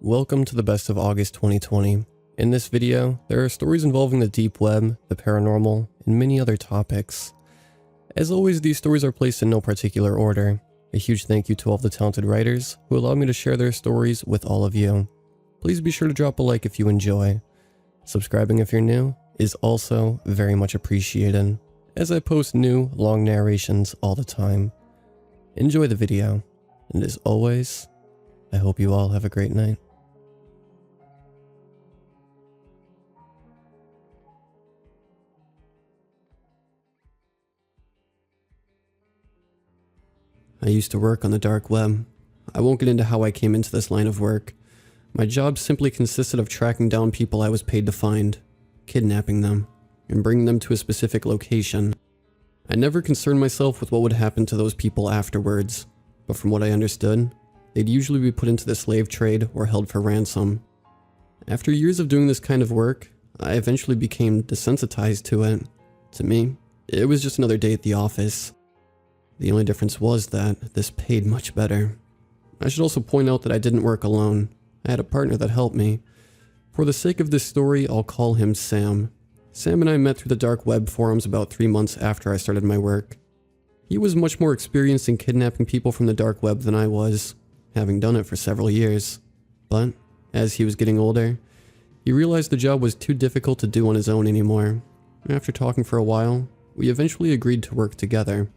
Welcome to the best of August 2020. In this video, there are stories involving the deep web, the paranormal, and many other topics. As always, these stories are placed in no particular order. A huge thank you to all of the talented writers who allowed me to share their stories with all of you. Please be sure to drop a like if you enjoy. Subscribing if you're new is also very much appreciated, as I post new, long narrations all the time. Enjoy the video, and as always, I hope you all have a great night. I used to work on the dark web. I won't get into how I came into this line of work. My job simply consisted of tracking down people I was paid to find, kidnapping them, and bringing them to a specific location. I never concerned myself with what would happen to those people afterwards, but from what I understood, they'd usually be put into the slave trade or held for ransom. After years of doing this kind of work, I eventually became desensitized to it. To me, it was just another day at the office. The only difference was that this paid much better. I should also point out that I didn't work alone. I had a partner that helped me. For the sake of this story, I'll call him Sam. Sam and I met through the dark web forums about 3 months after I started my work. He was much more experienced in kidnapping people from the dark web than I was, having done it for several years. But, as he was getting older, he realized the job was too difficult to do on his own anymore. After talking for a while, we eventually agreed to work together.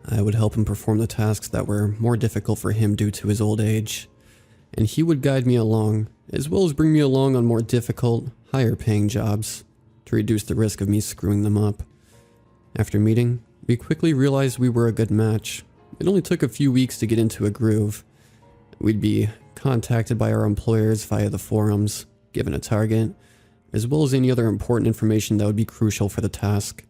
I would help him perform the tasks that were more difficult for him due to his old age, and he would guide me along, as well as bring me along on more difficult, higher paying jobs, to reduce the risk of me screwing them up. After meeting, we quickly realized we were a good match. It only took a few weeks to get into a groove. We'd be contacted by our employers via the forums, given a target, as well as any other important information that would be crucial for the task.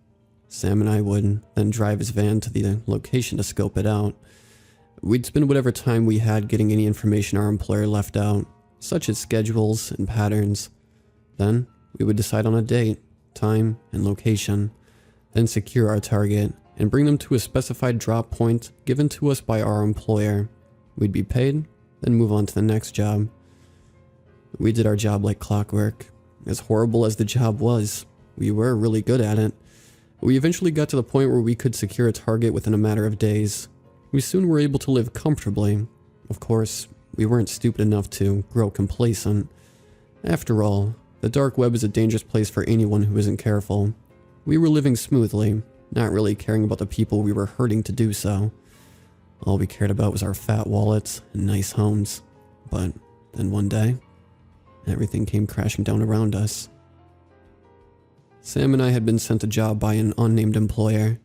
Sam and I would then drive his van to the location to scope it out. We'd spend whatever time we had getting any information our employer left out, such as schedules and patterns. Then, we would decide on a date, time, and location, then secure our target and bring them to a specified drop point given to us by our employer. We'd be paid, then move on to the next job. We did our job like clockwork. As horrible as the job was, we were really good at it. We eventually got to the point where we could secure a target within a matter of days. We soon were able to live comfortably. Of course, we weren't stupid enough to grow complacent. After all, the dark web is a dangerous place for anyone who isn't careful. We were living smoothly, not really caring about the people we were hurting to do so. All we cared about was our fat wallets and nice homes. But then one day, everything came crashing down around us. Sam and I had been sent a job by an unnamed employer.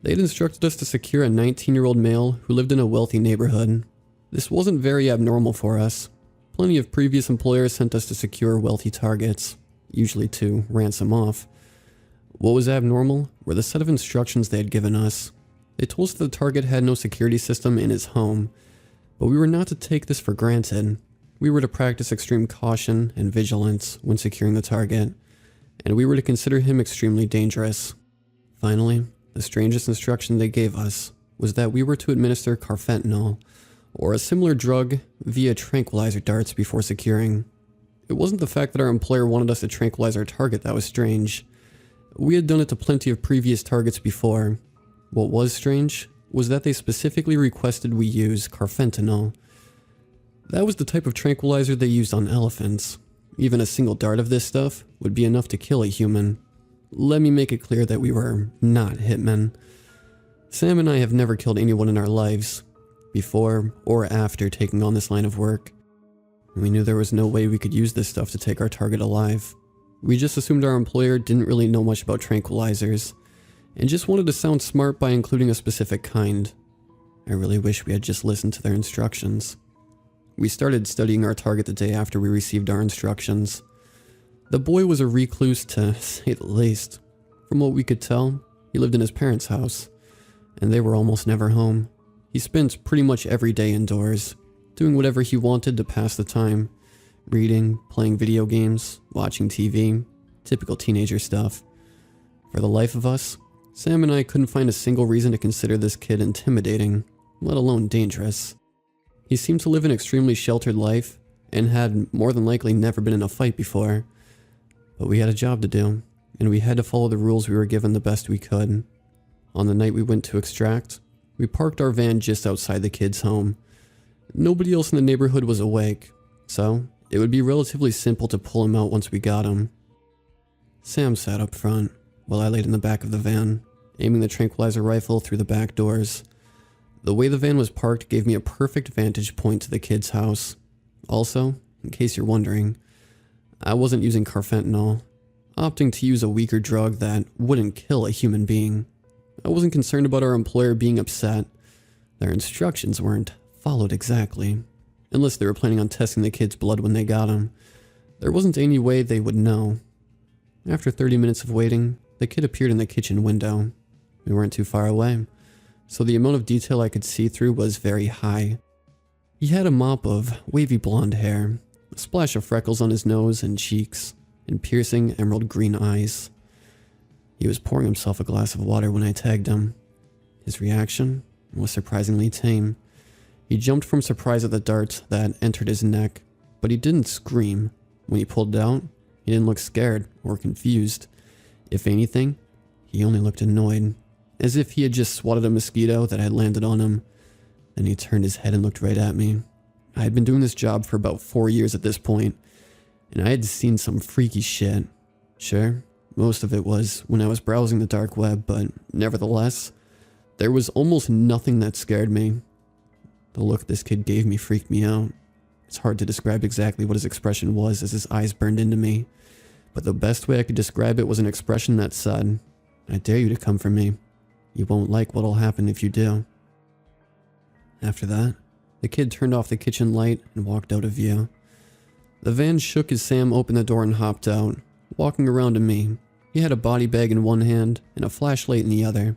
They had instructed us to secure a 19-year-old male who lived in a wealthy neighborhood. This wasn't very abnormal for us. Plenty of previous employers sent us to secure wealthy targets, usually to ransom off. What was abnormal were the set of instructions they had given us. They told us that the target had no security system in his home, but we were not to take this for granted. We were to practice extreme caution and vigilance when securing the target, and we were to consider him extremely dangerous. Finally, the strangest instruction they gave us was that we were to administer carfentanil, or a similar drug, via tranquilizer darts before securing. It wasn't the fact that our employer wanted us to tranquilize our target that was strange. We had done it to plenty of previous targets before. What was strange was that they specifically requested we use carfentanil. That was the type of tranquilizer they used on elephants. Even a single dart of this stuff would be enough to kill a human. Let me make it clear that we were not hitmen. Sam and I have never killed anyone in our lives, before or after taking on this line of work. We knew there was no way we could use this stuff to take our target alive. We just assumed our employer didn't really know much about tranquilizers, and just wanted to sound smart by including a specific kind. I really wish we had just listened to their instructions. We started studying our target the day after we received our instructions. The boy was a recluse, to say the least. From what we could tell, he lived in his parents' house, and they were almost never home. He spent pretty much every day indoors, doing whatever he wanted to pass the time. Reading, playing video games, watching TV, typical teenager stuff. For the life of us, Sam and I couldn't find a single reason to consider this kid intimidating, let alone dangerous. He seemed to live an extremely sheltered life, and had more than likely never been in a fight before. But we had a job to do, and we had to follow the rules we were given the best we could. On the night we went to extract, we parked our van just outside the kid's home. Nobody else in the neighborhood was awake, so it would be relatively simple to pull him out once we got him. Sam sat up front, while I laid in the back of the van, aiming the tranquilizer rifle through the back doors. The way the van was parked gave me a perfect vantage point to the kid's house. Also, in case you're wondering, I wasn't using carfentanil, opting to use a weaker drug that wouldn't kill a human being. I wasn't concerned about our employer being upset. Their instructions weren't followed exactly, unless they were planning on testing the kid's blood when they got him. There wasn't any way they would know. After 30 minutes of waiting, the kid appeared in the kitchen window. We weren't too far away, so the amount of detail I could see through was very high. He had a mop of wavy blonde hair, a splash of freckles on his nose and cheeks, and piercing emerald green eyes. He was pouring himself a glass of water when I tagged him. His reaction was surprisingly tame. He jumped from surprise at the dart that entered his neck, but he didn't scream. When he pulled it out, he didn't look scared or confused. If anything, he only looked annoyed, as if he had just swatted a mosquito that had landed on him. Then he turned his head and looked right at me. I had been doing this job for about 4 years at this point, and I had seen some freaky shit. Sure, most of it was when I was browsing the dark web, but nevertheless, there was almost nothing that scared me. The look this kid gave me freaked me out. It's hard to describe exactly what his expression was as his eyes burned into me, but the best way I could describe it was an expression that said, "I dare you to come for me. You won't like what'll happen if you do." After that, the kid turned off the kitchen light and walked out of view. The van shook as Sam opened the door and hopped out, walking around to me. He had a body bag in one hand and a flashlight in the other.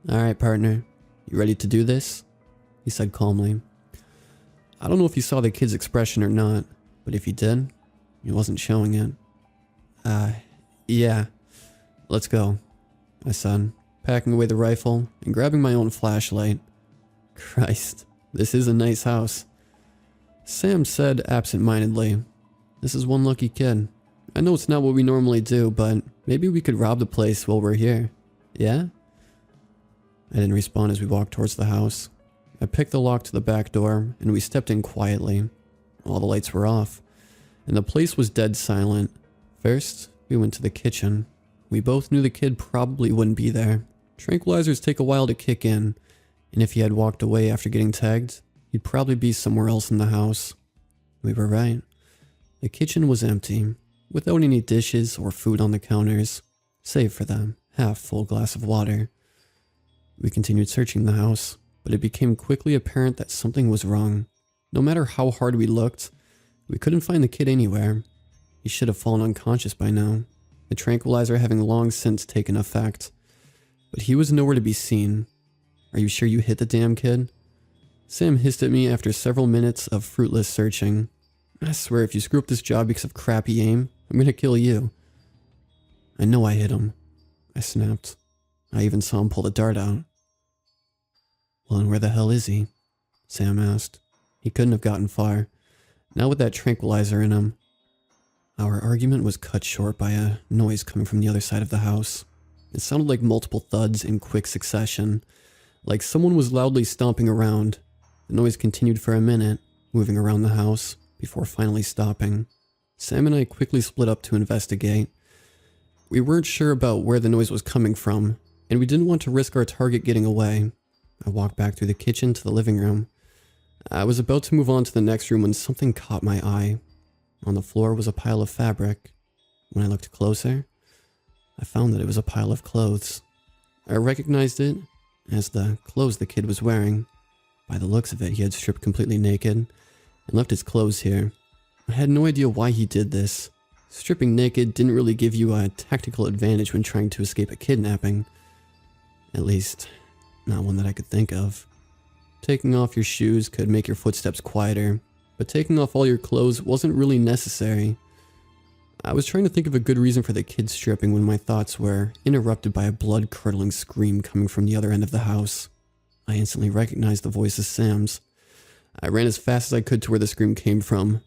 "Alright, partner, you ready to do this?" he said calmly. I don't know if he saw the kid's expression or not, but if he did, he wasn't showing it. Yeah, let's go," I said, packing away the rifle and grabbing my own flashlight. "Christ, this is a nice house," Sam said absent-mindedly. "This is one lucky kid. I know it's not what we normally do, but maybe we could rob the place while we're here. Yeah?" I didn't respond as we walked towards the house. I picked the lock to the back door, and we stepped in quietly. All the lights were off, and the place was dead silent. First, we went to the kitchen. We both knew the kid probably wouldn't be there. Tranquilizers take a while to kick in, and if he had walked away after getting tagged, he'd probably be somewhere else in the house. We were right. The kitchen was empty, without any dishes or food on the counters, save for the half-full glass of water. We continued searching the house, but it became quickly apparent that something was wrong. No matter how hard we looked, we couldn't find the kid anywhere. He should have fallen unconscious by now, the tranquilizer having long since taken effect. But he was nowhere to be seen. "Are you sure you hit the damn kid?" Sam hissed at me after several minutes of fruitless searching. "I swear if you screw up this job because of crappy aim, I'm gonna kill you." "I know I hit him," I snapped. "I even saw him pull the dart out." "Well, and where the hell is he?" Sam asked. He couldn't have gotten far, not with that tranquilizer in him. Our argument was cut short by a noise coming from the other side of the house. It sounded like multiple thuds in quick succession, like someone was loudly stomping around. The noise continued for a minute, moving around the house, before finally stopping. Sam and I quickly split up to investigate. We weren't sure about where the noise was coming from, and we didn't want to risk our target getting away. I walked back through the kitchen to the living room. I was about to move on to the next room when something caught my eye. On the floor was a pile of fabric. When I looked closer, I found that it was a pile of clothes. I recognized it as the clothes the kid was wearing. By the looks of it, he had stripped completely naked and left his clothes here. I had no idea why he did this. Stripping naked didn't really give you a tactical advantage when trying to escape a kidnapping. At least, not one that I could think of. Taking off your shoes could make your footsteps quieter, but taking off all your clothes wasn't really necessary. I was trying to think of a good reason for the kid stripping when my thoughts were interrupted by a blood-curdling scream coming from the other end of the house. I instantly recognized the voice as Sam's. I ran as fast as I could to where the scream came from.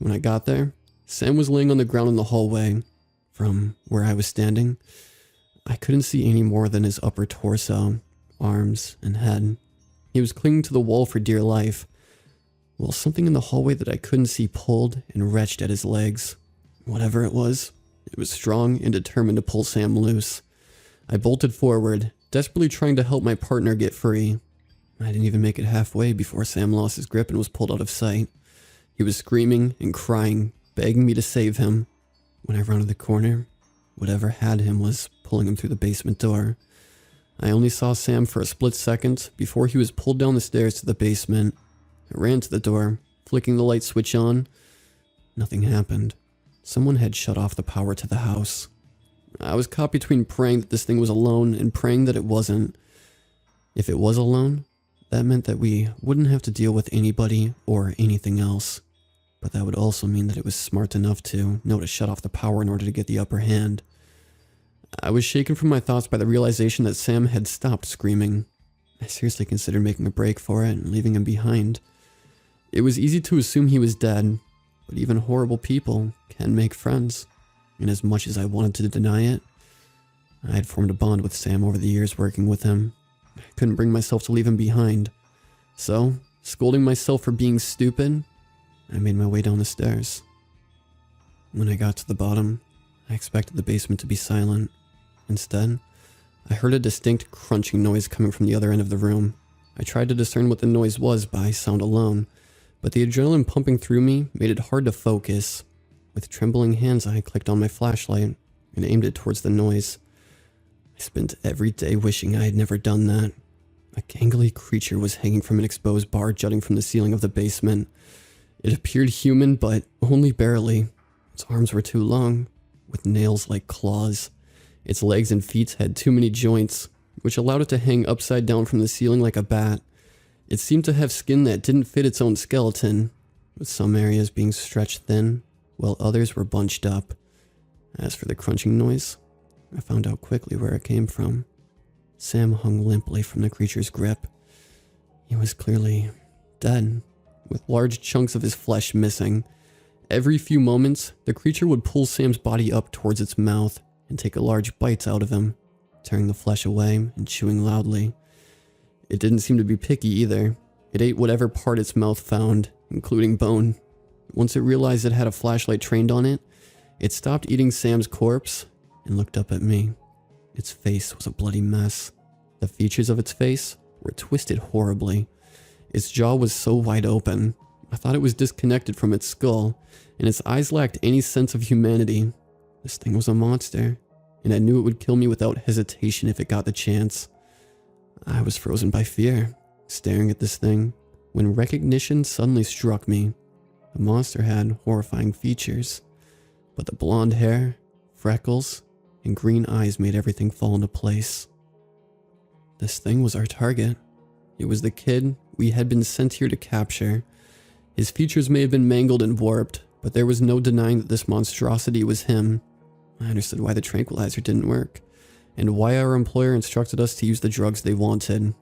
When I got there, Sam was laying on the ground in the hallway. From where I was standing, I couldn't see any more than his upper torso, arms, and head. He was clinging to the wall for dear life, while something in the hallway that I couldn't see pulled and wrenched at his legs. Whatever it was strong and determined to pull Sam loose. I bolted forward, desperately trying to help my partner get free. I didn't even make it halfway before Sam lost his grip and was pulled out of sight. He was screaming and crying, begging me to save him. When I rounded the corner, whatever had him was pulling him through the basement door. I only saw Sam for a split second before he was pulled down the stairs to the basement. I ran to the door, flicking the light switch on. Nothing happened. Someone had shut off the power to the house. I was caught between praying that this thing was alone and praying that it wasn't. If it was alone, that meant that we wouldn't have to deal with anybody or anything else. But that would also mean that it was smart enough to know to shut off the power in order to get the upper hand. I was shaken from my thoughts by the realization that Sam had stopped screaming. I seriously considered making a break for it and leaving him behind. It was easy to assume he was dead, but even horrible people can make friends. And as much as I wanted to deny it, I had formed a bond with Sam over the years working with him. I couldn't bring myself to leave him behind. So, scolding myself for being stupid, I made my way down the stairs. When I got to the bottom, I expected the basement to be silent. Instead, I heard a distinct crunching noise coming from the other end of the room. I tried to discern what the noise was by sound alone, but the adrenaline pumping through me made it hard to focus. With trembling hands, I clicked on my flashlight and aimed it towards the noise. I spent every day wishing I had never done that. A gangly creature was hanging from an exposed bar jutting from the ceiling of the basement. It appeared human, but only barely. Its arms were too long, with nails like claws. Its legs and feet had too many joints, which allowed it to hang upside down from the ceiling like a bat. It seemed to have skin that didn't fit its own skeleton, with some areas being stretched thin, while others were bunched up. As for the crunching noise, I found out quickly where it came from. Sam hung limply from the creature's grip. He was clearly dead, with large chunks of his flesh missing. Every few moments, the creature would pull Sam's body up towards its mouth and take large bites out of him, tearing the flesh away and chewing loudly. It didn't seem to be picky either. It ate whatever part its mouth found, including bone. Once it realized it had a flashlight trained on it, it stopped eating Sam's corpse and looked up at me. Its face was a bloody mess. The features of its face were twisted horribly. Its jaw was so wide open, I thought it was disconnected from its skull, and its eyes lacked any sense of humanity. This thing was a monster, and I knew it would kill me without hesitation if it got the chance. I was frozen by fear, staring at this thing, when recognition suddenly struck me. The monster had horrifying features, but the blonde hair, freckles, and green eyes made everything fall into place. This thing was our target. It was the kid we had been sent here to capture. His features may have been mangled and warped, but there was no denying that this monstrosity was him. I understood why the tranquilizer didn't work, and why our employer instructed us to use the drugs they wanted.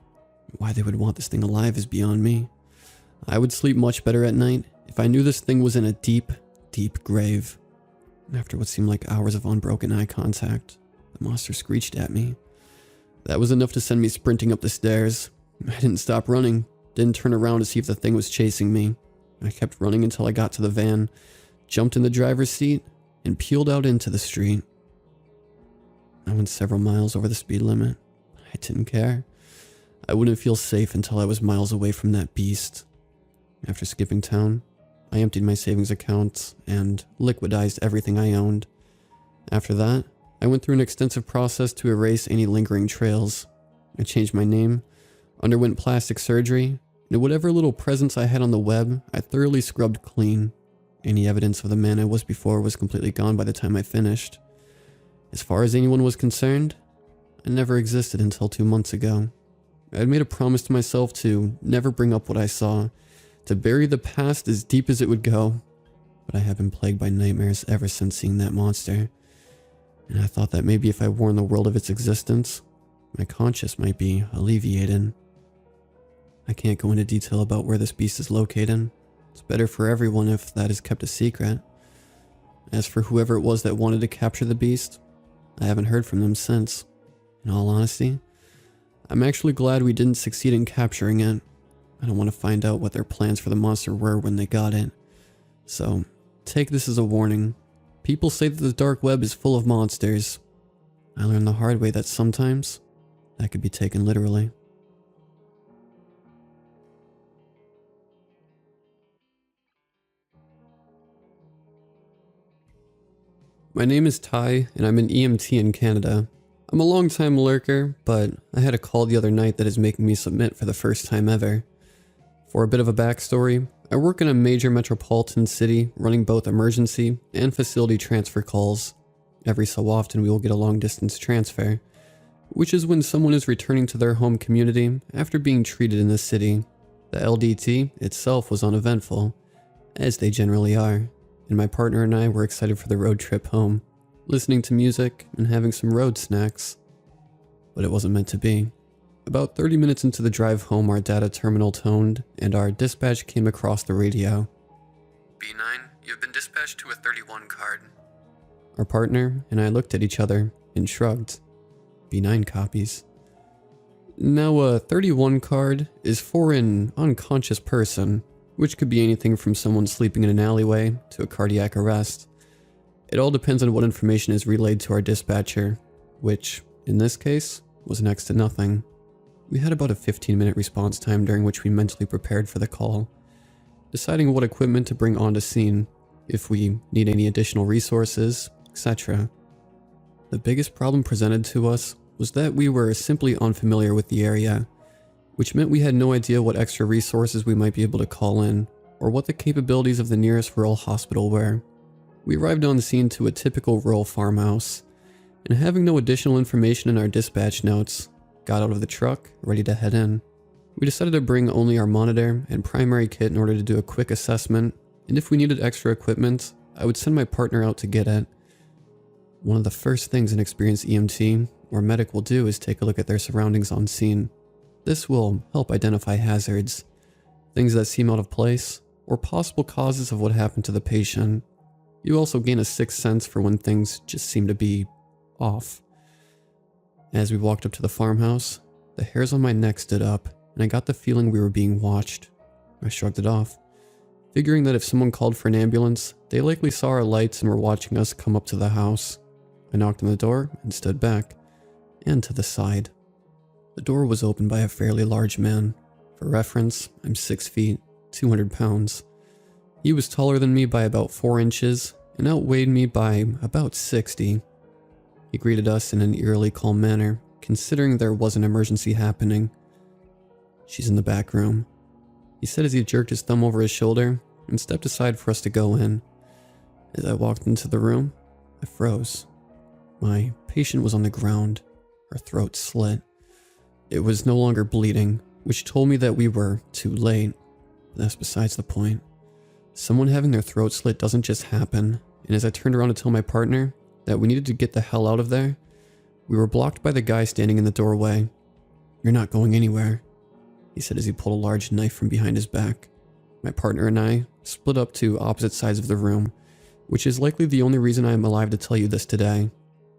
Why they would want this thing alive is beyond me. I would sleep much better at night if I knew this thing was in a deep, deep grave. After what seemed like hours of unbroken eye contact, the monster screeched at me. That was enough to send me sprinting up the stairs. I didn't stop running, didn't turn around to see if the thing was chasing me. I kept running until I got to the van, jumped in the driver's seat, and peeled out into the street. I went several miles over the speed limit. I didn't care. I wouldn't feel safe until I was miles away from that beast. After skipping town, I emptied my savings account and liquidized everything I owned. After that, I went through an extensive process to erase any lingering trails. I changed my name, underwent plastic surgery, and whatever little presence I had on the web, I thoroughly scrubbed clean. Any evidence of the man I was before was completely gone by the time I finished. As far as anyone was concerned, I never existed until 2 months ago. I had made a promise to myself to never bring up what I saw, to bury the past as deep as it would go, but I have been plagued by nightmares ever since seeing that monster, and I thought that maybe if I warned the world of its existence, my conscience might be alleviated. I can't go into detail about where this beast is located. It's better for everyone if that is kept a secret. As for whoever it was that wanted to capture the beast, I haven't heard from them since. In all honesty, I'm actually glad we didn't succeed in capturing it. I don't want to find out what their plans for the monster were when they got it. So, take this as a warning. People say that the dark web is full of monsters. I learned the hard way that sometimes that could be taken literally. My name is Ty, and I'm an EMT in Canada. I'm a long-time lurker, but I had a call the other night that is making me submit for the first time ever. For a bit of a backstory, I work in a major metropolitan city running both emergency and facility transfer calls. Every so often we will get a long-distance transfer, which is when someone is returning to their home community after being treated in the city. The LDT itself was uneventful, as they generally are, and my partner and I were excited for the road trip home, listening to music and having some road snacks. But it wasn't meant to be. About 30 minutes into the drive home, our data terminal toned, and our dispatch came across the radio. B9, you've been dispatched to a 31 card. Our partner and I looked at each other and shrugged. B9 copies. Now, a 31 card is for an unconscious person, which could be anything from someone sleeping in an alleyway to a cardiac arrest. It all depends on what information is relayed to our dispatcher, which, in this case, was next to nothing. We had about a 15-minute response time during which we mentally prepared for the call, deciding what equipment to bring onto scene, if we need any additional resources, etc. The biggest problem presented to us was that we were simply unfamiliar with the area, which meant we had no idea what extra resources we might be able to call in, or what the capabilities of the nearest rural hospital were. We arrived on scene to a typical rural farmhouse, and having no additional information in our dispatch notes, got out of the truck, ready to head in. We decided to bring only our monitor and primary kit in order to do a quick assessment, and if we needed extra equipment, I would send my partner out to get it. One of the first things an experienced EMT or medic will do is take a look at their surroundings on scene. This will help identify hazards, things that seem out of place, or possible causes of what happened to the patient. You also gain a sixth sense for when things just seem to be off. As we walked up to the farmhouse, the hairs on my neck stood up, and I got the feeling we were being watched. I shrugged it off, figuring that if someone called for an ambulance, they likely saw our lights and were watching us come up to the house. I knocked on the door and stood back, and to the side. The door was opened by a fairly large man. For reference, I'm 6 feet, 200 pounds. He was taller than me by about 4 inches, and outweighed me by about 60. He greeted us in an eerily calm manner, considering there was an emergency happening. "She's in the back room," he said as he jerked his thumb over his shoulder and stepped aside for us to go in. As I walked into the room, I froze. My patient was on the ground, her throat slit. It was no longer bleeding, which told me that we were too late. But that's besides the point. Someone having their throat slit doesn't just happen, and as I turned around to tell my partner that we needed to get the hell out of there, we were blocked by the guy standing in the doorway. "You're not going anywhere," he said as he pulled a large knife from behind his back. My partner and I split up to opposite sides of the room, which is likely the only reason I am alive to tell you this today.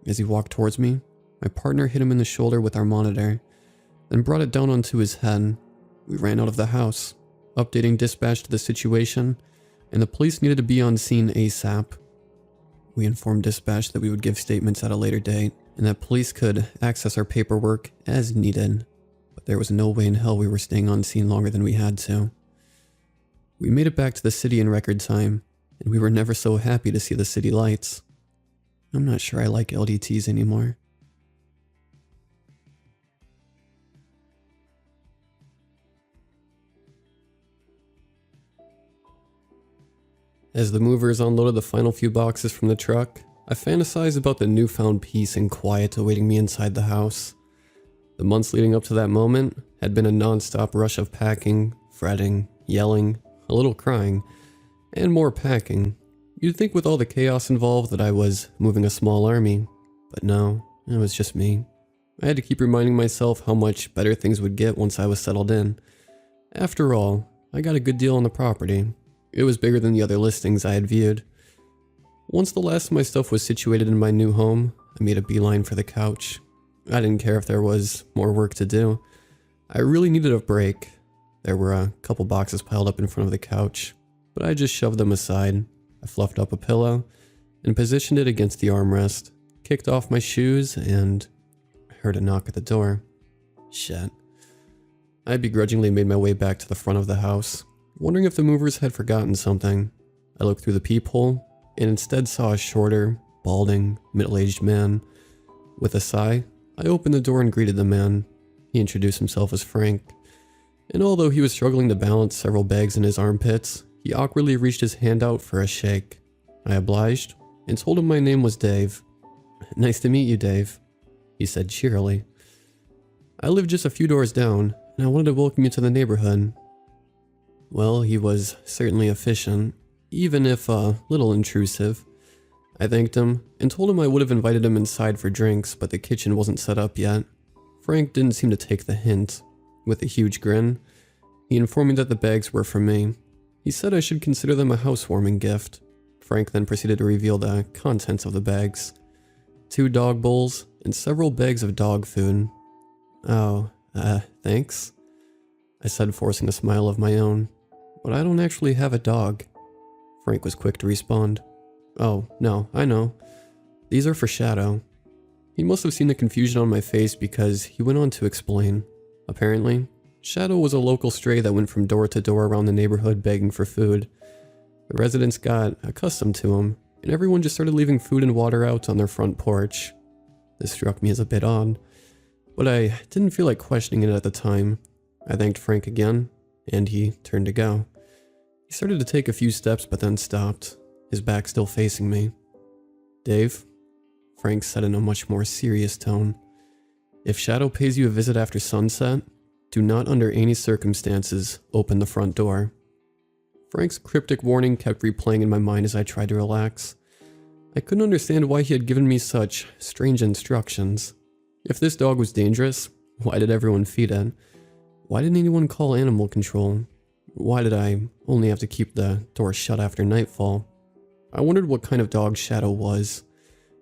As he walked towards me, my partner hit him in the shoulder with our monitor, then brought it down onto his head. We ran out of the house, updating dispatch to the situation, and the police needed to be on scene ASAP. We informed dispatch that we would give statements at a later date, and that police could access our paperwork as needed, but there was no way in hell we were staying on scene longer than we had to. We made it back to the city in record time, and we were never so happy to see the city lights. I'm not sure I like LDTs anymore. As the movers unloaded the final few boxes from the truck, I fantasized about the newfound peace and quiet awaiting me inside the house. The months leading up to that moment had been a non-stop rush of packing, fretting, yelling, a little crying, and more packing. You'd think with all the chaos involved that I was moving a small army, but no, it was just me. I had to keep reminding myself how much better things would get once I was settled in. After all, I got a good deal on the property. It was bigger than the other listings I had viewed. Once the last of my stuff was situated in my new home, I made a beeline for the couch. I didn't care if there was more work to do. I really needed a break. There were a couple boxes piled up in front of the couch, but I just shoved them aside. I fluffed up a pillow and positioned it against the armrest, kicked off my shoes, and I heard a knock at the door. Shit. I begrudgingly made my way back to the front of the house, wondering if the movers had forgotten something. I looked through the peephole and instead saw a shorter, balding, middle-aged man. With a sigh, I opened the door and greeted the man. He introduced himself as Frank, and although he was struggling to balance several bags in his armpits, he awkwardly reached his hand out for a shake. I obliged and told him my name was Dave. "Nice to meet you, Dave," he said cheerily. "I live just a few doors down, and I wanted to welcome you to the neighborhood." Well, he was certainly efficient, even if a little intrusive. I thanked him and told him I would have invited him inside for drinks, but the kitchen wasn't set up yet. Frank didn't seem to take the hint. With a huge grin, he informed me that the bags were for me. He said I should consider them a housewarming gift. Frank then proceeded to reveal the contents of the bags. 2 dog bowls and several bags of dog food. "Oh, thanks," I said, forcing a smile of my own. "But I don't actually have a dog." Frank was quick to respond. "Oh, no, I know. These are for Shadow." He must have seen the confusion on my face because he went on to explain. Apparently, Shadow was a local stray that went from door to door around the neighborhood begging for food. The residents got accustomed to him, and everyone just started leaving food and water out on their front porch. This struck me as a bit odd, but I didn't feel like questioning it at the time. I thanked Frank again, and he turned to go. He started to take a few steps but then stopped, his back still facing me. "Dave," Frank said in a much more serious tone, "if Shadow pays you a visit after sunset, do not under any circumstances open the front door." Frank's cryptic warning kept replaying in my mind as I tried to relax. I couldn't understand why he had given me such strange instructions. If this dog was dangerous, why did everyone feed it? Why didn't anyone call animal control? Why did I only have to keep the door shut after nightfall? I wondered what kind of dog Shadow was,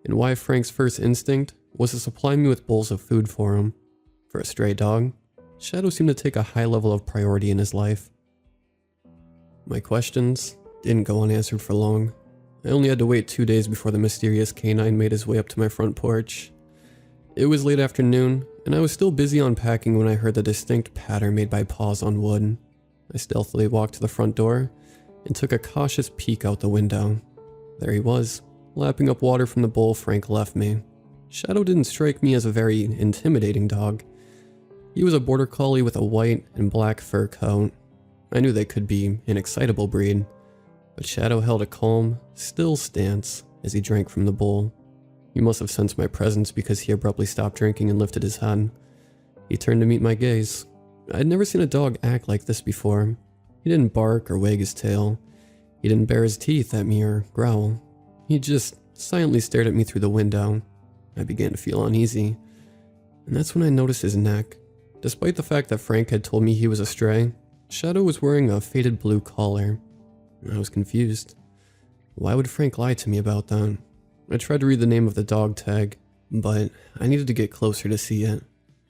and why Frank's first instinct was to supply me with bowls of food for him. For a stray dog, Shadow seemed to take a high level of priority in his life. My questions didn't go unanswered for long. I only had to wait 2 days before the mysterious canine made his way up to my front porch. It was late afternoon, and I was still busy unpacking when I heard the distinct patter made by paws on wood. I stealthily walked to the front door and took a cautious peek out the window. There he was, lapping up water from the bowl Frank left me. Shadow didn't strike me as a very intimidating dog. He was a border collie with a white and black fur coat. I knew they could be an excitable breed, but Shadow held a calm, still stance as he drank from the bowl. He must have sensed my presence because he abruptly stopped drinking and lifted his head. He turned to meet my gaze. I'd never seen a dog act like this before. He didn't bark or wag his tail. He didn't bare his teeth at me or growl. He just silently stared at me through the window. I began to feel uneasy, and that's when I noticed his neck. Despite the fact that Frank had told me he was a stray, Shadow was wearing a faded blue collar. I was confused. Why would Frank lie to me about that? I tried to read the name of the dog tag, but I needed to get closer to see it.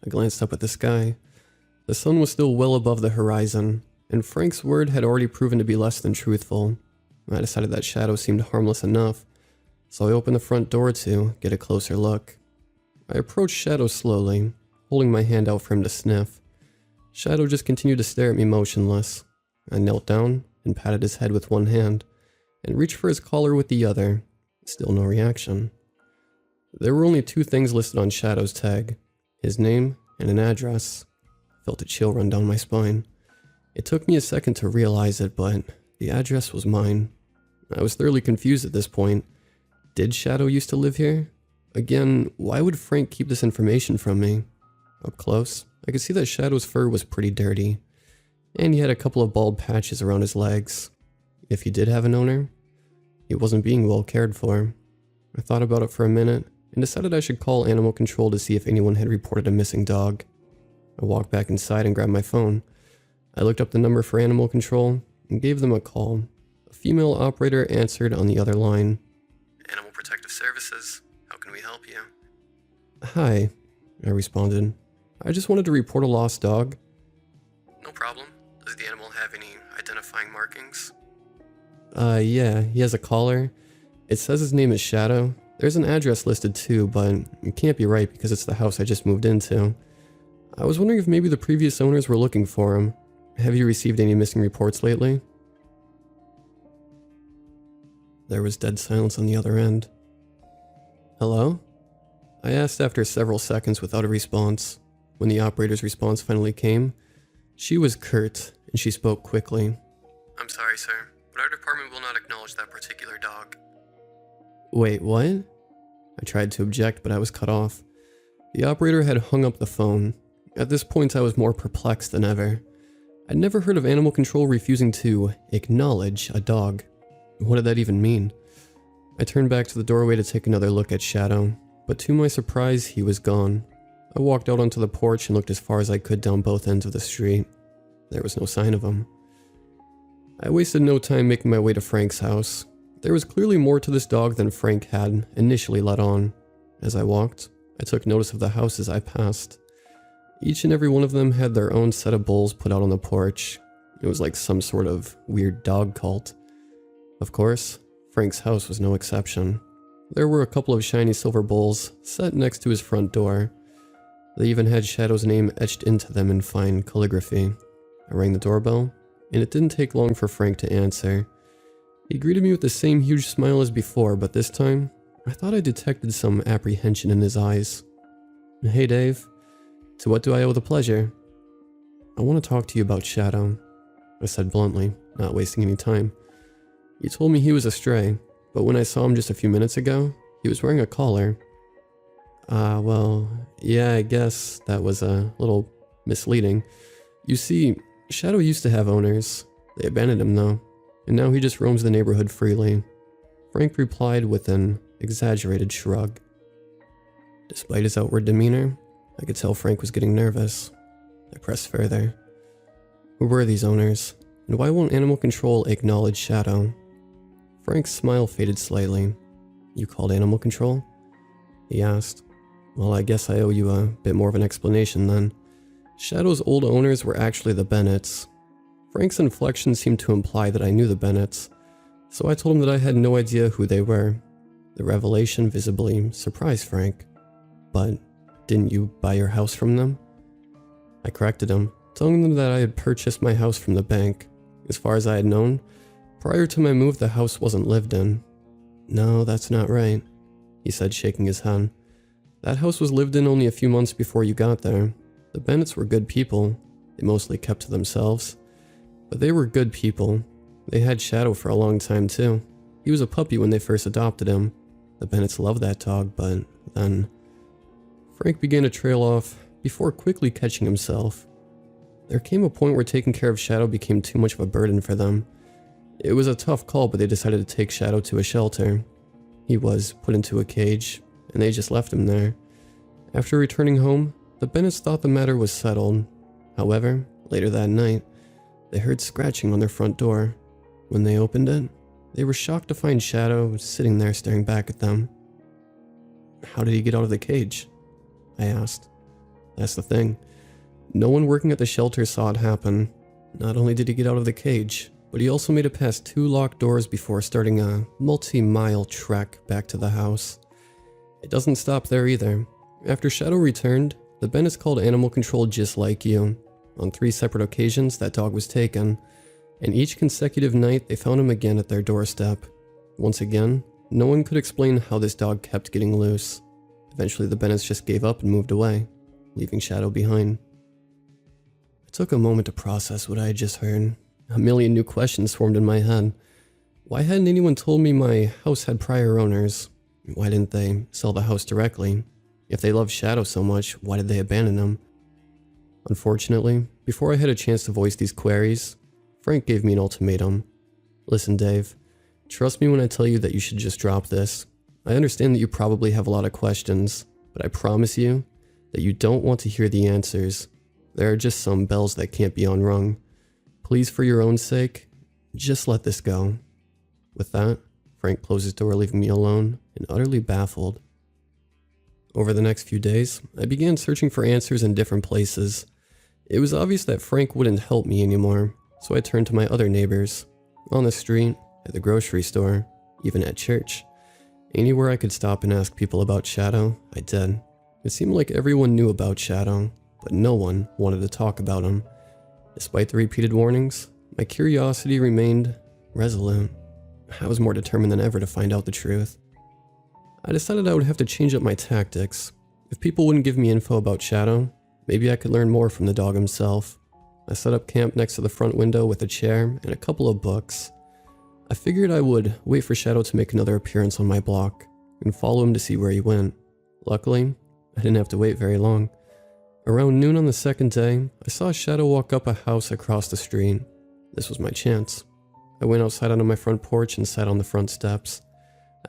I glanced up at the sky. The sun was still well above the horizon, and Frank's word had already proven to be less than truthful. I decided that Shadow seemed harmless enough, so I opened the front door to get a closer look. I approached Shadow slowly, holding my hand out for him to sniff. Shadow just continued to stare at me motionless. I knelt down and patted his head with one hand, and reached for his collar with the other. Still no reaction. There were only 2 things listed on Shadow's tag, his name and an address. I felt a chill run down my spine. It took me a second to realize it, but the address was mine. I was thoroughly confused at this point. Did Shadow used to live here? Again, why would Frank keep this information from me? Up close, I could see that Shadow's fur was pretty dirty, and he had a couple of bald patches around his legs. If he did have an owner, he wasn't being well cared for. I thought about it for a minute and decided I should call animal control to see if anyone had reported a missing dog. I walked back inside and grabbed my phone. I looked up the number for animal control and gave them a call. A female operator answered on the other line. Animal Protective Services. How can we help you? Hi, I responded. I just wanted to report a lost dog. No problem. Does the animal have any identifying markings? Yeah, he has a collar. It says his name is Shadow. There's an address listed too, but it can't be right because it's the house I just moved into. I was wondering if maybe the previous owners were looking for him. Have you received any missing reports lately? There was dead silence on the other end. Hello? I asked after several seconds without a response. When the operator's response finally came, she was curt and she spoke quickly. I'm sorry, sir, but our department will not acknowledge that particular dog. Wait, what? I tried to object, but I was cut off. The operator had hung up the phone. At this point, I was more perplexed than ever. I'd never heard of animal control refusing to acknowledge a dog. What did that even mean? I turned back to the doorway to take another look at Shadow, but to my surprise, he was gone. I walked out onto the porch and looked as far as I could down both ends of the street. There was no sign of him. I wasted no time making my way to Frank's house. There was clearly more to this dog than Frank had initially let on. As I walked, I took notice of the houses I passed. Each and every one of them had their own set of bowls put out on the porch. It was like some sort of weird dog cult. Of course, Frank's house was no exception. There were a couple of shiny silver bowls set next to his front door. They even had Shadow's name etched into them in fine calligraphy. I rang the doorbell, and it didn't take long for Frank to answer. He greeted me with the same huge smile as before, but this time, I thought I detected some apprehension in his eyes. Hey Dave, to what do I owe the pleasure? I want to talk to you about Shadow, I said bluntly, not wasting any time. You told me he was a stray, but when I saw him just a few minutes ago, he was wearing a collar. Well, yeah, I guess that was a little misleading. You see, Shadow used to have owners. They abandoned him though, and now he just roams the neighborhood freely. Frank replied with an exaggerated shrug. Despite his outward demeanor, I could tell Frank was getting nervous. I pressed further. Who were these owners, and why won't animal control acknowledge Shadow? Frank's smile faded slightly. You called animal control? He asked. Well, I guess I owe you a bit more of an explanation then. Shadow's old owners were actually the Bennetts. Frank's inflection seemed to imply that I knew the Bennetts, so I told him that I had no idea who they were. The revelation visibly surprised Frank. But didn't you buy your house from them? I corrected him, telling them that I had purchased my house from the bank. As far as I had known, prior to my move, the house wasn't lived in. No, that's not right, he said, shaking his head. That house was lived in only a few months before you got there. The Bennetts were good people. They mostly kept to themselves. But they were good people. They had Shadow for a long time too. He was a puppy when they first adopted him. The Bennetts loved that dog, but then... Frank began to trail off before quickly catching himself. There came a point where taking care of Shadow became too much of a burden for them. It was a tough call, but they decided to take Shadow to a shelter. He was put into a cage, and they just left him there. After returning home, the Bennetts thought the matter was settled. However, later that night, they heard scratching on their front door. When they opened it, they were shocked to find Shadow sitting there staring back at them. How did he get out of the cage? I asked. That's the thing. No one working at the shelter saw it happen. Not only did he get out of the cage, but he also made it past 2 locked doors before starting a multi-mile trek back to the house. It doesn't stop there either. After Shadow returned, the Bennetts called animal control just like you. On 3 separate occasions, that dog was taken, and each consecutive night they found him again at their doorstep. Once again, no one could explain how this dog kept getting loose. Eventually the Bennetts just gave up and moved away, leaving Shadow behind. I took a moment to process what I had just heard. A million new questions formed in my head. Why hadn't anyone told me my house had prior owners? Why didn't they sell the house directly? If they loved Shadow so much, why did they abandon him? Unfortunately, before I had a chance to voice these queries, Frank gave me an ultimatum. Listen, Dave, trust me when I tell you that you should just drop this. I understand that you probably have a lot of questions, but I promise you that you don't want to hear the answers. There are just some bells that can't be unrung. Please, for your own sake, just let this go. With that, Frank closed his door, leaving me alone and utterly baffled. Over the next few days, I began searching for answers in different places. It was obvious that Frank wouldn't help me anymore, so I turned to my other neighbors. On the street, at the grocery store, even at church. Anywhere I could stop and ask people about Shadow, I did. It seemed like everyone knew about Shadow, but no one wanted to talk about him. Despite the repeated warnings, my curiosity remained resolute. I was more determined than ever to find out the truth. I decided I would have to change up my tactics. If people wouldn't give me info about Shadow, maybe I could learn more from the dog himself. I set up camp next to the front window with a chair and a couple of books. I figured I would wait for Shadow to make another appearance on my block and follow him to see where he went. Luckily, I didn't have to wait very long. Around noon on the second day, I saw Shadow walk up a house across the street. This was my chance. I went outside onto my front porch and sat on the front steps.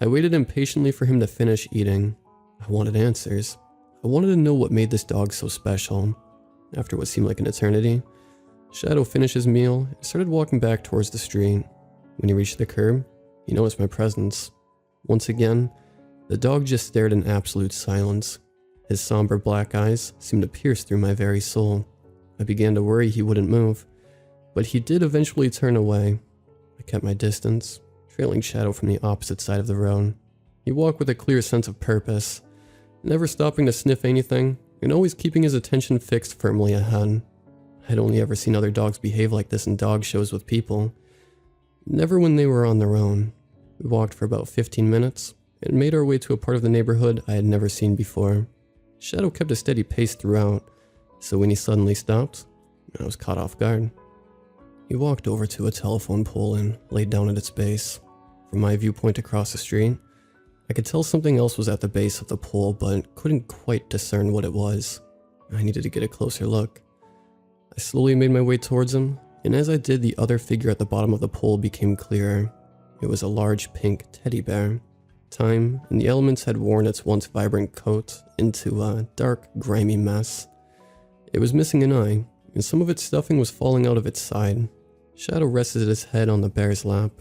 I waited impatiently for him to finish eating. I wanted answers. I wanted to know what made this dog so special. After what seemed like an eternity, Shadow finished his meal and started walking back towards the street. When he reached the curb, he noticed my presence. Once again, the dog just stared in absolute silence. His somber black eyes seemed to pierce through my very soul. I began to worry he wouldn't move, but he did eventually turn away. I kept my distance, trailing Shadow from the opposite side of the road. He walked with a clear sense of purpose, never stopping to sniff anything, and always keeping his attention fixed firmly ahead. I'd only ever seen other dogs behave like this in dog shows with people. Never when they were on their own. We walked for about 15 minutes, and made our way to a part of the neighborhood I had never seen before. Shadow kept a steady pace throughout, so when he suddenly stopped, I was caught off guard. He walked over to a telephone pole and laid down at its base. From my viewpoint across the street, I could tell something else was at the base of the pole, but couldn't quite discern what it was. I needed to get a closer look. I slowly made my way towards him, and as I did, the other figure at the bottom of the pole became clearer. It was a large pink teddy bear. Time and the elements had worn its once vibrant coat into a dark, grimy mess. It was missing an eye, and some of its stuffing was falling out of its side. Shadow rested his head on the bear's lap.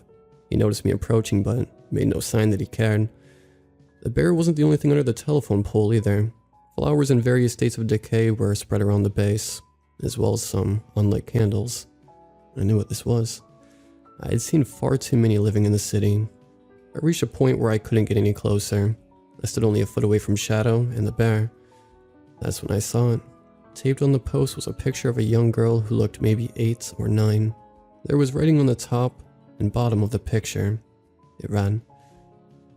He noticed me approaching, but made no sign that he cared. The bear wasn't the only thing under the telephone pole either. Flowers in various states of decay were spread around the base, as well as some unlit candles. I knew what this was. I had seen far too many living in the city. I reached a point where I couldn't get any closer. I stood only a foot away from Shadow and the bear. That's when I saw it. Taped on the post was a picture of a young girl who looked maybe 8 or 9. There was writing on the top and bottom of the picture. It read,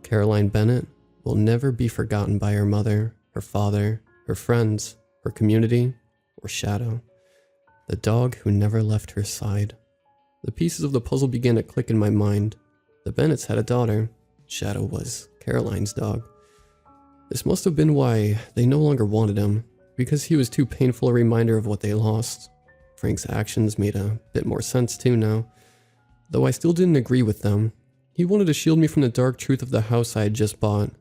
"Caroline Bennett will never be forgotten by her mother, her father, her friends, her community, or Shadow, the dog who never left her side." The pieces of the puzzle began to click in my mind. The Bennetts had a daughter. Shadow was Caroline's dog. This must have been why they no longer wanted him, because he was too painful a reminder of what they lost. Frank's actions made a bit more sense too now, though I still didn't agree with them. He wanted to shield me from the dark truth of the house I had just bought,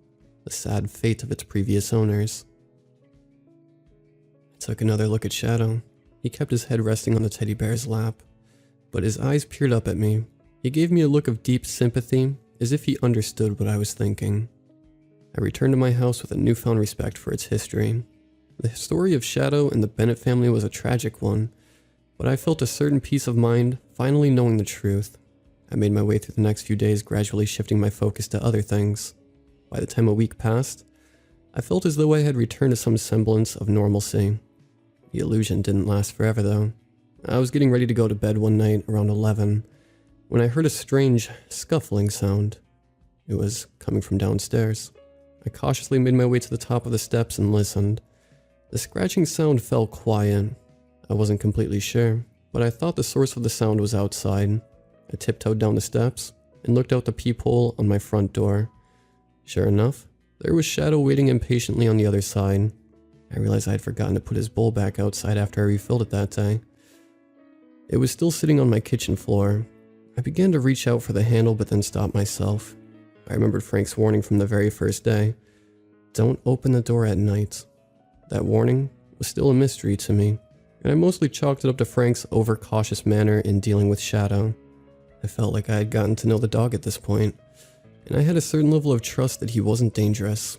the sad fate of its previous owners. I took another look at Shadow. He kept his head resting on the teddy bear's lap, but his eyes peered up at me. He gave me a look of deep sympathy, as if he understood what I was thinking. I returned to my house with a newfound respect for its history. The story of Shadow and the Bennett family was a tragic one, but I felt a certain peace of mind finally knowing the truth. I made my way through the next few days, gradually shifting my focus to other things. By the time a week passed, I felt as though I had returned to some semblance of normalcy. The illusion didn't last forever though. I was getting ready to go to bed one night around 11 when I heard a strange scuffling sound. It was coming from downstairs. I cautiously made my way to the top of the steps and listened. The scratching sound felt quiet. I wasn't completely sure, but I thought the source of the sound was outside. I tiptoed down the steps and looked out the peephole on my front door. Sure enough, there was Shadow waiting impatiently on the other side. I realized I had forgotten to put his bowl back outside after I refilled it that day. It was still sitting on my kitchen floor. I began to reach out for the handle but then stopped myself. I remembered Frank's warning from the very first day. Don't open the door at night. That warning was still a mystery to me, and I mostly chalked it up to Frank's overcautious manner in dealing with Shadow. I felt like I had gotten to know the dog at this point, and I had a certain level of trust that he wasn't dangerous,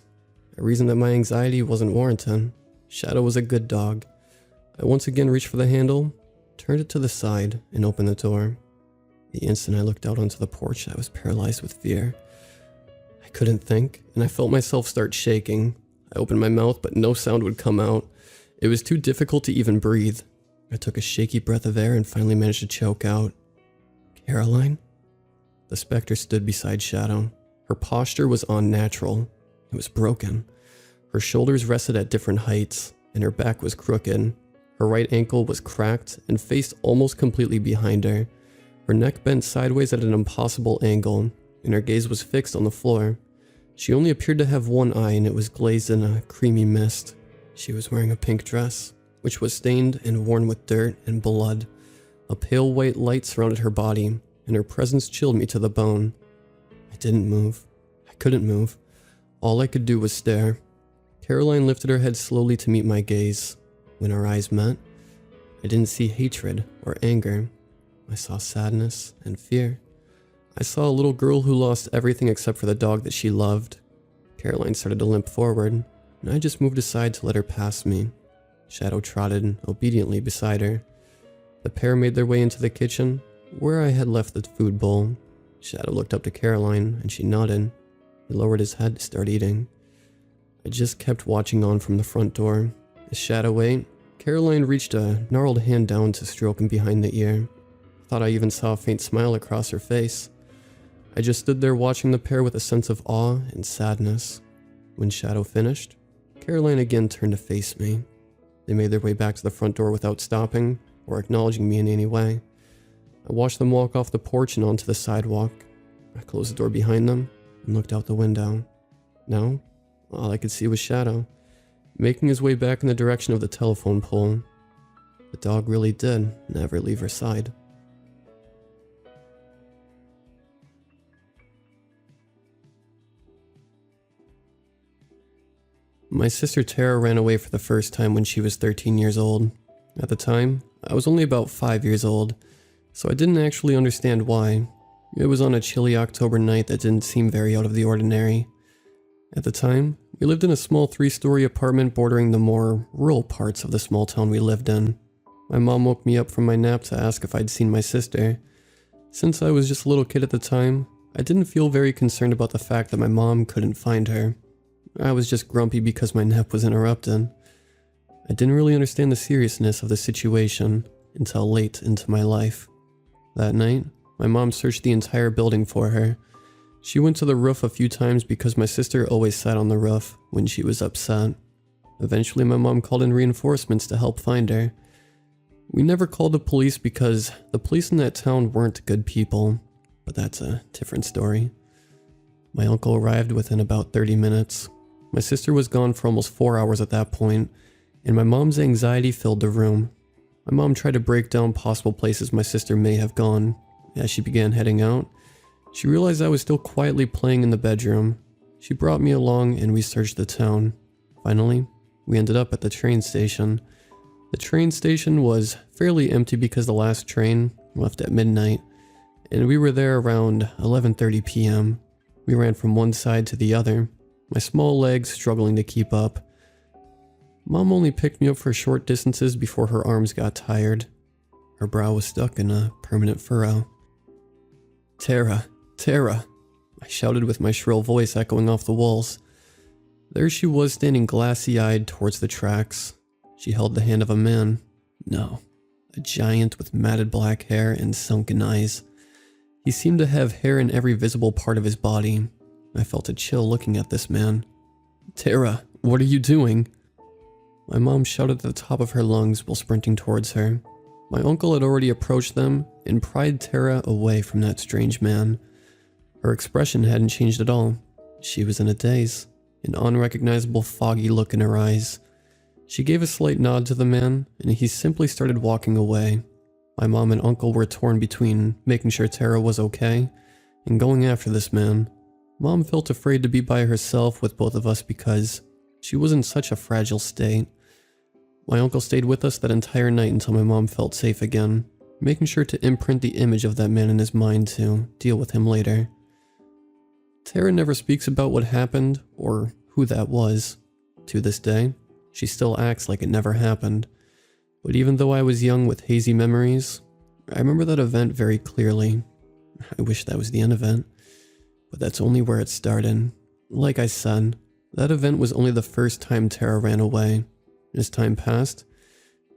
a reason that my anxiety wasn't warranted. Shadow was a good dog. I once again reached for the handle, turned it to the side, and opened the door. The instant I looked out onto the porch, I was paralyzed with fear. I couldn't think, and I felt myself start shaking. I opened my mouth, but no sound would come out. It was too difficult to even breathe. I took a shaky breath of air and finally managed to choke out. "Caroline?" The specter stood beside Shadow. Her posture was unnatural. It was broken. Her shoulders rested at different heights, and her back was crooked. Her right ankle was cracked and faced almost completely behind her. Her neck bent sideways at an impossible angle, and her gaze was fixed on the floor. She only appeared to have one eye, and it was glazed in a creamy mist. She was wearing a pink dress, which was stained and worn with dirt and blood. A pale white light surrounded her body, and her presence chilled me to the bone. I didn't move. I couldn't move. All I could do was stare. Caroline lifted her head slowly to meet my gaze. When our eyes met, I didn't see hatred or anger. I saw sadness and fear. I saw a little girl who lost everything except for the dog that she loved. Caroline started to limp forward, and I just moved aside to let her pass me. Shadow trotted obediently beside her. The pair made their way into the kitchen, where I had left the food bowl. Shadow looked up to Caroline, and she nodded. He lowered his head to start eating. I just kept watching on from the front door. As Shadow ate, Caroline reached a gnarled hand down to stroke him behind the ear. I thought I even saw a faint smile across her face. I just stood there watching the pair with a sense of awe and sadness. When Shadow finished, Caroline again turned to face me. They made their way back to the front door without stopping or acknowledging me in any way. I watched them walk off the porch and onto the sidewalk. I closed the door behind them and looked out the window. Now, all I could see was Shadow, making his way back in the direction of the telephone pole. The dog really did never leave her side. My sister Tara ran away for the first time when she was 13 years old. At the time, I was only about 5 years old, so I didn't actually understand why. It was on a chilly October night that didn't seem very out of the ordinary. At the time, we lived in a small 3-story apartment bordering the more rural parts of the small town we lived in. My mom woke me up from my nap to ask if I'd seen my sister. Since I was just a little kid at the time, I didn't feel very concerned about the fact that my mom couldn't find her. I was just grumpy because my nap was interrupted. I didn't really understand the seriousness of the situation until late into my life. That night, my mom searched the entire building for her. She went to the roof a few times because my sister always sat on the roof when she was upset. Eventually, my mom called in reinforcements to help find her. We never called the police because the police in that town weren't good people, but that's a different story. My uncle arrived within about 30 minutes. My sister was gone for almost 4 hours at that point, and my mom's anxiety filled the room. My mom tried to break down possible places my sister may have gone. As she began heading out, she realized I was still quietly playing in the bedroom. She brought me along and we searched the town. Finally, we ended up at the train station. The train station was fairly empty because the last train left at midnight, and we were there around 11:30 p.m. We ran from one side to the other, my small legs struggling to keep up. Mom only picked me up for short distances before her arms got tired. Her brow was stuck in a permanent furrow. "Tara, Tara," I shouted with my shrill voice echoing off the walls. There she was standing glassy-eyed towards the tracks. She held the hand of a man. No, a giant with matted black hair and sunken eyes. He seemed to have hair in every visible part of his body. I felt a chill looking at this man. "Tara, what are you doing?" My mom shouted at the top of her lungs while sprinting towards her. My uncle had already approached them and pried Tara away from that strange man. Her expression hadn't changed at all. She was in a daze, an unrecognizable foggy look in her eyes. She gave a slight nod to the man, and he simply started walking away. My mom and uncle were torn between making sure Tara was okay and going after this man. Mom felt afraid to be by herself with both of us because she was in such a fragile state. My uncle stayed with us that entire night until my mom felt safe again. making sure to imprint the image of that man in his mind to deal with him later. Tara never speaks about what happened or who that was. To this day, she still acts like it never happened. But even though I was young with hazy memories, I remember that event very clearly. I wish that was the end of it, but that's only where it started. Like I said, that event was only the first time Tara ran away. As time passed,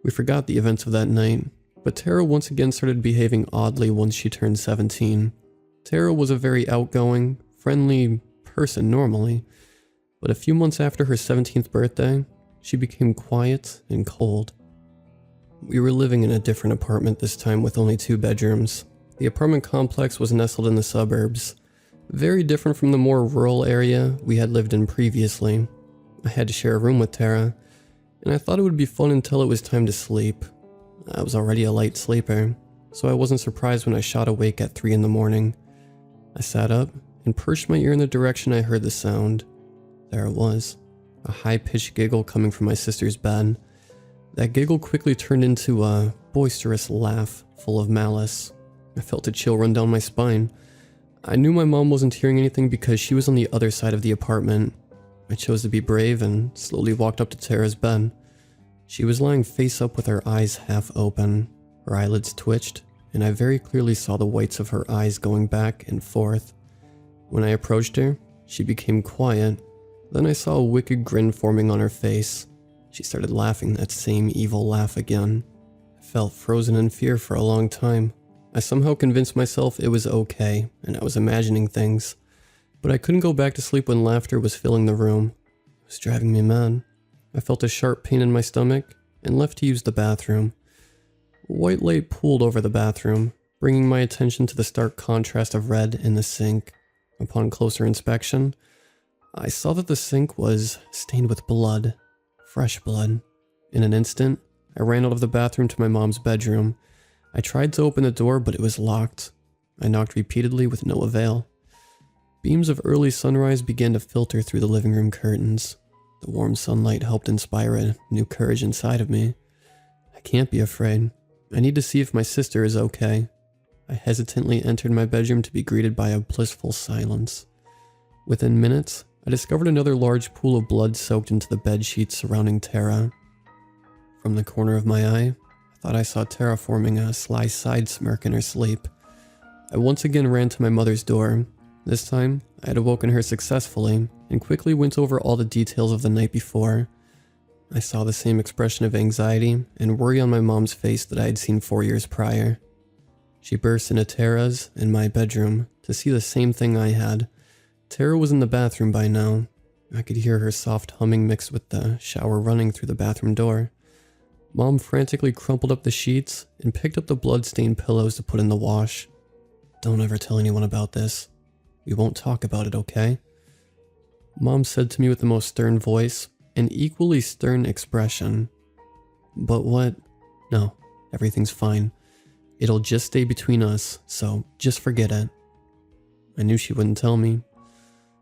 we forgot the events of that night, but Tara once again started behaving oddly once she turned 17. Tara was a very outgoing, friendly person normally, but a few months after her 17th birthday, she became quiet and cold. We were living in a different apartment this time with only 2 bedrooms. The apartment complex was nestled in the suburbs, very different from the more rural area we had lived in previously. I had to share a room with Tara, and I thought it would be fun until it was time to sleep. I was already a light sleeper, so I wasn't surprised when I shot awake at 3 in the morning. I sat up and perched my ear in the direction I heard the sound. There it was, a high-pitched giggle coming from my sister's bed. That giggle quickly turned into a boisterous laugh full of malice. I felt a chill run down my spine. I knew my mom wasn't hearing anything because she was on the other side of the apartment. I chose to be brave and slowly walked up to Tara's bed. She was lying face up with her eyes half open. Her eyelids twitched, and I very clearly saw the whites of her eyes going back and forth. When I approached her, she became quiet. Then I saw a wicked grin forming on her face. She started laughing that same evil laugh again. I felt frozen in fear for a long time. I somehow convinced myself it was okay, and I was imagining things. But I couldn't go back to sleep when laughter was filling the room. It was driving me mad. I felt a sharp pain in my stomach, and left to use the bathroom. White light pooled over the bathroom, bringing my attention to the stark contrast of red in the sink. Upon closer inspection, I saw that the sink was stained with blood. Fresh blood. In an instant, I ran out of the bathroom to my mom's bedroom. I tried to open the door, but it was locked. I knocked repeatedly with no avail. Beams of early sunrise began to filter through the living room curtains. The warm sunlight helped inspire a new courage inside of me. I can't be afraid. I need to see if my sister is okay. I hesitantly entered my bedroom to be greeted by a blissful silence. Within minutes, I discovered another large pool of blood soaked into the bed sheets surrounding Tara. From the corner of my eye, I thought I saw Tara forming a sly side smirk in her sleep. I once again ran to my mother's door. This time, I had awoken her successfully and quickly went over all the details of the night before. I saw the same expression of anxiety and worry on my mom's face that I had seen 4 years prior. She burst into Tara's and my bedroom to see the same thing I had. Tara was in the bathroom by now. I could hear her soft humming mixed with the shower running through the bathroom door. Mom frantically crumpled up the sheets and picked up the blood-stained pillows to put in the wash. "Don't ever tell anyone about this. We won't talk about it, okay?" Mom said to me with the most stern voice and equally stern expression. "But what? No, everything's fine. It'll just stay between us, so just forget it." I knew she wouldn't tell me,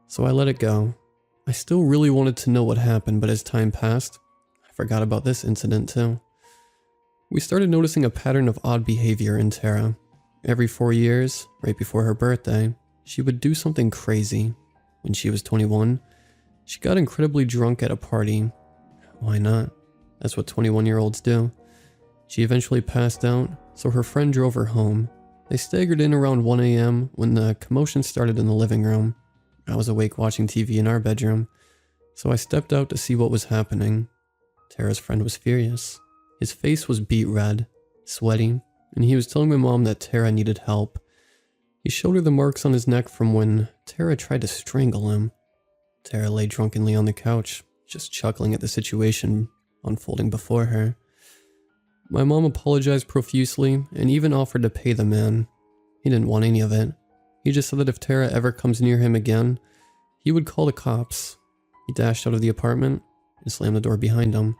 so I let it go. I still really wanted to know what happened, but as time passed, I forgot about this incident too. We started noticing a pattern of odd behavior in Tara. Every 4 years, right before her birthday, she would do something crazy. When she was 21, she got incredibly drunk at a party. Why not? That's what 21-year-olds do. She eventually passed out, so her friend drove her home. They staggered in around 1 a.m. when the commotion started in the living room. I was awake watching TV in our bedroom, so I stepped out to see what was happening. Tara's friend was furious. His face was beet red, sweaty, and he was telling my mom that Tara needed help. He showed her the marks on his neck from when Tara tried to strangle him. Tara lay drunkenly on the couch, just chuckling at the situation unfolding before her. My mom apologized profusely and even offered to pay the man. He didn't want any of it. He just said that if Tara ever comes near him again, he would call the cops. He dashed out of the apartment and slammed the door behind him.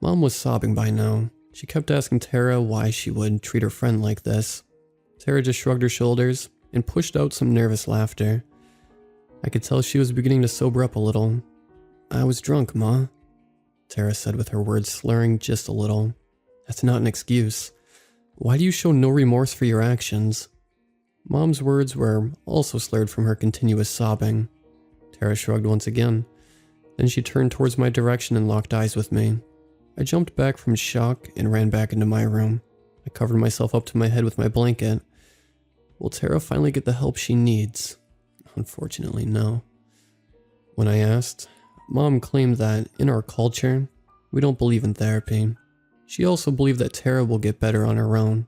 Mom was sobbing by now. She kept asking Tara why she would treat her friend like this. Tara just shrugged her shoulders and pushed out some nervous laughter. I could tell she was beginning to sober up a little. "I was drunk, Ma," Tara said with her words slurring just a little. "That's not an excuse. Why do you show no remorse for your actions? Mom's words were also slurred from her continuous sobbing. Tara shrugged once again. Then she turned towards my direction and locked eyes with me. I jumped back from shock and ran back into my room. I covered myself up to my head with my blanket. Will Tara finally get the help she needs? Unfortunately, no. When I asked, Mom claimed that in our culture, we don't believe in therapy. She also believed that Tara will get better on her own.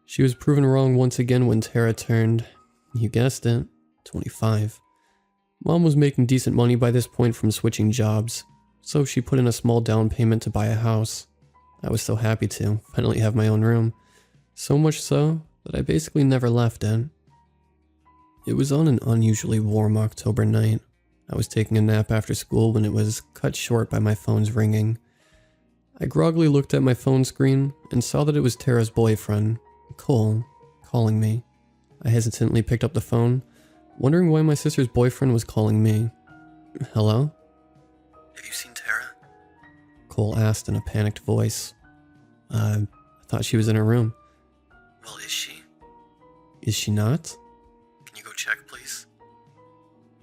She was proven wrong once again when Tara turned, you guessed it, 25. Mom was making decent money by this point from switching jobs, so she put in a small down payment to buy a house. I was so happy to finally have my own room, so much so that I basically never left it. It was on an unusually warm October night. I was taking a nap after school when it was cut short by my phone's ringing. I groggily looked at my phone screen and saw that it was Tara's boyfriend, Cole, calling me. I hesitantly picked up the phone, wondering why my sister's boyfriend was calling me. Hello? Have you seen Tara? Cole asked in a panicked voice. I thought she was in her room. Well, is she? Is she not? Can you go check, please?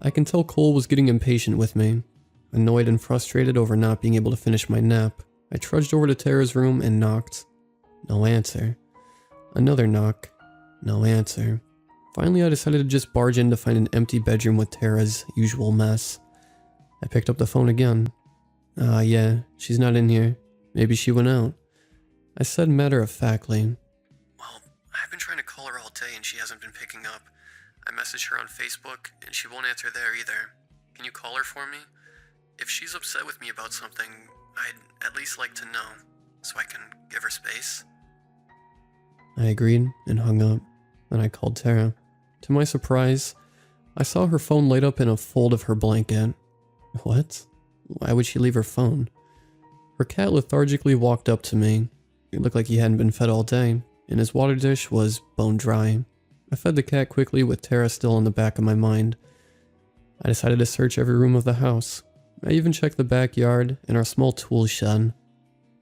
I can tell Cole was getting impatient with me. Annoyed and frustrated over not being able to finish my nap, I trudged over to Tara's room and knocked. No answer. Another knock. No answer. Finally, I decided to just barge in to find an empty bedroom with Tara's usual mess. I picked up the phone again. Yeah, she's not in here. Maybe she went out. I said matter-of-factly. Well, I've been trying to call her all day and she hasn't been picking up. I messaged her on Facebook and she won't answer there either. Can you call her for me? If she's upset with me about something, I'd at least like to know, so I can give her space. I agreed and hung up. Then I called Tara. To my surprise, I saw her phone light up in a fold of her blanket. What? Why would she leave her phone? Her cat lethargically walked up to me. It looked like he hadn't been fed all day, and his water dish was bone dry. I fed the cat quickly with Tara still in the back of my mind. I decided to search every room of the house. I even checked the backyard and our small tool shed.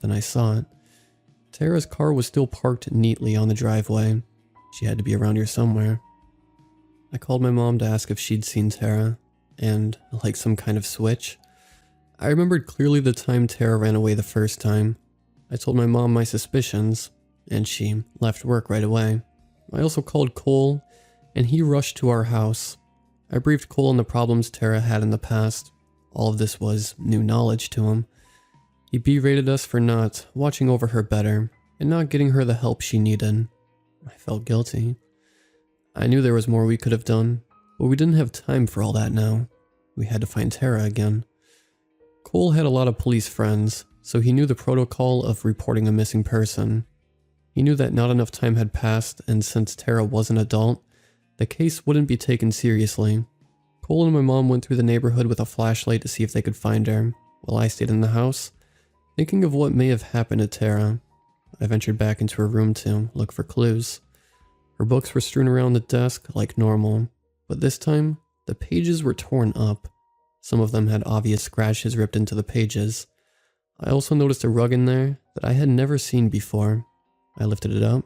Then I saw it. Tara's car was still parked neatly on the driveway. She had to be around here somewhere. I called my mom to ask if she'd seen Tara, and, like some kind of switch, I remembered clearly the time Tara ran away the first time. I told my mom my suspicions, and she left work right away. I also called Cole, and he rushed to our house. I briefed Cole on the problems Tara had in the past. All of this was new knowledge to him. He berated us for not watching over her better, and not getting her the help she needed. I felt guilty. I knew there was more we could have done, but we didn't have time for all that now. We had to find Tara again. Cole had a lot of police friends, so he knew the protocol of reporting a missing person. He knew that not enough time had passed, and since Tara was an adult, the case wouldn't be taken seriously. Cole and my mom went through the neighborhood with a flashlight to see if they could find her, while I stayed in the house, thinking of what may have happened to Tara. I ventured back into her room to look for clues. Her books were strewn around the desk like normal, but this time, the pages were torn up. Some of them had obvious scratches ripped into the pages. I also noticed a rug in there that I had never seen before. I lifted it up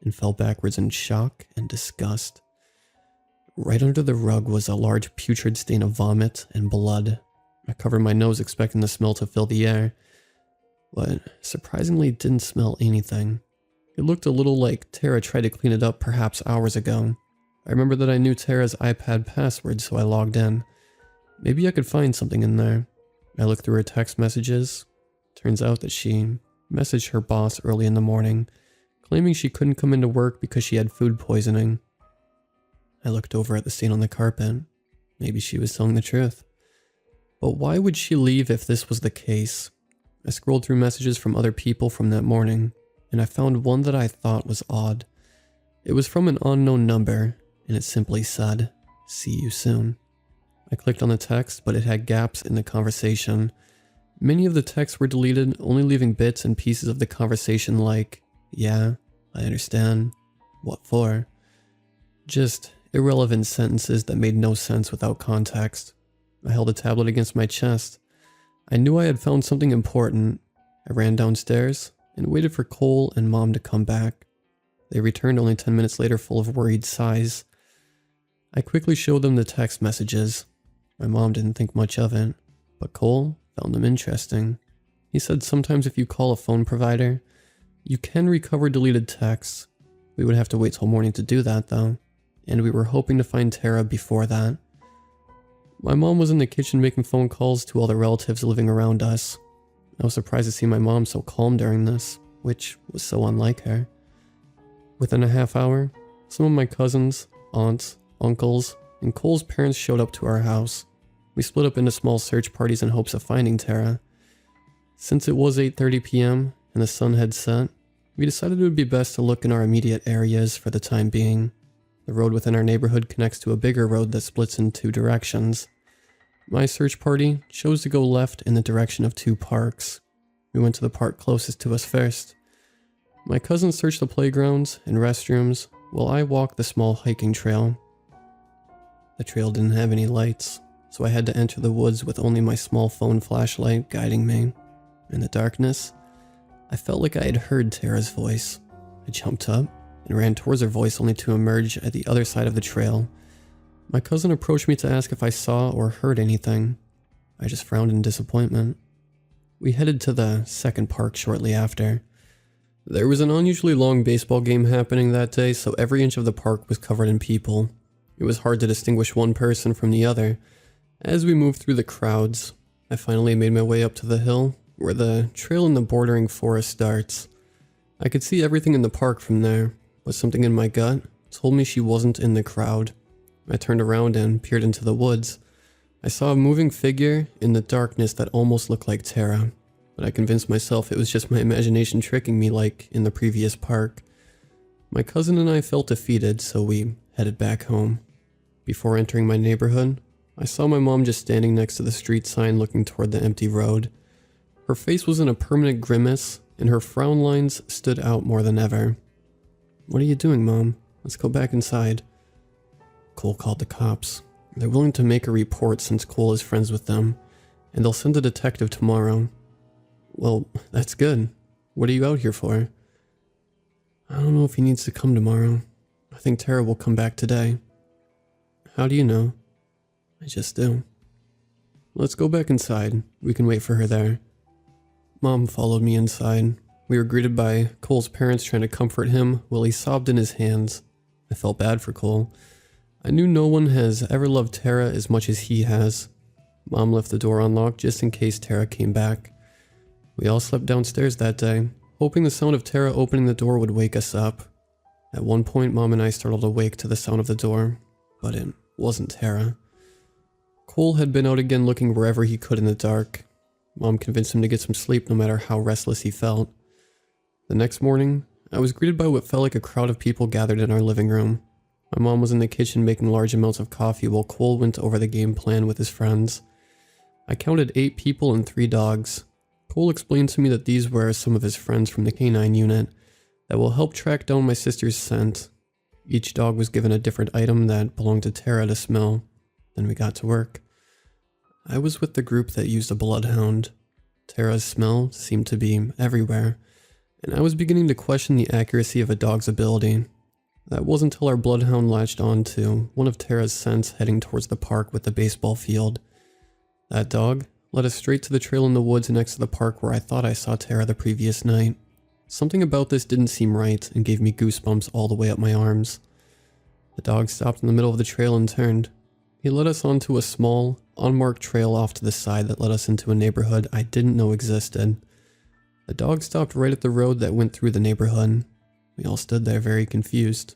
and fell backwards in shock and disgust. Right under the rug was a large putrid stain of vomit and blood. I covered my nose expecting the smell to fill the air, but surprisingly it didn't smell anything. It looked a little like Tara tried to clean it up perhaps hours ago. I remember that I knew Tara's iPad password, so I logged in. Maybe I could find something in there. I looked through her text messages. Turns out that she messaged her boss early in the morning, claiming she couldn't come into work because she had food poisoning. I looked over at the stain on the carpet. Maybe she was telling the truth. But why would she leave if this was the case? I scrolled through messages from other people from that morning, and I found one that I thought was odd. It was from an unknown number, and it simply said, "See you soon." I clicked on the text, but it had gaps in the conversation. Many of the texts were deleted, only leaving bits and pieces of the conversation like, "Yeah, I understand. What for?" Just irrelevant sentences that made no sense without context. I held the tablet against my chest. I knew I had found something important. I ran downstairs and waited for Cole and Mom to come back. They returned only 10 minutes later full of worried sighs. I quickly showed them the text messages. My mom didn't think much of it, but Cole found them interesting. He said sometimes if you call a phone provider, you can recover deleted texts. We would have to wait till morning to do that though, and we were hoping to find Tara before that. My mom was in the kitchen making phone calls to all the relatives living around us. I was surprised to see my mom so calm during this, which was so unlike her. Within a half hour, some of my cousins, aunts, uncles, and Cole's parents showed up to our house. We split up into small search parties in hopes of finding Tara. Since it was 8:30 p.m. and the sun had set, we decided it would be best to look in our immediate areas for the time being. The road within our neighborhood connects to a bigger road that splits in two directions. My search party chose to go left in the direction of two parks. We went to the park closest to us first. My cousins searched the playgrounds and restrooms while I walked the small hiking trail. The trail didn't have any lights, so I had to enter the woods with only my small phone flashlight guiding me. In the darkness, I felt like I had heard Tara's voice. I jumped up and ran towards her voice only to emerge at the other side of the trail. My cousin approached me to ask if I saw or heard anything. I just frowned in disappointment. We headed to the second park shortly after. There was an unusually long baseball game happening that day, so every inch of the park was covered in people. It was hard to distinguish one person from the other. As we moved through the crowds, I finally made my way up to the hill where the trail in the bordering forest starts. I could see everything in the park from there, but something in my gut told me she wasn't in the crowd. I turned around and peered into the woods. I saw a moving figure in the darkness that almost looked like Tara, but I convinced myself it was just my imagination tricking me like in the previous park. My cousin and I felt defeated, so we headed back home. Before entering my neighborhood, I saw my mom just standing next to the street sign looking toward the empty road. Her face was in a permanent grimace, and her frown lines stood out more than ever. "What are you doing, Mom? Let's go back inside." Cole called the cops. They're willing to make a report since Cole is friends with them, and they'll send a detective tomorrow. Well, that's good. What are you out here for? I don't know if he needs to come tomorrow. I think Tara will come back today. How do you know? I just do. Let's go back inside. We can wait for her there. Mom followed me inside. We were greeted by Cole's parents trying to comfort him while he sobbed in his hands. I felt bad for Cole. I knew no one has ever loved Tara as much as he has. Mom left the door unlocked just in case Tara came back. We all slept downstairs that day, hoping the sound of Tara opening the door would wake us up. At one point, Mom and I startled awake to the sound of the door, but it wasn't Tara. Cole had been out again looking wherever he could in the dark. Mom convinced him to get some sleep no matter how restless he felt. The next morning, I was greeted by what felt like a crowd of people gathered in our living room. My mom was in the kitchen making large amounts of coffee while Cole went over the game plan with his friends. I counted 8 people and 3 dogs. Cole explained to me that these were some of his friends from the canine unit that will help track down my sister's scent. Each dog was given a different item that belonged to Tara to smell. Then we got to work. I was with the group that used a bloodhound. Tara's smell seemed to be everywhere, and I was beginning to question the accuracy of a dog's ability. That wasn't until our bloodhound latched on to one of Tara's scents heading towards the park with the baseball field. That dog led us straight to the trail in the woods next to the park where I thought I saw Tara the previous night. Something about this didn't seem right and gave me goosebumps all the way up my arms. The dog stopped in the middle of the trail and turned. He led us onto a small, unmarked trail off to the side that led us into a neighborhood I didn't know existed. The dog stopped right at the road that went through the neighborhood. We all stood there very confused.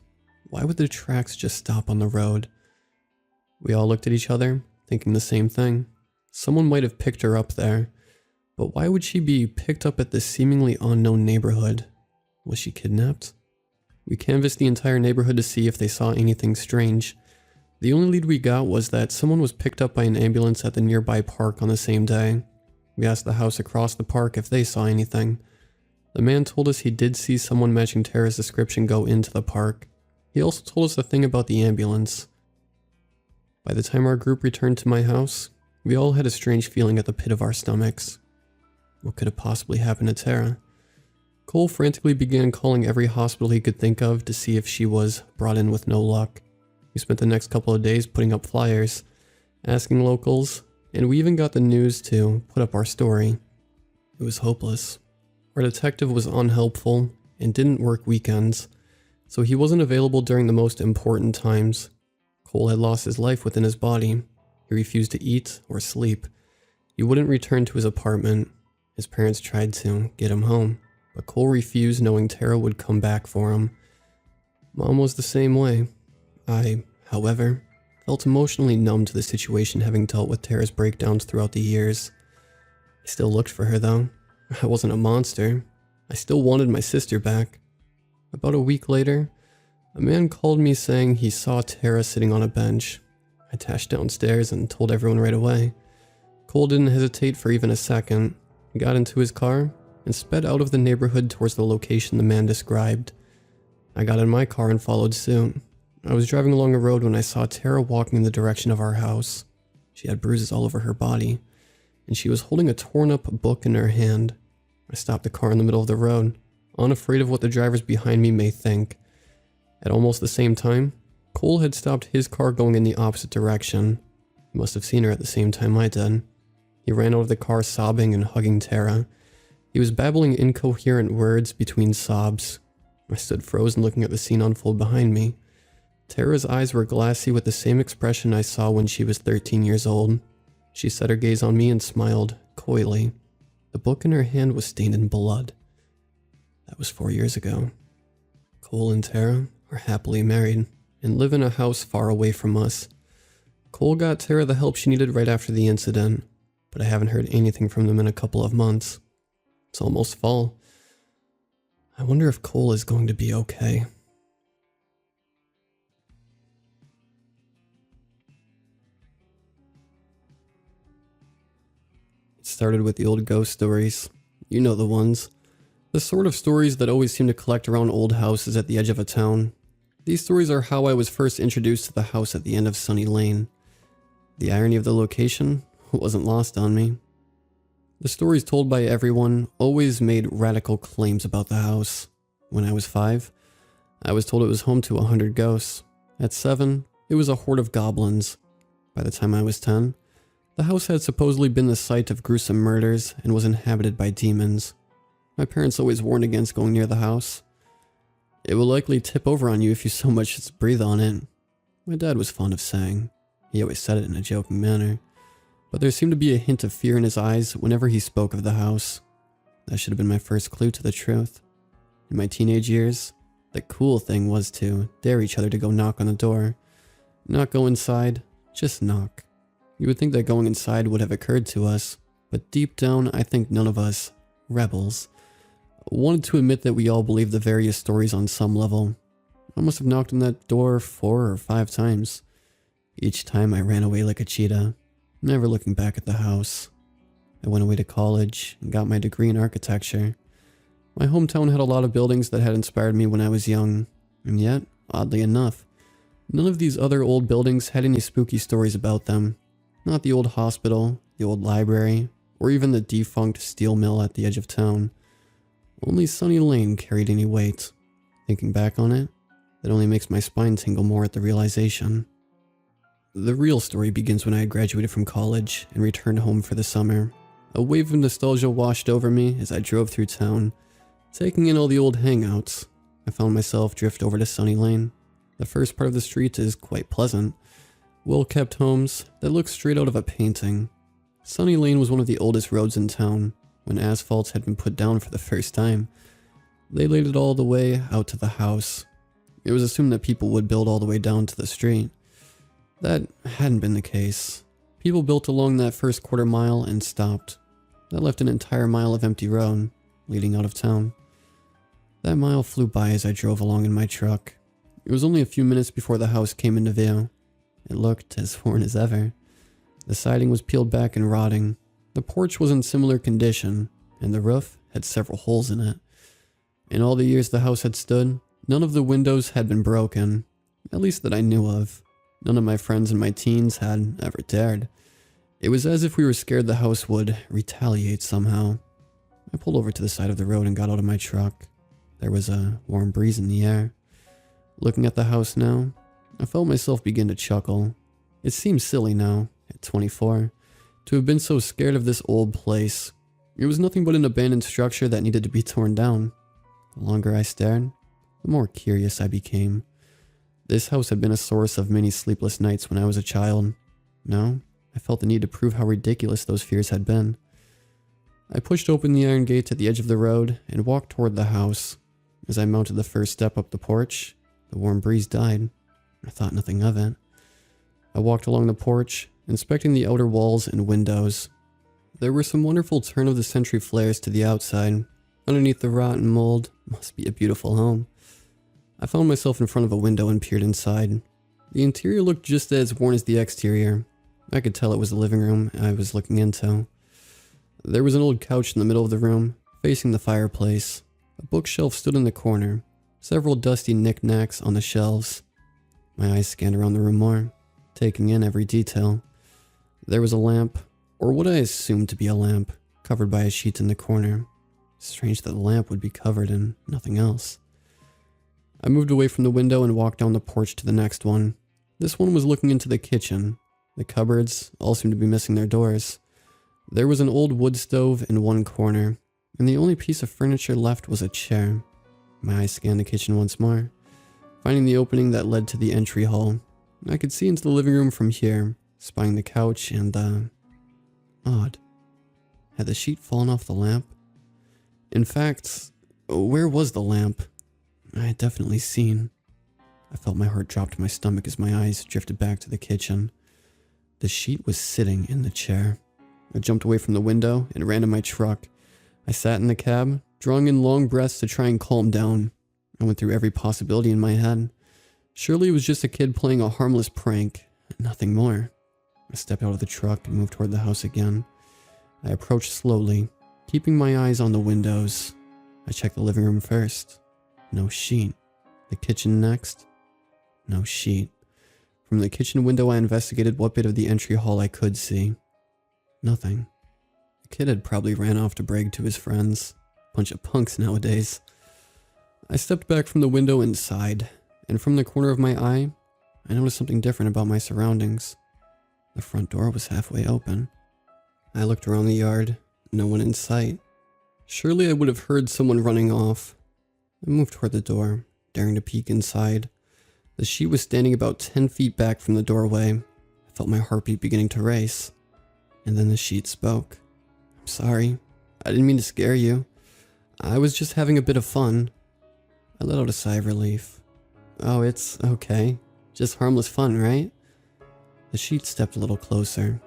Why would the tracks just stop on the road? We all looked at each other, thinking the same thing. Someone might have picked her up there, but why would she be picked up at this seemingly unknown neighborhood? Was she kidnapped? We canvassed the entire neighborhood to see if they saw anything strange. The only lead we got was that someone was picked up by an ambulance at the nearby park on the same day. We asked the house across the park if they saw anything. The man told us he did see someone matching Tara's description go into the park. He also told us the thing about the ambulance. By the time our group returned to my house, we all had a strange feeling at the pit of our stomachs. What could have possibly happened to Tara? Cole frantically began calling every hospital he could think of to see if she was brought in with no luck. We spent the next couple of days putting up flyers, asking locals, and we even got the news to put up our story. It was hopeless. Our detective was unhelpful and didn't work weekends, so he wasn't available during the most important times. Cole had lost his life within his body. He refused to eat or sleep. He wouldn't return to his apartment. His parents tried to get him home, but Cole refused, knowing Tara would come back for him. Mom was the same way. I, however, felt emotionally numb to the situation, having dealt with Tara's breakdowns throughout the years. I still looked for her though. I wasn't a monster. I still wanted my sister back. About a week later, a man called me saying he saw Tara sitting on a bench. I dashed downstairs and told everyone right away. Cole didn't hesitate for even a second. He got into his car and sped out of the neighborhood towards the location the man described. I got in my car and followed suit. I was driving along a road when I saw Tara walking in the direction of our house. She had bruises all over her body, and she was holding a torn-up book in her hand. I stopped the car in the middle of the road, unafraid of what the drivers behind me may think. At almost the same time, Cole had stopped his car going in the opposite direction. He must have seen her at the same time I did. He ran out of the car sobbing and hugging Tara. He was babbling incoherent words between sobs. I stood frozen looking at the scene unfold behind me. Tara's eyes were glassy with the same expression I saw when she was 13 years old. She set her gaze on me and smiled coyly. The book in her hand was stained in blood. That was 4 years ago. Cole and Tara are happily married and live in a house far away from us. Cole got Tara the help she needed right after the incident, but I haven't heard anything from them in a couple of months. It's almost fall. I wonder if Cole is going to be okay. It started with the old ghost stories. You know the ones. The sort of stories that always seem to collect around old houses at the edge of a town. These stories are how I was first introduced to the house at the end of Sunny Lane. The irony of the location wasn't lost on me. The stories told by everyone always made radical claims about the house. When I was 5, I was told it was home to 100 ghosts. At 7, it was a horde of goblins. By the time I was 10, the house had supposedly been the site of gruesome murders and was inhabited by demons. My parents always warned against going near the house. It will likely tip over on you if you so much as breathe on it. My dad was fond of saying. He always said it in a joking manner. But there seemed to be a hint of fear in his eyes whenever he spoke of the house. That should have been my first clue to the truth. In my teenage years, the cool thing was to dare each other to go knock on the door. Not go inside, just knock. You would think that going inside would have occurred to us, but deep down I think none of us, rebels, wanted to admit that we all believed the various stories on some level. I must have knocked on that door 4 or 5 times. Each time I ran away like a cheetah, never looking back at the house. I went away to college and got my degree in architecture. My hometown had a lot of buildings that had inspired me when I was young, and yet, oddly enough, none of these other old buildings had any spooky stories about them. Not the old hospital, the old library, or even the defunct steel mill at the edge of town. Only Sunny Lane carried any weight. Thinking back on it, that only makes my spine tingle more at the realization. The real story begins when I had graduated from college and returned home for the summer. A wave of nostalgia washed over me as I drove through town, taking in all the old hangouts. I found myself drift over to Sunny Lane. The first part of the street is quite pleasant. Well-kept homes that look straight out of a painting. Sunny Lane was one of the oldest roads in town. When asphalt had been put down for the first time, they laid it all the way out to the house. It was assumed that people would build all the way down to the street. That hadn't been the case. People built along that first quarter mile and stopped. That left an entire mile of empty road, leading out of town. That mile flew by as I drove along in my truck. It was only a few minutes before the house came into view. It looked as worn as ever. The siding was peeled back and rotting. The porch was in similar condition, and the roof had several holes in it. In all the years the house had stood, none of the windows had been broken, at least that I knew of. None of my friends in my teens had ever dared. It was as if we were scared the house would retaliate somehow. I pulled over to the side of the road and got out of my truck. There was a warm breeze in the air. Looking at the house now, I felt myself begin to chuckle. It seemed silly now, at 24, to have been so scared of this old place. It was nothing but an abandoned structure that needed to be torn down. The longer I stared, the more curious I became. This house had been a source of many sleepless nights when I was a child. Now, I felt the need to prove how ridiculous those fears had been. I pushed open the iron gate at the edge of the road and walked toward the house. As I mounted the first step up the porch, the warm breeze died. I thought nothing of it. I walked along the porch, inspecting the outer walls and windows. There were some wonderful turn-of-the-century flares to the outside. Underneath the rotten mold, must be a beautiful home. I found myself in front of a window and peered inside. The interior looked just as worn as the exterior. I could tell it was the living room I was looking into. There was an old couch in the middle of the room, facing the fireplace. A bookshelf stood in the corner, several dusty knickknacks on the shelves. My eyes scanned around the room more, taking in every detail. There was a lamp, or what I assumed to be a lamp, covered by a sheet in the corner. Strange that the lamp would be covered in nothing else. I moved away from the window and walked down the porch to the next one. This one was looking into the kitchen. The cupboards all seemed to be missing their doors. There was an old wood stove in one corner, and the only piece of furniture left was a chair. My eyes scanned the kitchen once more, finding the opening that led to the entry hall. I could see into the living room from here, spying the couch and, odd. Had the sheet fallen off the lamp? In fact, where was the lamp? I had definitely seen. I felt my heart drop to my stomach as my eyes drifted back to the kitchen. The sheet was sitting in the chair. I jumped away from the window and ran to my truck. I sat in the cab, drawing in long breaths to try and calm down. I went through every possibility in my head. Surely it was just a kid playing a harmless prank, nothing more. I stepped out of the truck and moved toward the house again. I approached slowly, keeping my eyes on the windows. I checked the living room first. No sheet. The kitchen next. No sheet. From the kitchen window, I investigated what bit of the entry hall I could see. Nothing. The kid had probably ran off to brag to his friends. Bunch of punks nowadays. I stepped back from the window and sighed, and from the corner of my eye, I noticed something different about my surroundings. The front door was halfway open. I looked around the yard. No one in sight. Surely I would have heard someone running off. I moved toward the door, daring to peek inside. The sheet was standing about 10 feet back from the doorway. I felt my heartbeat beginning to race. And then the sheet spoke. "I'm sorry. I didn't mean to scare you. I was just having a bit of fun." I let out a sigh of relief. "Oh, it's okay. Just harmless fun, right?" The sheet stepped a little closer.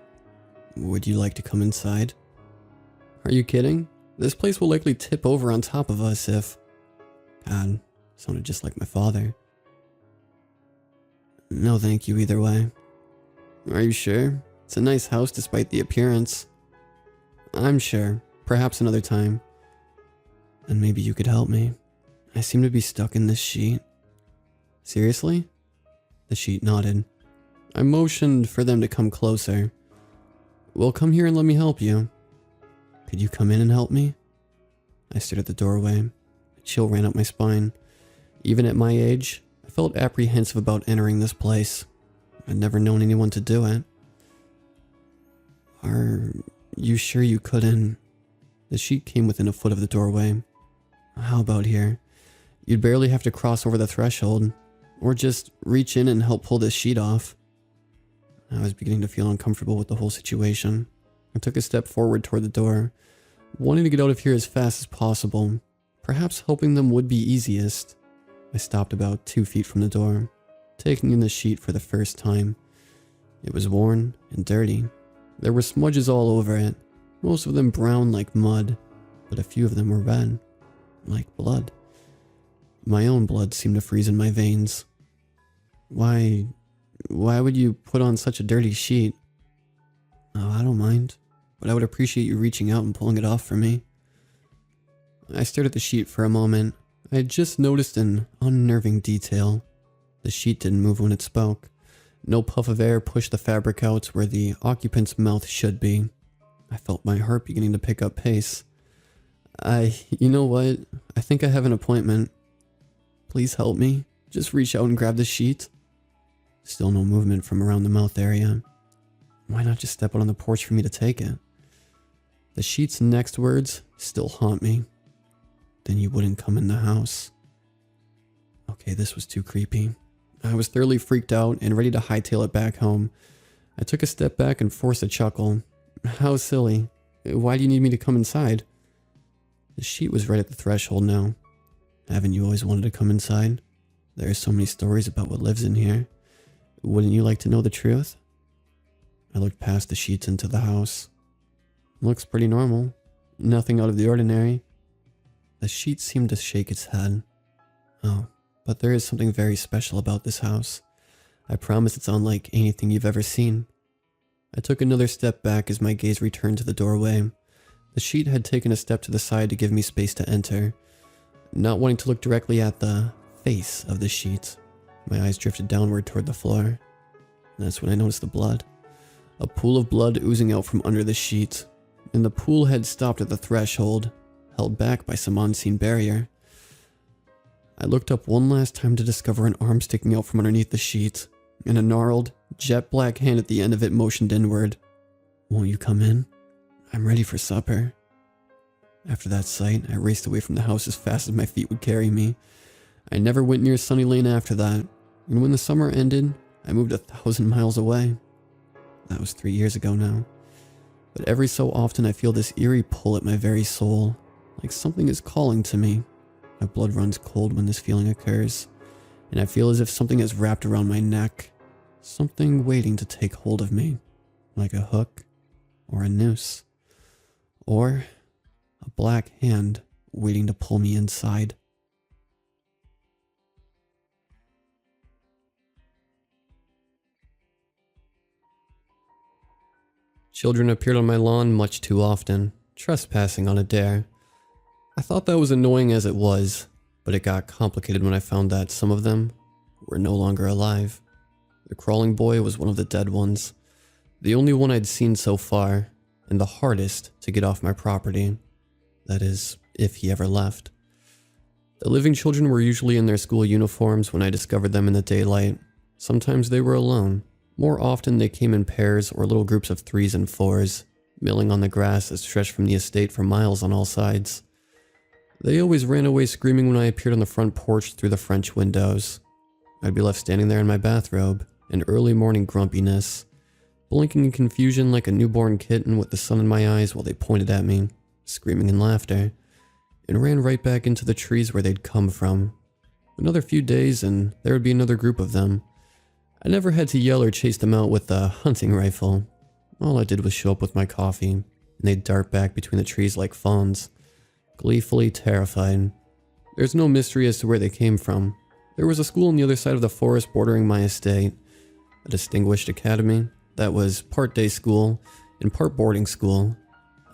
"Would you like to come inside?" "Are you kidding? This place will likely tip over on top of us if..." God, sounded just like my father. "No thank you either way." "Are you sure? It's a nice house despite the appearance." "I'm sure. Perhaps another time." "And maybe you could help me. I seem to be stuck in this sheet." "Seriously?" The sheet nodded. I motioned for them to come closer. "Well, come here and let me help you." "Could you come in and help me?" I stood at the doorway. A chill ran up my spine. Even at my age, I felt apprehensive about entering this place. I'd never known anyone to do it. "Are you sure you couldn't?" The sheet came within a foot of the doorway. "How about here? You'd barely have to cross over the threshold, or just reach in and help pull this sheet off." I was beginning to feel uncomfortable with the whole situation. I took a step forward toward the door, wanting to get out of here as fast as possible. Perhaps helping them would be easiest. I stopped about 2 feet from the door, taking in the sheet for the first time. It was worn and dirty. There were smudges all over it, most of them brown like mud, but a few of them were red, like blood. My own blood seemed to freeze in my veins. Why would you put on such a dirty sheet?" "Oh, I don't mind, but I would appreciate you reaching out and pulling it off for me." I stared at the sheet for a moment. I had just noticed an unnerving detail. The sheet didn't move when it spoke. No puff of air pushed the fabric out where the occupant's mouth should be. I felt my heart beginning to pick up pace. You know what? I think I have an appointment. Please help me. Just reach out and grab the sheet. Still no movement from around the mouth area. Why not just step out on the porch for me to take it? The sheet's next words still haunt me. Then you wouldn't come in the house. Okay, this was too creepy. I was thoroughly freaked out and ready to hightail it back home. I took a step back and forced a chuckle. How silly. Why do you need me to come inside? The sheet was right at the threshold now. Haven't you always wanted to come inside? There are so many stories about what lives in here. Wouldn't you like to know the truth? I looked past the sheets into the house. Looks pretty normal. Nothing out of the ordinary. The sheet seemed to shake its head. Oh, but there is something very special about this house. I promise it's unlike anything you've ever seen. I took another step back as my gaze returned to the doorway. The sheet had taken a step to the side to give me space to enter. Not wanting to look directly at the face of the sheet, my eyes drifted downward toward the floor. And that's when I noticed the blood. A pool of blood oozing out from under the sheet, and the pool had stopped at the threshold, held back by some unseen barrier. I looked up one last time to discover an arm sticking out from underneath the sheet, and a gnarled, jet black hand at the end of it motioned inward. Won't you come in? I'm ready for supper. After that sight, I raced away from the house as fast as my feet would carry me. I never went near Sunny Lane after that, and when the summer ended, I moved 1,000 miles away. That was 3 years ago now. But every so often I feel this eerie pull at my very soul, like something is calling to me. My blood runs cold when this feeling occurs, and I feel as if something is wrapped around my neck, something waiting to take hold of me, like a hook or a noose, or a black hand waiting to pull me inside. Children appeared on my lawn much too often, trespassing on a dare. I thought that was annoying as it was, but it got complicated when I found that some of them were no longer alive. The crawling boy was one of the dead ones, the only one I'd seen so far, and the hardest to get off my property. That is, if he ever left. The living children were usually in their school uniforms when I discovered them in the daylight. Sometimes they were alone. More often they came in pairs or little groups of 3s and 4s, milling on the grass that stretched from the estate for miles on all sides. They always ran away screaming when I appeared on the front porch through the French windows. I'd be left standing there in my bathrobe, in early morning grumpiness, blinking in confusion like a newborn kitten with the sun in my eyes while they pointed at me, screaming in laughter, and ran right back into the trees where they'd come from. Another few days and there would be another group of them. I never had to yell or chase them out with a hunting rifle. All I did was show up with my coffee, and they'd dart back between the trees like fawns, gleefully terrified. There's no mystery as to where they came from. There was a school on the other side of the forest bordering my estate, a distinguished academy that was part day school and part boarding school.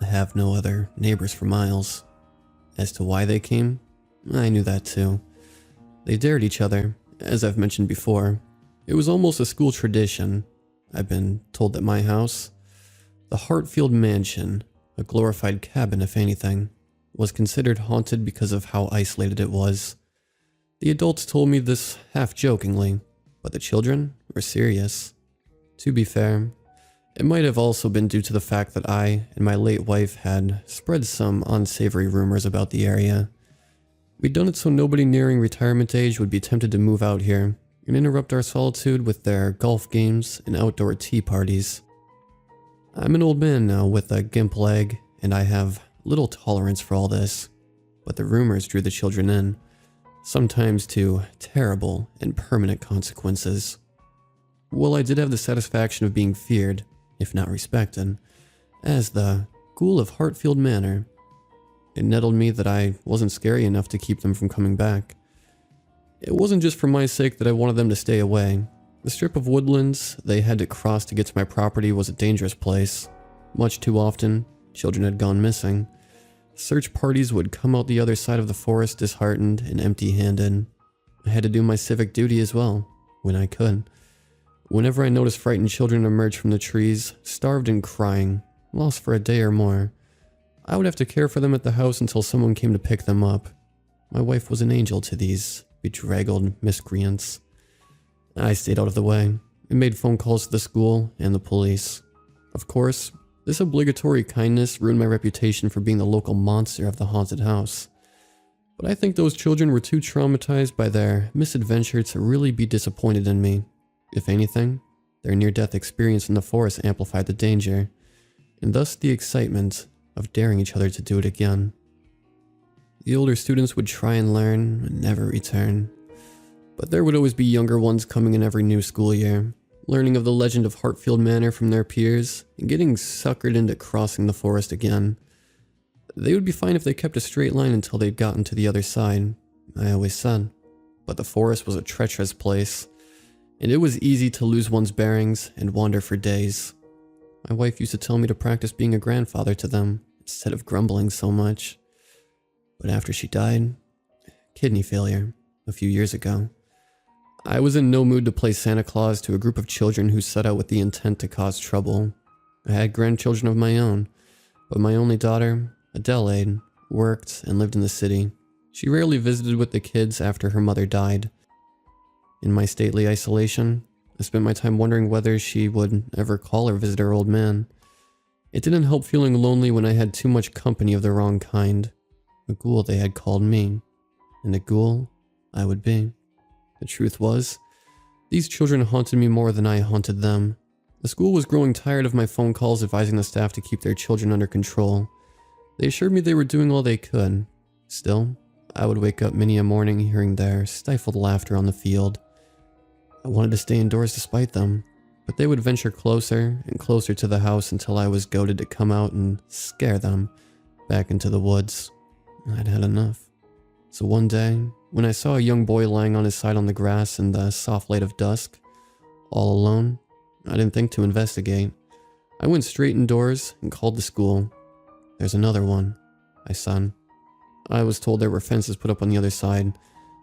I have no other neighbors for miles. As to why they came, I knew that too. They dared each other, as I've mentioned before. It was almost a school tradition. I've been told that my house, the Hartfield Mansion, a glorified cabin if anything, was considered haunted because of how isolated it was. The adults told me this half-jokingly, but the children were serious. To be fair, it might have also been due to the fact that I and my late wife had spread some unsavory rumors about the area. We'd done it so nobody nearing retirement age would be tempted to move out here and interrupt our solitude with their golf games and outdoor tea parties. I'm an old man now with a gimp leg, and I have little tolerance for all this, but the rumors drew the children in, sometimes to terrible and permanent consequences. Well, I did have the satisfaction of being feared, if not respected, as the ghoul of Hartfield Manor. It nettled me that I wasn't scary enough to keep them from coming back. It wasn't just for my sake that I wanted them to stay away. The strip of woodlands they had to cross to get to my property was a dangerous place. Much too often, children had gone missing. Search parties would come out the other side of the forest disheartened and empty-handed. I had to do my civic duty as well, when I could. Whenever I noticed frightened children emerge from the trees, starved and crying, lost for a day or more, I would have to care for them at the house until someone came to pick them up. My wife was an angel to these bedraggled miscreants. I stayed out of the way and made phone calls to the school and the police. Of course, this obligatory kindness ruined my reputation for being the local monster of the haunted house. But I think those children were too traumatized by their misadventure to really be disappointed in me. If anything, their near-death experience in the forest amplified the danger, and thus the excitement of daring each other to do it again. The older students would try and learn and never return. But there would always be younger ones coming in every new school year, learning of the legend of Hartfield Manor from their peers, and getting suckered into crossing the forest again. They would be fine if they kept a straight line until they'd gotten to the other side, I always said. But the forest was a treacherous place, and it was easy to lose one's bearings and wander for days. My wife used to tell me to practice being a grandfather to them, instead of grumbling so much. But after she died, kidney failure, a few years ago, I was in no mood to play Santa Claus to a group of children who set out with the intent to cause trouble. I had grandchildren of my own, but my only daughter, Adelaide, worked and lived in the city. She rarely visited with the kids after her mother died. In my stately isolation, I spent my time wondering whether she would ever call or visit her old man. It didn't help feeling lonely when I had too much company of the wrong kind. A ghoul they had called me, and a ghoul I would be. The truth was, these children haunted me more than I haunted them. The school was growing tired of my phone calls advising the staff to keep their children under control. They assured me they were doing all they could. Still, I would wake up many a morning hearing their stifled laughter on the field. I wanted to stay indoors despite them, but they would venture closer and closer to the house until I was goaded to come out and scare them back into the woods. I'd had enough. So one day, when I saw a young boy lying on his side on the grass in the soft light of dusk, all alone, I didn't think to investigate. I went straight indoors and called the school. "There's another one," I said. I was told there were fences put up on the other side.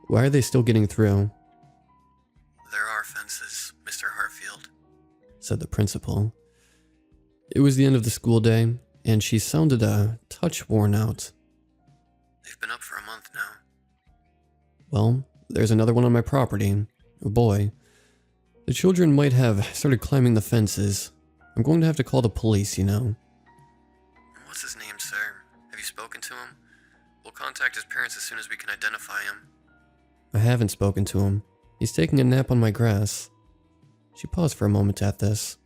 Why are they still getting through? "There are fences, Mr. Hartfield," said the principal. It was the end of the school day, and she sounded a touch worn out. "They've been up for a month now." "Well, there's another one on my property. A boy. The children might have started climbing the fences. I'm going to have to call the police, you know." "What's his name, sir? Have you spoken to him? We'll contact his parents as soon as we can identify him." "I haven't spoken to him. He's taking a nap on my grass." She paused for a moment at this.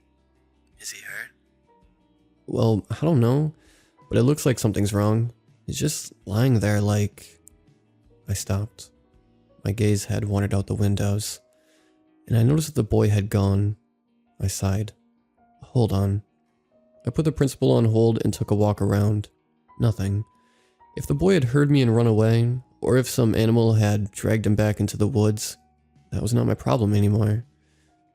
"Is he hurt?" "Well, I don't know, but it looks like something's wrong. He's just lying there like..." I stopped. My gaze had wandered out the windows, and I noticed that the boy had gone. I sighed. "Hold on." I put the principal on hold and took a walk around. Nothing. If the boy had heard me and run away, or if some animal had dragged him back into the woods, that was not my problem anymore.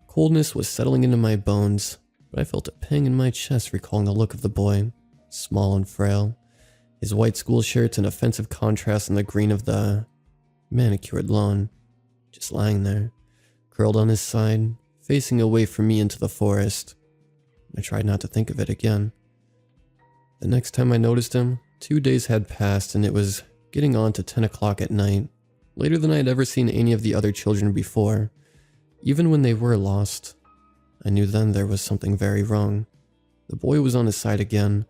Coldness was settling into my bones, but I felt a pang in my chest recalling the look of the boy, small and frail, his white school shirt an offensive contrast in the green of the manicured lawn, just lying there, curled on his side, facing away from me into the forest. I tried not to think of it again. The next time I noticed him, 2 days had passed and it was getting on to 10 o'clock at night, later than I had ever seen any of the other children before. Even when they were lost, I knew then there was something very wrong. The boy was on his side again,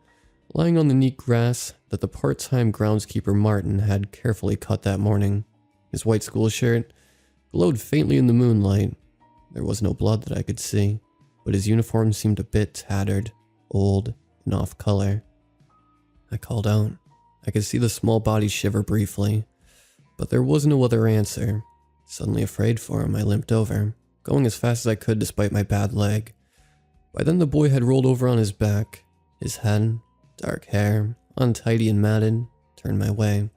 lying on the neat grass that the part-time groundskeeper Martin had carefully cut that morning. His white school shirt glowed faintly in the moonlight. There was no blood that I could see, but his uniform seemed a bit tattered, old, and off color. I called out. I could see the small body shiver briefly, but there was no other answer. Suddenly afraid for him, I limped over, going as fast as I could despite my bad leg. By then the boy had rolled over on his back, his head, dark hair, untidy and matted, turned my way.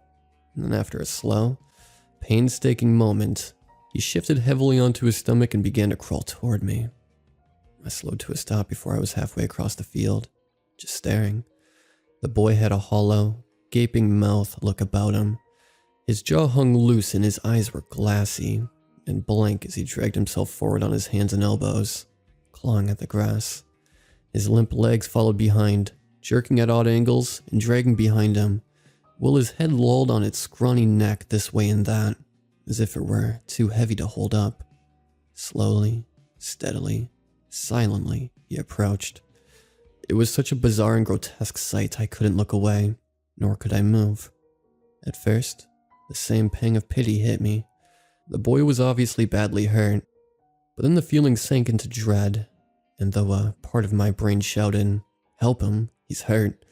And then after a slow, painstaking moment, he shifted heavily onto his stomach and began to crawl toward me. I slowed to a stop before I was halfway across the field, just staring. The boy had a hollow, gaping mouth look about him. His jaw hung loose and his eyes were glassy and blank as he dragged himself forward on his hands and elbows, clawing at the grass. His limp legs followed behind, jerking at odd angles and dragging behind him, while his head lolled on its scrawny neck this way and that, as if it were too heavy to hold up. Slowly, steadily, silently, he approached. It was such a bizarre and grotesque sight I couldn't look away, nor could I move. At first, the same pang of pity hit me. The boy was obviously badly hurt, but then the feeling sank into dread, and though a part of my brain shouted, "Help him, he's hurt.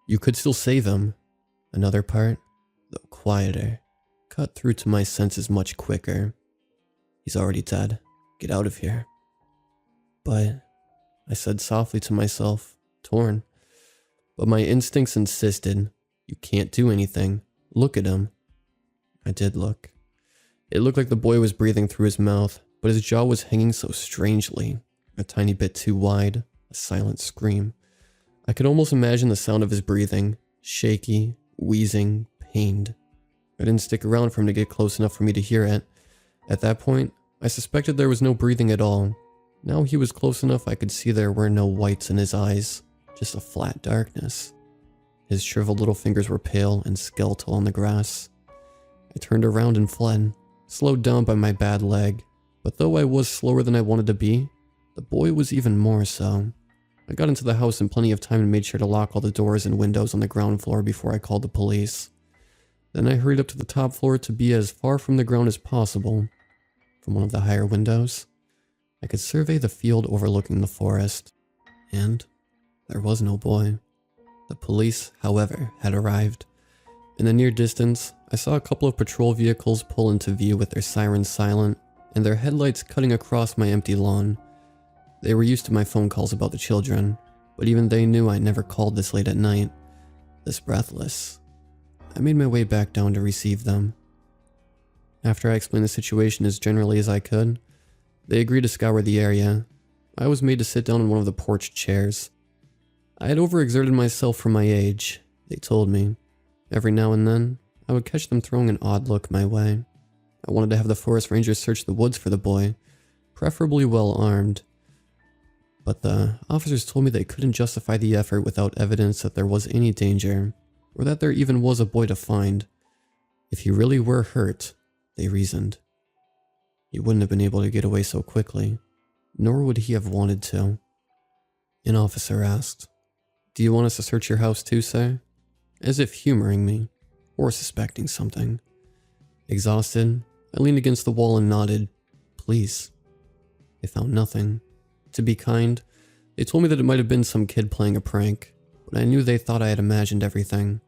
You could still save him," another part, though quieter, cut through to my senses much quicker. "He's already dead. Get out of here." "But," I said softly to myself, torn. But my instincts insisted, "You can't do anything. Look at him." I did look. It looked like the boy was breathing through his mouth, but his jaw was hanging so strangely, a tiny bit too wide, a silent scream. I could almost imagine the sound of his breathing, shaky, wheezing, pained. I didn't stick around for him to get close enough for me to hear it. At that point, I suspected there was no breathing at all. Now he was close enough I could see there were no whites in his eyes, just a flat darkness. His shriveled little fingers were pale and skeletal on the grass. I turned around and fled, slowed down by my bad leg. But though I was slower than I wanted to be, the boy was even more so. I got into the house in plenty of time and made sure to lock all the doors and windows on the ground floor before I called the police. Then I hurried up to the top floor to be as far from the ground as possible. From one of the higher windows, I could survey the field overlooking the forest, and there was no boy. The police, however, had arrived. In the near distance, I saw a couple of patrol vehicles pull into view with their sirens silent and their headlights cutting across my empty lawn. They were used to my phone calls about the children, but even they knew I never called this late at night, this breathless. I made my way back down to receive them. After I explained the situation as generally as I could, they agreed to scour the area. I was made to sit down in one of the porch chairs. I had overexerted myself for my age, they told me. Every now and then, I would catch them throwing an odd look my way. I wanted to have the forest rangers search the woods for the boy, preferably well armed. But the officers told me they couldn't justify the effort without evidence that there was any danger, or that there even was a boy to find. If he really were hurt, they reasoned, he wouldn't have been able to get away so quickly, nor would he have wanted to. An officer asked, "Do you want us to search your house too, sir?" As if humoring me, or suspecting something. Exhausted, I leaned against the wall and nodded, "Please." They found nothing. To be kind, they told me that it might have been some kid playing a prank, but I knew they thought I had imagined everything.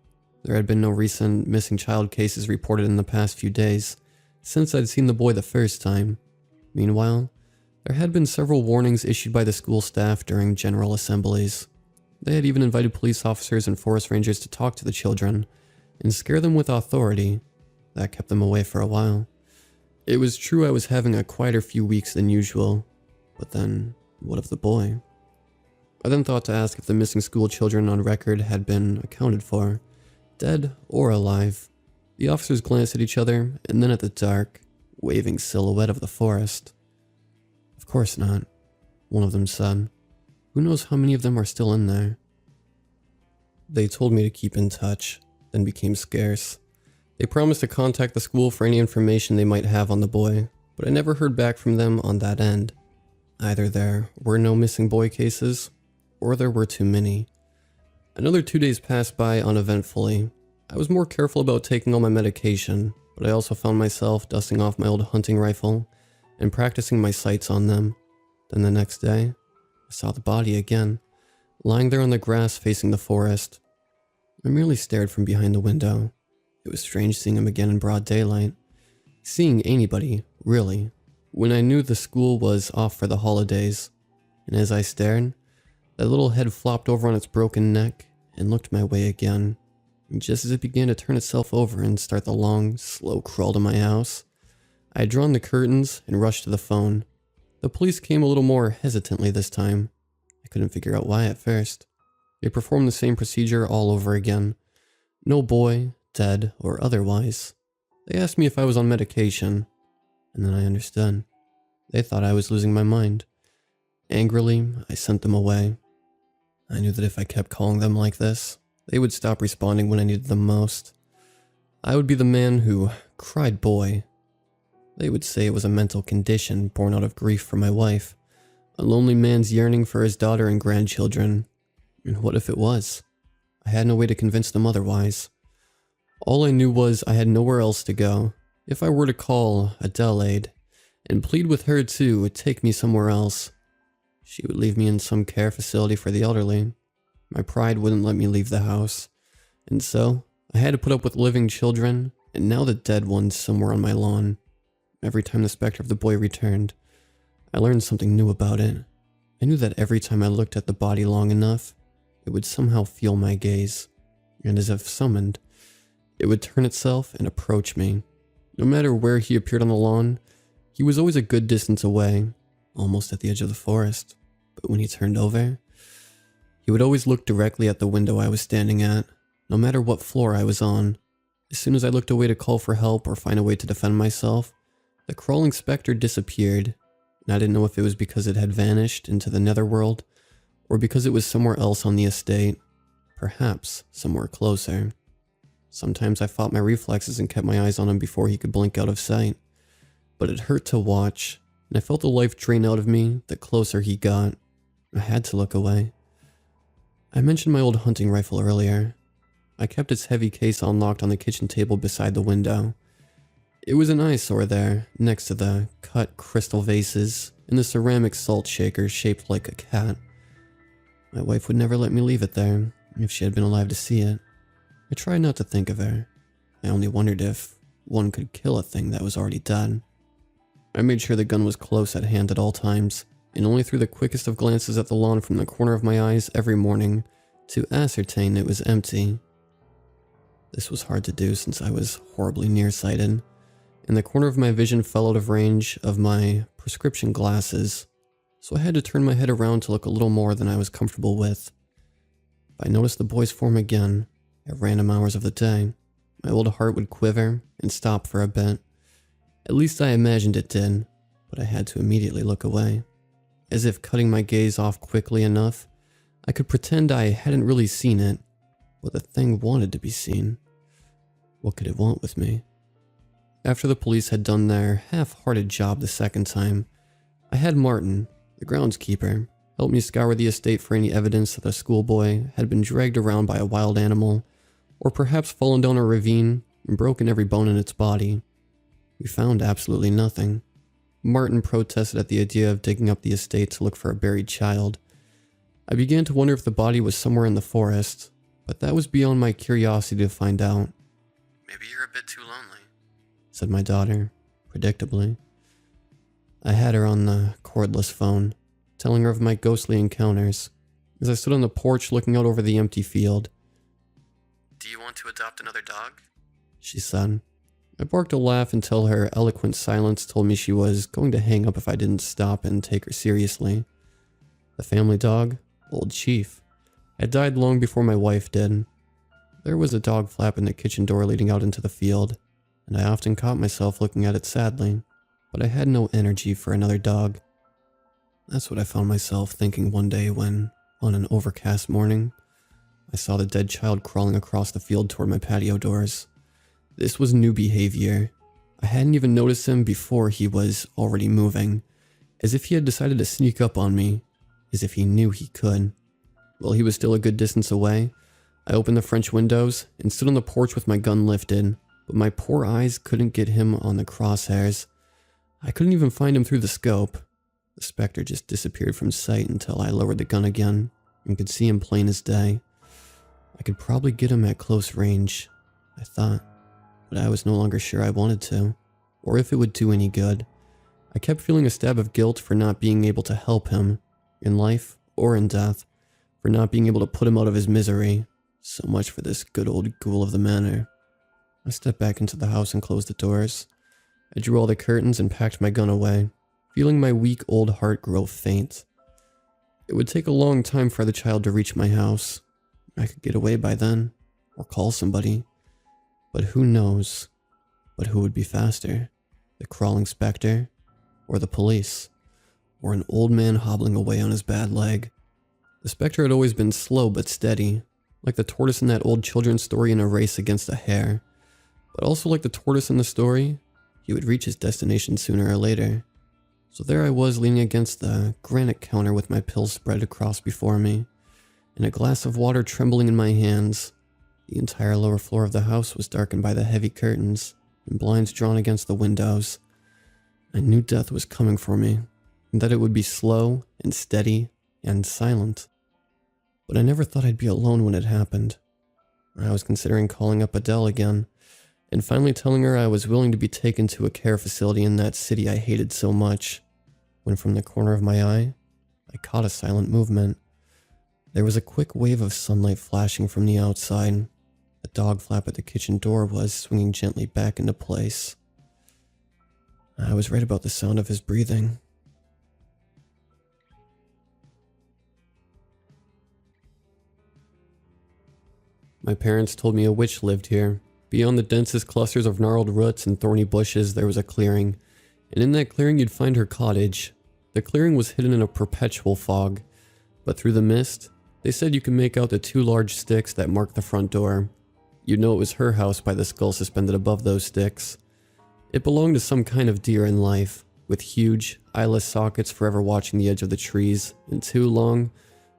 There had been no recent missing child cases reported in the past few days, since I'd seen the boy the first time. Meanwhile, there had been several warnings issued by the school staff during general assemblies. They had even invited police officers and forest rangers to talk to the children and scare them with authority. That kept them away for a while. It was true I was having a quieter few weeks than usual, but then, what of the boy? I then thought to ask if the missing school children on record had been accounted for, dead or alive. The officers glanced at each other and then at the dark, waving silhouette of the forest. "Of course not," one of them said. "Who knows how many of them are still in there?" They told me to keep in touch, then became scarce. They promised to contact the school for any information they might have on the boy, but I never heard back from them on that end. Either there were no missing boy cases, or there were too many. Another 2 days passed by uneventfully. I was more careful about taking all my medication, but I also found myself dusting off my old hunting rifle and practicing my sights on them. Then the next day, I saw the body again, lying there on the grass facing the forest. I merely stared from behind the window. It was strange seeing him again in broad daylight. Seeing anybody, really, when I knew the school was off for the holidays. And as I stared, that little head flopped over on its broken neck and looked my way again. And just as it began to turn itself over and start the long, slow crawl to my house, I had drawn the curtains and rushed to the phone. The police came a little more hesitantly this time. I couldn't figure out why at first. They performed the same procedure all over again. No boy, dead or otherwise. They asked me if I was on medication, and then I understood. They thought I was losing my mind. Angrily, I sent them away. I knew that if I kept calling them like this, they would stop responding when I needed them most. I would be the man who cried boy. They would say it was a mental condition born out of grief for my wife, a lonely man's yearning for his daughter and grandchildren. And what if it was? I had no way to convince them otherwise. All I knew was I had nowhere else to go. If I were to call Adelaide and plead with her to take me somewhere else, she would leave me in some care facility for the elderly. My pride wouldn't let me leave the house, and so I had to put up with living children and now the dead ones somewhere on my lawn. Every time the specter of the boy returned, I learned something new about it. I knew that every time I looked at the body long enough, it would somehow feel my gaze, and as if summoned, it would turn itself and approach me. No matter where he appeared on the lawn, he was always a good distance away, almost at the edge of the forest. But when he turned over, he would always look directly at the window I was standing at, no matter what floor I was on. As soon as I looked away to call for help or find a way to defend myself, the crawling specter disappeared, and I didn't know if it was because it had vanished into the netherworld, or because it was somewhere else on the estate, perhaps somewhere closer. Sometimes I fought my reflexes and kept my eyes on him before he could blink out of sight, but it hurt to watch, and I felt the life drain out of me the closer he got. I had to look away. I mentioned my old hunting rifle earlier. I kept its heavy case unlocked on the kitchen table beside the window. It was an eyesore there, next to the cut crystal vases and the ceramic salt shaker shaped like a cat. My wife would never let me leave it there, if she had been alive to see it. I tried not to think of her. I only wondered if one could kill a thing that was already dead. I made sure the gun was close at hand at all times, and only threw the quickest of glances at the lawn from the corner of my eyes every morning to ascertain it was empty. This was hard to do since I was horribly nearsighted, and the corner of my vision fell out of range of my prescription glasses, so I had to turn my head around to look a little more than I was comfortable with. If I noticed the boy's form again, at random hours of the day, my old heart would quiver and stop for a bit. At least I imagined it did, but I had to immediately look away. As if cutting my gaze off quickly enough, I could pretend I hadn't really seen it, but the thing wanted to be seen. What could it want with me? After the police had done their half-hearted job the second time, I had Martin, the groundskeeper, help me scour the estate for any evidence that a schoolboy had been dragged around by a wild animal, or perhaps fallen down a ravine and broken every bone in its body. We found absolutely nothing. Martin protested at the idea of digging up the estate to look for a buried child. I began to wonder if the body was somewhere in the forest, but that was beyond my curiosity to find out. Maybe you're a bit too lonely, said my daughter, predictably. I had her on the cordless phone, telling her of my ghostly encounters, as I stood on the porch looking out over the empty field. Do you want to adopt another dog? She said. I barked a laugh until her eloquent silence told me she was going to hang up if I didn't stop and take her seriously. The family dog, Old Chief, had died long before my wife did. There was a dog flap in the kitchen door leading out into the field, and I often caught myself looking at it sadly, but I had no energy for another dog. That's what I found myself thinking one day when, on an overcast morning, I saw the dead child crawling across the field toward my patio doors. This was new behavior. I hadn't even noticed him before he was already moving, as if he had decided to sneak up on me, as if he knew he could. While he was still a good distance away, I opened the French windows and stood on the porch with my gun lifted, but my poor eyes couldn't get him on the crosshairs. I couldn't even find him through the scope. The specter just disappeared from sight until I lowered the gun again and could see him plain as day. I could probably get him at close range, I thought, but I was no longer sure I wanted to, or if it would do any good. I kept feeling a stab of guilt for not being able to help him, in life or in death, for not being able to put him out of his misery. So much for this good old ghoul of the manor. I stepped back into the house and closed the doors. I drew all the curtains and packed my gun away, feeling my weak old heart grow faint. It would take a long time for the child to reach my house. I could get away by then, or call somebody. But who knows? But who would be faster? The crawling specter? Or the police? Or an old man hobbling away on his bad leg? The specter had always been slow but steady, like the tortoise in that old children's story in a race against a hare. But also like the tortoise in the story, he would reach his destination sooner or later. So there I was leaning against the granite counter with my pills spread across before me, and a glass of water trembling in my hands. The entire lower floor of the house was darkened by the heavy curtains and blinds drawn against the windows. I knew death was coming for me, and that it would be slow and steady and silent. But I never thought I'd be alone when it happened. I was considering calling up Adele again, and finally telling her I was willing to be taken to a care facility in that city I hated so much, when from the corner of my eye, I caught a silent movement. There was a quick wave of sunlight flashing from the outside. A dog flap at the kitchen door was swinging gently back into place. I was right about the sound of his breathing. My parents told me a witch lived here. Beyond the densest clusters of gnarled roots and thorny bushes, there was a clearing, and in that clearing you'd find her cottage. The clearing was hidden in a perpetual fog, but through the mist, they said you could make out the 2 large sticks that marked the front door. You'd know it was her house by the skull suspended above those sticks. It belonged to some kind of deer in life, with huge, eyeless sockets forever watching the edge of the trees, and 2 long,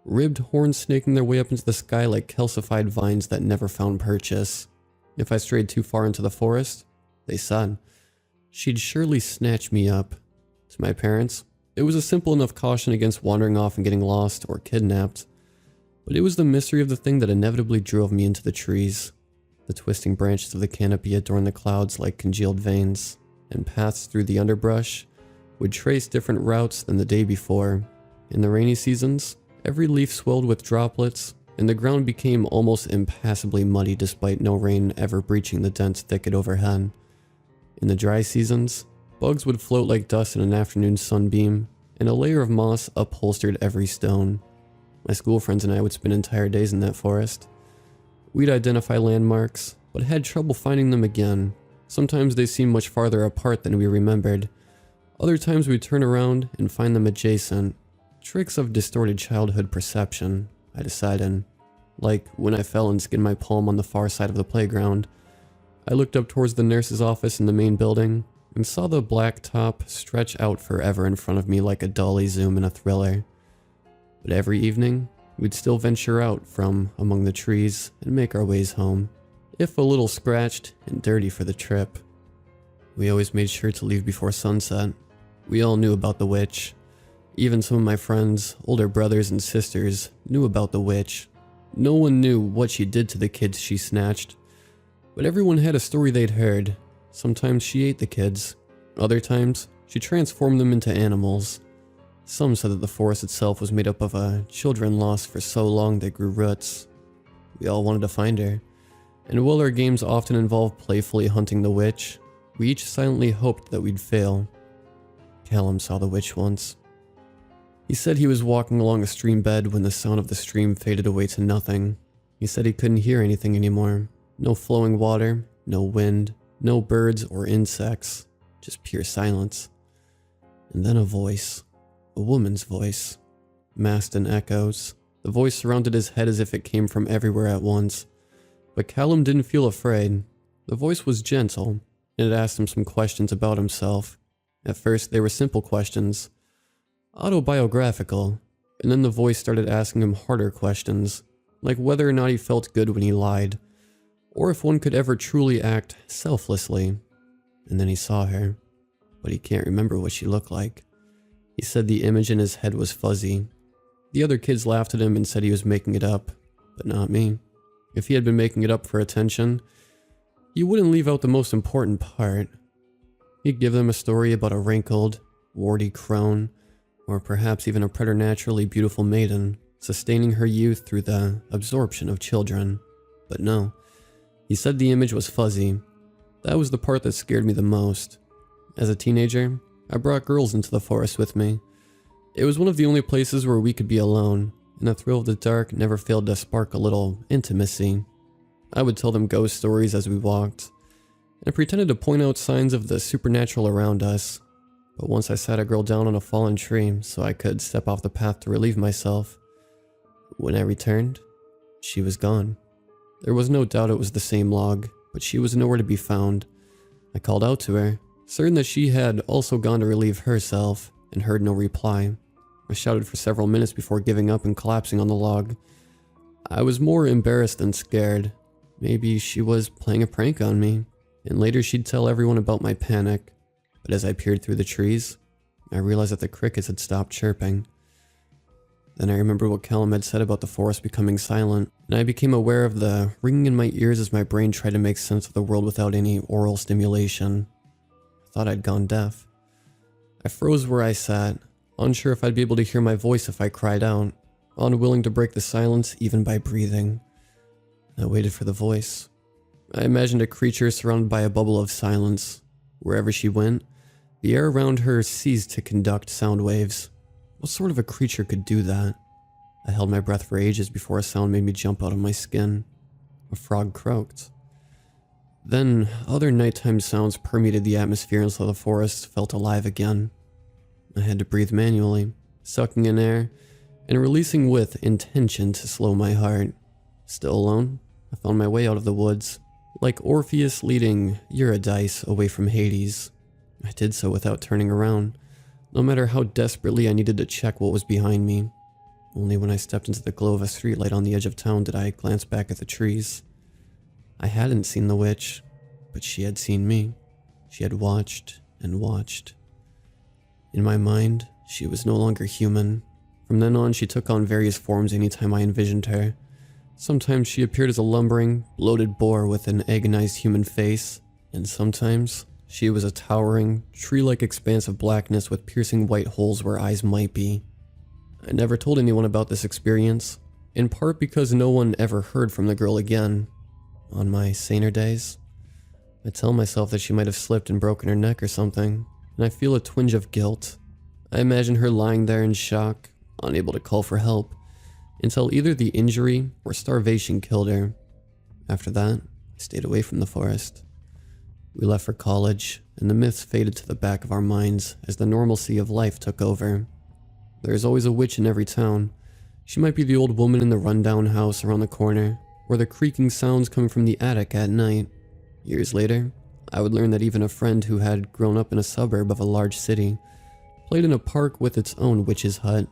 ribbed horns snaking their way up into the sky like calcified vines that never found purchase. If I strayed too far into the forest, they said, she'd surely snatch me up. To my parents, it was a simple enough caution against wandering off and getting lost or kidnapped. But it was the mystery of the thing that inevitably drove me into the trees. The twisting branches of the canopy adorned the clouds like congealed veins, and paths through the underbrush would trace different routes than the day before. In the rainy seasons, every leaf swelled with droplets, and the ground became almost impassably muddy despite no rain ever breaching the dense thicket overhead. In the dry seasons, bugs would float like dust in an afternoon sunbeam, and a layer of moss upholstered every stone. My school friends and I would spend entire days in that forest. We'd identify landmarks, but had trouble finding them again. Sometimes they seemed much farther apart than we remembered. Other times we'd turn around and find them adjacent. Tricks of distorted childhood perception, I decided. Like when I fell and skinned my palm on the far side of the playground. I looked up towards the nurse's office in the main building and saw the black top stretch out forever in front of me like a dolly zoom in a thriller. But every evening, we'd still venture out from among the trees and make our ways home, if a little scratched and dirty for the trip. We always made sure to leave before sunset. We all knew about the witch. Even some of my friends, older brothers and sisters, knew about the witch. No one knew what she did to the kids she snatched, but everyone had a story they'd heard. Sometimes she ate the kids. Other times, she transformed them into animals. Some said that the forest itself was made up of children lost for so long they grew roots. We all wanted to find her, and while our games often involved playfully hunting the witch, we each silently hoped that we'd fail. Callum saw the witch once. He said he was walking along a stream bed when the sound of the stream faded away to nothing. He said he couldn't hear anything anymore. No flowing water, no wind, no birds or insects, just pure silence. And then a voice. A woman's voice, masked in echoes. The voice surrounded his head as if it came from everywhere at once. But Callum didn't feel afraid. The voice was gentle, and it asked him some questions about himself. At first, they were simple questions, autobiographical, and then the voice started asking him harder questions, like whether or not he felt good when he lied, or if one could ever truly act selflessly. And then he saw her, but he can't remember what she looked like. He said the image in his head was fuzzy. The other kids laughed at him and said he was making it up, but not me. If he had been making it up for attention, he wouldn't leave out the most important part. He'd give them a story about a wrinkled, warty crone, or perhaps even a preternaturally beautiful maiden, sustaining her youth through the absorption of children. But no, he said the image was fuzzy. That was the part that scared me the most. As a teenager, I brought girls into the forest with me. It was one of the only places where we could be alone, and the thrill of the dark never failed to spark a little intimacy. I would tell them ghost stories as we walked, and pretended to point out signs of the supernatural around us. But once I sat a girl down on a fallen tree so I could step off the path to relieve myself, When I returned, she was gone. There was no doubt it was the same log, but she was nowhere to be found. I called out to her, certain that she had also gone to relieve herself, and heard no reply. I shouted for several minutes before giving up and collapsing on the log. I was more embarrassed than scared. Maybe she was playing a prank on me, and later she'd tell everyone about my panic. But as I peered through the trees, I realized that the crickets had stopped chirping. Then I remembered what Callum had said about the forest becoming silent, and I became aware of the ringing in my ears as my brain tried to make sense of the world without any oral stimulation. I thought I'd gone deaf. I froze where I sat, unsure if I'd be able to hear my voice if I cried out, unwilling to break the silence even by breathing. I waited for the voice. I imagined a creature surrounded by a bubble of silence. Wherever she went, the air around her ceased to conduct sound waves. What sort of a creature could do that? I held my breath for ages before a sound made me jump out of my skin. A frog croaked. Then other nighttime sounds permeated the atmosphere until the forest felt alive again. I had to breathe manually, sucking in air and releasing with intention to slow my heart. Still alone, I found my way out of the woods, like Orpheus leading Eurydice away from Hades. I did so without turning around, no matter how desperately I needed to check what was behind me. Only when I stepped into the glow of a streetlight on the edge of town did I glance back at the trees. I hadn't seen the witch, but she had seen me. She had watched and watched. In my mind, she was no longer human. From then on, she took on various forms anytime I envisioned her. Sometimes she appeared as a lumbering, bloated boar with an agonized human face, and sometimes she was a towering, tree-like expanse of blackness with piercing white holes where eyes might be. I never told anyone about this experience, in part because no one ever heard from the girl again. On my saner days, I tell myself that she might have slipped and broken her neck or something, and I feel a twinge of guilt. I imagine her lying there in shock, unable to call for help, until either the injury or starvation killed her. After that, I stayed away from the forest. We left for college, and the myths faded to the back of our minds as the normalcy of life took over. There is always a witch in every town. She might be the old woman in the rundown house around the corner, or the creaking sounds coming from the attic at night. Years later, I would learn that even a friend who had grown up in a suburb of a large city played in a park with its own witch's hut,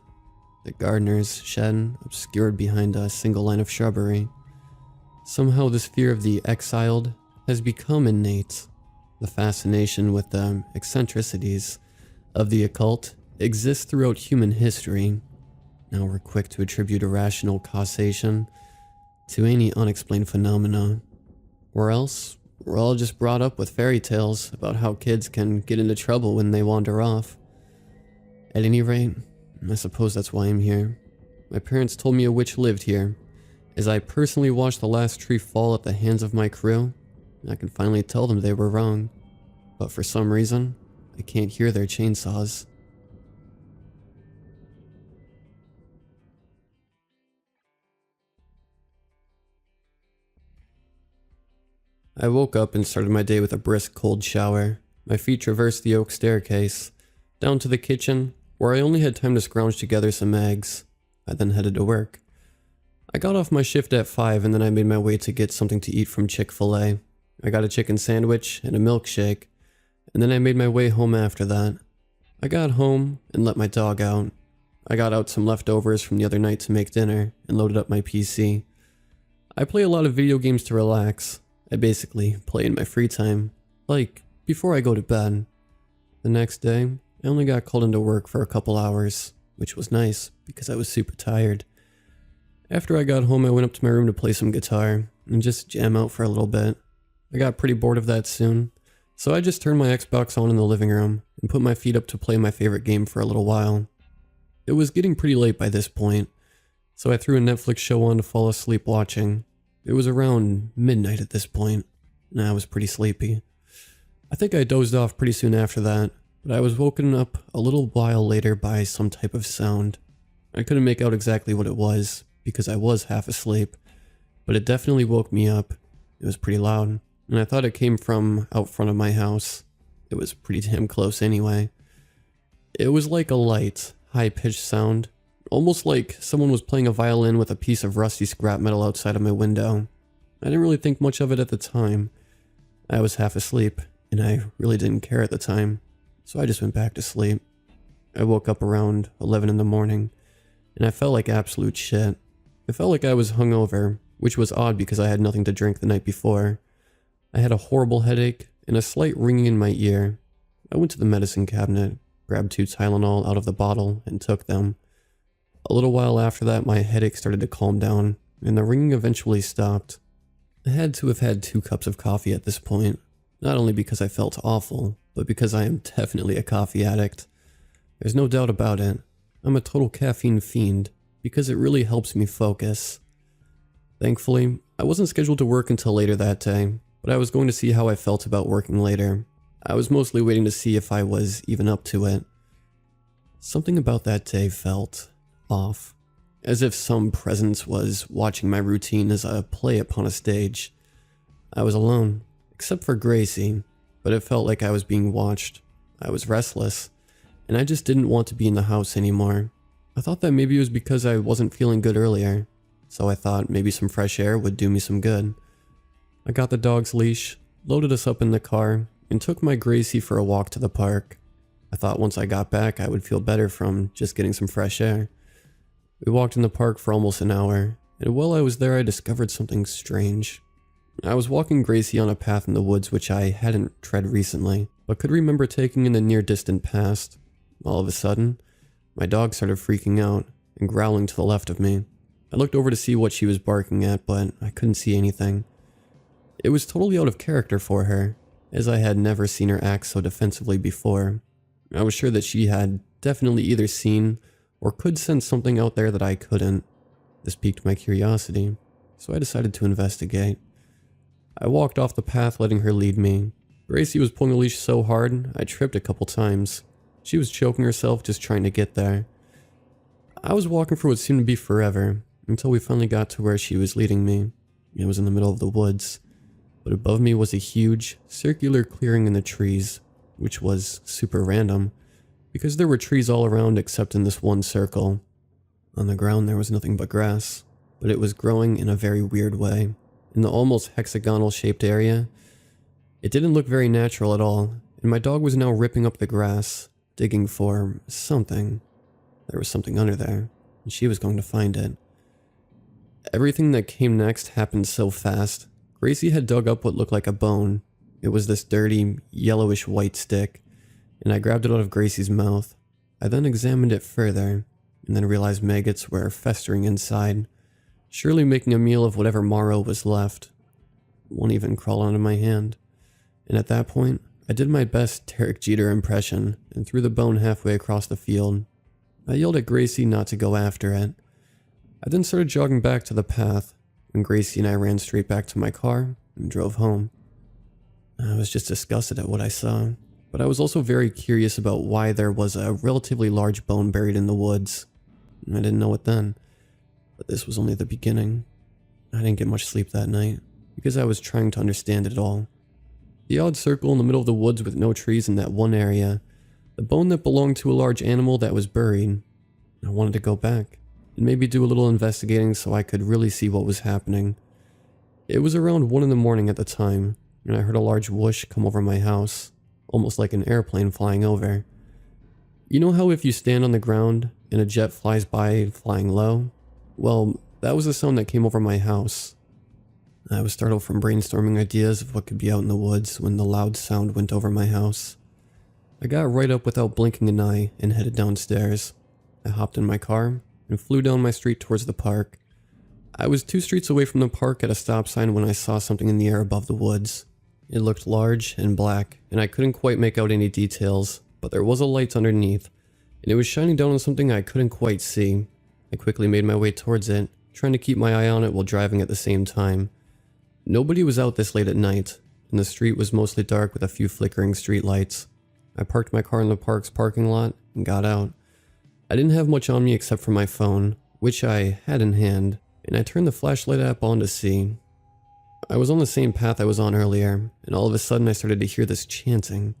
the gardener's shed obscured behind a single line of shrubbery. Somehow this fear of the exiled has become innate. The fascination with the eccentricities of the occult exists throughout human history. Now we're quick to attribute irrational causation to any unexplained phenomena. Or else, we're all just brought up with fairy tales about how kids can get into trouble when they wander off. At any rate, I suppose that's why I'm here. My parents told me a witch lived here. As I personally watched the last tree fall at the hands of my crew, I can finally tell them they were wrong. But for some reason, I can't hear their chainsaws. I woke up and started my day with a brisk cold shower. My feet traversed the oak staircase, down to the kitchen, where I only had time to scrounge together some eggs. I then headed to work. I got off my shift at 5 and then I made my way to get something to eat from Chick-fil-A. I got a chicken sandwich and a milkshake, and then I made my way home after that. I got home and let my dog out. I got out some leftovers from the other night to make dinner and loaded up my PC. I play a lot of video games to relax. I basically play in my free time, like before I go to bed. The next day, I only got called into work for a couple hours, which was nice because I was super tired. After I got home, I went up to my room to play some guitar and just jam out for a little bit. I got pretty bored of that soon, so I just turned my Xbox on in the living room and put my feet up to play my favorite game for a little while. It was getting pretty late by this point, so I threw a Netflix show on to fall asleep watching. It was around midnight at this point, and I was pretty sleepy. I think I dozed off pretty soon after that, but I was woken up a little while later by some type of sound. I couldn't make out exactly what it was, because I was half asleep, but it definitely woke me up. It was pretty loud, and I thought it came from out front of my house. It was pretty damn close anyway. It was like a light, high-pitched sound, almost like someone was playing a violin with a piece of rusty scrap metal outside of my window. I didn't really think much of it at the time. I was half asleep, and I really didn't care at the time, so I just went back to sleep. I woke up around 11 in the morning, and I felt like absolute shit. It felt like I was hungover, which was odd because I had nothing to drink the night before. I had a horrible headache and a slight ringing in my ear. I went to the medicine cabinet, grabbed 2 Tylenol out of the bottle, and took them. A little while after that, my headache started to calm down, and the ringing eventually stopped. I had to have had 2 cups of coffee at this point, not only because I felt awful, but because I am definitely a coffee addict. There's no doubt about it. I'm a total caffeine fiend, because it really helps me focus. Thankfully, I wasn't scheduled to work until later that day, but I was going to see how I felt about working later. I was mostly waiting to see if I was even up to it. Something about that day felt off, as if some presence was watching my routine as a play upon a stage. I was alone, except for Gracie, but it felt like I was being watched. I was restless, and I just didn't want to be in the house anymore. I thought that maybe it was because I wasn't feeling good earlier, so I thought maybe some fresh air would do me some good. I got the dog's leash, loaded us up in the car, and took my Gracie for a walk to the park. I thought once I got back I would feel better from just getting some fresh air. We walked in the park for almost an hour, and while I was there I discovered something strange. I was walking Gracie on a path in the woods which I hadn't tread recently, but could remember taking in the near distant past. All of a sudden, my dog started freaking out and growling to the left of me. I looked over to see what she was barking at, but I couldn't see anything. It was totally out of character for her, as I had never seen her act so defensively before. I was sure that she had definitely either seen or could sense something out there that I couldn't. This piqued my curiosity, so I decided to investigate. I walked off the path, letting her lead me. Gracie was pulling the leash so hard, I tripped a couple times. She was choking herself just trying to get there. I was walking for what seemed to be forever, until we finally got to where she was leading me. It was in the middle of the woods, but above me was a huge, circular clearing in the trees, which was super random, because there were trees all around except in this one circle. On the ground there was nothing but grass, but it was growing in a very weird way. In the almost hexagonal shaped area, it didn't look very natural at all, and my dog was now ripping up the grass, digging for something. There was something under there, and she was going to find it. Everything that came next happened so fast. Gracie had dug up what looked like a bone. It was this dirty, yellowish white stick, and I grabbed it out of Gracie's mouth. I then examined it further, and then realized maggots were festering inside, surely making a meal of whatever marrow was left. One even crawled onto my hand, and at that point, I did my best Derek Jeter impression and threw the bone halfway across the field. I yelled at Gracie not to go after it. I then started jogging back to the path, and Gracie and I ran straight back to my car and drove home. I was just disgusted at what I saw, but I was also very curious about why there was a relatively large bone buried in the woods. I didn't know it then, but this was only the beginning. I didn't get much sleep that night, because I was trying to understand it all. The odd circle in the middle of the woods with no trees in that one area, the bone that belonged to a large animal that was buried. I wanted to go back, and maybe do a little investigating so I could really see what was happening. It was around 1 in the morning at the time, and I heard a large whoosh come over my house, almost like an airplane flying over. You know how if you stand on the ground and a jet flies by flying low? Well, that was the sound that came over my house. I was startled from brainstorming ideas of what could be out in the woods when the loud sound went over my house. I got right up without blinking an eye and headed downstairs. I hopped in my car and flew down my street towards the park. I was 2 streets away from the park at a stop sign when I saw something in the air above the woods. It looked large and black, and I couldn't quite make out any details, but there was a light underneath, and it was shining down on something I couldn't quite see. I quickly made my way towards it, trying to keep my eye on it while driving at the same time. Nobody was out this late at night, and the street was mostly dark with a few flickering streetlights. I parked my car in the park's parking lot and got out. I didn't have much on me except for my phone, which I had in hand, and I turned the flashlight app on to see. I was on the same path I was on earlier, and all of a sudden I started to hear this chanting.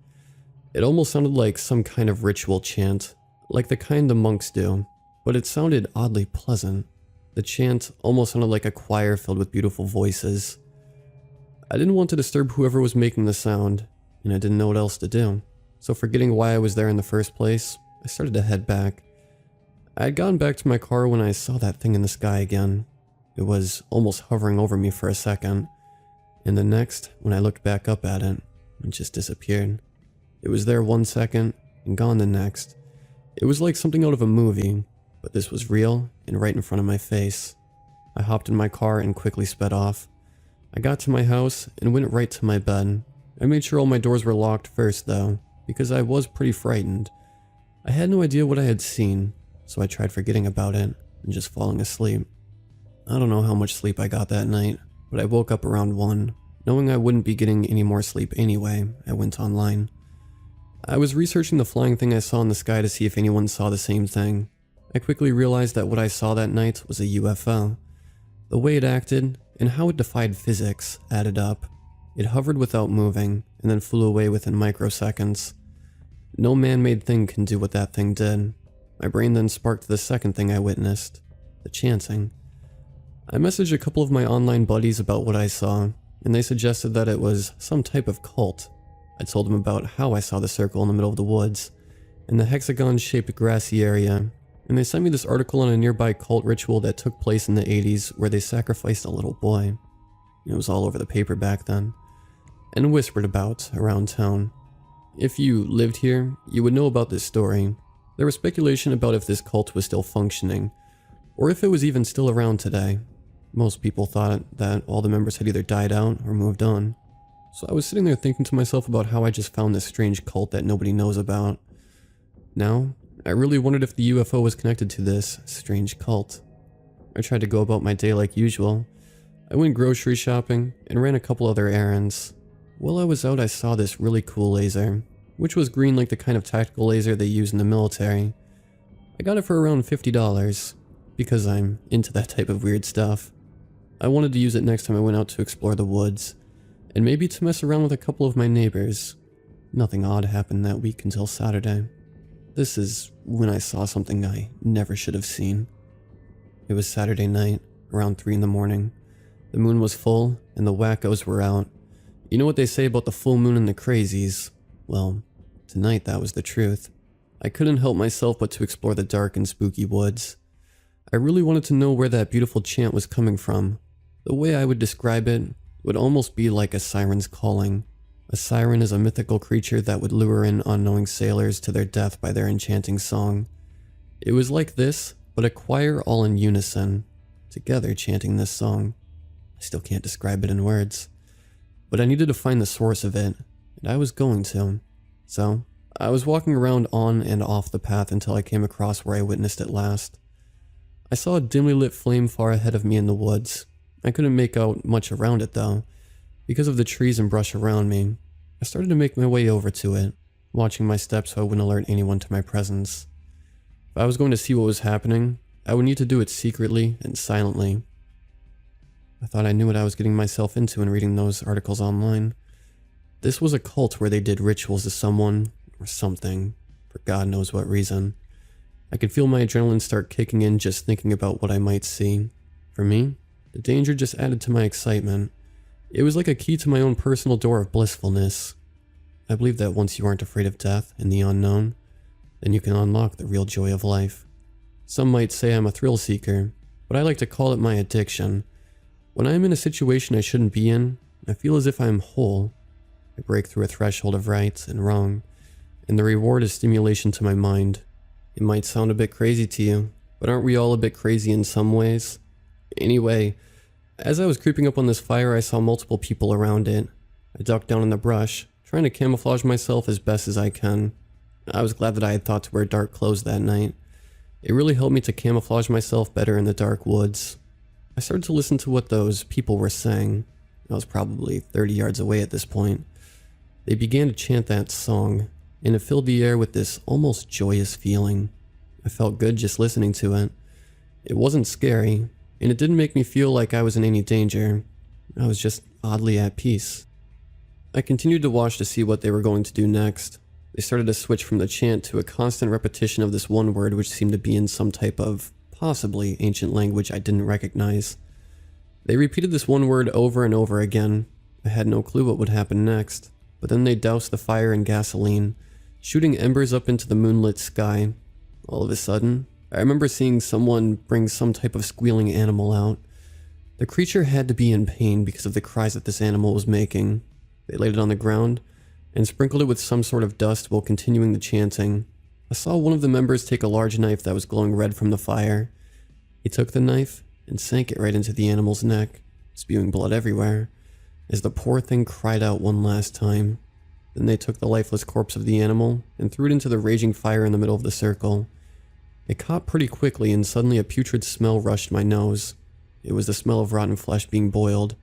It almost sounded like some kind of ritual chant, like the kind the monks do. but it sounded oddly pleasant. The chant almost sounded like a choir filled with beautiful voices. I didn't want to disturb whoever was making the sound, and I didn't know what else to do. So forgetting why I was there in the first place, I started to head back. I had gotten back to my car when I saw that thing in the sky again. It was almost hovering over me for a second, and the next, when I looked back up at it, it just disappeared. It was there 1 second, and gone the next. It was like something out of a movie, but this was real and right in front of my face. I hopped in my car and quickly sped off. I got to my house and went right to my bed. I made sure all my doors were locked first though, because I was pretty frightened. I had no idea what I had seen, so I tried forgetting about it and just falling asleep. I don't know how much sleep I got that night, but I woke up around 1. Knowing I wouldn't be getting any more sleep anyway, I went online. I was researching the flying thing I saw in the sky to see if anyone saw the same thing. I quickly realized that what I saw that night was a UFO. The way it acted, and how it defied physics, added up. It hovered without moving, and then flew away within microseconds. No man-made thing can do what that thing did. My brain then sparked the second thing I witnessed, the chanting. I messaged a couple of my online buddies about what I saw, and they suggested that it was some type of cult. I told them about how I saw the circle in the middle of the woods, and the hexagon-shaped grassy area, and they sent me this article on a nearby cult ritual that took place in the 80s where they sacrificed a little boy. It was all over the paper back then, and whispered about around town. If you lived here, you would know about this story. There was speculation about if this cult was still functioning, or if it was even still around today. Most people thought that all the members had either died out or moved on. So I was sitting there thinking to myself about how I just found this strange cult that nobody knows about. Now, I really wondered if the UFO was connected to this strange cult. I tried to go about my day like usual. I went grocery shopping and ran a couple other errands. While I was out, I saw this really cool laser, which was green like the kind of tactical laser they use in the military. I got it for around $50, because I'm into that type of weird stuff. I wanted to use it next time I went out to explore the woods, and maybe to mess around with a couple of my neighbors. Nothing odd happened that week until Saturday. This is when I saw something I never should have seen. It was Saturday night, around 3 in the morning. The moon was full, and the wackos were out. You know what they say about the full moon and the crazies? Well, tonight that was the truth. I couldn't help myself but to explore the dark and spooky woods. I really wanted to know where that beautiful chant was coming from. The way I would describe it would almost be like a siren's calling. A siren is a mythical creature that would lure in unknowing sailors to their death by their enchanting song. It was like this, but a choir all in unison, together chanting this song. I still can't describe it in words. But I needed to find the source of it, and I was going to. So, I was walking around on and off the path until I came across where I witnessed it last. I saw a dimly lit flame far ahead of me in the woods. I couldn't make out much around it though, because of the trees and brush around me. I started to make my way over to it, watching my steps so I wouldn't alert anyone to my presence. If I was going to see what was happening, I would need to do it secretly and silently. I thought I knew what I was getting myself into in reading those articles online. This was a cult where they did rituals to someone, or something, for God knows what reason. I could feel my adrenaline start kicking in just thinking about what I might see. For me, the danger just added to my excitement. It was like a key to my own personal door of blissfulness. I believe that once you aren't afraid of death and the unknown, then you can unlock the real joy of life. Some might say I'm a thrill seeker, but I like to call it my addiction. When I am in a situation I shouldn't be in, I feel as if I am whole. I break through a threshold of right and wrong, and the reward is stimulation to my mind. It might sound a bit crazy to you, but aren't we all a bit crazy in some ways? Anyway, as I was creeping up on this fire, I saw multiple people around it. I ducked down in the brush, trying to camouflage myself as best as I can. I was glad that I had thought to wear dark clothes that night. It really helped me to camouflage myself better in the dark woods. I started to listen to what those people were saying. I was probably 30 yards away at this point. They began to chant that song, and it filled the air with this almost joyous feeling. I felt good just listening to it. It wasn't scary, and it didn't make me feel like I was in any danger. I was just oddly at peace. I continued to watch to see what they were going to do next. They started to switch from the chant to a constant repetition of this one word, which seemed to be in some type of, possibly, ancient language I didn't recognize. They repeated this one word over and over again. I had no clue what would happen next, but then they doused the fire in gasoline, shooting embers up into the moonlit sky. All of a sudden, I remember seeing someone bring some type of squealing animal out. The creature had to be in pain because of the cries that this animal was making. They laid it on the ground and sprinkled it with some sort of dust while continuing the chanting. I saw one of the members take a large knife that was glowing red from the fire. He took the knife and sank it right into the animal's neck, spewing blood everywhere, as the poor thing cried out one last time. Then they took the lifeless corpse of the animal and threw it into the raging fire in the middle of the circle. It caught pretty quickly, and suddenly a putrid smell rushed my nose. It was the smell of rotten flesh being boiled.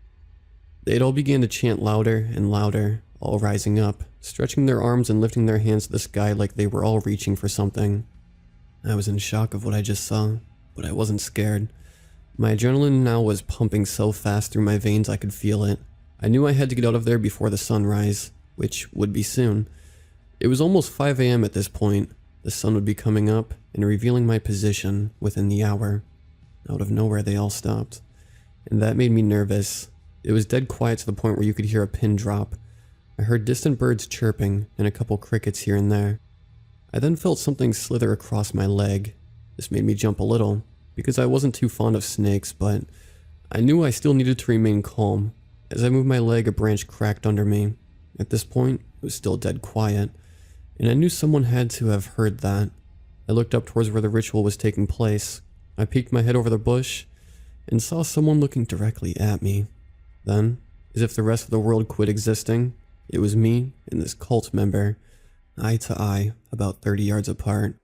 They all began to chant louder and louder, all rising up, stretching their arms and lifting their hands to the sky like they were all reaching for something. I was in shock of what I just saw, but I wasn't scared. My adrenaline now was pumping so fast through my veins I could feel it. I knew I had to get out of there before the sunrise, which would be soon. It was almost 5 a.m. at this point. The sun would be coming up and revealing my position within the hour. Out of nowhere, they all stopped, and that made me nervous. It was dead quiet to the point where you could hear a pin drop. I heard distant birds chirping and a couple crickets here and there. I then felt something slither across my leg. This made me jump a little, because I wasn't too fond of snakes, but I knew I still needed to remain calm. As I moved my leg, a branch cracked under me. At this point, it was still dead quiet, and I knew someone had to have heard that. I looked up towards where the ritual was taking place. I peeked my head over the bush and saw someone looking directly at me. Then, as if the rest of the world quit existing, it was me and this cult member, eye to eye, about 30 yards apart.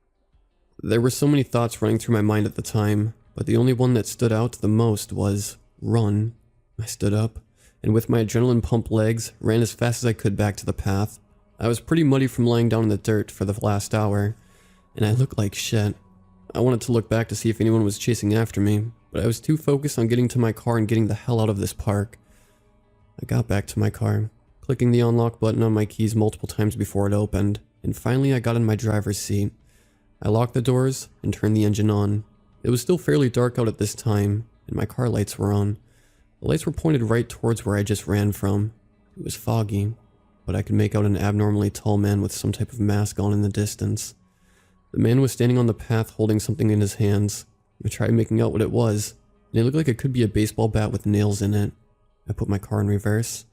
There were so many thoughts running through my mind at the time, but the only one that stood out the most was, run. I stood up, and with my adrenaline-pumped legs, ran as fast as I could back to the path. I was pretty muddy from lying down in the dirt for the last hour, and I looked like shit. I wanted to look back to see if anyone was chasing after me, but I was too focused on getting to my car and getting the hell out of this park. I got back to my car, clicking the unlock button on my keys multiple times before it opened, and finally I got in my driver's seat. I locked the doors and turned the engine on. It was still fairly dark out at this time, and my car lights were on. The lights were pointed right towards where I just ran from. It was foggy, but I could make out an abnormally tall man with some type of mask on in the distance. The man was standing on the path holding something in his hands. I tried making out what it was, and it looked like it could be a baseball bat with nails in it. I put my car in reverse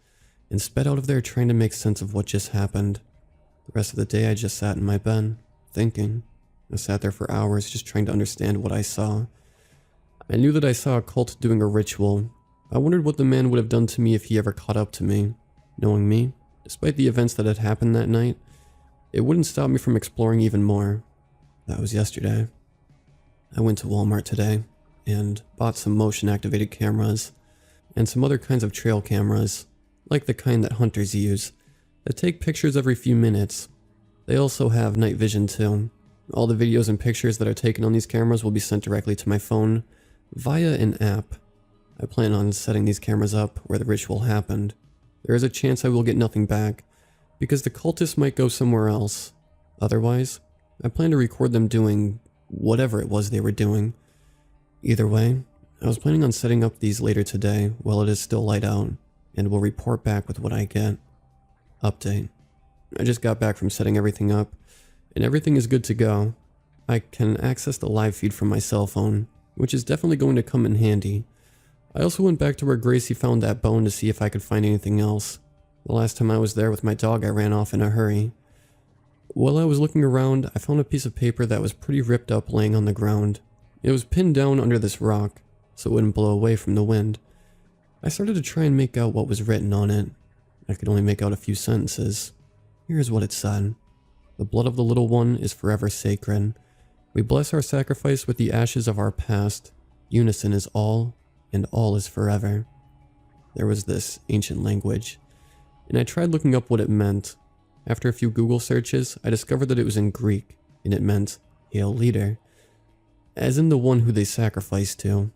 and sped out of there trying to make sense of what just happened. The rest of the day I just sat in my bed, thinking. I sat there for hours just trying to understand what I saw. I knew that I saw a cult doing a ritual. I wondered what the man would have done to me if he ever caught up to me. Knowing me, despite the events that had happened that night, it wouldn't stop me from exploring even more. That was yesterday. I went to Walmart today and bought some motion-activated cameras and some other kinds of trail cameras, like the kind that hunters use, that take pictures every few minutes. They also have night vision too. All the videos and pictures that are taken on these cameras will be sent directly to my phone via an app. I plan on setting these cameras up where the ritual happened. There is a chance I will get nothing back, because the cultists might go somewhere else. Otherwise, I plan to record them doing whatever it was they were doing. Either way, I was planning on setting up these later today while it is still light out, and will report back with what I get. Update. I just got back from setting everything up, and everything is good to go. I can access the live feed from my cell phone, which is definitely going to come in handy. I also went back to where Gracie found that bone to see if I could find anything else. The last time I was there with my dog, I ran off in a hurry. While I was looking around, I found a piece of paper that was pretty ripped up laying on the ground. It was pinned down under this rock, so it wouldn't blow away from the wind. I started to try and make out what was written on it. I could only make out a few sentences. Here's what it said. The blood of the little one is forever sacred. We bless our sacrifice with the ashes of our past. Unison is all, and all is forever. There was this ancient language, and I tried looking up what it meant. After a few Google searches, I discovered that it was in Greek, and it meant Hail Leader, as in the one who they sacrificed to.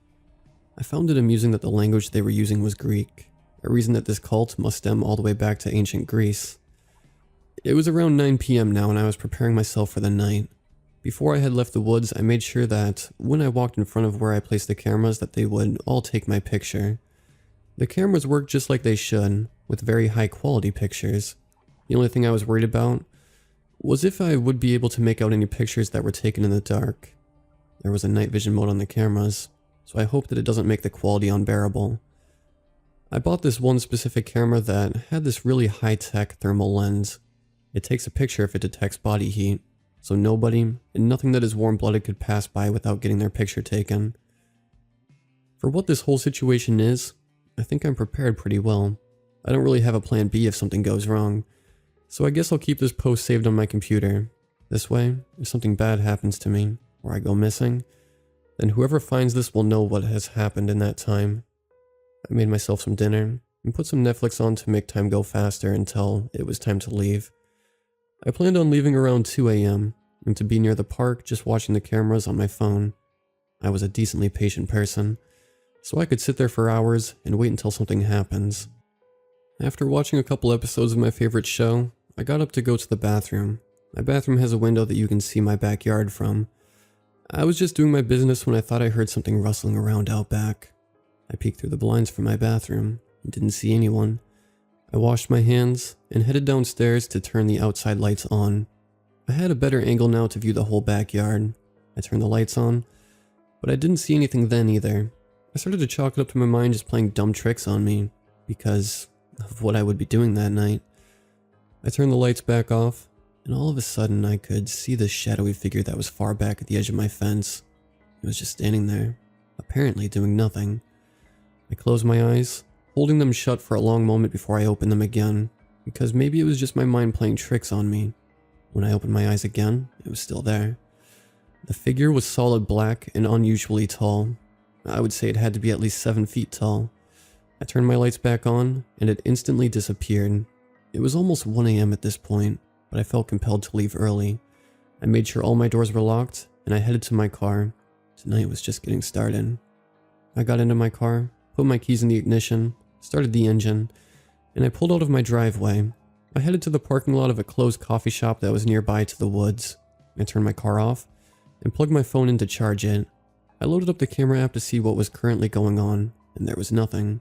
I found it amusing that the language they were using was Greek, a reason that this cult must stem all the way back to ancient Greece. It was around 9 p.m. now and I was preparing myself for the night. Before I had left the woods, I made sure that when I walked in front of where I placed the cameras that they would all take my picture. The cameras worked just like they should, with very high quality pictures. The only thing I was worried about was if I would be able to make out any pictures that were taken in the dark. There was a night vision mode on the cameras, so I hope that it doesn't make the quality unbearable. I bought this one specific camera that had this really high-tech thermal lens. It takes a picture if it detects body heat, so nobody and nothing that is warm-blooded could pass by without getting their picture taken. For what this whole situation is, I think I'm prepared pretty well. I don't really have a plan B if something goes wrong, so I guess I'll keep this post saved on my computer. This way, if something bad happens to me, or I go missing, then whoever finds this will know what has happened in that time. I made myself some dinner and put some Netflix on to make time go faster until it was time to leave. I planned on leaving around 2 a.m. and to be near the park just watching the cameras on my phone. I was a decently patient person, so I could sit there for hours and wait until something happens. After watching a couple episodes of my favorite show, I got up to go to the bathroom. My bathroom has a window that you can see my backyard from. I was just doing my business when I thought I heard something rustling around out back. I peeked through the blinds from my bathroom and didn't see anyone. I washed my hands and headed downstairs to turn the outside lights on. I had a better angle now to view the whole backyard. I turned the lights on, but I didn't see anything then either. I started to chalk it up to my mind just playing dumb tricks on me because of what I would be doing that night. I turned the lights back off, and all of a sudden I could see this shadowy figure that was far back at the edge of my fence. It was just standing there, apparently doing nothing. I closed my eyes, holding them shut for a long moment before I opened them again, because maybe it was just my mind playing tricks on me. When I opened my eyes again, it was still there. The figure was solid black and unusually tall. I would say it had to be at least 7 feet tall. I turned my lights back on, and it instantly disappeared. It was almost 1 a.m. at this point, but I felt compelled to leave early. I made sure all my doors were locked, and I headed to my car. Tonight was just getting started. I got into my car, put my keys in the ignition, started the engine, and I pulled out of my driveway. I headed to the parking lot of a closed coffee shop that was nearby to the woods. I turned my car off and plugged my phone in to charge it. I loaded up the camera app to see what was currently going on, and there was nothing.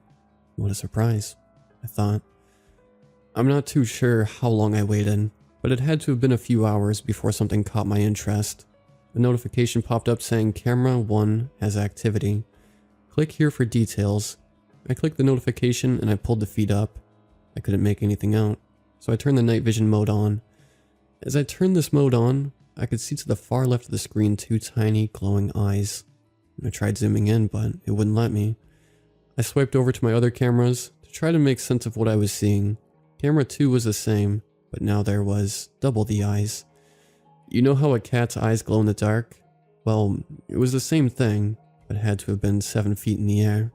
What a surprise, I thought. I'm not too sure how long I waited, but it had to have been a few hours before something caught my interest. A notification popped up saying Camera 1 has activity. Click here for details. I clicked the notification and I pulled the feed up. I couldn't make anything out, so I turned the night vision mode on. As I turned this mode on, I could see to the far left of the screen 2 tiny glowing eyes. I tried zooming in, but it wouldn't let me. I swiped over to my other cameras to try to make sense of what I was seeing. Camera 2 was the same, but now there was double the eyes. You know how a cat's eyes glow in the dark? Well, it was the same thing, but it had to have been 7 feet in the air.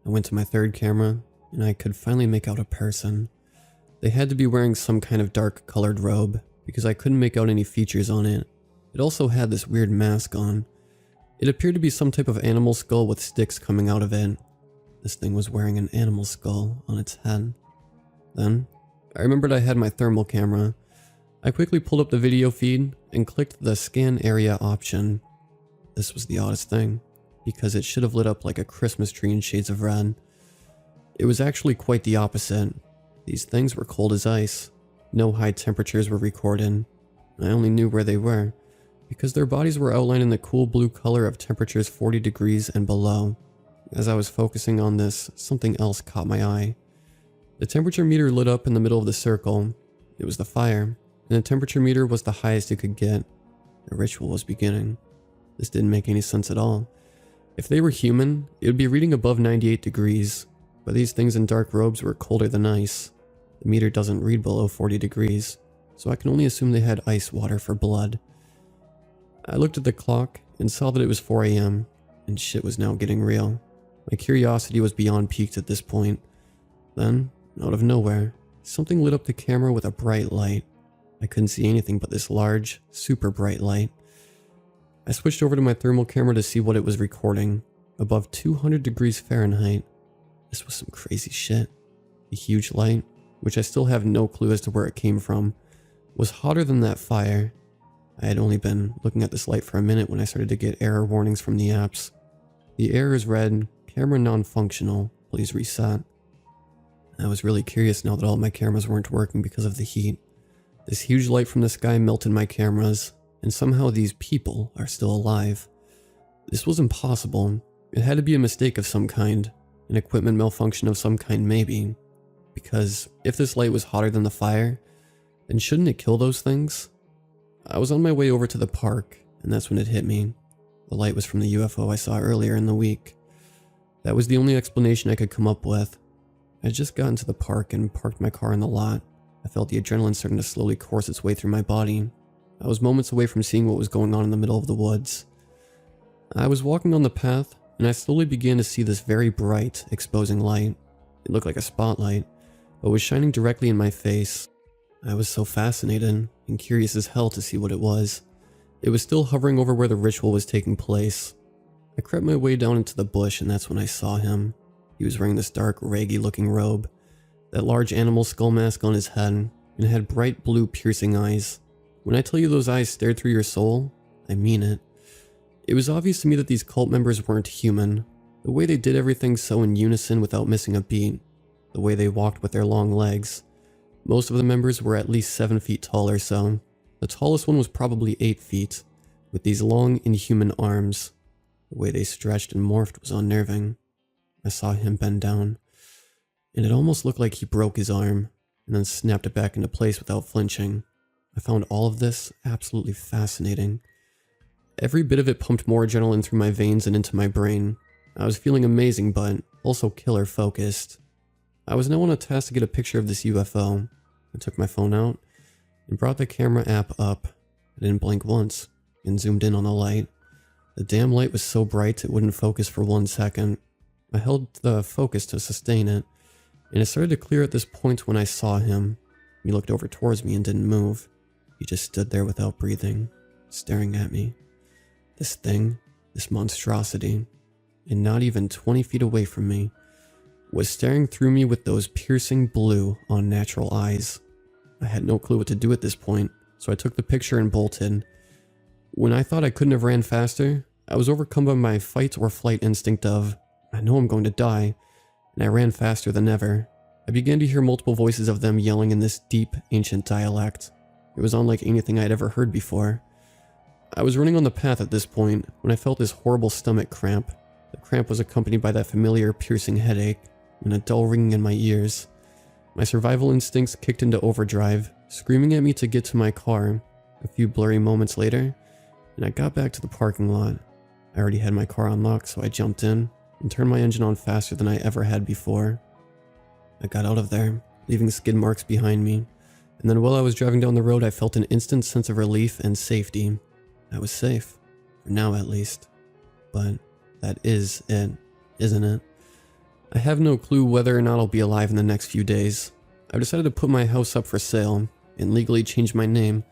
I went to my third camera, and I could finally make out a person. They had to be wearing some kind of dark colored robe, because I couldn't make out any features on it. It also had this weird mask on. It appeared to be some type of animal skull with sticks coming out of it. This thing was wearing an animal skull on its head. Then, I remembered I had my thermal camera. I quickly pulled up the video feed and clicked the scan area option. This was the oddest thing, because it should have lit up like a Christmas tree in shades of red. It was actually quite the opposite. These things were cold as ice. No high temperatures were recorded. I only knew where they were, because their bodies were outlined in the cool blue color of temperatures 40 degrees and below. As I was focusing on this, something else caught my eye. The temperature meter lit up in the middle of the circle. It was the fire, and the temperature meter was the highest it could get. The ritual was beginning. This didn't make any sense at all. If they were human, it would be reading above 98 degrees, but these things in dark robes were colder than ice. The meter doesn't read below 40 degrees, so I can only assume they had ice water for blood. I looked at the clock and saw that it was 4 a.m., and shit was now getting real. My curiosity was beyond peaked at this point. Then, out of nowhere, something lit up the camera with a bright light. I couldn't see anything but this large, super bright light. I switched over to my thermal camera to see what it was recording. Above 200 degrees Fahrenheit. This was some crazy shit. A huge light, which I still have no clue as to where it came from. was hotter than that fire. I had only been looking at this light for a minute when I started to get error warnings from the apps. The error is read, camera non-functional, please reset. I was really curious now that all my cameras weren't working because of the heat. This huge light from the sky melted my cameras, and somehow these people are still alive. This was impossible. It had to be a mistake of some kind, an equipment malfunction of some kind maybe. Because if this light was hotter than the fire, then shouldn't it kill those things? I was on my way over to the park, and that's when it hit me. The light was from the UFO I saw earlier in the week. That was the only explanation I could come up with. I had just gotten to the park and parked my car in the lot. I felt the adrenaline starting to slowly course its way through my body. I was moments away from seeing what was going on in the middle of the woods. I was walking on the path, and I slowly began to see this very bright, exposing light. It looked like a spotlight, but was shining directly in my face. I was so fascinated and curious as hell to see what it was. It was still hovering over where the ritual was taking place. I crept my way down into the bush, and that's when I saw him. He was wearing this dark, raggy looking robe, that large animal skull mask on his head, and had bright blue piercing eyes. When I tell you those eyes stared through your soul, I mean it. It was obvious to me that these cult members weren't human. The way they did everything so in unison without missing a beat. The way they walked with their long legs. Most of the members were at least 7 feet tall or so. The tallest one was probably 8 feet, with these long, inhuman arms. The way they stretched and morphed was unnerving. I saw him bend down, and it almost looked like he broke his arm, and then snapped it back into place without flinching. I found all of this absolutely fascinating. Every bit of it pumped more adrenaline through my veins and into my brain. I was feeling amazing, but also killer focused. I was now on a task to get a picture of this UFO. I took my phone out and brought the camera app up. I didn't blink once and zoomed in on the light. The damn light was so bright it wouldn't focus for 1 second. I held the focus to sustain it, and it started to clear at this point when I saw him. He looked over towards me and didn't move. He just stood there without breathing, staring at me. This thing, this monstrosity, and not even 20 feet away from me, was staring through me with those piercing blue, unnatural eyes. I had no clue what to do at this point, so I took the picture and bolted. When I thought I couldn't have ran faster, I was overcome by my fight or flight instinct of, I know I'm going to die, and I ran faster than ever. I began to hear multiple voices of them yelling in this deep, ancient dialect. It was unlike anything I had ever heard before. I was running on the path at this point when I felt this horrible stomach cramp. The cramp was accompanied by that familiar piercing headache and a dull ringing in my ears. My survival instincts kicked into overdrive, screaming at me to get to my car. A few blurry moments later, and I got back to the parking lot. I already had my car unlocked, so I jumped in and turned my engine on faster than I ever had before. I got out of there, leaving skid marks behind me, and then while I was driving down the road, I felt an instant sense of relief and safety. I was safe, for now at least. But that is it, isn't it? I have no clue whether or not I'll be alive in the next few days. I've decided to put my house up for sale and legally change my name.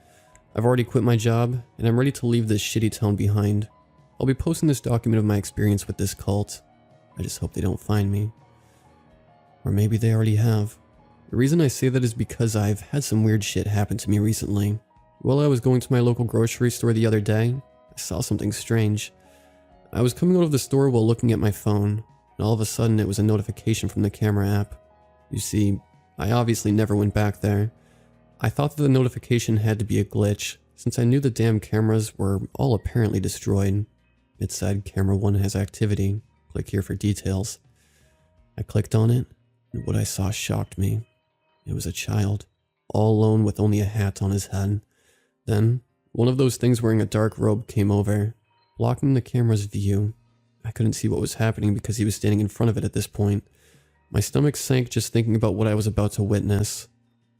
I've already quit my job, and I'm ready to leave this shitty town behind. I'll be posting this document of my experience with this cult. I just hope they don't find me. Or maybe they already have. The reason I say that is because I've had some weird shit happen to me recently. While I was going to my local grocery store the other day, I saw something strange. I was coming out of the store while looking at my phone, and all of a sudden it was a notification from the camera app. You see, I obviously never went back there. I thought that the notification had to be a glitch, since I knew the damn cameras were all apparently destroyed. It said, "Camera 1 has activity. Click here for details." I clicked on it, and what I saw shocked me. It was a child, all alone with only a hat on his head. Then, one of those things wearing a dark robe came over, blocking the camera's view. I couldn't see what was happening because he was standing in front of it at this point. My stomach sank just thinking about what I was about to witness.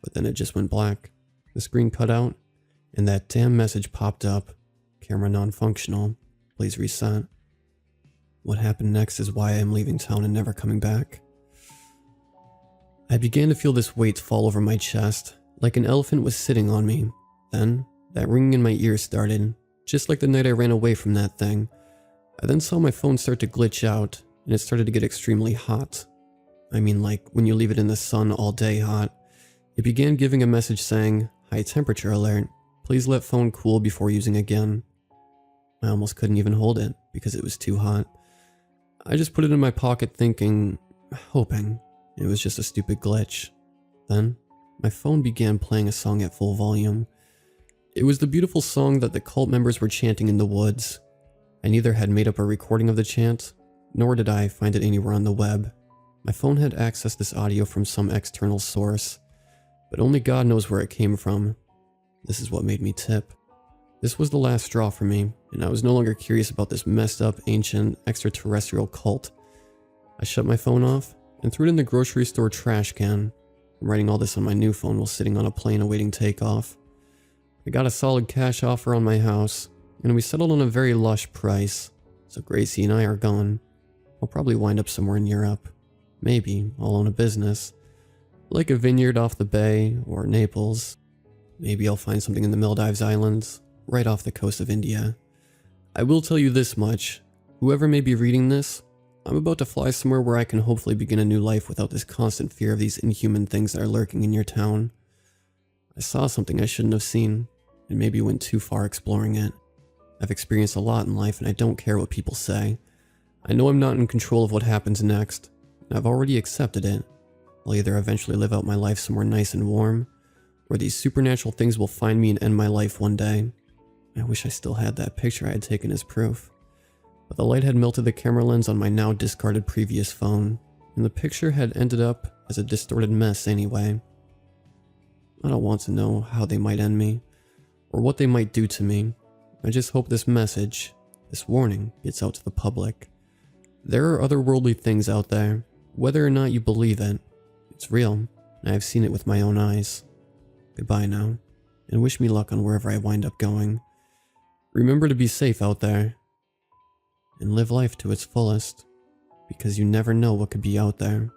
But then it just went black. The screen cut out, and that damn message popped up. Camera non-functional. Please reset. What happened next is why I am leaving town and never coming back. I began to feel this weight fall over my chest, like an elephant was sitting on me. Then, that ringing in my ears started, just like the night I ran away from that thing. I then saw my phone start to glitch out, and it started to get extremely hot. I mean, like when you leave it in the sun all day hot. It began giving a message saying, High temperature alert. Please let phone cool before using again. I almost couldn't even hold it because it was too hot. I just put it in my pocket hoping it was just a stupid glitch. Then, my phone began playing a song at full volume. It was the beautiful song that the cult members were chanting in the woods. I neither had made up a recording of the chant, nor did I find it anywhere on the web. My phone had accessed this audio from some external source, but only God knows where it came from. This is what made me tip. This was the last straw for me, and I was no longer curious about this messed up, ancient, extraterrestrial cult. I shut my phone off and threw it in the grocery store trash can. I'm writing all this on my new phone while sitting on a plane awaiting takeoff. I got a solid cash offer on my house, and we settled on a very lush price, so Gracie and I are gone. I'll probably wind up somewhere in Europe. Maybe I'll own a business, like a vineyard off the bay or Naples. Maybe I'll find something in the Maldives Islands, right off the coast of India. I will tell you this much, whoever may be reading this, I'm about to fly somewhere where I can hopefully begin a new life without this constant fear of these inhuman things that are lurking in your town. I saw something I shouldn't have seen, and maybe went too far exploring it. I've experienced a lot in life and I don't care what people say. I know I'm not in control of what happens next, and I've already accepted it. I'll either eventually live out my life somewhere nice and warm, or these supernatural things will find me and end my life one day. I wish I still had that picture I had taken as proof. But the light had melted the camera lens on my now discarded previous phone, and the picture had ended up as a distorted mess anyway. I don't want to know how they might end me, or what they might do to me. I just hope this message, this warning, gets out to the public. There are otherworldly things out there, whether or not you believe it. It's real, and I have seen it with my own eyes. Goodbye now, and wish me luck on wherever I wind up going. Remember to be safe out there, and live life to its fullest, because you never know what could be out there,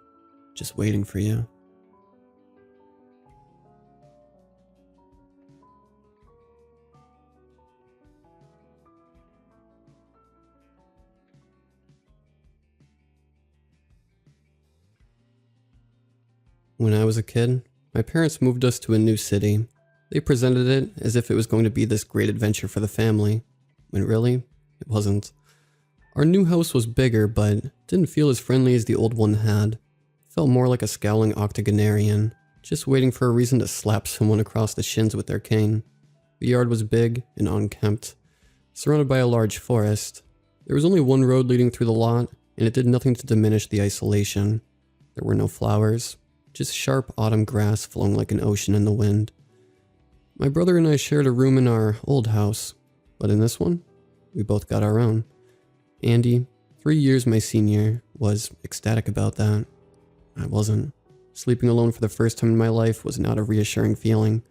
just waiting for you. When I was a kid, my parents moved us to a new city. They presented it as if it was going to be this great adventure for the family, when really, it wasn't. Our new house was bigger, but didn't feel as friendly as the old one had. It felt more like a scowling octogenarian, just waiting for a reason to slap someone across the shins with their cane. The yard was big and unkempt, surrounded by a large forest. There was only one road leading through the lot, and it did nothing to diminish the isolation. There were no flowers, just sharp autumn grass flowing like an ocean in the wind. My brother and I shared a room in our old house, but in this one, we both got our own. Andy, 3 years my senior, was ecstatic about that. I wasn't. Sleeping alone for the first time in my life was not a reassuring feeling.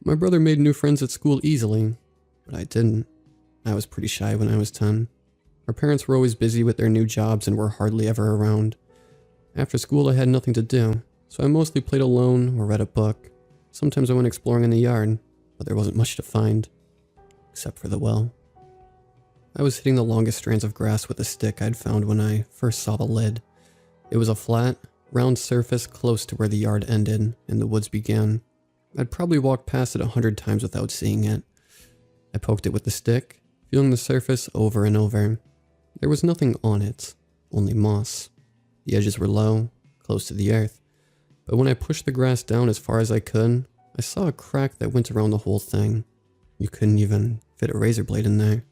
My brother made new friends at school easily, but I didn't. I was pretty shy when I was 10. Our parents were always busy with their new jobs and were hardly ever around. After school I had nothing to do, so I mostly played alone or read a book. Sometimes I went exploring in the yard, but there wasn't much to find, except for the well. I was hitting the longest strands of grass with a stick I'd found when I first saw the lid. It was a flat, round surface close to where the yard ended and the woods began. I'd probably walked past it 100 times without seeing it. I poked it with the stick, feeling the surface over and over. There was nothing on it, only moss. The edges were low, close to the earth, but when I pushed the grass down as far as I could, I saw a crack that went around the whole thing. You couldn't even fit a razor blade in there.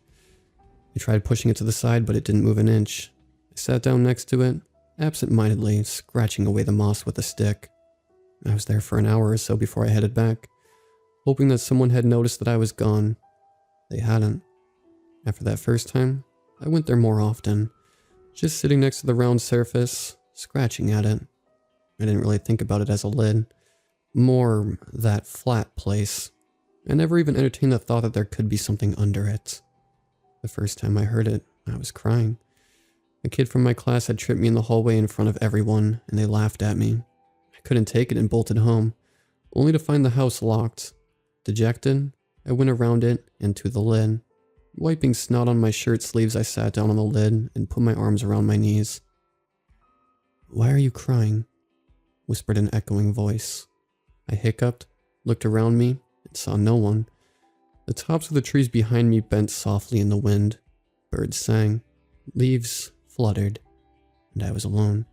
I tried pushing it to the side, but it didn't move an inch. I sat down next to it, absent-mindedly scratching away the moss with a stick. I was there for an hour or so before I headed back, hoping that someone had noticed that I was gone. They hadn't. After that first time, I went there more often, just sitting next to the round surface, scratching at it. I didn't really think about it as a lid, more that flat place. I never even entertained the thought that there could be something under it. The first time I heard it, I was crying. A kid from my class had tripped me in the hallway in front of everyone, and they laughed at me. I couldn't take it and bolted home, only to find the house locked. Dejected, I went around it and to the lid. Wiping snot on my shirt sleeves, I sat down on the lid and put my arms around my knees. "Why are you crying?" whispered an echoing voice. I hiccuped, looked around me, and saw no one. The tops of the trees behind me bent softly in the wind. Birds sang. Leaves fluttered. And I was alone.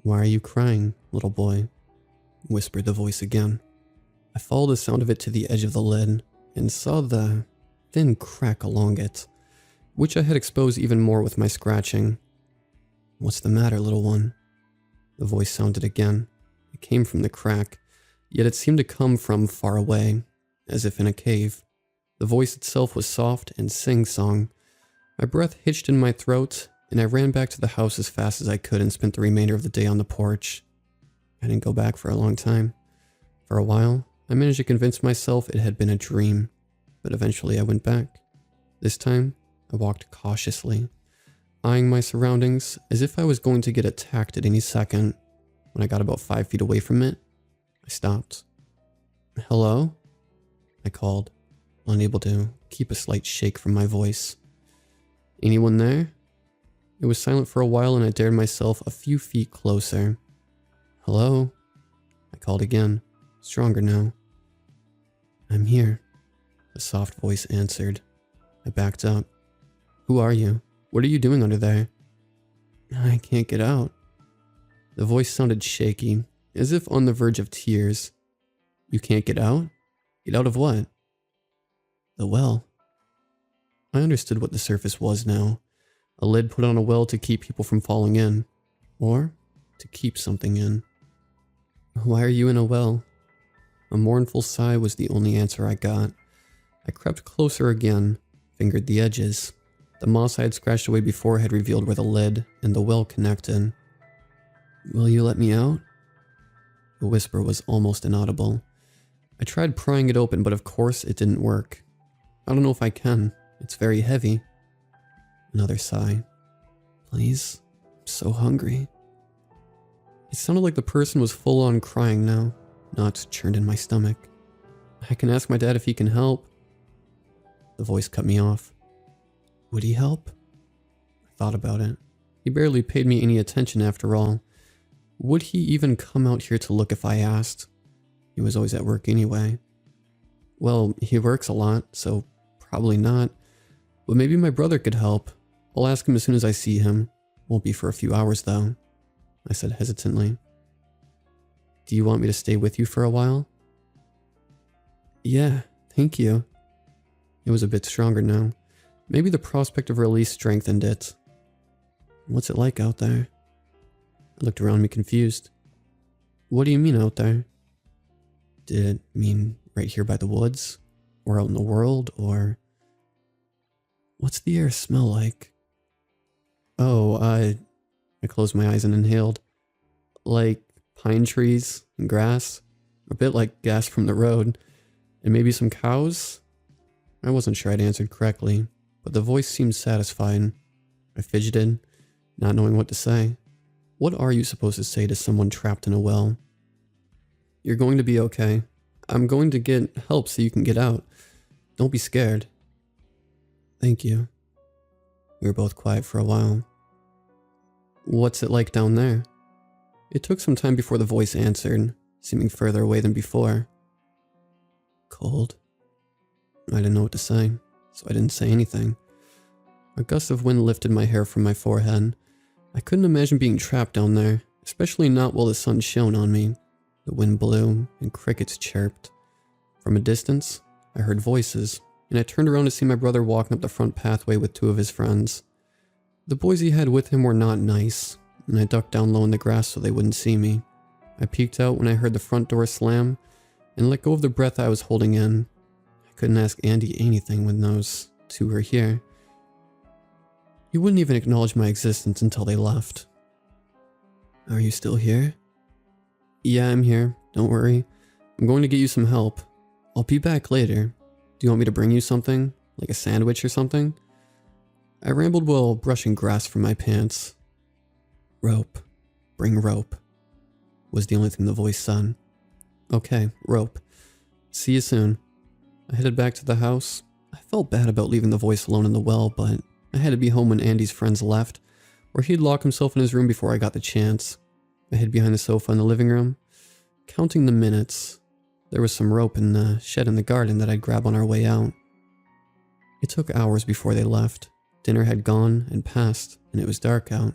"Why are you crying, little boy?" whispered the voice again. I followed the sound of it to the edge of the lid and saw the thin crack along it, which I had exposed even more with my scratching. "What's the matter, little one?" The voice sounded again. It came from the crack, yet it seemed to come from far away, as if in a cave. The voice itself was soft and sing-song. My breath hitched in my throat, and I ran back to the house as fast as I could and spent the remainder of the day on the porch. I didn't go back for a long time. For a while, I managed to convince myself it had been a dream, but eventually I went back. This time, I walked cautiously, eyeing my surroundings as if I was going to get attacked at any second. When I got about 5 feet away from it, I stopped. "Hello?" I called, unable to keep a slight shake from my voice. "Anyone there?" It was silent for a while and I dared myself a few feet closer. "Hello?" I called again, stronger now. "I'm here," a soft voice answered. I backed up. "Who are you? What are you doing under there?" "I can't get out." The voice sounded shaky, as if on the verge of tears. "You can't get out? Get out of what?" "The well." I understood what the surface was now. A lid put on a well to keep people from falling in. Or to keep something in. "Why are you in a well?" A mournful sigh was the only answer I got. I crept closer again, fingered the edges. The moss I had scratched away before had revealed where the lid and the well connected. "Will you let me out?" The whisper was almost inaudible. I tried prying it open, but of course it didn't work. "I don't know if I can. It's very heavy." Another sigh. "Please, I'm so hungry." It sounded like the person was full on crying now, not churned in my stomach. "I can ask my dad if he can help." The voice cut me off. Would he help? I thought about it. He barely paid me any attention after all. Would he even come out here to look if I asked? He was always at work anyway. Well, he works a lot, so probably not. But maybe my brother could help. I'll ask him as soon as I see him. Won't be for a few hours though, I said hesitantly. "Do you want me to stay with you for a while?" "Yeah, thank you." It was a bit stronger now. Maybe the prospect of release strengthened it. "What's it like out there?" I looked around me confused. "What do you mean out there?" Did it mean right here by the woods? Or out in the world? Or... What's the air smell like? Oh, I closed my eyes and inhaled. Like pine trees and grass. A bit like gas from the road. And maybe some cows? I wasn't sure I'd answered correctly, but the voice seemed satisfied. I fidgeted, not knowing what to say. What are you supposed to say to someone trapped in a well? "You're going to be okay. I'm going to get help so you can get out. Don't be scared." "Thank you." We were both quiet for a while. "What's it like down there?" It took some time before the voice answered, seeming further away than before. "Cold." I didn't know what to say, so I didn't say anything. A gust of wind lifted my hair from my forehead. I couldn't imagine being trapped down there, especially not while the sun shone on me. The wind blew and crickets chirped. From a distance, I heard voices, and I turned around to see my brother walking up the front pathway with two of his friends. The boys he had with him were not nice, and I ducked down low in the grass so they wouldn't see me. I peeked out when I heard the front door slam, and let go of the breath I was holding in. I couldn't ask Andy anything when those two were here. He wouldn't even acknowledge my existence until they left. "Are you still here?" "Yeah, I'm here. Don't worry. I'm going to get you some help. I'll be back later. Do you want me to bring you something? Like a sandwich or something?" I rambled while brushing grass from my pants. "Rope. Bring rope," was the only thing the voice said. "Okay, rope. See you soon." I headed back to the house. I felt bad about leaving the voice alone in the well, but I had to be home when Andy's friends left, or he'd lock himself in his room before I got the chance. I hid behind the sofa in the living room, counting the minutes. There was some rope in the shed in the garden that I'd grab on our way out. It took hours before they left. Dinner had gone and passed, and it was dark out.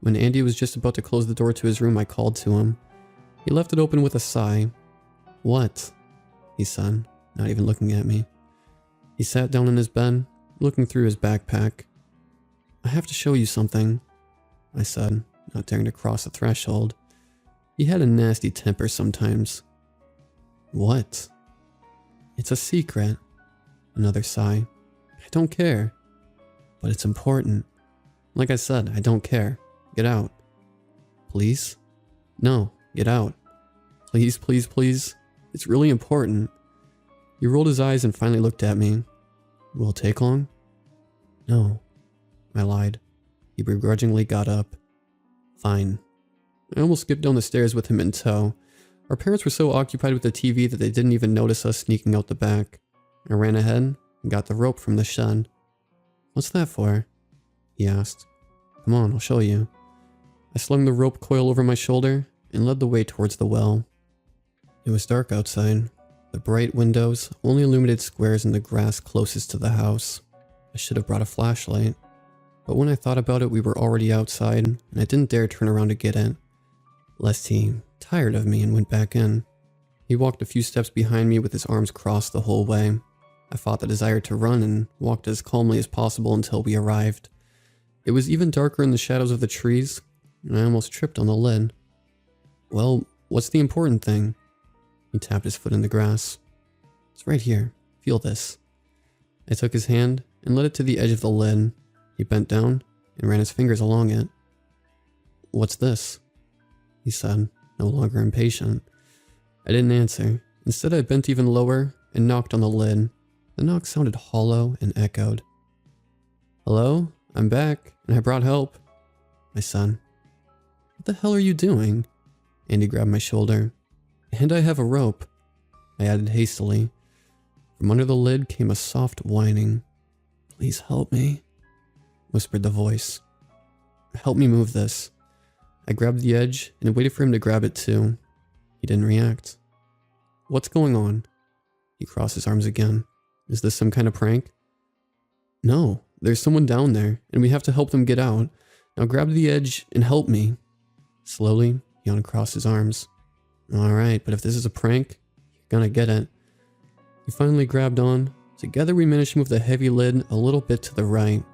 When Andy was just about to close the door to his room, I called to him. He left it open with a sigh. "What?" he said, not even looking at me. He sat down in his bed, looking through his backpack. "I have to show you something," I said, not daring to cross the threshold. He had a nasty temper sometimes. "What?" "It's a secret." Another sigh. "I don't care." "But it's important." "Like I said, I don't care. Get out." "Please?" "No, get out." "Please, please, please. It's really important." He rolled his eyes and finally looked at me. "Will it take long?" "No," I lied. He begrudgingly got up. "Fine." I almost skipped down the stairs with him in tow. Our parents were so occupied with the TV that they didn't even notice us sneaking out the back. I ran ahead and got the rope from the shed. "What's that for?" he asked. "Come on, I'll show you." I slung the rope coil over my shoulder and led the way towards the well. It was dark outside. The bright windows only illuminated squares in the grass closest to the house. I should have brought a flashlight. But when I thought about it, we were already outside, and I didn't dare turn around to get it, lest he tired of me and went back in. He walked a few steps behind me with his arms crossed the whole way. I fought the desire to run and walked as calmly as possible until we arrived. It was even darker in the shadows of the trees, and I almost tripped on the lid. "Well, what's the important thing?" He tapped his foot in the grass. "It's right here. Feel this." I took his hand and led it to the edge of the lid. He bent down and ran his fingers along it. "What's this?" he said, no longer impatient. I didn't answer. Instead, I bent even lower and knocked on the lid. The knock sounded hollow and echoed. "Hello? I'm back, and I brought help," I said. "What the hell are you doing?" Andy grabbed my shoulder. "And I have a rope," I added hastily. From under the lid came a soft whining. "Please help me," whispered the voice. "Help me move this." I grabbed the edge and waited for him to grab it too. He didn't react. "What's going on?" He crossed his arms again. "Is this some kind of prank?" "No, there's someone down there, and we have to help them get out. Now grab the edge and help me." Slowly, he uncrossed his arms. "Alright, but if this is a prank, you're gonna get it." He finally grabbed on. Together we managed to move the heavy lid a little bit to the right.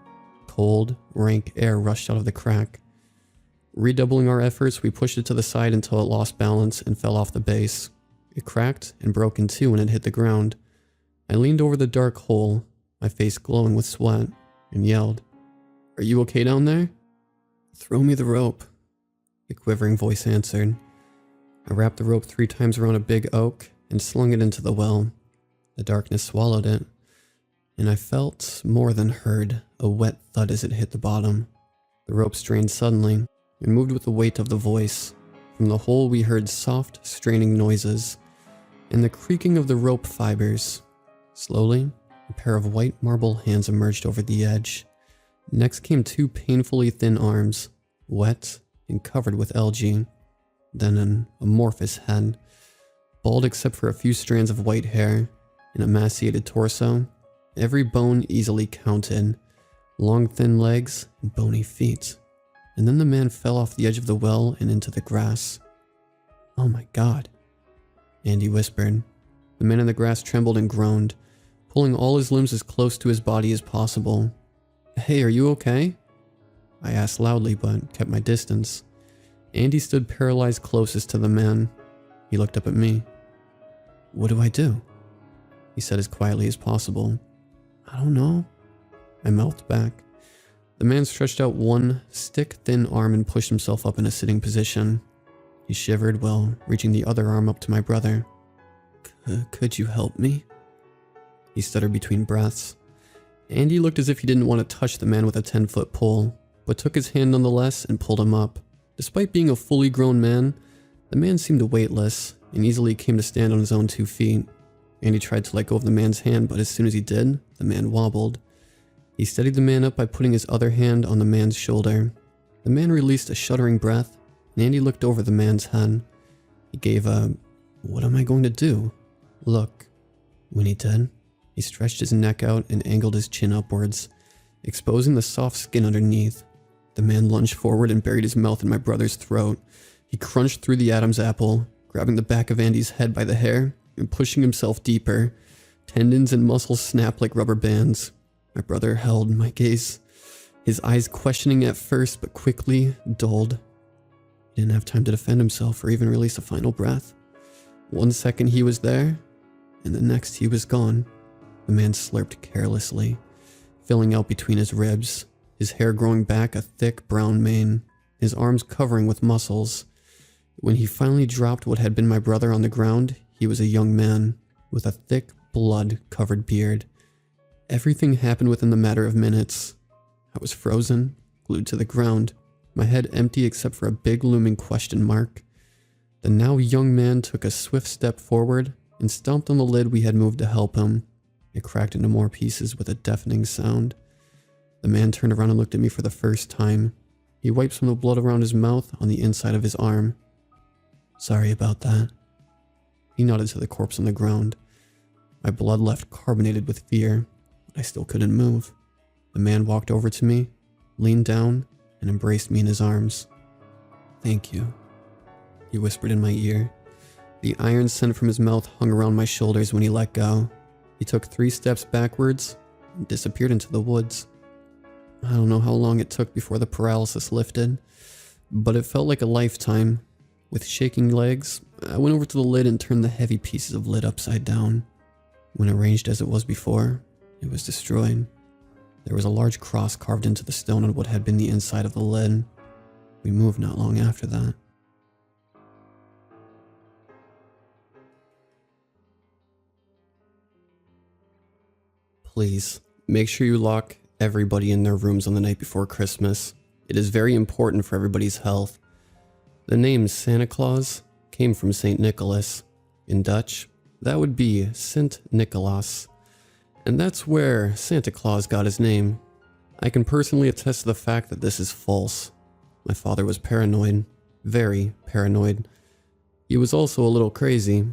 Cold, rank air rushed out of the crack. Redoubling our efforts, we pushed it to the side until it lost balance and fell off the base. It cracked and broke in two when it hit the ground. I leaned over the dark hole, my face glowing with sweat, and yelled, "Are you okay down there?" "Throw me the rope," the quivering voice answered. I wrapped the rope 3 times around a big oak and slung it into the well. The darkness swallowed it, and I felt, more than heard, a wet thud as it hit the bottom. The rope strained suddenly and moved with the weight of the voice. From the hole we heard soft, straining noises and the creaking of the rope fibers. Slowly, a pair of white marble hands emerged over the edge. Next came 2 painfully thin arms, wet and covered with algae. Then an amorphous head, bald except for a few strands of white hair, an emaciated torso, every bone easily counted, long thin legs and bony feet. And then the man fell off the edge of the well and into the grass. "Oh my God," Andy whispered. The man in the grass trembled and groaned, pulling all his limbs as close to his body as possible. "Hey, are you okay?" I asked loudly but kept my distance. Andy stood paralyzed closest to the man. He looked up at me. "What do I do?" he said as quietly as possible. "I don't know," I mouthed back. The man stretched out one stick-thin arm and pushed himself up in a sitting position. He shivered while reaching the other arm up to my brother. Could you help me?" he stuttered between breaths. Andy looked as if he didn't want to touch the man with a 10-foot pole, but took his hand nonetheless and pulled him up. Despite being a fully grown man, the man seemed weightless and easily came to stand on his own 2 feet. Andy tried to let go of the man's hand, but as soon as he did, the man wobbled. He steadied the man up by putting his other hand on the man's shoulder. The man released a shuddering breath, and Andy looked over the man's head. He gave a, "What am I going to do?" Look, when he did, he stretched his neck out and angled his chin upwards, exposing the soft skin underneath. The man lunged forward and buried his mouth in my brother's throat. He crunched through the Adam's apple, grabbing the back of Andy's head by the hair and pushing himself deeper. Tendons and muscles snapped like rubber bands. My brother held my gaze, his eyes questioning at first but quickly dulled. He didn't have time to defend himself or even release a final breath. 1 second he was there, and the next he was gone. The man slurped carelessly, filling out between his ribs, his hair growing back a thick brown mane, his arms covering with muscles. When he finally dropped what had been my brother on the ground, he was a young man with a thick, blood-covered beard. Everything happened within the matter of minutes. I was frozen, glued to the ground, my head empty except for a big looming question mark. The now young man took a swift step forward and stomped on the lid we had moved to help him. It cracked into more pieces with a deafening sound. The man turned around and looked at me for the first time. He wiped some of the blood around his mouth on the inside of his arm. Sorry about that. He nodded to the corpse on the ground. My blood left carbonated with fear, but I still couldn't move. The man walked over to me, leaned down, and embraced me in his arms. Thank you, he whispered in my ear. The iron scent from his mouth hung around my shoulders when he let go. He took 3 steps backwards and disappeared into the woods. I don't know how long it took before the paralysis lifted, but it felt like a lifetime. With shaking legs, I went over to the lid and turned the heavy pieces of lid upside down. When arranged as it was before, it was destroyed. There was a large cross carved into the stone on what had been the inside of the lid. We moved not long after that. Please, make sure you lock everybody in their rooms on the night before Christmas. It is very important for everybody's health. The name Santa Claus came from St. Nicholas. In Dutch, that would be Sint Nicolaas. And that's where Santa Claus got his name. I can personally attest to the fact that this is false. My father was paranoid. Very paranoid. He was also a little crazy.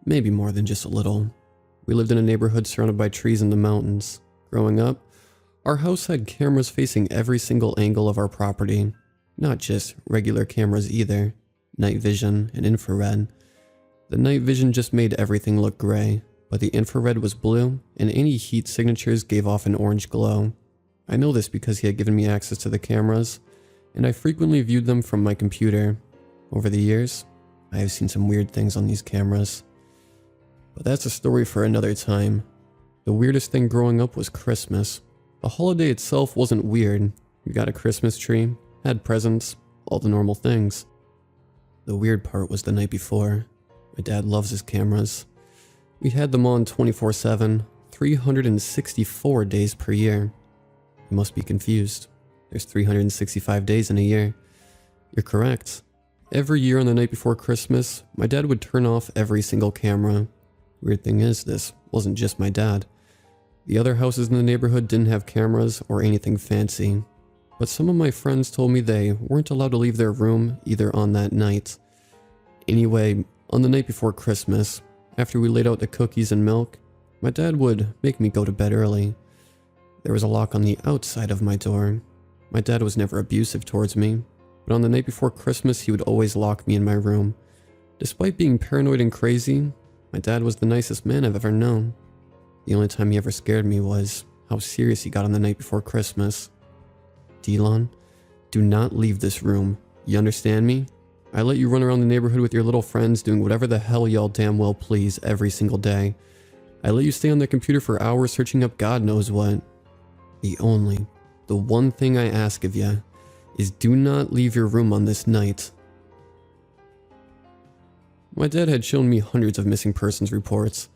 Maybe more than just a little. We lived in a neighborhood surrounded by trees in the mountains. Growing up, our house had cameras facing every single angle of our property. Not just regular cameras either. Night vision and infrared. The night vision just made everything look gray, but the infrared was blue, and any heat signatures gave off an orange glow. I know this because he had given me access to the cameras, and I frequently viewed them from my computer. Over the years, I have seen some weird things on these cameras. But that's a story for another time. The weirdest thing growing up was Christmas. The holiday itself wasn't weird. We got a Christmas tree, had presents, all the normal things. The weird part was the night before. My dad loves his cameras. We had them on 24/7, 364 days per year. You must be confused. There's 365 days in a year. You're correct. Every year on the night before Christmas, my dad would turn off every single camera. Weird thing is, this wasn't just my dad. The other houses in the neighborhood didn't have cameras or anything fancy. But some of my friends told me they weren't allowed to leave their room either on that night. Anyway, on the night before Christmas, after we laid out the cookies and milk, my dad would make me go to bed early. There was a lock on the outside of my door. My dad was never abusive towards me, but on the night before Christmas he would always lock me in my room. Despite being paranoid and crazy, my dad was the nicest man I've ever known. The only time he ever scared me was how serious he got on the night before Christmas. Delon, do not leave this room. You understand me? I let you run around the neighborhood with your little friends doing whatever the hell y'all damn well please every single day. I let you stay on the computer for hours searching up God knows what. The one thing I ask of you is do not leave your room on this night. My dad had shown me hundreds of missing persons reports.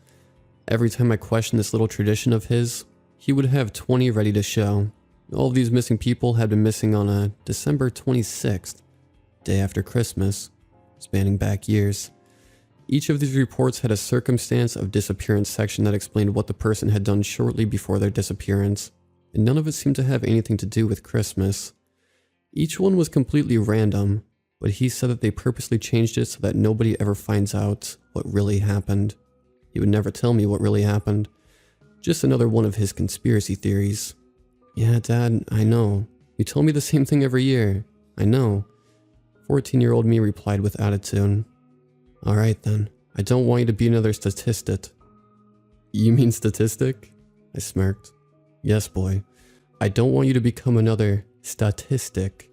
Every time I questioned this little tradition of his, he would have 20 ready to show. All of these missing people had been missing on a December 26th, day after Christmas, spanning back years. Each of these reports had a circumstance of disappearance section that explained what the person had done shortly before their disappearance, and none of it seemed to have anything to do with Christmas. Each one was completely random, but he said that they purposely changed it so that nobody ever finds out what really happened. He would never tell me what really happened. Just another one of his conspiracy theories. Yeah, Dad, I know. You tell me the same thing every year. I know. 14-year-old me replied with attitude. Alright then, I don't want you to be another statistic. You mean statistic? I smirked. Yes, boy. I don't want you to become another statistic.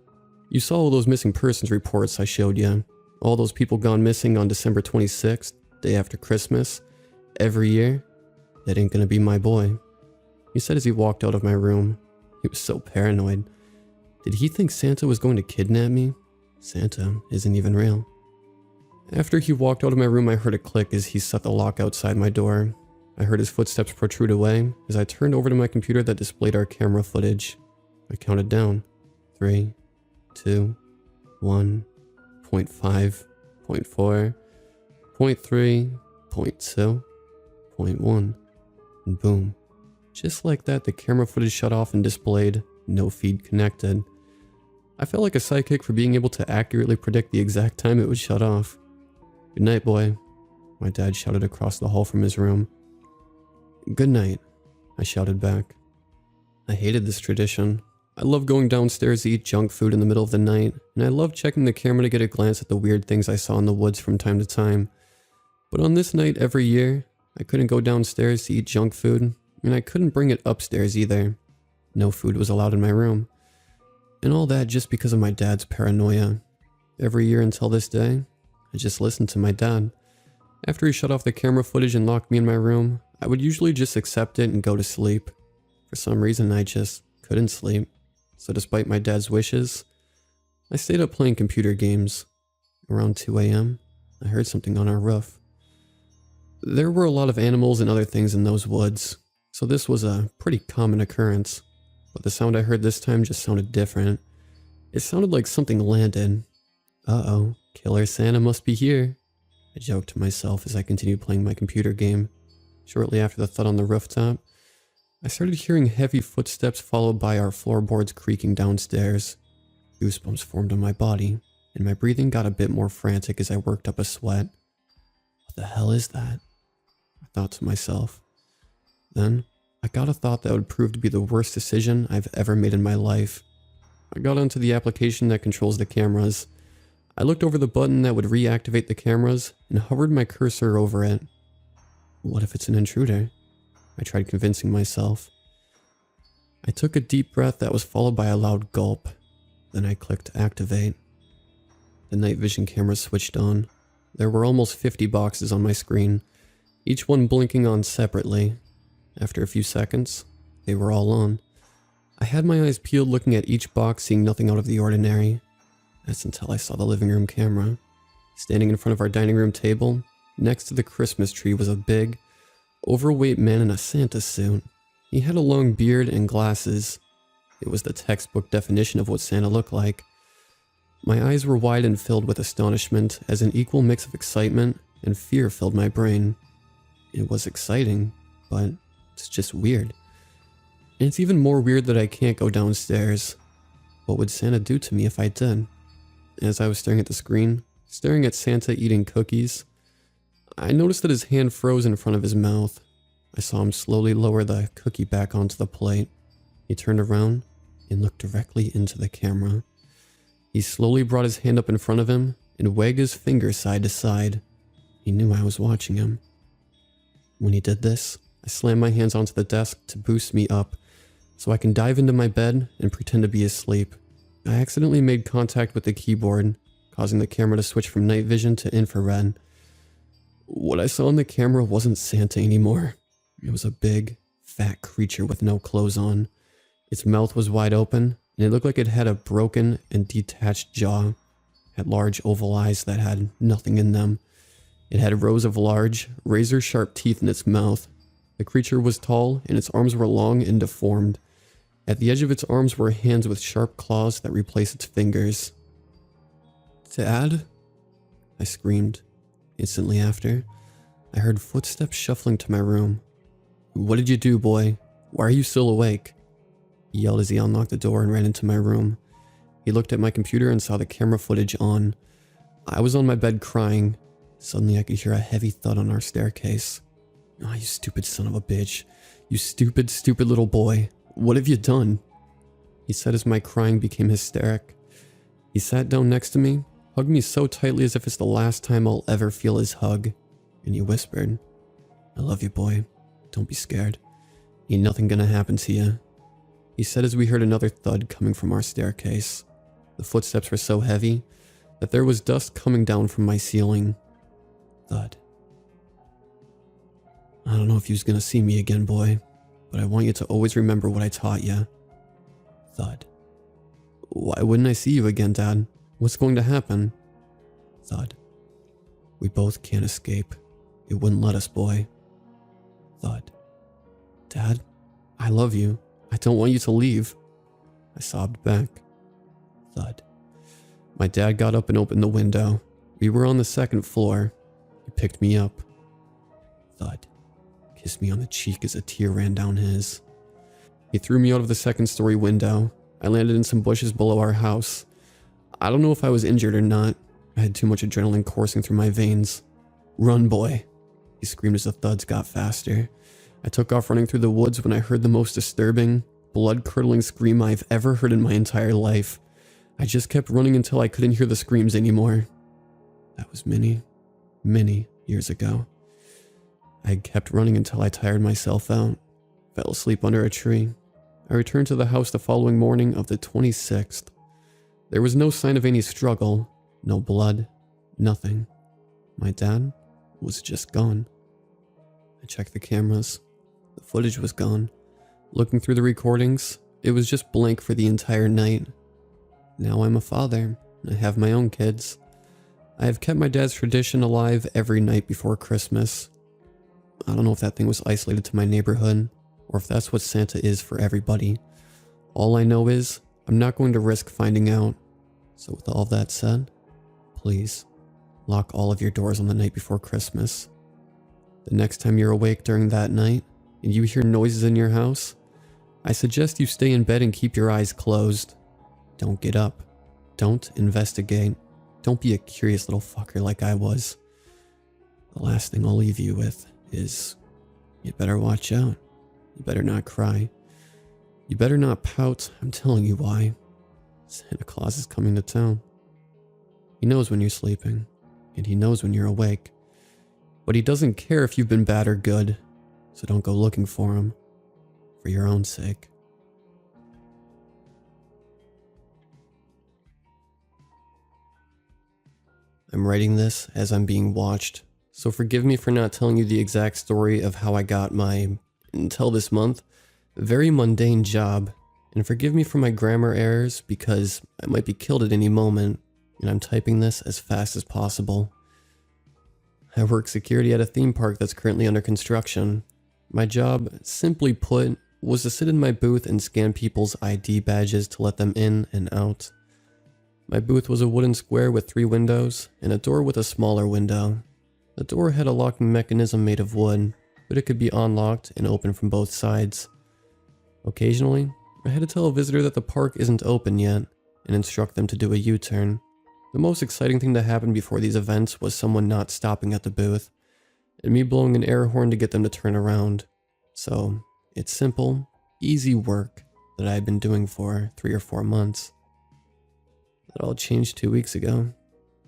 You saw all those missing persons reports I showed you. All those people gone missing on December 26th, day after Christmas, every year. That ain't gonna be my boy. He said as he walked out of my room. He was so paranoid. Did he think Santa was going to kidnap me? Santa isn't even real. After he walked out of my room, I heard a click as he set the lock outside my door. I heard his footsteps protrude away as I turned over to my computer that displayed our camera footage. I counted down. 3, 2, 1, 0.5, 0.4, 0.3, 0.2, 0.1, and boom. Just like that, the camera footage shut off and displayed no feed connected. I felt like a psychic for being able to accurately predict the exact time it would shut off. Good night, boy, my dad shouted across the hall from his room. Good night, I shouted back. I hated this tradition. I loved going downstairs to eat junk food in the middle of the night, and I loved checking the camera to get a glance at the weird things I saw in the woods from time to time. But on this night every year, I couldn't go downstairs to eat junk food, and I couldn't bring it upstairs either. No food was allowed in my room. And all that just because of my dad's paranoia. Every year until this day, I just listened to my dad. After he shut off the camera footage and locked me in my room, I would usually just accept it and go to sleep. For some reason, I just couldn't sleep. So despite my dad's wishes, I stayed up playing computer games. Around 2 a.m., I heard something on our roof. There were a lot of animals and other things in those woods, so this was a pretty common occurrence. But the sound I heard this time just sounded different. It sounded like something landed. Uh-oh, Killer Santa must be here, I joked to myself as I continued playing my computer game. Shortly after the thud on the rooftop, I started hearing heavy footsteps followed by our floorboards creaking downstairs. Goosebumps formed on my body, and my breathing got a bit more frantic as I worked up a sweat. What the hell is that? I thought to myself. Then, I got a thought that would prove to be the worst decision I've ever made in my life. I got onto the application that controls the cameras. I looked over the button that would reactivate the cameras and hovered my cursor over it. What if it's an intruder? I tried convincing myself. I took a deep breath that was followed by a loud gulp. Then I clicked activate. The night vision camera switched on. There were almost 50 boxes on my screen, each one blinking on separately. After a few seconds, they were all on. I had my eyes peeled looking at each box, seeing nothing out of the ordinary. That's until I saw the living room camera. Standing in front of our dining room table, next to the Christmas tree, was a big, overweight man in a Santa suit. He had a long beard and glasses. It was the textbook definition of what Santa looked like. My eyes were wide and filled with astonishment as an equal mix of excitement and fear filled my brain. It was exciting, but it's just weird. And it's even more weird that I can't go downstairs. What would Santa do to me if I did? As I was staring at the screen, staring at Santa eating cookies, I noticed that his hand froze in front of his mouth. I saw him slowly lower the cookie back onto the plate. He turned around and looked directly into the camera. He slowly brought his hand up in front of him and wagged his finger side to side. He knew I was watching him. When he did this, I slammed my hands onto the desk to boost me up so I can dive into my bed and pretend to be asleep. I accidentally made contact with the keyboard, causing the camera to switch from night vision to infrared. What I saw on the camera wasn't Santa anymore. It was a big, fat creature with no clothes on. Its mouth was wide open, and it looked like it had a broken and detached jaw. It had large oval eyes that had nothing in them. It had rows of large, razor-sharp teeth in its mouth. The creature was tall, and its arms were long and deformed. At the edge of its arms were hands with sharp claws that replaced its fingers. "Dad?" I screamed. Instantly after, I heard footsteps shuffling to my room. "What did you do, boy? Why are you still awake?" He yelled as he unlocked the door and ran into my room. He looked at my computer and saw the camera footage on. I was on my bed crying. Suddenly I could hear a heavy thud on our staircase. Oh, you stupid son of a bitch. You stupid, stupid little boy. What have you done? He said as my crying became hysteric. He sat down next to me, hugged me so tightly as if it's the last time I'll ever feel his hug, and he whispered, I love you, boy. Don't be scared. Ain't nothing gonna happen to you. He said as we heard another thud coming from our staircase. The footsteps were so heavy that there was dust coming down from my ceiling. Thud. I don't know if you's gonna see me again, boy, but I want you to always remember what I taught you. Thud. Why wouldn't I see you again, Dad? What's going to happen? Thud. We both can't escape. It wouldn't let us, boy. Thud. Dad, I love you. I don't want you to leave. I sobbed back. Thud. My dad got up and opened the window. We were on the second floor. He picked me up. Thud. Kissed me on the cheek as a tear ran down his. He threw me out of the second-story window. I landed in some bushes below our house. I don't know if I was injured or not. I had too much adrenaline coursing through my veins. Run, boy. He screamed as the thuds got faster. I took off running through the woods when I heard the most disturbing, blood-curdling scream I've ever heard in my entire life. I just kept running until I couldn't hear the screams anymore. That was many, many years ago. I kept running until I tired myself out, fell asleep under a tree. I returned to the house the following morning of the 26th. There was no sign of any struggle, no blood, nothing. My dad was just gone. I checked the cameras. The footage was gone. Looking through the recordings, it was just blank for the entire night. Now I'm a father. I have my own kids. I have kept my dad's tradition alive every night before Christmas. I don't know if that thing was isolated to my neighborhood, or if that's what Santa is for everybody. All I know is, I'm not going to risk finding out. So with all that said, please, lock all of your doors on the night before Christmas. The next time you're awake during that night, and you hear noises in your house, I suggest you stay in bed and keep your eyes closed. Don't get up. Don't investigate. Don't be a curious little fucker like I was. The last thing I'll leave you with is, you better watch out. You better not cry. You better not pout. I'm telling you why. Santa Claus is coming to town. He knows when you're sleeping, and he knows when you're awake. But he doesn't care if you've been bad or good, so don't go looking for him, for your own sake. I'm writing this as I'm being watched, so forgive me for not telling you the exact story of how I got my, until this month, very mundane job, and forgive me for my grammar errors because I might be killed at any moment, and I'm typing this as fast as possible. I work security at a theme park that's currently under construction. My job, simply put, was to sit in my booth and scan people's ID badges to let them in and out. My booth was a wooden square with 3 windows and a door with a smaller window. The door had a locking mechanism made of wood, but it could be unlocked and opened from both sides. Occasionally, I had to tell a visitor that the park isn't open yet and instruct them to do a U-turn. The most exciting thing to happen before these events was someone not stopping at the booth, and me blowing an air horn to get them to turn around. So, it's simple, easy work that I had been doing for 3 or 4 months. That all changed 2 weeks ago.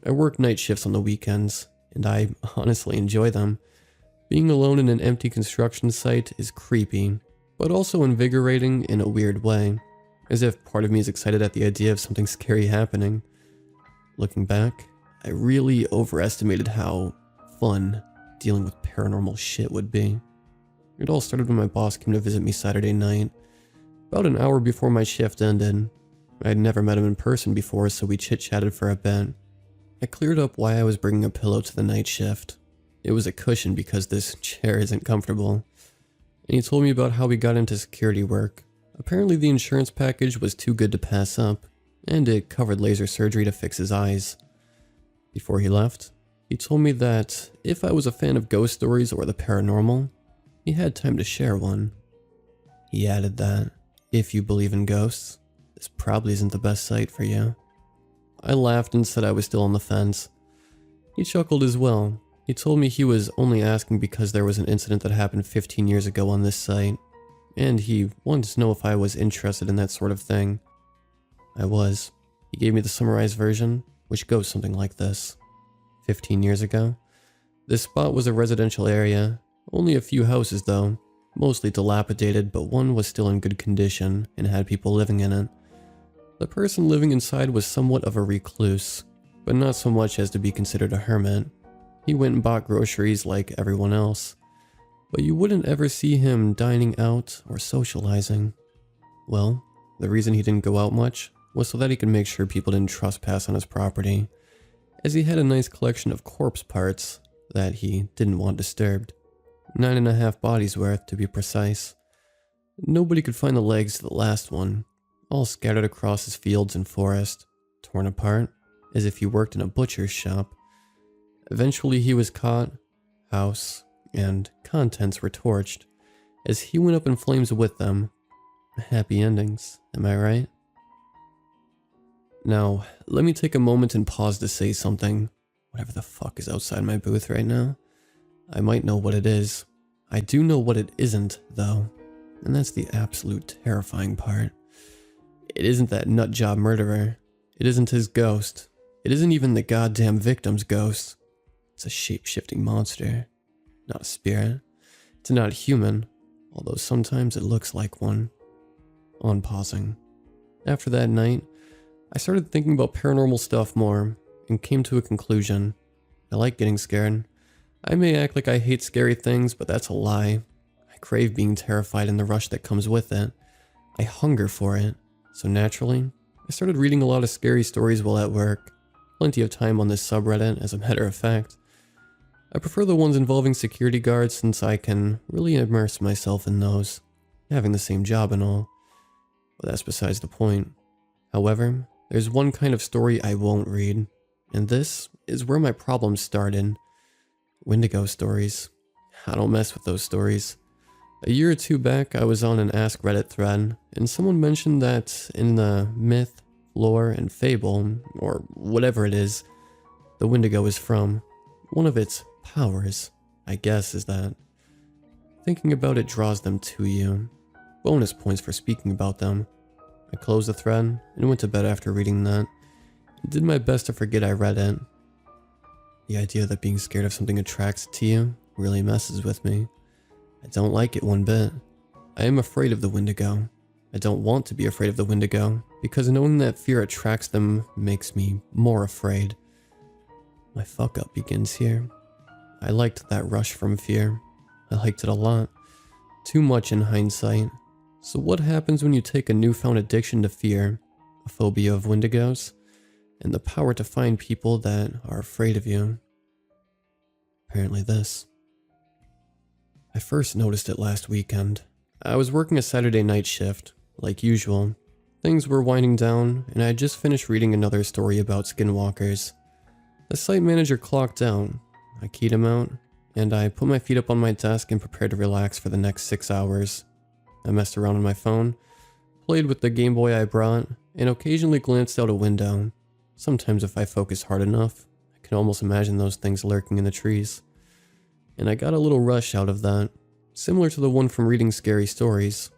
I work night shifts on the weekends, and I honestly enjoy them. Being alone in an empty construction site is creepy, but also invigorating in a weird way, as if part of me is excited at the idea of something scary happening. Looking back, I really overestimated how fun dealing with paranormal shit would be. It all started when my boss came to visit me Saturday night, about an hour before my shift ended. I had never met him in person before, so we chit-chatted for a bit. I cleared up why I was bringing a pillow to the night shift. It was a cushion because this chair isn't comfortable. And he told me about how we got into security work. Apparently the insurance package was too good to pass up, and it covered laser surgery to fix his eyes. Before he left, he told me that if I was a fan of ghost stories or the paranormal, he had time to share one. He added that, if you believe in ghosts, this probably isn't the best site for you. I laughed and said I was still on the fence. He chuckled as well. He told me he was only asking because there was an incident that happened 15 years ago on this site, and he wanted to know if I was interested in that sort of thing. I was. He gave me the summarized version, which goes something like this. 15 years ago, this spot was a residential area, only a few houses though, mostly dilapidated, but one was still in good condition and had people living in it. The person living inside was somewhat of a recluse, but not so much as to be considered a hermit. He went and bought groceries like everyone else, but you wouldn't ever see him dining out or socializing. Well, the reason he didn't go out much was so that he could make sure people didn't trespass on his property, as he had a nice collection of corpse parts that he didn't want disturbed. 9.5 bodies worth, to be precise. Nobody could find the legs to the last one, all scattered across his fields and forest, torn apart, as if he worked in a butcher's shop. Eventually he was caught, house and contents were torched, as he went up in flames with them. Happy endings, am I right? Now, let me take a moment and pause to say something. Whatever the fuck is outside my booth right now. I might know what it is. I do know what it isn't, though. And that's the absolute terrifying part. It isn't that nutjob murderer. It isn't his ghost. It isn't even the goddamn victim's ghost. It's a shape-shifting monster. Not a spirit. It's not human, although sometimes it looks like one. On pausing. After that night, I started thinking about paranormal stuff more, and came to a conclusion. I like getting scared. I may act like I hate scary things, but that's a lie. I crave being terrified and the rush that comes with it. I hunger for it. So naturally, I started reading a lot of scary stories while at work. Plenty of time on this subreddit, as a matter of fact. I prefer the ones involving security guards since I can really immerse myself in those, having the same job and all. But that's besides the point. However, there's one kind of story I won't read, and this is where my problems started. Wendigo stories. I don't mess with those stories. A year or two back, I was on an Ask Reddit thread, and someone mentioned that in the myth, lore, and fable, or whatever it is, the Wendigo is from, one of its powers, I guess, is that thinking about it draws them to you. Bonus points for speaking about them. I closed the thread and went to bed after reading that. I did my best to forget I read it. The idea that being scared of something attracts to you really messes with me. I don't like it one bit. I am afraid of the Wendigo. I don't want to be afraid of the Wendigo, because knowing that fear attracts them makes me more afraid. My fuck up begins here. I liked that rush from fear. I liked it a lot. Too much in hindsight. So what happens when you take a newfound addiction to fear, a phobia of Wendigos, and the power to find people that are afraid of you? Apparently this. I first noticed it last weekend. I was working a Saturday night shift, like usual. Things were winding down, and I had just finished reading another story about skinwalkers. The site manager clocked out. I keyed him out, and I put my feet up on my desk and prepared to relax for the next 6 hours. I messed around on my phone, played with the Game Boy I brought, and occasionally glanced out a window. Sometimes if I focus hard enough, I can almost imagine those things lurking in the trees. And I got a little rush out of that, similar to the one from reading scary stories.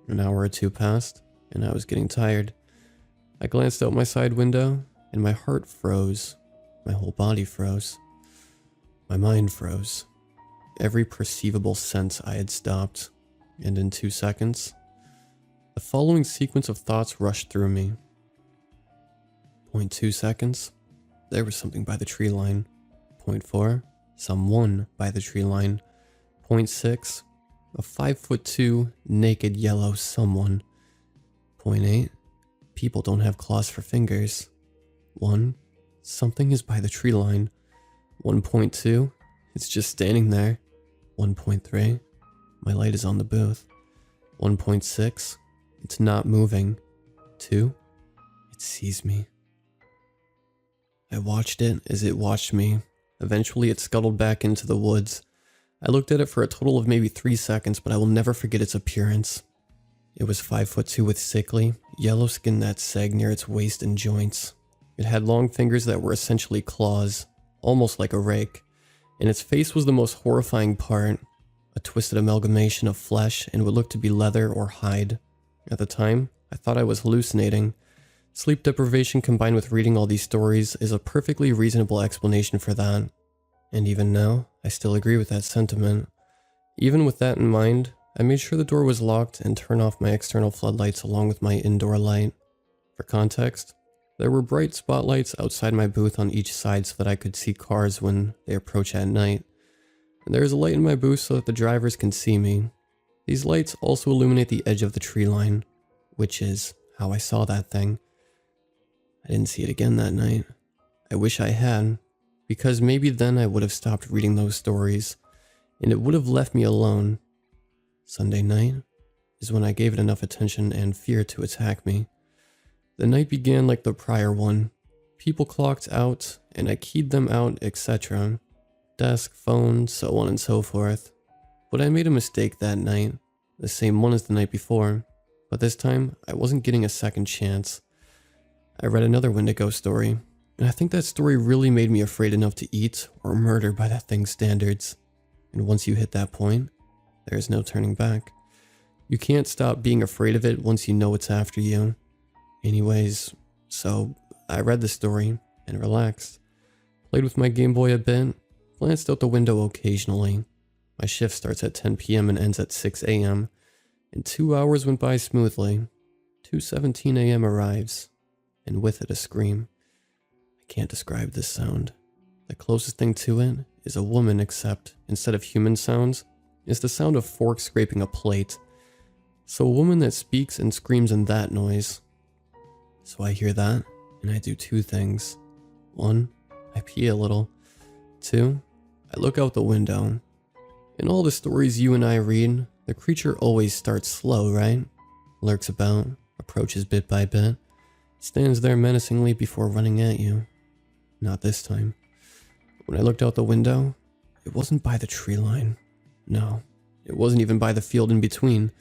An hour or two passed, and I was getting tired. I glanced out my side window, and my heart froze. My whole body froze. My mind froze. Every perceivable sense I had stopped, and in 2 seconds, the following sequence of thoughts rushed through me. 0.2 seconds, there was something by the tree line. 0.4, someone by the tree line. 0.6, a 5'2" naked yellow someone. 0.8, people don't have claws for fingers. 1, something is by the tree line. 1.2, it's just standing there. 1.3, my light is on the booth. 1.6, it's not moving. 2, it sees me. I watched it as it watched me. Eventually it scuttled back into the woods. I looked at it for a total of maybe 3 seconds, but I will never forget its appearance. It was 5'2" with sickly, yellow skin that sagged near its waist and joints. It had long fingers that were essentially claws, almost like a rake, and its face was the most horrifying part, a twisted amalgamation of flesh and what looked to be leather or hide. At the time, I thought I was hallucinating. Sleep deprivation combined with reading all these stories is a perfectly reasonable explanation for that. And even now, I still agree with that sentiment. Even with that in mind, I made sure the door was locked and turned off my external floodlights along with my indoor light. For context, there were bright spotlights outside my booth on each side so that I could see cars when they approach at night. And there is a light in my booth so that the drivers can see me. These lights also illuminate the edge of the tree line, which is how I saw that thing. I didn't see it again that night. I wish I had, because maybe then I would have stopped reading those stories, and it would have left me alone. Sunday night is when I gave it enough attention and fear to attack me. The night began like the prior one. People clocked out, and I keyed them out, etc. Desk, phone, so on and so forth. But I made a mistake that night, the same one as the night before, but this time I wasn't getting a second chance. I read another Wendigo story, and I think that story really made me afraid enough to eat or murder by that thing's standards. And once you hit that point, there is no turning back. You can't stop being afraid of it once you know it's after you. Anyways, so I read the story and relaxed. Played with my Game Boy a bit, glanced out the window occasionally. My shift starts at 10 p.m. and ends at 6 a.m. And 2 hours went by smoothly. 2:17 a.m. arrives, and with it a scream. I can't describe this sound. The closest thing to it is a woman, except instead of human sounds, it's the sound of forks scraping a plate. So a woman that speaks and screams in that noise. So I hear that, and I do two things. One, I pee a little. Two, I look out the window. In all the stories you and I read, the creature always starts slow, right? Lurks about, approaches bit by bit, stands there menacingly before running at you. Not this time. When I looked out the window, it wasn't by the tree line. No, it wasn't even by the field in between.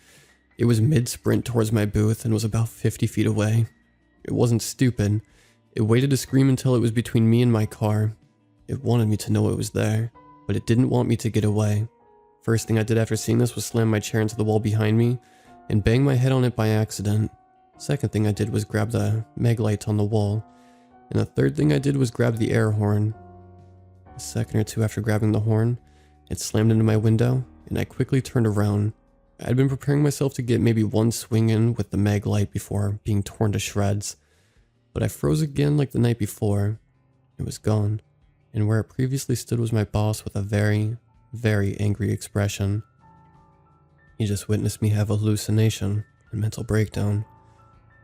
It was mid-sprint towards my booth and was about 50 feet away. It wasn't stupid. It waited to scream until it was between me and my car. It wanted me to know it was there, but it didn't want me to get away. First thing I did after seeing this was slam my chair into the wall behind me and bang my head on it by accident. Second thing I did was grab the mag light on the wall. And the third thing I did was grab the air horn. A second or two after grabbing the horn, it slammed into my window, and I quickly turned around. I had been preparing myself to get maybe one swing in with the mag light before being torn to shreds. But I froze again like the night before. It was gone, and where it previously stood was my boss with a very, very angry expression. He just witnessed me have a hallucination and mental breakdown.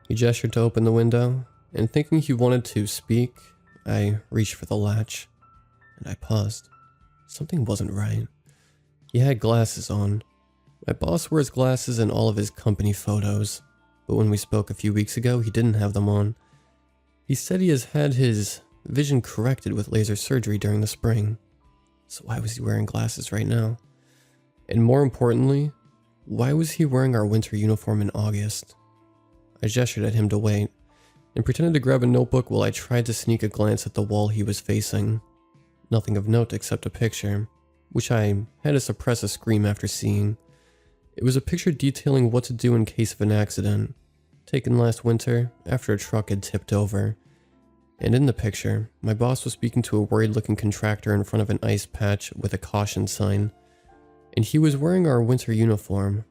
He gestured to open the window, and thinking he wanted to speak, I reached for the latch, and I paused. Something wasn't right. He had glasses on. My boss wears glasses in all of his company photos, but when we spoke a few weeks ago, he didn't have them on. He said he has had his vision corrected with laser surgery during the spring. So why was he wearing glasses right now? And more importantly, why was he wearing our winter uniform in August? I gestured at him to wait, and pretended to grab a notebook while I tried to sneak a glance at the wall he was facing. Nothing of note except a picture, which I had to suppress a scream after seeing. It was a picture detailing what to do in case of an accident, taken last winter after a truck had tipped over. And in the picture, my boss was speaking to a worried-looking contractor in front of an ice patch with a caution sign, and he was wearing our winter uniform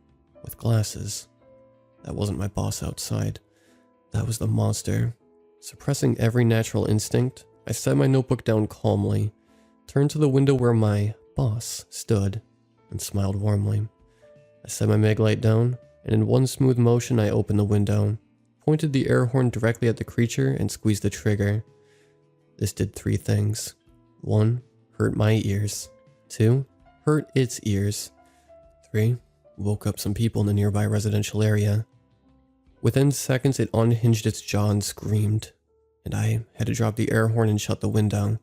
with glasses. That wasn't my boss outside. That was the monster. Suppressing every natural instinct, I set my notebook down calmly, turned to the window where my boss stood, and smiled warmly. I set my mag light down, and in one smooth motion I opened the window, pointed the air horn directly at the creature, and squeezed the trigger. This did three things. 1. Hurt my ears. 2. Hurt its ears. 3. Woke up some people in the nearby residential area. Within seconds, it unhinged its jaw and screamed, and I had to drop the air horn and shut the window.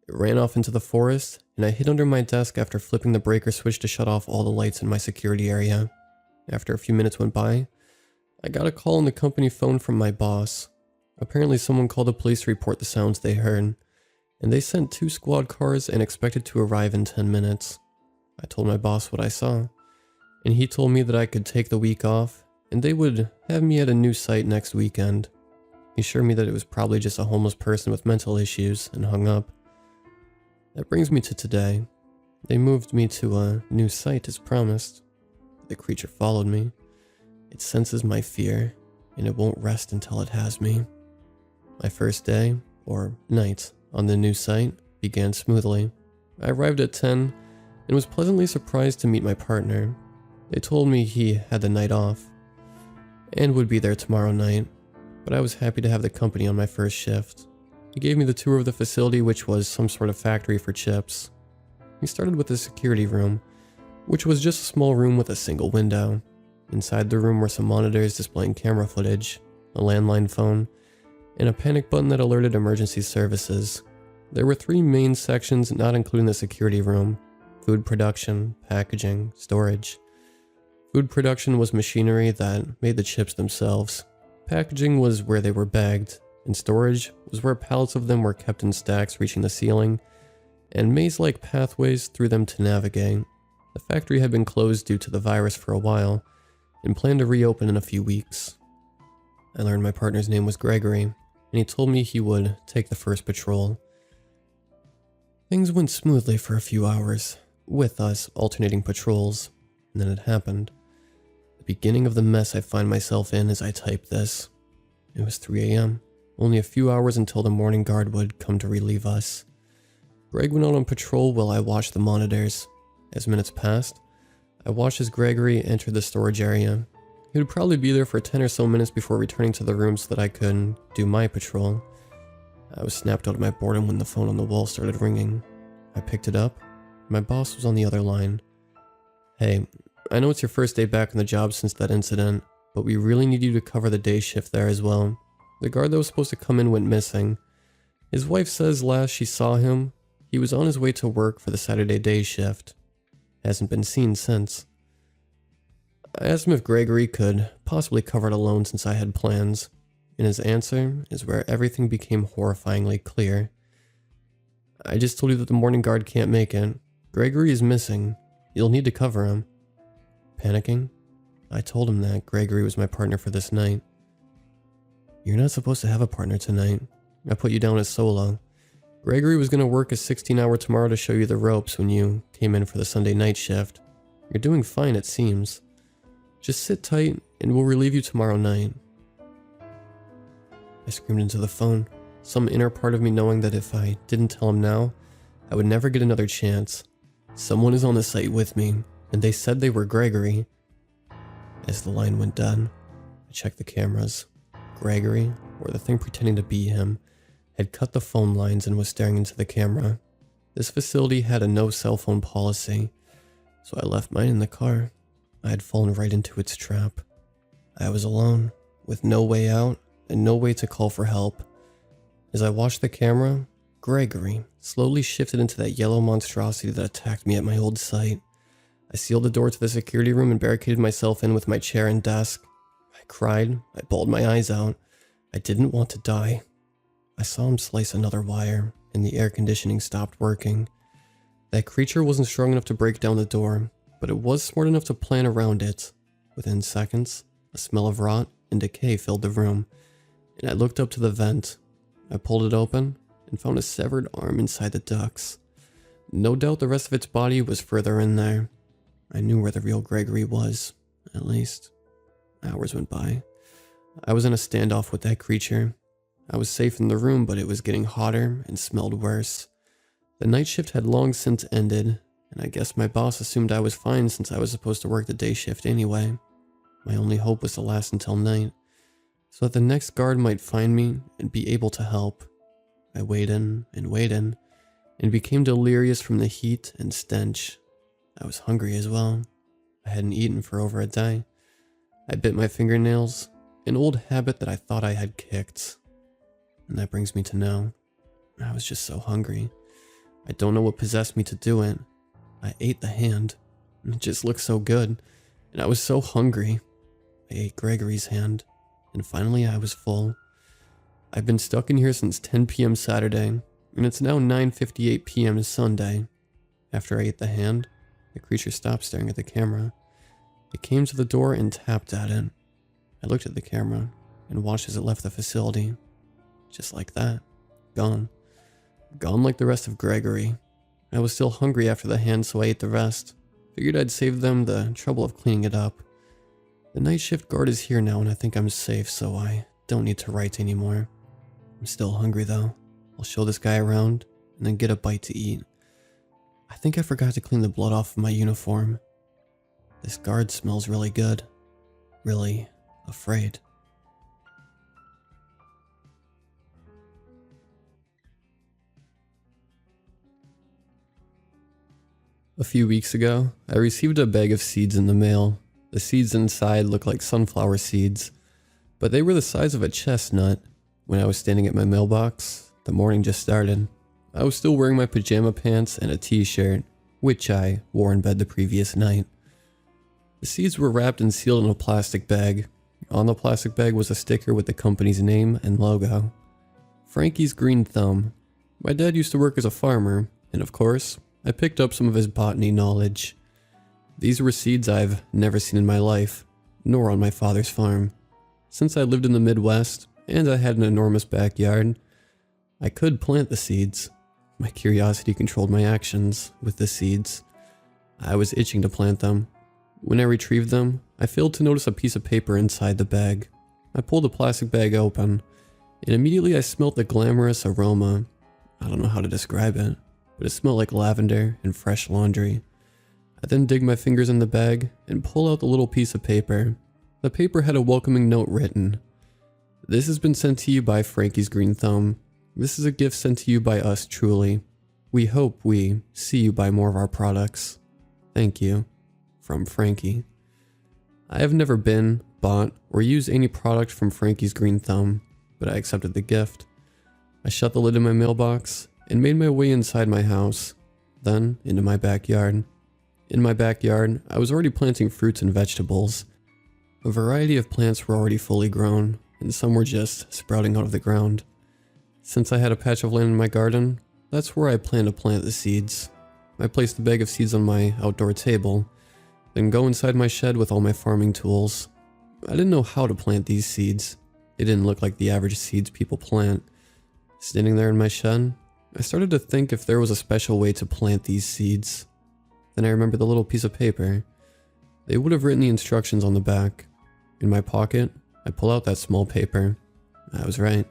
It ran off into the forest, and I hid under my desk after flipping the breaker switch to shut off all the lights in my security area. After a few minutes went by, I got a call on the company phone from my boss. Apparently someone called the police to report the sounds they heard. and they sent 2 squad cars and expected to arrive in 10 minutes. I told my boss what I saw, and he told me that I could take the week off, and they would have me at a new site next weekend. He assured me that it was probably just a homeless person with mental issues, and hung up. That brings me to today. They moved me to a new site as promised. The creature followed me. It senses my fear, and it won't rest until it has me. My first day, or night, on the new site began smoothly. I arrived at 10 and was pleasantly surprised to meet my partner. They told me he had the night off and would be there tomorrow night, but I was happy to have the company on my first shift. He gave me the tour of the facility, which was some sort of factory for chips. He started with the security room, which was just a small room with a single window. Inside the room were some monitors displaying camera footage, a landline phone, and a panic button that alerted emergency services. There were 3 main sections, not including the security room: food production, packaging, storage. Food production was machinery that made the chips themselves. Packaging was where they were bagged, and storage was where pallets of them were kept in stacks reaching the ceiling, and maze-like pathways through them to navigate. The factory had been closed due to the virus for a while, and planned to reopen in a few weeks. I learned my partner's name was Gregory, and he told me he would take the first patrol. Things went smoothly for a few hours, with us alternating patrols, and then it happened. The beginning of the mess I find myself in as I type this. It was 3 a.m., only a few hours until the morning guard would come to relieve us. Greg went out on patrol while I watched the monitors. As minutes passed, I watched as Gregory entered the storage area. He would probably be there for 10 or so minutes before returning to the room so that I could do my patrol. I was snapped out of my boredom when the phone on the wall started ringing. I picked it up. My boss was on the other line. "Hey, I know it's your first day back on the job since that incident, but we really need you to cover the day shift there as well. The guard that was supposed to come in went missing. His wife says last she saw him, he was on his way to work for the Saturday day shift. Hasn't been seen since." I asked him if Gregory could possibly cover it alone since I had plans, and his answer is where everything became horrifyingly clear. "I just told you that the morning guard can't make it. Gregory is missing. You'll need to cover him." Panicking, I told him that Gregory was my partner for this night. "You're not supposed to have a partner tonight. I put you down as solo. Gregory was going to work a 16-hour tomorrow to show you the ropes when you came in for the Sunday night shift. You're doing fine, it seems. Just sit tight and we'll relieve you tomorrow night." I screamed into the phone, some inner part of me knowing that if I didn't tell him now, I would never get another chance. Someone is on the site with me, and they said they were Gregory. As the line went dead, I checked the cameras. Gregory, or the thing pretending to be him, had cut the phone lines and was staring into the camera. This facility had a no cell phone policy, so I left mine in the car. I had fallen right into its trap. I was alone, with no way out and no way to call for help. As I watched the camera, Gregory slowly shifted into that yellow monstrosity that attacked me at my old site. I sealed the door to the security room and barricaded myself in with my chair and desk. I cried, I bawled my eyes out. I didn't want to die. I saw him slice another wire, and the air conditioning stopped working. That creature wasn't strong enough to break down the door, but it was smart enough to plan around it. Within seconds, a smell of rot and decay filled the room, and I looked up to the vent. I pulled it open and found a severed arm inside the ducts. No doubt the rest of its body was further in there. I knew where the real Gregory was, at least. Hours went by. I was in a standoff with that creature. I was safe in the room, but it was getting hotter and smelled worse. The night shift had long since ended, and I guess my boss assumed I was fine since I was supposed to work the day shift anyway. My only hope was to last until night, so that the next guard might find me and be able to help. I waited, and became delirious from the heat and stench. I was hungry as well. I hadn't eaten for over a day. I bit my fingernails, an old habit that I thought I had kicked. And that brings me to now. I was just so hungry. I don't know what possessed me to do it. I ate the hand, and it just looked so good, and I was so hungry. I ate Gregory's hand, and finally I was full. I've been stuck in here since 10 p.m. Saturday, and it's now 9:58 p.m. Sunday. After I ate the hand, the creature stopped staring at the camera. It came to the door and tapped at it. I looked at the camera and watched as it left the facility. Just like that. Gone. Gone like the rest of Gregory. I was still hungry after the hand, so I ate the rest. Figured I'd save them the trouble of cleaning it up. The night shift guard is here now and I think I'm safe, so I don't need to write anymore. I'm still hungry though. I'll show this guy around and then get a bite to eat. I think I forgot to clean the blood off of my uniform. This guard smells really good. Really afraid. A few weeks ago, I received a bag of seeds in the mail. The seeds inside looked like sunflower seeds, but they were the size of a chestnut. When I was standing at my mailbox, the morning just started. I was still wearing my pajama pants and a t-shirt, which I wore in bed the previous night. The seeds were wrapped and sealed in a plastic bag. On the plastic bag was a sticker with the company's name and logo. Frankie's Green Thumb. My dad used to work as a farmer, and of course, I picked up some of his botany knowledge. These were seeds I've never seen in my life, nor on my father's farm. Since I lived in the Midwest, and I had an enormous backyard, I could plant the seeds. My curiosity controlled my actions with the seeds. I was itching to plant them. When I retrieved them, I failed to notice a piece of paper inside the bag. I pulled the plastic bag open, and immediately I smelled the glamorous aroma. I don't know how to describe it, but it smelled like lavender and fresh laundry. I then dig my fingers in the bag and pull out the little piece of paper. The paper had a welcoming note written. This has been sent to you by Frankie's Green Thumb. This is a gift sent to you by us truly. We hope we see you buy more of our products. Thank you. From Frankie. I have never been, bought, or used any product from Frankie's Green Thumb, but I accepted the gift. I shut the lid in my mailbox and made my way inside my house, then into my backyard. In my backyard, I was already planting fruits and vegetables. A variety of plants were already fully grown, and some were just sprouting out of the ground. Since I had a patch of land in my garden, that's where I planned to plant the seeds. I placed the bag of seeds on my outdoor table, then go inside my shed with all my farming tools. I didn't know how to plant these seeds. They didn't look like the average seeds people plant. Standing there in my shed, I started to think if there was a special way to plant these seeds. Then I remembered the little piece of paper. They would have written the instructions on the back. In my pocket, I pull out that small paper. I was right.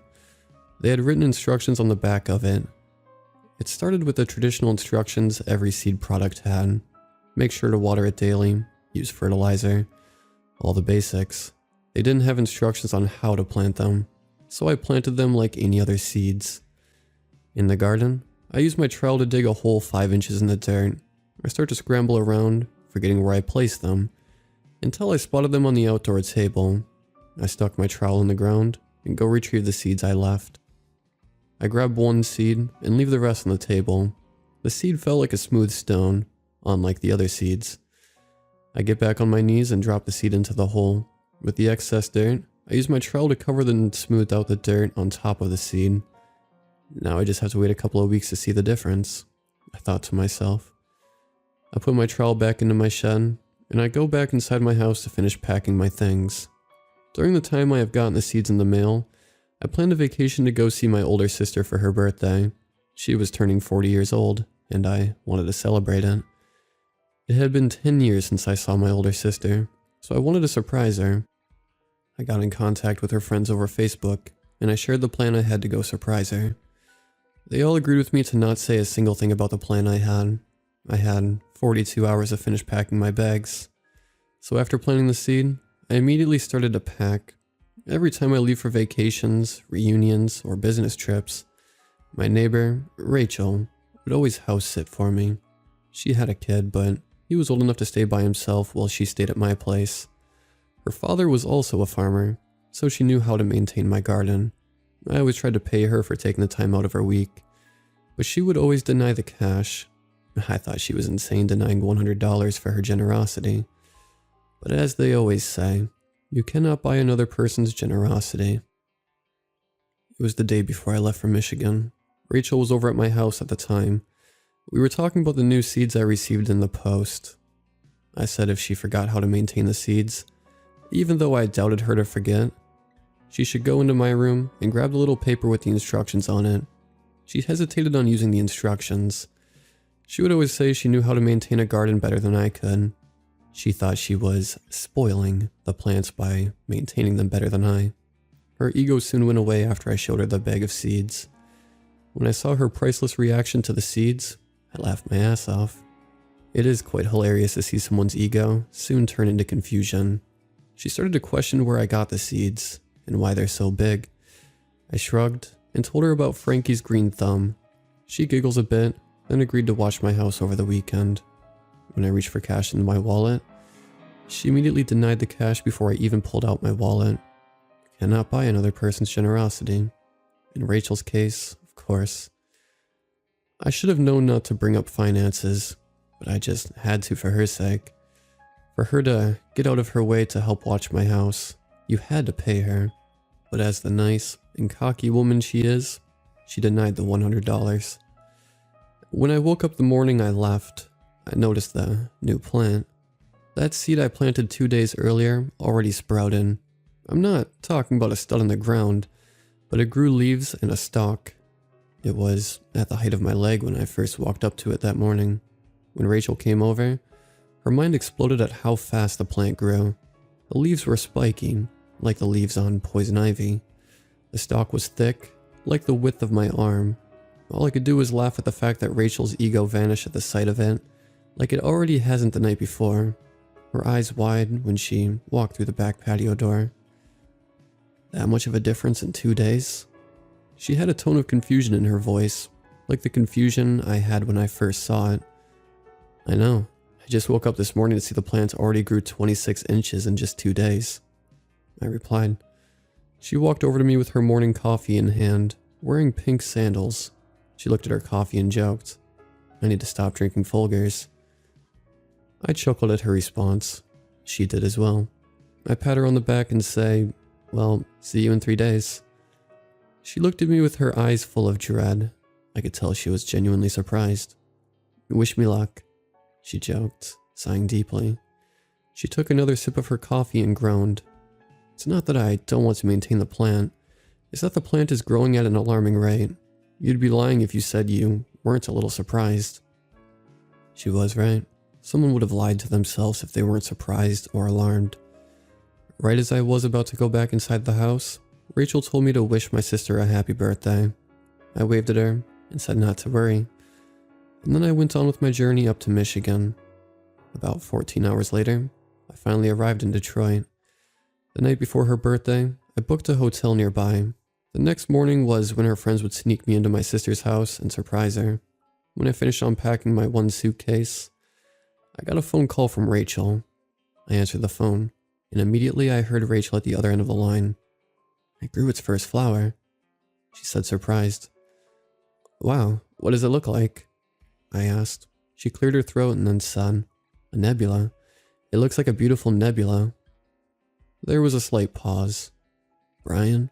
They had written instructions on the back of it. It started with the traditional instructions every seed product had. Make sure to water it daily, use fertilizer, all the basics. They didn't have instructions on how to plant them, so I planted them like any other seeds. In the garden, I used my trowel to dig a hole 5 inches in the dirt. I start to scramble around, forgetting where I placed them, until I spotted them on the outdoor table. I stuck my trowel in the ground and go retrieve the seeds I left. I grab one seed and leave the rest on the table. The seed felt like a smooth stone, unlike the other seeds. I get back on my knees and drop the seed into the hole. With the excess dirt, I use my trowel to cover and smooth out the dirt on top of the seed. Now I just have to wait a couple of weeks to see the difference, I thought to myself. I put my trowel back into my shed, and I go back inside my house to finish packing my things. During the time I have gotten the seeds in the mail, I planned a vacation to go see my older sister for her birthday. She was turning 40 years old, and I wanted to celebrate it. It had been 10 years since I saw my older sister, so I wanted to surprise her. I got in contact with her friends over Facebook, and I shared the plan I had to go surprise her. They all agreed with me to not say a single thing about the plan I had. I had 42 hours to finish packing my bags. So after planting the seed, I immediately started to pack. Every time I leave for vacations, reunions, or business trips, my neighbor, Rachel, would always house sit for me. She had a kid, but he was old enough to stay by himself while she stayed at my place. Her father was also a farmer, so she knew how to maintain my garden. I always tried to pay her for taking the time out of her week, but she would always deny the cash. I thought she was insane denying $100 for her generosity. But as they always say, you cannot buy another person's generosity. It was the day before I left for Michigan. Rachel was over at my house at the time. We were talking about the new seeds I received in the post. I said if she forgot how to maintain the seeds, even though I doubted her to forget, she should go into my room and grab the little paper with the instructions on it. She hesitated on using the instructions. She would always say she knew how to maintain a garden better than I could. She thought she was spoiling the plants by maintaining them better than I. Her ego soon went away after I showed her the bag of seeds. When I saw her priceless reaction to the seeds, I laughed my ass off. It is quite hilarious to see someone's ego soon turn into confusion. She started to question where I got the seeds and why they're so big. I shrugged and told her about Frankie's green thumb. She giggles a bit, then agreed to watch my house over the weekend. When I reached for cash in my wallet, she immediately denied the cash before I even pulled out my wallet. Cannot buy another person's generosity. In Rachel's case, of course. I should have known not to bring up finances, but I just had to for her sake. For her to get out of her way to help watch my house, you had to pay her. But as the nice and cocky woman she is, she denied the $100. When I woke up the morning I left, I noticed the new plant. That seed I planted 2 days earlier already sprouted. I'm not talking about a stud in the ground, but it grew leaves and a stalk. It was at the height of my leg when I first walked up to it that morning. When Rachel came over, her mind exploded at how fast the plant grew. The leaves were spiky, like the leaves on poison ivy. The stalk was thick, like the width of my arm. All I could do was laugh at the fact that Rachel's ego vanished at the sight of it, like it already hasn't the night before, her eyes wide when she walked through the back patio door. That much of a difference in 2 days? She had a tone of confusion in her voice, like the confusion I had when I first saw it. I know. I just woke up this morning to see the plant already grew 26 inches in just 2 days. I replied. She walked over to me with her morning coffee in hand, wearing pink sandals. She looked at her coffee and joked, I need to stop drinking Folgers. I chuckled at her response. She did as well. I pat her on the back and say, well, see you in 3 days. She looked at me with her eyes full of dread. I could tell she was genuinely surprised. Wish me luck, she joked, sighing deeply. She took another sip of her coffee and groaned. It's not that I don't want to maintain the plant. It's that the plant is growing at an alarming rate. You'd be lying if you said you weren't a little surprised. She was right. Someone would have lied to themselves if they weren't surprised or alarmed. Right as I was about to go back inside the house, Rachel told me to wish my sister a happy birthday. I waved at her and said not to worry. And then I went on with my journey up to Michigan. About 14 hours later, I finally arrived in Detroit. The night before her birthday, I booked a hotel nearby. The next morning was when her friends would sneak me into my sister's house and surprise her. When I finished unpacking my one suitcase, I got a phone call from Rachel. I answered the phone, and immediately I heard Rachel at the other end of the line. It grew its first flower, she said, surprised. Wow, what does it look like? I asked. She cleared her throat and then said, a nebula. It looks like a beautiful nebula. There was a slight pause. Brian,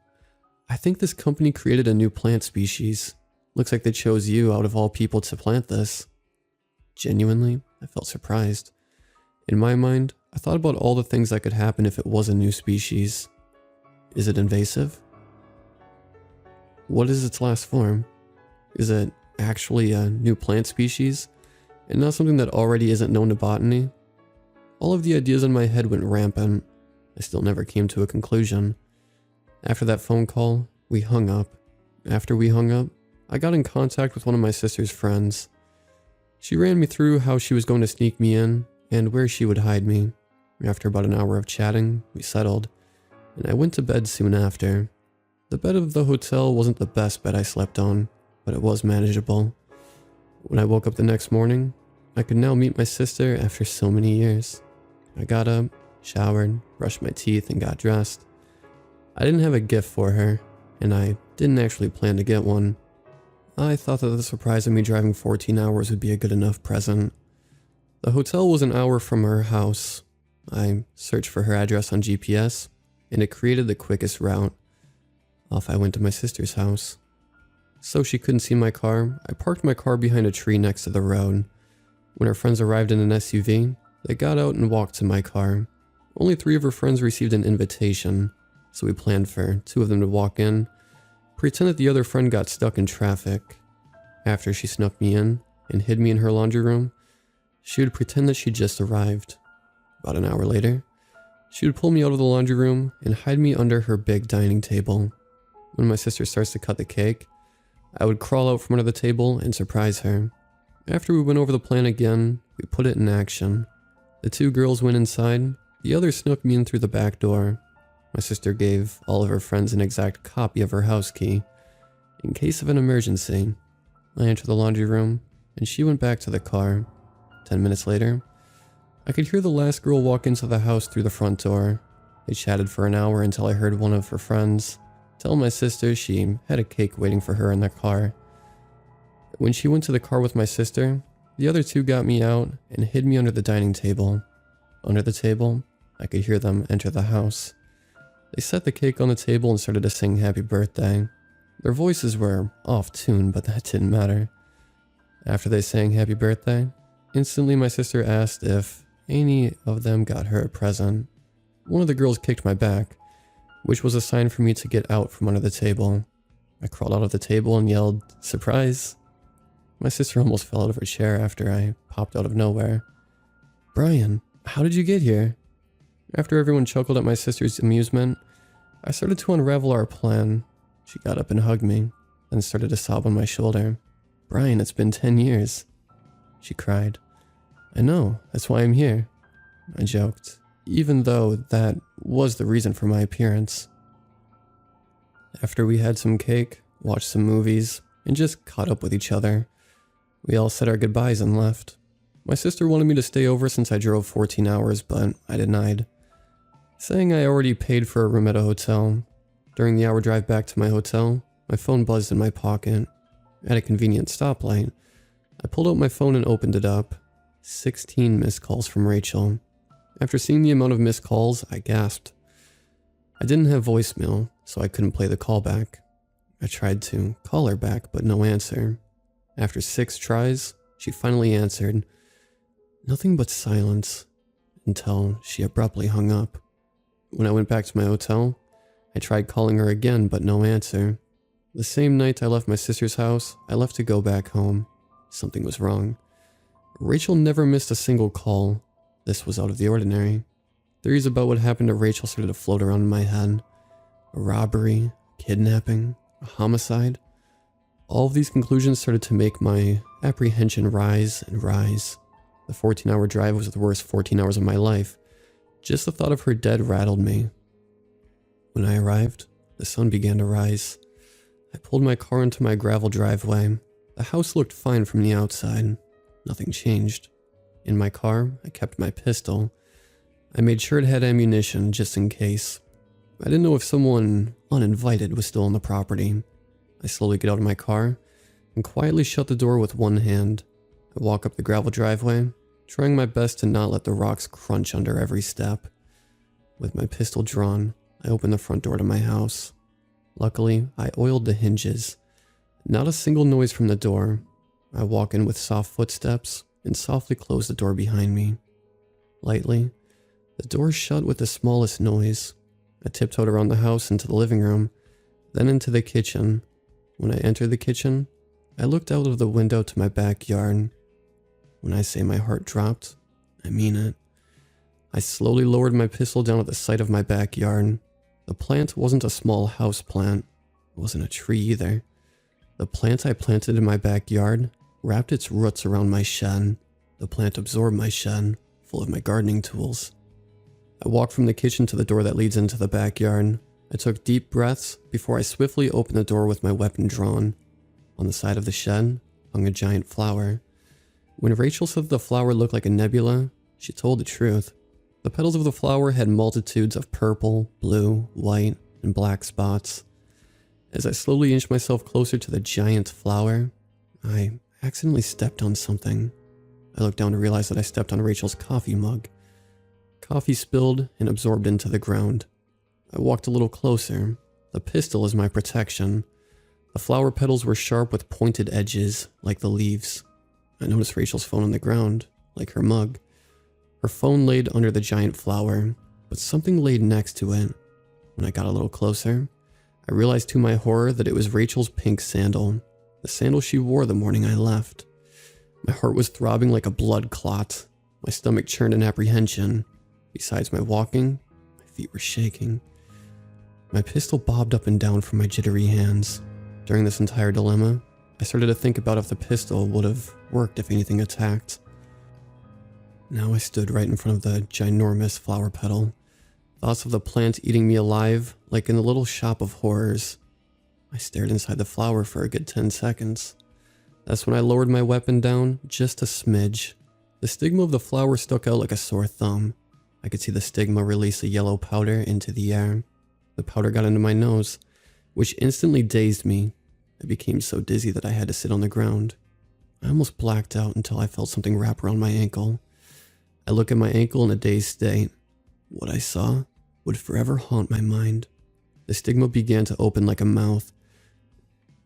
I think this company created a new plant species. Looks like they chose you out of all people to plant this. Genuinely, I felt surprised. In my mind, I thought about all the things that could happen if it was a new species. Is it invasive? What is its last form? Is it actually a new plant species, and not something that already isn't known to botany? All of the ideas in my head went rampant. I still never came to a conclusion. After that phone call, we hung up. After we hung up, I got in contact with one of my sister's friends. She ran me through how she was going to sneak me in and where she would hide me. After about an hour of chatting, we settled, and I went to bed soon after. The bed of the hotel wasn't the best bed I slept on, but it was manageable. When I woke up the next morning, I could now meet my sister after so many years. I got up, showered, brushed my teeth, and got dressed. I didn't have a gift for her, and I didn't actually plan to get one. I thought that the surprise of me driving 14 hours would be a good enough present. The hotel was an hour from her house. I searched for her address on GPS, and it created the quickest route. Off I went to my sister's house. So she couldn't see my car, I parked my car behind a tree next to the road. When her friends arrived in an SUV, they got out and walked to my car. Only 3 of her friends received an invitation, so we planned for 2 of them to walk in, pretend that the other friend got stuck in traffic. After she snuck me in and hid me in her laundry room, she would pretend that she just arrived. About an hour later, she would pull me out of the laundry room and hide me under her big dining table. When my sister starts to cut the cake, I would crawl out from under the table and surprise her. After we went over the plan again, we put it in action. The 2 girls went inside, the other snuck me in through the back door. My sister gave all of her friends an exact copy of her house key, in case of an emergency. I entered the laundry room, and she went back to the car. 10 minutes later, I could hear the last girl walk into the house through the front door. They chatted for an hour until I heard one of her friends tell my sister she had a cake waiting for her in the car. When she went to the car with my sister, the other 2 got me out and hid me under the dining table. Under the table, I could hear them enter the house. They set the cake on the table and started to sing happy birthday. Their voices were off tune, but that didn't matter. After they sang happy birthday, instantly my sister asked if any of them got her a present. One of the girls kicked my back, which was a sign for me to get out from under the table. I crawled out of the table and yelled, "Surprise!" My sister almost fell out of her chair after I popped out of nowhere. "Brian, how did you get here?" After everyone chuckled at my sister's amusement, I started to unravel our plan. She got up and hugged me, then started to sob on my shoulder. "Brian, it's been 10 years. She cried. "I know, that's why I'm here," I joked, even though that was the reason for my appearance. After we had some cake, watched some movies, and just caught up with each other, we all said our goodbyes and left. My sister wanted me to stay over since I drove 14 hours, but I denied, saying I already paid for a room at a hotel. During the hour drive back to my hotel, my phone buzzed in my pocket. At a convenient stoplight, I pulled out my phone and opened it up. 16 missed calls from Rachel. After seeing the amount of missed calls, I gasped. I didn't have voicemail, so I couldn't play the call back. I tried to call her back, but no answer. After 6 tries, she finally answered. Nothing but silence, until she abruptly hung up. When I went back to my hotel, I tried calling her again, but no answer. The same night I left my sister's house, I left to go back home. Something was wrong. Rachel never missed a single call. This was out of the ordinary. Theories about what happened to Rachel started to float around in my head. A robbery, kidnapping, a homicide. All of these conclusions started to make my apprehension rise and rise. The 14-hour drive was the worst 14 hours of my life. Just the thought of her dead rattled me. When I arrived, the sun began to rise. I pulled my car into my gravel driveway. The house looked fine from the outside. Nothing changed. In my car, I kept my pistol. I made sure it had ammunition just in case. I didn't know if someone uninvited was still on the property. I slowly get out of my car and quietly shut the door with one hand. I walk up the gravel driveway, trying my best to not let the rocks crunch under every step. With my pistol drawn, I open the front door to my house. Luckily, I oiled the hinges. Not a single noise from the door. I walk in with soft footsteps and softly close the door behind me. Lightly, the door shut with the smallest noise. I tiptoed around the house into the living room, then into the kitchen. When I entered the kitchen, I looked out of the window to my backyard. When I say my heart dropped, I mean it. I slowly lowered my pistol down at the sight of my backyard. The plant wasn't a small house plant. It wasn't a tree either. The plant I planted in my backyard wrapped its roots around my shed. The plant absorbed my shed, full of my gardening tools. I walked from the kitchen to the door that leads into the backyard. I took deep breaths before I swiftly opened the door with my weapon drawn. On the side of the shed hung a giant flower. When Rachel said that the flower looked like a nebula, she told the truth. The petals of the flower had multitudes of purple, blue, white, and black spots. As I slowly inched myself closer to the giant flower, I accidentally stepped on something. I looked down to realize that I stepped on Rachel's coffee mug. Coffee spilled and absorbed into the ground. I walked a little closer. The pistol is my protection. The flower petals were sharp with pointed edges, like the leaves. I noticed Rachel's phone on the ground, like her mug. Her phone laid under the giant flower, but something laid next to it. When I got a little closer, I realized to my horror that it was Rachel's pink sandal, the sandal she wore the morning I left. My heart was throbbing like a blood clot. My stomach churned in apprehension. Besides my walking, my feet were shaking. My pistol bobbed up and down from my jittery hands. During this entire dilemma, I started to think about if the pistol would have worked if anything attacked. Now I stood right in front of the ginormous flower petal. Thoughts of the plant eating me alive, like in the little shop of horrors. I stared inside the flower for a good 10 seconds. That's when I lowered my weapon down just a smidge. The stigma of the flower stuck out like a sore thumb. I could see the stigma release a yellow powder into the air. The powder got into my nose, which instantly dazed me. I became so dizzy that I had to sit on the ground. I almost blacked out until I felt something wrap around my ankle. I looked at my ankle in a dazed state. What I saw would forever haunt my mind. The stigma began to open like a mouth,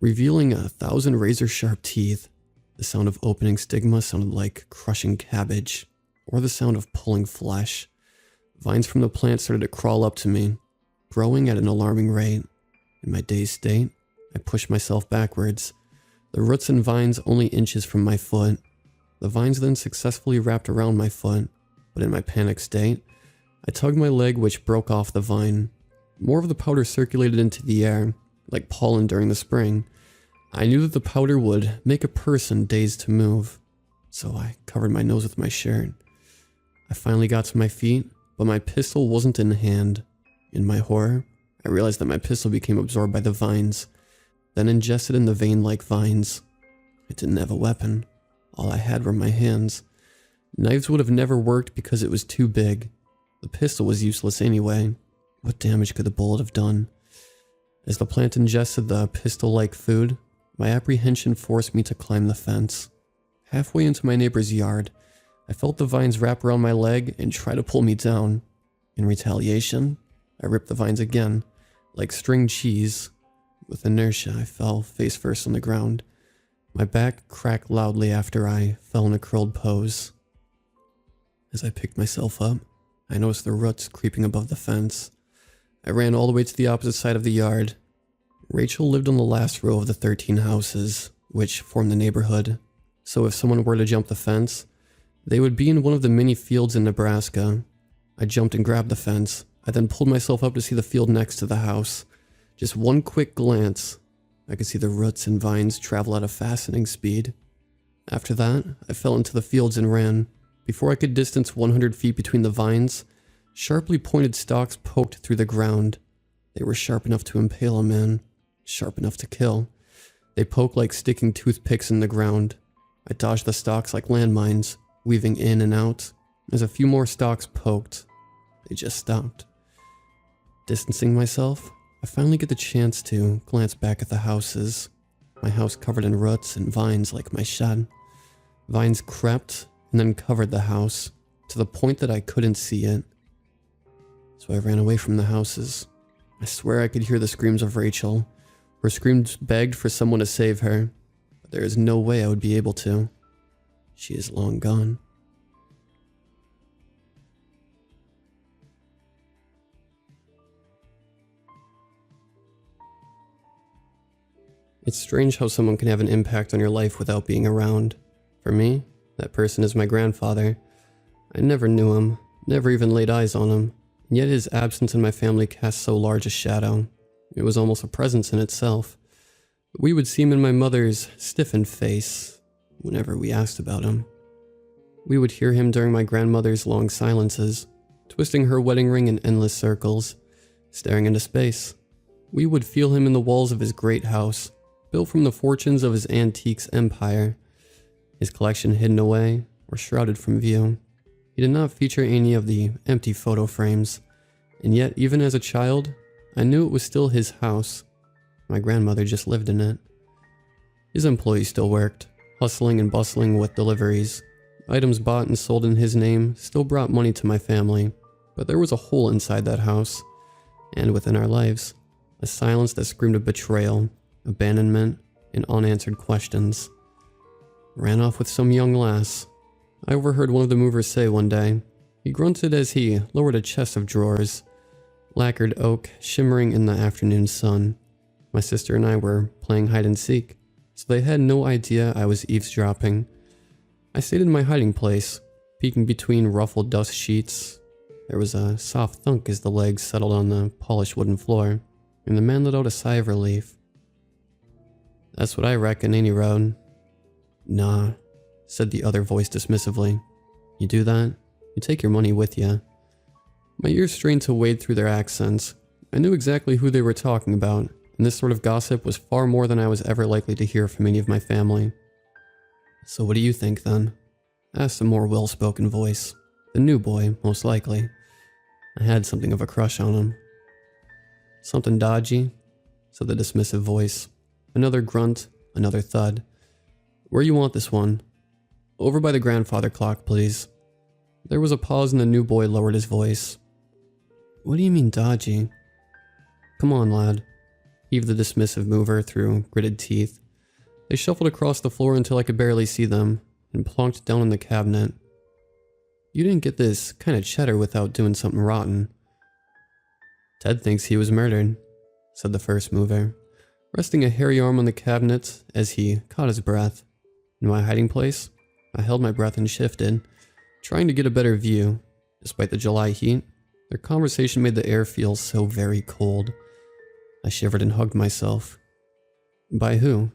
revealing 1,000 razor-sharp teeth. The sound of opening stigma sounded like crushing cabbage, or the sound of pulling flesh. Vines from the plant started to crawl up to me, growing at an alarming rate. In my dazed state, I pushed myself backwards, the roots and vines only inches from my foot. The vines then successfully wrapped around my foot, but in my panic state, I tugged my leg, which broke off the vine. More of the powder circulated into the air, like pollen during the spring. I knew that the powder would make a person dazed to move, so I covered my nose with my shirt. I finally got to my feet, but my pistol wasn't in hand. In my horror, I realized that my pistol became absorbed by the vines, then ingested in the vein-like vines. I didn't have a weapon. All I had were my hands. Knives would have never worked because it was too big. The pistol was useless anyway. What damage could the bullet have done? As the plant ingested the pistol-like food, my apprehension forced me to climb the fence. Halfway into my neighbor's yard, I felt the vines wrap around my leg and try to pull me down. In retaliation, I ripped the vines again, like string cheese. With inertia, I fell face first on the ground. My back cracked loudly after I fell in a curled pose. As I picked myself up, I noticed the roots creeping above the fence. I ran all the way to the opposite side of the yard. Rachel lived on the last row of the 13 houses, which formed the neighborhood. So if someone were to jump the fence, they would be in one of the many fields in Nebraska. I jumped and grabbed the fence. I then pulled myself up to see the field next to the house. Just one quick glance, I could see the roots and vines travel at a fascinating speed. After that, I fell into the fields and ran. Before I could distance 100 feet between the vines, sharply pointed stalks poked through the ground. They were sharp enough to impale a man, sharp enough to kill. They poked like sticking toothpicks in the ground. I dodged the stalks like landmines, weaving in and out. As a few more stalks poked, they just stopped. Distancing myself, I finally get the chance to glance back at the houses. My house covered in roots and vines like my shed. Vines crept and then covered the house to the point that I couldn't see it. So I ran away from the houses. I swear I could hear the screams of Rachel. Her screams begged for someone to save her, but there is no way I would be able to. She is long gone. It's strange how someone can have an impact on your life without being around. For me, that person is my grandfather. I never knew him, never even laid eyes on him, and yet his absence in my family cast so large a shadow. It was almost a presence in itself. We would see him in my mother's stiffened face whenever we asked about him. We would hear him during my grandmother's long silences, twisting her wedding ring in endless circles, staring into space. We would feel him in the walls of his great house, built from the fortunes of his antiques empire, his collection hidden away or shrouded from view. He did not feature any of the empty photo frames, and yet even as a child, I knew it was still his house. My grandmother just lived in it. His employees still worked, hustling and bustling with deliveries. Items bought and sold in his name still brought money to my family, but there was a hole inside that house, and within our lives, a silence that screamed of betrayal, abandonment, and unanswered questions. Ran off with some young lass. I overheard one of the movers say one day. He grunted as he lowered a chest of drawers, lacquered oak shimmering in the afternoon sun. My sister and I were playing hide and seek, so they had no idea I was eavesdropping. I stayed in my hiding place, peeking between ruffled dust sheets. There was a soft thunk as the legs settled on the polished wooden floor, and the man let out a sigh of relief. "That's what I reckon, ain't he, Road?" "Nah," said the other voice dismissively. "You do that? You take your money with you." My ears strained to wade through their accents. I knew exactly who they were talking about, and this sort of gossip was far more than I was ever likely to hear from any of my family. "So what do you think, then?" asked a more well-spoken voice. The new boy, most likely. I had something of a crush on him. "Something dodgy?" said the dismissive voice. Another grunt, another thud. "Where you want this one?" "Over by the grandfather clock, please." There was a pause and the new boy lowered his voice. "What do you mean dodgy?" "Come on, lad," heaved the dismissive mover through gritted teeth. They shuffled across the floor until I could barely see them, and plonked down in the cabinet. "You didn't get this kind of cheddar without doing something rotten." "Ted thinks he was murdered," said the first mover, resting a hairy arm on the cabinet as he caught his breath. In my hiding place, I held my breath and shifted, trying to get a better view. Despite the July heat, their conversation made the air feel so very cold. I shivered and hugged myself. "By who?"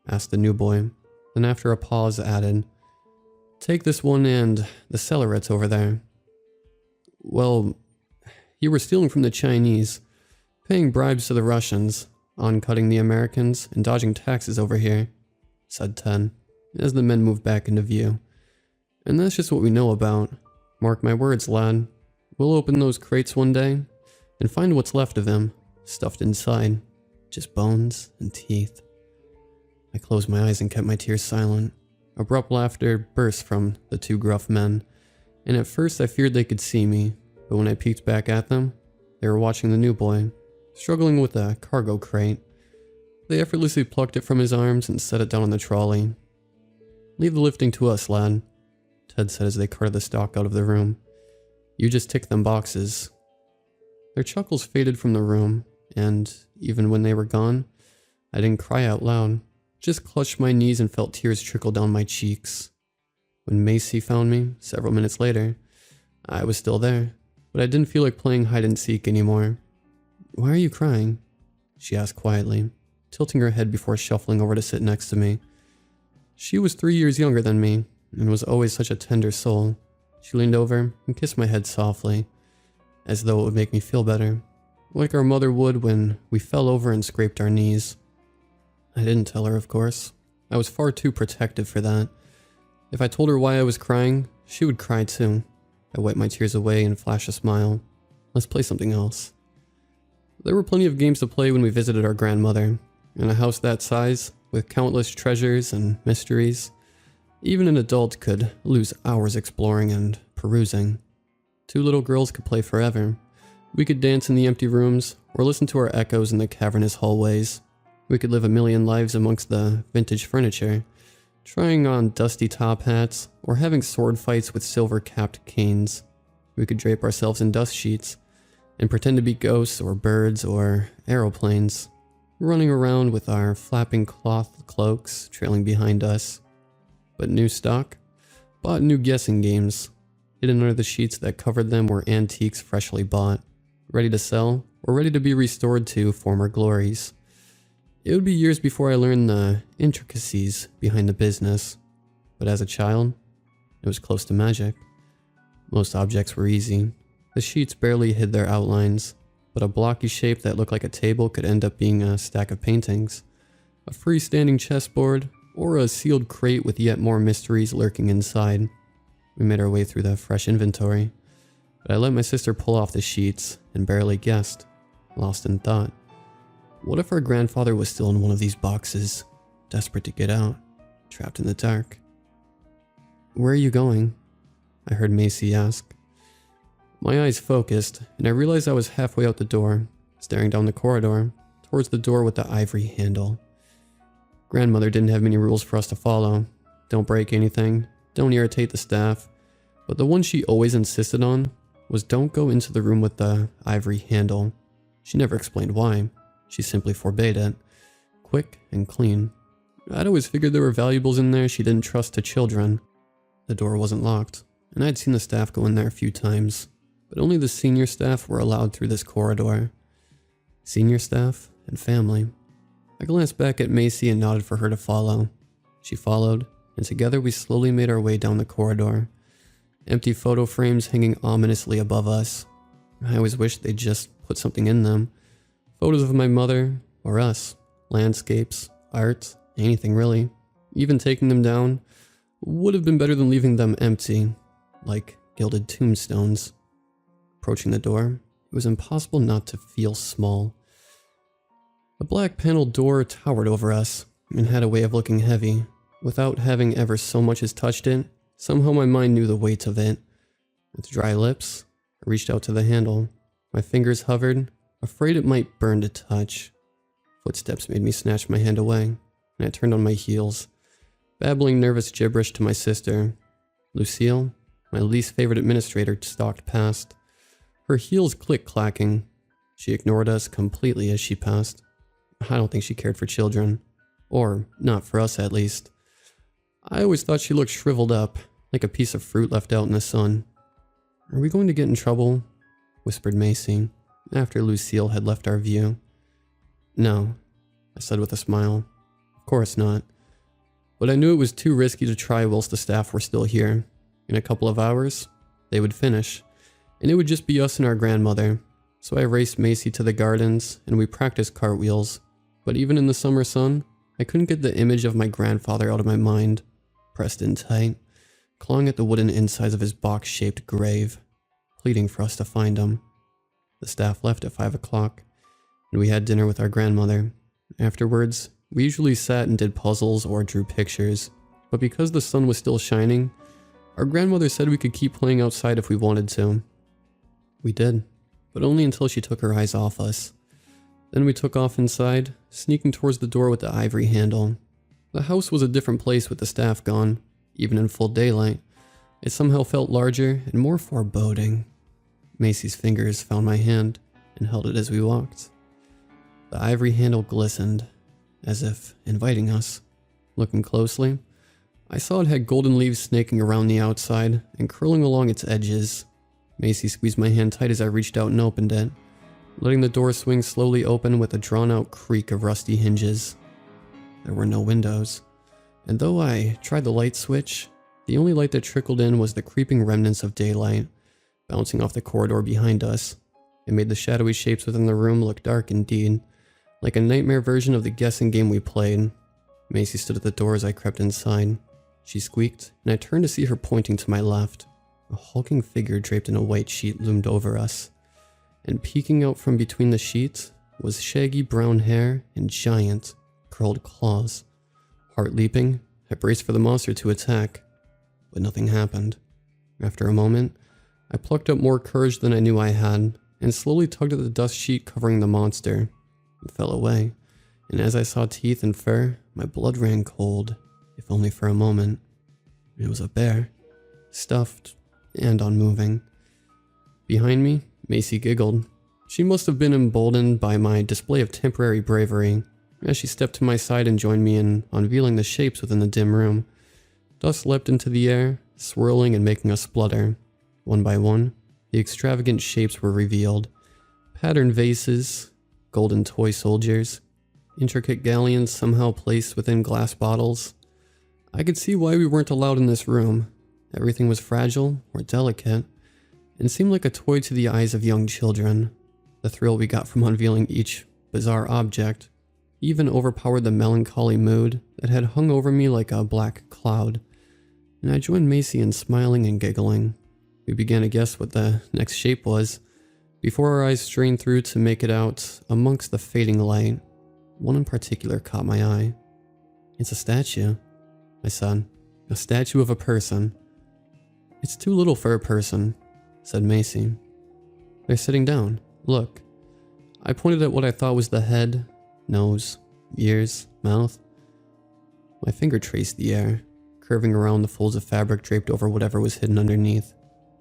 asked the new boy, then after a pause added, "Take this one and the cellarets over there." "Well, you were stealing from the Chinese, paying bribes to the Russians, on-cutting the Americans, and dodging taxes over here," said Ted, as the men moved back into view. "And that's just what we know about. Mark my words, lad. We'll open those crates one day and find what's left of him, stuffed inside. Just bones and teeth." I closed my eyes and kept my tears silent. Abrupt laughter burst from the two gruff men, and at first I feared they could see me, but when I peeked back at them, they were watching the new boy, struggling with a cargo crate. They effortlessly plucked it from his arms and set it down on the trolley. "Leave the lifting to us, lad," Ted said as they carted the stock out of the room. "You just tick them boxes." Their chuckles faded from the room, and even when they were gone, I didn't cry out loud, just clutched my knees and felt tears trickle down my cheeks. When Macy found me, several minutes later, I was still there, but I didn't feel like playing hide and seek anymore. "Why are you crying?" she asked quietly, tilting her head before shuffling over to sit next to me. She was 3 years younger than me, and was always such a tender soul. She leaned over and kissed my head softly, as though it would make me feel better, like our mother would when we fell over and scraped our knees. I didn't tell her, of course. I was far too protective for that. If I told her why I was crying, she would cry too. I wiped my tears away and flashed a smile. "Let's play something else." There were plenty of games to play when we visited our grandmother. In a house that size, with countless treasures and mysteries, even an adult could lose hours exploring and perusing. Two little girls could play forever. We could dance in the empty rooms, or listen to our echoes in the cavernous hallways. We could live a million lives amongst the vintage furniture, trying on dusty top hats, or having sword fights with silver-capped canes. We could drape ourselves in dust sheets, and pretend to be ghosts or birds or aeroplanes, running around with our flapping cloth cloaks trailing behind us. But new stock? Bought new guessing games. Hidden under the sheets that covered them were antiques freshly bought, ready to sell, or ready to be restored to former glories. It would be years before I learned the intricacies behind the business, but as a child, it was close to magic. Most objects were easy. The sheets barely hid their outlines, but a blocky shape that looked like a table could end up being a stack of paintings, a freestanding chessboard, or a sealed crate with yet more mysteries lurking inside. We made our way through the fresh inventory, but I let my sister pull off the sheets and barely guessed, lost in thought. What if our grandfather was still in one of these boxes, desperate to get out, trapped in the dark? "Where are you going?" I heard Macy ask. My eyes focused, and I realized I was halfway out the door, staring down the corridor, towards the door with the ivory handle. Grandmother didn't have many rules for us to follow. Don't break anything, don't irritate the staff, but the one she always insisted on was don't go into the room with the ivory handle. She never explained why, she simply forbade it. Quick and clean. I'd always figured there were valuables in there she didn't trust to children. The door wasn't locked, and I'd seen the staff go in there a few times, but only the senior staff were allowed through this corridor. Senior staff and family. I glanced back at Macy and nodded for her to follow. She followed, and together we slowly made our way down the corridor. Empty photo frames hanging ominously above us. I always wished they'd just put something in them. Photos of my mother, or us. Landscapes, art, anything really. Even taking them down would have been better than leaving them empty, like gilded tombstones. Approaching the door, it was impossible not to feel small. A black paneled door towered over us and had a way of looking heavy. Without having ever so much as touched it, somehow my mind knew the weight of it. With dry lips, I reached out to the handle. My fingers hovered, afraid it might burn to touch. Footsteps made me snatch my hand away, and I turned on my heels, babbling nervous gibberish to my sister. Lucille, my least favorite administrator, stalked past. Her heels click-clacking. She ignored us completely as she passed. I don't think she cared for children. Or, not for us at least. I always thought she looked shriveled up, like a piece of fruit left out in the sun. "Are we going to get in trouble?" whispered Macy, after Lucille had left our view. "No," I said with a smile. "Of course not." But I knew it was too risky to try whilst the staff were still here. In a couple of hours, they would finish, and it would just be us and our grandmother. So I raced Macy to the gardens, and we practiced cartwheels. But even in the summer sun, I couldn't get the image of my grandfather out of my mind, pressed in tight, clawing at the wooden insides of his box-shaped grave, pleading for us to find him. The staff left at 5 o'clock, and we had dinner with our grandmother. Afterwards, we usually sat and did puzzles or drew pictures, but because the sun was still shining, our grandmother said we could keep playing outside if we wanted to. We did, but only until she took her eyes off us. Then we took off inside, sneaking towards the door with the ivory handle. The house was a different place with the staff gone, even in full daylight. It somehow felt larger and more foreboding. Macy's fingers found my hand and held it as we walked. The ivory handle glistened, as if inviting us. Looking closely, I saw it had golden leaves snaking around the outside and curling along its edges. Macy squeezed my hand tight as I reached out and opened it, letting the door swing slowly open with a drawn-out creak of rusty hinges. There were no windows, and though I tried the light switch, the only light that trickled in was the creeping remnants of daylight, bouncing off the corridor behind us. It made the shadowy shapes within the room look dark indeed, like a nightmare version of the guessing game we played. Macy stood at the door as I crept inside. She squeaked, and I turned to see her pointing to my left. A hulking figure draped in a white sheet loomed over us, and peeking out from between the sheets was shaggy brown hair and giant, curled claws. Heart leaping, I braced for the monster to attack, but nothing happened. After a moment, I plucked up more courage than I knew I had, and slowly tugged at the dust sheet covering the monster. It fell away, and as I saw teeth and fur, my blood ran cold, if only for a moment. It was a bear, stuffed and unmoving. Behind me, Macy giggled. She must have been emboldened by my display of temporary bravery, as she stepped to my side and joined me in unveiling the shapes within the dim room. Dust leapt into the air, swirling and making us splutter. One by one, the extravagant shapes were revealed. Patterned vases, golden toy soldiers, intricate galleons somehow placed within glass bottles. I could see why we weren't allowed in this room. Everything was fragile or delicate, and seemed like a toy to the eyes of young children. The thrill we got from unveiling each bizarre object even overpowered the melancholy mood that had hung over me like a black cloud, and I joined Macy in smiling and giggling. We began to guess what the next shape was, before our eyes strained through to make it out amongst the fading light. One in particular caught my eye. "It's a statue," I said. "A statue of a person." "It's too little for a person," said Macy. "They're sitting down. Look." I pointed at what I thought was the head, nose, ears, mouth. My finger traced the air, curving around the folds of fabric draped over whatever was hidden underneath.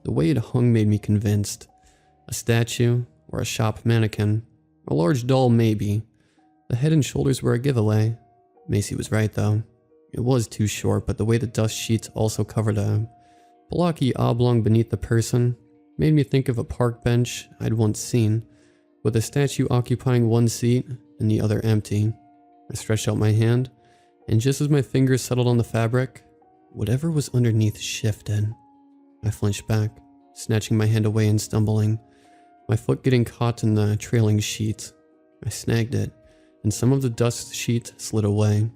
The way it hung made me convinced. A statue or a shop mannequin. A large doll maybe. The head and shoulders were a giveaway. Macy was right though. It was too short, but the way the dust sheets also covered a blocky oblong beneath the person made me think of a park bench I'd once seen, with the statue occupying one seat and the other empty. I stretched out my hand, and just as my fingers settled on the fabric, whatever was underneath shifted. I flinched back, snatching my hand away and stumbling, my foot getting caught in the trailing sheet. I snagged it, and some of the dust sheet slid away,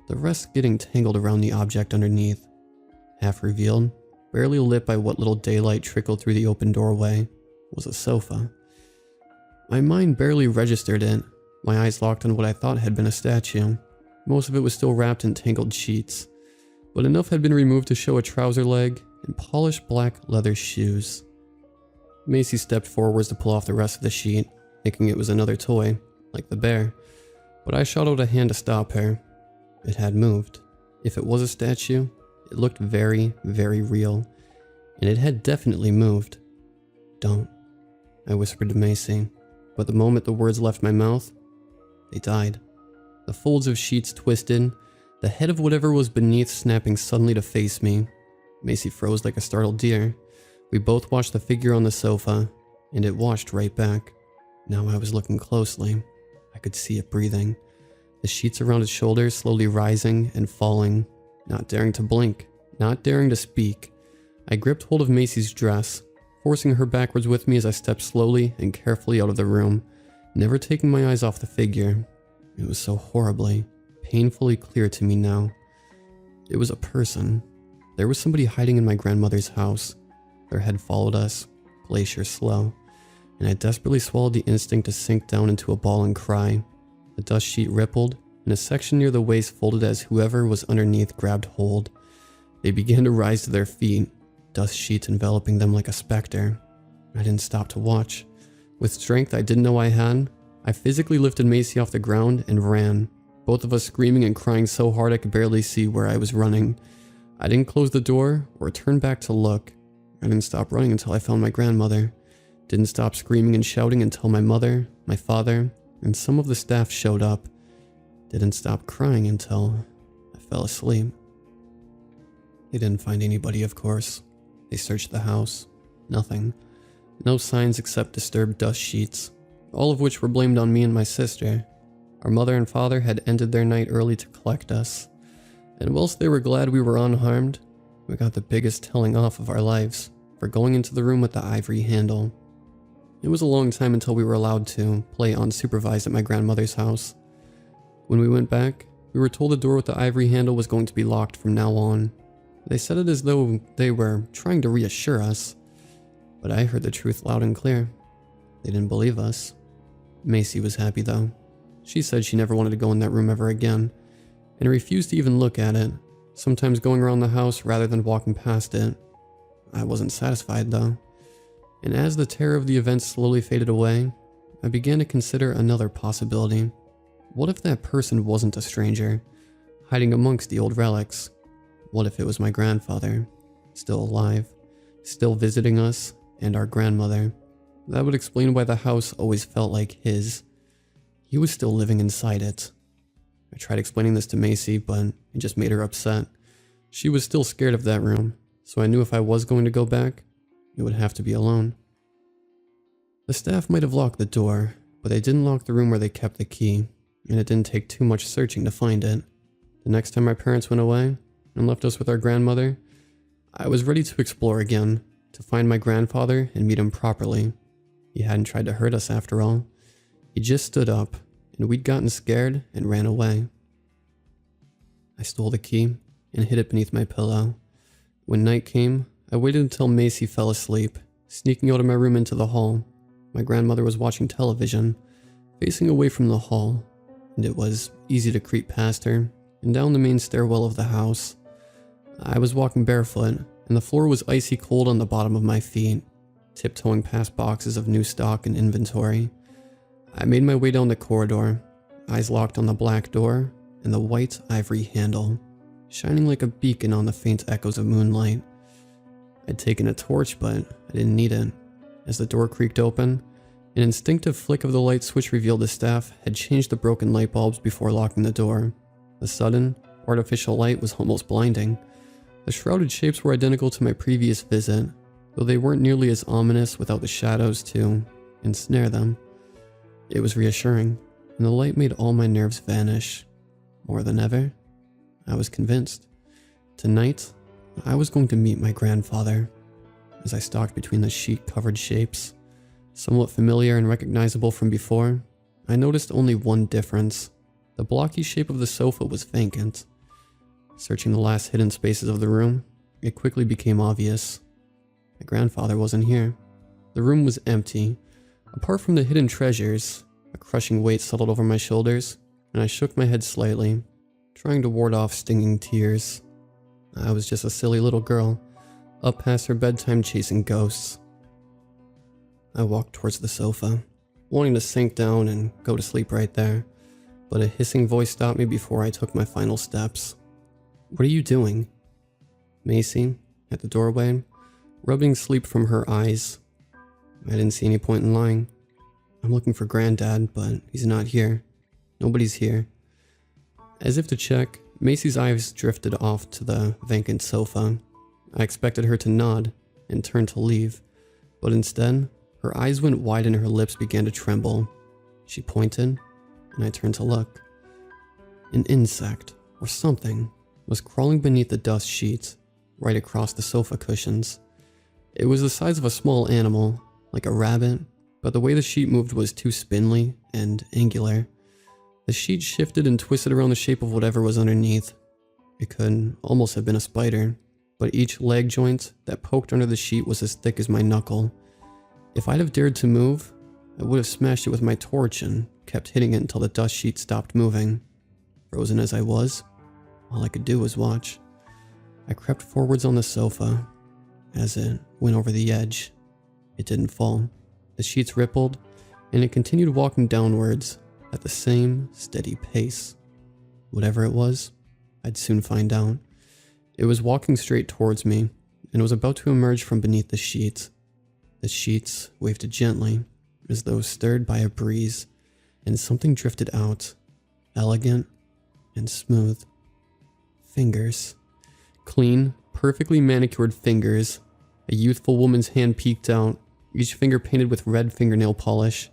the rest getting tangled around the object underneath. Half revealed, barely lit by what little daylight trickled through the open doorway, was a sofa. My mind barely registered it, my eyes locked on what I thought had been a statue. Most of it was still wrapped in tangled sheets, but enough had been removed to show a trouser leg and polished black leather shoes. Macy stepped forwards to pull off the rest of the sheet, thinking it was another toy, like the bear, but I shot out a hand to stop her. It had moved. If it was a statue, it looked very, very real, and it had definitely moved. "Don't," I whispered to Macy, but the moment the words left my mouth, they died. The folds of sheets twisted, the head of whatever was beneath snapping suddenly to face me. Macy froze like a startled deer. We both watched the figure on the sofa, and it washed right back. Now I was looking closely. I could see it breathing, the sheets around its shoulders slowly rising and falling. Not daring to blink, not daring to speak, I gripped hold of Macy's dress, forcing her backwards with me as I stepped slowly and carefully out of the room, never taking my eyes off the figure. It was so horribly, painfully clear to me now. It was a person. There was somebody hiding in my grandmother's house. Their head followed us, glacier slow, and I desperately swallowed the instinct to sink down into a ball and cry. The dust sheet rippled, and a section near the waist folded as whoever was underneath grabbed hold. They began to rise to their feet, dust sheets enveloping them like a specter. I didn't stop to watch. With strength I didn't know I had, I physically lifted Macy off the ground and ran, both of us screaming and crying so hard I could barely see where I was running. I didn't close the door or turn back to look. I didn't stop running until I found my grandmother. Didn't stop screaming and shouting until my mother, my father, and some of the staff showed up. Didn't stop crying until I fell asleep. They didn't find anybody, of course. They searched the house. Nothing. No signs except disturbed dust sheets, all of which were blamed on me and my sister. Our mother and father had ended their night early to collect us, and whilst they were glad we were unharmed, we got the biggest telling off of our lives for going into the room with the ivory handle. It was a long time until we were allowed to play unsupervised at my grandmother's house. When we went back, we were told the door with the ivory handle was going to be locked from now on. They said it as though they were trying to reassure us, but I heard the truth loud and clear. They didn't believe us. Macy was happy though. She said she never wanted to go in that room ever again, and refused to even look at it, sometimes going around the house rather than walking past it. I wasn't satisfied though. And as the terror of the event slowly faded away, I began to consider another possibility. What if that person wasn't a stranger, hiding amongst the old relics? What if it was my grandfather, still alive, still visiting us and our grandmother? That would explain why the house always felt like his. He was still living inside it. I tried explaining this to Macy, but it just made her upset. She was still scared of that room, so I knew if I was going to go back, it would have to be alone. The staff might have locked the door, but they didn't lock the room where they kept the key, and it didn't take too much searching to find it. The next time my parents went away and left us with our grandmother, I was ready to explore again, to find my grandfather and meet him properly. He hadn't tried to hurt us after all. He just stood up, and we'd gotten scared and ran away. I stole the key and hid it beneath my pillow. When night came, I waited until Macy fell asleep, sneaking out of my room into the hall. My grandmother was watching television, facing away from the hall, and it was easy to creep past her and down the main stairwell of the house. I was walking barefoot, and the floor was icy cold on the bottom of my feet, tiptoeing past boxes of new stock and inventory. I made my way down the corridor, eyes locked on the black door and the white ivory handle. shining like a beacon on the faint echoes of moonlight. I'd taken a torch, but I didn't need it. As the door creaked open, an instinctive flick of the light switch revealed the staff had changed the broken light bulbs before locking the door. The sudden, artificial light was almost blinding. The shrouded shapes were identical to my previous visit, though they weren't nearly as ominous without the shadows to ensnare them. It was reassuring, and the light made all my nerves vanish. More than ever, I was convinced. Tonight, I was going to meet my grandfather. As I stalked between the sheet-covered shapes, somewhat familiar and recognizable from before, I noticed only one difference. The blocky shape of the sofa was vacant. Searching the last hidden spaces of the room, it quickly became obvious. My grandfather wasn't here. The room was empty. Apart from the hidden treasures, a crushing weight settled over my shoulders, and I shook my head slightly, trying to ward off stinging tears. I was just a silly little girl, up past her bedtime chasing ghosts. I walked towards the sofa, wanting to sink down and go to sleep right there, but a hissing voice stopped me before I took my final steps. "What are you doing?" Macy, at the doorway, rubbing sleep from her eyes. I didn't see any point in lying. "I'm looking for Granddad, but he's not here. Nobody's here." As if to check, Macy's eyes drifted off to the vacant sofa. I expected her to nod and turn to leave, but instead, her eyes went wide and her lips began to tremble. She pointed, and I turned to look. An insect, or something, was crawling beneath the dust sheets, right across the sofa cushions. It was the size of a small animal, like a rabbit, but the way the sheet moved was too spindly and angular. The sheet shifted and twisted around the shape of whatever was underneath. It could almost have been a spider, but each leg joint that poked under the sheet was as thick as my knuckle. If I'd have dared to move, I would have smashed it with my torch and kept hitting it until the dust sheet stopped moving. Frozen as I was, all I could do was watch. I crept forwards on the sofa. As it went over the edge, it didn't fall. The sheets rippled, and it continued walking downwards at the same steady pace. Whatever it was, I'd soon find out. It was walking straight towards me, and was about to emerge from beneath the sheets. The sheets waved gently, as though stirred by a breeze, and something drifted out, elegant and smooth. Fingers. Clean, perfectly manicured fingers. A youthful woman's hand peeked out, each finger painted with red fingernail polish.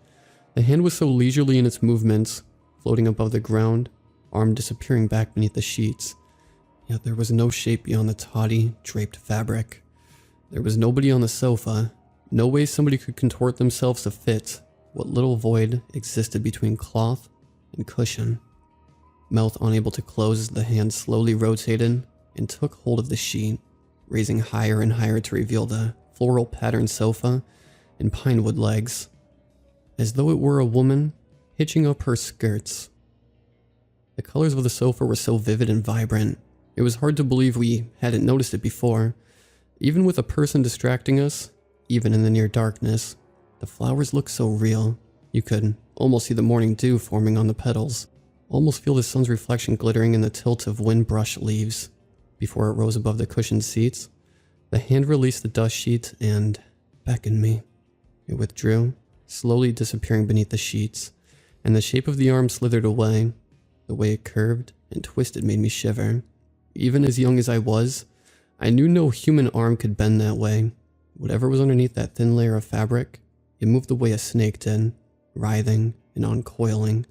The hand was so leisurely in its movements, floating above the ground, arm disappearing back beneath the sheets. Yet there was no shape beyond the tawdry, draped fabric. There was nobody on the sofa, no way somebody could contort themselves to fit what little void existed between cloth and cushion. Mouth unable to close as the hand slowly rotated and took hold of the sheet, raising higher and higher to reveal the floral patterned sofa and pinewood legs, as though it were a woman hitching up her skirts. The colors of the sofa were so vivid and vibrant, it was hard to believe we hadn't noticed it before. Even with a person distracting us, even in the near darkness, the flowers looked so real. You could almost see the morning dew forming on the petals, almost feel the sun's reflection glittering in the tilt of wind-brushed leaves. Before it rose above the cushioned seats, the hand released the dust sheet and beckoned me. It withdrew, slowly disappearing beneath the sheets, and the shape of the arm slithered away. The way it curved and twisted made me shiver. Even as young as I was, I knew no human arm could bend that way. Whatever was underneath that thin layer of fabric, it moved the way a snake did, writhing and uncoiling.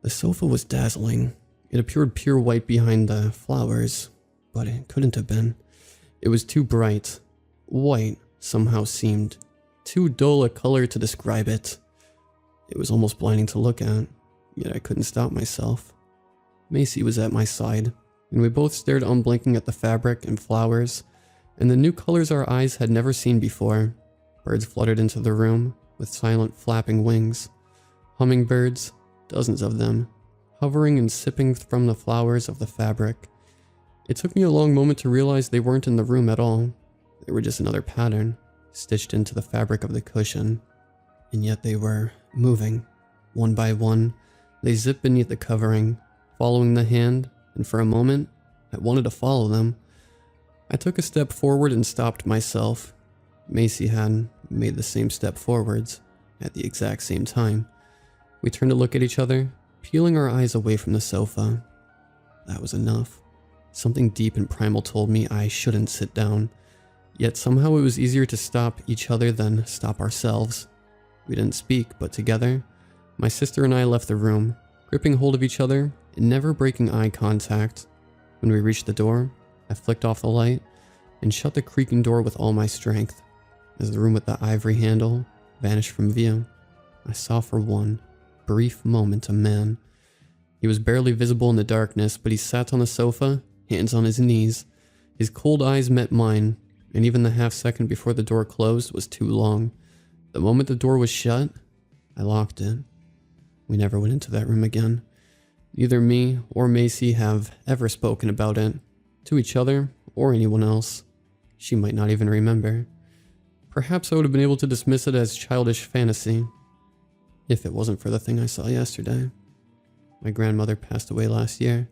The sofa was dazzling. It appeared pure white behind the flowers, but it couldn't have been. It was too bright. White somehow seemed too dull a color to describe it. It was almost blinding to look at, yet I couldn't stop myself. Macy was at my side, and we both stared unblinking at the fabric and flowers, and the new colors our eyes had never seen before. Birds fluttered into the room with silent flapping wings. Hummingbirds, dozens of them, hovering and sipping from the flowers of the fabric. It took me a long moment to realize they weren't in the room at all. They were just another pattern, stitched into the fabric of the cushion. And yet they were moving. One by one, they zipped beneath the covering, following the hand and for a moment, I wanted to follow them. I took a step forward and stopped myself. Macy had made the same step forwards at the exact same time. We turned to look at each other, peeling our eyes away from the sofa. That was enough. Something deep and primal told me I shouldn't sit down. Yet somehow it was easier to stop each other than stop ourselves. We didn't speak, but together, my sister and I left the room, gripping hold of each other and never breaking eye contact. When we reached the door, I flicked off the light and shut the creaking door with all my strength. As the room with the ivory handle vanished from view, I saw for one brief moment a man. He was barely visible in the darkness, but he sat on the sofa, hands on his knees. His cold eyes met mine, and even the half second before the door closed was too long. The moment the door was shut, I locked it. We never went into that room again. Neither me or Macy have ever spoken about it, to each other or anyone else. She might not even remember. Perhaps I would have been able to dismiss it as childish fantasy, if it wasn't for the thing I saw yesterday. My grandmother passed away last year.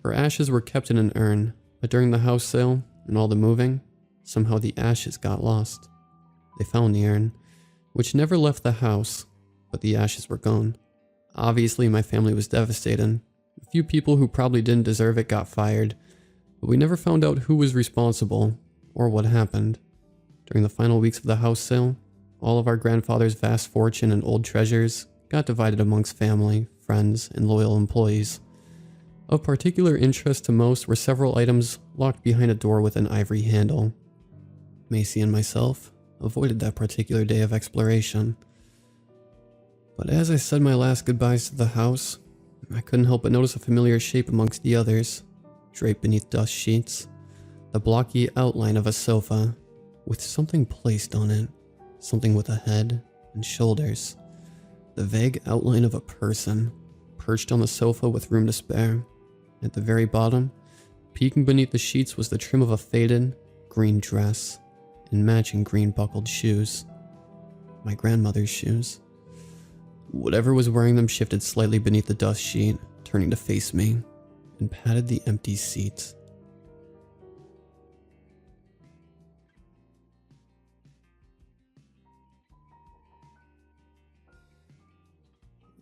Her ashes were kept in an urn, but during the house sale and all the moving, somehow the ashes got lost. They found the urn, which never left the house, but the ashes were gone. Obviously, my family was devastated. A few people who probably didn't deserve it got fired, but we never found out who was responsible or what happened. During the final weeks of the house sale, all of our grandfather's vast fortune and old treasures got divided amongst family, friends, and loyal employees. Of particular interest to most were several items locked behind a door with an ivory handle. Macy and myself avoided that particular day of exploration. But as I said my last goodbyes to the house, I couldn't help but notice a familiar shape amongst the others, draped beneath dust sheets, the blocky outline of a sofa, with something placed on it, something with a head and shoulders. The vague outline of a person, perched on the sofa with room to spare. At the very bottom, peeking beneath the sheets, was the trim of a faded green dress and matching green buckled shoes. My grandmother's shoes. Whatever was wearing them shifted slightly beneath the dust sheet, turning to face me, and patted the empty seat.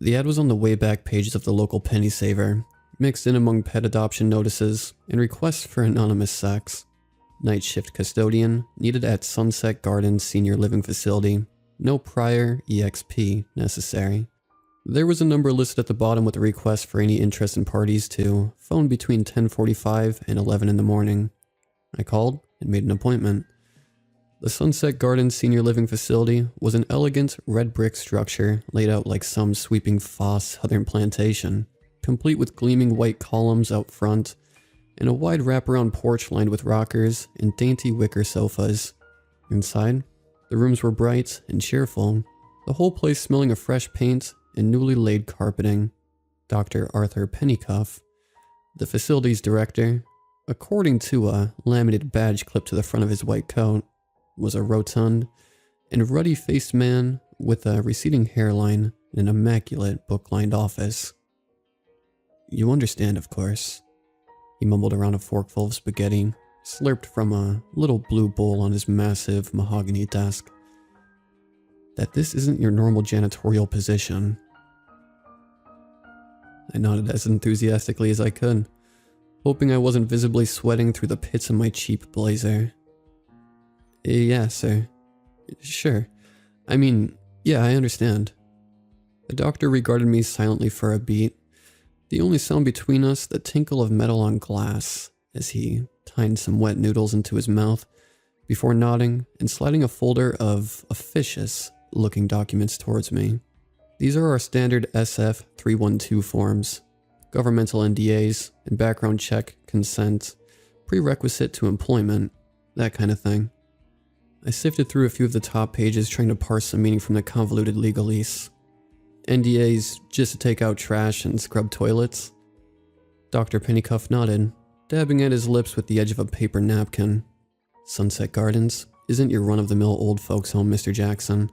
The ad was on the way back pages of the local penny saver, mixed in among pet adoption notices and requests for anonymous sex. Night shift custodian needed at Sunset Gardens Senior Living Facility. No prior EXP necessary. There was a number listed at the bottom with a request for any interest in parties to phone between 10:45 and 11 in the morning. I called and made an appointment. The Sunset Gardens Senior Living Facility was an elegant red brick structure laid out like some sweeping Foss southern plantation, complete with gleaming white columns out front and a wide wraparound porch lined with rockers and dainty wicker sofas. Inside, the rooms were bright and cheerful, the whole place smelling of fresh paint and newly laid carpeting. Dr. Arthur Pennycuff, the facility's director, according to a laminated badge clipped to the front of his white coat, was a rotund and ruddy-faced man with a receding hairline and an immaculate book-lined office. You understand, of course. He mumbled around a forkful of spaghetti, slurped from a little blue bowl on his massive mahogany desk, that this isn't your normal janitorial position. I nodded as enthusiastically as I could, hoping I wasn't visibly sweating through the pits of my cheap blazer. Yeah, sir. Sure. I mean, yeah, I understand. The doctor regarded me silently for a beat, the only sound between us the tinkle of metal on glass, as he tined some wet noodles into his mouth, before nodding and sliding a folder of officious-looking documents towards me. These are our standard SF-312 forms, governmental NDAs and background check, consent, prerequisite to employment, that kind of thing. I sifted through a few of the top pages trying to parse some meaning from the convoluted legalese. NDAs just to take out trash and scrub toilets? Dr. Pennycuff nodded, dabbing at his lips with the edge of a paper napkin. Sunset Gardens isn't your run-of-the-mill old folks home, Mr. Jackson.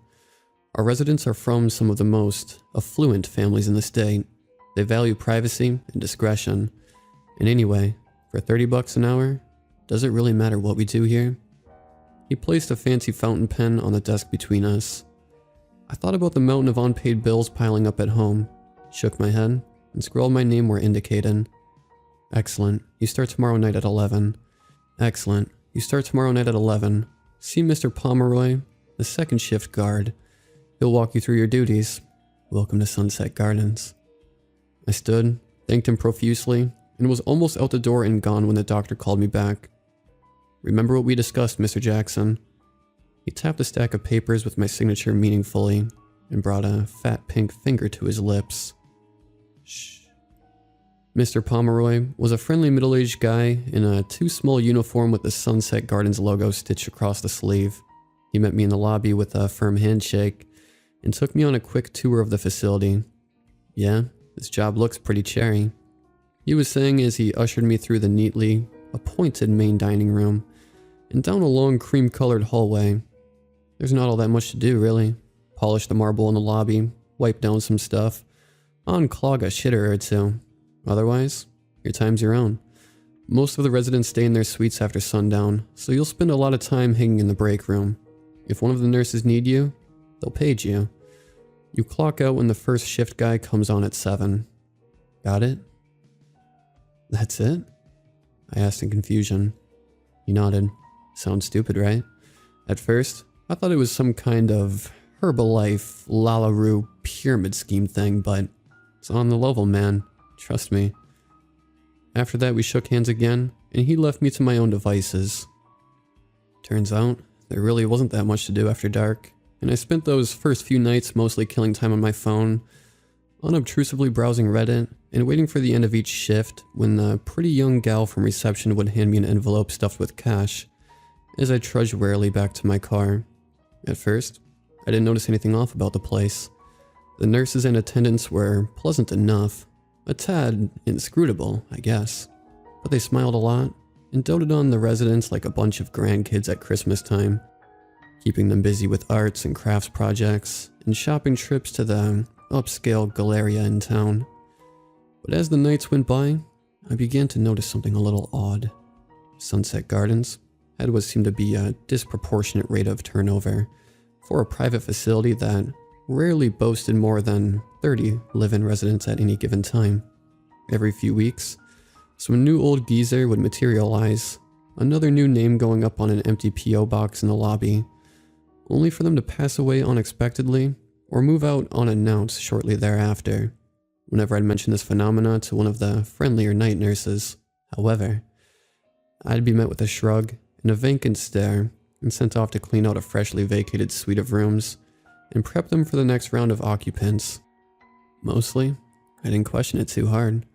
Our residents are from some of the most affluent families in the state. They value privacy and discretion, And anyway, for 30 bucks an hour, does it really matter what we do here? He placed a fancy fountain pen on the desk between us. I thought about the mountain of unpaid bills piling up at home, shook my head, and scrawled my name where indicated. Excellent. You start tomorrow night at 11. Excellent. You start tomorrow night at 11. See Mr. Pomeroy, the second shift guard. He'll walk you through your duties. Welcome to Sunset Gardens. I stood, thanked him profusely, and was almost out the door and gone when the doctor called me back. Remember what we discussed, Mr. Jackson? He tapped a stack of papers with my signature meaningfully and brought a fat pink finger to his lips. Shh. Mr. Pomeroy was a friendly middle-aged guy in a too small uniform with the Sunset Gardens logo stitched across the sleeve. He met me in the lobby with a firm handshake and took me on a quick tour of the facility. Yeah, this job looks pretty cherry, he was saying as he ushered me through the neatly appointed main dining room and down a long cream-colored hallway. There's not all that much to do, really. Polish the marble in the lobby, wipe down some stuff, unclog a shitter or two. Otherwise, your time's your own. Most of the residents stay in their suites after sundown, so you'll spend a lot of time hanging in the break room. If one of the nurses need you, they'll page you. You clock out when the first shift guy comes on at 7. Got it? That's it? I asked in confusion. He nodded. Sounds stupid, right? At first, I thought it was some kind of Herbalife, Lallaroo pyramid scheme thing, but it's on the level, man. Trust me. After that, we shook hands again, and he left me to my own devices. Turns out, there really wasn't that much to do after dark, and I spent those first few nights mostly killing time on my phone, unobtrusively browsing Reddit, and waiting for the end of each shift when the pretty young gal from reception would hand me an envelope stuffed with cash, as I trudged warily back to my car. At first, I didn't notice anything off about the place. The nurses and attendants were pleasant enough, a tad inscrutable, I guess, but they smiled a lot and doted on the residents like a bunch of grandkids at Christmas time, keeping them busy with arts and crafts projects and shopping trips to the upscale Galleria in town. But as the nights went by, I began to notice something a little odd. Sunset Gardens had what seemed to be a disproportionate rate of turnover for a private facility that rarely boasted more than 30 live-in residents at any given time. Every few weeks, some new old geezer would materialize, another new name going up on an empty P.O. box in the lobby, only for them to pass away unexpectedly or move out unannounced shortly thereafter. Whenever I'd mention this phenomena to one of the friendlier night nurses, however, I'd be met with a shrug and a vacant stare and sent off to clean out a freshly vacated suite of rooms and prep them for the next round of occupants. Mostly, I didn't question it too hard.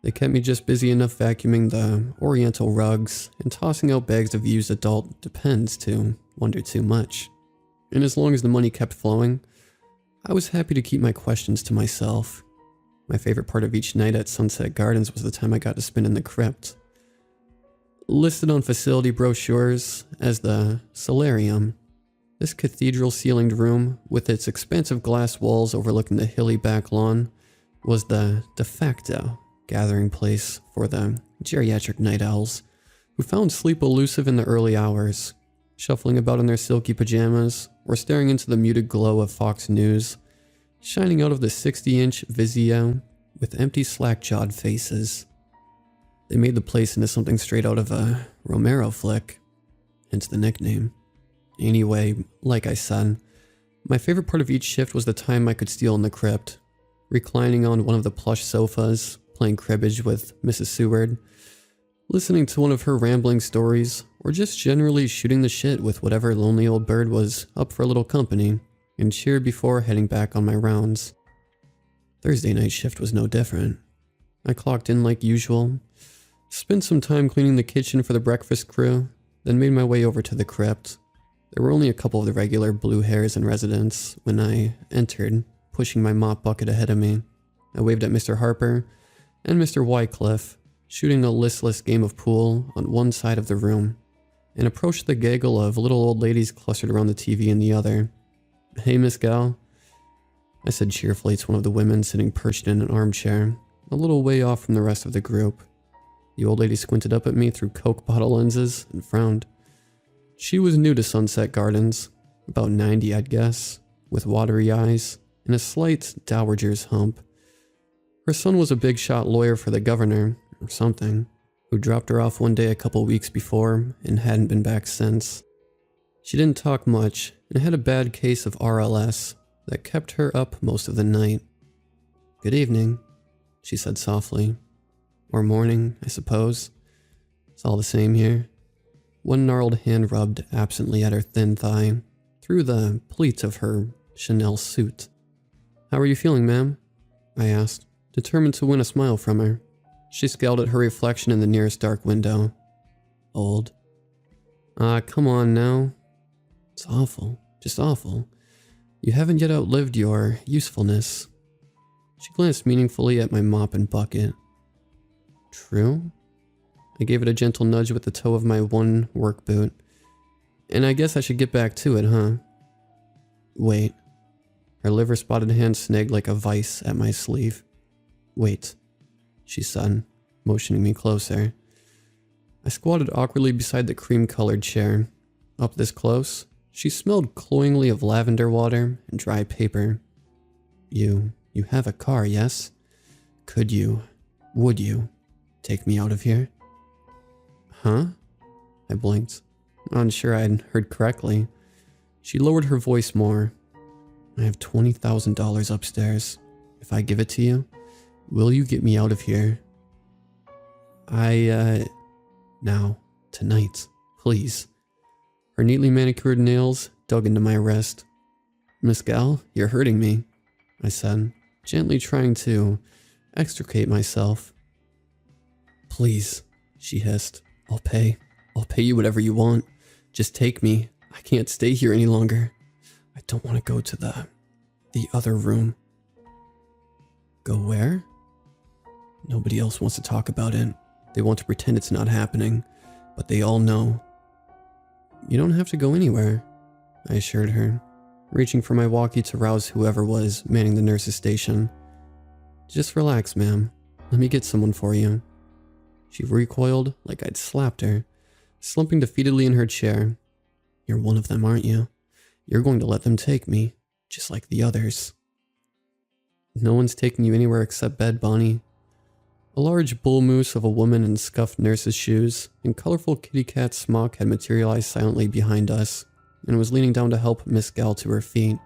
They kept me just busy enough vacuuming the oriental rugs and tossing out bags of used adult Depends to wonder too much. And as long as the money kept flowing, I was happy to keep my questions to myself. My favorite part of each night at Sunset Gardens was the time I got to spend in the crypt. Listed on facility brochures as the solarium, this cathedral-ceilinged room, with its expansive glass walls overlooking the hilly back lawn, was the de facto gathering place for the geriatric night owls, who found sleep elusive in the early hours, shuffling about in their silky pajamas or staring into the muted glow of Fox News, shining out of the 60-inch Vizio with empty slack-jawed faces. They made the place into something straight out of a Romero flick, hence the nickname. Anyway, like I said, my favorite part of each shift was the time I could steal in the crypt, reclining on one of the plush sofas, playing cribbage with Mrs. Seward, listening to one of her rambling stories, or just generally shooting the shit with whatever lonely old bird was up for a little company, and cheered before heading back on my rounds. Thursday night shift was no different. I clocked in like usual, spent some time cleaning the kitchen for the breakfast crew, then made my way over to the crypt. There were only a couple of the regular blue hairs in residence when I entered, pushing my mop bucket ahead of me. I waved at Mr. Harper and Mr. Wycliffe, shooting a listless game of pool on one side of the room, and approached the gaggle of little old ladies clustered around the TV in the other. "Hey, Miss Gal," I said cheerfully to one of the women sitting perched in an armchair, a little way off from the rest of the group. The old lady squinted up at me through Coke bottle lenses and frowned. She was new to Sunset Gardens, about 90 I'd guess, with watery eyes and a slight dowager's hump. Her son was a big shot lawyer for the governor, or something, who dropped her off one day a couple weeks before and hadn't been back since. She didn't talk much and had a bad case of RLS that kept her up most of the night. "Good evening," she said softly. "Or morning, I suppose. It's all the same here." One gnarled hand rubbed absently at her thin thigh, through the pleats of her Chanel suit. "How are you feeling, ma'am?" I asked, determined to win a smile from her. She scowled at her reflection in the nearest dark window. "Old." Come on now. It's awful, just awful. You haven't yet outlived your usefulness." She glanced meaningfully at my mop and bucket. "True?" I gave it a gentle nudge with the toe of my one work boot. "And I guess I should get back to it, huh?" "Wait." Her liver-spotted hand snagged like a vice at my sleeve. "Wait," she said, motioning me closer. I squatted awkwardly beside the cream-colored chair. Up this close, she smelled cloyingly of lavender water and dry paper. You have a car, yes? Would you, take me out of here?" "Huh?" I blinked, unsure I had heard correctly. She lowered her voice more. "I have $20,000 upstairs. If I give it to you, will you get me out of here?" Now, tonight, please." Her neatly manicured nails dug into my wrist. "Miss Gal, you're hurting me," I said, gently trying to extricate myself. "Please," she hissed. I'll pay you whatever you want. Just take me. I can't stay here any longer. I don't want to go to the other room." "Go where?" "Nobody else wants to talk about it. They want to pretend it's not happening, but they all know." "You don't have to go anywhere," I assured her, reaching for my walkie to rouse whoever was manning the nurse's station. "Just relax, ma'am. Let me get someone for you." She recoiled like I'd slapped her, slumping defeatedly in her chair. "You're one of them, aren't you? You're going to let them take me, just like the others." "No one's taking you anywhere except bed, Bonnie." A large bull moose of a woman in scuffed nurse's shoes and colorful kitty cat smock had materialized silently behind us and was leaning down to help Miss Gal to her feet.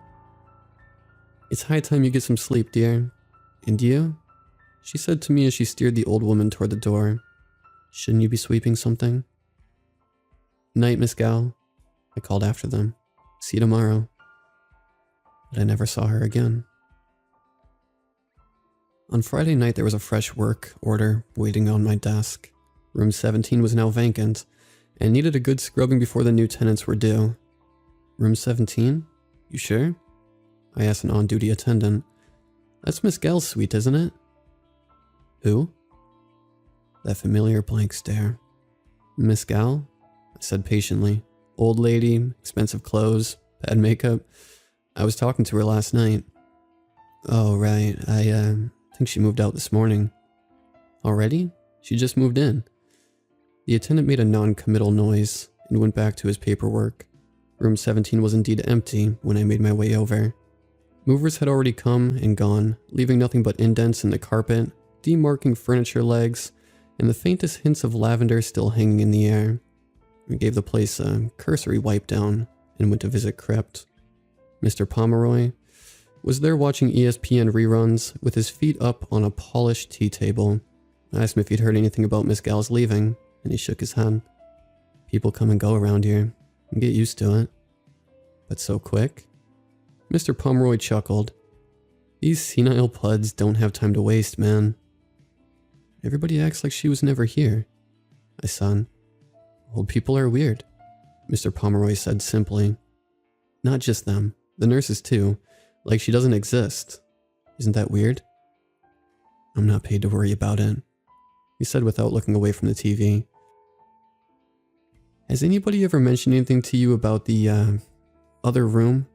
"It's high time you get some sleep, dear. And you?" she said to me as she steered the old woman toward the door. "Shouldn't you be sweeping something?" "Night, Miss Gal," I called after them. "See you tomorrow." But I never saw her again. On Friday night, there was a fresh work order waiting on my desk. Room 17 was now vacant and needed a good scrubbing before the new tenants were due. "Room 17? You sure?" I asked an on-duty attendant. "That's Miss Gal's suite, isn't it?" "Who?" That familiar blank stare. "Miss Gal?" I said patiently. "Old lady, expensive clothes, bad makeup. I was talking to her last night." "Oh, right. I think she moved out this morning." "Already? She just moved in." The attendant made a non-committal noise and went back to his paperwork. Room 17 was indeed empty when I made my way over. Movers had already come and gone, leaving nothing but indents in the carpet, demarking furniture legs, and the faintest hints of lavender still hanging in the air. I gave the place a cursory wipe down and went to visit Crypt. Mr. Pomeroy was there watching ESPN reruns with his feet up on a polished tea table. I asked him if he'd heard anything about Miss Gal's leaving, and he shook his head. "People come and go around here. You get used to it." "But so quick?" Mr. Pomeroy chuckled. "These senile puds don't have time to waste, man." "Everybody acts like she was never here," I said. "Old people are weird," Mr. Pomeroy said simply. "Not just them, the nurses too. Like she doesn't exist. Isn't that weird?" "I'm not paid to worry about it," he said without looking away from the TV. "Has anybody ever mentioned anything to you about the, other room?"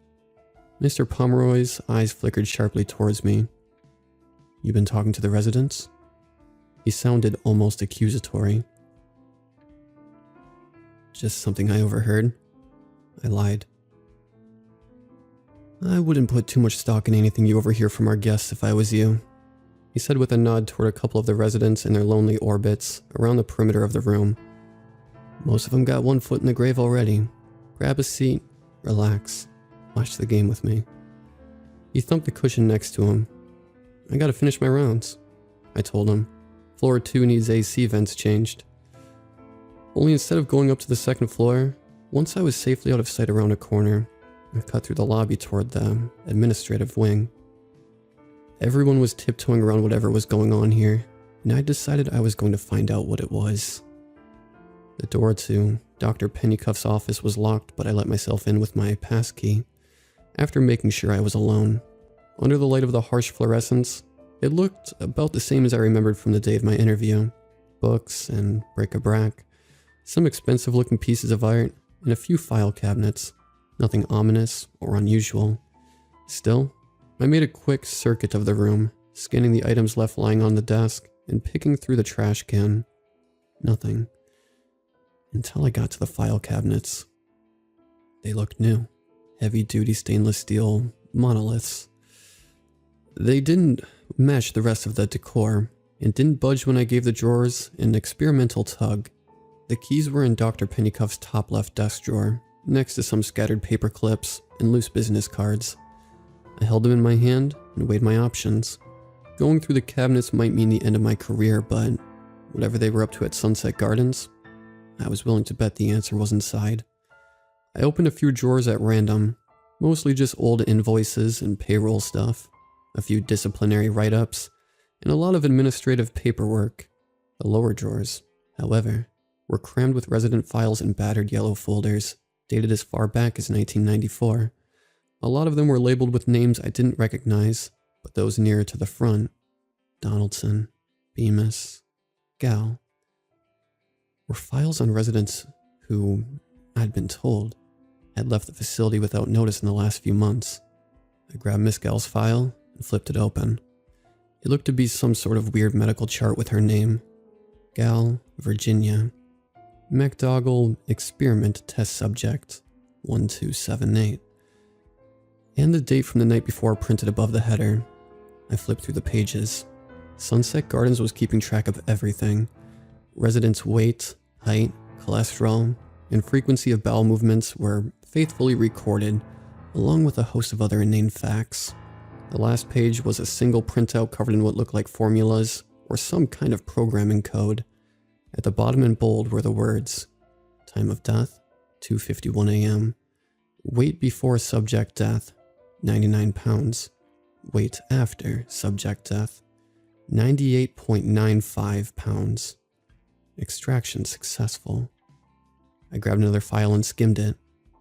Mr. Pomeroy's eyes flickered sharply towards me. "You been talking to the residents?" He sounded almost accusatory. Just something I overheard. I lied. I wouldn't put too much stock in anything you overhear from our guests if I was you, he said with a nod toward a couple of the residents in their lonely orbits around the perimeter of the room. Most of them got one foot in the grave already. Grab a seat, relax, watch the game with me. He thumped the cushion next to him. I gotta finish my rounds, I told him. Floor 2 needs AC vents changed. Only instead of going up to the second floor, once I was safely out of sight around a corner, I cut through the lobby toward the administrative wing. Everyone was tiptoeing around whatever was going on here, and I decided I was going to find out what it was. The door to Dr. Pennycuff's office was locked, but I let myself in with my passkey, after making sure I was alone. Under the light of the harsh fluorescence, it looked about the same as I remembered from the day of my interview. Books and bric-a-brac, some expensive-looking pieces of art, and a few file cabinets. Nothing ominous or unusual. Still, I made a quick circuit of the room, scanning the items left lying on the desk and picking through the trash can. Nothing. Until I got to the file cabinets. They looked new. Heavy-duty stainless steel monoliths. They didn't match the rest of the decor, and didn't budge when I gave the drawers an experimental tug. The keys were in Dr. Pennycuff's top left desk drawer, next to some scattered paper clips and loose business cards. I held them in my hand and weighed my options. Going through the cabinets might mean the end of my career, but whatever they were up to at Sunset Gardens, I was willing to bet the answer was inside. I opened a few drawers at random, mostly just old invoices and payroll stuff, a few disciplinary write-ups, and a lot of administrative paperwork. The lower drawers, however, were crammed with resident files in battered yellow folders, dated as far back as 1994. A lot of them were labeled with names I didn't recognize, but those nearer to the front, Donaldson, Bemis, Gal, were files on residents who, I'd been told, had left the facility without notice in the last few months. I grabbed Miss Gal's file and flipped it open. It looked to be some sort of weird medical chart with her name. Gal, Virginia. MacDougall Experiment Test Subject 1278. And the date from the night before printed above the header. I flipped through the pages. Sunset Gardens was keeping track of everything. Residents' weight, height, cholesterol, and frequency of bowel movements were faithfully recorded, along with a host of other inane facts. The last page was a single printout covered in what looked like formulas or some kind of programming code. At the bottom in bold were the words: time of death, 2:51 a.m. Weight before subject death, 99 pounds. Weight after subject death, 98.95 pounds. Extraction successful. I grabbed another file and skimmed it.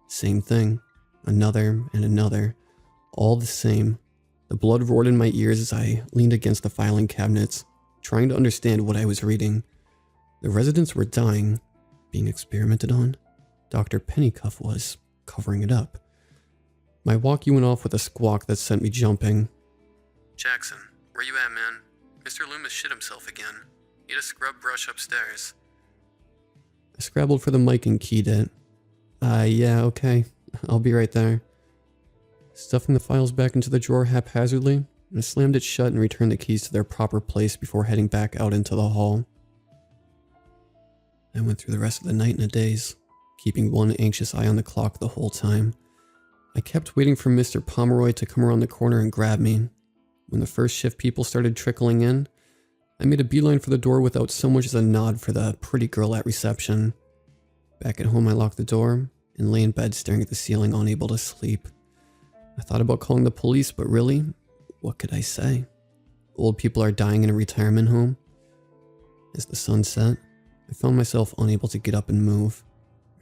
Same thing. Another and another. All the same. The blood roared in my ears as I leaned against the filing cabinets, trying to understand what I was reading. The residents were dying, being experimented on. Dr. Pennycuff was covering it up. My walkie went off with a squawk that sent me jumping. Jackson, where you at, man? Mr. Loomis shit himself again. Need a scrub brush upstairs. I scrabbled for the mic and keyed it. Yeah, okay. I'll be right there. Stuffing the files back into the drawer haphazardly, I slammed it shut and returned the keys to their proper place before heading back out into the hall. I went through the rest of the night in a daze, keeping one anxious eye on the clock the whole time. I kept waiting for Mr. Pomeroy to come around the corner and grab me. When the first shift people started trickling in, I made a beeline for the door without so much as a nod for the pretty girl at reception. Back at home, I locked the door and lay in bed staring at the ceiling, unable to sleep. I thought about calling the police, but really, what could I say? Old people are dying in a retirement home. As the sun set, I found myself unable to get up and move.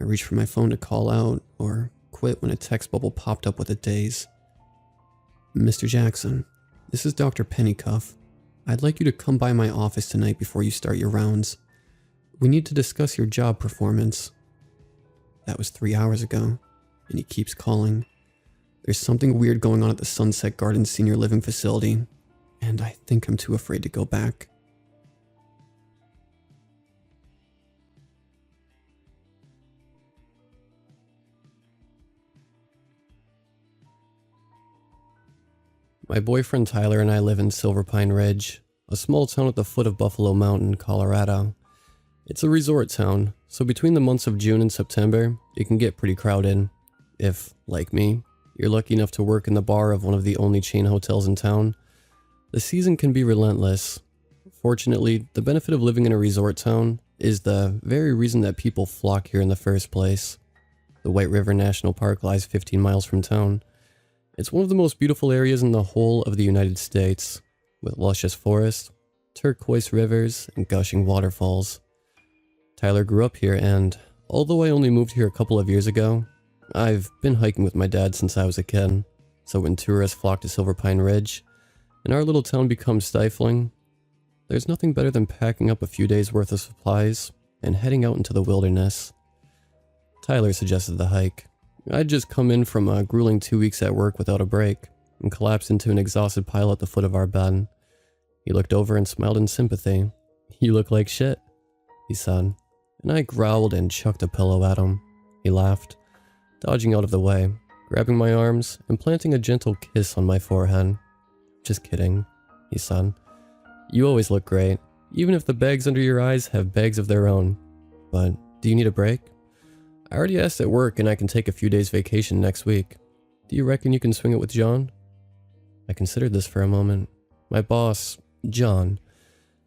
I reached for my phone to call out or quit when a text bubble popped up with a daze. Mr. Jackson, this is Dr. Pennycuff. I'd like you to come by my office tonight before you start your rounds. We need to discuss your job performance. That was 3 hours ago, and he keeps calling. There's something weird going on at the Sunset Gardens Senior Living Facility, and I think I'm too afraid to go back. My boyfriend Tyler and I live in Silver Pine Ridge, a small town at the foot of Buffalo Mountain, Colorado. It's a resort town, so between the months of June and September, it can get pretty crowded. If, like me, you're lucky enough to work in the bar of one of the only chain hotels in town, the season can be relentless. Fortunately, the benefit of living in a resort town is the very reason that people flock here in the first place. The White River National Park lies 15 miles from town. It's one of the most beautiful areas in the whole of the United States, with luscious forests, turquoise rivers, and gushing waterfalls. Tyler grew up here, and although I only moved here a couple of years ago, I've been hiking with my dad since I was a kid. So when tourists flock to Silver Pine Ridge, and our little town becomes stifling, there's nothing better than packing up a few days worth of supplies and heading out into the wilderness. Tyler suggested the hike. I'd just come in from a grueling 2 weeks at work without a break and collapsed into an exhausted pile at the foot of our bed. He looked over and smiled in sympathy. "You look like shit," he said, and I growled and chucked a pillow at him. He laughed, dodging out of the way, grabbing my arms and planting a gentle kiss on my forehead. "Just kidding," he said. "You always look great, even if the bags under your eyes have bags of their own. But do you need a break? I already asked at work and I can take a few days vacation next week. Do you reckon you can swing it with John?" I considered this for a moment. My boss, John,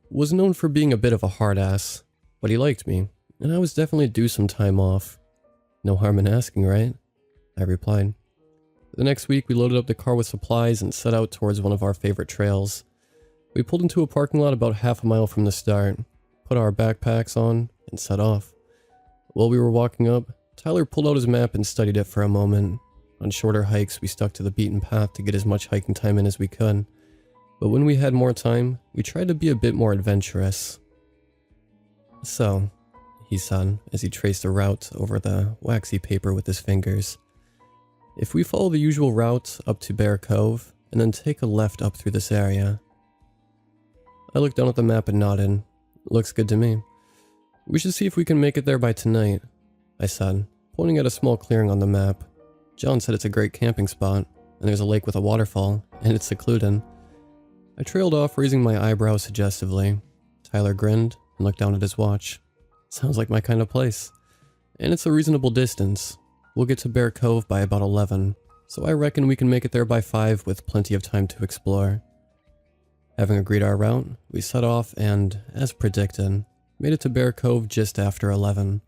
was known for being a bit of a hard ass, but he liked me, and I was definitely due some time off. "No harm in asking, right?" I replied. The next week, we loaded up the car with supplies and set out towards one of our favorite trails. We pulled into a parking lot about half a mile from the start, put our backpacks on, and set off. While we were walking up, Tyler pulled out his map and studied it for a moment. On shorter hikes, we stuck to the beaten path to get as much hiking time in as we could. But when we had more time, we tried to be a bit more adventurous. "So," he said, as he traced a route over the waxy paper with his fingers, "if we follow the usual route up to Bear Cove, and then take a left up through this area." I looked down at the map and nodded. "Looks good to me. We should see if we can make it there by tonight," I said, pointing at a small clearing on the map. John said it's a great camping spot, and there's a lake with a waterfall, and it's secluded. I trailed off, raising my eyebrows suggestively. Tyler grinned and looked down at his watch. "Sounds like my kind of place. And it's a reasonable distance. We'll get to Bear Cove by about 11, so I reckon we can make it there by 5 with plenty of time to explore." Having agreed our route, we set off and, as predicted, made it to Bear Cove just after 11.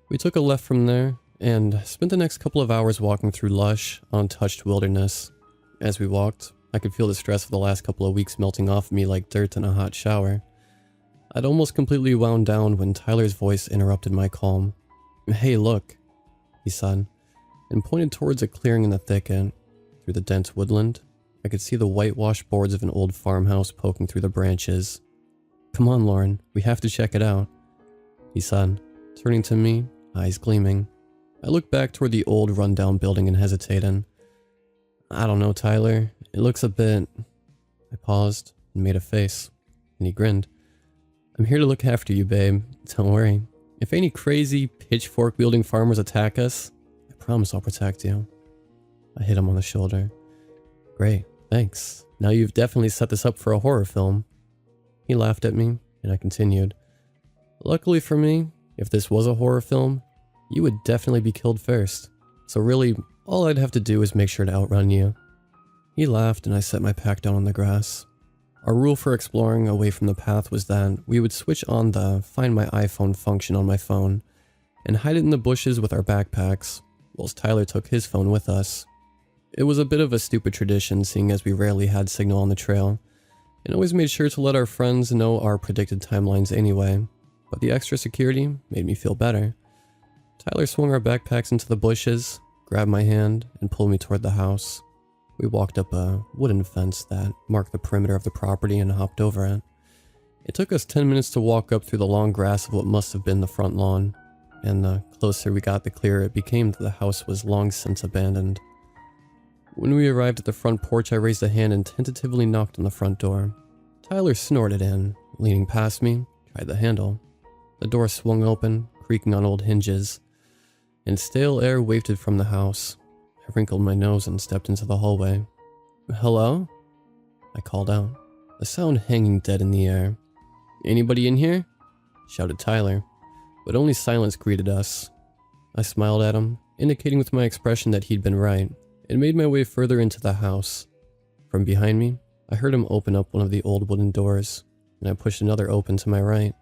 We took a left from there and spent the next couple of hours walking through lush, untouched wilderness. As we walked, I could feel the stress of the last couple of weeks melting off me like dirt in a hot shower. I'd almost completely wound down when Tyler's voice interrupted my calm. "Hey, look," he said, and pointed towards a clearing in the thicket. Through the dense woodland, I could see the whitewashed boards of an old farmhouse poking through the branches. "Come on, Lauren, we have to check it out," he said, turning to me, eyes gleaming. I looked back toward the old rundown building and hesitated. "I don't know, Tyler. It looks a bit..." I paused and made a face, and he grinned. "I'm here to look after you, babe. Don't worry. If any crazy, pitchfork-wielding farmers attack us, I promise I'll protect you." I hit him on the shoulder. "Great, thanks. Now you've definitely set this up for a horror film." He laughed at me, and I continued. "Luckily for me, if this was a horror film, you would definitely be killed first. So really, all I'd have to do is make sure to outrun you." He laughed, and I set my pack down on the grass. Our rule for exploring away from the path was that we would switch on the Find My iPhone function on my phone and hide it in the bushes with our backpacks, whilst Tyler took his phone with us. It was a bit of a stupid tradition, seeing as we rarely had signal on the trail, and always made sure to let our friends know our predicted timelines anyway, but the extra security made me feel better. Tyler swung our backpacks into the bushes, grabbed my hand, and pulled me toward the house. We walked up a wooden fence that marked the perimeter of the property and hopped over it. It took us 10 minutes to walk up through the long grass of what must have been the front lawn, and the closer we got, the clearer it became that the house was long since abandoned. When we arrived at the front porch, I raised a hand and tentatively knocked on the front door. Tyler snorted and, leaning past me, tried the handle. The door swung open, creaking on old hinges, and stale air wafted from the house. I wrinkled my nose and stepped into the hallway. Hello? I called out, the sound hanging dead in the air. Anybody in here? Shouted Tyler, but only silence greeted us. I smiled at him, indicating with my expression that he'd been right, and made my way further into the house. From behind me, I heard him open up one of the old wooden doors, and I pushed another open to my right.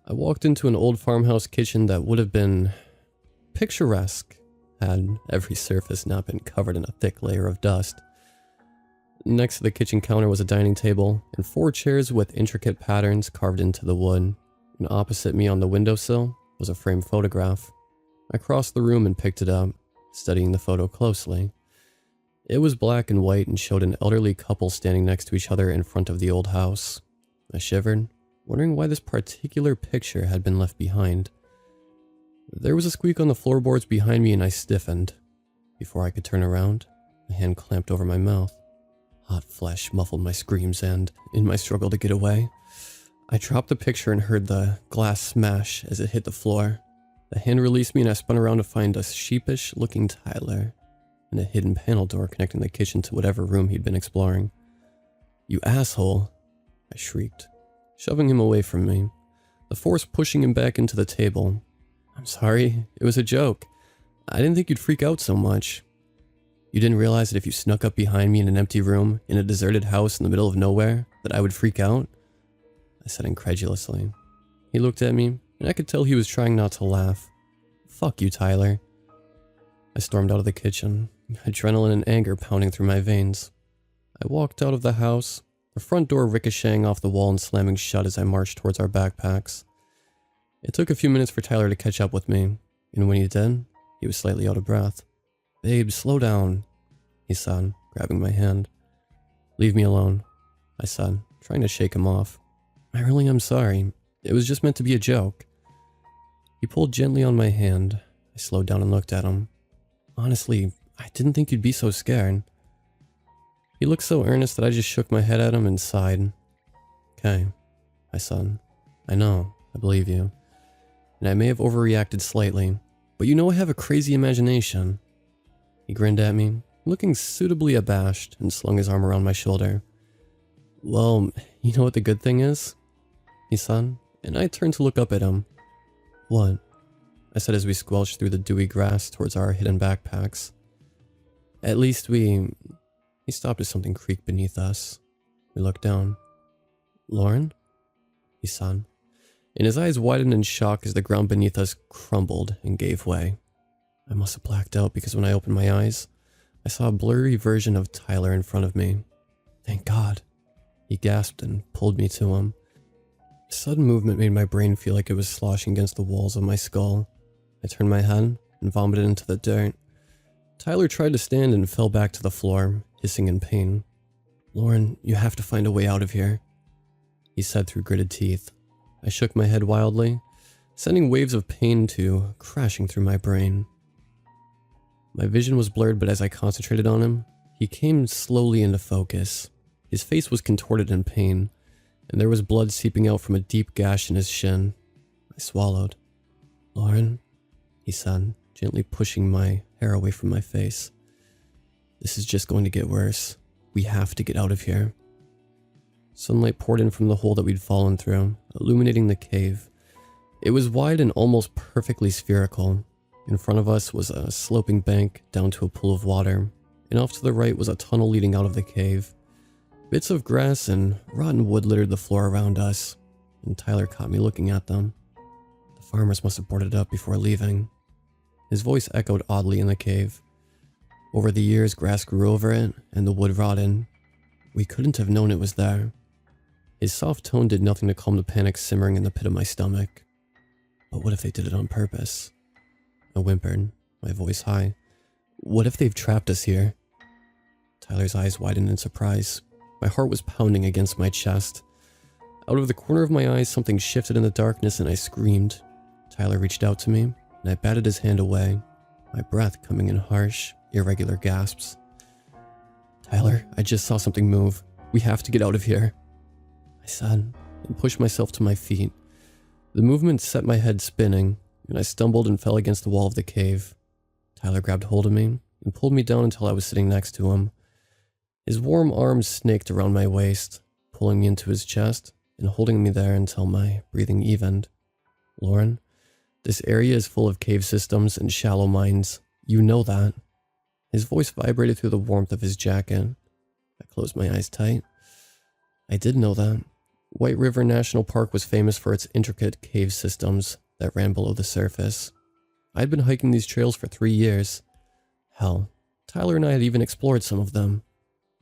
I walked into an old farmhouse kitchen that would have been picturesque had every surface not been covered in a thick layer of dust. Next to the kitchen counter was a dining table and 4 chairs with intricate patterns carved into the wood, and opposite me on the windowsill was a framed photograph. I crossed the room and picked it up, studying the photo closely. It was black and white and showed an elderly couple standing next to each other in front of the old house. I shivered, wondering why this particular picture had been left behind. There was a squeak on the floorboards behind me and I stiffened. Before I could turn around, a hand clamped over my mouth. Hot flesh muffled my screams and, in my struggle to get away, I dropped the picture and heard the glass smash as it hit the floor. The hand released me and I spun around to find a sheepish-looking Tyler and a hidden panel door connecting the kitchen to whatever room he'd been exploring. "You asshole!" I shrieked, shoving him away from me, the force pushing him back into the table. "I'm sorry, it was a joke. I didn't think you'd freak out so much. You didn't realize that if you snuck up behind me in an empty room, in a deserted house in the middle of nowhere, that I would freak out?" I said incredulously. He looked at me, and I could tell he was trying not to laugh. "Fuck you, Tyler." I stormed out of the kitchen, adrenaline and anger pounding through my veins. I walked out of the house, the front door ricocheting off the wall and slamming shut as I marched towards our backpacks. It took a few minutes for Tyler to catch up with me, and when he did, he was slightly out of breath. "Babe, slow down," he said, grabbing my hand. "Leave me alone," I said, trying to shake him off. "I really am sorry. It was just meant to be a joke." He pulled gently on my hand. I slowed down and looked at him. "Honestly, I didn't think you'd be so scared." He looked so earnest that I just shook my head at him and sighed. "Okay," I said. "I know, I believe you. And I may have overreacted slightly, but you know I have a crazy imagination." He grinned at me, looking suitably abashed, and slung his arm around my shoulder. "Well, you know what the good thing is?" he said, and I turned to look up at him. "What?" I said as we squelched through the dewy grass towards our hidden backpacks. "At least we..." He stopped as something creaked beneath us. We looked down. "Lauren?" he said, and his eyes widened in shock as the ground beneath us crumbled and gave way. I must have blacked out because when I opened my eyes, I saw a blurry version of Tyler in front of me. "Thank God," he gasped and pulled me to him. A sudden movement made my brain feel like it was sloshing against the walls of my skull. I turned my head and vomited into the dirt. Tyler tried to stand and fell back to the floor, hissing in pain. "Lauren, you have to find a way out of here," he said through gritted teeth. I shook my head wildly, sending waves of pain crashing through my brain. My vision was blurred, but as I concentrated on him, he came slowly into focus. His face was contorted in pain, and there was blood seeping out from a deep gash in his shin. I swallowed. "Lauren," he said, gently pushing my hair away from my face. "This is just going to get worse. We have to get out of here." Sunlight poured in from the hole that we'd fallen through, illuminating the cave. It was wide and almost perfectly spherical. In front of us was a sloping bank down to a pool of water, and off to the right was a tunnel leading out of the cave. Bits of grass and rotten wood littered the floor around us, and Tyler caught me looking at them. The farmers must have boarded it up before leaving. His voice echoed oddly in the cave. Over the years, grass grew over it, and the wood rotted. We couldn't have known it was there. His soft tone did nothing to calm the panic simmering in the pit of my stomach. But what if they did it on purpose? I whimpered, my voice high. "What if they've trapped us here?" Tyler's eyes widened in surprise. My heart was pounding against my chest. Out of the corner of my eyes, something shifted in the darkness and I screamed. Tyler reached out to me, and I batted his hand away, my breath coming in harsh, irregular gasps. "Tyler, I just saw something move. We have to get out of here," I said, and pushed myself to my feet. The movement set my head spinning, and I stumbled and fell against the wall of the cave. Tyler grabbed hold of me and pulled me down until I was sitting next to him. His warm arms snaked around my waist, pulling me into his chest and holding me there until my breathing evened. Lauren, this area is full of cave systems and shallow mines. You know that. His voice vibrated through the warmth of his jacket. I closed my eyes tight. I did know that. White River National Park was famous for its intricate cave systems that ran below the surface. I'd been hiking these trails for 3 years. Hell, Tyler and I had even explored some of them.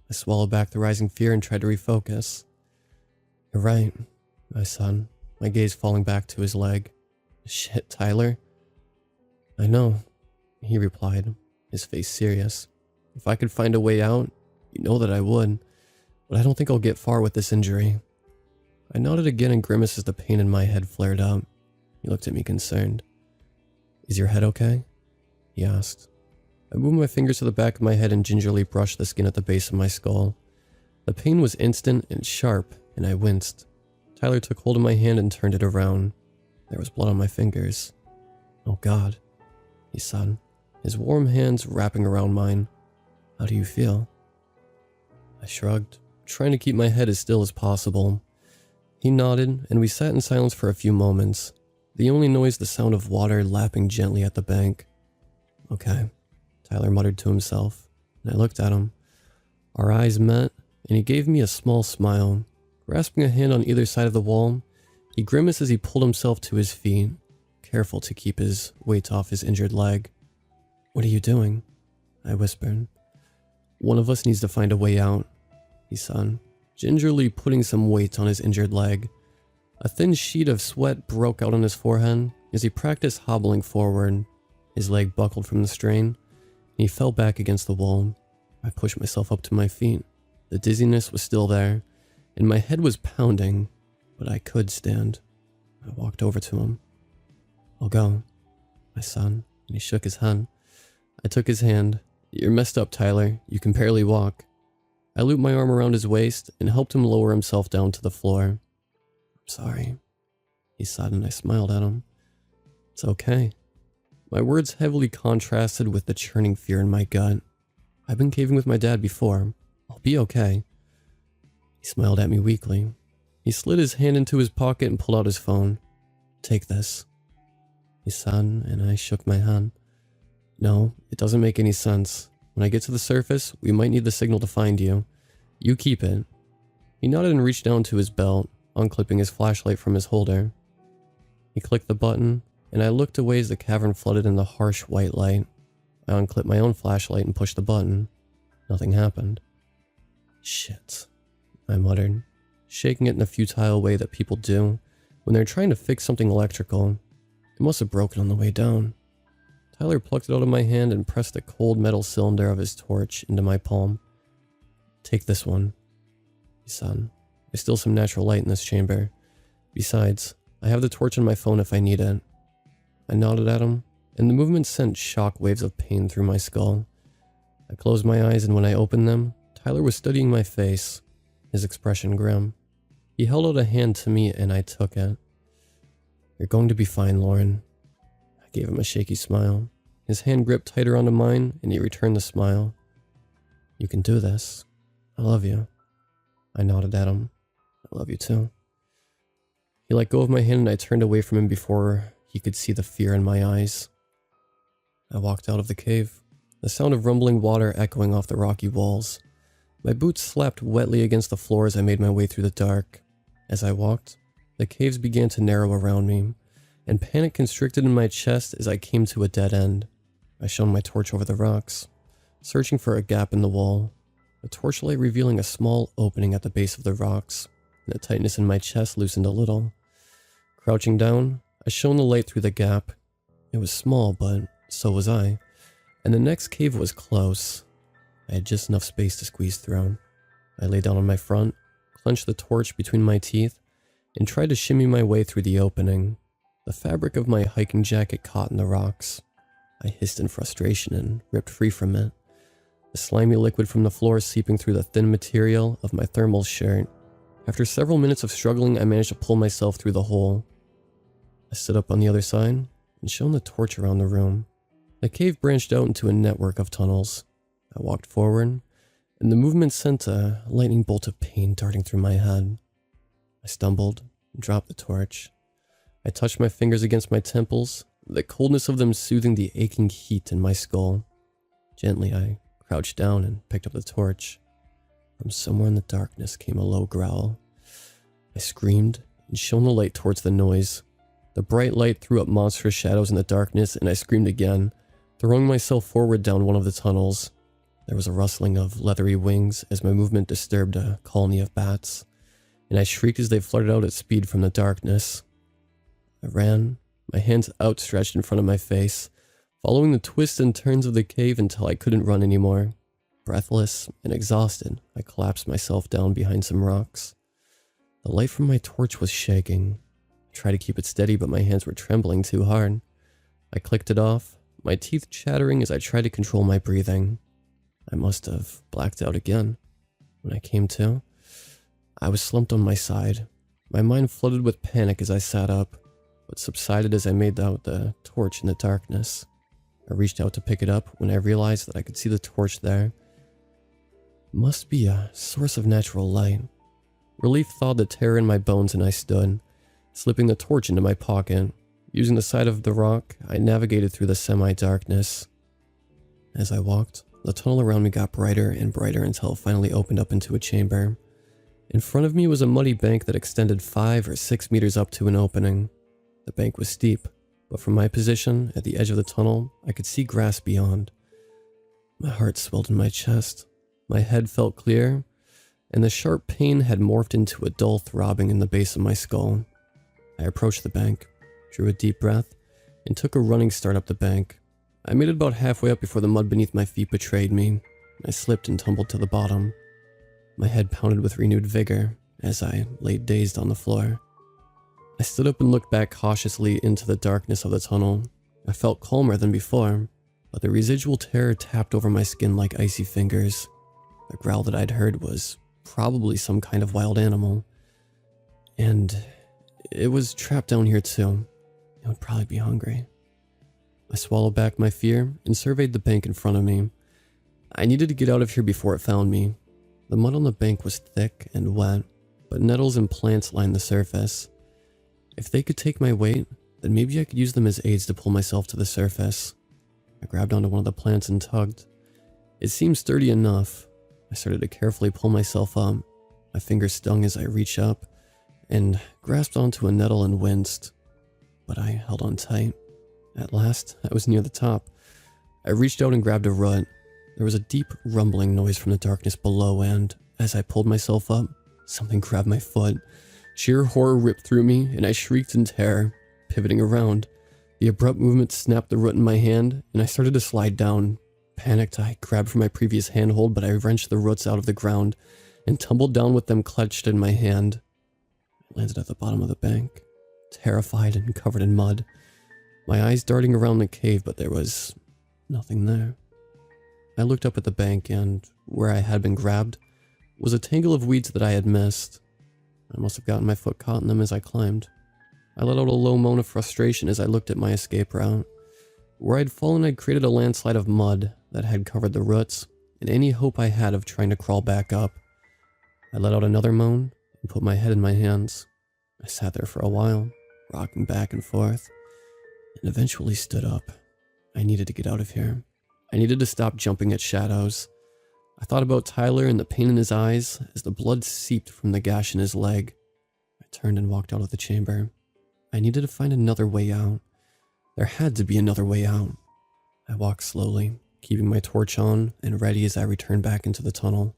I swallowed back the rising fear and tried to refocus. You're right, I said, my gaze falling back to his leg. Shit, Tyler. I know, he replied, his face serious. If I could find a way out, you know that I would, but I don't think I'll get far with this injury. I nodded again and grimaced as the pain in my head flared up. He looked at me concerned. Is your head okay? He asked. I moved my fingers to the back of my head and gingerly brushed the skin at the base of my skull. The pain was instant and sharp, and I winced. Tyler took hold of my hand and turned it around. There was blood on my fingers. Oh God, he said, his warm hands wrapping around mine. How do you feel? I shrugged, trying to keep my head as still as possible. He nodded, and we sat in silence for a few moments, the only noise the sound of water lapping gently at the bank. Okay, Tyler muttered to himself, and I looked at him. Our eyes met, and he gave me a small smile. Grasping a hand on either side of the wall, he grimaced as he pulled himself to his feet, careful to keep his weight off his injured leg. What are you doing? I whispered. One of us needs to find a way out, he said, gingerly putting some weight on his injured leg. A thin sheet of sweat broke out on his forehead as he practiced hobbling forward. His leg buckled from the strain, and he fell back against the wall. I pushed myself up to my feet. The dizziness was still there, and my head was pounding, but I could stand. I walked over to him. I'll go, I said, and he shook his head. I took his hand. You're messed up, Tyler. You can barely walk. I looped my arm around his waist and helped him lower himself down to the floor. I'm sorry, he said, and I smiled at him. It's okay. My words heavily contrasted with the churning fear in my gut. I've been caving with my dad before. I'll be okay. He smiled at me weakly. He slid his hand into his pocket and pulled out his phone. Take this, he said, and I shook my head. No, it doesn't make any sense. When I get to the surface, we might need the signal to find you. You keep it. He nodded and reached down to his belt, unclipping his flashlight from his holder. He clicked the button, and I looked away as the cavern flooded in the harsh white light. I unclipped my own flashlight and pushed the button. Nothing happened. Shit, I muttered, shaking it in a futile way that people do when they're trying to fix something electrical. It must have broken on the way down. Tyler plucked it out of my hand and pressed the cold metal cylinder of his torch into my palm. Take this one, he said. There's still some natural light in this chamber. Besides, I have the torch on my phone if I need it. I nodded at him, and the movement sent shock waves of pain through my skull. I closed my eyes, and when I opened them, Tyler was studying my face, his expression grim. He held out a hand to me, and I took it. You're going to be fine, Lauren. I gave him a shaky smile. His hand gripped tighter onto mine, and he returned the smile. You can do this. I love you. I nodded at him. I love you too. He let go of my hand, and I turned away from him before he could see the fear in my eyes. I walked out of the cave, the sound of rumbling water echoing off the rocky walls. My boots slapped wetly against the floor as I made my way through the dark. As I walked, the caves began to narrow around me, and panic constricted in my chest as I came to a dead end. I shone my torch over the rocks, searching for a gap in the wall, the torchlight revealing a small opening at the base of the rocks, and the tightness in my chest loosened a little. Crouching down, I shone the light through the gap. It was small, but so was I, and the next cave was close. I had just enough space to squeeze through. I lay down on my front, clenched the torch between my teeth, and tried to shimmy my way through the opening. The fabric of my hiking jacket caught in the rocks. I hissed in frustration and ripped free from it, the slimy liquid from the floor seeping through the thin material of my thermal shirt. After several minutes of struggling, I managed to pull myself through the hole. I stood up on the other side and shone the torch around the room. The cave branched out into a network of tunnels. I walked forward, and the movement sent a lightning bolt of pain darting through my head. I stumbled and dropped the torch. I touched my fingers against my temples, the coldness of them soothing the aching heat in my skull. Gently, I crouched down and picked up the torch. From somewhere in the darkness came a low growl. I screamed and shone the light towards the noise. The bright light threw up monstrous shadows in the darkness, and I screamed again, throwing myself forward down one of the tunnels. There was a rustling of leathery wings as my movement disturbed a colony of bats, and I shrieked as they fluttered out at speed from the darkness. I ran, my hands outstretched in front of my face, following the twists and turns of the cave until I couldn't run anymore. Breathless and exhausted, I collapsed myself down behind some rocks. The light from my torch was shaking. I tried to keep it steady, but my hands were trembling too hard. I clicked it off, my teeth chattering as I tried to control my breathing. I must have blacked out again. When I came to, I was slumped on my side. My mind flooded with panic as I sat up, but subsided as I made out the torch in the darkness. I reached out to pick it up when I realized that I could see the torch there. It must be a source of natural light. Relief thawed the terror in my bones, and I stood, slipping the torch into my pocket. Using the side of the rock, I navigated through the semi-darkness. As I walked, the tunnel around me got brighter and brighter until it finally opened up into a chamber. In front of me was a muddy bank that extended 5 or 6 meters up to an opening. The bank was steep, but from my position at the edge of the tunnel, I could see grass beyond. My heart swelled in my chest. My head felt clear, and the sharp pain had morphed into a dull throbbing in the base of my skull. I approached the bank, drew a deep breath, and took a running start up the bank. I made it about halfway up before the mud beneath my feet betrayed me, and I slipped and tumbled to the bottom. My head pounded with renewed vigor as I lay dazed on the floor. I stood up and looked back cautiously into the darkness of the tunnel. I felt calmer than before, but the residual terror tapped over my skin like icy fingers. The growl that I'd heard was probably some kind of wild animal, and it was trapped down here too. It would probably be hungry. I swallowed back my fear and surveyed the bank in front of me. I needed to get out of here before it found me. The mud on the bank was thick and wet, but nettles and plants lined the surface. If they could take my weight, then maybe I could use them as aids to pull myself to the surface. I grabbed onto one of the plants and tugged. It seemed sturdy enough. I started to carefully pull myself up. My fingers stung as I reached up and grasped onto a nettle and winced, but I held on tight. At last, I was near the top. I reached out and grabbed a root. There was a deep rumbling noise from the darkness below, and as I pulled myself up, something grabbed my foot. Sheer horror ripped through me, and I shrieked in terror, pivoting around. The abrupt movement snapped the root in my hand, and I started to slide down. Panicked, I grabbed for my previous handhold, but I wrenched the roots out of the ground and tumbled down with them clutched in my hand. I landed at the bottom of the bank, terrified and covered in mud. My eyes darting around the cave, but there was nothing there. I looked up at the bank, and where I had been grabbed was a tangle of weeds that I had missed. I must have gotten my foot caught in them as I climbed. I let out a low moan of frustration as I looked at my escape route. Where I'd fallen, I'd created a landslide of mud that had covered the roots and any hope I had of trying to crawl back up. I let out another moan and put my head in my hands. I sat there for a while, rocking back and forth, and eventually stood up. I needed to get out of here. I needed to stop jumping at shadows. I thought about Tyler and the pain in his eyes as the blood seeped from the gash in his leg. I turned and walked out of the chamber. I needed to find another way out. There had to be another way out. I walked slowly, keeping my torch on and ready as I returned back into the tunnel.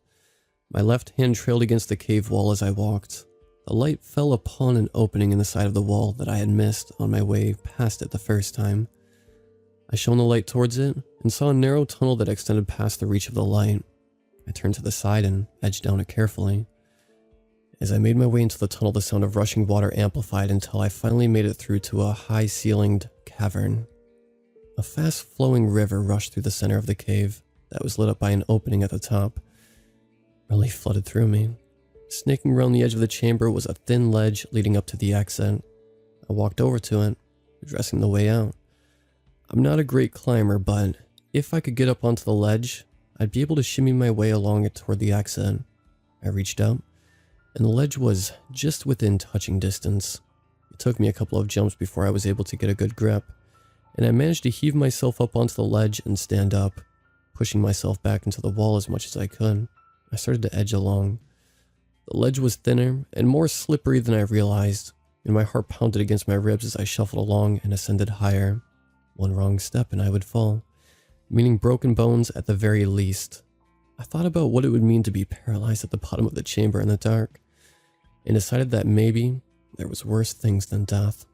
My left hand trailed against the cave wall as I walked. The light fell upon an opening in the side of the wall that I had missed on my way past it the first time. I shone the light towards it and saw a narrow tunnel that extended past the reach of the light. I turned to the side and edged down it carefully. As I made my way into the tunnel, the sound of rushing water amplified until I finally made it through to a high-ceilinged cavern. A fast-flowing river rushed through the center of the cave that was lit up by an opening at the top. Relief flooded through me. Snaking around the edge of the chamber was a thin ledge leading up to the exit. I walked over to it, addressing the way out. I'm not a great climber, but if I could get up onto the ledge, I'd be able to shimmy my way along it toward the exit. I reached out, and the ledge was just within touching distance. It took me a couple of jumps before I was able to get a good grip, and I managed to heave myself up onto the ledge and stand up, pushing myself back into the wall as much as I could. I started to edge along. The ledge was thinner and more slippery than I realized, and my heart pounded against my ribs as I shuffled along and ascended higher. One wrong step and I would fall, meaning broken bones at the very least. I thought about what it would mean to be paralyzed at the bottom of the chamber in the dark, and decided that maybe there was worse things than death.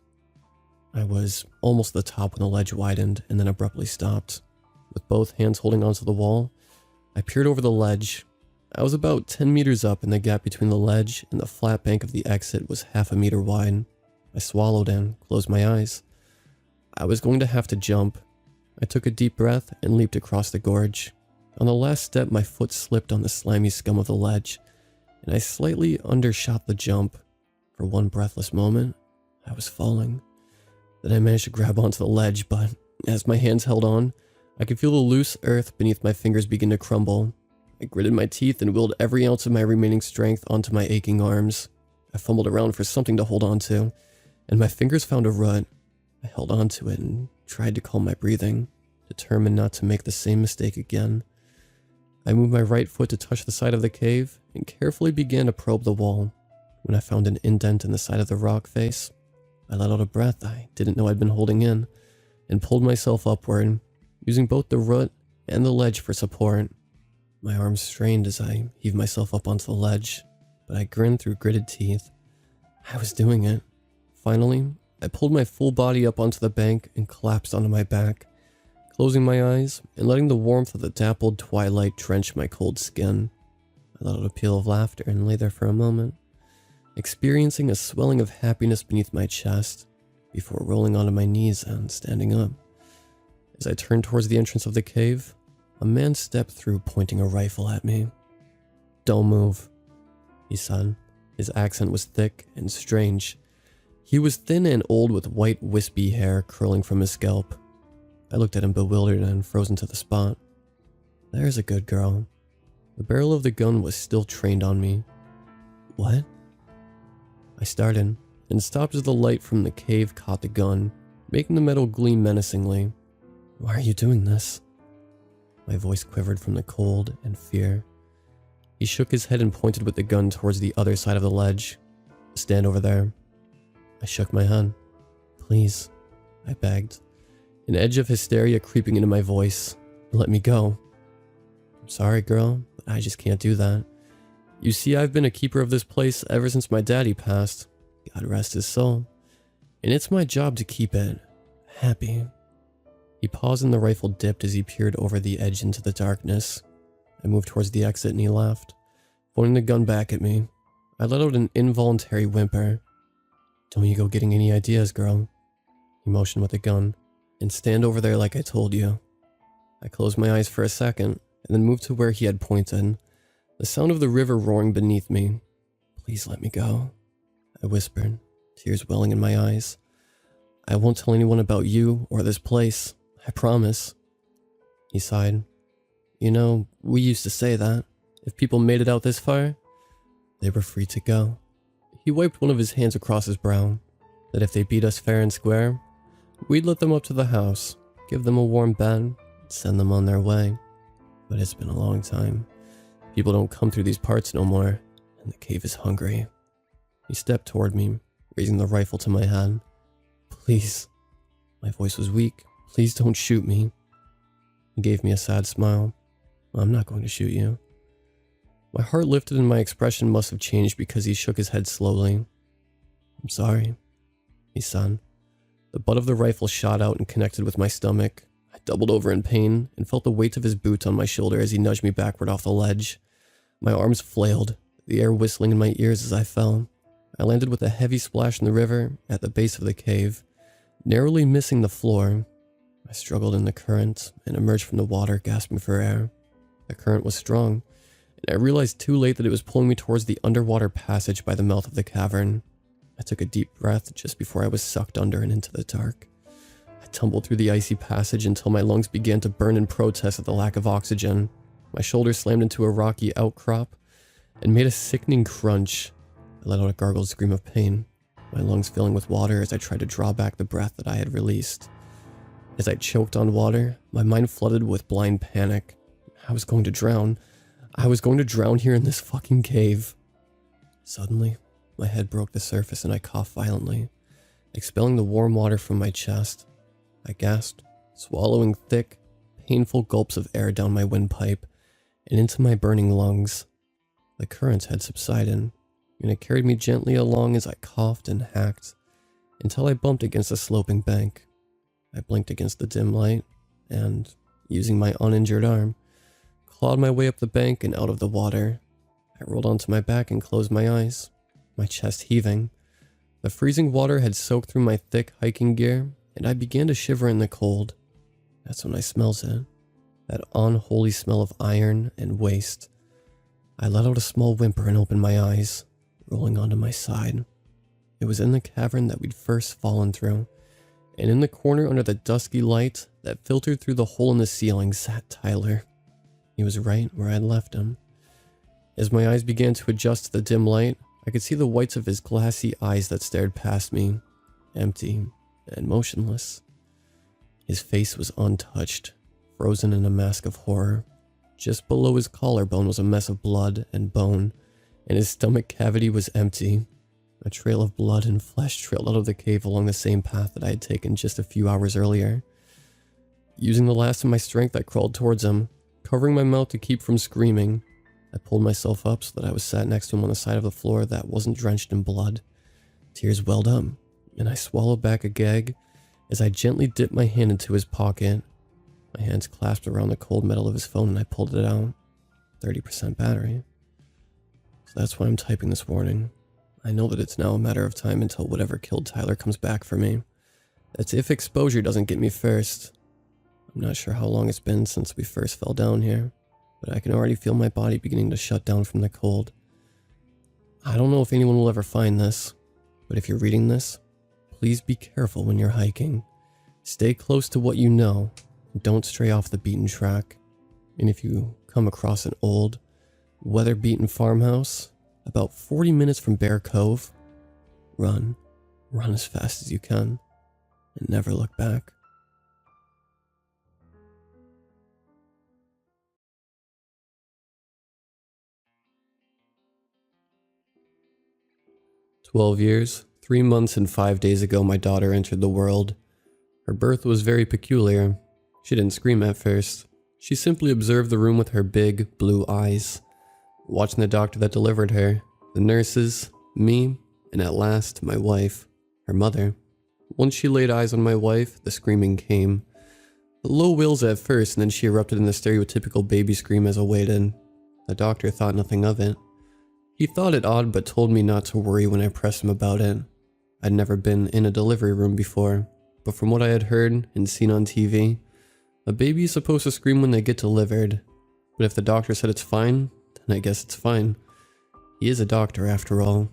I was almost at the top when the ledge widened and then abruptly stopped. With both hands holding onto the wall, I peered over the ledge. I was about 10 meters up, and the gap between the ledge and the flat bank of the exit was half a meter wide. I swallowed and closed my eyes. I was going to have to jump. I took a deep breath and leaped across the gorge. On the last step, my foot slipped on the slimy scum of the ledge, and I slightly undershot the jump. For one breathless moment, I was falling. Then I managed to grab onto the ledge, but as my hands held on, I could feel the loose earth beneath my fingers begin to crumble. I gritted my teeth and willed every ounce of my remaining strength onto my aching arms. I fumbled around for something to hold on to, and my fingers found a root. I held on to it and tried to calm my breathing, determined not to make the same mistake again. I moved my right foot to touch the side of the cave and carefully began to probe the wall. When I found an indent in the side of the rock face, I let out a breath I didn't know I'd been holding in, and pulled myself upward, using both the root and the ledge for support. My arms strained as I heaved myself up onto the ledge, but I grinned through gritted teeth. I was doing it. Finally, I pulled my full body up onto the bank and collapsed onto my back, closing my eyes and letting the warmth of the dappled twilight drench my cold skin. I let out a peal of laughter and lay there for a moment, experiencing a swelling of happiness beneath my chest before rolling onto my knees and standing up. As I turned towards the entrance of the cave, a man stepped through, pointing a rifle at me. "Don't move," he said. His accent was thick and strange. He was thin and old, with white wispy hair curling from his scalp. I looked at him bewildered and frozen to the spot. There's a good girl. The barrel of the gun was still trained on me. What? I started, and stopped as the light from the cave caught the gun, making the metal gleam menacingly. Why are you doing this? My voice quivered from the cold and fear. He shook his head and pointed with the gun towards the other side of the ledge. Stand over there. I shook my head. Please, I begged, an edge of hysteria creeping into my voice. Let me go. I'm sorry, girl, but I just can't do that. You see, I've been a keeper of this place ever since my daddy passed. God rest his soul. And it's my job to keep it happy. He paused and the rifle dipped as he peered over the edge into the darkness. I moved towards the exit and he laughed, pointing the gun back at me. I let out an involuntary whimper. Don't you go getting any ideas, girl. He motioned with the gun. And stand over there like I told you. I closed my eyes for a second and then moved to where he had pointed, the sound of the river roaring beneath me. Please let me go, I whispered, tears welling in my eyes. I won't tell anyone about you or this place, I promise. He sighed. You know, we used to say that if people made it out this far, they were free to go. He wiped one of his hands across his brow, that if they beat us fair and square, we'd let them up to the house, give them a warm bed, and send them on their way. But it's been a long time. People don't come through these parts no more, and the cave is hungry. He stepped toward me, raising the rifle to my head. Please. My voice was weak. Please don't shoot me. He gave me a sad smile. I'm not going to shoot you. My heart lifted and my expression must have changed because he shook his head slowly. I'm sorry, he said. The butt of the rifle shot out and connected with my stomach. I doubled over in pain and felt the weight of his boot on my shoulder as he nudged me backward off the ledge. My arms flailed, the air whistling in my ears as I fell. I landed with a heavy splash in the river at the base of the cave, narrowly missing the floor. I struggled in the current and emerged from the water, gasping for air. The current was strong, and I realized too late that it was pulling me towards the underwater passage by the mouth of the cavern. I took a deep breath just before I was sucked under and into the dark. I tumbled through the icy passage until my lungs began to burn in protest at the lack of oxygen. My shoulder slammed into a rocky outcrop and made a sickening crunch. I let out a gargled scream of pain, my lungs filling with water as I tried to draw back the breath that I had released. As I choked on water, my mind flooded with blind panic. I was going to drown. I was going to drown here in this fucking cave. Suddenly, my head broke the surface and I coughed violently, expelling the warm water from my chest. I gasped, swallowing thick, painful gulps of air down my windpipe and into my burning lungs. The currents had subsided, and it carried me gently along as I coughed and hacked, until I bumped against a sloping bank. I blinked against the dim light, and, using my uninjured arm, clawed my way up the bank and out of the water. I rolled onto my back and closed my eyes, my chest heaving. The freezing water had soaked through my thick hiking gear, and I began to shiver in the cold. That's when I smells it, that unholy smell of iron and waste. I let out a small whimper and opened my eyes, rolling onto my side. It was in the cavern that we'd first fallen through, and in the corner under the dusky light that filtered through the hole in the ceiling sat Tyler. He was right where I'd left him. As my eyes began to adjust to the dim light, I could see the whites of his glassy eyes that stared past me, empty and motionless. His face was untouched, frozen in a mask of horror. Just below his collarbone was a mess of blood and bone, and his stomach cavity was empty. A trail of blood and flesh trailed out of the cave along the same path that I had taken just a few hours earlier. Using the last of my strength, I crawled towards him, covering my mouth to keep from screaming. I pulled myself up so that I was sat next to him on the side of the floor that wasn't drenched in blood. Tears welled up, and I swallowed back a gag as I gently dipped my hand into his pocket. My hands clasped around the cold metal of his phone and I pulled it out. 30% battery. So that's why I'm typing this warning. I know that it's now a matter of time until whatever killed Tyler comes back for me. That's if exposure doesn't get me first. I'm not sure how long it's been since we first fell down here, but I can already feel my body beginning to shut down from the cold. I don't know if anyone will ever find this, but if you're reading this, please be careful when you're hiking. Stay close to what you know, and don't stray off the beaten track. And if you come across an old, weather-beaten farmhouse about 40 minutes from Bear Cove, run as fast as you can, and never look back. "12 years, 3 months and 5 days ago my daughter entered the world. Her birth was very peculiar. She didn't scream at first. She simply observed the room with her big, blue eyes, watching the doctor that delivered her, the nurses, me, and at last, my wife, her mother. Once she laid eyes on my wife, the screaming came. The low wails at first, and then she erupted in the stereotypical baby scream as awaited. The doctor thought nothing of it. He thought it odd, but told me not to worry when I pressed him about it. I'd never been in a delivery room before, but from what I had heard and seen on TV, a baby is supposed to scream when they get delivered. But if the doctor said it's fine, then I guess it's fine. He is a doctor after all.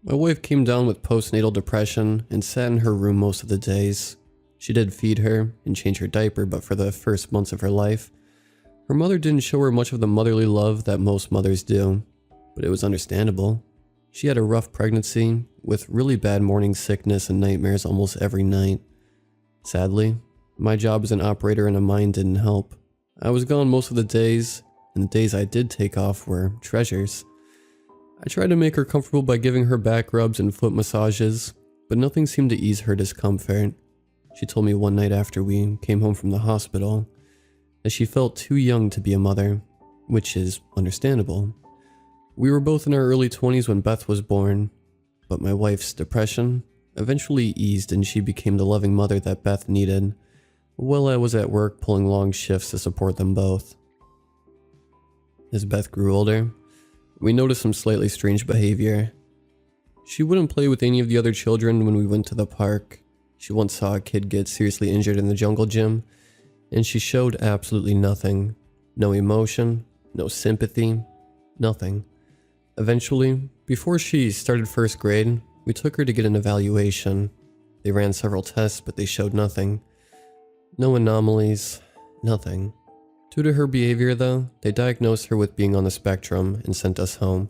My wife came down with postnatal depression and sat in her room most of the days. She did feed her and change her diaper, but for the first months of her life, her mother didn't show her much of the motherly love that most mothers do. But it was understandable. She had a rough pregnancy, with really bad morning sickness and nightmares almost every night. Sadly, my job as an operator in a mine didn't help. I was gone most of the days, and the days I did take off were treasures. I tried to make her comfortable by giving her back rubs and foot massages, but nothing seemed to ease her discomfort. She told me one night after we came home from the hospital that she felt too young to be a mother, which is understandable. We were both in our early 20s when Beth was born, but my wife's depression eventually eased and she became the loving mother that Beth needed, while I was at work pulling long shifts to support them both. As Beth grew older, we noticed some slightly strange behavior. She wouldn't play with any of the other children when we went to the park. She once saw a kid get seriously injured in the jungle gym, and she showed absolutely nothing. No emotion, no sympathy, nothing. Eventually, before she started first grade, we took her to get an evaluation. They ran several tests, but they showed nothing. No anomalies, nothing. Due to her behavior though, they diagnosed her with being on the spectrum and sent us home.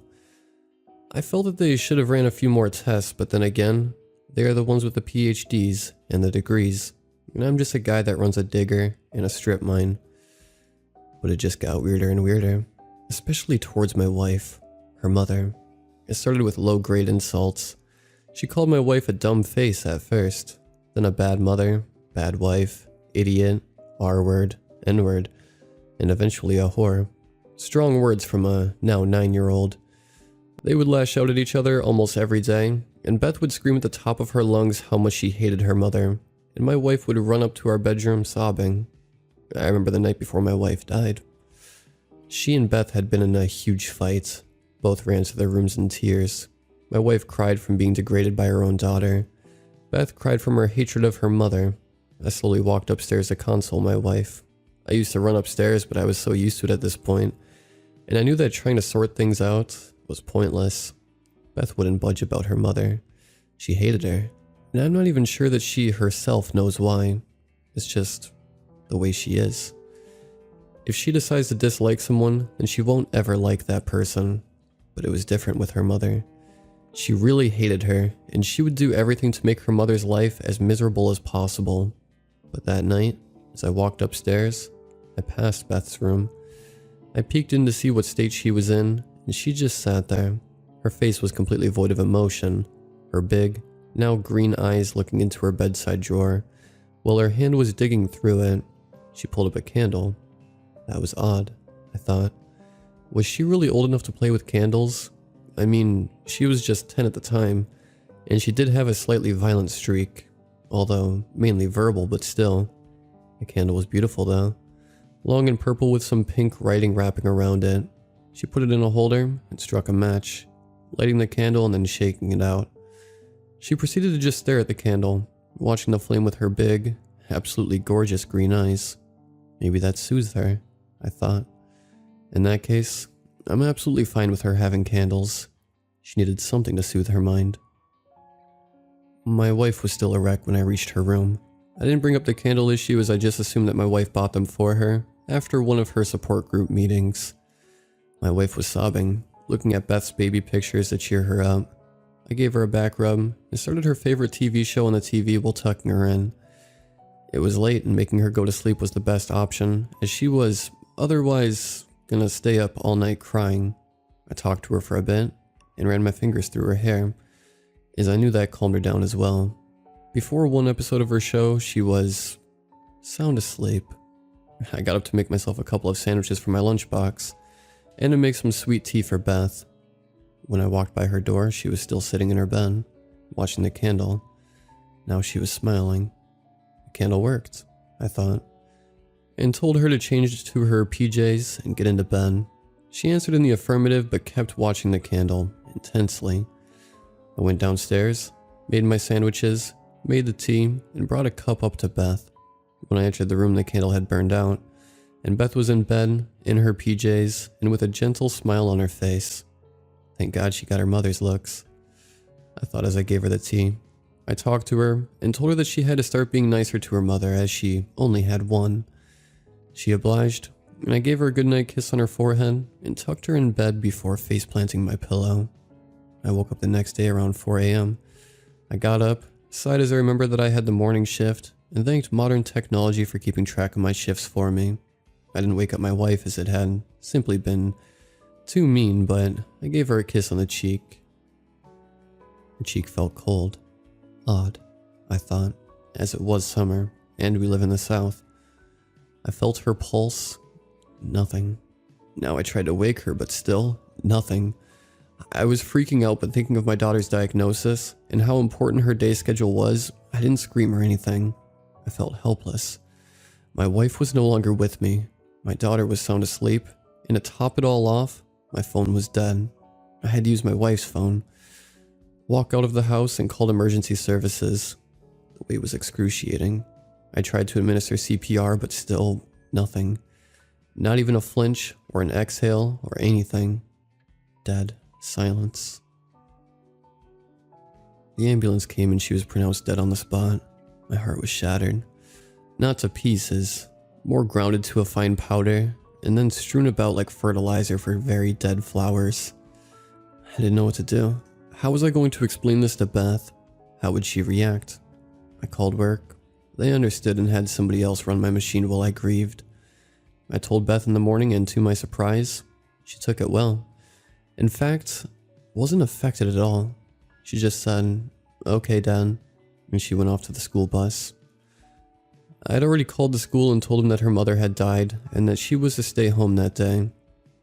I felt that they should have ran a few more tests, but then again, they are the ones with the PhDs and the degrees, and I'm just a guy that runs a digger and a strip mine. But it just got weirder and weirder, especially towards my wife, her mother. It started with low-grade insults. She called my wife a dumb face at first, then a bad mother, bad wife, idiot, R-word, N-word, and eventually a whore. Strong words from a now 9-year-old. They would lash out at each other almost every day, and Beth would scream at the top of her lungs how much she hated her mother, and my wife would run up to our bedroom sobbing. I remember the night before my wife died. She and Beth had been in a huge fight. Both ran to their rooms in tears. My wife cried from being degraded by her own daughter. Beth cried from her hatred of her mother. I slowly walked upstairs to console my wife. I used to run upstairs, but I was so used to it at this point, and I knew that trying to sort things out was pointless. Beth wouldn't budge about her mother. She hated her, and I'm not even sure that she herself knows why. It's just the way she is. If she decides to dislike someone, then she won't ever like that person. But it was different with her mother. She really hated her, and she would do everything to make her mother's life as miserable as possible. But that night, as I walked upstairs, I passed Beth's room. I peeked in to see what state she was in, and she just sat there. Her face was completely void of emotion, her big, now green eyes looking into her bedside drawer. While her hand was digging through it, she pulled up a candle. That was odd, I thought. Was she really old enough to play with candles? I mean, she was just 10 at the time, and she did have a slightly violent streak, although mainly verbal, but still. The candle was beautiful though. Long and purple with some pink writing wrapping around it. She put it in a holder and struck a match, lighting the candle and then shaking it out. She proceeded to just stare at the candle, watching the flame with her big, absolutely gorgeous green eyes. Maybe that soothed her, I thought. In that case, I'm absolutely fine with her having candles. She needed something to soothe her mind. My wife was still a wreck when I reached her room. I didn't bring up the candle issue as I just assumed that my wife bought them for her after one of her support group meetings. My wife was sobbing, looking at Beth's baby pictures to cheer her up. I gave her a back rub and started her favorite TV show on the TV while tucking her in. It was late and making her go to sleep was the best option, as she was otherwise gonna stay up all night crying. I talked to her for a bit and ran my fingers through her hair, as I knew that calmed her down as well. Before one episode of her show, she was sound asleep. I got up to make myself a couple of sandwiches for my lunchbox, and to make some sweet tea for Beth. When I walked by her door, she was still sitting in her bed, watching the candle. Now she was smiling. The candle worked, I thought, and told her to change to her PJs and get into bed. She answered in the affirmative but kept watching the candle intensely. I went downstairs, made my sandwiches, made the tea, and brought a cup up to Beth. When I entered the room, the candle had burned out, and Beth was in bed, in her PJs, and with a gentle smile on her face. Thank God she got her mother's looks, I thought as I gave her the tea. I talked to her and told her that she had to start being nicer to her mother as she only had one. She obliged, and I gave her a goodnight kiss on her forehead and tucked her in bed before face planting my pillow. I woke up the next day around 4 a.m. I got up, sighed as I remembered that I had the morning shift, and thanked modern technology for keeping track of my shifts for me. I didn't wake up my wife as it had simply been too mean, but I gave her a kiss on the cheek. Her cheek felt cold. Odd, I thought, as it was summer, and we live in the South. I felt her pulse. Nothing. Now I tried to wake her, but still, nothing. I was freaking out, but thinking of my daughter's diagnosis and how important her day schedule was, I didn't scream or anything. I felt helpless. My wife was no longer with me. My daughter was sound asleep, and to top it all off, my phone was dead. I had to use my wife's phone. Walk out of the house and called emergency services. The wait was excruciating. I tried to administer CPR, but still nothing. Not even a flinch or an exhale or anything. Dead silence. The ambulance came and she was pronounced dead on the spot. My heart was shattered. Not to pieces, more grounded to a fine powder, and then strewn about like fertilizer for very dead flowers. I didn't know what to do. How was I going to explain this to Beth? How would she react? I called work. They understood and had somebody else run my machine while I grieved. I told Beth in the morning, and to my surprise, she took it well. In fact, wasn't affected at all. She just said, "Okay, Dad," and she went off to the school bus. I had already called the school and told them that her mother had died and that she was to stay home that day,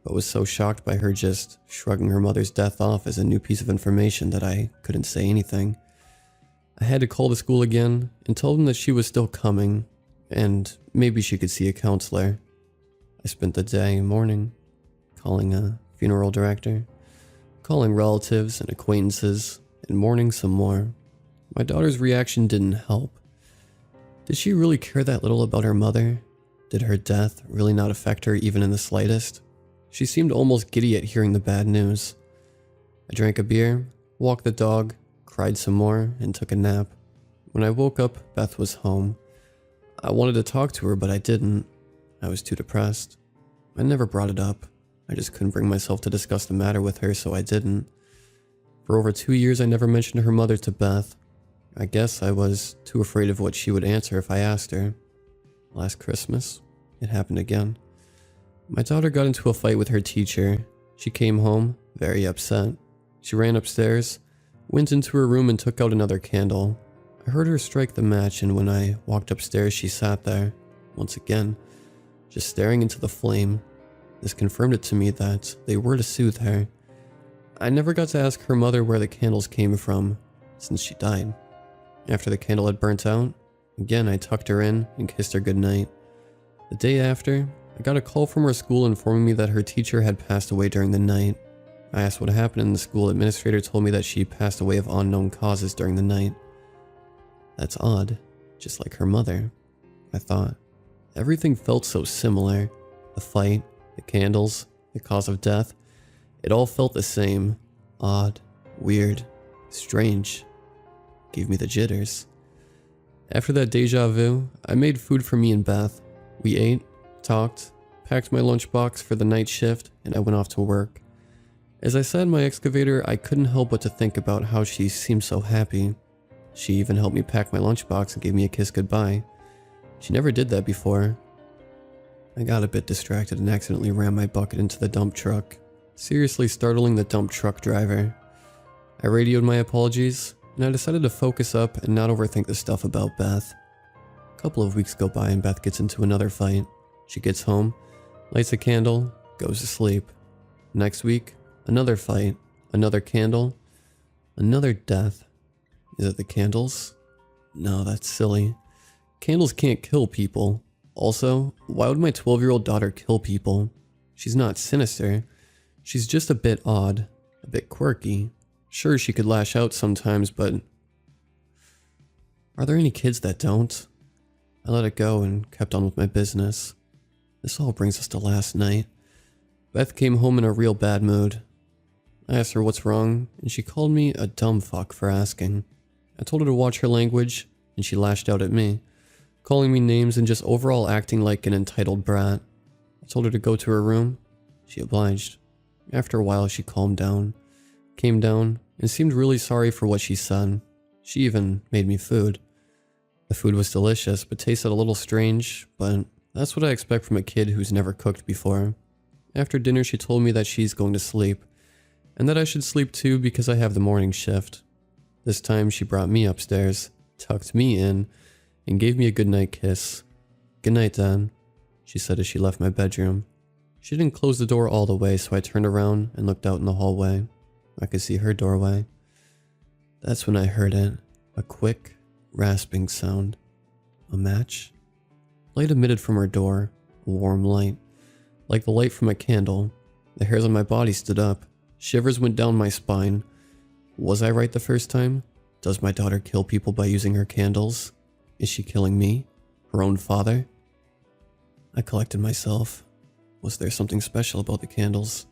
but was so shocked by her just shrugging her mother's death off as a new piece of information that I couldn't say anything. I had to call the school again and tell them that she was still coming and maybe she could see a counselor. I spent the day mourning, calling a funeral director, calling relatives and acquaintances, and mourning some more. My daughter's reaction didn't help. Did she really care that little about her mother? Did her death really not affect her even in the slightest? She seemed almost giddy at hearing the bad news. I drank a beer, walked the dog, cried some more, and took a nap. When I woke up, Beth was home. I wanted to talk to her, but I didn't. I was too depressed. I never brought it up. I just couldn't bring myself to discuss the matter with her, so I didn't. For over 2 years, I never mentioned her mother to Beth. I guess I was too afraid of what she would answer if I asked her. Last Christmas, it happened again. My daughter got into a fight with her teacher. She came home, very upset. She ran upstairs, went into her room and took out another candle. I heard her strike the match, and when I walked upstairs, she sat there, once again, just staring into the flame. This confirmed it to me that they were to soothe her. I never got to ask her mother where the candles came from, since she died. After the candle had burnt out, again I tucked her in and kissed her goodnight. The day after, I got a call from her school informing me that her teacher had passed away during the night. I asked what happened, and the school administrator told me that she passed away of unknown causes during the night. That's odd, just like her mother, I thought. Everything felt so similar. The fight, the candles, the cause of death. It all felt the same. Odd, weird, strange. Gave me the jitters. After that deja vu, I made food for me and Beth. We ate, talked, packed my lunchbox for the night shift, and I went off to work. As I sat in my excavator, I couldn't help but to think about how she seemed so happy. She even helped me pack my lunchbox and gave me a kiss goodbye. She never did that before. I got a bit distracted and accidentally ran my bucket into the dump truck, seriously startling the dump truck driver. I radioed my apologies, and I decided to focus up and not overthink the stuff about Beth. A couple of weeks go by and Beth gets into another fight. She gets home, lights a candle, goes to sleep. Next week, another fight, another candle, another death. Is it the candles? No, that's silly. Candles can't kill people. Also, why would my 12-year-old daughter kill people? She's not sinister. She's just a bit odd, a bit quirky. Sure, she could lash out sometimes, but are there any kids that don't? I let it go and kept on with my business. This all brings us to last night. Beth came home in a real bad mood. I asked her what's wrong, and she called me a dumb fuck for asking. I told her to watch her language, and she lashed out at me, calling me names and just overall acting like an entitled brat. I told her to go to her room. She obliged. After a while, she calmed down, came down, and seemed really sorry for what she said. She even made me food. The food was delicious, but tasted a little strange, but that's what I expect from a kid who's never cooked before. After dinner, she told me that she's going to sleep, and that I should sleep too because I have the morning shift. This time, she brought me upstairs, tucked me in, and gave me a goodnight kiss. "Good night, Dad," she said as she left my bedroom. She didn't close the door all the way, so I turned around and looked out in the hallway. I could see her doorway. That's when I heard it, a quick, rasping sound. A match? Light emitted from her door, a warm light, like the light from a candle. The hairs on my body stood up. Shivers went down my spine. Was I right the first time? Does my daughter kill people by using her candles? Is she killing me? Her own father? I collected myself. Was there something special about the candles?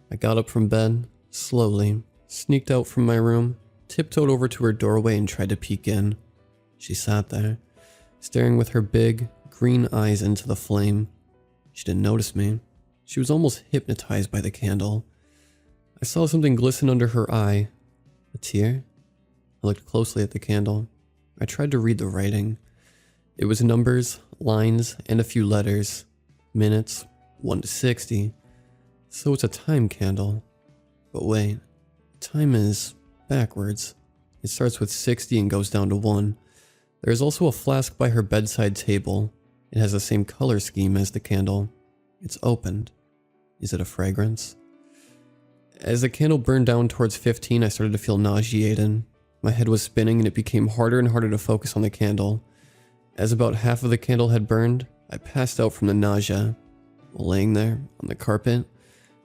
I got up from bed, slowly, sneaked out from my room, tiptoed over to her doorway and tried to peek in. She sat there, staring with her big, green eyes into the flame. She didn't notice me. She was almost hypnotized by the candle. I saw something glisten under her eye. A tear? I looked closely at the candle. I tried to read the writing. It was numbers, lines, and a few letters. Minutes, 1 to 60. So it's a time candle. But wait, time is backwards. It starts with 60 and goes down to 1. There is also a flask by her bedside table. It has the same color scheme as the candle. It's opened. Is it a fragrance? As the candle burned down towards 15, I started to feel nauseated. My head was spinning and it became harder and harder to focus on the candle. As about half of the candle had burned, I passed out from the nausea. While laying there, on the carpet,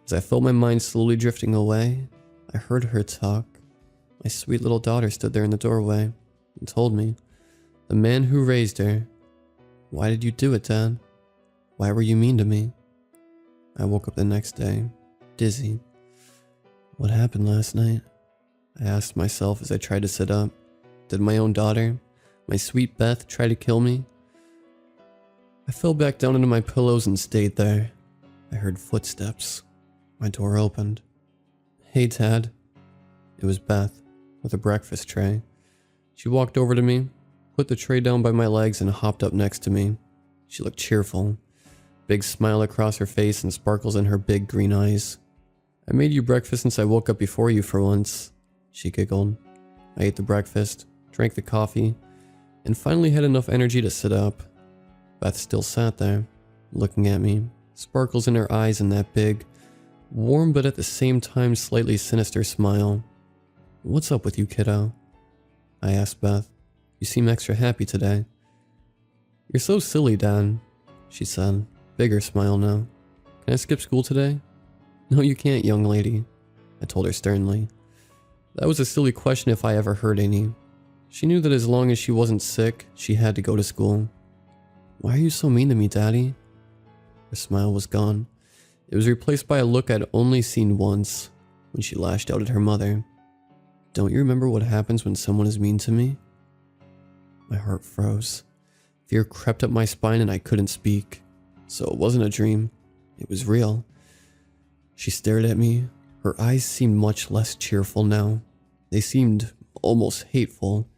as I felt my mind slowly drifting away, I heard her talk. My sweet little daughter stood there in the doorway and told me, "The man who raised her. Why did you do it, Dad? Why were you mean to me?" I woke up the next day, dizzy. What happened last night? I asked myself as I tried to sit up. Did my own daughter, my sweet Beth, try to kill me? I fell back down into my pillows and stayed there. I heard footsteps. My door opened. "Hey, Dad." It was Beth, with a breakfast tray. She walked over to me, put the tray down by my legs, and hopped up next to me. She looked cheerful. Big smile across her face and sparkles in her big green eyes. "I made you breakfast since I woke up before you for once," she giggled. I ate the breakfast, drank the coffee, and finally had enough energy to sit up. Beth still sat there, looking at me, sparkles in her eyes and that big, warm but at the same time slightly sinister smile. "What's up with you, kiddo?" I asked Beth. "You seem extra happy today." "You're so silly, Dad," she said, bigger smile now. "Can I skip school today?" "No, you can't, young lady," I told her sternly. That was a silly question if I ever heard any. She knew that as long as she wasn't sick, she had to go to school. "Why are you so mean to me, Daddy?" Her smile was gone. It was replaced by a look I'd only seen once, when she lashed out at her mother. "Don't you remember what happens when someone is mean to me?" My heart froze. Fear crept up my spine and I couldn't speak. So it wasn't a dream. It was real. She stared at me. Her eyes seemed much less cheerful now. They seemed almost hateful.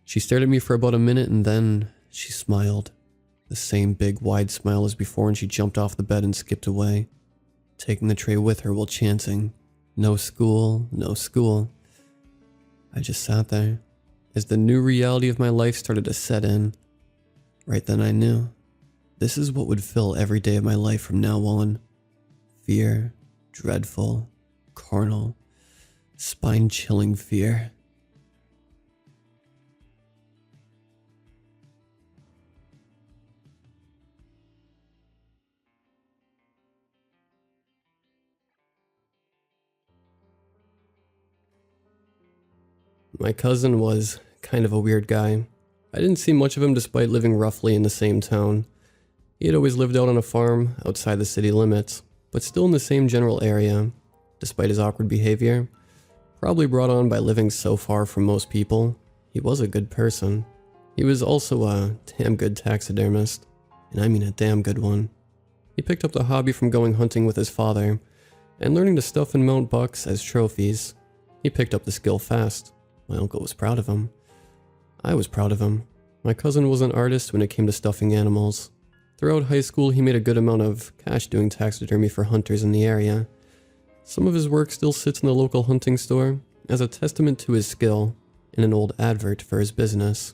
She stared at me for about a minute and then she smiled. The same big wide smile as before, and she jumped off the bed and skipped away, taking the tray with her while chanting, "No school, no school." I just sat there as the new reality of my life started to set in. Right then I knew. This is what would fill every day of my life from now on. Fear, dreadful, carnal, spine-chilling fear. My cousin was kind of a weird guy. I didn't see much of him despite living roughly in the same town. He had always lived out on a farm outside the city limits, but still in the same general area, despite his awkward behavior. Probably brought on by living so far from most people, he was a good person. He was also a damn good taxidermist, and I mean a damn good one. He picked up the hobby from going hunting with his father, and learning to stuff and mount bucks as trophies. He picked up the skill fast. My uncle was proud of him. I was proud of him. My cousin was an artist when it came to stuffing animals. Throughout high school, he made a good amount of cash doing taxidermy for hunters in the area. Some of his work still sits in the local hunting store as a testament to his skill and an old advert for his business.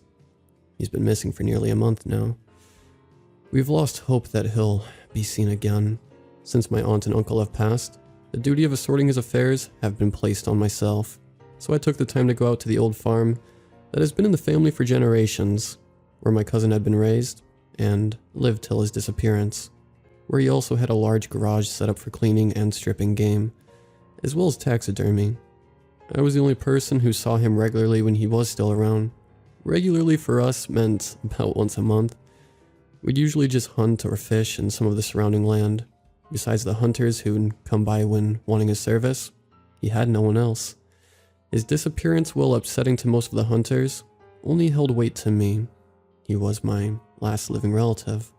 He's been missing for nearly a month now. We've lost hope that he'll be seen again. Since my aunt and uncle have passed, the duty of assorting his affairs have been placed on myself. So I took the time to go out to the old farm that has been in the family for generations, where my cousin had been raised and lived till his disappearance, where he also had a large garage set up for cleaning and stripping game, as well as taxidermy. I was the only person who saw him regularly when he was still around. Regularly for us meant about once a month. We'd usually just hunt or fish in some of the surrounding land. Besides the hunters who'd come by when wanting his service, he had no one else. His disappearance, while upsetting to most of the hunters, only held weight to me. He was my last living relative.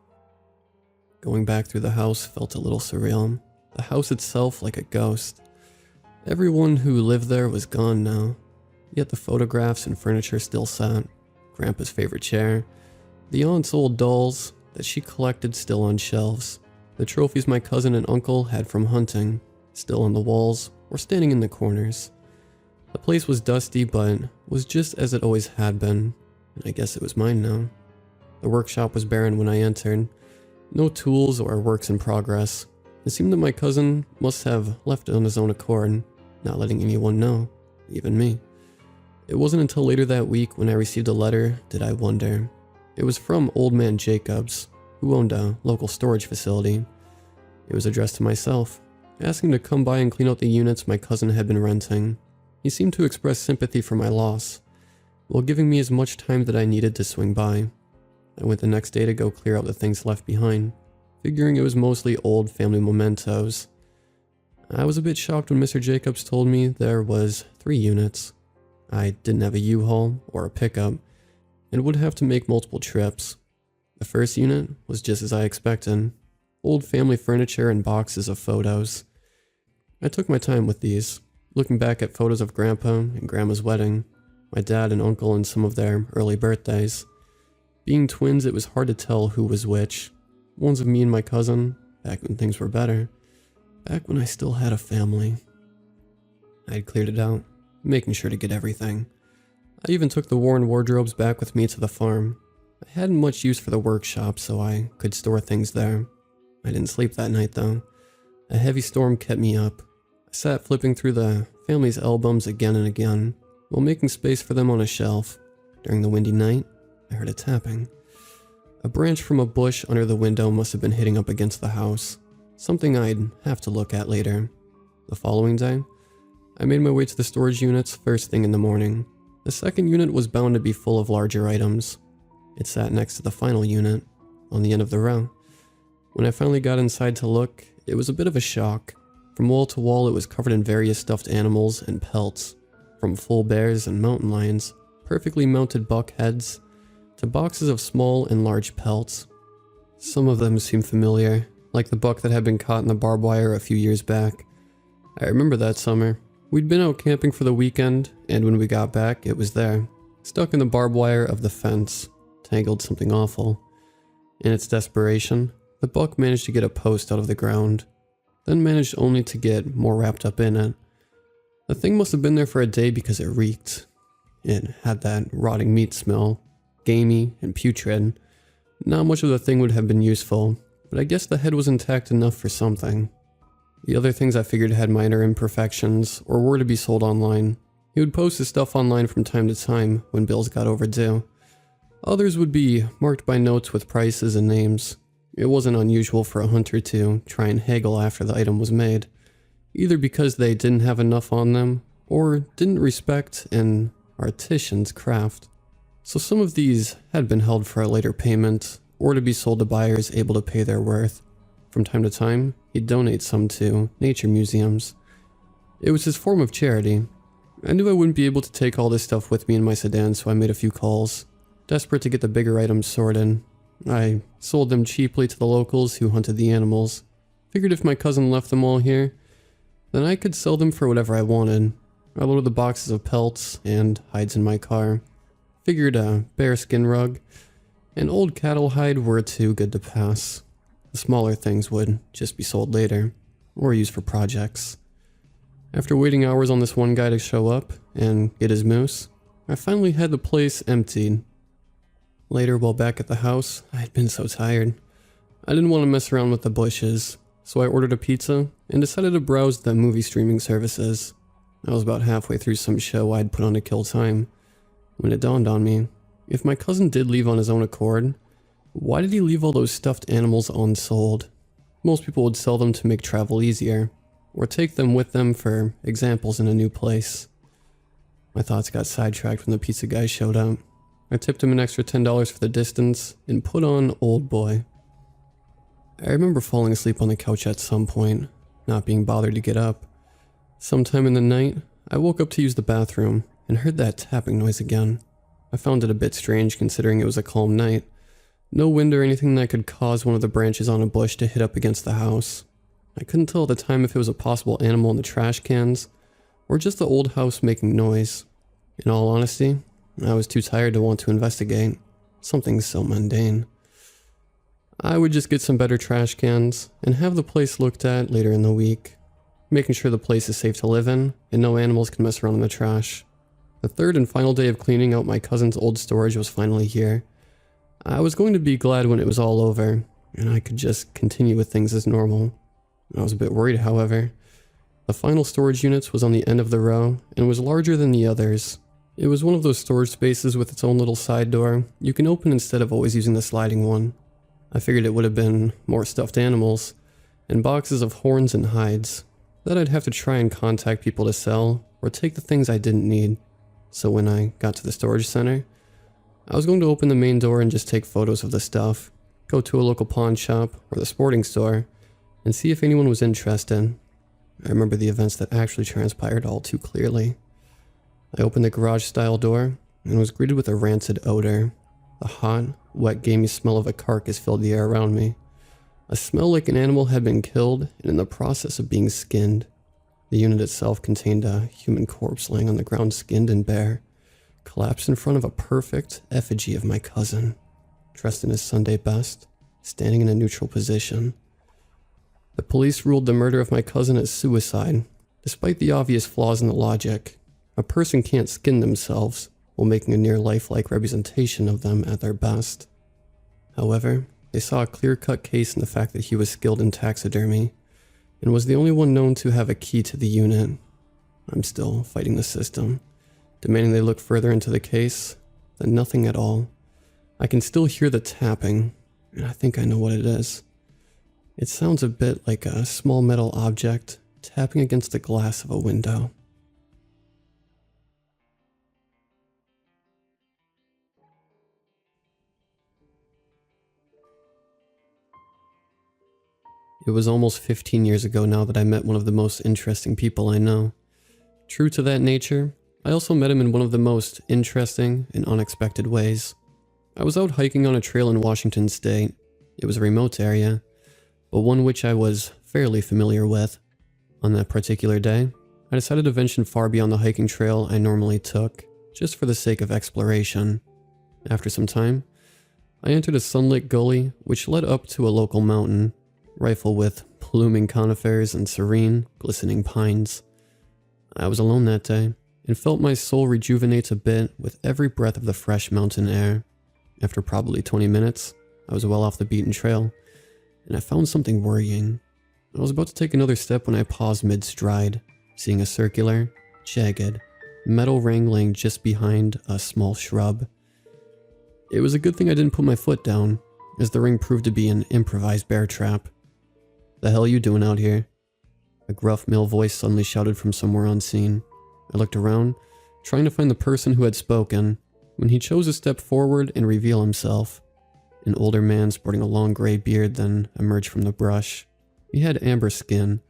Going back through the house felt a little surreal. The house itself like a ghost. Everyone who lived there was gone now, yet the photographs and furniture still sat. Grandpa's favorite chair, the aunt's old dolls that she collected still on shelves, the trophies my cousin and uncle had from hunting, still on the walls or standing in the corners. The place was dusty, but was just as it always had been, and I guess it was mine now. The workshop was barren when I entered. No tools or works in progress. It seemed that my cousin must have left on his own accord, not letting anyone know, even me. It wasn't until later that week when I received a letter did I wonder. It was from Old Man Jacobs, who owned a local storage facility. It was addressed to myself, asking to come by and clean out the units my cousin had been renting. He seemed to express sympathy for my loss, while giving me as much time that I needed to swing by. I went the next day to go clear out the things left behind, figuring it was mostly old family mementos. I was a bit shocked when Mr. Jacobs told me there was 3 units. I didn't have a U-Haul or a pickup, and would have to make multiple trips. The first unit was just as I expected. Old family furniture and boxes of photos. I took my time with these, looking back at photos of Grandpa and Grandma's wedding, my dad and uncle and some of their early birthdays. Being twins, it was hard to tell who was which. Ones of me and my cousin, back when things were better. Back when I still had a family. I had cleared it out, making sure to get everything. I even took the worn wardrobes back with me to the farm. I hadn't much use for the workshop, so I could store things there. I didn't sleep that night though. A heavy storm kept me up. I sat flipping through the family's albums again and again, while making space for them on a shelf. During the windy night, I heard a tapping. A branch from a bush under the window must have been hitting up against the house, something I'd have to look at later. The following day, I made my way to the storage units first thing in the morning. The second unit was bound to be full of larger items. It sat next to the final unit, on the end of the row. When I finally got inside to look, it was a bit of a shock. From wall to wall, it was covered in various stuffed animals and pelts, from full bears and mountain lions, perfectly mounted buck heads, to boxes of small and large pelts. Some of them seemed familiar, like the buck that had been caught in the barbed wire a few years back. I remember that summer. We'd been out camping for the weekend, and when we got back, it was there, stuck in the barbed wire of the fence, tangled something awful. In its desperation, the buck managed to get a post out of the ground, then managed only to get more wrapped up in it. The thing must have been there for a day because it reeked. It had that rotting meat smell, gamey and putrid. Not much of the thing would have been useful, but I guess the head was intact enough for something. The other things I figured had minor imperfections or were to be sold online. He would post his stuff online from time to time when bills got overdue. Others would be marked by notes with prices and names. It wasn't unusual for a hunter to try and haggle after the item was made, either because they didn't have enough on them or didn't respect an artisan's craft. So some of these had been held for a later payment or to be sold to buyers able to pay their worth. From time to time, he'd donate some to nature museums. It was his form of charity. I knew I wouldn't be able to take all this stuff with me in my sedan, so I made a few calls, desperate to get the bigger items sorted. I sold them cheaply to the locals who hunted the animals. Figured if my cousin left them all here, then I could sell them for whatever I wanted. I loaded the boxes of pelts and hides in my car. Figured a bearskin rug and old cattle hide were too good to pass. The smaller things would just be sold later, or used for projects. After waiting hours on this one guy to show up and get his moose, I finally had the place emptied. Later, while back at the house, I had been so tired. I didn't want to mess around with the bushes, so I ordered a pizza and decided to browse the movie streaming services. I was about halfway through some show I'd put on to kill time, when it dawned on me, if my cousin did leave on his own accord, why did he leave all those stuffed animals unsold? Most people would sell them to make travel easier, or take them with them for examples in a new place. My thoughts got sidetracked when the pizza guy showed up. I tipped him an extra $10 for the distance and put on Old Boy. I remember falling asleep on the couch at some point, not being bothered to get up. Sometime in the night, I woke up to use the bathroom and heard that tapping noise again. I found it a bit strange considering it was a calm night, No wind or anything that could cause one of the branches on a bush to hit up against the house. I couldn't tell at the time if it was a possible animal in the trash cans, or just the old house making noise. In all honesty, I was too tired to want to investigate. Something so mundane. I would just get some better trash cans and have the place looked at later in the week, making sure the place is safe to live in and no animals can mess around in the trash. The third and final day of cleaning out my cousin's old storage was finally here. I was going to be glad when it was all over and I could just continue with things as normal. I was a bit worried, however. The final storage unit was on the end of the row and was larger than the others. It was one of those storage spaces with its own little side door you can open instead of always using the sliding one. I figured it would have been more stuffed animals and boxes of horns and hides that I'd have to try and contact people to sell or take the things I didn't need. So when I got to the storage center, I was going to open the main door and just take photos of the stuff, go to a local pawn shop or the sporting store, and see if anyone was interested. I remember the events that actually transpired all too clearly. I opened the garage-style door and was greeted with a rancid odor. The hot, wet, gamey smell of a carcass filled the air around me. A smell like an animal had been killed and in the process of being skinned. The unit itself contained a human corpse laying on the ground, skinned and bare, collapsed in front of a perfect effigy of my cousin, dressed in his Sunday best, standing in a neutral position. The police ruled the murder of my cousin as suicide, despite the obvious flaws in the logic. A person can't skin themselves while making a near lifelike representation of them at their best. However, they saw a clear-cut case in the fact that he was skilled in taxidermy and was the only one known to have a key to the unit. I'm still fighting the system, demanding they look further into the case, then nothing at all. I can still hear the tapping, and I think I know what it is. It sounds a bit like a small metal object tapping against the glass of a window. It was almost 15 years ago now that I met one of the most interesting people I know. True to that nature, I also met him in one of the most interesting and unexpected ways. I was out hiking on a trail in Washington State. It was a remote area, but one which I was fairly familiar with. On that particular day, I decided to venture far beyond the hiking trail I normally took, just for the sake of exploration. After some time, I entered a sunlit gully which led up to a local mountain, rifled with blooming conifers and serene, glistening pines. I was alone that day, and felt my soul rejuvenate a bit with every breath of the fresh mountain air. After probably 20 minutes, I was well off the beaten trail, and I found something worrying. I was about to take another step when I paused mid-stride, seeing a circular, jagged, metal ring laying just behind a small shrub. It was a good thing I didn't put my foot down, as the ring proved to be an improvised bear trap. "The hell are you doing out here?" A gruff male voice suddenly shouted from somewhere unseen. I looked around, trying to find the person who had spoken, when he chose to step forward and reveal himself. An older man sporting a long gray beard then emerged from the brush. He had amber skin,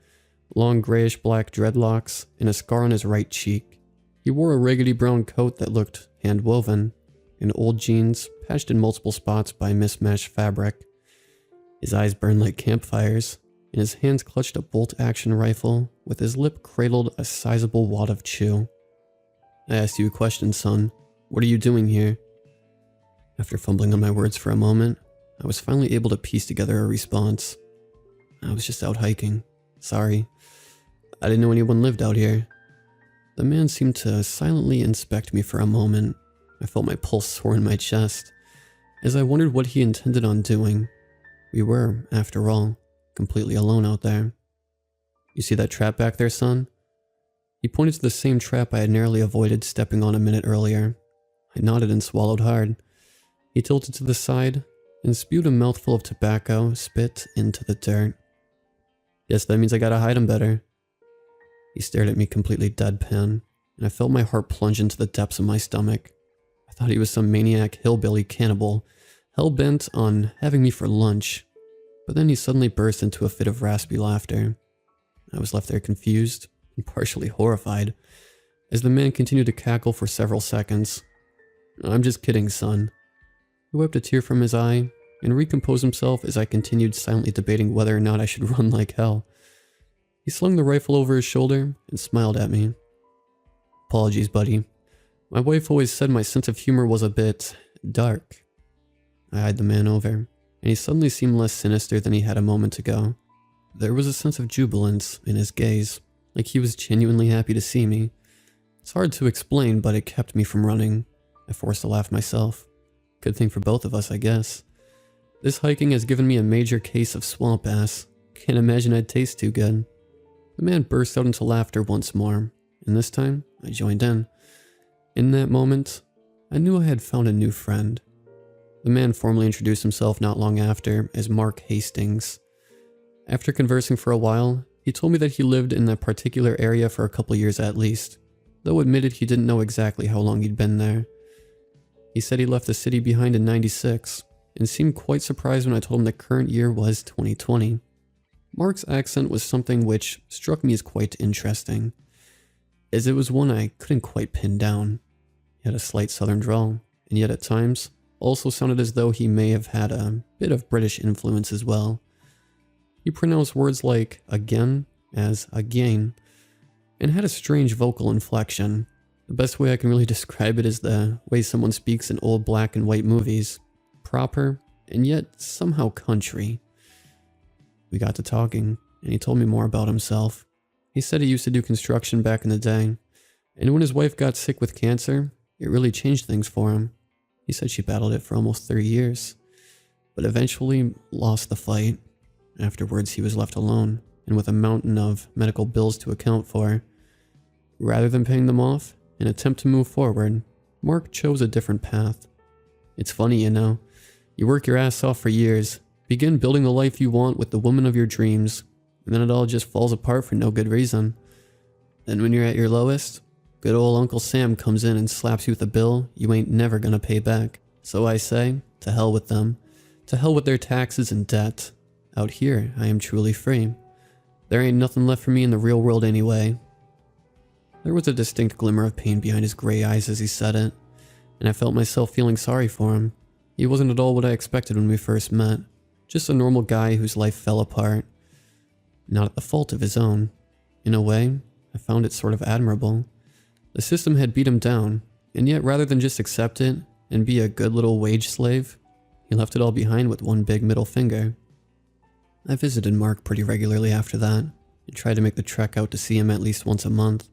long grayish-black dreadlocks, and a scar on his right cheek. He wore a raggedy brown coat that looked hand-woven, and old jeans patched in multiple spots by mismatched fabric. His eyes burned like campfires, and his hands clutched a bolt-action rifle with his lip cradled a sizable wad of chew. "I asked you a question, son. What are you doing here?" After fumbling on my words for a moment, I was finally able to piece together a response. "I was just out hiking. Sorry. I didn't know anyone lived out here." The man seemed to silently inspect me for a moment. I felt my pulse soar in my chest, as I wondered what he intended on doing. We were, after all, completely alone out there. "You see that trap back there, son?" He pointed to the same trap I had narrowly avoided stepping on a minute earlier. I nodded and swallowed hard. He tilted to the side and spewed a mouthful of tobacco spit into the dirt. "Yes, that means I gotta hide him better." He stared at me completely deadpan, and I felt my heart plunge into the depths of my stomach. I thought he was some maniac hillbilly cannibal, hell-bent on having me for lunch. But then he suddenly burst into a fit of raspy laughter. I was left there confused and partially horrified, as the man continued to cackle for several seconds. "I'm just kidding, son." He wiped a tear from his eye and recompose himself as I continued silently debating whether or not I should run like hell. He slung the rifle over his shoulder and smiled at me. "Apologies, buddy. My wife always said my sense of humor was a bit dark." I eyed the man over, and he suddenly seemed less sinister than he had a moment ago. There was a sense of jubilance in his gaze, like he was genuinely happy to see me. It's hard to explain, but it kept me from running. I forced a laugh myself. Good thing for both of us, I guess. This hiking has given me a major case of swamp ass. Can't imagine I'd taste too good. The man burst out into laughter once more, and this time I joined in. In that moment, I knew I had found a new friend. The man formally introduced himself not long after as Mark Hastings. After conversing for a while, he told me that he lived in that particular area for a couple years at least, though admitted he didn't know exactly how long he'd been there. He said he left the city behind in '96, and seemed quite surprised when I told him the current year was 2020. Mark's accent was something which struck me as quite interesting, as it was one I couldn't quite pin down. He had a slight southern drawl, and yet at times also sounded as though he may have had a bit of British influence as well. He pronounced words like again as again, and had a strange vocal inflection. The best way I can really describe it is the way someone speaks in old black and white movies. Proper, and yet somehow country. We got to talking, and he told me more about himself. He said he used to do construction back in the day, and when his wife got sick with cancer, it really changed things for him. He said she battled it for almost 30 years, but eventually lost the fight. Afterwards, he was left alone, and with a mountain of medical bills to account for. Rather than paying them off and attempt to move forward, Mark chose a different path. It's funny, you know. You work your ass off for years, begin building the life you want with the woman of your dreams, and then it all just falls apart for no good reason. Then when you're at your lowest, good old Uncle Sam comes in and slaps you with a bill you ain't never gonna pay back. So I say, to hell with them. To hell with their taxes and debt. Out here, I am truly free. There ain't nothing left for me in the real world anyway. There was a distinct glimmer of pain behind his gray eyes as he said it, and I felt myself feeling sorry for him. He wasn't at all what I expected when we first met. Just a normal guy whose life fell apart. Not at the fault of his own. In a way, I found it sort of admirable. The system had beat him down, and yet rather than just accept it and be a good little wage slave, he left it all behind with one big middle finger. I visited Mark pretty regularly after that, and tried to make the trek out to see him at least once a month.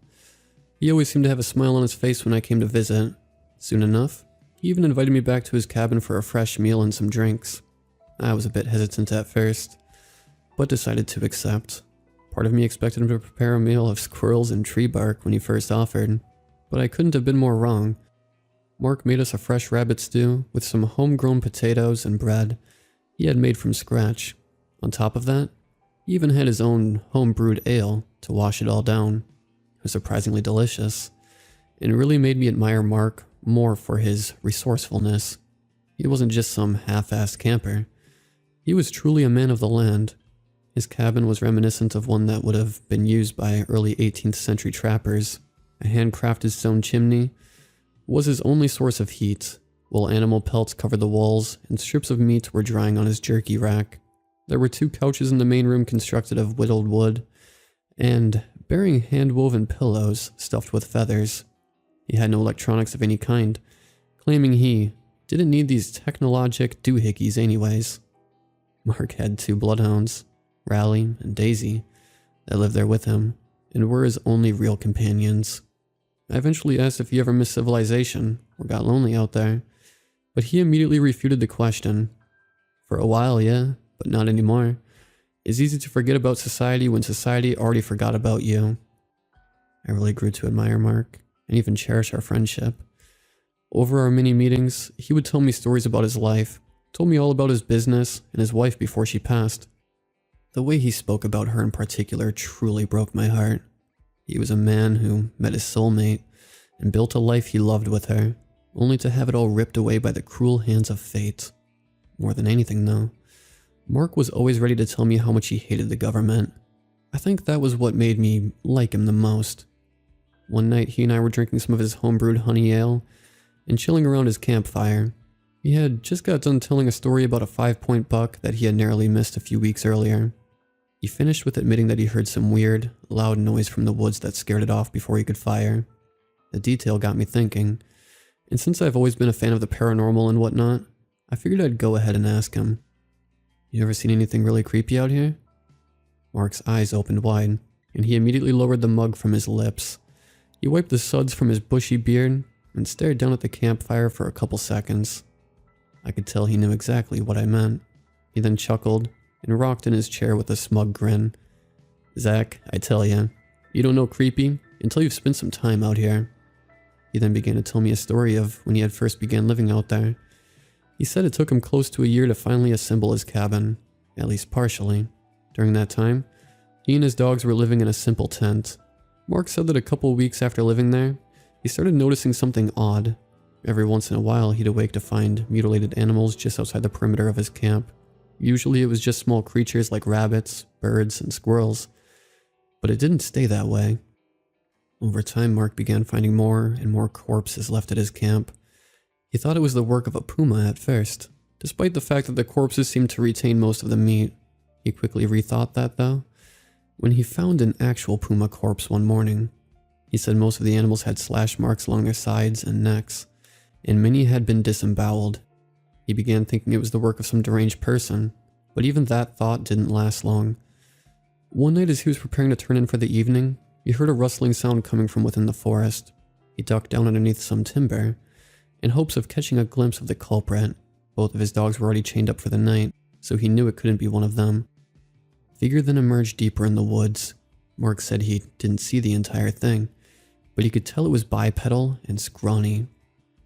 He always seemed to have a smile on his face when I came to visit. Soon enough, he even invited me back to his cabin for a fresh meal and some drinks. I was a bit hesitant at first, but decided to accept. Part of me expected him to prepare a meal of squirrels and tree bark when he first offered, but I couldn't have been more wrong. Mark made us a fresh rabbit stew with some homegrown potatoes and bread he had made from scratch. On top of that, he even had his own home-brewed ale to wash it all down. It was surprisingly delicious, and it really made me admire Mark more for his resourcefulness. He wasn't just some half-assed camper. He was truly a man of the land. His cabin was reminiscent of one that would have been used by early 18th century trappers. A handcrafted stone chimney was his only source of heat, while animal pelts covered the walls and strips of meat were drying on his jerky rack. There were 2 couches in the main room constructed of whittled wood, and bearing hand-woven pillows stuffed with feathers. He had no electronics of any kind, claiming he didn't need these technologic doohickeys anyways. Mark had 2 bloodhounds, Raleigh and Daisy, that lived there with him, and were his only real companions. I eventually asked if he ever missed civilization, or got lonely out there, but he immediately refuted the question. For a while, yeah, but not anymore. It's easy to forget about society when society already forgot about you. I really grew to admire Mark, and even cherish our friendship. Over our mini meetings, he would tell me stories about his life, told me all about his business and his wife before she passed. The way he spoke about her in particular truly broke my heart. He was a man who met his soulmate and built a life he loved with her, only to have it all ripped away by the cruel hands of fate. More than anything, though, Mark was always ready to tell me how much he hated the government. I think that was what made me like him the most. One night, he and I were drinking some of his homebrewed honey ale and chilling around his campfire. He had just got done telling a story about a 5-point buck that he had narrowly missed a few weeks earlier. He finished with admitting that he heard some weird, loud noise from the woods that scared it off before he could fire. The detail got me thinking, and since I've always been a fan of the paranormal and whatnot, I figured I'd go ahead and ask him. "You ever seen anything really creepy out here?" Mark's eyes opened wide, and he immediately lowered the mug from his lips. He wiped the suds from his bushy beard and stared down at the campfire for a couple seconds. I could tell he knew exactly what I meant. He then chuckled and rocked in his chair with a smug grin. "Zach, I tell ya, you don't know creepy until you've spent some time out here." He then began to tell me a story of when he had first began living out there. He said it took him close to a year to finally assemble his cabin, at least partially. During that time, he and his dogs were living in a simple tent. Mark said that a couple weeks after living there, he started noticing something odd. Every once in a while, he'd awake to find mutilated animals just outside the perimeter of his camp. Usually it was just small creatures like rabbits, birds, and squirrels. But it didn't stay that way. Over time, Mark began finding more and more corpses left at his camp. He thought it was the work of a puma at first, despite the fact that the corpses seemed to retain most of the meat. He quickly rethought that, though, when he found an actual puma corpse one morning. He said most of the animals had slash marks along their sides and necks, and many had been disemboweled. He began thinking it was the work of some deranged person, but even that thought didn't last long. One night as he was preparing to turn in for the evening, he heard a rustling sound coming from within the forest. He ducked down underneath some timber, in hopes of catching a glimpse of the culprit. Both of his dogs were already chained up for the night, so he knew it couldn't be one of them. A figure then emerged deeper in the woods. Mark said he didn't see the entire thing, but he could tell it was bipedal and scrawny.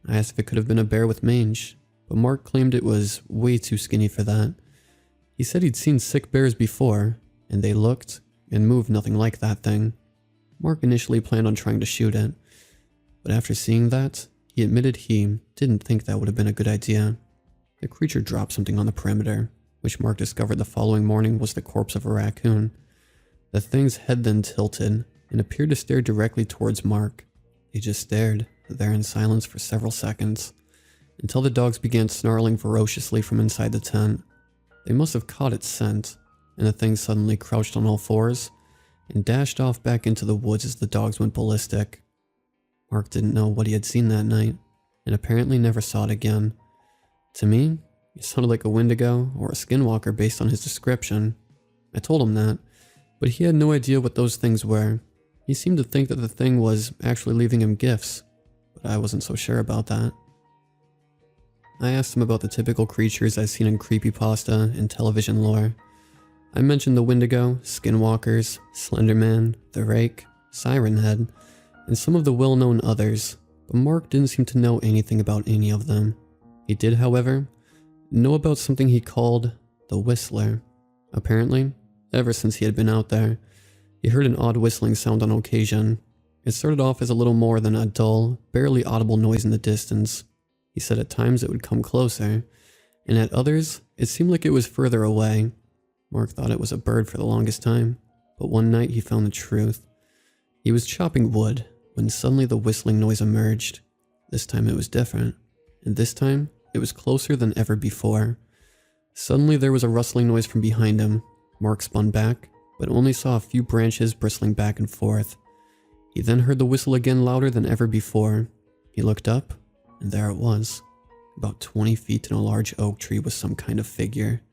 I asked if it could have been a bear with mange, but Mark claimed it was way too skinny for that. He said he'd seen sick bears before, and they looked and moved nothing like that thing. Mark initially planned on trying to shoot it, but after seeing that, he admitted he didn't think that would have been a good idea. The creature dropped something on the perimeter, which Mark discovered the following morning was the corpse of a raccoon. The thing's head then tilted and appeared to stare directly towards Mark. He just stared there in silence for several seconds, until the dogs began snarling ferociously from inside the tent. They must have caught its scent, and the thing suddenly crouched on all fours and dashed off back into the woods as the dogs went ballistic. Mark didn't know what he had seen that night, and apparently never saw it again. To me, it sounded like a Wendigo or a skinwalker based on his description. I told him that, but he had no idea what those things were. He seemed to think that the thing was actually leaving him gifts, but I wasn't so sure about that. I asked him about the typical creatures I've seen in creepypasta and television lore. I mentioned the Wendigo, Skinwalkers, Slenderman, the Rake, Siren Head, and some of the well-known others, but Mark didn't seem to know anything about any of them. He did, however, know about something he called the Whistler. Apparently, ever since he had been out there, he heard an odd whistling sound on occasion. It started off as a little more than a dull, barely audible noise in the distance. He said at times it would come closer, and at others, it seemed like it was further away. Mark thought it was a bird for the longest time, but one night he found the truth. He was chopping wood when suddenly the whistling noise emerged. This time it was different, and this time it was closer than ever before. Suddenly there was a rustling noise from behind him. Mark spun back, but only saw a few branches bristling back and forth. He then heard the whistle again louder than ever before. He looked up, and there it was. About 20 feet in a large oak tree was some kind of figure.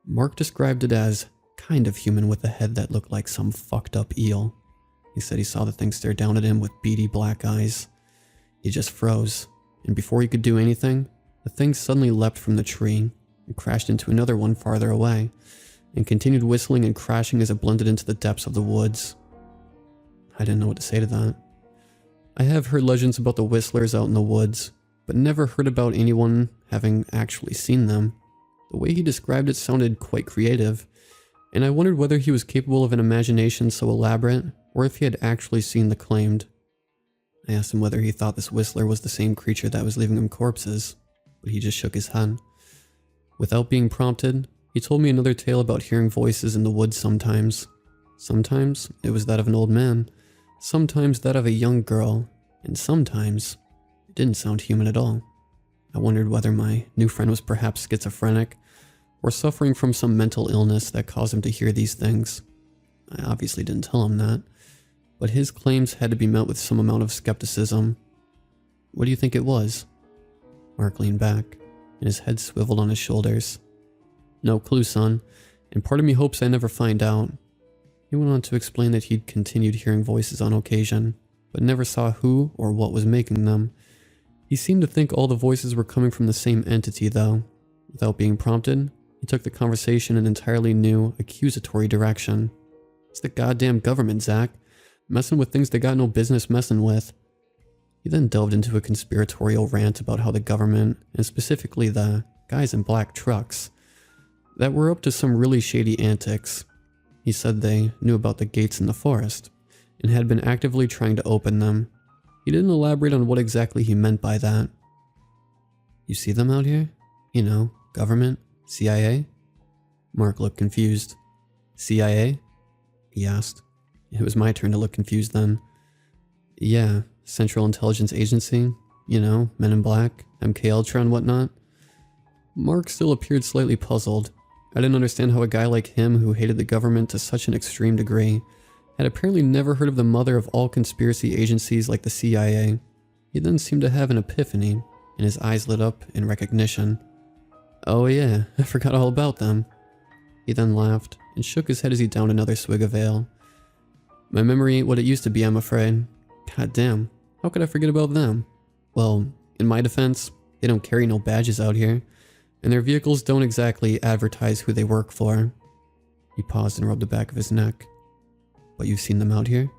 Mark described it as kind of human with a head that looked like some fucked up eel. He said he saw the thing stare down at him with beady black eyes. He just froze, and before he could do anything, the thing suddenly leapt from the tree and crashed into another one farther away, and continued whistling and crashing as it blended into the depths of the woods. I didn't know what to say to that. I have heard legends about the whistlers out in the woods, but never heard about anyone having actually seen them. The way he described it sounded quite creative, and I wondered whether he was capable of an imagination so elaborate, or if he had actually seen the claimed. I asked him whether he thought this whistler was the same creature that was leaving him corpses, but he just shook his head. Without being prompted, he told me another tale about hearing voices in the woods sometimes. Sometimes it was that of an old man, sometimes that of a young girl, and sometimes it didn't sound human at all. I wondered whether my new friend was perhaps schizophrenic or suffering from some mental illness that caused him to hear these things. I obviously didn't tell him that, but his claims had to be met with some amount of skepticism. What do you think it was? Mark leaned back, and his head swiveled on his shoulders. No clue, son, and part of me hopes I never find out. He went on to explain that he'd continued hearing voices on occasion, but never saw who or what was making them. He seemed to think all the voices were coming from the same entity, though. Without being prompted, he took the conversation in an entirely new, accusatory direction. It's the goddamn government, Zach. Messing with things they got no business messing with. He then delved into a conspiratorial rant about how the government, and specifically the guys in black trucks, that were up to some really shady antics. He said they knew about the gates in the forest, and had been actively trying to open them. He didn't elaborate on what exactly he meant by that. You see them out here? You know, government, CIA? Mark looked confused. CIA? He asked. It was my turn to look confused then. Yeah, Central Intelligence Agency, you know, Men in Black, MK Ultra and whatnot. Mark still appeared slightly puzzled. I didn't understand how a guy like him, who hated the government to such an extreme degree, had apparently never heard of the mother of all conspiracy agencies like the CIA. He then seemed to have an epiphany, and his eyes lit up in recognition. Oh yeah, I forgot all about them. He then laughed, and shook his head as he downed another swig of ale. My memory ain't what it used to be, I'm afraid. God damn, how could I forget about them? Well, in my defense, they don't carry no badges out here, and their vehicles don't exactly advertise who they work for. He paused and rubbed the back of his neck. But you've seen them out here?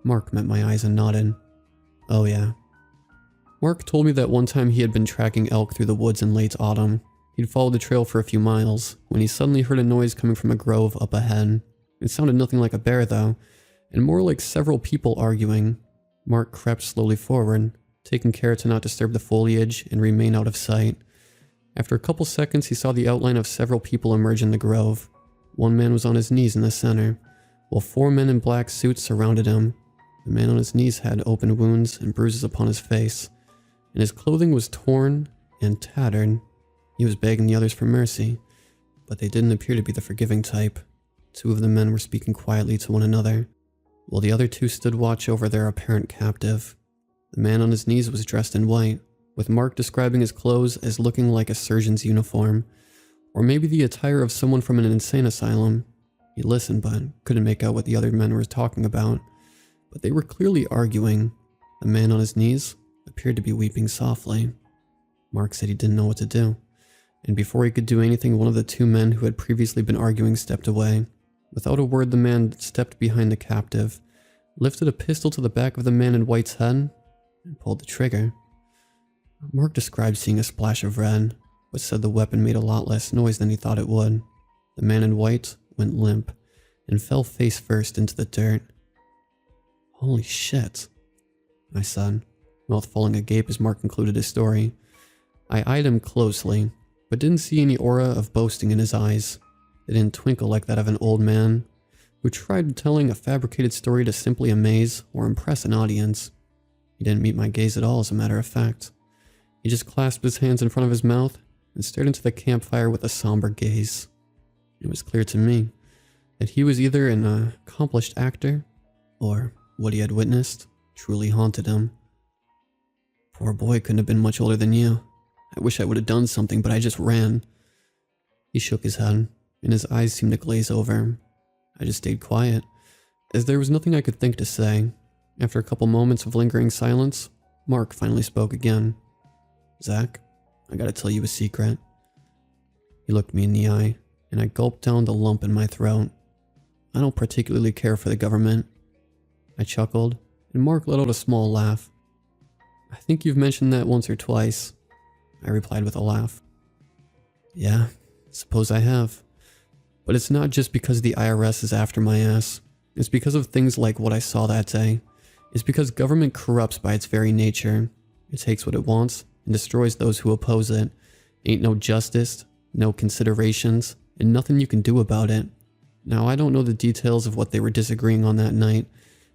Mark met my eyes and nodded. Oh yeah. Mark told me that one time he had been tracking elk through the woods in late autumn. He'd followed the trail for a few miles, when he suddenly heard a noise coming from a grove up ahead. It sounded nothing like a bear though, and more like several people arguing. Mark crept slowly forward, taking care to not disturb the foliage and remain out of sight. After a couple seconds, he saw the outline of several people emerge in the grove. One man was on his knees in the center, while 4 men in black suits surrounded him. The man on his knees had open wounds and bruises upon his face, and his clothing was torn and tattered. He was begging the others for mercy, but they didn't appear to be the forgiving type. 2 of the men were speaking quietly to one another, while the other 2 stood watch over their apparent captive. The man on his knees was dressed in white, with Mark describing his clothes as looking like a surgeon's uniform, or maybe the attire of someone from an insane asylum. He listened but couldn't make out what the other men were talking about, but they were clearly arguing. The man on his knees appeared to be weeping softly. Mark said he didn't know what to do, and before he could do anything, one of the 2 men who had previously been arguing stepped away. Without a word, the man stepped behind the captive, lifted a pistol to the back of the man in white's head, and pulled the trigger. Mark described seeing a splash of red, but said the weapon made a lot less noise than he thought it would. The man in white went limp and fell face first into the dirt. Holy shit, I said, mouth falling agape as Mark concluded his story. I eyed him closely, but didn't see any aura of boasting in his eyes. They didn't twinkle like that of an old man who tried telling a fabricated story to simply amaze or impress an audience. He didn't meet my gaze at all, as a matter of fact. He just clasped his hands in front of his mouth and stared into the campfire with a somber gaze. It was clear to me that he was either an accomplished actor, or what he had witnessed truly haunted him. Poor boy couldn't have been much older than you. I wish I would have done something, but I just ran. He shook his head, and his eyes seemed to glaze over. I just stayed quiet, as there was nothing I could think to say. After a couple moments of lingering silence, Mark finally spoke again. Zach, I gotta tell you a secret. He looked me in the eye, and I gulped down the lump in my throat. I don't particularly care for the government. I chuckled, and Mark let out a small laugh. I think you've mentioned that once or twice, I replied with a laugh. Yeah, suppose I have. But it's not just because the IRS is after my ass. It's because of things like what I saw that day. It's because government corrupts by its very nature. It takes what it wants and destroys those who oppose it. Ain't no justice, no considerations, and nothing you can do about it. Now, I don't know the details of what they were disagreeing on that night,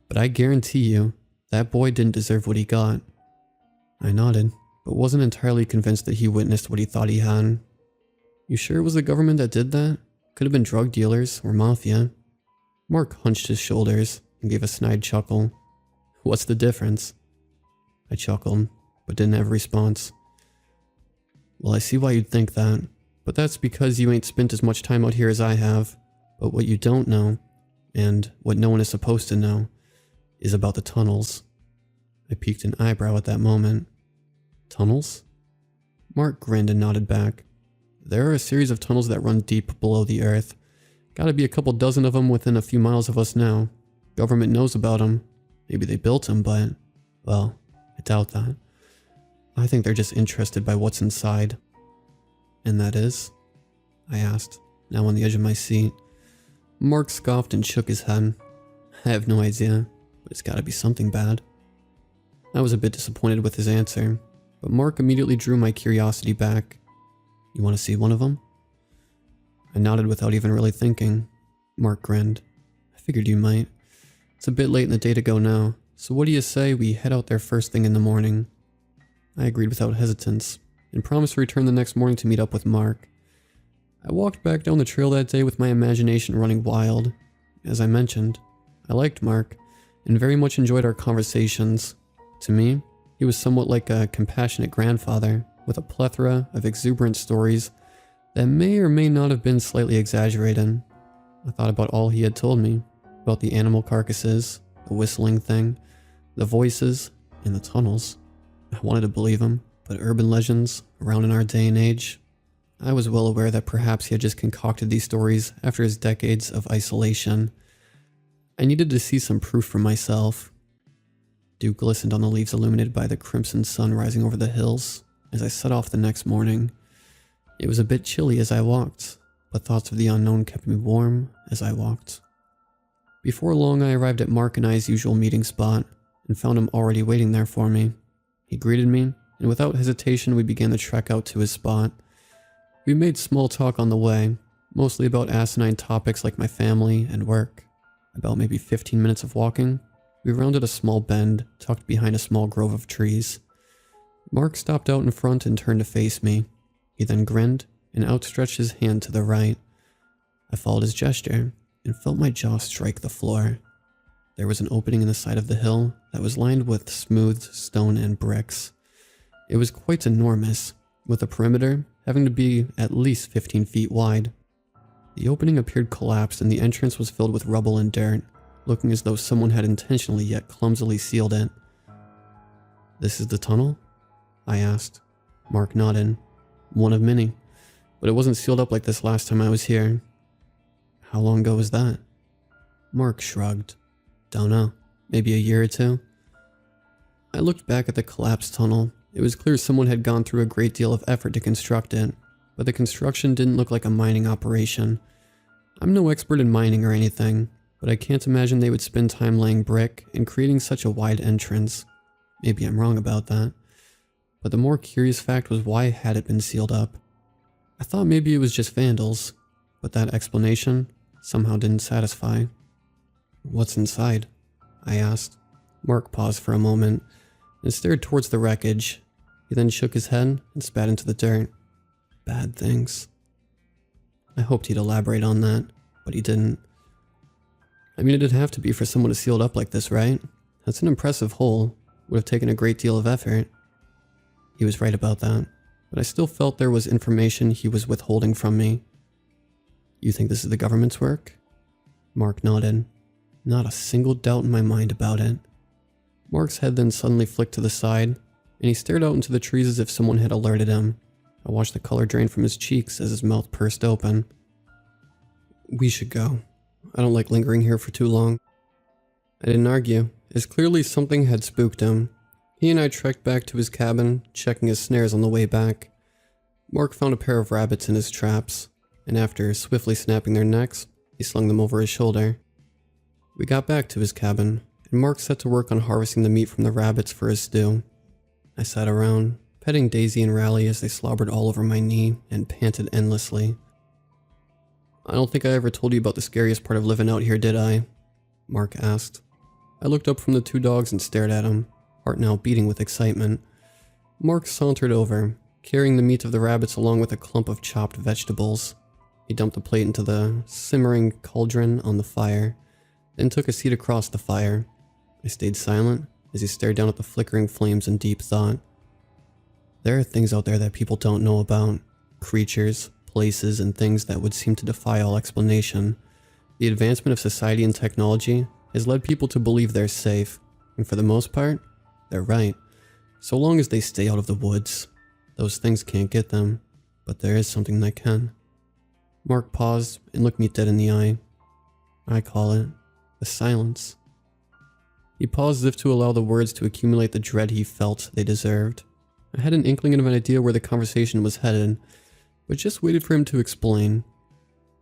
but I guarantee you, that boy didn't deserve what he got. I nodded. but wasn't entirely convinced that he witnessed what he thought he had. You sure it was the government that did that? Could have been drug dealers or mafia. Mark hunched his shoulders and gave a snide chuckle. What's the difference? I chuckled, but didn't have a response. Well, I see why you'd think that, but that's because you ain't spent as much time out here as I have. But what you don't know, and what no one is supposed to know, is about the tunnels. I peeked an eyebrow at that moment. Tunnels? Mark grinned and nodded back. There are a series of tunnels that run deep below the earth. Gotta be a couple dozen of them within a few miles of us now. Government knows about them. Maybe they built them, but, well, I doubt that. I think they're just interested by what's inside. And that is? I asked, now on the edge of my seat. Mark scoffed and shook his head. I have no idea, but it's gotta be something bad. I was a bit disappointed with his answer, but Mark immediately drew my curiosity back. You want to see one of them? I nodded without even really thinking. Mark grinned. I figured you might. It's a bit late in the day to go now, so what do you say we head out there first thing in the morning? I agreed without hesitance, and promised to return the next morning to meet up with Mark. I walked back down the trail that day with my imagination running wild. As I mentioned, I liked Mark, and very much enjoyed our conversations. To me, he was somewhat like a compassionate grandfather, with a plethora of exuberant stories that may or may not have been slightly exaggerated. I thought about all he had told me, about the animal carcasses, the whistling thing, the voices, and the tunnels. I wanted to believe him, but urban legends, around in our day and age, I was well aware that perhaps he had just concocted these stories after his decades of isolation. I needed to see some proof for myself. Dew glistened on the leaves illuminated by the crimson sun rising over the hills as I set off the next morning. It was a bit chilly as I walked, but thoughts of the unknown kept me warm as I walked. Before long, I arrived at Mark and I's usual meeting spot and found him already waiting there for me. He greeted me, and without hesitation we began the trek out to his spot. We made small talk on the way, mostly about asinine topics like my family and work. About maybe 15 minutes of walking, we rounded a small bend tucked behind a small grove of trees. Mark stopped out in front and turned to face me. He then grinned and outstretched his hand to the right. I followed his gesture and felt my jaw strike the floor. There was an opening in the side of the hill that was lined with smooth stone and bricks. It was quite enormous, with the perimeter having to be at least 15 feet wide. The opening appeared collapsed and the entrance was filled with rubble and dirt, looking as though someone had intentionally yet clumsily sealed it. This is the tunnel? I asked. Mark nodded. One of many, but it wasn't sealed up like this last time I was here. How long ago was that? Mark shrugged. Don't know. Maybe a year or two? I looked back at the collapsed tunnel. It was clear someone had gone through a great deal of effort to construct it, but the construction didn't look like a mining operation. I'm no expert in mining or anything, but I can't imagine they would spend time laying brick and creating such a wide entrance. Maybe I'm wrong about that. But the more curious fact was why had it been sealed up? I thought maybe it was just vandals, but that explanation somehow didn't satisfy. What's inside? I asked. Mark paused for a moment and stared towards the wreckage. He then shook his head and spat into the dirt. Bad things. I hoped he'd elaborate on that, but he didn't. I mean, it'd have to be for someone to seal it up like this, right? That's an impressive hole. Would have taken a great deal of effort. He was right about that, but I still felt there was information he was withholding from me. You think this is the government's work? Mark nodded. Not a single doubt in my mind about it. Mark's head then suddenly flicked to the side, and he stared out into the trees as if someone had alerted him. I watched the color drain from his cheeks as his mouth pursed open. We should go. I don't like lingering here for too long. I didn't argue, as clearly something had spooked him. He and I trekked back to his cabin, checking his snares on the way back. Mark found a pair of rabbits in his traps, and after swiftly snapping their necks, he slung them over his shoulder. We got back to his cabin, and Mark set to work on harvesting the meat from the rabbits for his stew. I sat around, petting Daisy and Rally as they slobbered all over my knee and panted endlessly. I don't think I ever told you about the scariest part of living out here, did I? Mark asked. I looked up from the two dogs and stared at him, heart now beating with excitement. Mark sauntered over, carrying the meat of the rabbits along with a clump of chopped vegetables. He dumped the plate into the simmering cauldron on the fire, then took a seat across the fire. I stayed silent as he stared down at the flickering flames in deep thought. There are things out there that people don't know about. Creatures, places, and things that would seem to defy all explanation. The advancement of society and technology has led people to believe they're safe, and for the most part, they're right. So long as they stay out of the woods, those things can't get them, but there is something that can. Mark paused and looked me dead in the eye. I call it the silence. He paused as if to allow the words to accumulate the dread he felt they deserved. I had an inkling of an idea where the conversation was headed, but just waited for him to explain.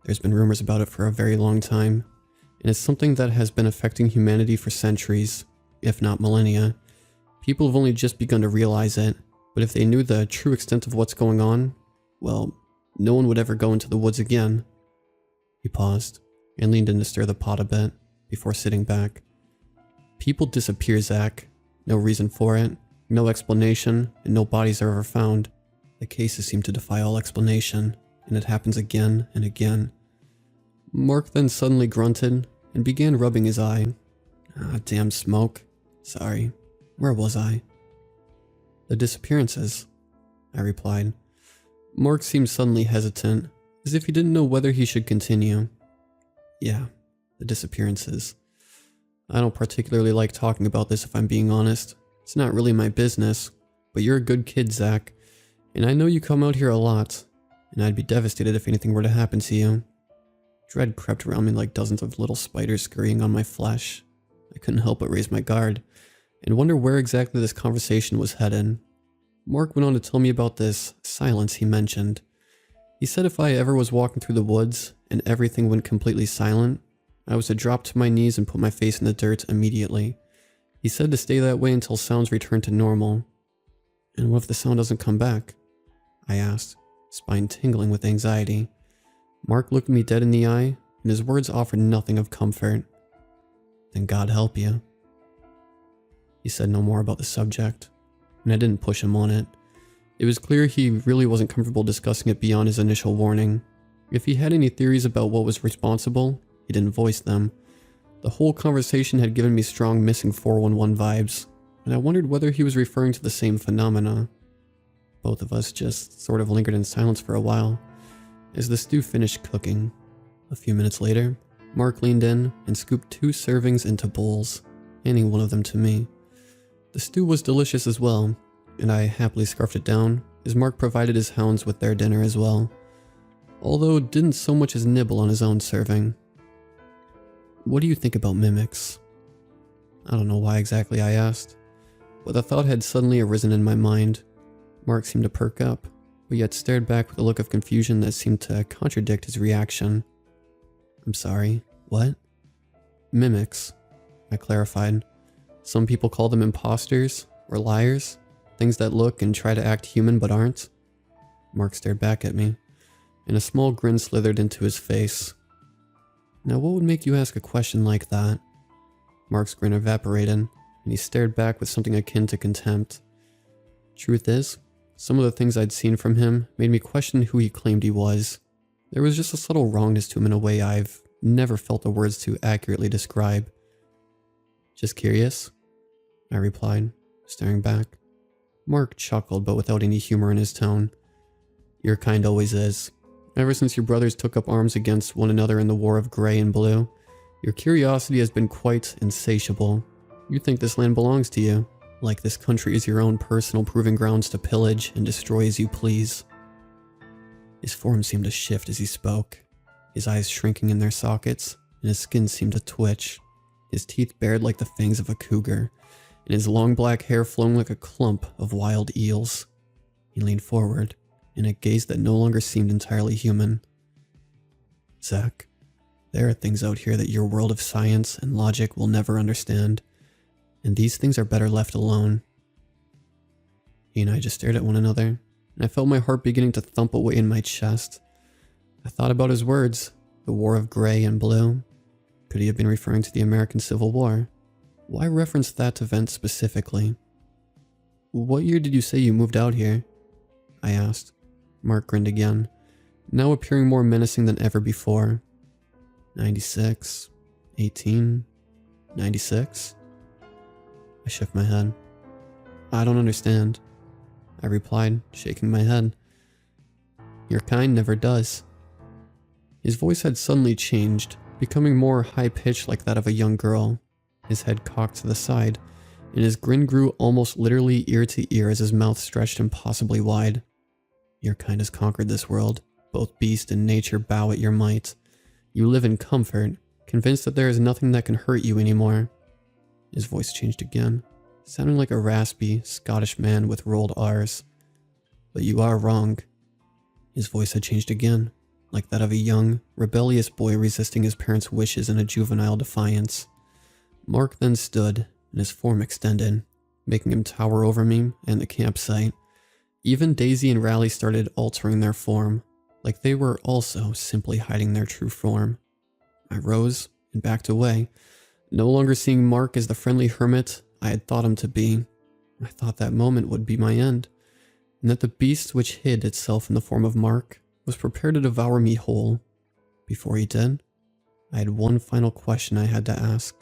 There's been rumors about it for a very long time, and it's something that has been affecting humanity for centuries, if not millennia. People have only just begun to realize it, but if they knew the true extent of what's going on, well, no one would ever go into the woods again. He paused and leaned in to stir the pot a bit before sitting back. People disappear, Zach. No reason for it, no explanation, and no bodies are ever found. The cases seem to defy all explanation, and it happens again and again. Mark then suddenly grunted and began rubbing his eye. Ah, damn smoke. Sorry. Where was I? The disappearances, I replied. Mark seemed suddenly hesitant, as if he didn't know whether he should continue. Yeah, the disappearances. I don't particularly like talking about this if I'm being honest. It's not really my business, but you're a good kid, Zach, and I know you come out here a lot, and I'd be devastated if anything were to happen to you. Dread crept around me like dozens of little spiders scurrying on my flesh. I couldn't help but raise my guard, and wonder where exactly this conversation was headed. Mark went on to tell me about this silence he mentioned. He said if I ever was walking through the woods and everything went completely silent, I was to drop to my knees and put my face in the dirt immediately. He said to stay that way until sounds returned to normal. And what if the sound doesn't come back? I asked, spine tingling with anxiety. Mark looked me dead in the eye, and his words offered nothing of comfort. Then God help you. He said no more about the subject, and I didn't push him on it. It was clear he really wasn't comfortable discussing it beyond his initial warning. If he had any theories about what was responsible, he didn't voice them. The whole conversation had given me strong missing 411 vibes, and I wondered whether he was referring to the same phenomena. Both of us just sort of lingered in silence for a while, as the stew finished cooking. A few minutes later, Mark leaned in and scooped 2 servings into bowls, handing one of them to me. The stew was delicious as well, and I happily scarfed it down, as Mark provided his hounds with their dinner as well, although didn't so much as nibble on his own serving. What do you think about mimics? I don't know why exactly I asked, but the thought had suddenly arisen in my mind. Mark seemed to perk up, but yet stared back with a look of confusion that seemed to contradict his reaction. I'm sorry, what? Mimics, I clarified. Some people call them imposters or liars, things that look and try to act human but aren't. Mark stared back at me, and a small grin slithered into his face. Now what would make you ask a question like that? Mark's grin evaporated, and he stared back with something akin to contempt. Truth is, some of the things I'd seen from him made me question who he claimed he was. There was just a subtle wrongness to him in a way I've never felt the words to accurately describe. Just curious, I replied, staring back. Mark chuckled, but without any humor in his tone. Your kind always is. Ever since your brothers took up arms against one another in the War of Grey and Blue, your curiosity has been quite insatiable. You think this land belongs to you, like this country is your own personal proving grounds to pillage and destroy as you please. His form seemed to shift as he spoke, his eyes shrinking in their sockets, and his skin seemed to twitch, his teeth bared like the fangs of a cougar, and his long black hair flowing like a clump of wild eels. He leaned forward, in a gaze that no longer seemed entirely human. Zach, there are things out here that your world of science and logic will never understand, and these things are better left alone. He and I just stared at one another, and I felt my heart beginning to thump away in my chest. I thought about his words, the War of Grey and Blue. Could he have been referring to the American Civil War? Why reference that event specifically? What year did you say you moved out here? I asked. Mark grinned again, now appearing more menacing than ever before. 96, 18, 96? I shook my head. I don't understand, I replied, shaking my head. Your kind never does. His voice had suddenly changed, becoming more high-pitched like that of a young girl, his head cocked to the side, and his grin grew almost literally ear to ear as his mouth stretched impossibly wide. Your kind has conquered this world. Both beast and nature bow at your might. You live in comfort, convinced that there is nothing that can hurt you anymore. His voice changed again, sounding like a raspy, Scottish man with rolled R's. But you are wrong. His voice had changed again, like that of a young, rebellious boy resisting his parents' wishes in a juvenile defiance. Mark then stood, and his form extended, making him tower over me and the campsite. Even Daisy and Raleigh started altering their form, like they were also simply hiding their true form. I rose and backed away, no longer seeing Mark as the friendly hermit I had thought him to be. I thought that moment would be my end, and that the beast which hid itself in the form of Mark was prepared to devour me whole. Before he did, I had one final question I had to ask.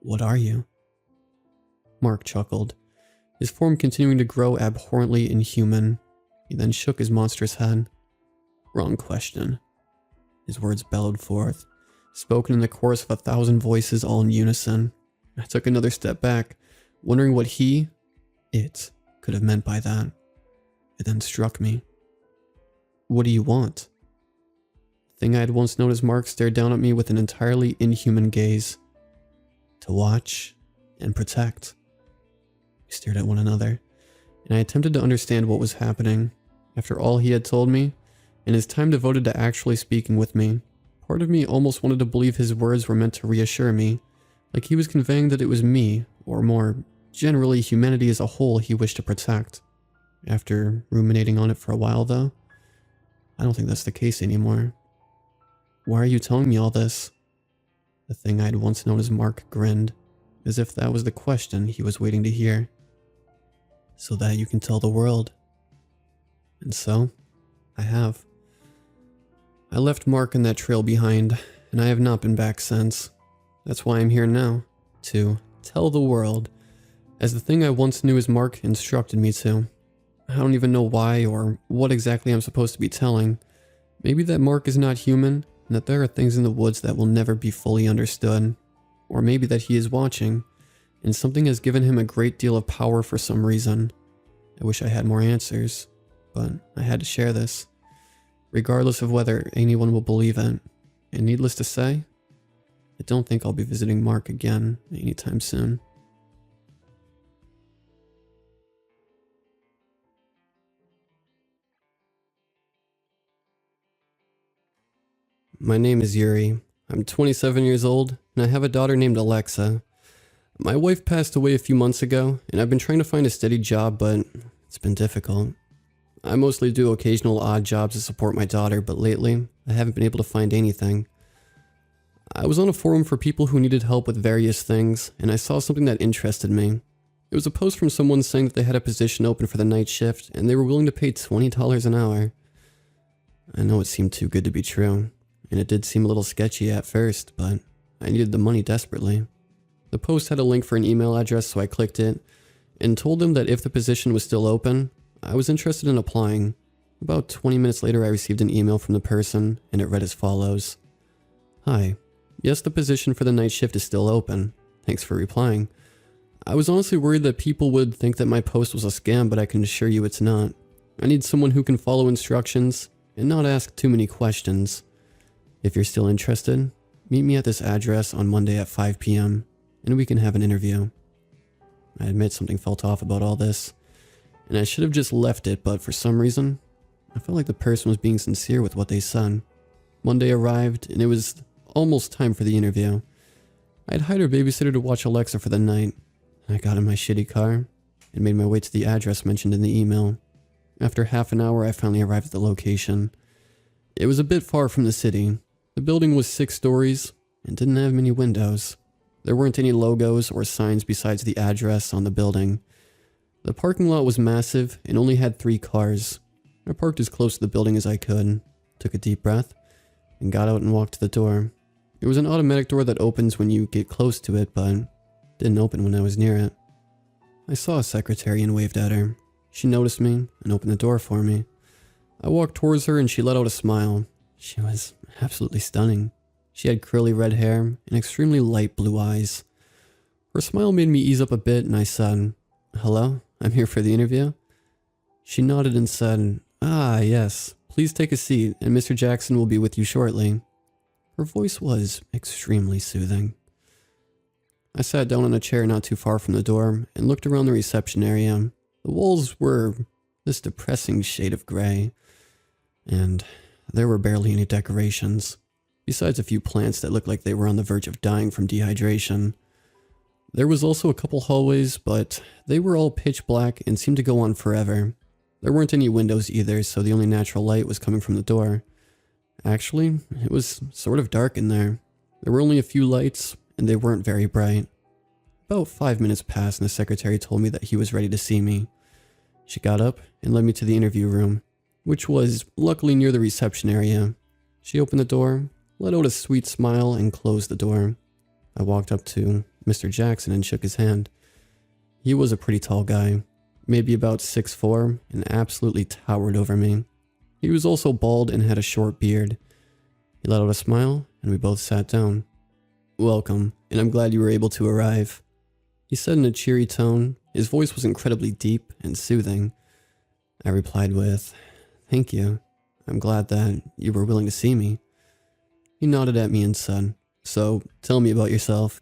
What are you? Mark chuckled, his form continuing to grow abhorrently inhuman. He then shook his monstrous head. Wrong question. His words bellowed forth, spoken in the chorus of 1,000 voices all in unison. I took another step back, wondering what it could have meant by that. It then struck me. What do you want? The thing I had once known as Mark stared down at me with an entirely inhuman gaze. To watch and protect. We stared at one another, and I attempted to understand what was happening. After all he had told me, and his time devoted to actually speaking with me, part of me almost wanted to believe his words were meant to reassure me, like he was conveying that it was me, or more generally humanity as a whole, he wished to protect. After ruminating on it for a while though, I don't think that's the case anymore. Why are you telling me all this? The thing I had once known as Mark grinned, as if that was the question he was waiting to hear. So that you can tell the world. And so, I have. I left Mark and that trail behind, and I have not been back since. That's why I'm here now, to tell the world, as the thing I once knew as Mark instructed me to. I don't even know why or what exactly I'm supposed to be telling. Maybe that Mark is not human, and that there are things in the woods that will never be fully understood. Or maybe that he is watching, and something has given him a great deal of power for some reason. I wish I had more answers, but I had to share this, regardless of whether anyone will believe it. And needless to say, I don't think I'll be visiting Mark again anytime soon. My name is Yuri. I'm 27 years old, and I have a daughter named Alexa. My wife passed away a few months ago, and I've been trying to find a steady job, but it's been difficult. I mostly do occasional odd jobs to support my daughter, but lately, I haven't been able to find anything. I was on a forum for people who needed help with various things, and I saw something that interested me. It was a post from someone saying that they had a position open for the night shift, and they were willing to pay $20 an hour. I know it seemed too good to be true, and it did seem a little sketchy at first, but I needed the money desperately. The post had a link for an email address, so I clicked it, and told them that if the position was still open, I was interested in applying. About 20 minutes later, I received an email from the person, and it read as follows. Hi. Yes, the position for the night shift is still open. Thanks for replying. I was honestly worried that people would think that my post was a scam, but I can assure you it's not. I need someone who can follow instructions and not ask too many questions. If you're still interested, meet me at this address on Monday at 5 p.m. and we can have an interview. I admit something felt off about all this, and I should have just left it, but for some reason, I felt like the person was being sincere with what they said. Monday arrived, and it was almost time for the interview. I had hired a babysitter to watch Alexa for the night. I got in my shitty car and made my way to the address mentioned in the email. After half an hour, I finally arrived at the location. It was a bit far from the city. The building was 6 stories and didn't have many windows. There weren't any logos or signs besides the address on the building. The parking lot was massive and only had 3 cars. I parked as close to the building as I could, took a deep breath, and got out and walked to the door. It was an automatic door that opens when you get close to it, but didn't open when I was near it. I saw a secretary and waved at her. She noticed me and opened the door for me. I walked towards her and she let out a smile. She was absolutely stunning. She had curly red hair and extremely light blue eyes. Her smile made me ease up a bit and I said, "Hello, I'm here for the interview." She nodded and said, "Ah, yes, please take a seat and Mr. Jackson will be with you shortly." Her voice was extremely soothing. I sat down on a chair not too far from the door and looked around the reception area. The walls were this depressing shade of gray, and there were barely any decorations, besides a few plants that looked like they were on the verge of dying from dehydration. There was also a couple hallways, but they were all pitch black and seemed to go on forever. There weren't any windows either, so the only natural light was coming from the door. Actually, it was sort of dark in there. There were only a few lights, and they weren't very bright. About 5 minutes passed and the secretary told me that he was ready to see me. She got up and led me to the interview room, which was luckily near the reception area. She opened the door, let out a sweet smile, and closed the door. I walked up to Mr. Jackson and shook his hand. He was a pretty tall guy, maybe about 6'4", and absolutely towered over me. He was also bald and had a short beard. He let out a smile, and we both sat down. "Welcome, and I'm glad you were able to arrive," he said in a cheery tone. His voice was incredibly deep and soothing. I replied with, "Thank you. I'm glad that you were willing to see me." He nodded at me and said, "So, tell me about yourself."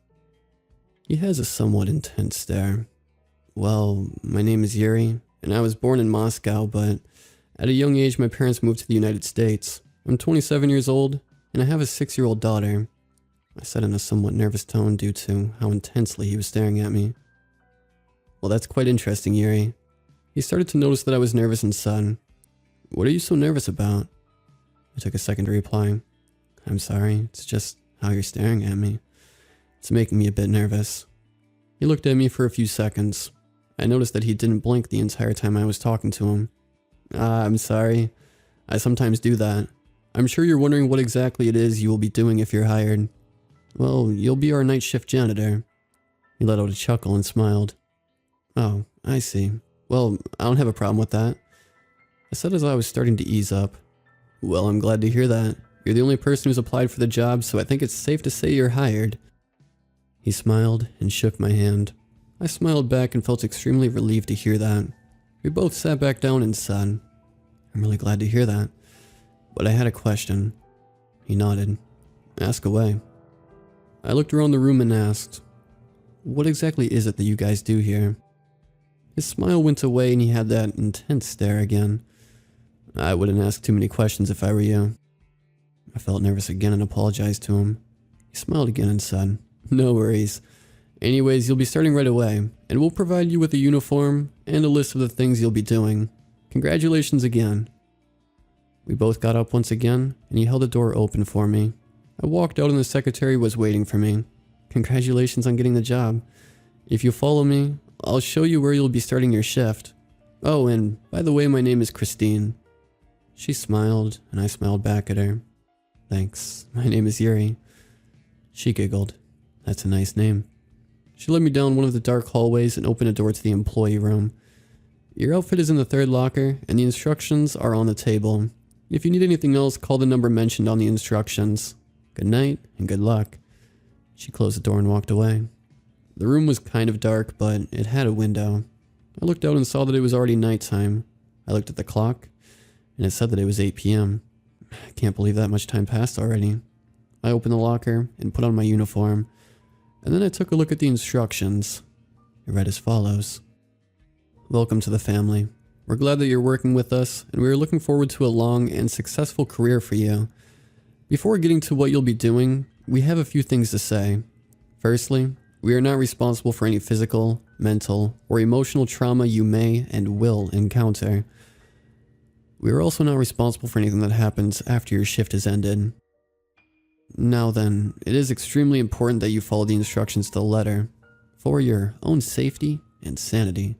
He has a somewhat intense stare. "Well, my name is Yuri, and I was born in Moscow, but at a young age my parents moved to the United States. I'm 27 years old, and I have a 6-year-old daughter," I said in a somewhat nervous tone due to how intensely he was staring at me. "Well, that's quite interesting, Yuri." He started to notice that I was nervous and said, "What are you so nervous about?" I took a second to reply, "I'm sorry, it's just how you're staring at me. It's making me a bit nervous." He looked at me for a few seconds. I noticed that he didn't blink the entire time I was talking to him. I'm sorry. I sometimes do that. I'm sure you're wondering what exactly it is you will be doing if you're hired. Well, you'll be our night shift janitor." He let out a chuckle and smiled. "Oh, I see. Well, I don't have a problem with that," I said as I was starting to ease up. "Well, I'm glad to hear that. You're the only person who's applied for the job, so I think it's safe to say you're hired." He smiled and shook my hand. I smiled back and felt extremely relieved to hear that. We both sat back down and said, "I'm really glad to hear that. But I had a question." He nodded. "Ask away." I looked around the room and asked, "What exactly is it that you guys do here?" His smile went away and he had that intense stare again. "I wouldn't ask too many questions if I were you." I felt nervous again and apologized to him. He smiled again and said, "No worries. Anyways, you'll be starting right away, and we'll provide you with a uniform and a list of the things you'll be doing. Congratulations again." We both got up once again, and he held the door open for me. I walked out and the secretary was waiting for me. "Congratulations on getting the job. If you follow me, I'll show you where you'll be starting your shift. Oh, and by the way, my name is Christine." She smiled, and I smiled back at her. "Thanks, my name is Yuri." She giggled. "That's a nice name." She led me down one of the dark hallways and opened a door to the employee room. "Your outfit is in the 3rd locker, and the instructions are on the table. If you need anything else, call the number mentioned on the instructions. Good night, and good luck." She closed the door and walked away. The room was kind of dark, but it had a window. I looked out and saw that it was already nighttime. I looked at the clock, and it said that it was 8 p.m. I can't believe that much time passed already. I opened the locker and put on my uniform, and then I took a look at the instructions. It read as follows. "Welcome to the family. We're glad that you're working with us, and we are looking forward to a long and successful career for you. Before getting to what you'll be doing, we have a few things to say. Firstly, we are not responsible for any physical, mental, or emotional trauma you may and will encounter. We are also not responsible for anything that happens after your shift has ended. Now then, it is extremely important that you follow the instructions to the letter, for your own safety and sanity.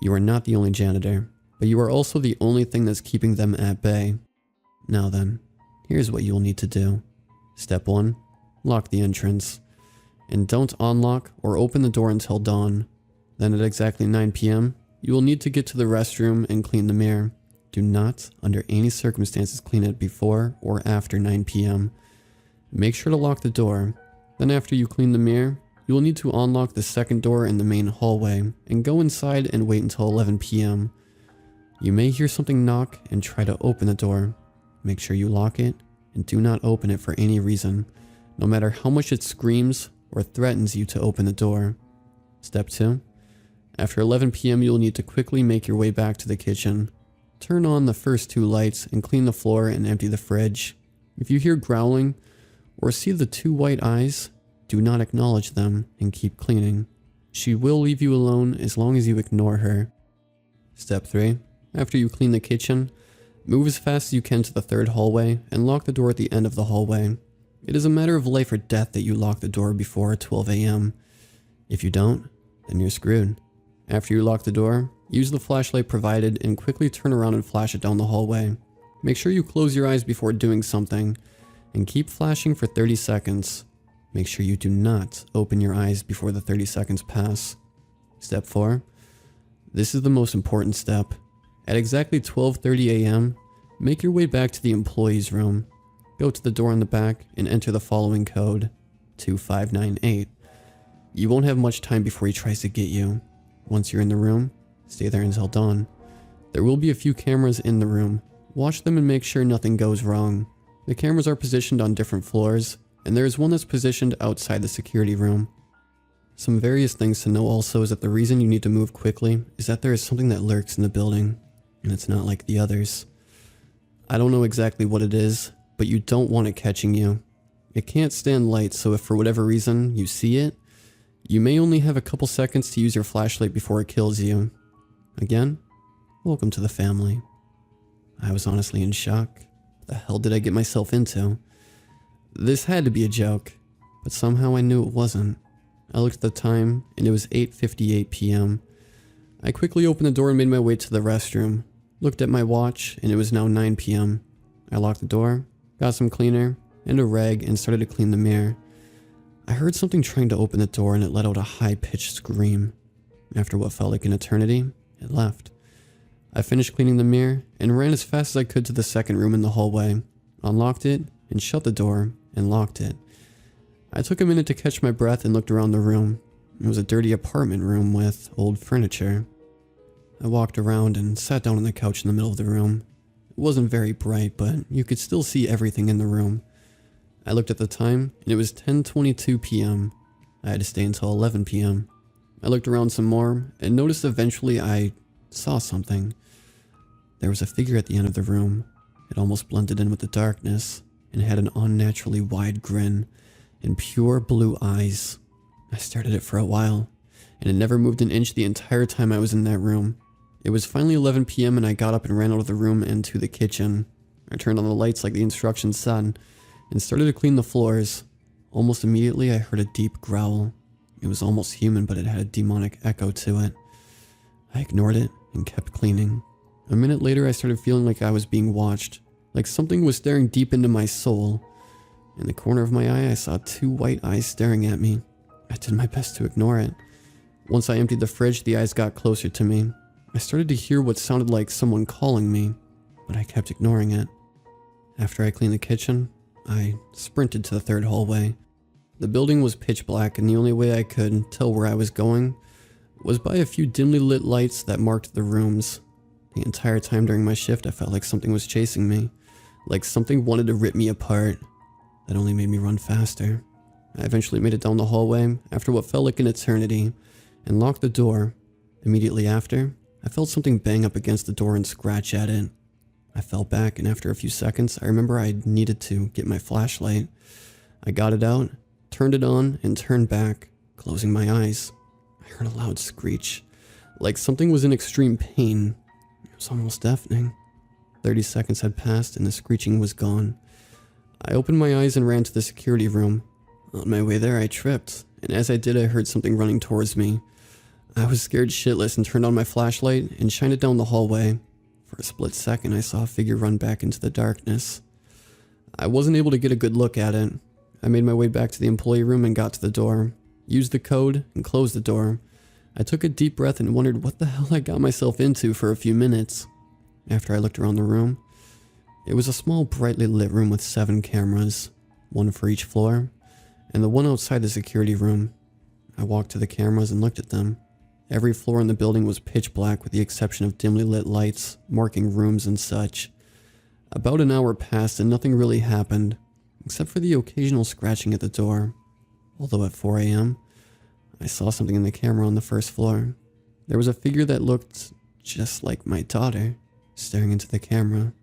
You are not the only janitor, but you are also the only thing that's keeping them at bay. Now then, here's what you'll need to do. Step 1. Lock the entrance. And don't unlock or open the door until dawn. Then at exactly 9 p.m., you will need to get to the restroom and clean the mirror. Do not, under any circumstances, clean it before or after 9 p.m. Make sure to lock the door. Then after you clean the mirror, you will need to unlock the second door in the main hallway and go inside and wait until 11 p.m. You may hear something knock and try to open the door. Make sure you lock it and do not open it for any reason, no matter how much it screams or threatens you to open the door. Step 2. After 11 p.m. you'll need to quickly make your way back to the kitchen. Turn on the first 2 lights and clean the floor and empty the fridge. If you hear growling or see the 2 white eyes, do not acknowledge them and keep cleaning. She will leave you alone as long as you ignore her. Step 3. After you clean the kitchen, move as fast as you can to the third hallway and lock the door at the end of the hallway. It is a matter of life or death that you lock the door before 12 a.m. If you don't, then you're screwed. After you lock the door, use the flashlight provided and quickly turn around and flash it down the hallway. Make sure you close your eyes before doing something and keep flashing for 30 seconds. Make sure you do not open your eyes before the 30 seconds pass. Step 4. This is the most important step. At exactly 12:30 a.m., make your way back to the employee's room. Go to the door in the back and enter the following code, 2598. You won't have much time before he tries to get you. Once you're in the room, stay there until dawn. There will be a few cameras in the room. Watch them and make sure nothing goes wrong. The cameras are positioned on different floors, and there is one that's positioned outside the security room. Some various things to know also is that the reason you need to move quickly is that there is something that lurks in the building, and it's not like the others. I don't know exactly what it is, but you don't want it catching you. It can't stand light, so if for whatever reason you see it, you may only have a couple seconds to use your flashlight before it kills you. Again, welcome to the family. I was honestly in shock. What the hell did I get myself into? This had to be a joke, but somehow I knew it wasn't. I looked at the time, and it was 8:58 p.m. I quickly opened the door and made my way to the restroom. Looked at my watch, and it was now 9 p.m. I locked the door, got some cleaner, and a rag, and started to clean the mirror. I heard something trying to open the door, and it let out a high-pitched scream. After what felt like an eternity, it left. I finished cleaning the mirror, and ran as fast as I could to the second room in the hallway, unlocked it, and shut the door, and locked it. I took a minute to catch my breath and looked around the room. It was a dirty apartment room with old furniture. I walked around and sat down on the couch in the middle of the room. It wasn't very bright, but you could still see everything in the room. I looked at the time, and it was 10:22 p.m. I had to stay until 11 p.m. I looked around some more, and noticed eventually I saw something. There was a figure at the end of the room. It almost blended in with the darkness, and had an unnaturally wide grin, and pure blue eyes. I stared at it for a while, and it never moved an inch the entire time I was in that room. It was finally 11 p.m. and I got up and ran out of the room and to the kitchen. I turned on the lights like the instructions said, and started to clean the floors. Almost immediately I heard a deep growl. It was almost human, but it had a demonic echo to it. I ignored it and kept cleaning. A minute later I started feeling like I was being watched, like something was staring deep into my soul. In the corner of my eye I saw 2 white eyes staring at me. I did my best to ignore it. Once I emptied the fridge, the eyes got closer to me. I started to hear what sounded like someone calling me, but I kept ignoring it. After I cleaned the kitchen, I sprinted to the third hallway. The building was pitch black, and the only way I could tell where I was going was by a few dimly lit lights that marked the rooms. The entire time during my shift, I felt like something was chasing me, like something wanted to rip me apart. That only made me run faster. I eventually made it down the hallway after what felt like an eternity, and locked the door. Immediately after, I felt something bang up against the door and scratch at it. I fell back, and after a few seconds, I remember I needed to get my flashlight. I got it out, turned it on, and turned back, closing my eyes. I heard a loud screech, like something was in extreme pain. It was almost deafening. 30 seconds had passed, and the screeching was gone. I opened my eyes and ran to the security room. On my way there, I tripped, and as I did, I heard something running towards me. I was scared shitless and turned on my flashlight and shined it down the hallway. For a split second, I saw a figure run back into the darkness. I wasn't able to get a good look at it. I made my way back to the employee room and got to the door, used the code, and closed the door. I took a deep breath and wondered what the hell I got myself into for a few minutes. After I looked around the room, it was a small, brightly lit room with 7 cameras, 1 for each floor, and the one outside the security room. I walked to the cameras and looked at them. Every floor in the building was pitch black with the exception of dimly lit lights, marking rooms and such. About an hour passed and nothing really happened, except for the occasional scratching at the door. Although at 4 a.m., I saw something in the camera on the first floor. There was a figure that looked just like my daughter, staring into the camera.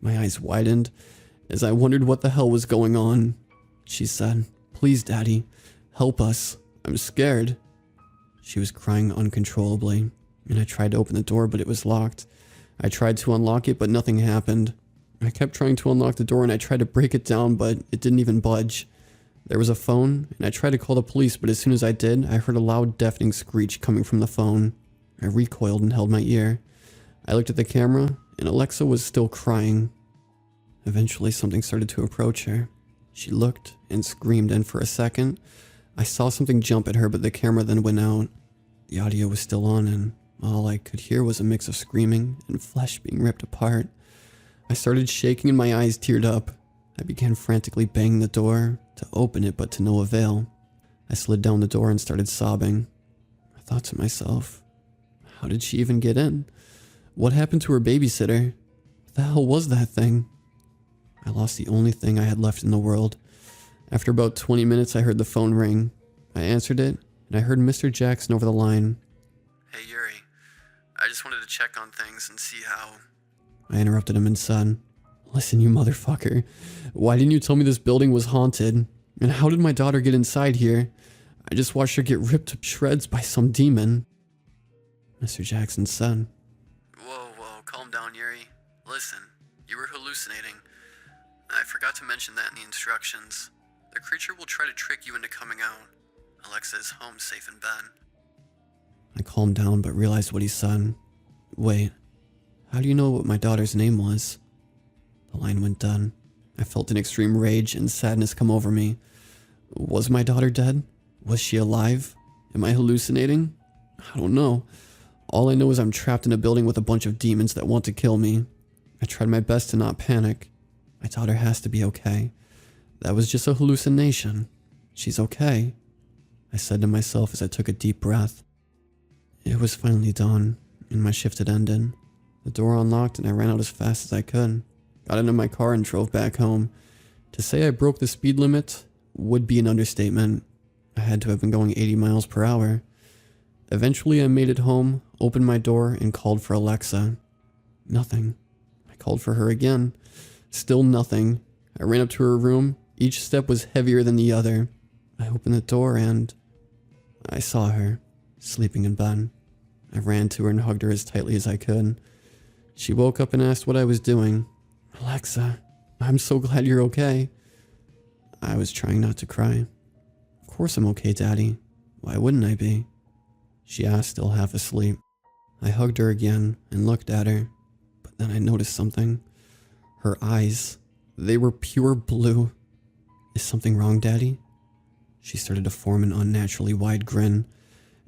My eyes widened as I wondered what the hell was going on. She said, "Please, Daddy, help us. I'm scared." She was crying uncontrollably, and I tried to open the door, but it was locked. I tried to unlock it, but nothing happened. I kept trying to unlock the door, and I tried to break it down, but it didn't even budge. There was a phone, and I tried to call the police, but as soon as I did, I heard a loud, deafening screech coming from the phone. I recoiled and held my ear. I looked at the camera, and Alexa was still crying. Eventually, something started to approach her. She looked and screamed, and for a second, I saw something jump at her, but the camera then went out. The audio was still on, and all I could hear was a mix of screaming and flesh being ripped apart. I started shaking and my eyes teared up. I began frantically banging the door to open it, but to no avail. I slid down the door and started sobbing. I thought to myself, how did she even get in? What happened to her babysitter? What the hell was that thing? I lost the only thing I had left in the world. After about 20 minutes, I heard the phone ring. I answered it, and I heard Mr. Jackson over the line. "Hey, Yuri. I just wanted to check on things and see how..." I interrupted him and said, "Listen, you motherfucker. Why didn't you tell me this building was haunted? And how did my daughter get inside here? I just watched her get ripped to shreds by some demon." Mr. Jackson said, Whoa, calm down, Yuri. Listen, you were hallucinating. I forgot to mention that in the instructions. The creature will try to trick you into coming out. Alexa is home safe in bed. I calmed down but realized what he said. Wait, how do you know what my daughter's name was? The line went dead. I felt an extreme rage and sadness come over me. Was my daughter dead? Was she alive? Am I hallucinating? I don't know. All I know is I'm trapped in a building with a bunch of demons that want to kill me. I tried my best to not panic. My daughter has to be okay. That was just a hallucination. She's okay, I said to myself as I took a deep breath. It was finally dawn, and my shift had ended. The door unlocked and I ran out as fast as I could. Got into my car and drove back home. To say I broke the speed limit would be an understatement. I had to have been going 80 miles per hour. Eventually I made it home, opened my door, and called for Alexa. Nothing. I called for her again. Still nothing. I ran up to her room. Each step was heavier than the other. I opened the door and I saw her, sleeping in bed. I ran to her and hugged her as tightly as I could. She woke up and asked what I was doing. "Alexa, I'm so glad you're okay." I was trying not to cry. "Of course I'm okay, Daddy. Why wouldn't I be?" She asked, still half asleep. I hugged her again and looked at her, but then I noticed something. Her eyes, they were pure blue. "Is something wrong, Daddy?" She started to form an unnaturally wide grin,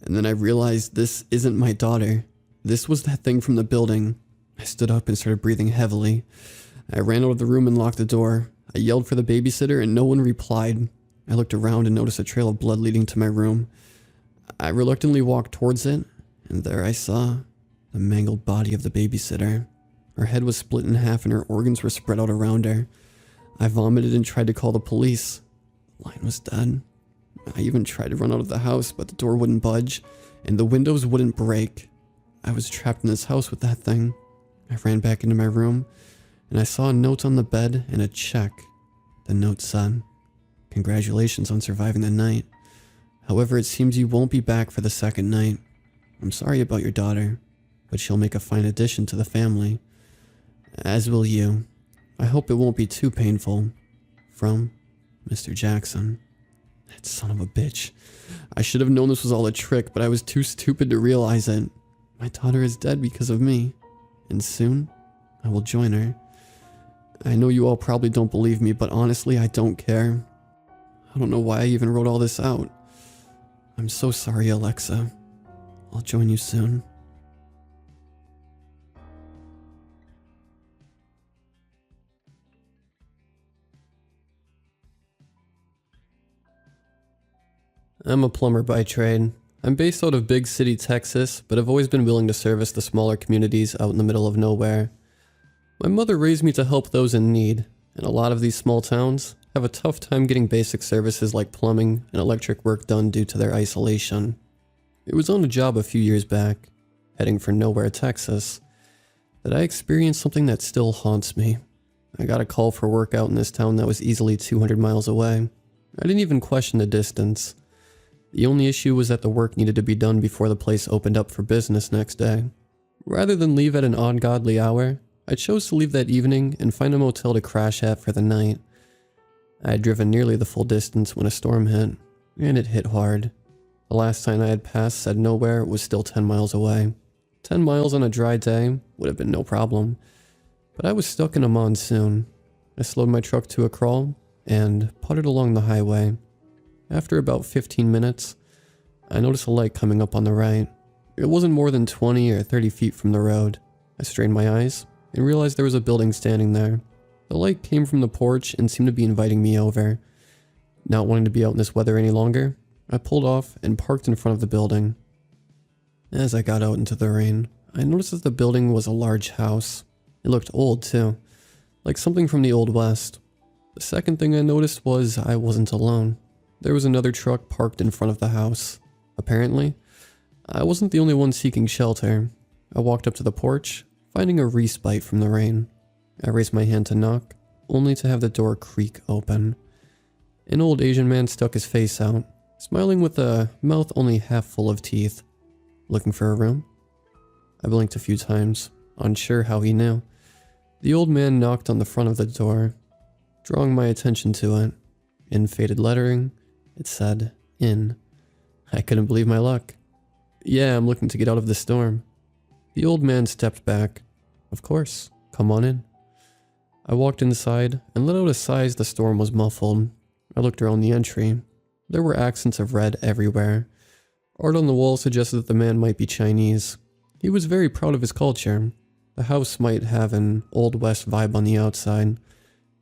and then I realized this isn't my daughter. This was that thing from the building. I stood up and started breathing heavily. I ran out of the room and locked the door. I yelled for the babysitter and no one replied. I looked around and noticed a trail of blood leading to my room. I reluctantly walked towards it, and there I saw the mangled body of the babysitter. Her head was split in half and her organs were spread out around her. I vomited and tried to call the police. The line was dead. I even tried to run out of the house, but the door wouldn't budge, and the windows wouldn't break. I was trapped in this house with that thing. I ran back into my room, and I saw a note on the bed and a check. The note said, "Congratulations on surviving the night. However, it seems you won't be back for the second night. I'm sorry about your daughter, but she'll make a fine addition to the family. As will you. I hope it won't be too painful. From Mr. Jackson." That son of a bitch. I should have known this was all a trick, but I was too stupid to realize it. My daughter is dead because of me, and soon I will join her. I know you all probably don't believe me, but honestly, I don't care. I don't know why I even wrote all this out. I'm so sorry, Alexa. I'll join you soon. I'm a plumber by trade. I'm based out of big city Texas, but I've always been willing to service the smaller communities out in the middle of nowhere. My mother raised me to help those in need, and a lot of these small towns have a tough time getting basic services like plumbing and electric work done due to their isolation. It was on a job a few years back, heading for nowhere, Texas, that I experienced something that still haunts me. I got a call for work out in this town that was easily 200 miles away. I didn't even question the distance. The only issue was that the work needed to be done before the place opened up for business next day. Rather than leave at an ungodly hour, I chose to leave that evening and find a motel to crash at for the night. I had driven nearly the full distance when a storm hit, and it hit hard. The last sign I had passed said nowhere was still 10 miles away. 10 miles on a dry day would have been no problem, but I was stuck in a monsoon. I slowed my truck to a crawl and puttered along the highway. After about 15 minutes, I noticed a light coming up on the right. It wasn't more than 20 or 30 feet from the road. I strained my eyes and realized there was a building standing there. The light came from the porch and seemed to be inviting me over. Not wanting to be out in this weather any longer, I pulled off and parked in front of the building. As I got out into the rain, I noticed that the building was a large house. It looked old too, like something from the Old West. The second thing I noticed was I wasn't alone. There was another truck parked in front of the house. Apparently, I wasn't the only one seeking shelter. I walked up to the porch, finding a respite from the rain. I raised my hand to knock, only to have the door creak open. An old Asian man stuck his face out, smiling with a mouth only half full of teeth. Looking for a room? I blinked a few times, unsure how he knew. The old man knocked on the front of the door, drawing my attention to it. In faded lettering, it said, "In." I couldn't believe my luck. "Yeah, I'm looking to get out of the storm." The old man stepped back. "Of course, come on in." I walked inside and let out a sigh as the storm was muffled. I looked around the entry. There were accents of red everywhere. Art on the wall suggested that the man might be Chinese. He was very proud of his culture. The house might have an Old West vibe on the outside,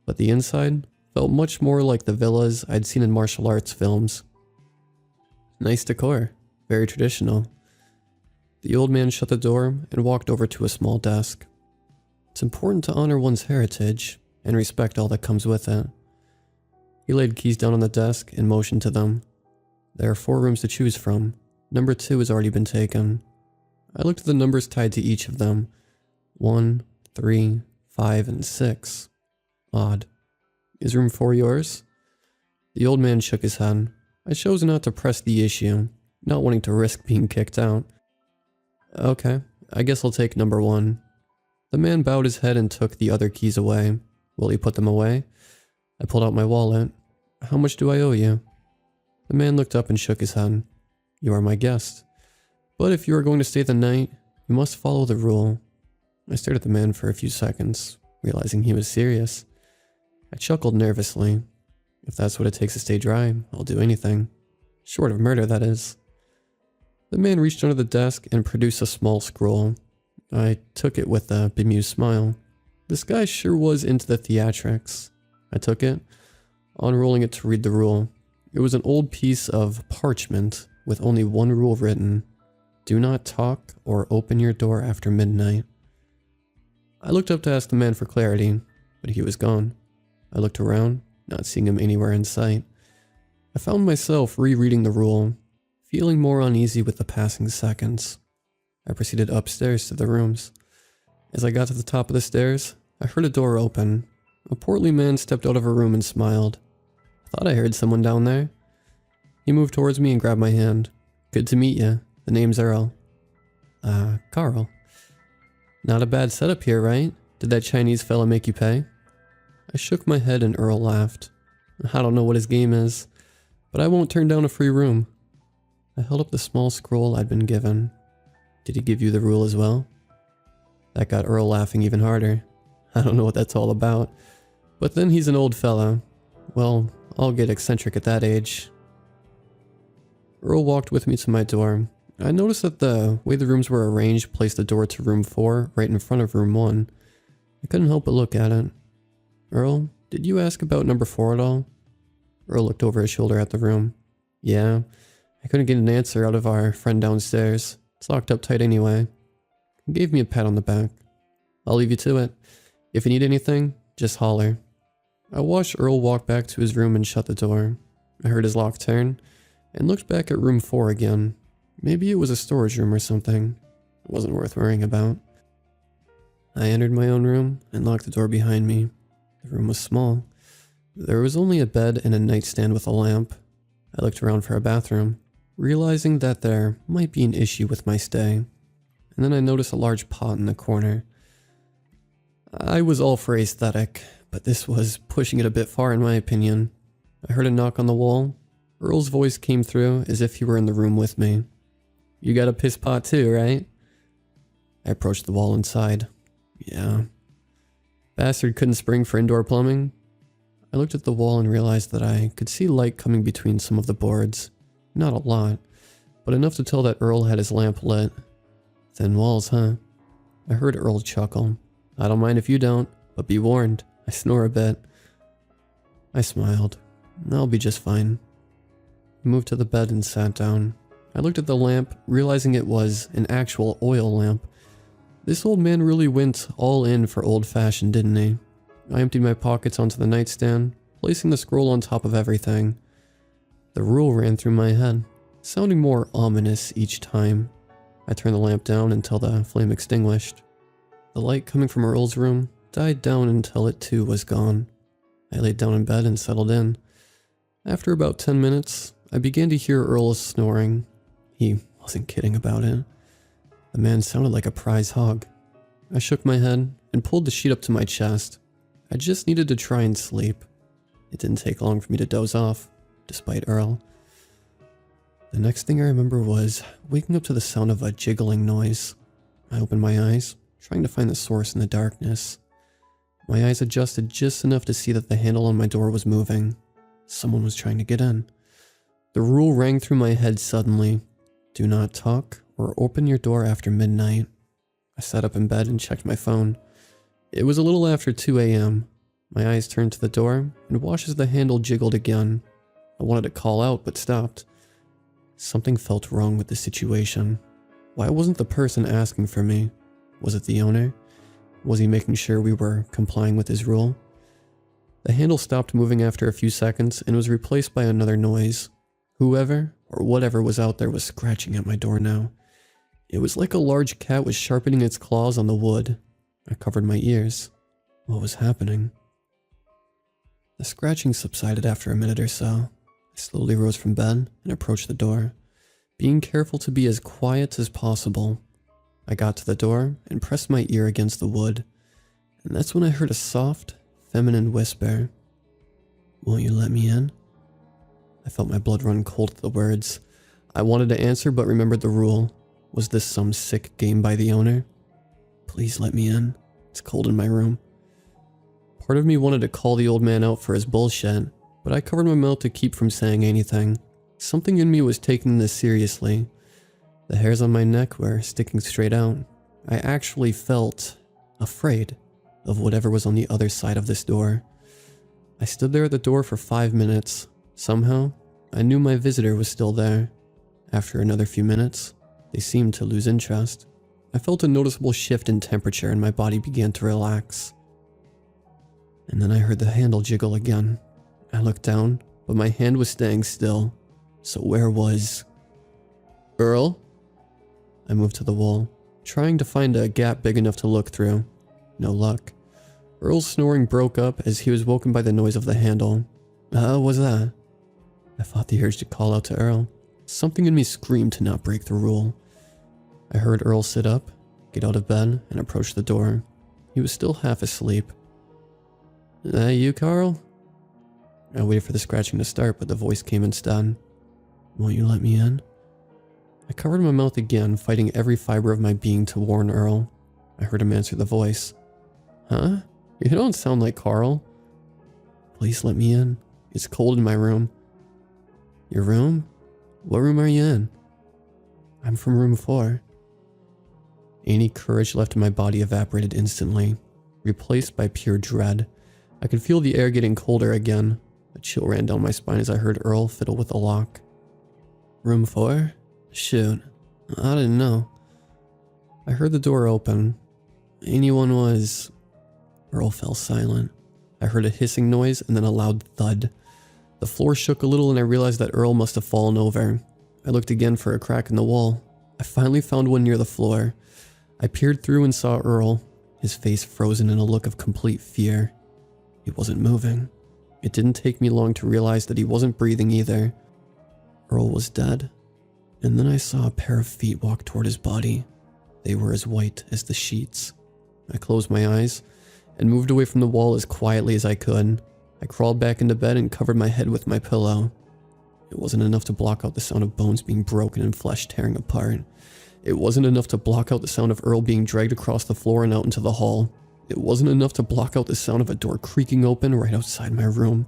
but the inside felt much more like the villas I'd seen in martial arts films. Nice decor, very traditional. The old man shut the door and walked over to a small desk. It's important to honor one's heritage and respect all that comes with it. He laid keys down on the desk and motioned to them. There are 4 rooms to choose from. Number 2 has already been taken. I looked at the numbers tied to each of them. 1, 3, 5, and 6. Odd. Is room 4 yours? The old man shook his head. I chose not to press the issue, not wanting to risk being kicked out. Okay, I guess I'll take number 1. The man bowed his head and took the other keys away. While he put them away, I pulled out my wallet. "How much do I owe you?" The man looked up and shook his head. "You are my guest. But if you are going to stay the night, you must follow the rule." I stared at the man for a few seconds, realizing he was serious. I chuckled nervously. If that's what it takes to stay dry, I'll do anything. Short of murder, that is. The man reached under the desk and produced a small scroll. I took it with a bemused smile. This guy sure was into the theatrics. I took it, unrolling it to read the rule. It was an old piece of parchment with only one rule written: do not talk or open your door after midnight. I looked up to ask the man for clarity, but he was gone. I looked around, not seeing him anywhere in sight. I found myself rereading the rule, feeling more uneasy with the passing seconds. I proceeded upstairs to the rooms. As I got to the top of the stairs, I heard a door open. A portly man stepped out of a room and smiled. "I thought I heard someone down there." He moved towards me and grabbed my hand. "Good to meet you. The name's Earl." Carl. "Not a bad setup here, right? Did that Chinese fella make you pay?" I shook my head and Earl laughed. "I don't know what his game is. but I won't turn down a free room. I held up the small scroll I'd been given. Did he give you the rule as well? That got Earl laughing even harder. I don't know what that's all about. But then he's an old fella. Well, I'll get eccentric at that age. Earl walked with me to my door. I noticed that the way the rooms were arranged placed the door to room 4 right in front of room 1. I couldn't help but look at it. Earl, did you ask about number 4 at all? Earl looked over his shoulder at the room. Yeah, I couldn't get an answer out of our friend downstairs. It's locked up tight anyway. He gave me a pat on the back. I'll leave you to it. If you need anything, just holler. I watched Earl walk back to his room and shut the door. I heard his lock turn and looked back at room 4 again. Maybe it was a storage room or something. It wasn't worth worrying about. I entered my own room and locked the door behind me. The room was small. There was only a bed and a nightstand with a lamp. I looked around for a bathroom, realizing that there might be an issue with my stay. And then I noticed a large pot in the corner. I was all for aesthetic, but this was pushing it a bit far in my opinion. I heard a knock on the wall. Earl's voice came through as if he were in the room with me. You got a piss pot too, right? I approached the wall inside. Yeah. Bastard couldn't spring for indoor plumbing. I looked at the wall and realized that I could see light coming between some of the boards. Not a lot, but enough to tell that Earl had his lamp lit. Thin walls, huh? I heard Earl chuckle. I don't mind if you don't, but be warned, I snore a bit. I smiled. I'll be just fine. I moved to the bed and sat down. I looked at the lamp, realizing it was an actual oil lamp. This old man really went all in for old-fashioned, didn't he? I emptied my pockets onto the nightstand, placing the scroll on top of everything. The rule ran through my head, sounding more ominous each time. I turned the lamp down until the flame extinguished. The light coming from Earl's room died down until it too was gone. I laid down in bed and settled in. After about 10 minutes, I began to hear Earl snoring. He wasn't kidding about it. The man sounded like a prize hog. I shook my head and pulled the sheet up to my chest. I just needed to try and sleep. It didn't take long for me to doze off, despite Earl. The next thing I remember was waking up to the sound of a jiggling noise. I opened my eyes, trying to find the source in the darkness. My eyes adjusted just enough to see that the handle on my door was moving. Someone was trying to get in. The rule rang through my head suddenly. Do not talk or open your door after midnight. I sat up in bed and checked my phone. It was a little after 2 a.m. My eyes turned to the door and watched as the handle jiggled again. I wanted to call out but stopped. Something felt wrong with the situation. Why wasn't the person asking for me? Was it the owner? Was he making sure we were complying with his rule? The handle stopped moving after a few seconds and was replaced by another noise. Whoever or whatever was out there was scratching at my door now. It was like a large cat was sharpening its claws on the wood. I covered my ears. What was happening? The scratching subsided after a minute or so. I slowly rose from bed and approached the door, being careful to be as quiet as possible. I got to the door and pressed my ear against the wood, and that's when I heard a soft, feminine whisper. Won't you let me in? I felt my blood run cold at the words. I wanted to answer but remembered the rule. Was this some sick game by the owner? Please let me in. It's cold in my room. Part of me wanted to call the old man out for his bullshit, but I covered my mouth to keep from saying anything. Something in me was taking this seriously. The hairs on my neck were sticking straight out. I actually felt afraid of whatever was on the other side of this door. I stood there at the door for 5 minutes. Somehow, I knew my visitor was still there. After another few minutes, they seemed to lose interest. I felt a noticeable shift in temperature and my body began to relax. And then I heard the handle jiggle again. I looked down, but my hand was staying still. So where was Earl? I moved to the wall, trying to find a gap big enough to look through. No luck. Earl's snoring broke up as he was woken by the noise of the handle. What was that? I fought the urge to call out to Earl. Something in me screamed to not break the rule. I heard Earl sit up, get out of bed, and approach the door. He was still half asleep. You, Carl? I waited for the scratching to start, but the voice came instead. Won't you let me in? I covered my mouth again, fighting every fiber of my being to warn Earl. I heard him answer the voice. Huh? You don't sound like Carl. Please let me in. It's cold in my room. Your room? What room are you in? I'm from room 4. Any courage left in my body evaporated instantly, replaced by pure dread. I could feel the air getting colder again. A chill ran down my spine as I heard Earl fiddle with the lock. Room 4? Shoot, I didn't know. I heard the door open. Anyone was... Earl fell silent. I heard a hissing noise and then a loud thud. The floor shook a little and I realized that Earl must have fallen over. I looked again for a crack in the wall. I finally found one near the floor. I peered through and saw Earl, his face frozen in a look of complete fear. He wasn't moving. It didn't take me long to realize that he wasn't breathing either. Earl was dead. And then I saw a pair of feet walk toward his body. They were as white as the sheets. I closed my eyes and moved away from the wall as quietly as I could. I crawled back into bed and covered my head with my pillow. It wasn't enough to block out the sound of bones being broken and flesh tearing apart. It wasn't enough to block out the sound of Earl being dragged across the floor and out into the hall. It wasn't enough to block out the sound of a door creaking open right outside my room.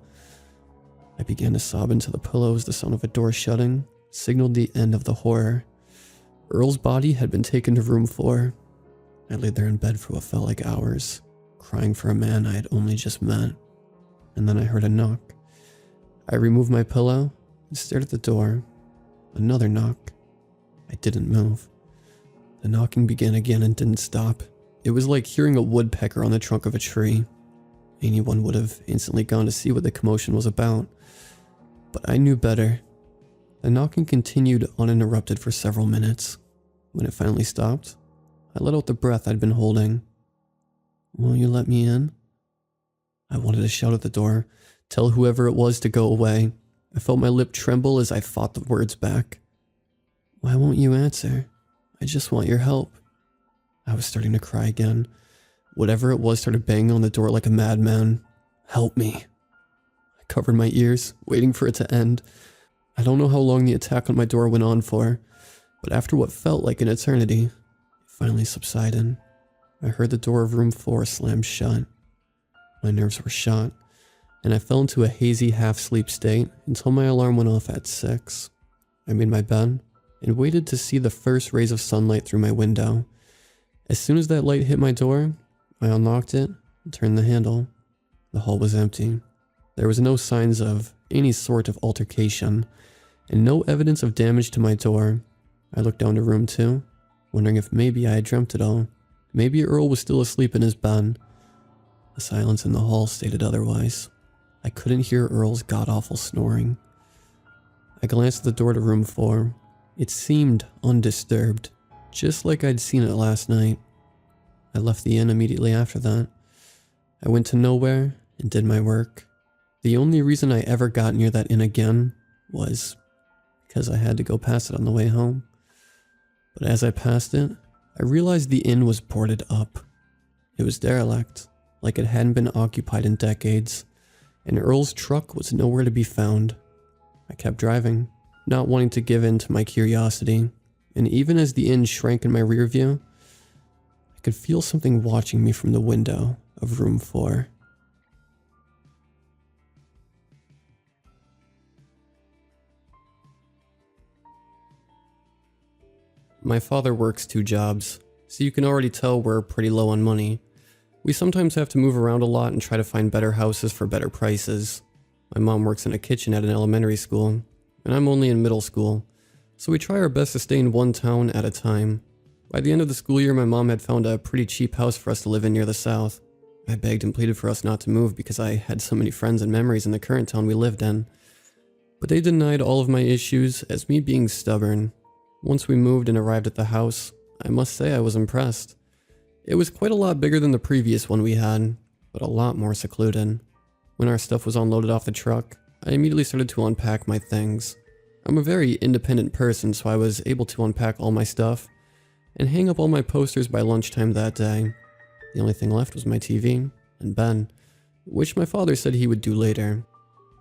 I began to sob into the pillow as the sound of a door shutting signaled the end of the horror. Earl's body had been taken to room 4. I lay there in bed for what felt like hours, crying for a man I had only just met. And then I heard a knock. I removed my pillow and stared at the door. Another knock. I didn't move. The knocking began again and didn't stop. It was like hearing a woodpecker on the trunk of a tree. Anyone would have instantly gone to see what the commotion was about. But I knew better. The knocking continued uninterrupted for several minutes. When it finally stopped, I let out the breath I'd been holding. Won't you let me in? I wanted to shout at the door, tell whoever it was to go away. I felt my lip tremble as I fought the words back. Why won't you answer? I just want your help. I was starting to cry again. Whatever it was started banging on the door like a madman. Help me. I covered my ears, waiting for it to end. I don't know how long the attack on my door went on for, but after what felt like an eternity, it finally subsided. I heard the door of room 4 slam shut. My nerves were shot, and I fell into a hazy half-sleep state until my alarm went off at 6. I made my bed and waited to see the first rays of sunlight through my window. As soon as that light hit my door, I unlocked it and turned the handle. The hall was empty. There was no signs of any sort of altercation, and no evidence of damage to my door. I looked down to room 2, wondering if maybe I had dreamt it all. Maybe Earl was still asleep in his bed. The silence in the hall stated otherwise. I couldn't hear Earl's god-awful snoring. I glanced at the door to room 4. It seemed undisturbed, just like I'd seen it last night. I left the inn immediately after that. I went to nowhere and did my work. The only reason I ever got near that inn again was because I had to go past it on the way home. But as I passed it, I realized the inn was boarded up. It was derelict, like it hadn't been occupied in decades, and Earl's truck was nowhere to be found. I kept driving, not wanting to give in to my curiosity, and even as the inn shrank in my rear view, I could feel something watching me from the window of room 4. My father works 2 jobs, so you can already tell we're pretty low on money. We sometimes have to move around a lot and try to find better houses for better prices. My mom works in a kitchen at an elementary school, and I'm only in middle school, so we try our best to stay in one town at a time. By the end of the school year, my mom had found a pretty cheap house for us to live in near the south. I begged and pleaded for us not to move because I had so many friends and memories in the current town we lived in. But they denied all of my issues as me being stubborn. Once we moved and arrived at the house, I must say I was impressed. It was quite a lot bigger than the previous one we had, but a lot more secluded. When our stuff was unloaded off the truck, I immediately started to unpack my things. I'm a very independent person, so I was able to unpack all my stuff and hang up all my posters by lunchtime that day. The only thing left was my TV and Ben, which my father said he would do later.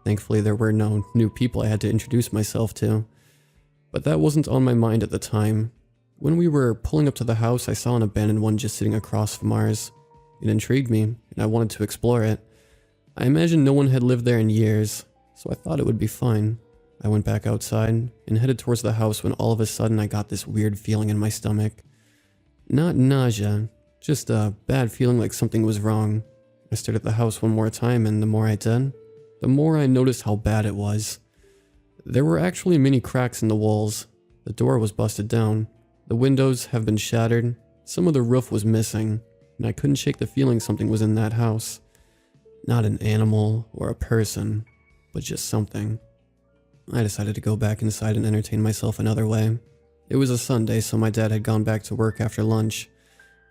Thankfully, there were no new people I had to introduce myself to. But that wasn't on my mind at the time. When we were pulling up to the house, I saw an abandoned one just sitting across from ours. It intrigued me, and I wanted to explore it. I imagined no one had lived there in years, so I thought it would be fine. I went back outside and headed towards the house when all of a sudden I got this weird feeling in my stomach. Not nausea, just a bad feeling like something was wrong. I stared at the house one more time, and the more I did, the more I noticed how bad it was. There were actually many cracks in the walls. The door was busted down. The windows have been shattered. Some of the roof was missing, and I couldn't shake the feeling something was in that house. Not an animal or a person, but just something. I decided to go back inside and entertain myself another way. It was a Sunday, so my dad had gone back to work after lunch,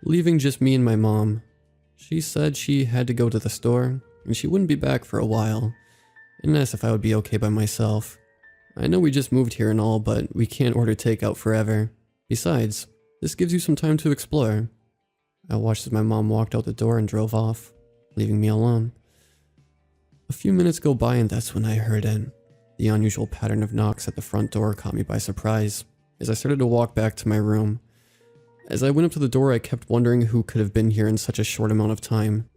leaving just me and my mom. She said she had to go to the store, and she wouldn't be back for a while, and asked if I would be okay by myself. I know we just moved here and all, but we can't order takeout forever. Besides, this gives you some time to explore. I watched as my mom walked out the door and drove off, leaving me alone. A few minutes go by and that's when I heard it. The unusual pattern of knocks at the front door caught me by surprise as I started to walk back to my room. As I went up to the door, I kept wondering who could have been here in such a short amount of time.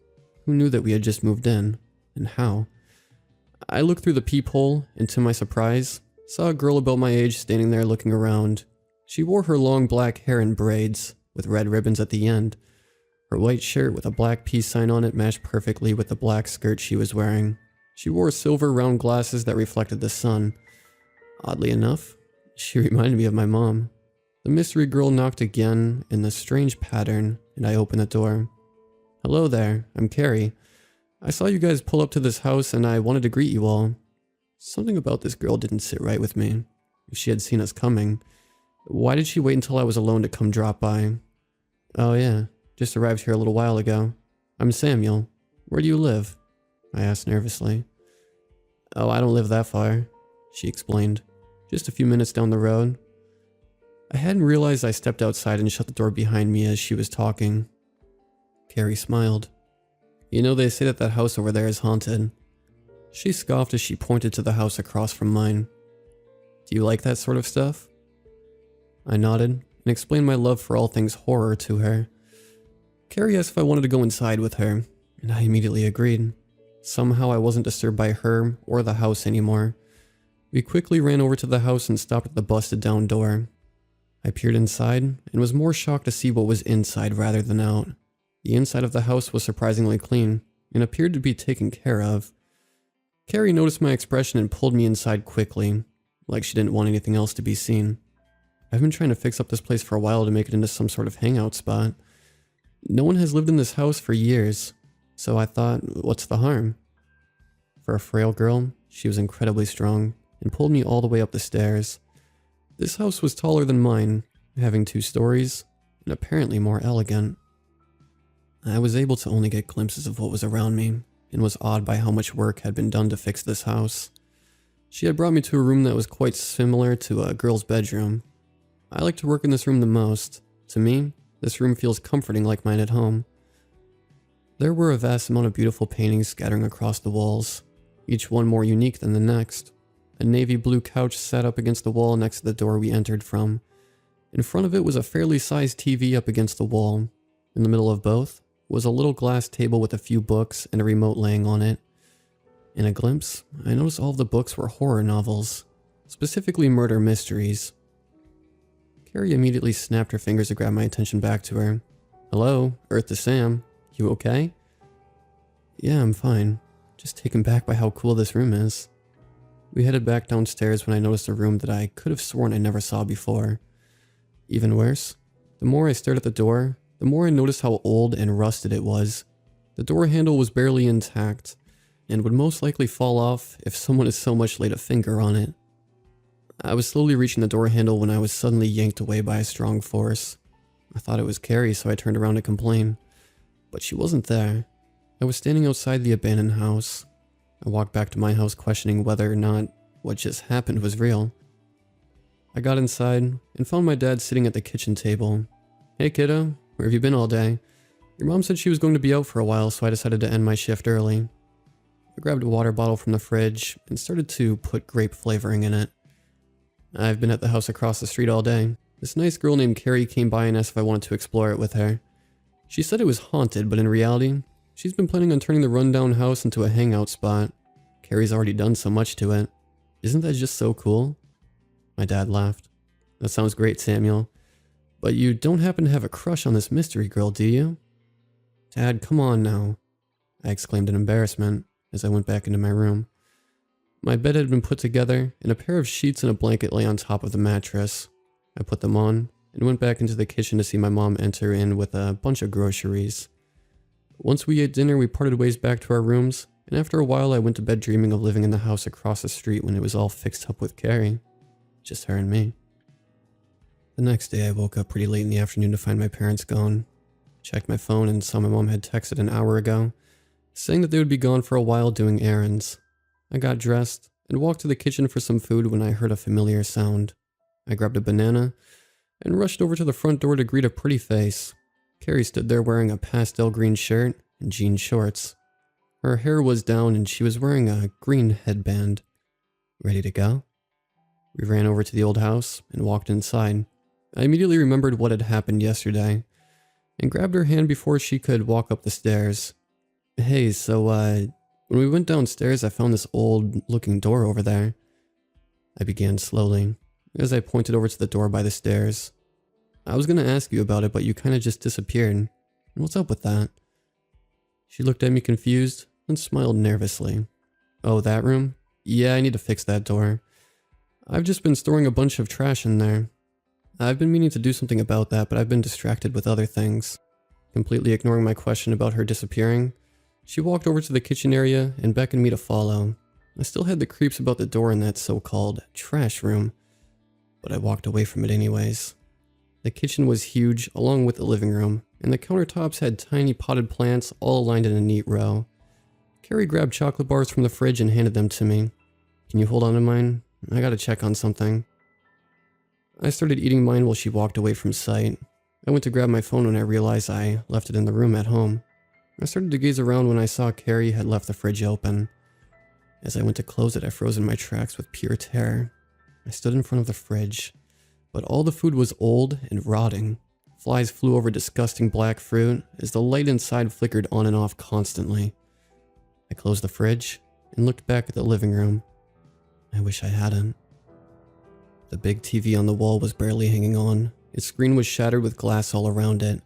Who knew that we had just moved in, and how? I looked through the peephole, and to my surprise, saw a girl about my age standing there looking around. She wore her long black hair in braids, with red ribbons at the end. Her white shirt with a black peace sign on it matched perfectly with the black skirt she was wearing. She wore silver round glasses that reflected the sun. Oddly enough, she reminded me of my mom. The mystery girl knocked again in the strange pattern, and I opened the door. "Hello there, I'm Carrie. I saw you guys pull up to this house and I wanted to greet you all." Something about this girl didn't sit right with me. If she had seen us coming, why did she wait until I was alone to come drop by? "Oh yeah, just arrived here a little while ago. I'm Samuel. Where do you live?" I asked nervously. "Oh, I don't live that far," she explained. "Just a few minutes down the road." I hadn't realized I stepped outside and shut the door behind me as she was talking. Carrie smiled. "You know, they say that house over there is haunted." She scoffed as she pointed to the house across from mine. "Do you like that sort of stuff?" I nodded and explained my love for all things horror to her. Carrie asked if I wanted to go inside with her, and I immediately agreed. Somehow I wasn't disturbed by her or the house anymore. We quickly ran over to the house and stopped at the busted down door. I peered inside and was more shocked to see what was inside rather than out. The inside of the house was surprisingly clean and appeared to be taken care of. Carrie noticed my expression and pulled me inside quickly, like she didn't want anything else to be seen. I've been trying to fix up this place for a while to make it into some sort of hangout spot. No one has lived in this house for years, so I thought, what's the harm? For a frail girl, she was incredibly strong and pulled me all the way up the stairs. This house was taller than mine, having 2 stories, and apparently more elegant. I was able to only get glimpses of what was around me, and was awed by how much work had been done to fix this house. She had brought me to a room that was quite similar to a girl's bedroom. I like to work in this room the most. To me, this room feels comforting like mine at home. There were a vast amount of beautiful paintings scattering across the walls, each one more unique than the next. A navy blue couch sat up against the wall next to the door we entered from. In front of it was a fairly sized TV up against the wall. In the middle of both was a little glass table with a few books and a remote laying on it. In a glimpse, I noticed all of the books were horror novels, specifically murder mysteries. Carrie immediately snapped her fingers to grab my attention back to her. "Hello, Earth to Sam. You okay?" "Yeah, I'm fine. Just taken back by how cool this room is." We headed back downstairs when I noticed a room that I could have sworn I never saw before. Even worse, the more I stared at the door, the more I noticed how old and rusted it was. The door handle was barely intact, and would most likely fall off if someone had so much laid a finger on it. I was slowly reaching the door handle when I was suddenly yanked away by a strong force. I thought it was Carrie, so I turned around to complain. But she wasn't there. I was standing outside the abandoned house. I walked back to my house questioning whether or not what just happened was real. I got inside and found my dad sitting at the kitchen table. "Hey kiddo, where have you been all day? Your mom said she was going to be out for a while, so I decided to end my shift early." I grabbed a water bottle from the fridge and started to put grape flavoring in it. I've been at the house across the street all day. This nice girl named Carrie came by and asked if I wanted to explore it with her. She said it was haunted, but in reality, she's been planning on turning the rundown house into a hangout spot. Carrie's already done so much to it. Isn't that just so cool? My dad laughed. That sounds great, Samuel. But you don't happen to have a crush on this mystery girl, do you? Dad, come on now, I exclaimed in embarrassment as I went back into my room. My bed had been put together, and a pair of sheets and a blanket lay on top of the mattress. I put them on and went back into the kitchen to see my mom enter in with a bunch of groceries. Once we ate dinner, we parted ways back to our rooms, and after a while I went to bed dreaming of living in the house across the street when it was all fixed up with Carrie. Just her and me. The next day I woke up pretty late in the afternoon to find my parents gone. Checked my phone and saw my mom had texted an hour ago, saying that they would be gone for a while doing errands. I got dressed and walked to the kitchen for some food when I heard a familiar sound. I grabbed a banana and rushed over to the front door to greet a pretty face. Carrie stood there wearing a pastel green shirt and jean shorts. Her hair was down and she was wearing a green headband. Ready to go? We ran over to the old house and walked inside. I immediately remembered what had happened yesterday and grabbed her hand before she could walk up the stairs. Hey, so when we went downstairs, I found this old-looking door over there. I began slowly, as I pointed over to the door by the stairs. I was going to ask you about it, but you kind of just disappeared. What's up with that? She looked at me confused and smiled nervously. Oh, that room? Yeah, I need to fix that door. I've just been storing a bunch of trash in there. I've been meaning to do something about that, but I've been distracted with other things. Completely ignoring my question about her disappearing, she walked over to the kitchen area and beckoned me to follow. I still had the creeps about the door in that so-called trash room, but I walked away from it anyways. The kitchen was huge, along with the living room, and the countertops had tiny potted plants all aligned in a neat row. Carrie grabbed chocolate bars from the fridge and handed them to me. Can you hold on to mine? I gotta check on something. I started eating mine while she walked away from sight. I went to grab my phone when I realized I left it in the room at home. I started to gaze around when I saw Carrie had left the fridge open. As I went to close it, I froze in my tracks with pure terror. I stood in front of the fridge, but all the food was old and rotting. Flies flew over disgusting black fruit as the light inside flickered on and off constantly. I closed the fridge and looked back at the living room. I wish I hadn't. The big TV on the wall was barely hanging on. Its screen was shattered with glass all around it,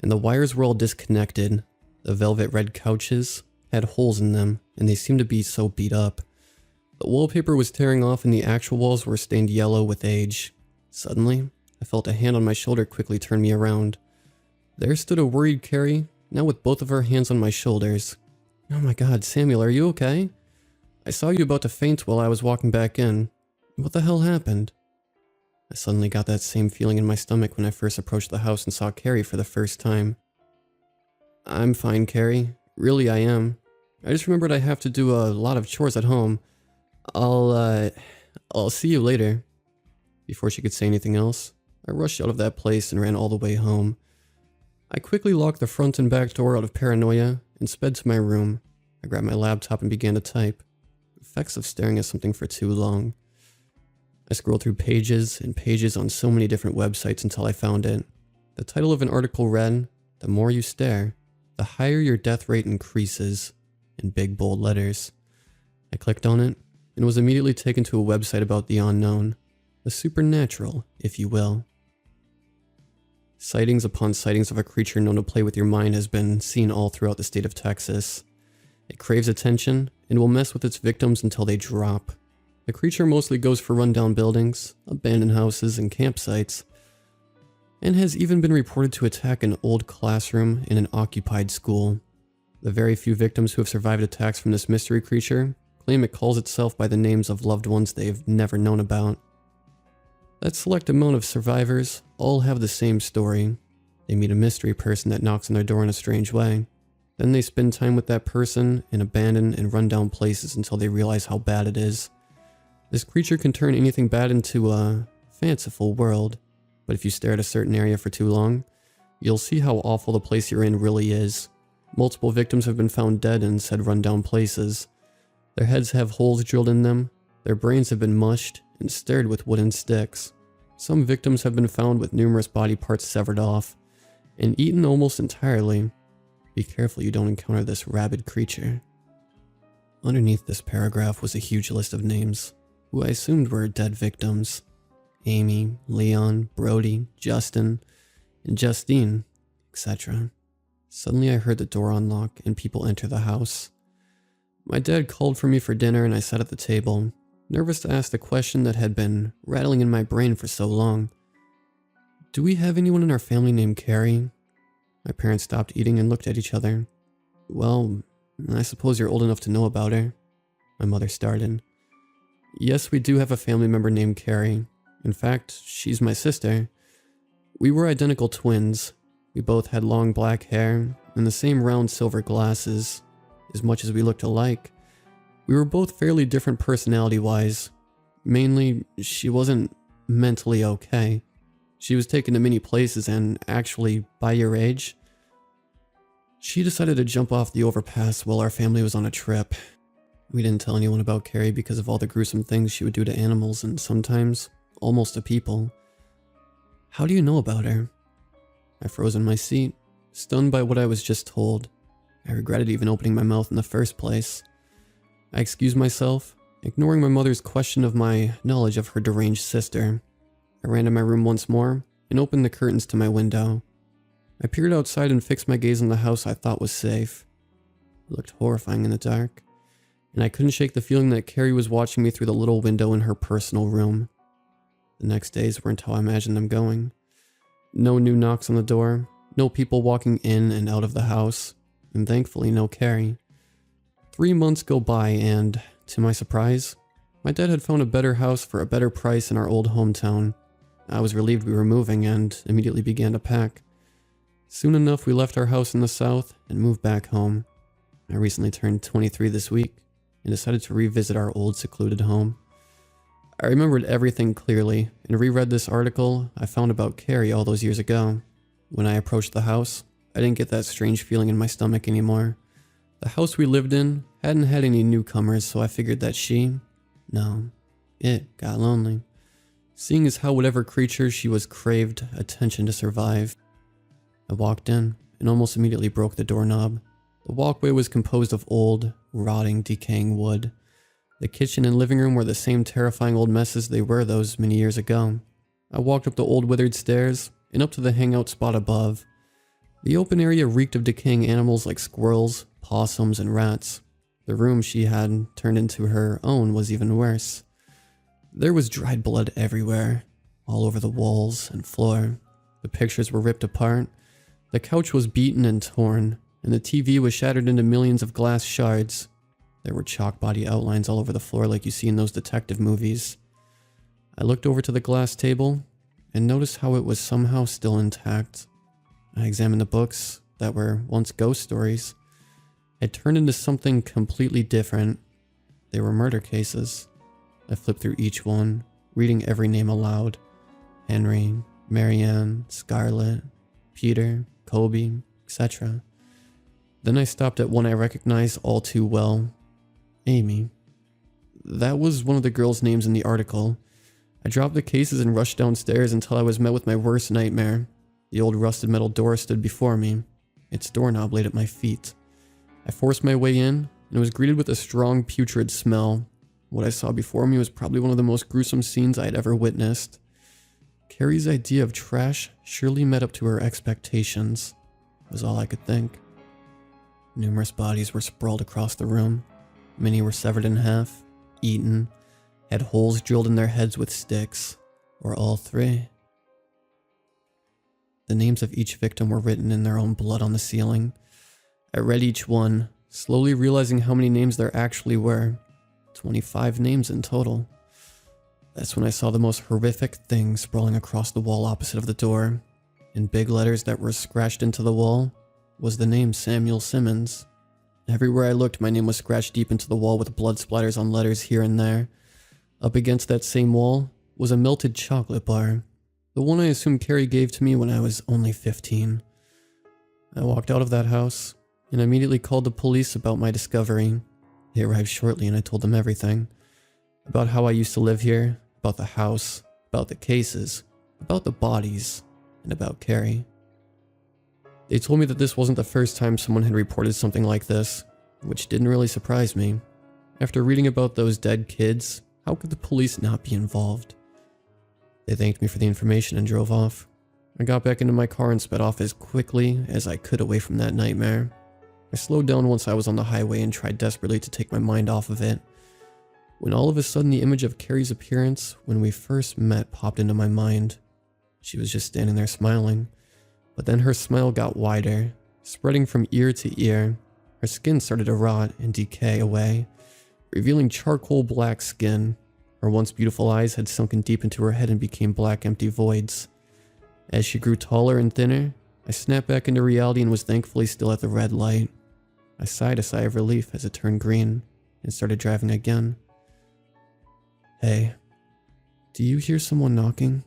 and the wires were all disconnected. The velvet red couches had holes in them, and they seemed to be so beat up. The wallpaper was tearing off and the actual walls were stained yellow with age. Suddenly, I felt a hand on my shoulder quickly turn me around. There stood a worried Carrie, now with both of her hands on my shoulders. Oh my god, Samuel, are you okay? I saw you about to faint while I was walking back in. What the hell happened? I suddenly got that same feeling in my stomach when I first approached the house and saw Carrie for the first time. I'm fine, Carrie. Really, I am. I just remembered I have to do a lot of chores at home. I'll see you later. Before she could say anything else, I rushed out of that place and ran all the way home. I quickly locked the front and back door out of paranoia and sped to my room. I grabbed my laptop and began to type. Effects of staring at something for too long. I scrolled through pages and pages on so many different websites until I found it. The title of an article read, "The more you stare, the higher your death rate increases," in big bold letters. I clicked on it and was immediately taken to a website about the unknown, the supernatural, if you will. Sightings upon sightings of a creature known to play with your mind has been seen all throughout the state of Texas. It craves attention and will mess with its victims until they drop. The creature mostly goes for rundown buildings, abandoned houses, and campsites, and has even been reported to attack an old classroom in an occupied school. The very few victims who have survived attacks from this mystery creature claim it calls itself by the names of loved ones they've never known about. That select amount of survivors all have the same story. They meet a mystery person that knocks on their door in a strange way. Then they spend time with that person in abandoned and rundown places until they realize how bad it is. This creature can turn anything bad into a fanciful world, but if you stare at a certain area for too long, you'll see how awful the place you're in really is. Multiple victims have been found dead in said rundown places. Their heads have holes drilled in them, their brains have been mushed and stirred with wooden sticks. Some victims have been found with numerous body parts severed off and eaten almost entirely. Be careful you don't encounter this rabid creature. Underneath this paragraph was a huge list of names, who I assumed were dead victims. Amy, Leon, Brody, Justin, and Justine, etc. Suddenly I heard the door unlock and people enter the house. My dad called for me for dinner and I sat at the table, nervous to ask the question that had been rattling in my brain for so long. Do we have anyone in our family named Carrie? My parents stopped eating and looked at each other. Well, I suppose you're old enough to know about her. My mother started. Yes, we do have a family member named Carrie. In fact, she's my sister. We were identical twins. We both had long black hair and the same round silver glasses. As much as we looked alike, we were both fairly different personality-wise. Mainly, she wasn't mentally okay. She was taken to many places and actually, by your age, she decided to jump off the overpass while our family was on a trip. We didn't tell anyone about Carrie because of all the gruesome things she would do to animals and sometimes almost to people. How do you know about her? I froze in my seat, stunned by what I was just told. I regretted even opening my mouth in the first place. I excused myself, ignoring my mother's question of my knowledge of her deranged sister. I ran to my room once more and opened the curtains to my window. I peered outside and fixed my gaze on the house I thought was safe. It looked horrifying in the dark, and I couldn't shake the feeling that Carrie was watching me through the little window in her personal room. The next days weren't how I imagined them going. No new knocks on the door, no people walking in and out of the house, and thankfully no Carrie. 3 months go by and, to my surprise, my dad had found a better house for a better price in our old hometown. I was relieved we were moving and immediately began to pack. Soon enough we left our house in the south and moved back home. I recently turned 23 this week and decided to revisit our old secluded home. I remembered everything clearly and reread this article I found about Carrie all those years ago. When I approached the house, I didn't get that strange feeling in my stomach anymore. The house we lived in hadn't had any newcomers, so I figured that it got lonely. Seeing as how whatever creature she was craved attention to survive. I walked in and almost immediately broke the doorknob. The walkway was composed of old, rotting, decaying wood. The kitchen and living room were the same terrifying old messes they were those many years ago. I walked up the old withered stairs and up to the hangout spot above. The open area reeked of decaying animals like squirrels, possums, and rats. The room she had turned into her own was even worse. There was dried blood everywhere, all over the walls and floor. The pictures were ripped apart. The couch was beaten and torn, and the TV was shattered into millions of glass shards. There were chalk body outlines all over the floor like you see in those detective movies. I looked over to the glass table and noticed how it was somehow still intact. I examined the books that were once ghost stories. Had turned into something completely different. They were murder cases. I flipped through each one, reading every name aloud. Henry, Marianne, Scarlett, Peter, Kobe, etc. Then I stopped at one I recognized all too well. Amy. That was one of the girls' names in the article. I dropped the cases and rushed downstairs until I was met with my worst nightmare. The old rusted metal door stood before me. Its doorknob laid at my feet. I forced my way in and was greeted with a strong, putrid smell. What I saw before me was probably one of the most gruesome scenes I had ever witnessed. Carrie's idea of trash surely met up to her expectations, was all I could think. Numerous bodies were sprawled across the room. Many were severed in half, eaten, had holes drilled in their heads with sticks, or all three. The names of each victim were written in their own blood on the ceiling. I read each one, slowly realizing how many names there actually were. 25 names in total. That's when I saw the most horrific thing sprawling across the wall opposite of the door. In big letters that were scratched into the wall was the name Samuel Simmons. Everywhere I looked, my name was scratched deep into the wall with blood splatters on letters here and there. Up against that same wall was a melted chocolate bar, the one I assume Carrie gave to me when I was only 15. I walked out of that house and immediately called the police about my discovery. They arrived shortly and I told them everything. About how I used to live here, about the house, about the cases, about the bodies, and about Carrie. They told me that this wasn't the first time someone had reported something like this, which didn't really surprise me. After reading about those dead kids, how could the police not be involved? They thanked me for the information and drove off. I got back into my car and sped off as quickly as I could away from that nightmare. I slowed down once I was on the highway and tried desperately to take my mind off of it, when all of a sudden the image of Carrie's appearance when we first met popped into my mind. She was just standing there smiling, but then her smile got wider, spreading from ear to ear. Her skin started to rot and decay away, revealing charcoal black skin. Her once beautiful eyes had sunken deep into her head and became black empty voids. As she grew taller and thinner, I snapped back into reality and was thankfully still at the red light. I sighed a sigh of relief as it turned green and started driving again. Hey, do you hear someone knocking?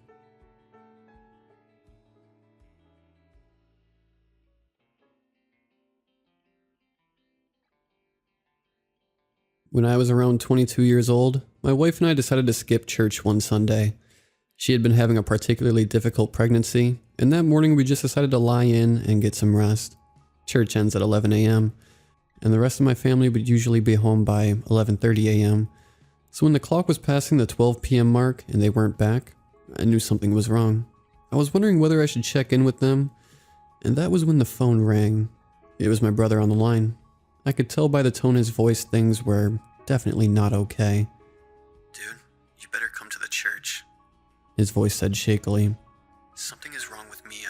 When I was around 22 years old, my wife and I decided to skip church one Sunday. She had been having a particularly difficult pregnancy, and that morning we just decided to lie in and get some rest. Church ends at 11 a.m., and the rest of my family would usually be home by 11:30 a.m. So when the clock was passing the 12 p.m. mark and they weren't back, I knew something was wrong. I was wondering whether I should check in with them, and that was when the phone rang. It was my brother on the line. I could tell by the tone of his voice things were definitely not okay. Dude, you better come to the church. His voice said shakily. Something is wrong with Mia.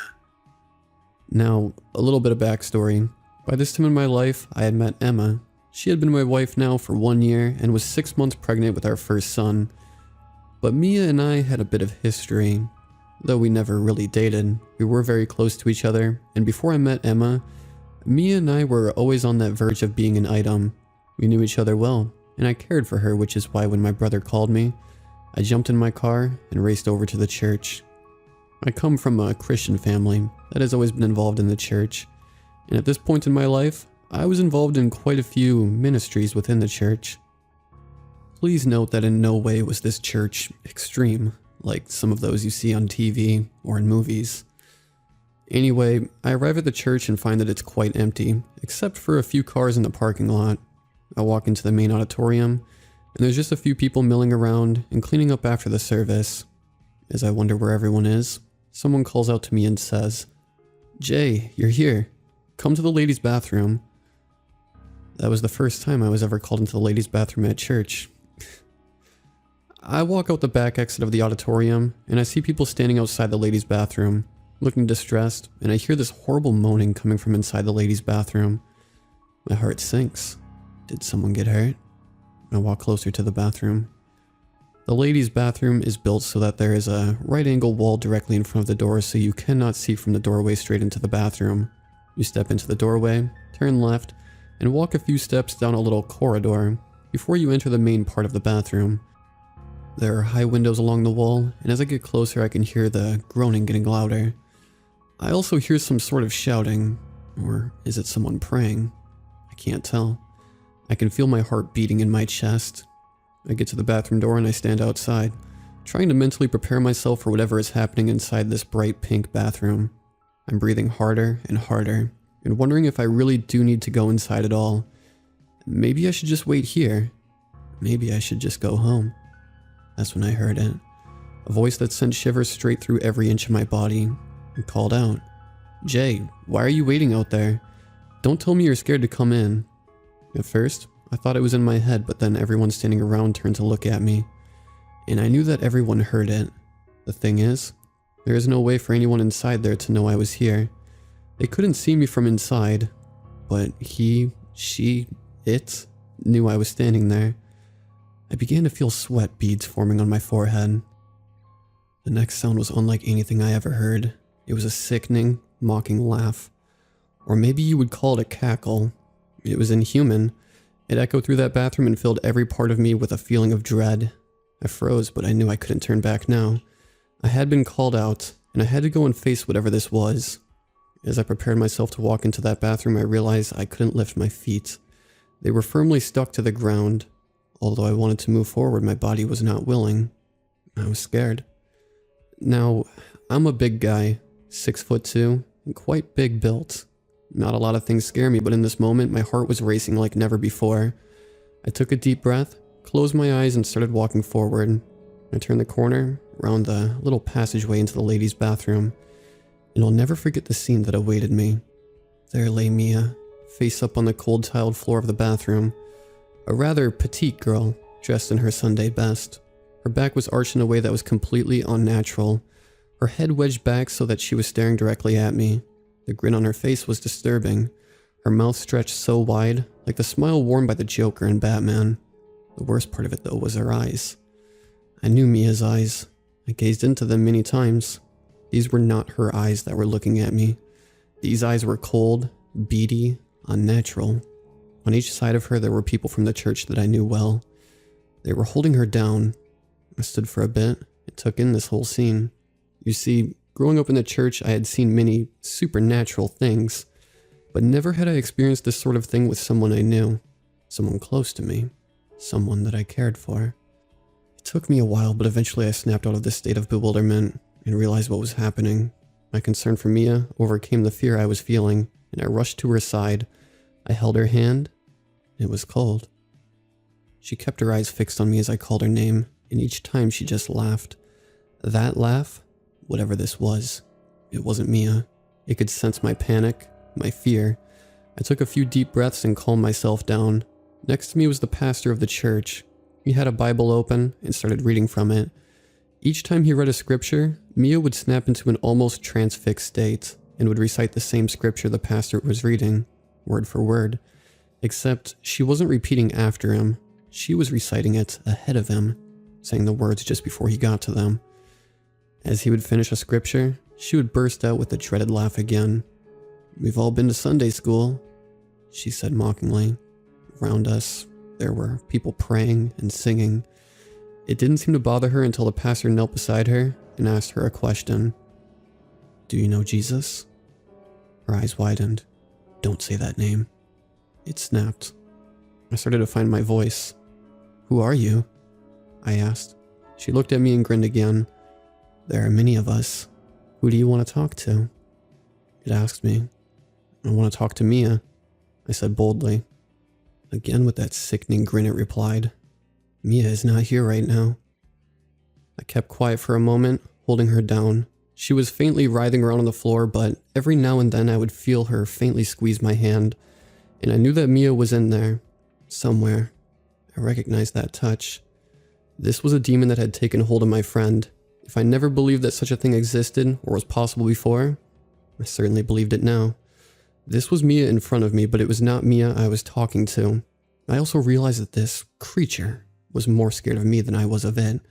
Now, a little bit of backstory. By this time in my life, I had met Emma. She had been my wife now for 1 year and was 6 months pregnant with our first son. But Mia and I had a bit of history. Though we never really dated, we were very close to each other, and before I met Emma, Mia and I were always on that verge of being an item. We knew each other well, and I cared for her, which is why when my brother called me, I jumped in my car and raced over to the church. I come from a Christian family that has always been involved in the church, and at this point in my life, I was involved in quite a few ministries within the church. Please note that in no way was this church extreme, like some of those you see on TV or in movies. Anyway, I arrive at the church and find that it's quite empty, except for a few cars in the parking lot. I walk into the main auditorium, and there's just a few people milling around and cleaning up after the service. As I wonder where everyone is, someone calls out to me and says, "Jay, you're here. Come to the ladies' bathroom." That was the first time I was ever called into the ladies' bathroom at church. I walk out the back exit of the auditorium, and I see people standing outside the ladies' bathroom, looking distressed, and I hear this horrible moaning coming from inside the ladies' bathroom. My heart sinks. Did someone get hurt? I walk closer to the bathroom. The ladies' bathroom is built so that there is a right angle wall directly in front of the door, so you cannot see from the doorway straight into the bathroom. You step into the doorway, turn left, and walk a few steps down a little corridor before you enter the main part of the bathroom. There are high windows along the wall, and as I get closer I can hear the groaning getting louder. I also hear some sort of shouting, or is it someone praying? I can't tell. I can feel my heart beating in my chest. I get to the bathroom door and I stand outside, trying to mentally prepare myself for whatever is happening inside this bright pink bathroom. I'm breathing harder and harder, and wondering if I really do need to go inside at all. Maybe I should just wait here. Maybe I should just go home. That's when I heard it. A voice that sent shivers straight through every inch of my body. It called out, "Jay, why are you waiting out there? Don't tell me you're scared to come in." At first, I thought it was in my head, but then everyone standing around turned to look at me, and I knew that everyone heard it. The thing is, there is no way for anyone inside there to know I was here. They couldn't see me from inside, but he, she, it knew I was standing there. I began to feel sweat beads forming on my forehead. The next sound was unlike anything I ever heard. It was a sickening, mocking laugh. Or maybe you would call it a cackle. It was inhuman. It echoed through that bathroom and filled every part of me with a feeling of dread. I froze, but I knew I couldn't turn back now. I had been called out, and I had to go and face whatever this was. As I prepared myself to walk into that bathroom, I realized I couldn't lift my feet. They were firmly stuck to the ground. Although I wanted to move forward, my body was not willing. I was scared. Now, I'm a big guy, 6'2", and quite big built. Not a lot of things scare me, but in this moment, my heart was racing like never before. I took a deep breath, closed my eyes, and started walking forward. I turned the corner, around the little passageway into the ladies' bathroom, and I'll never forget the scene that awaited me. There lay Mia, face up on the cold tiled floor of the bathroom. A rather petite girl, dressed in her Sunday best. Her back was arched in a way that was completely unnatural, her head wedged back so that she was staring directly at me. The grin on her face was disturbing, her mouth stretched so wide, like the smile worn by the Joker in Batman. The worst part of it, though, was her eyes. I knew Mia's eyes. I gazed into them many times. These were not her eyes that were looking at me. These eyes were cold, beady, unnatural. On each side of her, there were people from the church that I knew well. They were holding her down. I stood for a bit and took in this whole scene. You see, growing up in the church, I had seen many supernatural things, but never had I experienced this sort of thing with someone I knew, someone close to me, someone that I cared for. It took me a while, but eventually I snapped out of this state of bewilderment and realized what was happening. My concern for Mia overcame the fear I was feeling, and I rushed to her side. I held her hand. It was cold. She kept her eyes fixed on me as I called her name, and each time she just laughed. That laugh, whatever this was, it wasn't Mia. It could sense my panic, my fear. I took a few deep breaths and calmed myself down. Next to me was the pastor of the church. He had a Bible open and started reading from it. Each time he read a scripture, Mia would snap into an almost transfixed state and would recite the same scripture the pastor was reading, word for word. Except she wasn't repeating after him. She was reciting it ahead of him, saying the words just before he got to them. As he would finish a scripture, she would burst out with the dreaded laugh again. "We've all been to Sunday school," she said mockingly. Around us, there were people praying and singing. It didn't seem to bother her until the pastor knelt beside her and asked her a question. "Do you know Jesus?" Her eyes widened. "Don't say that name." It snapped. I started to find my voice. "Who are you?" I asked. She looked at me and grinned again. "There are many of us. Who do you want to talk to?" It asked me. "I want to talk to Mia," I said boldly. Again with that sickening grin, it replied, "Mia is not here right now." I kept quiet for a moment, holding her down. She was faintly writhing around on the floor, but every now and then I would feel her faintly squeeze my hand, and I knew that Mia was in there, somewhere. I recognized that touch. This was a demon that had taken hold of my friend. If I never believed that such a thing existed or was possible before, I certainly believed it now. This was Mia in front of me, but it was not Mia I was talking to. I also realized that this creature was more scared of me than I was of it.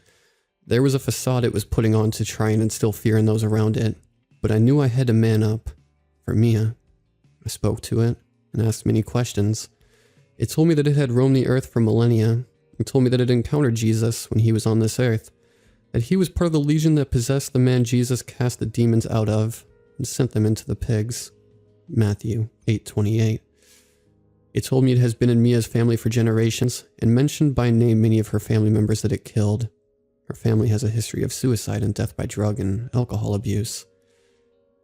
There was a facade it was putting on to try and instill fear in those around it, but I knew I had to man up for Mia. I spoke to it and asked many questions. It told me that it had roamed the earth for millennia. It told me that it encountered Jesus when he was on this earth, that he was part of the legion that possessed the man Jesus cast the demons out of and sent them into the pigs. Matthew 8:28. It told me it has been in Mia's family for generations and mentioned by name many of her family members that it killed. Her family has a history of suicide and death by drug and alcohol abuse.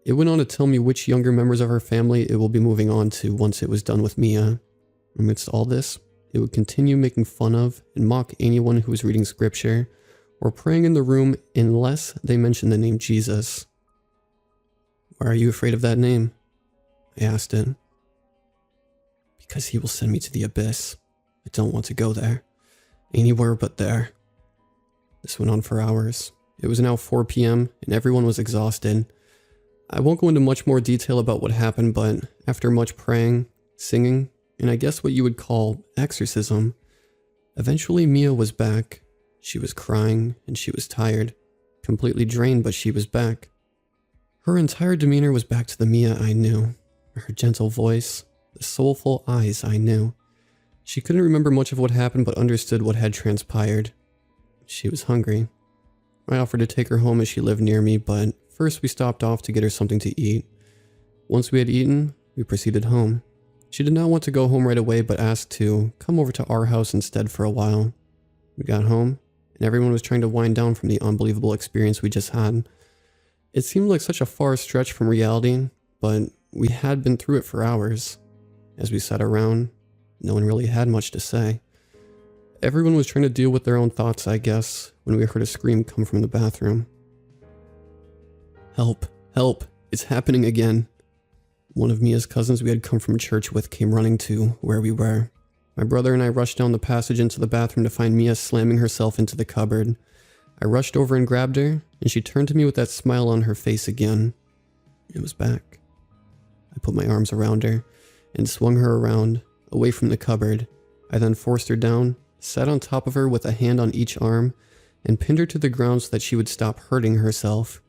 It went on to tell me which younger members of her family it will be moving on to once it was done with Mia. Amidst all this, it would continue making fun of and mock anyone who was reading scripture or praying in the room unless they mentioned the name Jesus. "Why are you afraid of that name?" I asked it. "Because he will send me to the abyss. I don't want to go there. Anywhere but there." This went on for hours. It was now 4 p.m. and everyone was exhausted. I won't go into much more detail about what happened, but after much praying, singing, and I guess what you would call exorcism, eventually Mia was back. She was crying and she was tired, completely drained, but she was back. Her entire demeanor was back to the Mia I knew. Her gentle voice, the soulful eyes I knew. She couldn't remember much of what happened, but understood what had transpired. She was hungry. I offered to take her home as she lived near me, but first we stopped off to get her something to eat. Once we had eaten, we proceeded home. She did not want to go home right away, but asked to come over to our house instead for a while. We got home, and everyone was trying to wind down from the unbelievable experience we just had. It seemed like such a far stretch from reality, but we had been through it for hours. As we sat around, no one really had much to say. Everyone was trying to deal with their own thoughts, I guess, when we heard a scream come from the bathroom. "Help, help, it's happening again." One of Mia's cousins we had come from church with came running to where we were. My brother and I rushed down the passage into the bathroom to find Mia slamming herself into the cupboard. I rushed over and grabbed her, and she turned to me with that smile on her face again. It was back. I put my arms around her and swung her around, away from the cupboard. I then forced her down, sat on top of her with a hand on each arm, and pinned her to the ground so that she would stop hurting herself.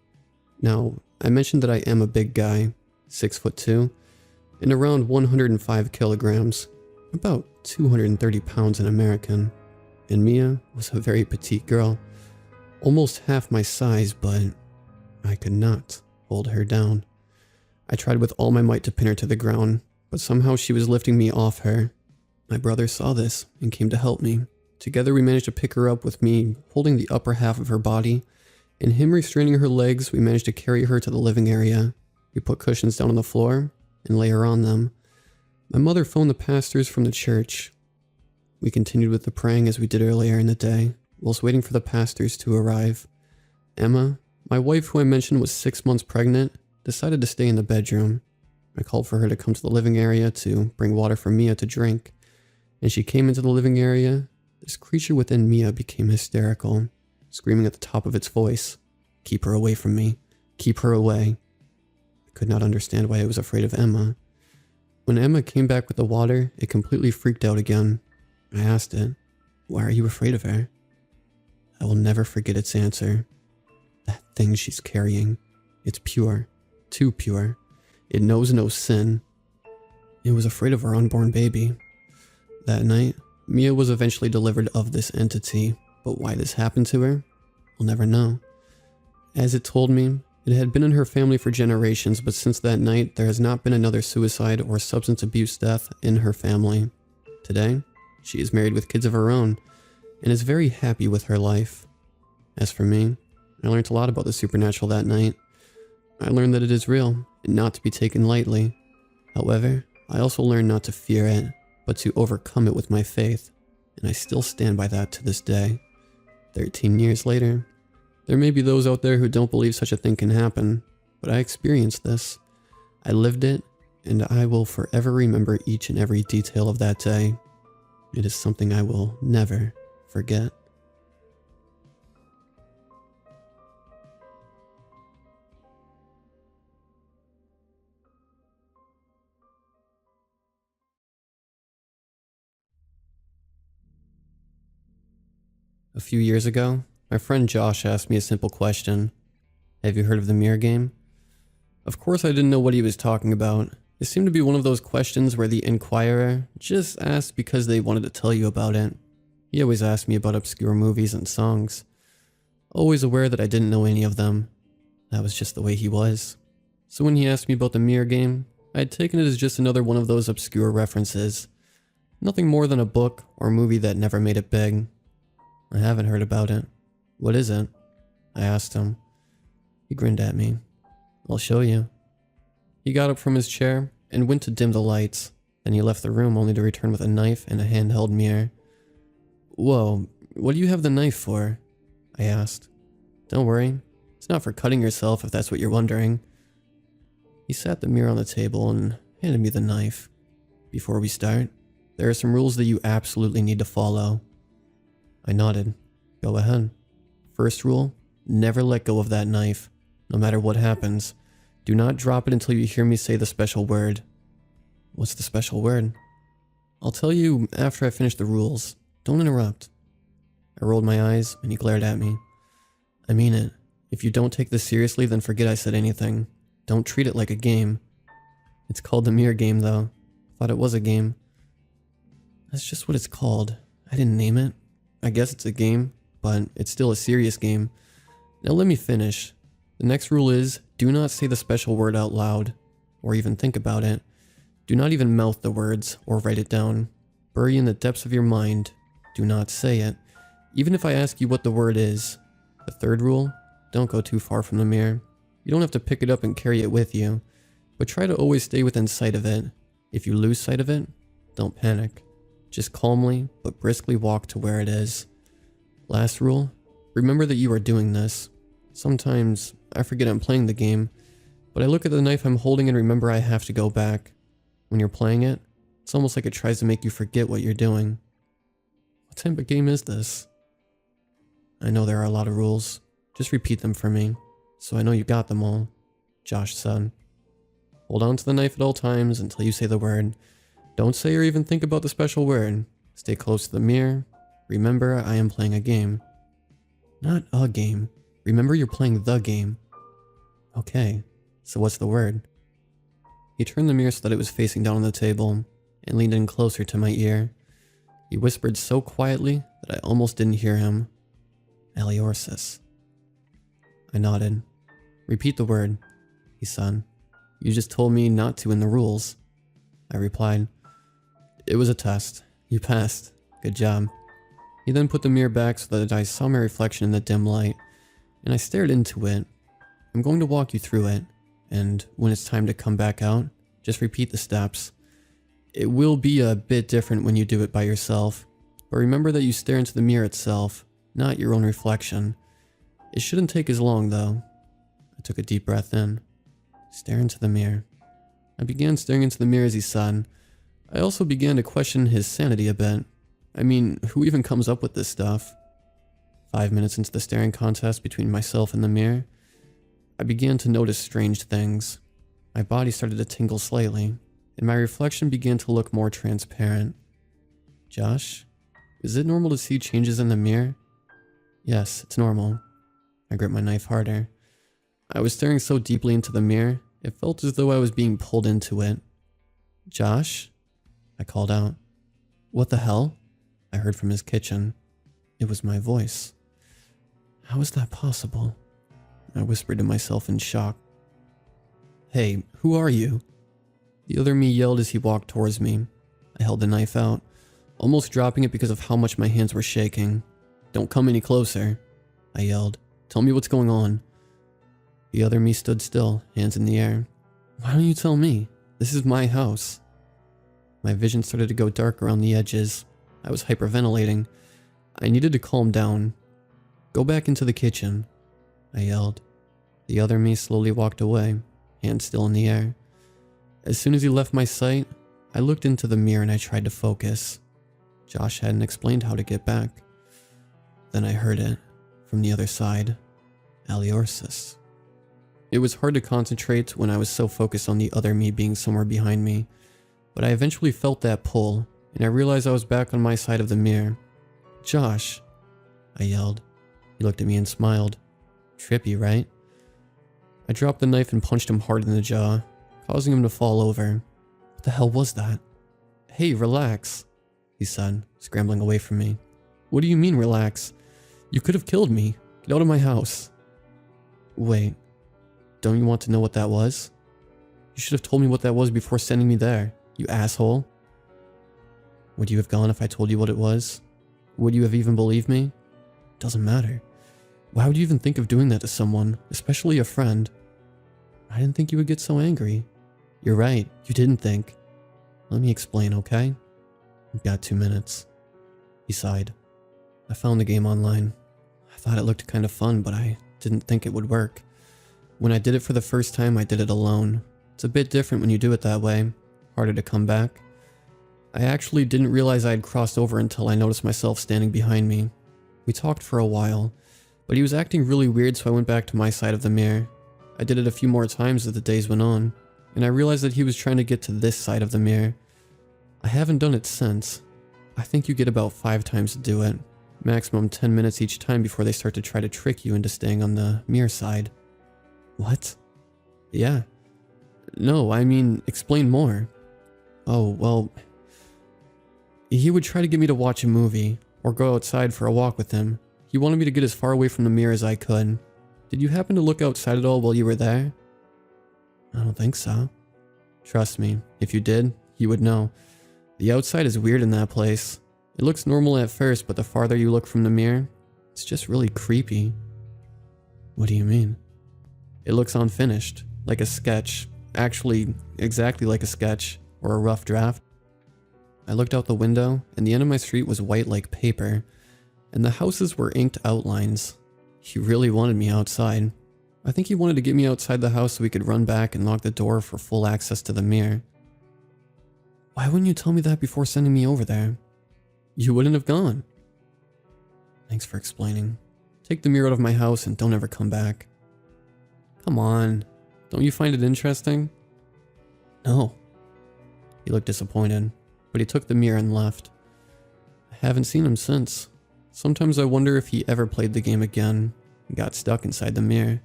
Now, I mentioned that I am a big guy, 6'2", and around 105 kilograms, about 230 pounds in American. And Mia was a very petite girl, almost half my size, but I could not hold her down. I tried with all my might to pin her to the ground, but somehow she was lifting me off her. My brother saw this and came to help me. Together we managed to pick her up with me holding the upper half of her body, and him restraining her legs. We managed to carry her to the living area. We put cushions down on the floor and lay her on them. My mother phoned the pastors from the church. We continued with the praying as we did earlier in the day, whilst waiting for the pastors to arrive. Emma, my wife who I mentioned was 6 months pregnant, decided to stay in the bedroom. I called for her to come to the living area to bring water for Mia to drink, and she came into the living area. This creature within Mia became hysterical, screaming at the top of its voice, "Keep her away from me. Keep her away." I could not understand why I was afraid of Emma. When Emma came back with the water, it completely freaked out again. I asked it, "Why are you afraid of her?" I will never forget its answer. "That thing she's carrying, it's pure, too pure. It knows no sin." It was afraid of our unborn baby. That night, Mia was eventually delivered of this entity, but why this happened to her, we'll never know. As it told me, it had been in her family for generations, but since that night, there has not been another suicide or substance abuse death in her family. Today, she is married with kids of her own, and is very happy with her life. As for me, I learned a lot about the supernatural that night. I learned that it is real, and not to be taken lightly. However, I also learned not to fear it, but to overcome it with my faith, and I still stand by that to this day. 13 years later, there may be those out there who don't believe such a thing can happen, but I experienced this. I lived it, and I will forever remember each and every detail of that day. It is something I will never forget. A few years ago, my friend Josh asked me a simple question. "Have you heard of the mirror game?" Of course I didn't know what he was talking about. It seemed to be one of those questions where the inquirer just asked because they wanted to tell you about it. He always asked me about obscure movies and songs. Always aware that I didn't know any of them. That was just the way he was. So when he asked me about the mirror game, I had taken it as just another one of those obscure references. Nothing more than a book or movie that never made it big. "I haven't heard about it. What is it?" I asked him. He grinned at me. "I'll show you." He got up from his chair and went to dim the lights. Then he left the room only to return with a knife and a handheld mirror. "Whoa, what do you have the knife for?" I asked. "Don't worry, it's not for cutting yourself if that's what you're wondering." He sat the mirror on the table and handed me the knife. "Before we start, there are some rules that you absolutely need to follow." I nodded. "Go ahead." "First rule, never let go of that knife. No matter what happens, do not drop it until you hear me say the special word." "What's the special word?" "I'll tell you after I finish the rules. Don't interrupt." I rolled my eyes and he glared at me. "I mean it. If you don't take this seriously, then forget I said anything. Don't treat it like a game." "It's called the mirror game though. Thought it was a game." "That's just what it's called. I didn't name it. I guess it's a game, but it's still a serious game. Now let me finish. The next rule is, do not say the special word out loud, or even think about it. Do not even mouth the words or write it down. Bury in the depths of your mind. Do not say it. Even if I ask you what the word is. The third rule, don't go too far from the mirror. You don't have to pick it up and carry it with you, but try to always stay within sight of it. If you lose sight of it, don't panic. Just calmly but briskly walk to where it is. Last rule, remember that you are doing this. Sometimes I forget I'm playing the game, but I look at the knife I'm holding and remember I have to go back. When you're playing it, it's almost like it tries to make you forget what you're doing. What type of game is this? I know there are a lot of rules. Just repeat them for me, so I know you got them all. Josh said. Hold on to the knife at all times until you say the word. Don't say or even think about the special word. Stay close to the mirror. Remember, I am playing a game. Not a game. Remember, you're playing the game. Okay, so what's the word? He turned the mirror so that it was facing down on the table and leaned in closer to my ear. He whispered so quietly that I almost didn't hear him. Aliorsis. I nodded. Repeat the word, he said. You just told me not to in the rules. I replied. It was a test. You passed. Good job. He then put the mirror back so that I saw my reflection in the dim light, and I stared into it. I'm going to walk you through it, and when it's time to come back out, just repeat the steps. It will be a bit different when you do it by yourself, but remember that you stare into the mirror itself, not your own reflection. It shouldn't take as long though. I took a deep breath in. Stare into the mirror. I began staring into the mirror as he said. I also began to question his sanity a bit. I mean, who even comes up with this stuff? 5 minutes into the staring contest between myself and the mirror, I began to notice strange things. My body started to tingle slightly, and my reflection began to look more transparent. Josh, is it normal to see changes in the mirror? Yes, it's normal. I gripped my knife harder. I was staring so deeply into the mirror, it felt as though I was being pulled into it. Josh? I called out. What the hell? I heard from his kitchen. It was my voice. How is that possible? I whispered to myself in shock. Hey, who are you? The other me yelled as he walked towards me. I held the knife out, almost dropping it because of how much my hands were shaking. Don't come any closer, I yelled. Tell me what's going on. The other me stood still, hands in the air. Why don't you tell me? This is my house. My vision started to go dark around the edges. I was hyperventilating. I needed to calm down. Go back into the kitchen, I yelled. The other me slowly walked away, hands still in the air. As soon as he left my sight, I looked into the mirror and I tried to focus. Josh hadn't explained how to get back. Then I heard it, from the other side. Aliorsis. It was hard to concentrate when I was so focused on the other me being somewhere behind me, but I eventually felt that pull, and I realized I was back on my side of the mirror. Josh, I yelled. He looked at me and smiled. Trippy, right? I dropped the knife and punched him hard in the jaw, causing him to fall over. What the hell was that? Hey, relax, he said, scrambling away from me. What do you mean, relax? You could have killed me. Get out of my house. Wait, don't you want to know what that was? You should have told me what that was before sending me there, you asshole. Would you have gone if I told you what it was? Would you have even believed me? Doesn't matter. Why would you even think of doing that to someone, especially a friend? I didn't think you would get so angry. You're right, you didn't think. Let me explain, okay? You've got 2 minutes. He sighed. I found the game online. I thought it looked kind of fun, but I didn't think it would work. When I did it for the first time, I did it alone. It's a bit different when you do it that way. Harder to come back. I actually didn't realize I had crossed over until I noticed myself standing behind me. We talked for a while, but he was acting really weird, so I went back to my side of the mirror. I did it a few more times as the days went on, and I realized that he was trying to get to this side of the mirror. I haven't done it since. I think you get about 5 times to do it. Maximum 10 minutes each time before they start to try to trick you into staying on the mirror side. What? Yeah. No, I mean, explain more. Oh, well... He would try to get me to watch a movie, or go outside for a walk with him. He wanted me to get as far away from the mirror as I could. Did you happen to look outside at all while you were there? I don't think so. Trust me, if you did, you would know. The outside is weird in that place. It looks normal at first, but the farther you look from the mirror, it's just really creepy. What do you mean? It looks unfinished, like a sketch. Actually, exactly like a sketch, or a rough draft. I looked out the window, and the end of my street was white like paper, and the houses were inked outlines. He really wanted me outside. I think he wanted to get me outside the house so we could run back and lock the door for full access to the mirror. Why wouldn't you tell me that before sending me over there? You wouldn't have gone. Thanks for explaining. Take the mirror out of my house and don't ever come back. Come on. Don't you find it interesting? No. He looked disappointed, but he took the mirror and left. I haven't seen him since. Sometimes I wonder if he ever played the game again and got stuck inside the mirror.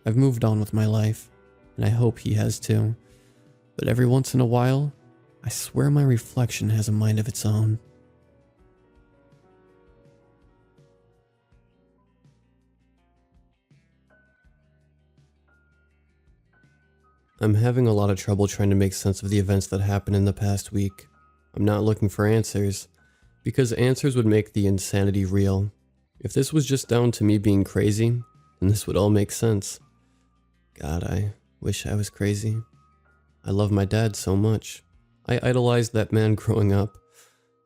I've moved on with my life, and I hope he has too. But every once in a while, I swear my reflection has a mind of its own. I'm having a lot of trouble trying to make sense of the events that happened in the past week. I'm not looking for answers, because answers would make the insanity real. If this was just down to me being crazy, then this would all make sense. God, I wish I was crazy. I love my dad so much. I idolized that man growing up.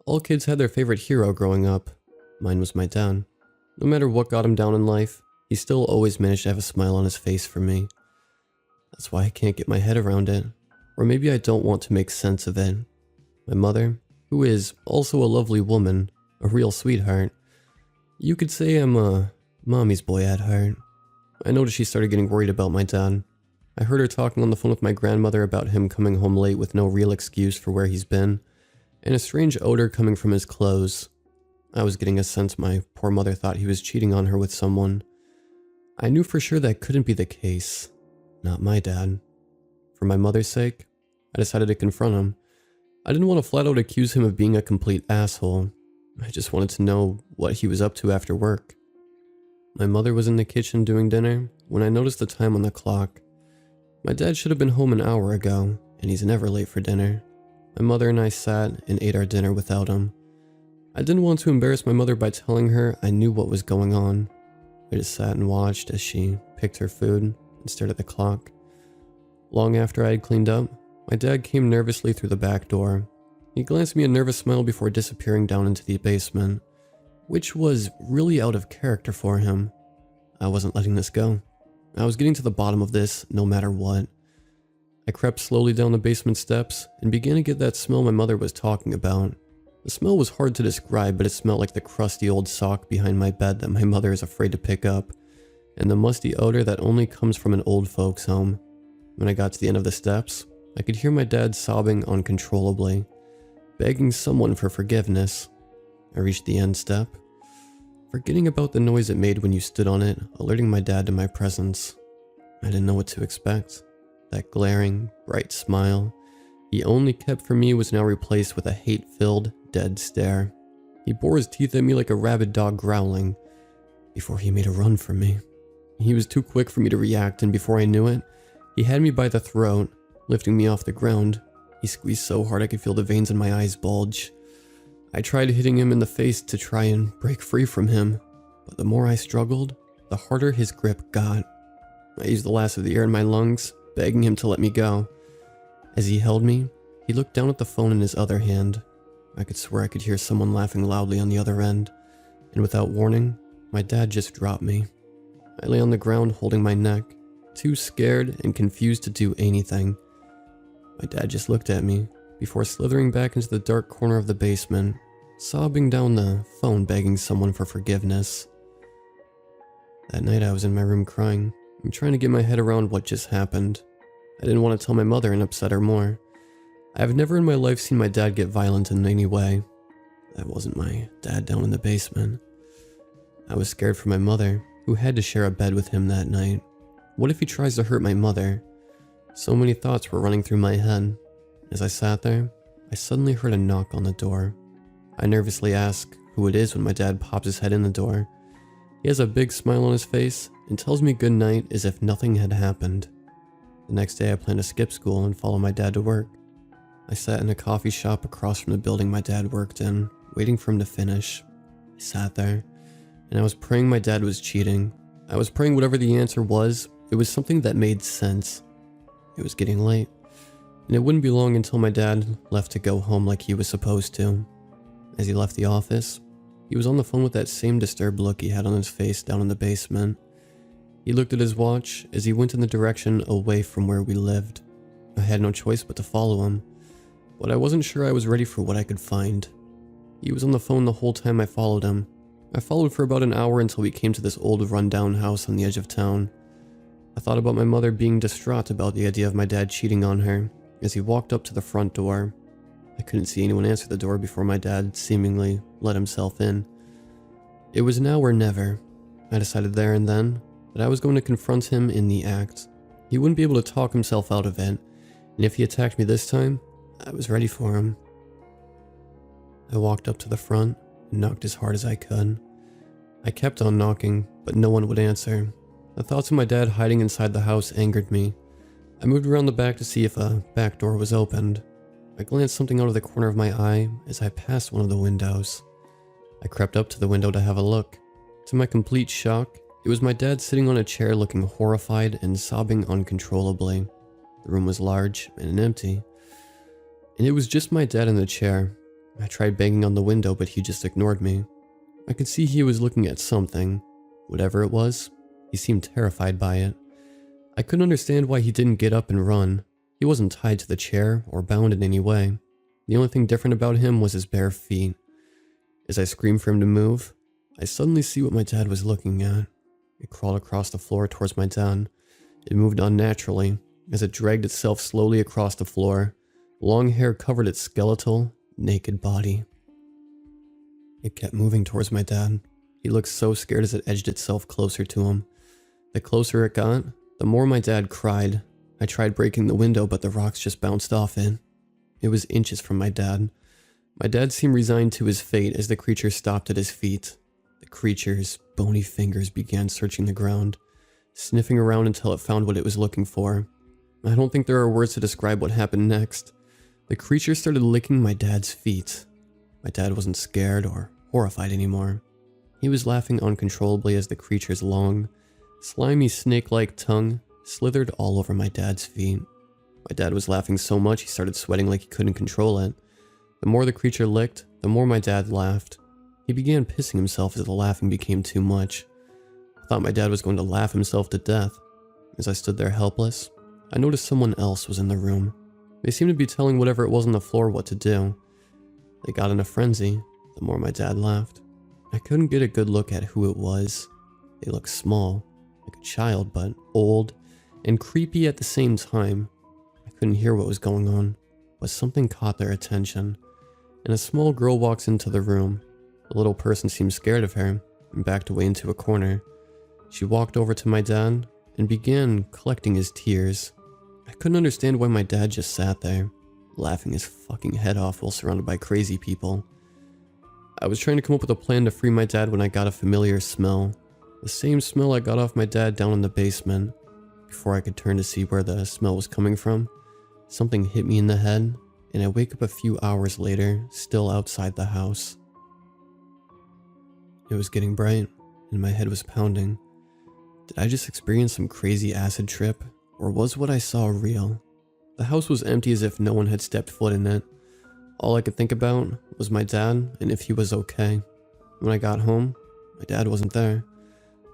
All kids had their favorite hero growing up. Mine was my dad. No matter what got him down in life, he still always managed to have a smile on his face for me. That's why I can't get my head around it. Or maybe I don't want to make sense of it. My mother, who is also a lovely woman, a real sweetheart. You could say I'm a mommy's boy at heart. I noticed she started getting worried about my dad. I heard her talking on the phone with my grandmother about him coming home late with no real excuse for where he's been, and a strange odor coming from his clothes. I was getting a sense my poor mother thought he was cheating on her with someone. I knew for sure that couldn't be the case. Not my dad. For my mother's sake, I decided to confront him. I didn't want to flat out accuse him of being a complete asshole. I just wanted to know what he was up to after work. My mother was in the kitchen doing dinner when I noticed the time on the clock. My dad should have been home an hour ago, and he's never late for dinner. My mother and I sat and ate our dinner without him. I didn't want to embarrass my mother by telling her I knew what was going on. I just sat and watched as she picked her food and stared at the clock. Long after I had cleaned up, my dad came nervously through the back door. He glanced me a nervous smile before disappearing down into the basement, which was really out of character for him. I wasn't letting this go. I was getting to the bottom of this no matter what. I crept slowly down the basement steps and began to get that smell my mother was talking about. The smell was hard to describe, but it smelled like the crusty old sock behind my bed that my mother is afraid to pick up, and the musty odor that only comes from an old folks' home. When I got to the end of the steps, I could hear my dad sobbing uncontrollably, begging someone for forgiveness. I reached the end step, forgetting about the noise it made when you stood on it, alerting my dad to my presence. I didn't know what to expect. That glaring, bright smile he only kept for me was now replaced with a hate-filled, dead stare. He bore his teeth at me like a rabid dog growling, before he made a run for me. He was too quick for me to react, and before I knew it, he had me by the throat, lifting me off the ground. He squeezed so hard I could feel the veins in my eyes bulge. I tried hitting him in the face to try and break free from him, but the more I struggled, the harder his grip got. I used the last of the air in my lungs, begging him to let me go. As he held me, he looked down at the phone in his other hand. I could swear I could hear someone laughing loudly on the other end, and without warning, my dad just dropped me. I lay on the ground holding my neck, too scared and confused to do anything. My dad just looked at me, before slithering back into the dark corner of the basement, sobbing down the phone begging someone for forgiveness. That night I was in my room crying, and trying to get my head around what just happened. I didn't want to tell my mother and upset her more. I have never in my life seen my dad get violent in any way. That wasn't my dad down in the basement. I was scared for my mother, who had to share a bed with him that night. What if he tries to hurt my mother? So many thoughts were running through my head. As I sat there, I suddenly heard a knock on the door. I nervously ask who it is when my dad pops his head in the door. He has a big smile on his face and tells me good night as if nothing had happened. The next day I planned to skip school and follow my dad to work. I sat in a coffee shop across from the building my dad worked in, waiting for him to finish. I sat there, and I was praying my dad was cheating. I was praying whatever the answer was, it was something that made sense. It was getting late, and it wouldn't be long until my dad left to go home like he was supposed to. As he left the office, he was on the phone with that same disturbed look he had on his face down in the basement. He looked at his watch as he went in the direction away from where we lived. I had no choice but to follow him, but I wasn't sure I was ready for what I could find. He was on the phone the whole time I followed him. I followed for about an hour until we came to this old run-down house on the edge of town. I thought about my mother being distraught about the idea of my dad cheating on her as he walked up to the front door. I couldn't see anyone answer the door before my dad seemingly let himself in. It was now or never. I decided there and then that I was going to confront him in the act. He wouldn't be able to talk himself out of it, and if he attacked me this time, I was ready for him. I walked up to the front and knocked as hard as I could. I kept on knocking, but no one would answer. The thoughts of my dad hiding inside the house angered me. I moved around the back to see if a back door was opened. I glanced something out of the corner of my eye as I passed one of the windows. I crept up to the window to have a look. To my complete shock, it was my dad sitting on a chair looking horrified and sobbing uncontrollably. The room was large and empty, and it was just my dad in the chair. I tried banging on the window, but he just ignored me. I could see he was looking at something. Whatever it was, he seemed terrified by it. I couldn't understand why he didn't get up and run. He wasn't tied to the chair or bound in any way. The only thing different about him was his bare feet. As I screamed for him to move, I suddenly see what my dad was looking at. It crawled across the floor towards my dad. It moved unnaturally as it dragged itself slowly across the floor. Long hair covered its skeletal, naked body. It kept moving towards my dad. He looked so scared as it edged itself closer to him. The closer it got, the more my dad cried. I tried breaking the window, but the rocks just bounced off it. It was inches from my dad. My dad seemed resigned to his fate as the creature stopped at his feet. The creature's bony fingers began searching the ground, sniffing around until it found what it was looking for. I don't think there are words to describe what happened next. The creature started licking my dad's feet. My dad wasn't scared or horrified anymore. He was laughing uncontrollably as the creature's long, slimy snake-like tongue slithered all over my dad's feet. My dad was laughing so much he started sweating like he couldn't control it. The more the creature licked, the more my dad laughed. He began pissing himself as the laughing became too much. I thought my dad was going to laugh himself to death. As I stood there helpless, I noticed someone else was in the room. They seemed to be telling whatever it was on the floor what to do. They got in a frenzy, the more my dad laughed. I couldn't get a good look at who it was. They looked small, like a child, but old and creepy at the same time. I couldn't hear what was going on, but something caught their attention, and a small girl walks into the room. The little person seemed scared of her and backed away into a corner. She walked over to my dad and began collecting his tears. I couldn't understand why my dad just sat there, laughing his fucking head off while surrounded by crazy people. I was trying to come up with a plan to free my dad when I got a familiar smell. The same smell I got off my dad down in the basement. Before I could turn to see where the smell was coming from, something hit me in the head, and I wake up a few hours later, still outside the house. It was getting bright, and my head was pounding. Did I just experience some crazy acid trip, or was what I saw real? The house was empty as if no one had stepped foot in it. All I could think about was my dad and if he was okay. When I got home, my dad wasn't there.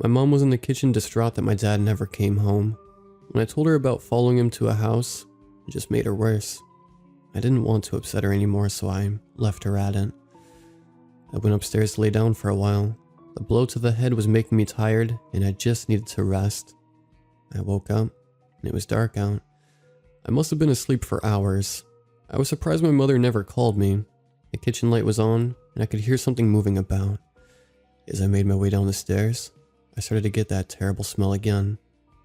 My mom was in the kitchen distraught that my dad never came home. When I told her about following him to a house, it just made her worse. I didn't want to upset her anymore, so I left her at it. I went upstairs to lay down for a while. The blow to the head was making me tired, and I just needed to rest. I woke up, and it was dark out. I must have been asleep for hours. I was surprised my mother never called me. The kitchen light was on, and I could hear something moving about. As I made my way down the stairs, I started to get that terrible smell again.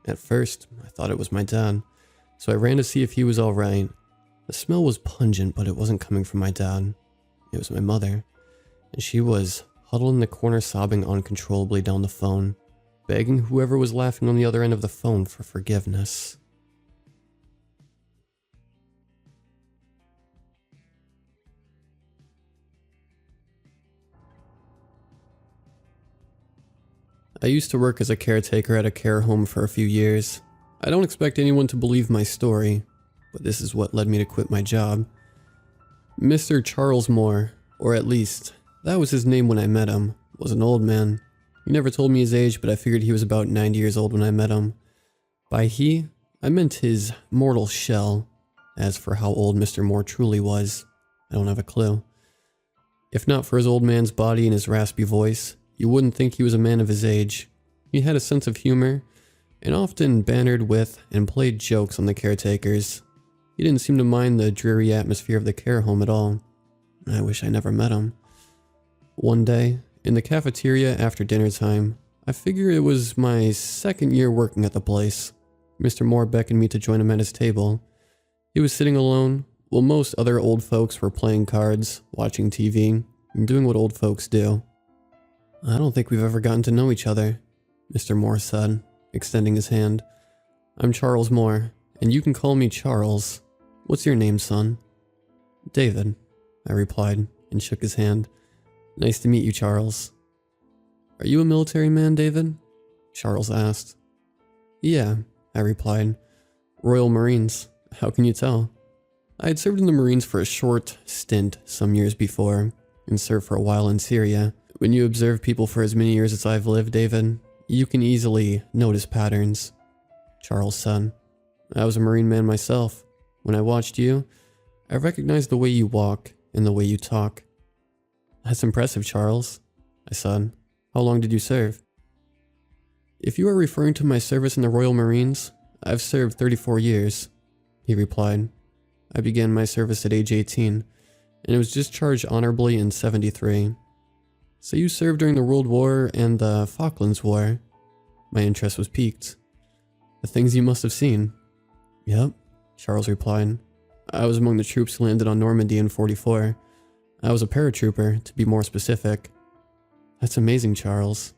At first, I thought it was my dad, so I ran to see if he was alright. The smell was pungent, but it wasn't coming from my dad. It was my mother, and she was huddled in the corner sobbing uncontrollably down the phone, begging whoever was laughing on the other end of the phone for forgiveness. I used to work as a caretaker at a care home for a few years. I don't expect anyone to believe my story, but this is what led me to quit my job. Mr. Charles Moore, or at least, that was his name when I met him, was an old man. He never told me his age, but I figured he was about 90 years old when I met him. By he, I meant his mortal shell. As for how old Mr. Moore truly was, I don't have a clue. If not for his old man's body and his raspy voice, you wouldn't think he was a man of his age. He had a sense of humor, and often bantered with and played jokes on the caretakers. He didn't seem to mind the dreary atmosphere of the care home at all. I wish I never met him. One day, in the cafeteria after dinner time, I figure it was my second year working at the place. Mr. Moore beckoned me to join him at his table. He was sitting alone, while most other old folks were playing cards, watching TV, and doing what old folks do. I don't think we've ever gotten to know each other, Mr. Moore said, extending his hand. I'm Charles Moore, and you can call me Charles. What's your name, son? David, I replied, and shook his hand. Nice to meet you, Charles. Are you a military man, David? Charles asked. Yeah, I replied. Royal Marines. How can you tell? I had served in the Marines for a short stint some years before, and served for a while in Syria. When you observe people for as many years as I've lived, David, you can easily notice patterns. Charles said. I was a Marine man myself. When I watched you, I recognized the way you walk and the way you talk. That's impressive, Charles, I said. How long did you serve? If you are referring to my service in the Royal Marines, I've served 34 years, he replied. I began my service at age 18, and was discharged honorably in 73. So you served during the World War and the Falklands War. My interest was piqued. The things you must have seen. Yep, Charles replied. I was among the troops who landed on Normandy in 44. I was a paratrooper, to be more specific. That's amazing, Charles,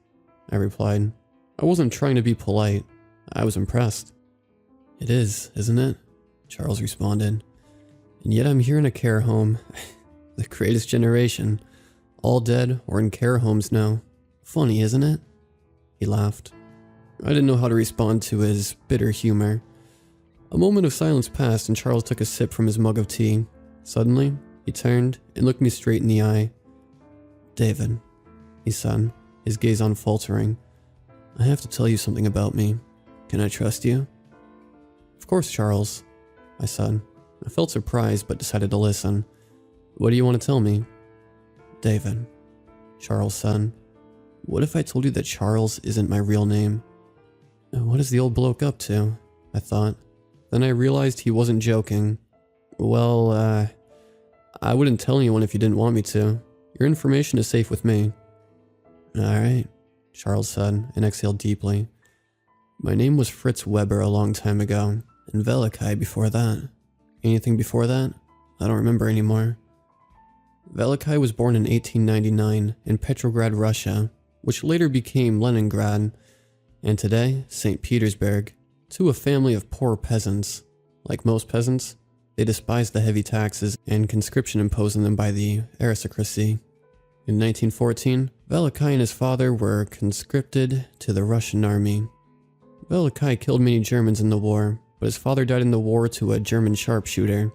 I replied. I wasn't trying to be polite. I was impressed. It is, isn't it? Charles responded. And yet I'm here in a care home. The greatest generation. All dead or in care homes now. Funny, isn't it? He laughed. I didn't know how to respond to his bitter humor. A moment of silence passed and Charles took a sip from his mug of tea. Suddenly, he turned and looked me straight in the eye. David, he said, his gaze unfaltering. I have to tell you something about me. Can I trust you? Of course, Charles, I said. I felt surprised but decided to listen. What do you want to tell me? David, Charles said. What if I told you that Charles isn't my real name? What is the old bloke up to? I thought. Then I realized he wasn't joking. Well, I wouldn't tell anyone if you didn't want me to. Your information is safe with me. Alright, Charles said and exhaled deeply. My name was Fritz Weber a long time ago, and Velikai before that. Anything before that? I don't remember anymore. Velikai was born in 1899 in Petrograd, Russia, which later became Leningrad, and today, St. Petersburg, to a family of poor peasants. Like most peasants, they despised the heavy taxes and conscription imposed on them by the aristocracy. In 1914, Velikai and his father were conscripted to the Russian army. Velikai killed many Germans in the war, but his father died in the war to a German sharpshooter.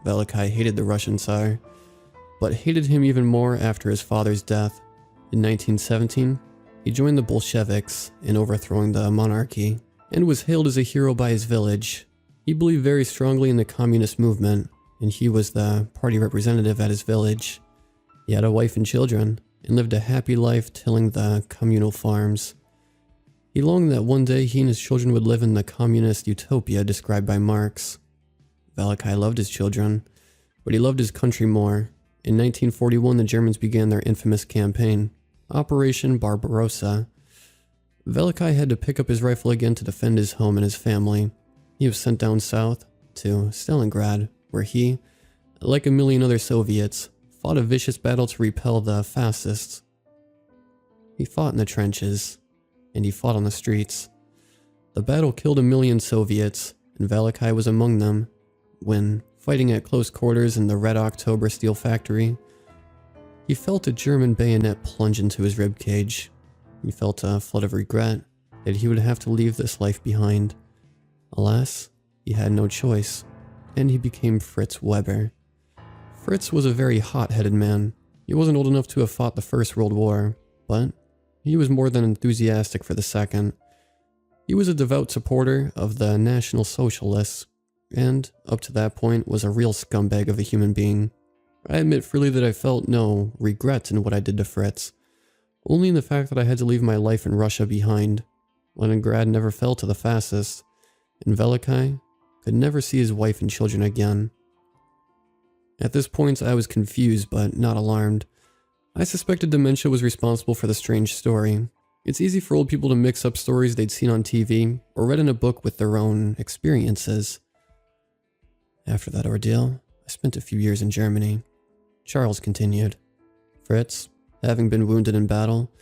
Velikai hated the Russian Tsar, but hated him even more after his father's death. In 1917, he joined the Bolsheviks in overthrowing the monarchy, and was hailed as a hero by his village. He believed very strongly in the communist movement, and he was the party representative at his village. He had a wife and children, and lived a happy life tilling the communal farms. He longed that one day he and his children would live in the communist utopia described by Marx. Velikai loved his children, but he loved his country more. In 1941, the Germans began their infamous campaign, Operation Barbarossa. Velikai had to pick up his rifle again to defend his home and his family. He was sent down south to Stalingrad, where he, like a million other Soviets, fought a vicious battle to repel the fascists. He fought in the trenches, and he fought on the streets. The battle killed a million Soviets, and Velikai was among them, when, fighting at close quarters in the Red October steel factory, he felt a German bayonet plunge into his ribcage. He felt a flood of regret that he would have to leave this life behind. Alas, he had no choice, and he became Fritz Weber. Fritz was a very hot-headed man. He wasn't old enough to have fought the First World War, but he was more than enthusiastic for the Second. He was a devout supporter of the National Socialists, and up to that point was a real scumbag of a human being. I admit freely that I felt no regret in what I did to Fritz, only in the fact that I had to leave my life in Russia behind. Leningrad never fell to the fascists, and Velikai could never see his wife and children again. At this point, I was confused but not alarmed. I suspected dementia was responsible for the strange story. It's easy for old people to mix up stories they'd seen on TV or read in a book with their own experiences. After that ordeal, I spent a few years in Germany. Charles continued. Fritz, having been wounded in battle,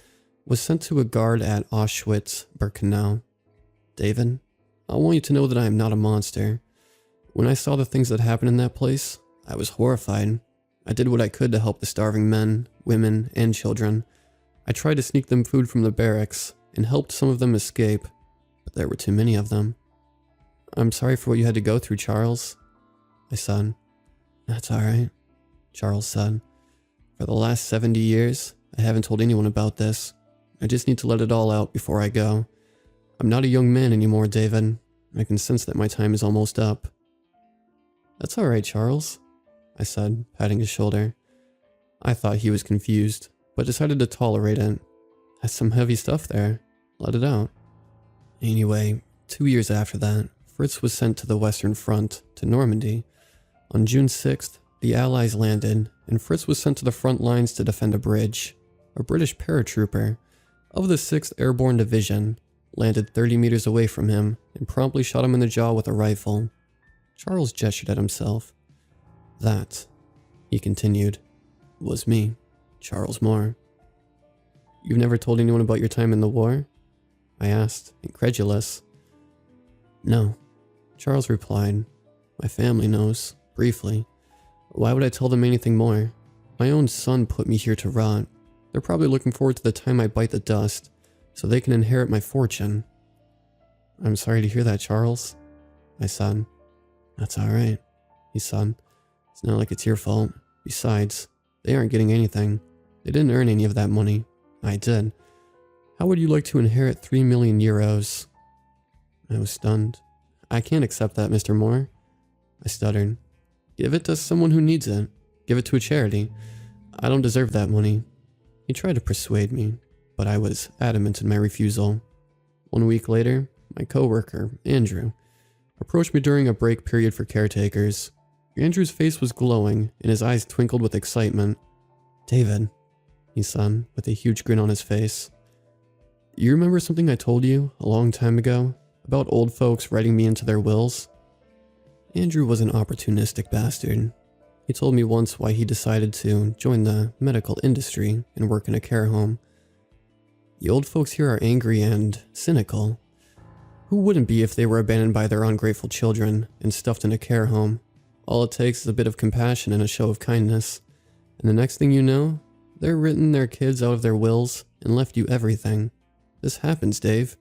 was sent to a guard at Auschwitz-Birkenau. David, I want you to know that I am not a monster. When I saw the things that happened in that place, I was horrified. I did what I could to help the starving men, women, and children. I tried to sneak them food from the barracks and helped some of them escape, but there were too many of them. I'm sorry for what you had to go through, Charles, I said. That's alright, Charles said. For the last 70 years, I haven't told anyone about this. I just need to let it all out before I go. I'm not a young man anymore, David. I can sense that my time is almost up. That's alright, Charles, I said, patting his shoulder. I thought he was confused, but decided to tolerate it. That's some heavy stuff there. Let it out. Anyway, 2 years after that, Fritz was sent to the Western Front, to Normandy. On June 6th, the Allies landed, and Fritz was sent to the front lines to defend a bridge. A British paratrooper of the 6th Airborne Division landed 30 meters away from him and promptly shot him in the jaw with a rifle. Charles gestured at himself. That, he continued, was me, Charles Moore. You've never told anyone about your time in the war? I asked, incredulous. No, Charles replied. My family knows, briefly. Why would I tell them anything more? My own son put me here to rot. They're probably looking forward to the time I bite the dust, so they can inherit my fortune. I'm sorry to hear that, Charles, I said. That's alright, he said. It's not like it's your fault. Besides, they aren't getting anything. They didn't earn any of that money. I did. How would you like to inherit 3 million euros? I was stunned. I can't accept that, Mr. Moore, I stuttered. Give it to someone who needs it. Give it to a charity. I don't deserve that money. He tried to persuade me, but I was adamant in my refusal. 1 week later, my coworker, Andrew, approached me during a break period for caretakers. Andrew's face was glowing, and his eyes twinkled with excitement. David, he said, with a huge grin on his face. You remember something I told you a long time ago about old folks writing me into their wills? Andrew was an opportunistic bastard. He told me once why he decided to join the medical industry and work in a care home. The old folks here are angry and cynical. Who wouldn't be if they were abandoned by their ungrateful children and stuffed in a care home? All it takes is a bit of compassion and a show of kindness. And the next thing you know, they're written their kids out of their wills and left you everything. This happens, Dave.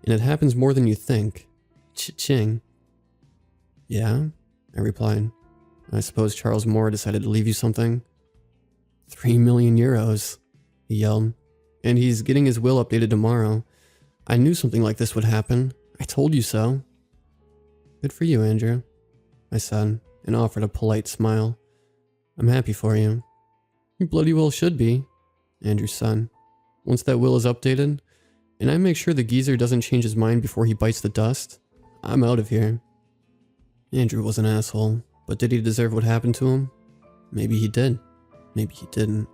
And it happens more than you think. Ch-ching. Yeah, I replied. I suppose Charles Moore decided to leave you something. 3 million euros, he yelled. And he's getting his will updated tomorrow. I knew something like this would happen. I told you so. Good for you, Andrew, I said, and offered a polite smile. I'm happy for you. You bloody well should be, Andrew said. Once that will is updated, and I make sure the geezer doesn't change his mind before he bites the dust, I'm out of here. Andrew was an asshole, but did he deserve what happened to him? Maybe he did. Maybe he didn't.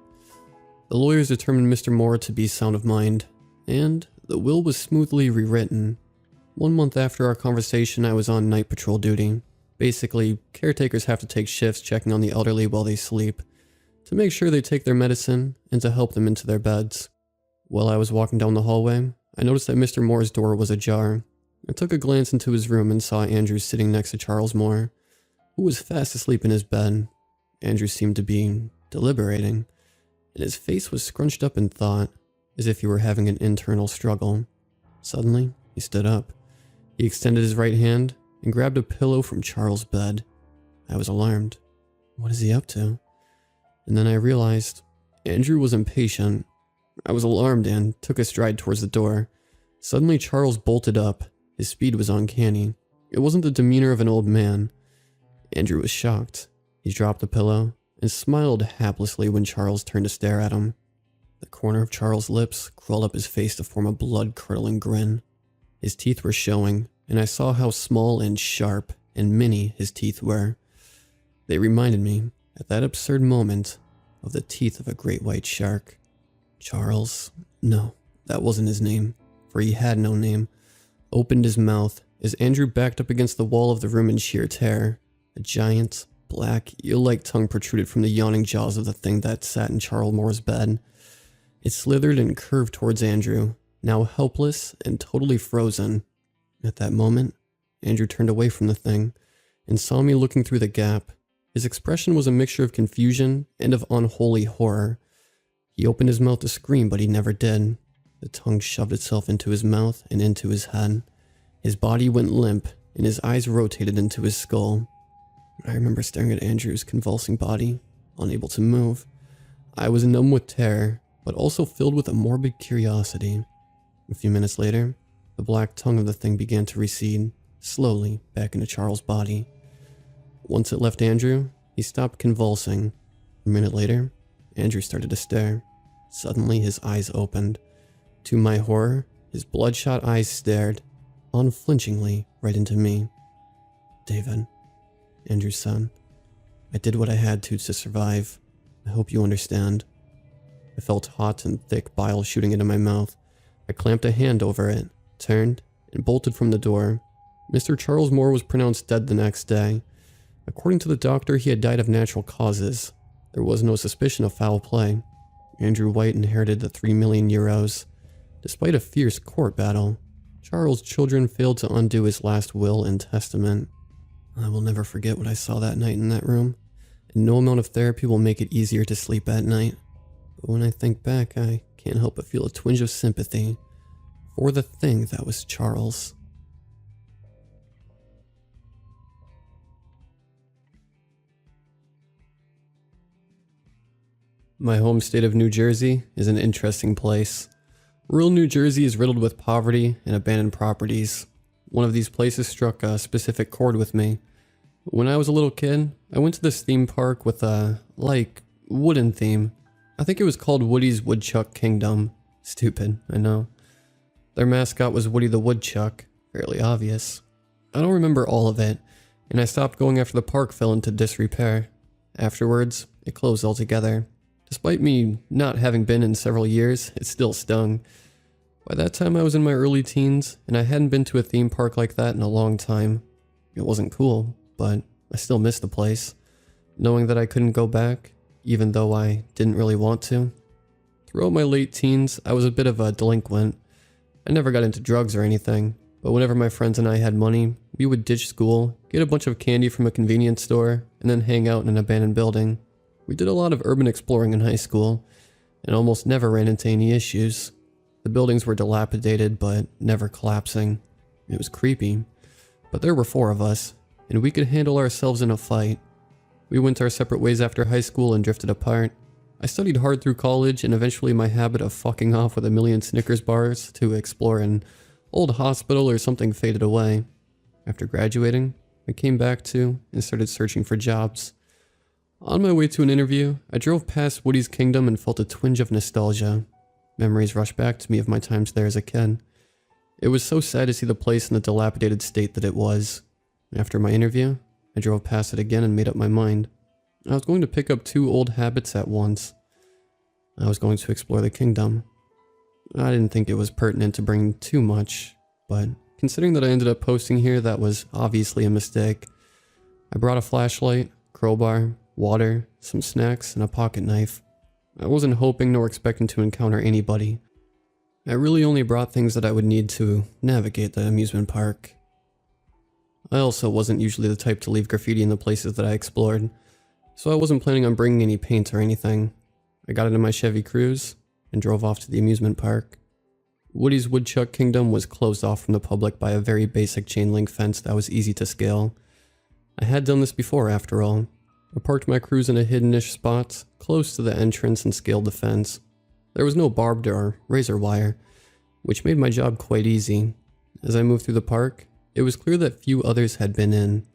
The lawyers determined Mr. Moore to be sound of mind, and the will was smoothly rewritten. 1 month after our conversation, I was on night patrol duty. Basically, caretakers have to take shifts checking on the elderly while they sleep, to make sure they take their medicine and to help them into their beds. While I was walking down the hallway, I noticed that Mr. Moore's door was ajar. I took a glance into his room and saw Andrew sitting next to Charles Moore, who was fast asleep in his bed. Andrew seemed to be deliberating, and his face was scrunched up in thought. as if he were having an internal struggle. Suddenly, he stood up. He extended his right hand and grabbed a pillow from Charles' bed. I was alarmed. What is he up to? And then I realized Andrew was impatient. I was alarmed and took a stride towards the door. Suddenly, Charles bolted up. His speed was uncanny. It wasn't the demeanor of an old man. Andrew was shocked. He dropped the pillow and smiled haplessly when Charles turned to stare at him. The corner of Charles' lips crawled up his face to form a blood-curdling grin. His teeth were showing, and I saw how small and sharp and many his teeth were. They reminded me, at that absurd moment, of the teeth of a great white shark. Charles, no, that wasn't his name, for he had no name, opened his mouth as Andrew backed up against the wall of the room in sheer terror. A giant, black, eel-like tongue protruded from the yawning jaws of the thing that sat in Charles Moore's bed. It slithered and curved towards Andrew, now helpless and totally frozen. At that moment, Andrew turned away from the thing and saw me looking through the gap. His expression was a mixture of confusion and of unholy horror. He opened his mouth to scream, but he never did. The tongue shoved itself into his mouth and into his head. His body went limp, and his eyes rotated into his skull. I remember staring at Andrew's convulsing body, unable to move. I was numb with terror, but also filled with a morbid curiosity. A few minutes later, the black tongue of the thing began to recede, slowly back into Charles' body. Once it left Andrew, he stopped convulsing. A minute later, Andrew started to stare. Suddenly, his eyes opened. To my horror, his bloodshot eyes stared, unflinchingly, right into me. David, Andrew's son, I did what I had to survive. I hope you understand. I felt hot and thick bile shooting into my mouth. I clamped a hand over it, turned, and bolted from the door. Mr. Charles Moore was pronounced dead the next day. According to the doctor, he had died of natural causes. There was no suspicion of foul play. Andrew White inherited the 3 million euros. Despite a fierce court battle, Charles' children failed to undo his last will and testament. I will never forget what I saw that night in that room, and no amount of therapy will make it easier to sleep at night. But when I think back, I can't help but feel a twinge of sympathy for the thing that was Charles. My home state of New Jersey is an interesting place. Rural New Jersey is riddled with poverty and abandoned properties. One of these places struck a specific chord with me. When I was a little kid, I went to this theme park with a, wooden theme. I think it was called Woody's Woodchuck Kingdom. Stupid, I know. Their mascot was Woody the Woodchuck, fairly obvious. I don't remember all of it, and I stopped going after the park fell into disrepair. Afterwards, it closed altogether. Despite me not having been in several years, it still stung. By that time I was in my early teens, and I hadn't been to a theme park like that in a long time. It wasn't cool, but I still missed the place, knowing that I couldn't go back, even though I didn't really want to. Throughout my late teens, I was a bit of a delinquent. I never got into drugs or anything, but whenever my friends and I had money, we would ditch school, get a bunch of candy from a convenience store, and then hang out in an abandoned building. We did a lot of urban exploring in high school, and almost never ran into any issues. The buildings were dilapidated, but never collapsing. It was creepy, but there were 4 of us, and we could handle ourselves in a fight. We went our separate ways after high school and drifted apart. I studied hard through college, and eventually my habit of fucking off with a million Snickers bars to explore an old hospital or something faded away. After graduating, I came back to and started searching for jobs. On my way to an interview, I drove past Woody's Kingdom and felt a twinge of nostalgia. Memories rushed back to me of my times there as a kid. It was so sad to see the place in the dilapidated state that it was. After my interview, I drove past it again and made up my mind. I was going to pick up 2 old habits at once. I was going to explore the kingdom. I didn't think it was pertinent to bring too much, but considering that I ended up posting here, that was obviously a mistake. I brought a flashlight, crowbar, water, some snacks, and a pocket knife. I wasn't hoping nor expecting to encounter anybody. I really only brought things that I would need to navigate the amusement park. I also wasn't usually the type to leave graffiti in the places that I explored, so I wasn't planning on bringing any paint or anything. I got into my Chevy Cruze, and drove off to the amusement park. Woody's Woodchuck Kingdom was closed off from the public by a very basic chain link fence that was easy to scale. I had done this before, after all. I parked my cruise in a hidden-ish spot, close to the entrance, and scaled the fence. There was no barbed or razor wire, which made my job quite easy. As I moved through the park, it was clear that few others had been in.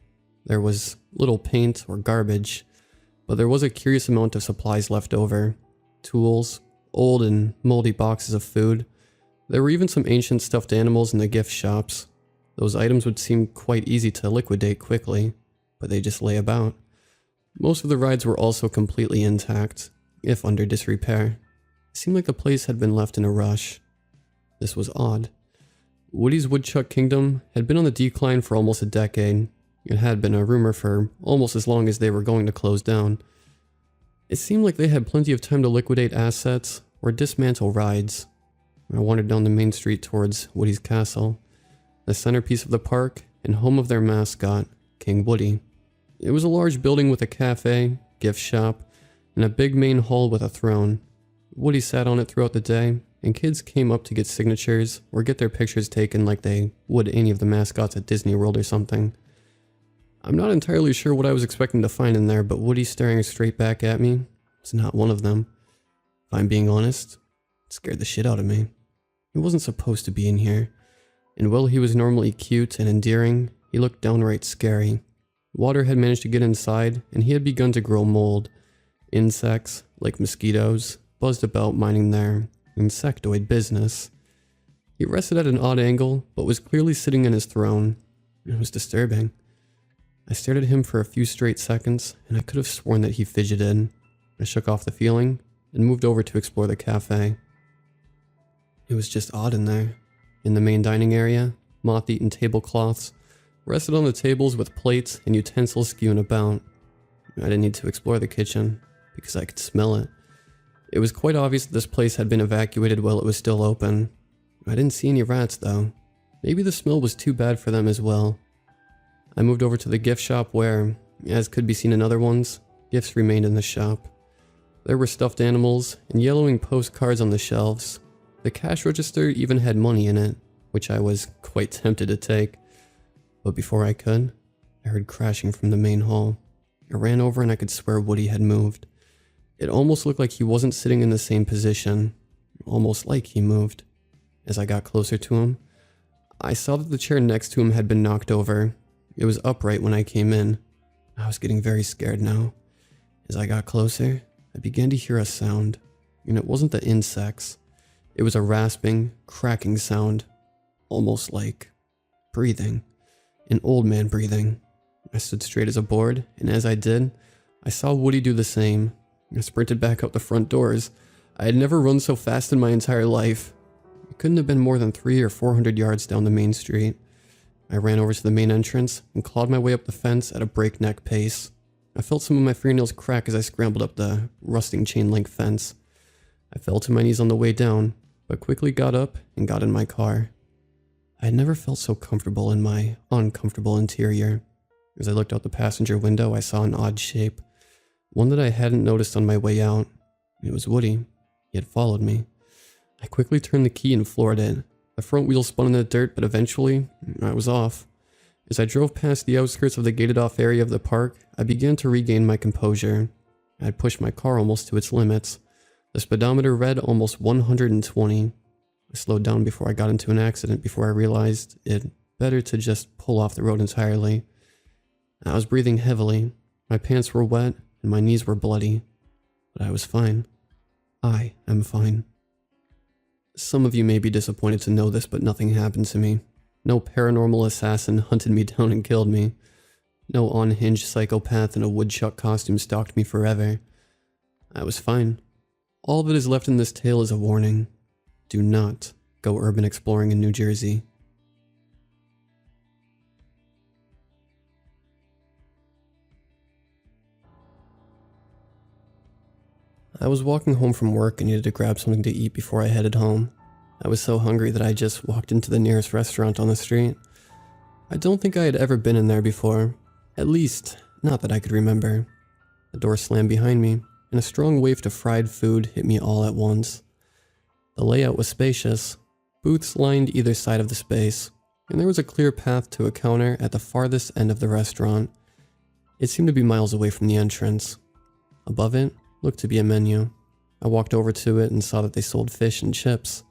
There was little paint or garbage, but there was a curious amount of supplies left over. Tools, old and moldy boxes of food. There were even some ancient stuffed animals in the gift shops. Those items would seem quite easy to liquidate quickly, but they just lay about. Most of the rides were also completely intact, if under disrepair. It seemed like the place had been left in a rush. This was odd. Woody's Woodchuck Kingdom had been on the decline for almost a decade. It had been a rumor for almost as long as they were going to close down. It seemed like they had plenty of time to liquidate assets or dismantle rides. I wandered down the main street towards Woody's Castle, the centerpiece of the park and home of their mascot, King Woody. It was a large building with a cafe, gift shop, and a big main hall with a throne. Woody sat on it throughout the day, and kids came up to get signatures or get their pictures taken like they would any of the mascots at Disney World or something. I'm not entirely sure what I was expecting to find in there, but Woody staring straight back at me was not one of them. If I'm being honest, it scared the shit out of me. He wasn't supposed to be in here, and while he was normally cute and endearing, he looked downright scary. Water had managed to get inside, and he had begun to grow mold. Insects, like mosquitoes, buzzed about minding their insectoid business. He rested at an odd angle, but was clearly sitting in his throne. It was disturbing. I stared at him for a few straight seconds, and I could have sworn that he fidgeted. I shook off the feeling, and moved over to explore the cafe. It was just odd in there. In the main dining area, moth-eaten tablecloths rested on the tables with plates and utensils skewing about. I didn't need to explore the kitchen, because I could smell it. It was quite obvious that this place had been evacuated while it was still open. I didn't see any rats though. Maybe the smell was too bad for them as well. I moved over to the gift shop where, as could be seen in other ones, gifts remained in the shop. There were stuffed animals and yellowing postcards on the shelves. The cash register even had money in it, which I was quite tempted to take. But before I could, I heard crashing from the main hall. I ran over and I could swear Woody had moved. It almost looked like he wasn't sitting in the same position, almost like he moved. As I got closer to him, I saw that the chair next to him had been knocked over. It was upright when I came in. I was getting very scared now. As I got closer, I began to hear a sound, and it wasn't the insects. It was a rasping, cracking sound, almost like breathing. An old man breathing. I stood straight as a board, and as I did, I saw Woody do the same. I sprinted back out the front doors. I had never run so fast in my entire life. It couldn't have been more than 300 or 400 yards down the main street. I ran over to the main entrance and clawed my way up the fence at a breakneck pace. I felt some of my fingernails crack as I scrambled up the rusting chain link fence. I fell to my knees on the way down, but quickly got up and got in my car. I had never felt so comfortable in my uncomfortable interior. As I looked out the passenger window, I saw an odd shape, one that I hadn't noticed on my way out. It was Woody. He had followed me. I quickly turned the key and floored it. The front wheel spun in the dirt, but eventually, I was off. As I drove past the outskirts of the gated-off area of the park, I began to regain my composure. I had pushed my car almost to its limits. The speedometer read almost 120. I slowed down before I got into an accident before I realized it better to just pull off the road entirely. I was breathing heavily. My pants were wet and my knees were bloody. But I was fine. I am fine. Some of you may be disappointed to know this, but nothing happened to me. No paranormal assassin hunted me down and killed me. No unhinged psychopath in a woodchuck costume stalked me forever. I was fine. All that is left in this tale is a warning. Do not go urban exploring in New Jersey. I was walking home from work and needed to grab something to eat before I headed home. I was so hungry that I just walked into the nearest restaurant on the street. I don't think I had ever been in there before. At least, not that I could remember. The door slammed behind me, and a strong wave of fried food hit me all at once. The layout was spacious. Booths lined either side of the space, and there was a clear path to a counter at the farthest end of the restaurant. It seemed to be miles away from the entrance. Above it looked to be a menu. I walked over to it and saw that they sold fish and chips.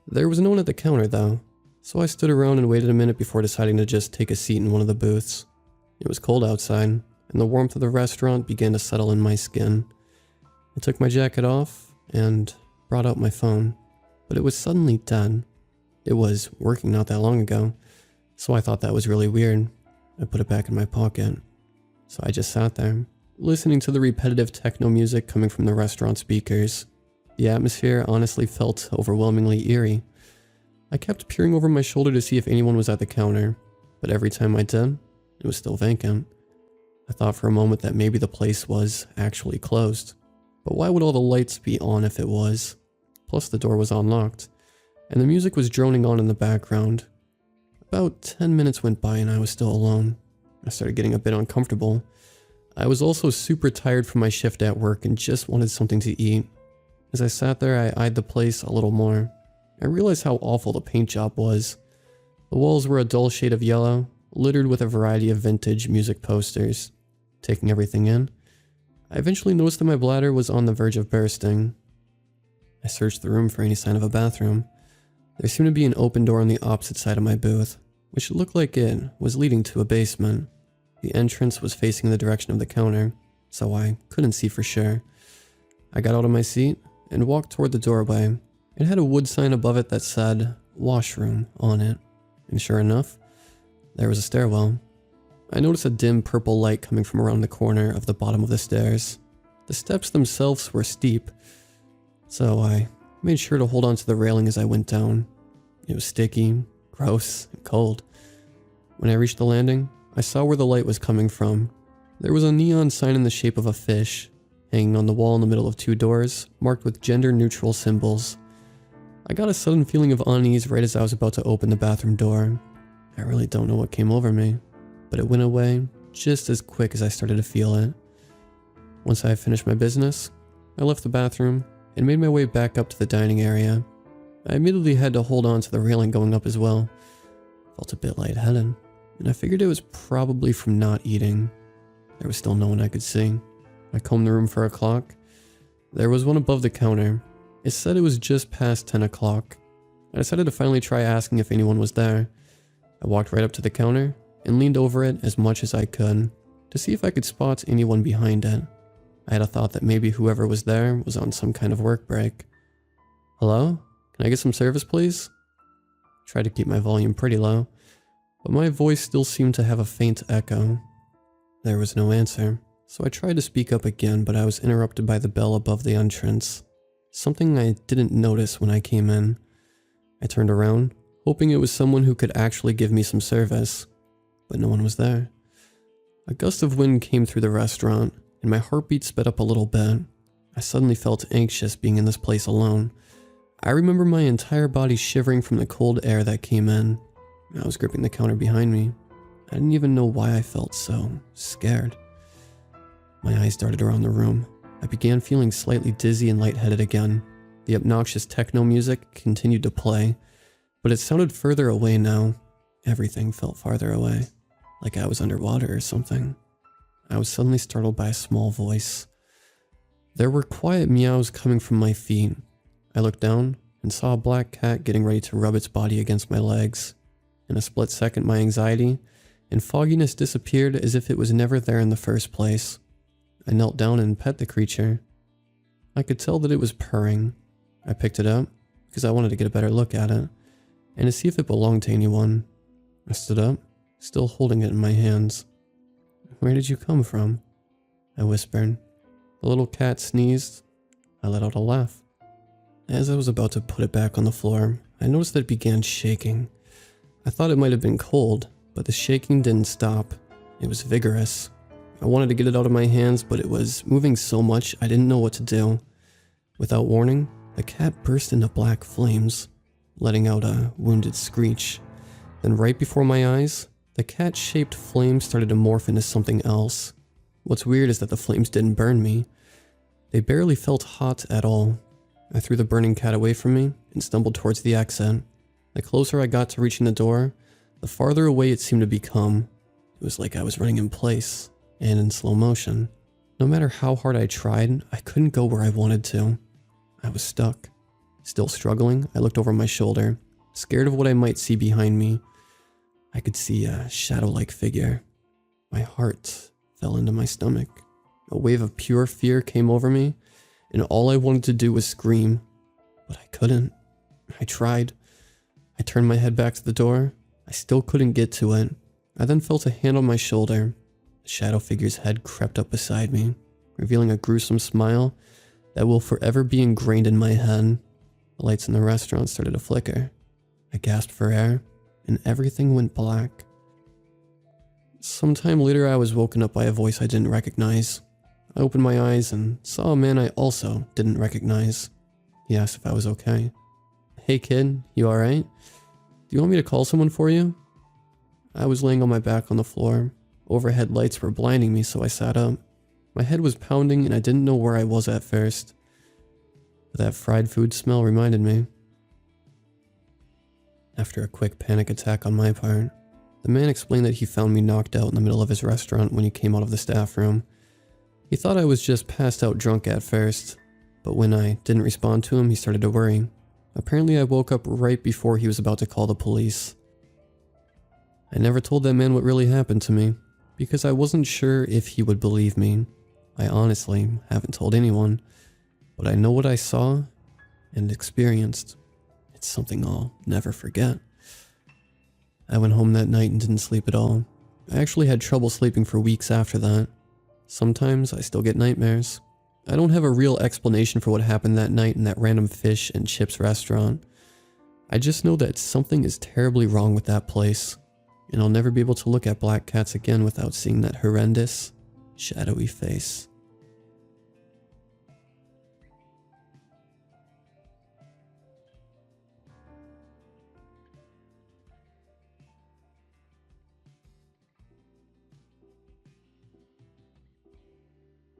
There was no one at the counter though, so I stood around and waited a minute before deciding to just take a seat in one of the booths. It was cold outside, and the warmth of the restaurant began to settle in my skin. I took my jacket off and brought out my phone, but it was suddenly dead. It was working not that long ago, so I thought that was really weird. I put it back in my pocket. So I just sat there, listening to the repetitive techno music coming from the restaurant speakers. The atmosphere honestly felt overwhelmingly eerie. I kept peering over my shoulder to see if anyone was at the counter, but every time I did, it was still vacant. I thought for a moment that maybe the place was actually closed, but why would all the lights be on if it was? Plus the door was unlocked, and the music was droning on in the background. About 10 minutes went by and I was still alone. I started getting a bit uncomfortable. I was also super tired from my shift at work and just wanted something to eat. As I sat there, I eyed the place a little more. I realized how awful the paint job was. The walls were a dull shade of yellow, littered with a variety of vintage music posters. Taking everything in, I eventually noticed that my bladder was on the verge of bursting. I searched the room for any sign of a bathroom. There seemed to be an open door on the opposite side of my booth, which looked like it was leading to a basement. The entrance was facing the direction of the counter, so I couldn't see for sure. I got out of my seat and walked toward the doorway. It had a wood sign above it that said washroom on it, and sure enough, there was a stairwell. I noticed a dim purple light coming from around the corner of the bottom of the stairs. The steps themselves were steep, so I made sure to hold onto the railing as I went down. It was sticky, gross, and cold. When I reached the landing, I saw where the light was coming from. There was a neon sign in the shape of a fish, hanging on the wall in the middle of two doors, marked with gender-neutral symbols. I got a sudden feeling of unease right as I was about to open the bathroom door. I really don't know what came over me, but it went away just as quick as I started to feel it. Once I had finished my business, I left the bathroom and made my way back up to the dining area. I immediately had to hold on to the railing going up as well. Felt a bit lightheaded, and I figured it was probably from not eating. There was still no one I could see. I combed the room for a clock. There was one above the counter. It said it was just past 10 o'clock. I decided to finally try asking if anyone was there. I walked right up to the counter and leaned over it as much as I could to see if I could spot anyone behind it. I had a thought that maybe whoever was there was on some kind of work break. Hello? Can I get some service, please? I tried to keep my volume pretty low, but my voice still seemed to have a faint echo. There was no answer, so I tried to speak up again, but I was interrupted by the bell above the entrance. Something I didn't notice when I came in. I turned around, hoping it was someone who could actually give me some service, but no one was there. A gust of wind came through the restaurant, and my heartbeat sped up a little bit. I suddenly felt anxious being in this place alone. I remember my entire body shivering from the cold air that came in. I was gripping the counter behind me. I didn't even know why I felt so scared. My eyes darted around the room. I began feeling slightly dizzy and lightheaded again. The obnoxious techno music continued to play, but it sounded further away now. Everything felt farther away, like I was underwater or something. I was suddenly startled by a small voice. There were quiet meows coming from my feet. I looked down and saw a black cat getting ready to rub its body against my legs. In a split second, my anxiety and fogginess disappeared as if it was never there in the first place. I knelt down and pet the creature. I could tell that it was purring. I picked it up because I wanted to get a better look at it and to see if it belonged to anyone. I stood up, still holding it in my hands. "Where did you come from?" I whispered. The little cat sneezed. I let out a laugh. As I was about to put it back on the floor, I noticed that it began shaking. I thought it might have been cold, but the shaking didn't stop. It was vigorous. I wanted to get it out of my hands, but it was moving so much I didn't know what to do. Without warning, the cat burst into black flames, letting out a wounded screech. Then right before my eyes, the cat-shaped flame started to morph into something else. What's weird is that the flames didn't burn me. They barely felt hot at all. I threw the burning cat away from me and stumbled towards the exit. The closer I got to reaching the door, the farther away it seemed to become. It was like I was running in place and in slow motion. No matter how hard I tried, I couldn't go where I wanted to. I was stuck. Still struggling, I looked over my shoulder, scared of what I might see behind me. I could see a shadow-like figure. My heart fell into my stomach. A wave of pure fear came over me, and all I wanted to do was scream, but I couldn't. I tried. I turned my head back to the door. I still couldn't get to it. I then felt a hand on my shoulder. The shadow figure's head crept up beside me, revealing a gruesome smile that will forever be ingrained in my head. The lights in the restaurant started to flicker. I gasped for air, and everything went black. Sometime later, I was woken up by a voice I didn't recognize. I opened my eyes and saw a man I also didn't recognize. He asked if I was okay. "Hey kid, you alright? Do you want me to call someone for you?" I was laying on my back on the floor. Overhead lights were blinding me, so I sat up. My head was pounding and I didn't know where I was at first. But that fried food smell reminded me. After a quick panic attack on my part, the man explained that he found me knocked out in the middle of his restaurant when he came out of the staff room. He thought I was just passed out drunk at first, but when I didn't respond to him, he started to worry. Apparently I woke up right before he was about to call the police. I never told that man what really happened to me, because I wasn't sure if he would believe me. I honestly haven't told anyone, but I know what I saw and experienced. It's something I'll never forget. I went home that night and didn't sleep at all. I actually had trouble sleeping for weeks after that. Sometimes I still get nightmares. I don't have a real explanation for what happened that night in that random fish and chips restaurant. I just know that something is terribly wrong with that place, and I'll never be able to look at black cats again without seeing that horrendous, shadowy face.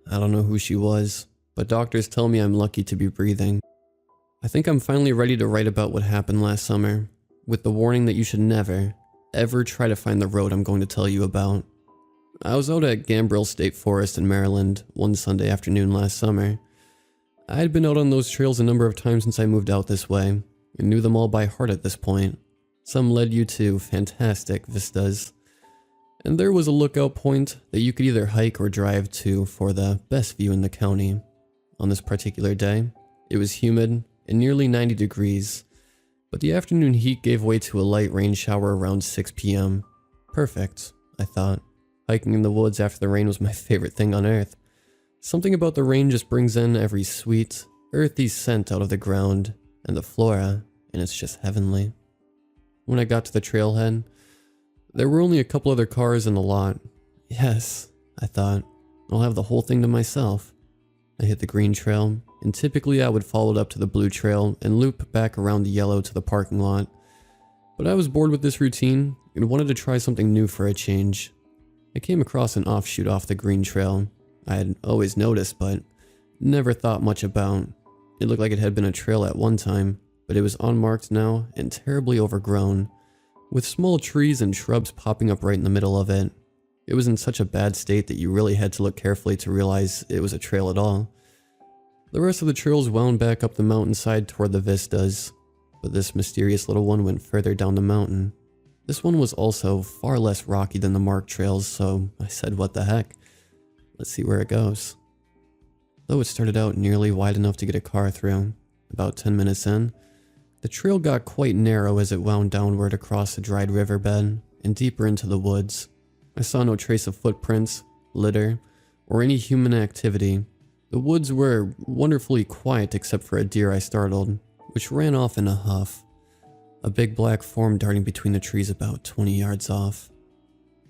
I don't know who she was, but doctors tell me I'm lucky to be breathing. I think I'm finally ready to write about what happened last summer, with the warning that you should never, ever try to find the road I'm going to tell you about. I was out at Gambrill State Forest in Maryland one Sunday afternoon last summer. I had been out on those trails a number of times since I moved out this way, and knew them all by heart at this point. Some led you to fantastic vistas, and there was a lookout point that you could either hike or drive to for the best view in the county. On this particular day, it was humid and nearly 90 degrees, but the afternoon heat gave way to a light rain shower around 6 p.m. Perfect, I thought. Hiking in the woods after the rain was my favorite thing on earth. Something about the rain just brings in every sweet, earthy scent out of the ground and the flora, and it's just heavenly. When I got to the trailhead, there were only a couple other cars in the lot. Yes, I thought, I'll have the whole thing to myself. I hit the green trail, and typically I would follow it up to the blue trail and loop back around the yellow to the parking lot. But I was bored with this routine and wanted to try something new for a change. I came across an offshoot off the green trail I had always noticed but never thought much about. It looked like it had been a trail at one time, but it was unmarked now and terribly overgrown, with small trees and shrubs popping up right in the middle of it. It was in such a bad state that you really had to look carefully to realize it was a trail at all. The rest of the trails wound back up the mountainside toward the vistas, but this mysterious little one went further down the mountain. This one was also far less rocky than the marked trails, so I said, what the heck? Let's see where it goes. Though it started out nearly wide enough to get a car through, about 10 minutes in, the trail got quite narrow as it wound downward across a dried riverbed and deeper into the woods. I saw no trace of footprints, litter, or any human activity. The woods were wonderfully quiet except for a deer I startled, which ran off in a huff, a big black form darting between the trees about 20 yards off.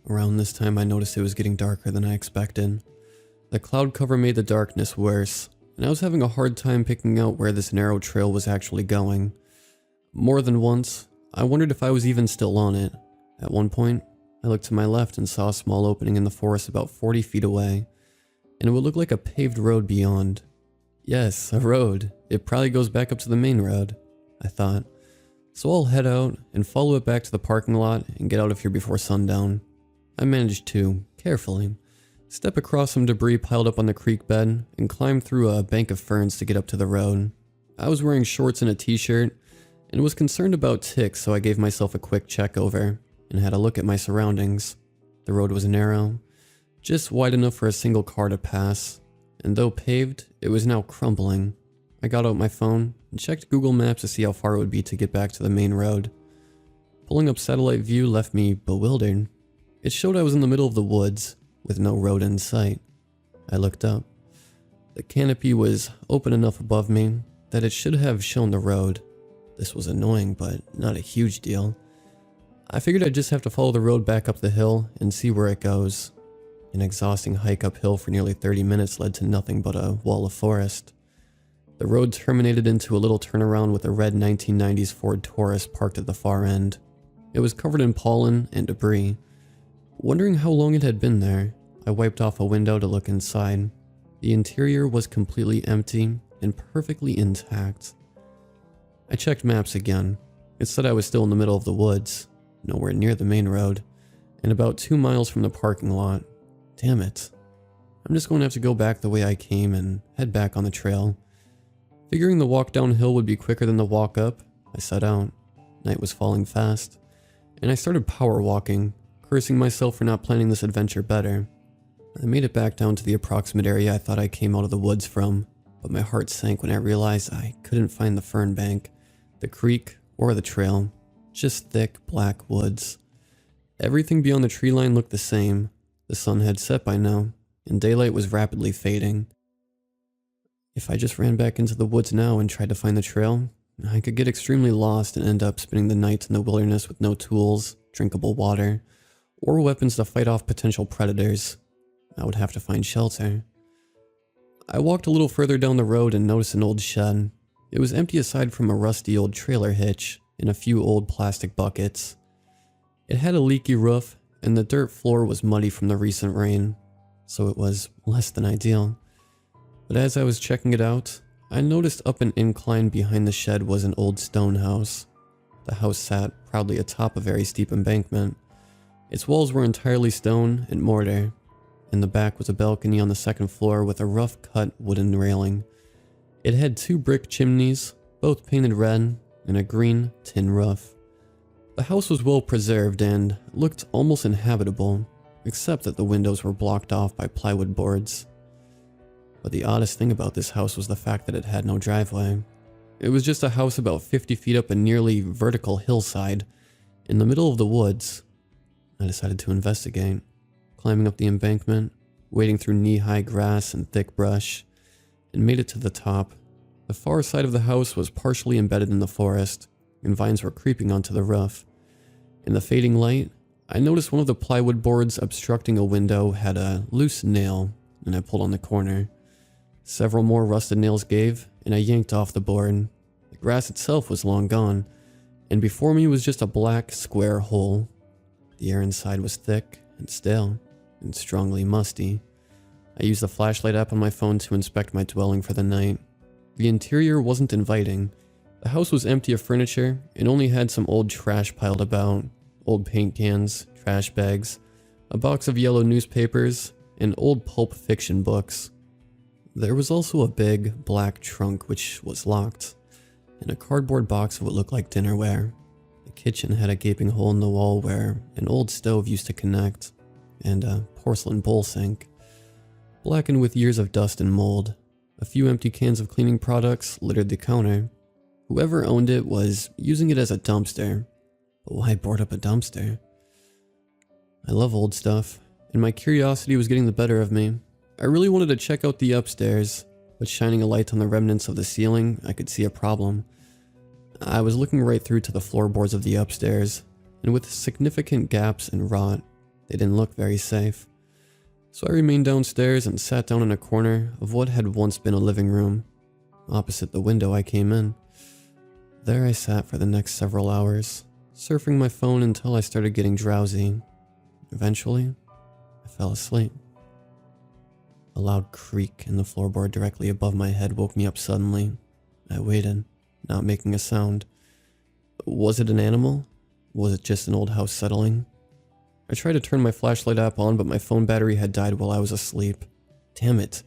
Around this time I noticed it was getting darker than I expected. The cloud cover made the darkness worse, and I was having a hard time picking out where this narrow trail was actually going. More than once, I wondered if I was even still on it. At one point, I looked to my left and saw a small opening in the forest about 40 feet away, and it would look like a paved road beyond. Yes, a road. It probably goes back up to the main road, I thought. So I'll head out and follow it back to the parking lot and get out of here before sundown. I managed to, carefully, step across some debris piled up on the creek bed and climb through a bank of ferns to get up to the road. I was wearing shorts and a t-shirt and was concerned about ticks, so I gave myself a quick check over and had a look at my surroundings. The road was narrow, just wide enough for a single car to pass, and though paved, it was now crumbling. I got out my phone and checked Google Maps to see how far it would be to get back to the main road. Pulling up satellite view left me bewildered. It showed I was in the middle of the woods, with no road in sight. I looked up. The canopy was open enough above me that it should have shown the road. This was annoying, but not a huge deal. I figured I'd just have to follow the road back up the hill and see where it goes. An exhausting hike uphill for nearly 30 minutes led to nothing but a wall of forest. The road terminated into a little turnaround with a red 1990s Ford Taurus parked at the far end. It was covered in pollen and debris. Wondering how long it had been there, I wiped off a window to look inside. The interior was completely empty and perfectly intact. I checked maps again. It said I was still in the middle of the woods, nowhere near the main road, and about 2 miles from the parking lot. Damn it. I'm just going to have to go back the way I came and head back on the trail. Figuring the walk downhill would be quicker than the walk up, I set out. Night was falling fast, and I started power walking, cursing myself for not planning this adventure better. I made it back down to the approximate area I thought I came out of the woods from, but my heart sank when I realized I couldn't find the fern bank, the creek, or the trail. Just thick, black woods. Everything beyond the tree line looked the same. The sun had set by now, and daylight was rapidly fading. If I just ran back into the woods now and tried to find the trail, I could get extremely lost and end up spending the night in the wilderness with no tools, drinkable water, or weapons to fight off potential predators. I would have to find shelter. I walked a little further down the road and noticed an old shed. It was empty aside from a rusty old trailer hitch and a few old plastic buckets. It had a leaky roof, and the dirt floor was muddy from the recent rain, so it was less than ideal. But as I was checking it out, I noticed up an incline behind the shed was an old stone house. The house sat proudly atop a very steep embankment. Its walls were entirely stone and mortar. In the back was a balcony on the second floor with a rough-cut wooden railing. It had 2 brick chimneys, both painted red, and a green tin roof. The house was well preserved and looked almost inhabitable, except that the windows were blocked off by plywood boards. But the oddest thing about this house was the fact that it had no driveway. It was just a house about 50 feet up a nearly vertical hillside, in the middle of the woods. I decided to investigate, climbing up the embankment, wading through knee-high grass and thick brush, and made it to the top. The far side of the house was partially embedded in the forest, and vines were creeping onto the roof. In the fading light, I noticed one of the plywood boards obstructing a window had a loose nail, and I pulled on the corner. Several more rusted nails gave, and I yanked off the board. The grass itself was long gone, and before me was just a black, square hole. The air inside was thick and stale, and strongly musty. I used the flashlight app on my phone to inspect my dwelling for the night. The interior wasn't inviting. The house was empty of furniture and only had some old trash piled about. Old paint cans, trash bags, a box of yellow newspapers, and old pulp fiction books. There was also a big, black trunk which was locked, and a cardboard box of what looked like dinnerware. The kitchen had a gaping hole in the wall where an old stove used to connect, and a porcelain bowl sink, blackened with years of dust and mold. A few empty cans of cleaning products littered the counter. Whoever owned it was using it as a dumpster. But why board up a dumpster? I love old stuff, and my curiosity was getting the better of me. I really wanted to check out the upstairs, but shining a light on the remnants of the ceiling, I could see a problem. I was looking right through to the floorboards of the upstairs, and with significant gaps and rot, they didn't look very safe. So I remained downstairs and sat down in a corner of what had once been a living room, opposite the window I came in. There I sat for the next several hours, surfing my phone until I started getting drowsy. Eventually, I fell asleep. A loud creak in the floorboard directly above my head woke me up suddenly. I waited, not making a sound. Was it an animal? Was it just an old house settling? I tried to turn my flashlight app on, but my phone battery had died while I was asleep. Damn it.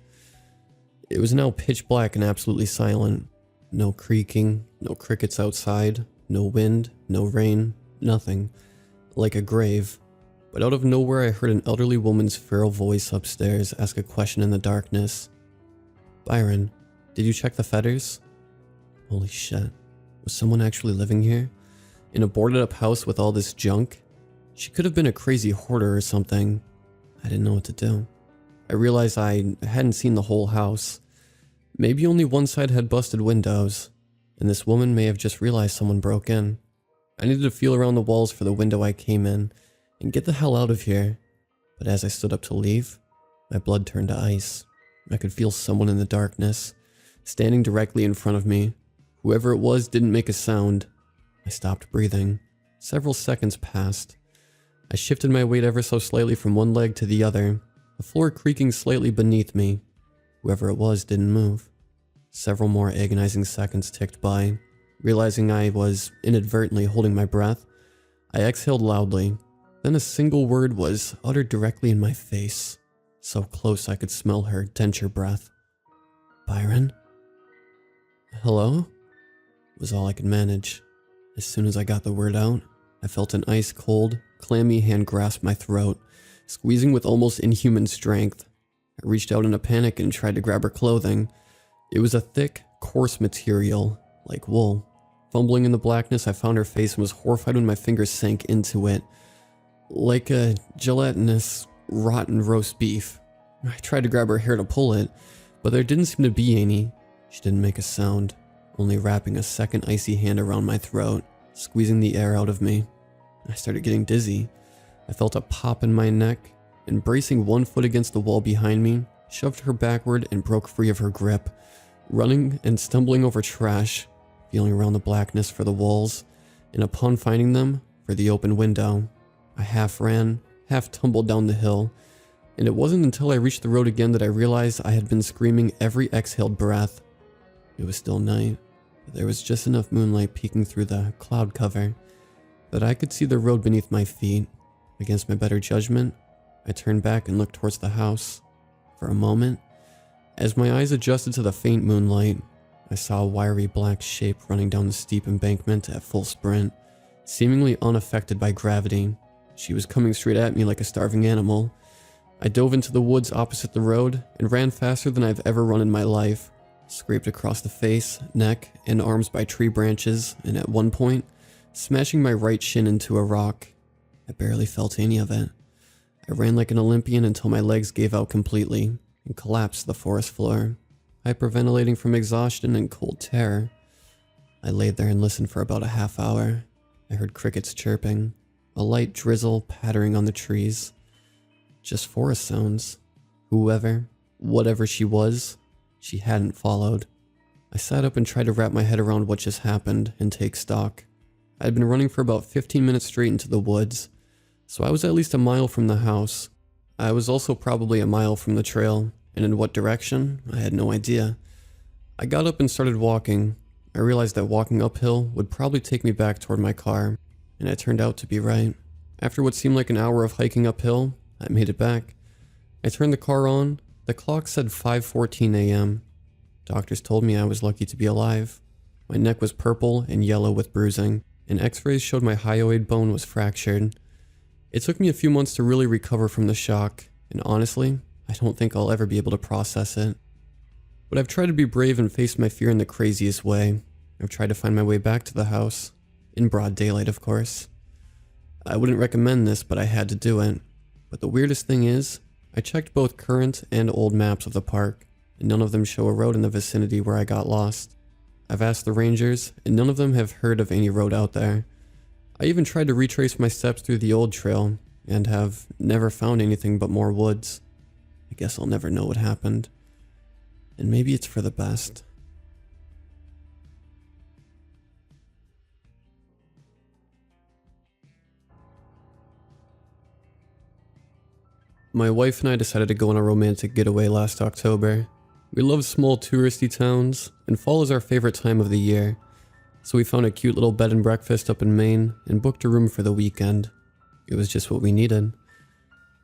It was now pitch black and absolutely silent. No creaking, no crickets outside, no wind, no rain, nothing. Like a grave. But out of nowhere I heard an elderly woman's feral voice upstairs ask a question in the darkness. "Byron, did you check the fetters?" Holy shit. Was someone actually living here? In a boarded up house with all this junk? She could have been a crazy hoarder or something. I didn't know what to do. I realized I hadn't seen the whole house. Maybe only one side had busted windows, and this woman may have just realized someone broke in. I needed to feel around the walls for the window I came in, and get the hell out of here. But as I stood up to leave, my blood turned to ice. I could feel someone in the darkness, standing directly in front of me. Whoever it was didn't make a sound. I stopped breathing. Several seconds passed. I shifted my weight ever so slightly from one leg to the other, the floor creaking slightly beneath me. Whoever it was didn't move. Several more agonizing seconds ticked by. Realizing I was inadvertently holding my breath, I exhaled loudly. Then a single word was uttered directly in my face, so close I could smell her denture breath. "Byron?" "Hello?" was all I could manage. As soon as I got the word out, I felt an ice-cold, clammy hand grasp my throat, squeezing with almost inhuman strength. I reached out in a panic and tried to grab her clothing. It was a thick, coarse material, like wool. Fumbling in the blackness, I found her face and was horrified when my fingers sank into it. Like a gelatinous, rotten roast beef. I tried to grab her hair to pull it, but there didn't seem to be any. She didn't make a sound, only wrapping a second icy hand around my throat, squeezing the air out of me. I started getting dizzy. I felt a pop in my neck, and bracing one foot against the wall behind me, shoved her backward and broke free of her grip, running and stumbling over trash, feeling around the blackness for the walls, and upon finding them, for the open window. I half ran, half tumbled down the hill, and it wasn't until I reached the road again that I realized I had been screaming every exhaled breath. It was still night, but there was just enough moonlight peeking through the cloud cover that I could see the road beneath my feet. Against my better judgment, I turned back and looked towards the house. For a moment, as my eyes adjusted to the faint moonlight, I saw a wiry black shape running down the steep embankment at full sprint, seemingly unaffected by gravity. She was coming straight at me like a starving animal. I dove into the woods opposite the road and ran faster than I've ever run in my life, scraped across the face, neck, and arms by tree branches, and at one point, smashing my right shin into a rock. I barely felt any of it. I ran like an Olympian until my legs gave out completely and collapsed to the forest floor, hyperventilating from exhaustion and cold terror. I laid there and listened for about a half hour. I heard crickets chirping, a light drizzle pattering on the trees. Just forest sounds. Whoever, whatever she was, she hadn't followed. I sat up and tried to wrap my head around what just happened and take stock. I had been running for about 15 minutes straight into the woods, so I was at least a mile from the house. I was also probably a mile from the trail, and in what direction, I had no idea. I got up and started walking. I realized that walking uphill would probably take me back toward my car, and it turned out to be right. After what seemed like an hour of hiking uphill, I made it back. I turned the car on. The clock said 5:14 a.m. Doctors told me I was lucky to be alive. My neck was purple and yellow with bruising, and x-rays showed my hyoid bone was fractured. It took me a few months to really recover from the shock, and honestly, I don't think I'll ever be able to process it. But I've tried to be brave and face my fear in the craziest way. I've tried to find my way back to the house. In broad daylight, of course. I wouldn't recommend this, but I had to do it. But the weirdest thing is, I checked both current and old maps of the park, and none of them show a road in the vicinity where I got lost. I've asked the rangers, and none of them have heard of any road out there. I even tried to retrace my steps through the old trail, and have never found anything but more woods. I guess I'll never know what happened. And maybe it's for the best. My wife and I decided to go on a romantic getaway last October. We love small touristy towns, and fall is our favorite time of the year. So we found a cute little bed and breakfast up in Maine and booked a room for the weekend. It was just what we needed.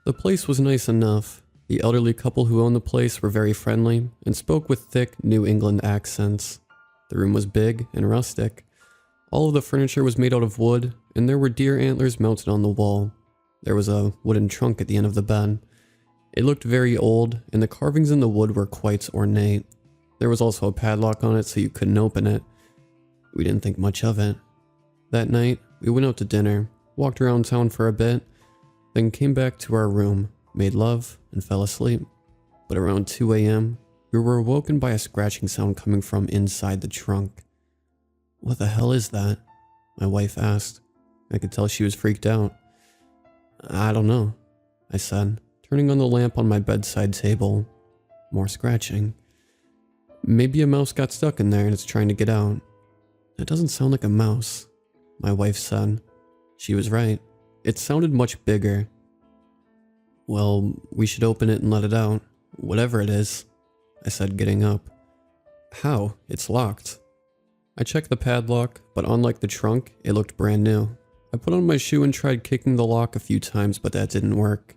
The place was nice enough. The elderly couple who owned the place were very friendly and spoke with thick New England accents. The room was big and rustic. All of the furniture was made out of wood, and there were deer antlers mounted on the wall. There was a wooden trunk at the end of the bed. It looked very old, and the carvings in the wood were quite ornate. There was also a padlock on it so you couldn't open it. We didn't think much of it. That night, we went out to dinner, walked around town for a bit, then came back to our room, made love, and fell asleep. But around 2 a.m., we were awoken by a scratching sound coming from inside the trunk. "What the hell is that?" my wife asked. I could tell she was freaked out. "I don't know," I said, turning on the lamp on my bedside table. More scratching. "Maybe a mouse got stuck in there and it's trying to get out." "That doesn't sound like a mouse," my wife said. She was right. It sounded much bigger. "Well, we should open it and let it out, whatever it is," I said, getting up. "How? It's locked." I checked the padlock, but unlike the trunk, it looked brand new. I put on my shoe and tried kicking the lock a few times, but that didn't work.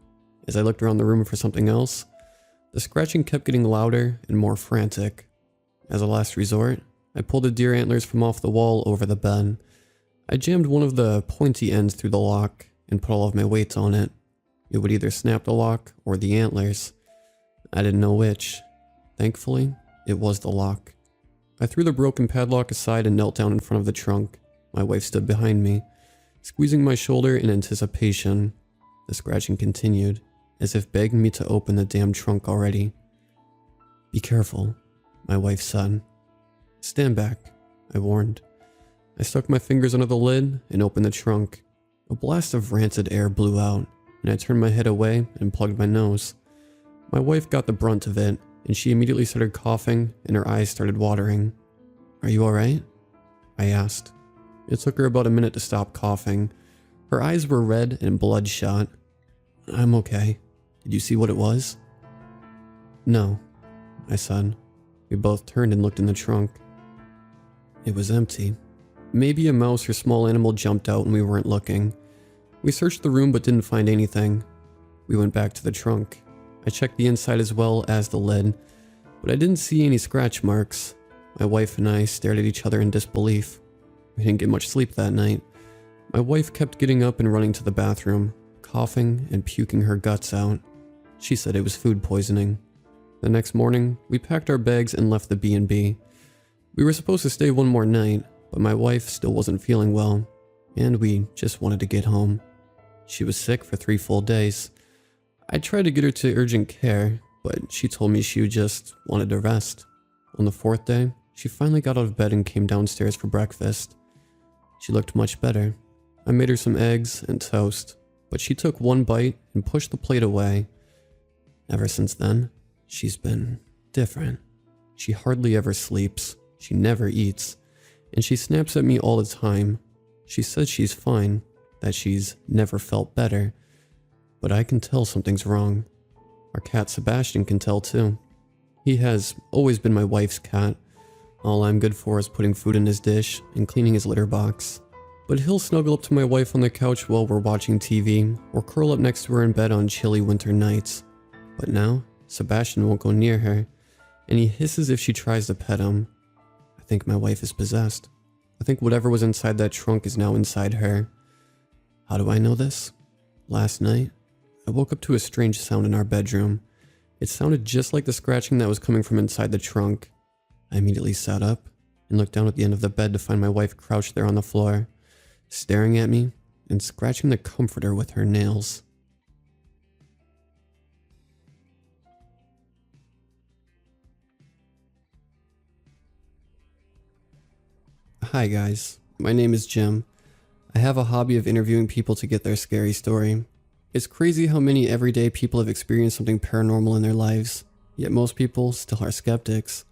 As I looked around the room for something else, the scratching kept getting louder and more frantic. As a last resort, I pulled the deer antlers from off the wall over the bed. I jammed one of the pointy ends through the lock and put all of my weight on it. It would either snap the lock or the antlers. I didn't know which. Thankfully, it was the lock. I threw the broken padlock aside and knelt down in front of the trunk. My wife stood behind me, squeezing my shoulder in anticipation. The scratching continued, as if begging me to open the damn trunk already. "Be careful," my wife said. "Stand back," I warned. I stuck my fingers under the lid and opened the trunk. A blast of rancid air blew out, and I turned my head away and plugged my nose. My wife got the brunt of it, and she immediately started coughing and her eyes started watering. "Are you alright?" I asked. It took her about a minute to stop coughing. Her eyes were red and bloodshot. "I'm okay. Did you see what it was?" "No," I said. We both turned and looked in the trunk. It was empty. Maybe a mouse or small animal jumped out when we weren't looking. We searched the room but didn't find anything. We went back to the trunk. I checked the inside as well as the lid, but I didn't see any scratch marks. My wife and I stared at each other in disbelief. We didn't get much sleep that night. My wife kept getting up and running to the bathroom, coughing and puking her guts out. She said it was food poisoning. The next morning, we packed our bags and left the B&B. We were supposed to stay one more night, but my wife still wasn't feeling well, and we just wanted to get home. She was sick for 3 full days. I tried to get her to urgent care, but she told me she just wanted to rest. On the 4th day, she finally got out of bed and came downstairs for breakfast. She looked much better. I made her some eggs and toast, but she took one bite and pushed the plate away. Ever since then, she's been different. She hardly ever sleeps, she never eats, and she snaps at me all the time. She says she's fine, that she's never felt better, but I can tell something's wrong. Our cat Sebastian can tell too. He has always been my wife's cat. All I'm good for is putting food in his dish and cleaning his litter box. But he'll snuggle up to my wife on the couch while we're watching TV, or curl up next to her in bed on chilly winter nights. But now, Sebastian won't go near her, and he hisses if she tries to pet him. I think my wife is possessed. I think whatever was inside that trunk is now inside her. How do I know this? Last night, I woke up to a strange sound in our bedroom. It sounded just like the scratching that was coming from inside the trunk. I immediately sat up and looked down at the end of the bed to find my wife crouched there on the floor, staring at me and scratching the comforter with her nails. Hi guys, my name is Jim. I have a hobby of interviewing people to get their scary story. It's crazy how many everyday people have experienced something paranormal in their lives, yet most people still are skeptics.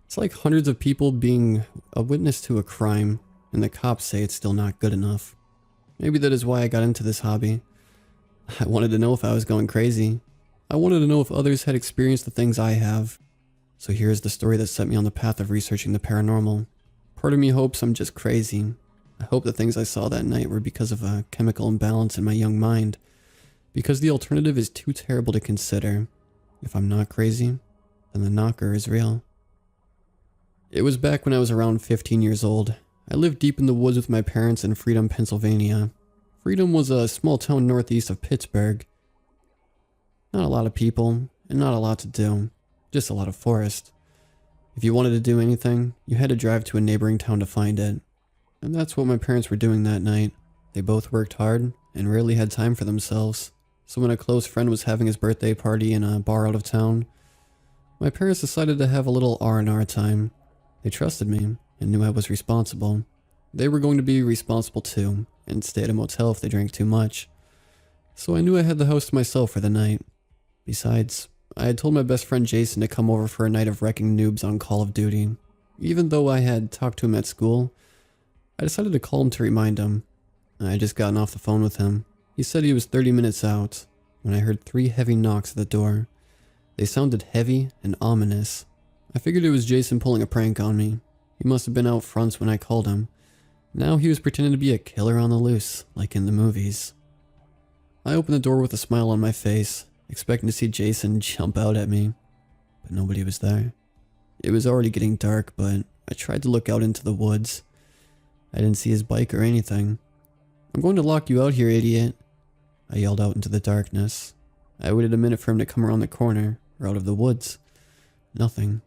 It's like hundreds of people being a witness to a crime, and the cops say it's still not good enough. Maybe that is why I got into this hobby. I wanted to know if I was going crazy, I wanted to know if others had experienced the things I have. So here's the story that set me on the path of researching the paranormal. Part of me hopes I'm just crazy. I hope the things I saw that night were because of a chemical imbalance in my young mind. Because the alternative is too terrible to consider. If I'm not crazy, then the knocker is real. It was back when I was around 15 years old. I lived deep in the woods with my parents in Freedom, Pennsylvania. Freedom was a small town northeast of Pittsburgh. Not a lot of people, and not a lot to do. Just a lot of forest. If you wanted to do anything, you had to drive to a neighboring town to find it. And that's what my parents were doing that night. They both worked hard, and rarely had time for themselves. So when a close friend was having his birthday party in a bar out of town, my parents decided to have a little R&R time. They trusted me, and knew I was responsible. They were going to be responsible too, and stay at a motel if they drank too much. So I knew I had the house to myself for the night. Besides, I had told my best friend Jason to come over for a night of wrecking noobs on Call of Duty. Even though I had talked to him at school, I decided to call him to remind him. I had just gotten off the phone with him. He said he was 30 minutes out, when I heard 3 heavy knocks at the door. They sounded heavy and ominous. I figured it was Jason pulling a prank on me. He must have been out front when I called him. Now he was pretending to be a killer on the loose, like in the movies. I opened the door with a smile on my face, expecting to see Jason jump out at me, but nobody was there. It was already getting dark, but I tried to look out into the woods. I didn't see his bike or anything. "I'm going to lock you out here, idiot," I yelled out into the darkness. I waited a minute for him to come around the corner, or out of the woods. Nothing.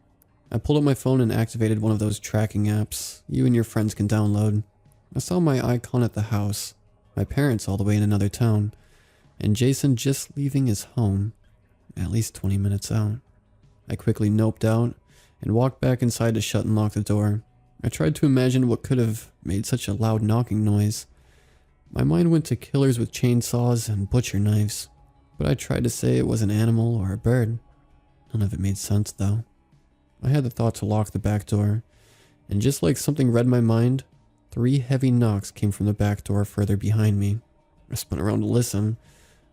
I pulled up my phone and activated one of those tracking apps you and your friends can download. I saw my icon at the house, my parents all the way in another town, and Jason just leaving his home, at least 20 minutes out. I quickly noped out and walked back inside to shut and lock the door. I tried to imagine what could have made such a loud knocking noise. My mind went to killers with chainsaws and butcher knives, but I tried to say it was an animal or a bird. None of it made sense though. I had the thought to lock the back door, and just like something read my mind, 3 heavy knocks came from the back door further behind me. I spun around to listen.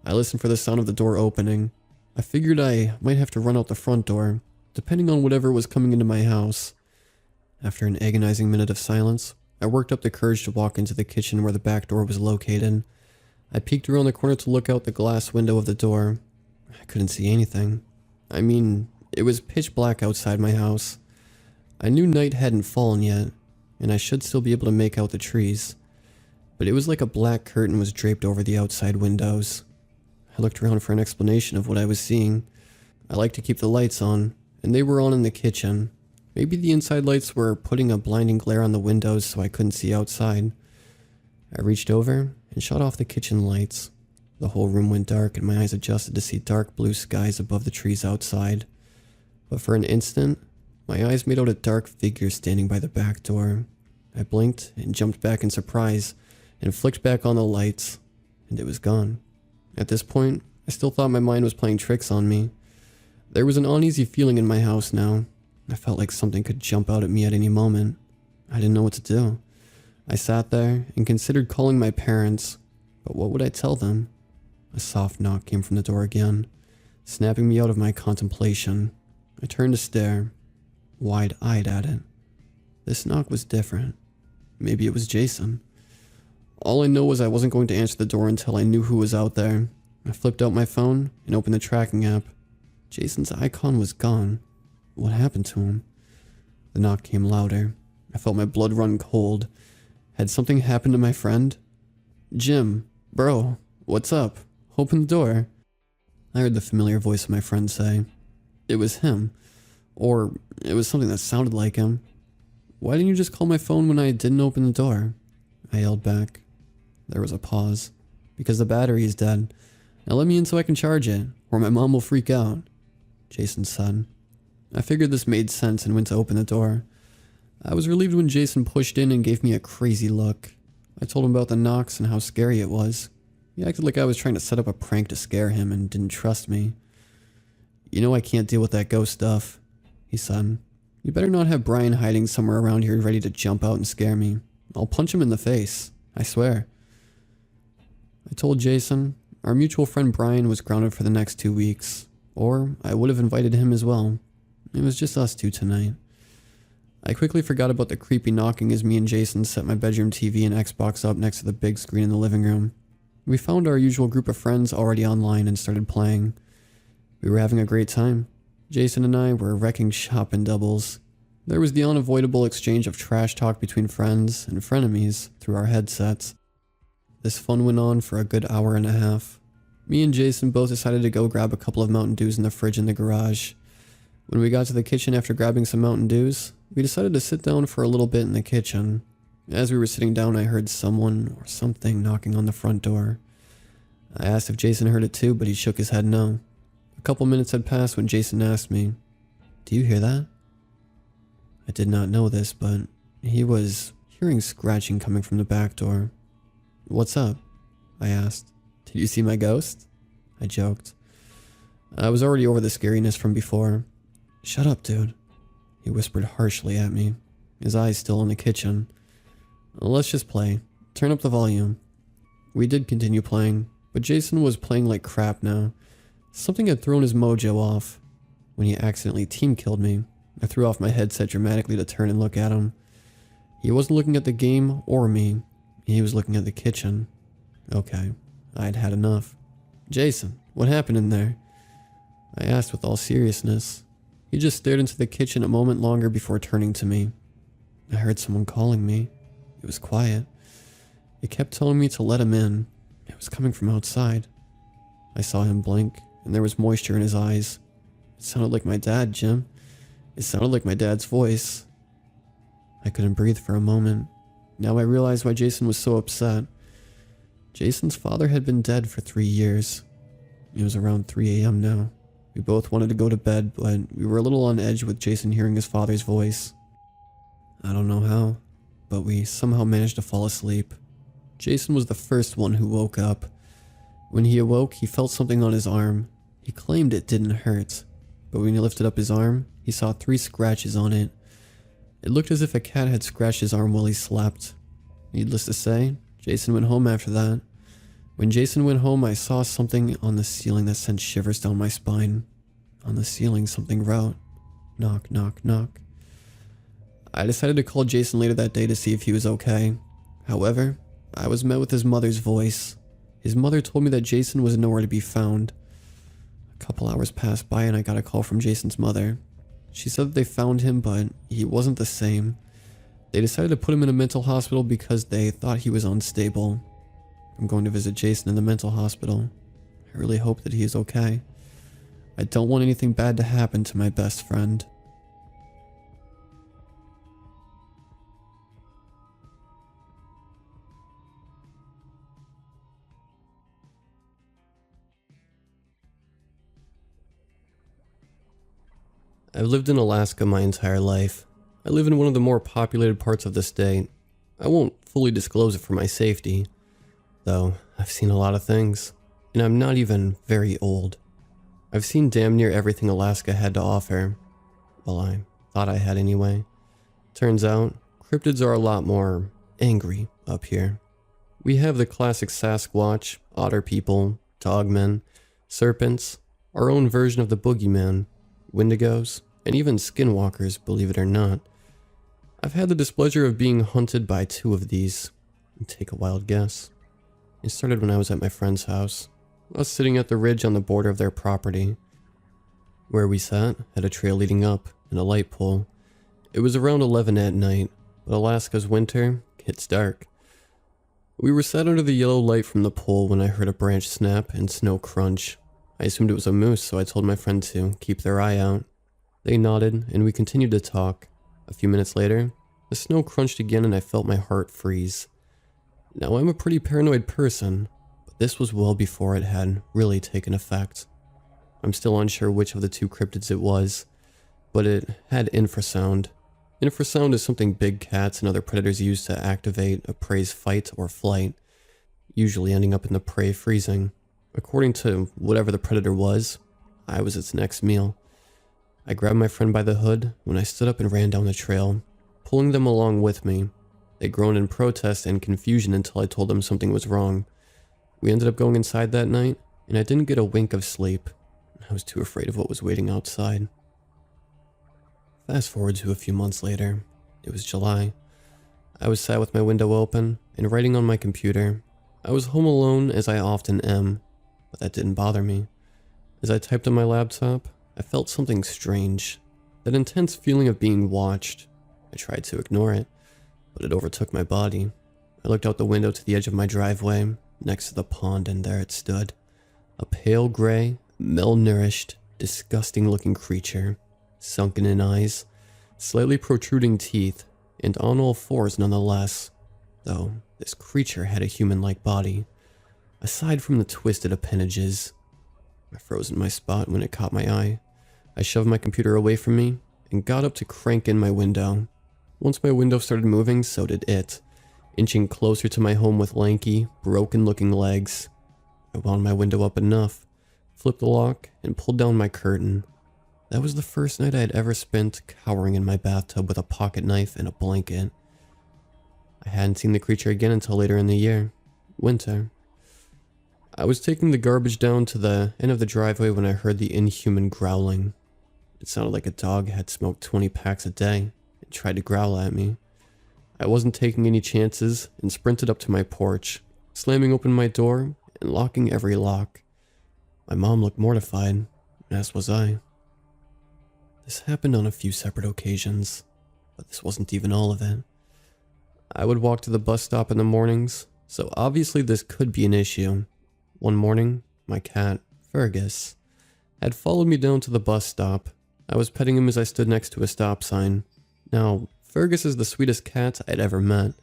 I listened for the sound of the door opening. I figured I might have to run out the front door, depending on whatever was coming into my house. After an agonizing minute of silence, I worked up the courage to walk into the kitchen where the back door was located. I peeked around the corner to look out the glass window of the door. I couldn't see anything. I mean, it was pitch black outside my house. I knew night hadn't fallen yet, and I should still be able to make out the trees, but it was like a black curtain was draped over the outside windows. I looked around for an explanation of what I was seeing. I like to keep the lights on, and they were on in the kitchen. Maybe the inside lights were putting a blinding glare on the windows so I couldn't see outside. I reached over and shut off the kitchen lights. The whole room went dark and my eyes adjusted to see dark blue skies above the trees outside. But for an instant, my eyes made out a dark figure standing by the back door. I blinked and jumped back in surprise and flicked back on the lights, and it was gone. At this point, I still thought my mind was playing tricks on me. There was an uneasy feeling in my house now. I felt like something could jump out at me at any moment. I didn't know what to do. I sat there and considered calling my parents, but what would I tell them? A soft knock came from the door again, snapping me out of my contemplation. I turned to stare, wide-eyed at it. This knock was different. Maybe it was Jason. All I know was I wasn't going to answer the door until I knew who was out there. I flipped out my phone and opened the tracking app. Jason's icon was gone. What happened to him? The knock came louder. I felt my blood run cold. Had something happened to my friend? "Jim, bro, what's up? Open the door." I heard the familiar voice of my friend say. It was him. Or it was something that sounded like him. "Why didn't you just call my phone when I didn't open the door?" I yelled back. There was a pause. "Because the battery is dead. Now let me in so I can charge it, or my mom will freak out," Jason said. I figured this made sense and went to open the door. I was relieved when Jason pushed in and gave me a crazy look. I told him about the knocks and how scary it was. He acted like I was trying to set up a prank to scare him and didn't trust me. "You know I can't deal with that ghost stuff," he said. "You better not have Brian hiding somewhere around here ready to jump out and scare me. I'll punch him in the face, I swear." I told Jason our mutual friend Brian was grounded for the next 2 weeks. Or I would have invited him as well. It was just us two tonight. I quickly forgot about the creepy knocking as me and Jason set my bedroom TV and Xbox up next to the big screen in the living room. We found our usual group of friends already online and started playing. We were having a great time. Jason and I were wrecking shop in doubles. There was the unavoidable exchange of trash talk between friends and frenemies through our headsets. This fun went on for a good hour and a half. Me and Jason both decided to go grab a couple of Mountain Dews in the fridge in the garage. When we got to the kitchen after grabbing some Mountain Dews, we decided to sit down for a little bit in the kitchen. As we were sitting down, I heard someone or something knocking on the front door. I asked if Jason heard it too, but he shook his head no. A couple minutes had passed when Jason asked me, "Do you hear that?" I did not know this, but he was hearing scratching coming from the back door. "What's up?" I asked. "Did you see my ghost?" I joked. I was already over the scariness from before. "Shut up, dude," he whispered harshly at me, his eyes still in the kitchen. "Let's just play. Turn up the volume." We did continue playing, but Jason was playing like crap now. Something had thrown his mojo off. When he accidentally team killed me, I threw off my headset dramatically to turn and look at him. He wasn't looking at the game or me. He was looking at the kitchen. Okay, I'd had enough. "Jason, what happened in there?" I asked with all seriousness. He just stared into the kitchen a moment longer before turning to me. I heard someone calling me. It was quiet. It kept telling me to let him in. It was coming from outside. I saw him blink, and there was moisture in his eyes. It sounded like my dad, Jim. It sounded like my dad's voice. I couldn't breathe for a moment. Now I realized why Jason was so upset. Jason's father had been dead for 3 years. It was around 3 a.m. now. We both wanted to go to bed, but we were a little on edge with Jason hearing his father's voice. I don't know how, but we somehow managed to fall asleep. Jason was the first one who woke up. When he awoke, he felt something on his arm. He claimed it didn't hurt, but when he lifted up his arm, he saw 3 scratches on it. It looked as if a cat had scratched his arm while he slept. Needless to say, Jason went home after that. When Jason went home, I saw something on the ceiling that sent shivers down my spine. On the ceiling, something wrote, "Knock, knock, knock." I decided to call Jason later that day to see if he was okay. However, I was met with his mother's voice. His mother told me that Jason was nowhere to be found. A couple hours passed by and I got a call from Jason's mother. She said that they found him, but he wasn't the same. They decided to put him in a mental hospital because they thought he was unstable. I'm going to visit Jason in the mental hospital. I really hope that he is okay. I don't want anything bad to happen to my best friend. I've lived in Alaska my entire life. I live in one of the more populated parts of the state. I won't fully disclose it for my safety, though I've seen a lot of things, and I'm not even very old. I've seen damn near everything Alaska had to offer. Well, I thought I had anyway. Turns out, cryptids are a lot more angry up here. We have the classic Sasquatch, otter people, dogmen, serpents, our own version of the boogeyman, wendigos, and even skinwalkers, believe it or not. I've had the displeasure of being hunted by 2 of these. Take a wild guess. It started when I was at my friend's house. I was sitting at the ridge on the border of their property. Where we sat had a trail leading up and a light pole. It was around 11 at night, but Alaska's winter gets dark. We were sat under the yellow light from the pole when I heard a branch snap and snow crunch. I assumed it was a moose, so I told my friend to keep their eye out. They nodded, and we continued to talk. A few minutes later, the snow crunched again and I felt my heart freeze. Now, I'm a pretty paranoid person, but this was well before it had really taken effect. I'm still unsure which of the 2 cryptids it was, but it had infrasound. Infrasound is something big cats and other predators use to activate a prey's fight or flight, usually ending up in the prey freezing. According to whatever the predator was, I was its next meal. I grabbed my friend by the hood when I stood up and ran down the trail, pulling them along with me. They groaned in protest and confusion until I told them something was wrong. We ended up going inside that night, and I didn't get a wink of sleep. I was too afraid of what was waiting outside. Fast forward to a few months later. It was July. I was sat with my window open and writing on my computer. I was home alone as I often am, but that didn't bother me. As I typed on my laptop, I felt something strange. That intense feeling of being watched. I tried to ignore it, but it overtook my body. I looked out the window to the edge of my driveway, next to the pond, and there it stood. A pale gray, malnourished, disgusting-looking creature. Sunken in eyes, slightly protruding teeth, and on all fours nonetheless. Though, this creature had a human-like body. Aside from the twisted appendages. I froze in my spot when it caught my eye. I shoved my computer away from me and got up to crank in my window. Once my window started moving, so did it, inching closer to my home with lanky, broken-looking legs. I wound my window up enough, flipped the lock, and pulled down my curtain. That was the first night I had ever spent cowering in my bathtub with a pocket knife and a blanket. I hadn't seen the creature again until later in the year. Winter. I was taking the garbage down to the end of the driveway when I heard the inhuman growling. It sounded like a dog had smoked 20 packs a day and tried to growl at me. I wasn't taking any chances and sprinted up to my porch, slamming open my door and locking every lock. My mom looked mortified, as was I. This happened on a few separate occasions, but this wasn't even all of it. I would walk to the bus stop in the mornings, so obviously this could be an issue. One morning, my cat, Fergus, had followed me down to the bus stop. I was petting him as I stood next to a stop sign. Now, Fergus is the sweetest cat I'd ever met.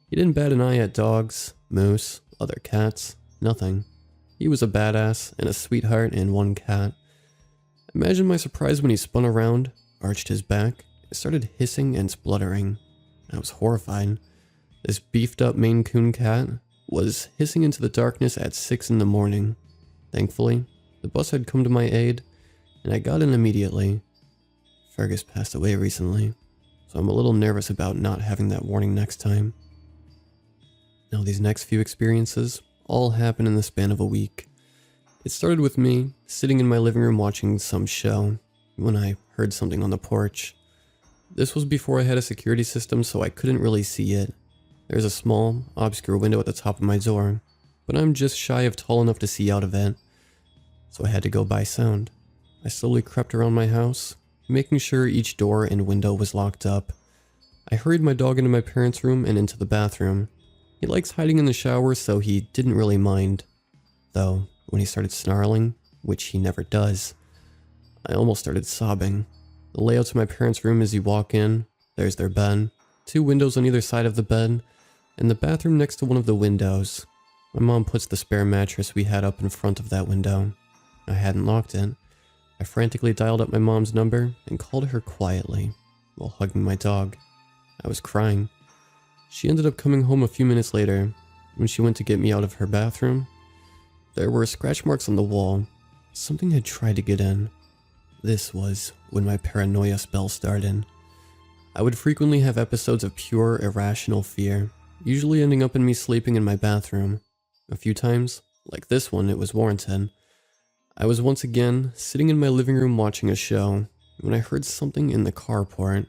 He didn't bat an eye at dogs, moose, other cats, nothing. He was a badass and a sweetheart and one cat. Imagine my surprise when he spun around, arched his back, and started hissing and spluttering. I was horrified. This beefed up Maine Coon cat was hissing into the darkness at 6 in the morning. Thankfully, the bus had come to my aid, and I got in immediately. Fergus passed away recently, so I'm a little nervous about not having that warning next time. Now these next few experiences all happened in the span of a week. It started with me sitting in my living room watching some show when I heard something on the porch. This was before I had a security system, so I couldn't really see it. There's a small, obscure window at the top of my door, but I'm just shy of tall enough to see out of it, so I had to go by sound. I slowly crept around my house, making sure each door and window was locked up. I hurried my dog into my parents' room and into the bathroom. He likes hiding in the shower, so he didn't really mind. Though, when he started snarling, which he never does, I almost started sobbing. The layout of my parents' room as you walk in, there's their bed, 2 windows on either side of the bed, and the bathroom next to one of the windows. My mom puts the spare mattress we had up in front of that window. I hadn't locked it. I frantically dialed up my mom's number and called her quietly, while hugging my dog. I was crying. She ended up coming home a few minutes later. When she went to get me out of her bathroom, there were scratch marks on the wall. Something had tried to get in. This was when my paranoia spell started. I would frequently have episodes of pure, irrational fear, usually ending up in me sleeping in my bathroom. A few times, like this one, it was warranted. I was once again sitting in my living room watching a show when I heard something in the carport.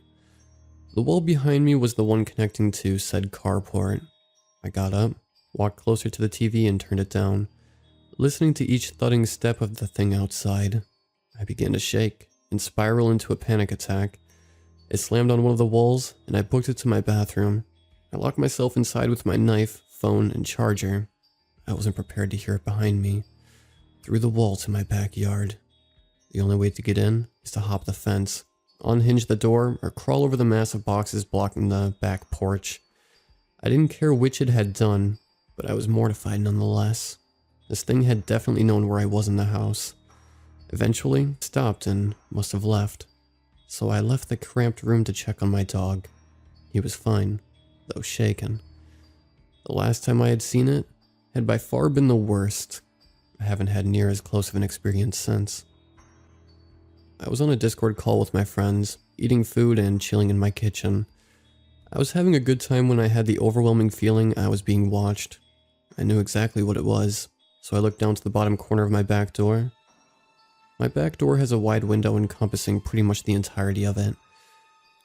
The wall behind me was the one connecting to said carport. I got up, walked closer to the TV and turned it down, listening to each thudding step of the thing outside. I began to shake and spiral into a panic attack. It slammed on one of the walls and I booked it to my bathroom. I locked myself inside with my knife, phone, and charger. I wasn't prepared to hear it behind me. Through the wall to my backyard. The only way to get in is to hop the fence, unhinge the door, or crawl over the massive boxes blocking the back porch. I didn't care which it had done, but I was mortified nonetheless. This thing had definitely known where I was in the house. Eventually, it stopped and must have left. So I left the cramped room to check on my dog. He was fine, though shaken. The last time I had seen it had by far been the worst. I haven't had near as close of an experience since. I was on a Discord call with my friends, eating food and chilling in my kitchen. I was having a good time when I had the overwhelming feeling I was being watched. I knew exactly what it was, so I looked down to the bottom corner of my back door. My back door has a wide window encompassing pretty much the entirety of it,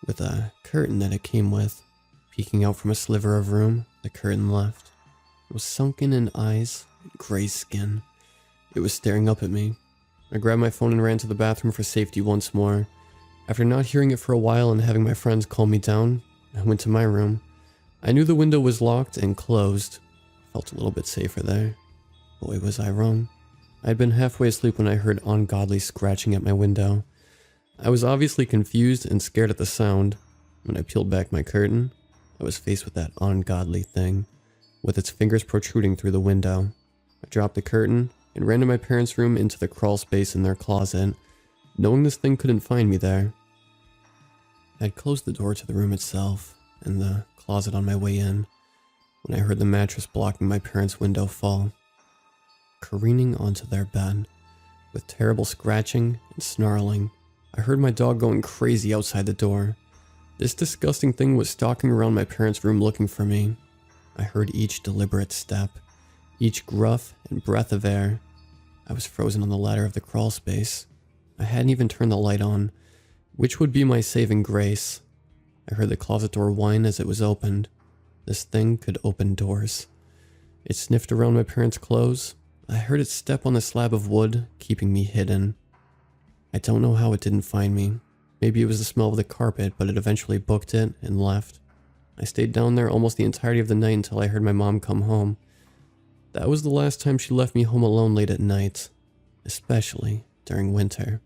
with a curtain that it came with. Peeking out from a sliver of room, the curtain left. It was sunken in eyes and gray skin. It was staring up at me. I grabbed my phone and ran to the bathroom for safety once more. After not hearing it for a while and having my friends calm me down, I went to my room. I knew the window was locked and closed. Felt a little bit safer there. Boy, was I wrong. I had been halfway asleep when I heard ungodly scratching at my window. I was obviously confused and scared at the sound. When I peeled back my curtain, I was faced with that ungodly thing, with its fingers protruding through the window. I dropped the curtain and ran to my parents' room into the crawl space in their closet, knowing this thing couldn't find me there. I'd closed the door to the room itself and the closet on my way in when I heard the mattress blocking my parents' window fall, careening onto their bed, with terrible scratching and snarling. I heard my dog going crazy outside the door. This disgusting thing was stalking around my parents' room looking for me. I heard each deliberate step, each gruff and breath of air. I was frozen on the ladder of the crawl space. I hadn't even turned the light on, which would be my saving grace. I heard the closet door whine as it was opened. This thing could open doors. It sniffed around my parents' clothes. I heard it step on the slab of wood, keeping me hidden. I don't know how it didn't find me. Maybe it was the smell of the carpet, but it eventually booked it and left. I stayed down there almost the entirety of the night until I heard my mom come home. That was the last time she left me home alone late at night, especially during winter.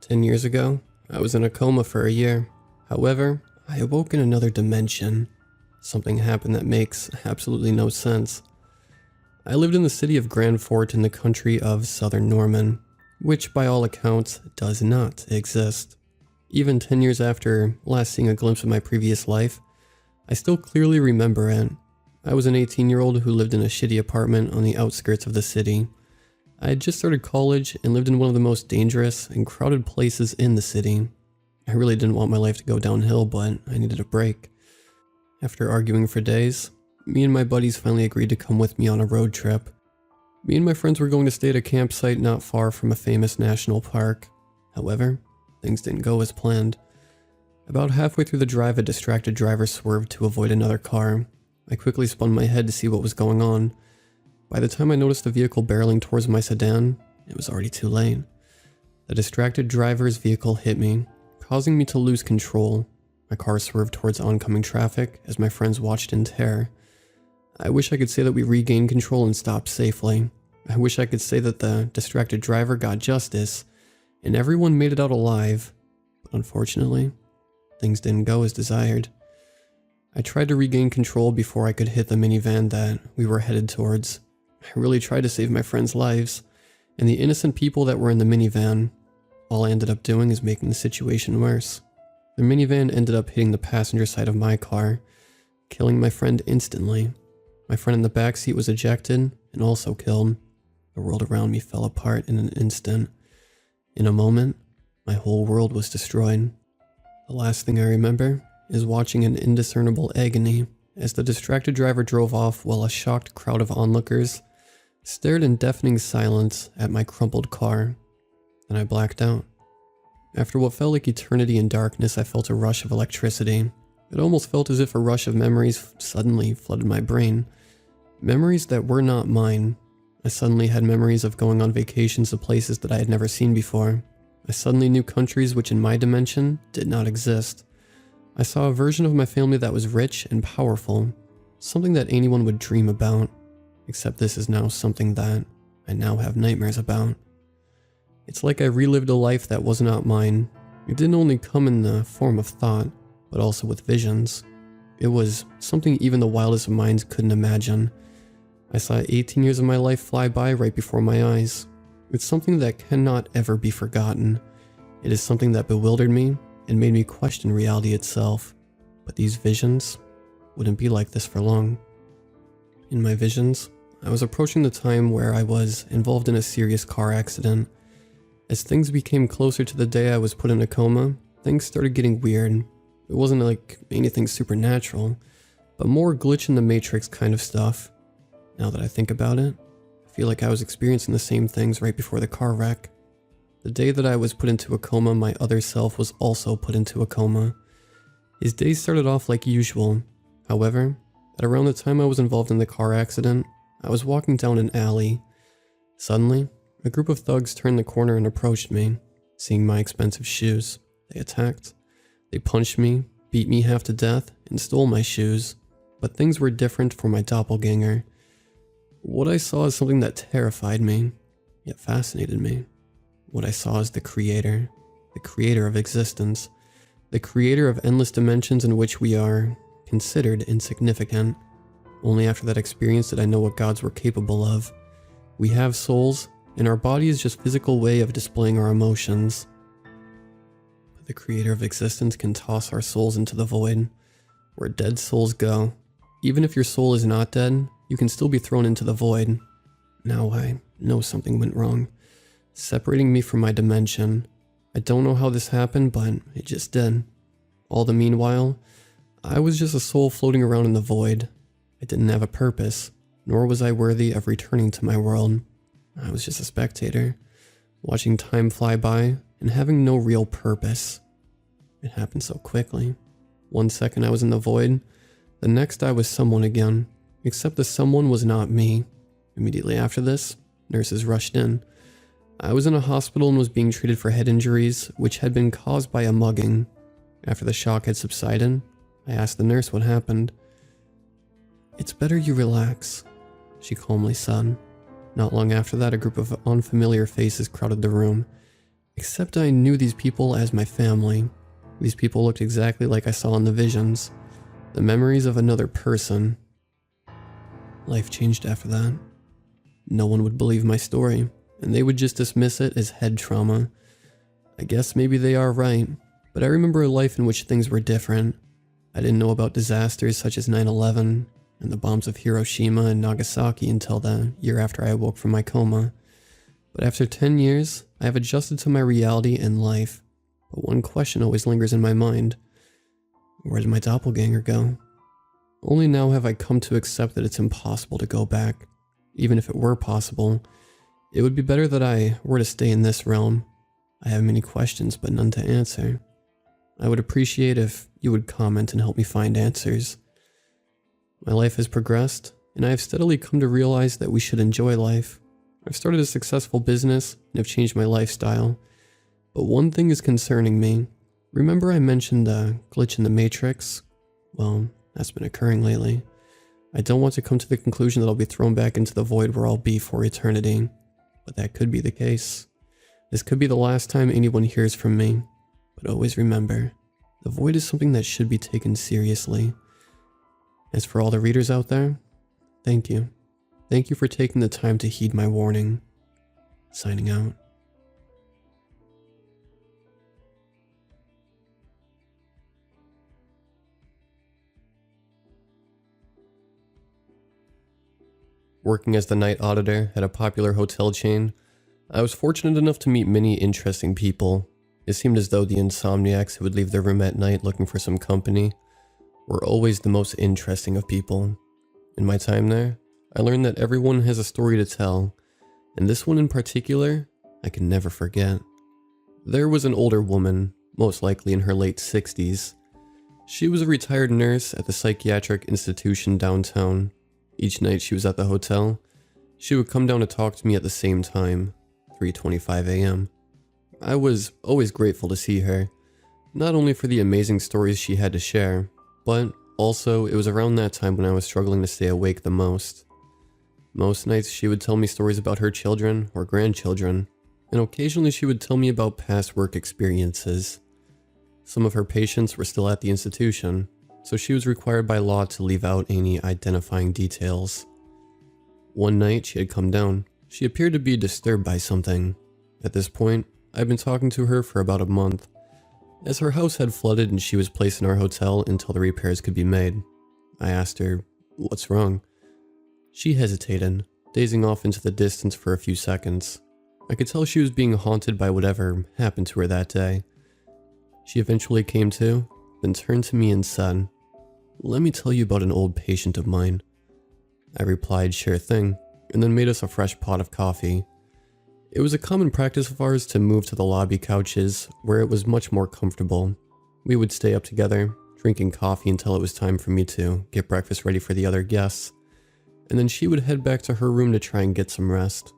"10 years ago, I was in a coma for a year. However, I awoke in another dimension. Something happened that makes absolutely no sense. I lived in the city of Grand Fort in the country of Southern Norman, which by all accounts does not exist. Even 10 years after last seeing a glimpse of my previous life, I still clearly remember it. I was an 18-year-old who lived in a shitty apartment on the outskirts of the city. I had just started college and lived in one of the most dangerous and crowded places in the city. I really didn't want my life to go downhill, but I needed a break. After arguing for days, me and my buddies finally agreed to come with me on a road trip. Me and my friends were going to stay at a campsite not far from a famous national park. However, things didn't go as planned. About halfway through the drive, a distracted driver swerved to avoid another car. I quickly spun my head to see what was going on. By the time I noticed the vehicle barreling towards my sedan, it was already too late. The distracted driver's vehicle hit me, causing me to lose control. My car swerved towards oncoming traffic as my friends watched in terror. I wish I could say that we regained control and stopped safely. I wish I could say that the distracted driver got justice and everyone made it out alive, but unfortunately, things didn't go as desired. I tried to regain control before I could hit the minivan that we were headed towards. I really tried to save my friends' lives, and the innocent people that were in the minivan. All I ended up doing is making the situation worse. The minivan ended up hitting the passenger side of my car, killing my friend instantly. My friend in the backseat was ejected and also killed. The world around me fell apart in an instant. In a moment, my whole world was destroyed. The last thing I remember is watching in indiscernible agony as the distracted driver drove off while a shocked crowd of onlookers stared in deafening silence at my crumpled car. Then I blacked out. After what felt like eternity in darkness, I felt a rush of electricity. It almost felt as if a rush of memories suddenly flooded my brain. Memories that were not mine. I suddenly had memories of going on vacations to places that I had never seen before. I suddenly knew countries which in my dimension did not exist. I saw a version of my family that was rich and powerful, something that anyone would dream about, except this is now something that I now have nightmares about. It's like I relived a life that was not mine. It didn't only come in the form of thought, but also with visions. It was something even the wildest of minds couldn't imagine. I saw 18 years of my life fly by right before my eyes. It's something that cannot ever be forgotten. It is something that bewildered me and made me question reality itself. But these visions wouldn't be like this for long. In my visions, I was approaching the time where I was involved in a serious car accident. As things became closer to the day I was put in a coma, things started getting weird. It wasn't like anything supernatural, but more glitch in the matrix kind of stuff. Now that I think about it, I feel like I was experiencing the same things right before the car wreck. The day that I was put into a coma, my other self was also put into a coma. His days started off like usual. However, at around the time I was involved in the car accident, I was walking down an alley. Suddenly, a group of thugs turned the corner and approached me. Seeing my expensive shoes, they attacked. They punched me, beat me half to death, and stole my shoes. But things were different for my doppelganger. What I saw is something that terrified me, yet fascinated me. What I saw is the creator of existence, the creator of endless dimensions in which we are considered insignificant. Only after that experience did I know what gods were capable of. We have souls, and our body is just a physical way of displaying our emotions. But the creator of existence can toss our souls into the void, where dead souls go. Even if your soul is not dead, you can still be thrown into the void. Now I know something went wrong, separating me from my dimension. I don't know how this happened, but it just did. All the meanwhile, I was just a soul floating around in the void. I didn't have a purpose, nor was I worthy of returning to my world. I was just a spectator, watching time fly by and having no real purpose. It happened so quickly. 1 second I was in the void, the next I was someone again, except the someone was not me. Immediately after this, nurses rushed in. I was in a hospital and was being treated for head injuries, which had been caused by a mugging. After the shock had subsided, I asked the nurse what happened. "It's better you relax," she calmly said. Not long after that, a group of unfamiliar faces crowded the room. Except I knew these people as my family. These people looked exactly like I saw in the visions. The memories of another person. Life changed after that. No one would believe my story, and they would just dismiss it as head trauma. I guess maybe they are right, but I remember a life in which things were different. I didn't know about disasters such as 9/11 and the bombs of Hiroshima and Nagasaki until the year after I awoke from my coma. But after 10 years, I have adjusted to my reality and life. But one question always lingers in my mind. Where did my doppelganger go? Only now have I come to accept that it's impossible to go back. Even if it were possible, it would be better that I were to stay in this realm. I have many questions, but none to answer. I would appreciate if you would comment and help me find answers. My life has progressed, and I have steadily come to realize that we should enjoy life. I've started a successful business and have changed my lifestyle. But one thing is concerning me. Remember I mentioned the glitch in the matrix? Well, that's been occurring lately. I don't want to come to the conclusion that I'll be thrown back into the void where I'll be for eternity. But that could be the case. This could be the last time anyone hears from me. But always remember, the void is something that should be taken seriously. As for all the readers out there, thank you. Thank you for taking the time to heed my warning. Signing out. Working as the night auditor at a popular hotel chain, I was fortunate enough to meet many interesting people. It seemed as though the insomniacs who would leave their room at night looking for some company were always the most interesting of people. In my time there, I learned that everyone has a story to tell, and this one in particular, I can never forget. There was an older woman, most likely in her late 60s. She was a retired nurse at the psychiatric institution downtown. Each night she was at the hotel, she would come down to talk to me at the same time, 3:25 a.m. I was always grateful to see her, not only for the amazing stories she had to share, but also it was around that time when I was struggling to stay awake the most. Most nights she would tell me stories about her children or grandchildren, and occasionally she would tell me about past work experiences. Some of her patients were still at the institution, so she was required by law to leave out any identifying details. One night she had come down. She appeared to be disturbed by something. At this point, I'd been talking to her for about a month, as her house had flooded and she was placed in our hotel until the repairs could be made. I asked her, "What's wrong?" She hesitated, dazing off into the distance for a few seconds. I could tell she was being haunted by whatever happened to her that day. She eventually came to, then turned to me and said, "Let me tell you about an old patient of mine." I replied, "Sure thing," and then made us a fresh pot of coffee. It was a common practice of ours to move to the lobby couches, where it was much more comfortable. We would stay up together, drinking coffee until it was time for me to get breakfast ready for the other guests, and then she would head back to her room to try and get some rest.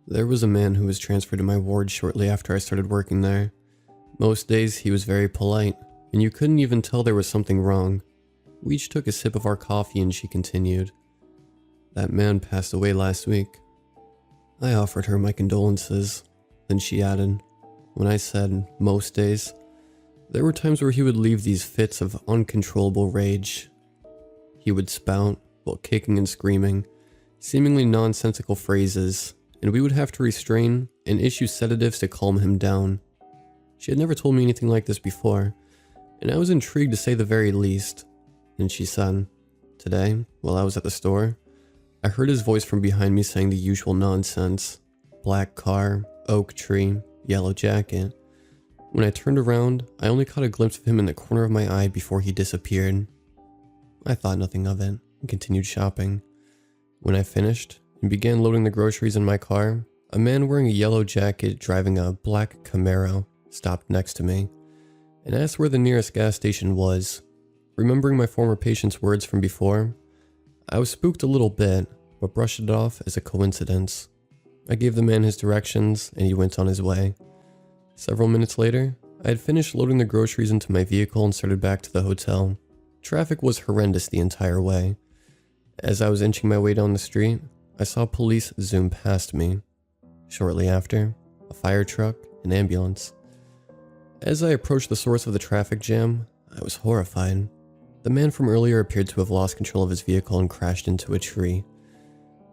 There was a man who was transferred to my ward shortly after I started working there. Most days he was very polite, and you couldn't even tell there was something wrong. We each took a sip of our coffee and she continued, "That man passed away last week." I offered her my condolences. Then she added, when I said most days, there were times where he would leave these fits of uncontrollable rage. He would spout while kicking and screaming, seemingly nonsensical phrases, and we would have to restrain and issue sedatives to calm him down. She had never told me anything like this before, and I was intrigued to say the very least. And she said, "Today, while I was at the store, I heard his voice from behind me saying the usual nonsense. Black car, oak tree, yellow jacket. When I turned around, I only caught a glimpse of him in the corner of my eye before he disappeared." I thought nothing of it and continued shopping. When I finished and began loading the groceries in my car, a man wearing a yellow jacket driving a black Camaro stopped next to me and asked where the nearest gas station was. Remembering my former patient's words from before, I was spooked a little bit, but brushed it off as a coincidence. I gave the man his directions and he went on his way. Several minutes later, I had finished loading the groceries into my vehicle and started back to the hotel. Traffic was horrendous the entire way. As I was inching my way down the street, I saw police zoom past me. Shortly after, a fire truck, an ambulance. As I approached the source of the traffic jam, I was horrified. The man from earlier appeared to have lost control of his vehicle and crashed into a tree.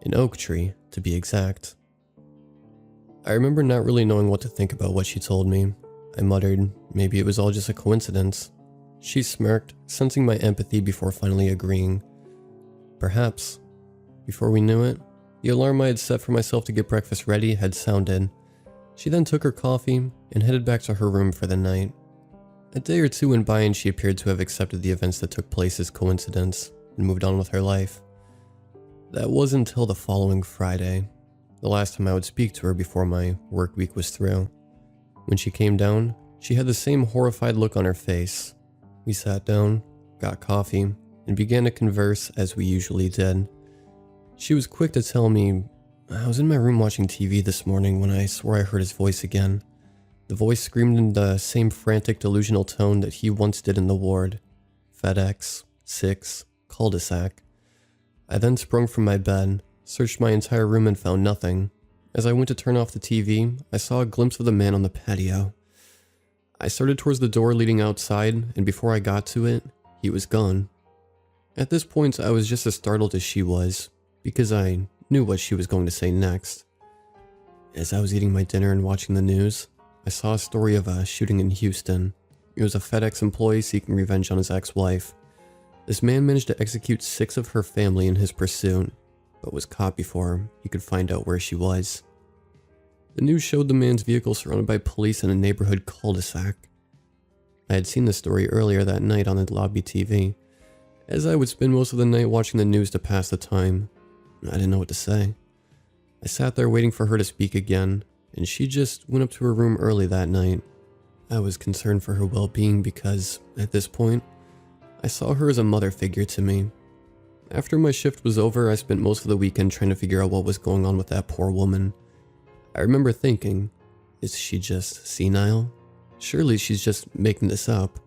An oak tree, to be exact. I remember not really knowing what to think about what she told me. I muttered, maybe it was all just a coincidence. She smirked, sensing my empathy before finally agreeing. Perhaps. Before we knew it, the alarm I had set for myself to get breakfast ready had sounded. She then took her coffee and headed back to her room for the night. A day or two went by and she appeared to have accepted the events that took place as coincidence and moved on with her life. That wasn't until the following Friday, the last time I would speak to her before my work week was through. When she came down, she had the same horrified look on her face. We sat down, got coffee, and began to converse as we usually did. She was quick to tell me, "I was in my room watching TV this morning when I swore I heard his voice again. The voice screamed in the same frantic, delusional tone that he once did in the ward. FedEx, 6, cul-de-sac. I then sprung from my bed, searched my entire room and found nothing. As I went to turn off the TV, I saw a glimpse of the man on the patio. I started towards the door leading outside, and before I got to it, he was gone. At this point, I was just as startled as she was, because I knew what she was going to say next. As I was eating my dinner and watching the news, I saw a story of a shooting in Houston. It was a FedEx employee seeking revenge on his ex-wife. This man managed to execute 6 of her family in his pursuit, but was caught before he could find out where she was. The news showed the man's vehicle surrounded by police in a neighborhood cul-de-sac. I had seen the story earlier that night on the lobby TV, as I would spend most of the night watching the news to pass the time. I didn't know what to say. I sat there waiting for her to speak again, and she just went up to her room early that night. I was concerned for her well-being because, at this point, I saw her as a mother figure to me. After my shift was over, I spent most of the weekend trying to figure out what was going on with that poor woman. I remember thinking, is she just senile? Surely she's just making this up.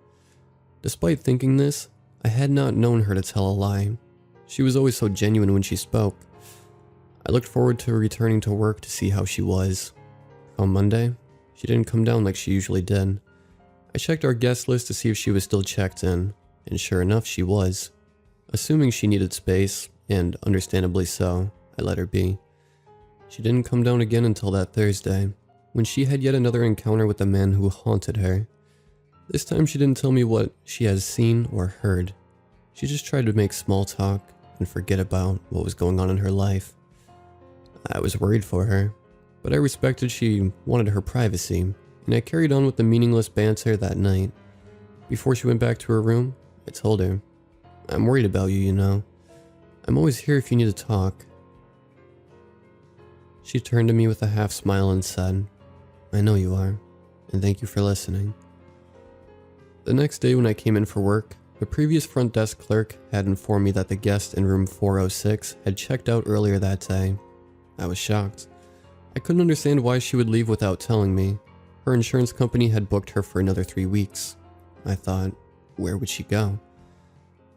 Despite thinking this, I had not known her to tell a lie. She was always so genuine when she spoke. I looked forward to returning to work to see how she was. On Monday, she didn't come down like she usually did. I checked our guest list to see if she was still checked in, and sure enough, she was. Assuming she needed space, and understandably so, I let her be. She didn't come down again until that Thursday, when she had yet another encounter with the man who haunted her. This time she didn't tell me what she has seen or heard. She just tried to make small talk and forget about what was going on in her life. I was worried for her, but I respected she wanted her privacy, and I carried on with the meaningless banter that night. Before she went back to her room, I told her, "I'm worried about you, you know. I'm always here if you need to talk." She turned to me with a half smile and said, "I know you are, and thank you for listening." The next day when I came in for work, the previous front desk clerk had informed me that the guest in room 406 had checked out earlier that day. I was shocked. I couldn't understand why she would leave without telling me. Her insurance company had booked her for another 3 weeks. I thought, where would she go?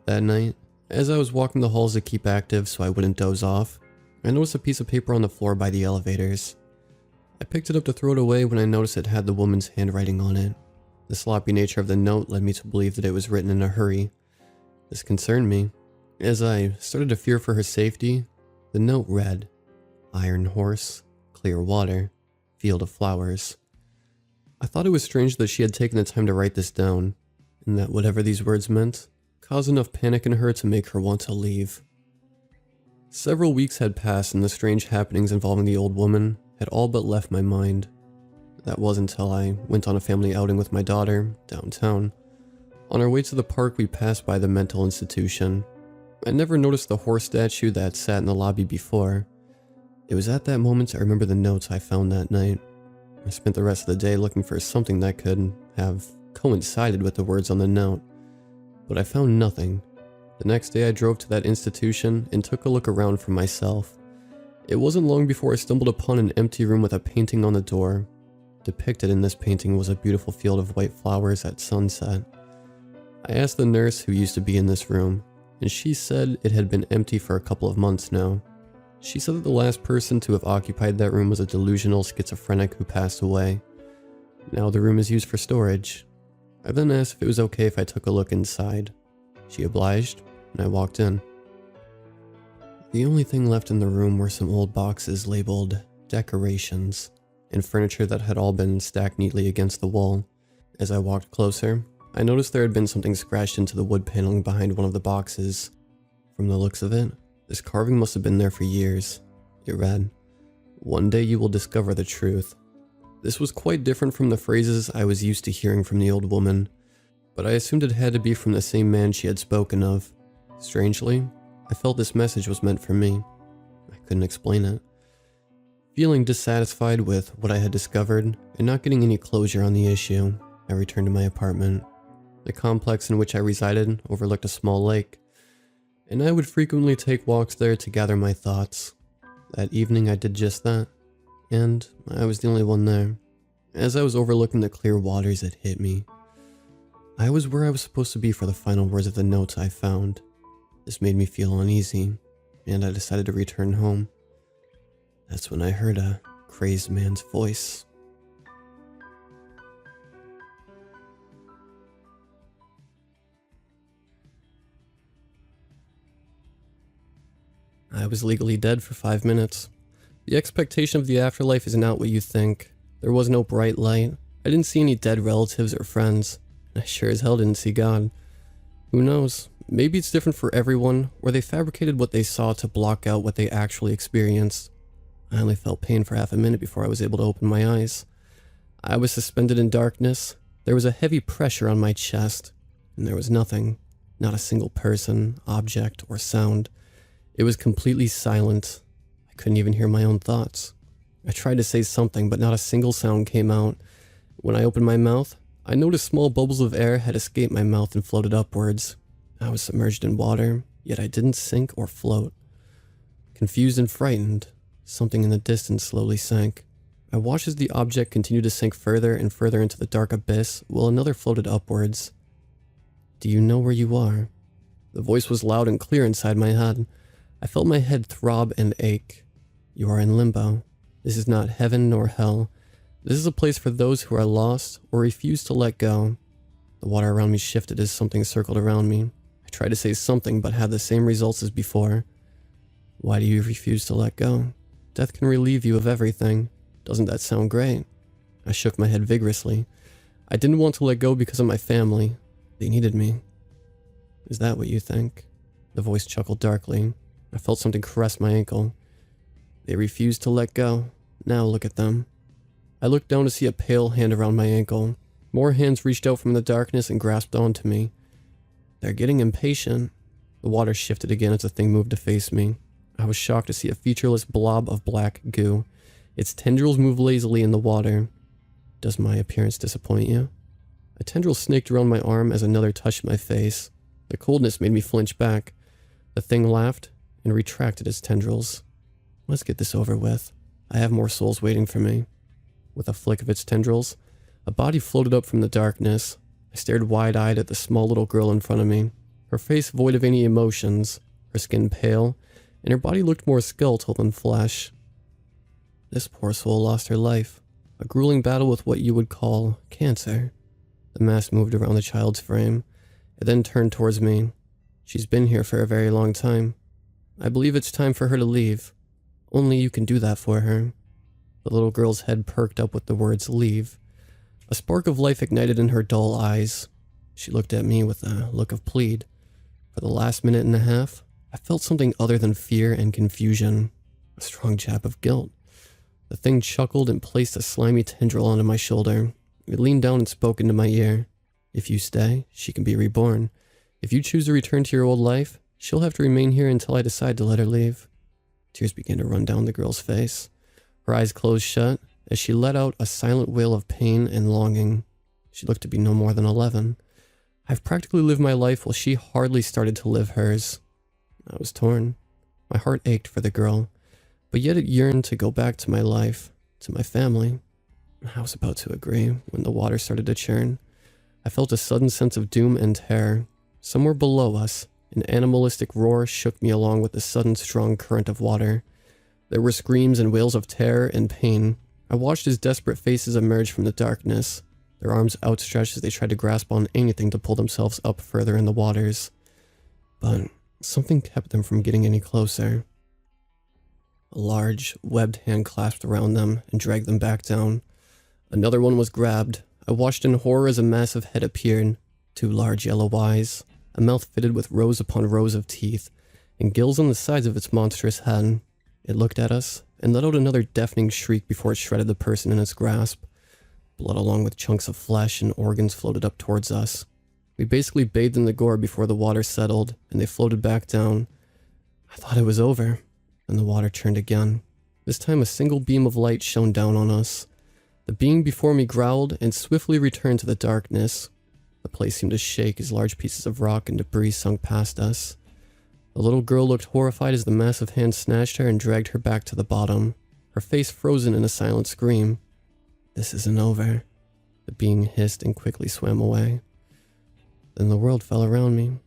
That night, as I was walking the halls to keep active so I wouldn't doze off, I noticed a piece of paper on the floor by the elevators. I picked it up to throw it away when I noticed it had the woman's handwriting on it. The sloppy nature of the note led me to believe that it was written in a hurry. This concerned me. As I started to fear for her safety, the note read, "Iron Horse, Clear Water, Field of Flowers." I thought it was strange that she had taken the time to write this down, and that whatever these words meant, caused enough panic in her to make her want to leave. Several weeks had passed and the strange happenings involving the old woman had all but left my mind. That was until I went on a family outing with my daughter, downtown. On our way to the park, we passed by the mental institution. I never noticed the horse statue that sat in the lobby before. It was at that moment I remember the notes I found that night. I spent the rest of the day looking for something that could have coincided with the words on the note, but I found nothing. The next day I drove to that institution and took a look around for myself. It wasn't long before I stumbled upon an empty room with a painting on the door. Depicted in this painting was a beautiful field of white flowers at sunset. I asked the nurse who used to be in this room, and she said it had been empty for a couple of months now. She said that the last person to have occupied that room was a delusional schizophrenic who passed away. Now the room is used for storage. I then asked if it was okay if I took a look inside. She obliged, and I walked in. The only thing left in the room were some old boxes labeled decorations, and furniture that had all been stacked neatly against the wall. As I walked closer, I noticed there had been something scratched into the wood paneling behind one of the boxes. From the looks of it, this carving must have been there for years. It read, "One day you will discover the truth." This was quite different from the phrases I was used to hearing from the old woman, but I assumed it had to be from the same man she had spoken of. Strangely, I felt this message was meant for me. I couldn't explain it. Feeling dissatisfied with what I had discovered and not getting any closure on the issue, I returned to my apartment. The complex in which I resided overlooked a small lake, and I would frequently take walks there to gather my thoughts. That evening I did just that, and I was the only one there. As I was overlooking the clear waters, it hit me. I was where I was supposed to be for the final words of the notes I found. This made me feel uneasy, and I decided to return home. That's when I heard a crazed man's voice. I was legally dead for 5 minutes. The expectation of the afterlife is not what you think. There was no bright light. I didn't see any dead relatives or friends. I sure as hell didn't see God. Who knows? Maybe it's different for everyone, or they fabricated what they saw to block out what they actually experienced. I only felt pain for half a minute before I was able to open my eyes. I was suspended in darkness. There was a heavy pressure on my chest, and there was nothing. Not a single person, object, or sound. It was completely silent. I couldn't even hear my own thoughts. I tried to say something, but not a single sound came out. When I opened my mouth, I noticed small bubbles of air had escaped my mouth and floated upwards. I was submerged in water, yet I didn't sink or float. Confused and frightened, something in the distance slowly sank. I watched as the object continued to sink further and further into the dark abyss, while another floated upwards. "Do you know where you are?" The voice was loud and clear inside my head. I felt my head throb and ache. "You are in limbo. This is not heaven nor hell. This is a place for those who are lost or refuse to let go." The water around me shifted as something circled around me. I tried to say something, but had the same results as before. "Why do you refuse to let go? Death can relieve you of everything. Doesn't that sound great?" I shook my head vigorously. I didn't want to let go because of my family. They needed me. "Is that what you think?" The voice chuckled darkly. I felt something caress my ankle. "They refused to let go. Now look at them." I looked down to see a pale hand around my ankle. More hands reached out from the darkness and grasped onto me. They're getting impatient. The water shifted again as the thing moved to face me. I was shocked to see a featureless blob of black goo. Its tendrils moved lazily in the water. Does my appearance disappoint you? A tendril snaked around my arm as another touched my face. The coldness made me flinch back. The thing laughed and retracted its tendrils. Let's get this over with. I have more souls waiting for me. With a flick of its tendrils, a body floated up from the darkness. I stared wide-eyed at the small little girl in front of me, her face void of any emotions, her skin pale, and her body looked more skeletal than flesh. This poor soul lost her life, a grueling battle with what you would call cancer. The mask moved around the child's frame. It then turned towards me. She's been here for a very long time. I believe it's time for her to leave. Only you can do that for her. The little girl's head perked up with the words leave. A spark of life ignited in her dull eyes. She looked at me with a look of plead. For the last minute and a half, I felt something other than fear and confusion. A strong jab of guilt. The thing chuckled and placed a slimy tendril onto my shoulder. It leaned down and spoke into my ear. If you stay, she can be reborn. If you choose to return to your old life, she'll have to remain here until I decide to let her leave. Tears began to run down the girl's face. Her eyes closed shut as she let out a silent wail of pain and longing. She looked to be no more than 11. I've practically lived my life while she hardly started to live hers. I was torn. My heart ached for the girl, but yet it yearned to go back to my life, to my family. I was about to agree when the water started to churn. I felt a sudden sense of doom and terror. Somewhere below us, an animalistic roar shook me along with the sudden strong current of water. There were screams and wails of terror and pain. I watched as desperate faces emerged from the darkness, their arms outstretched as they tried to grasp on anything to pull themselves up further in the waters. But something kept them from getting any closer. A large, webbed hand clasped around them and dragged them back down. Another one was grabbed. I watched in horror as a massive head appeared, 2 large yellow eyes, a mouth fitted with rows upon rows of teeth, and gills on the sides of its monstrous head. It looked at us and let out another deafening shriek before it shredded the person in its grasp. Blood along with chunks of flesh and organs floated up towards us. We basically bathed in the gore before the water settled, and they floated back down. I thought it was over. And the water churned again. This time a single beam of light shone down on us. The being before me growled and swiftly returned to the darkness. The place seemed to shake as large pieces of rock and debris sunk past us. The little girl looked horrified as the massive hand snatched her and dragged her back to the bottom, her face frozen in a silent scream. This isn't over. The being hissed and quickly swam away. Then the world fell around me.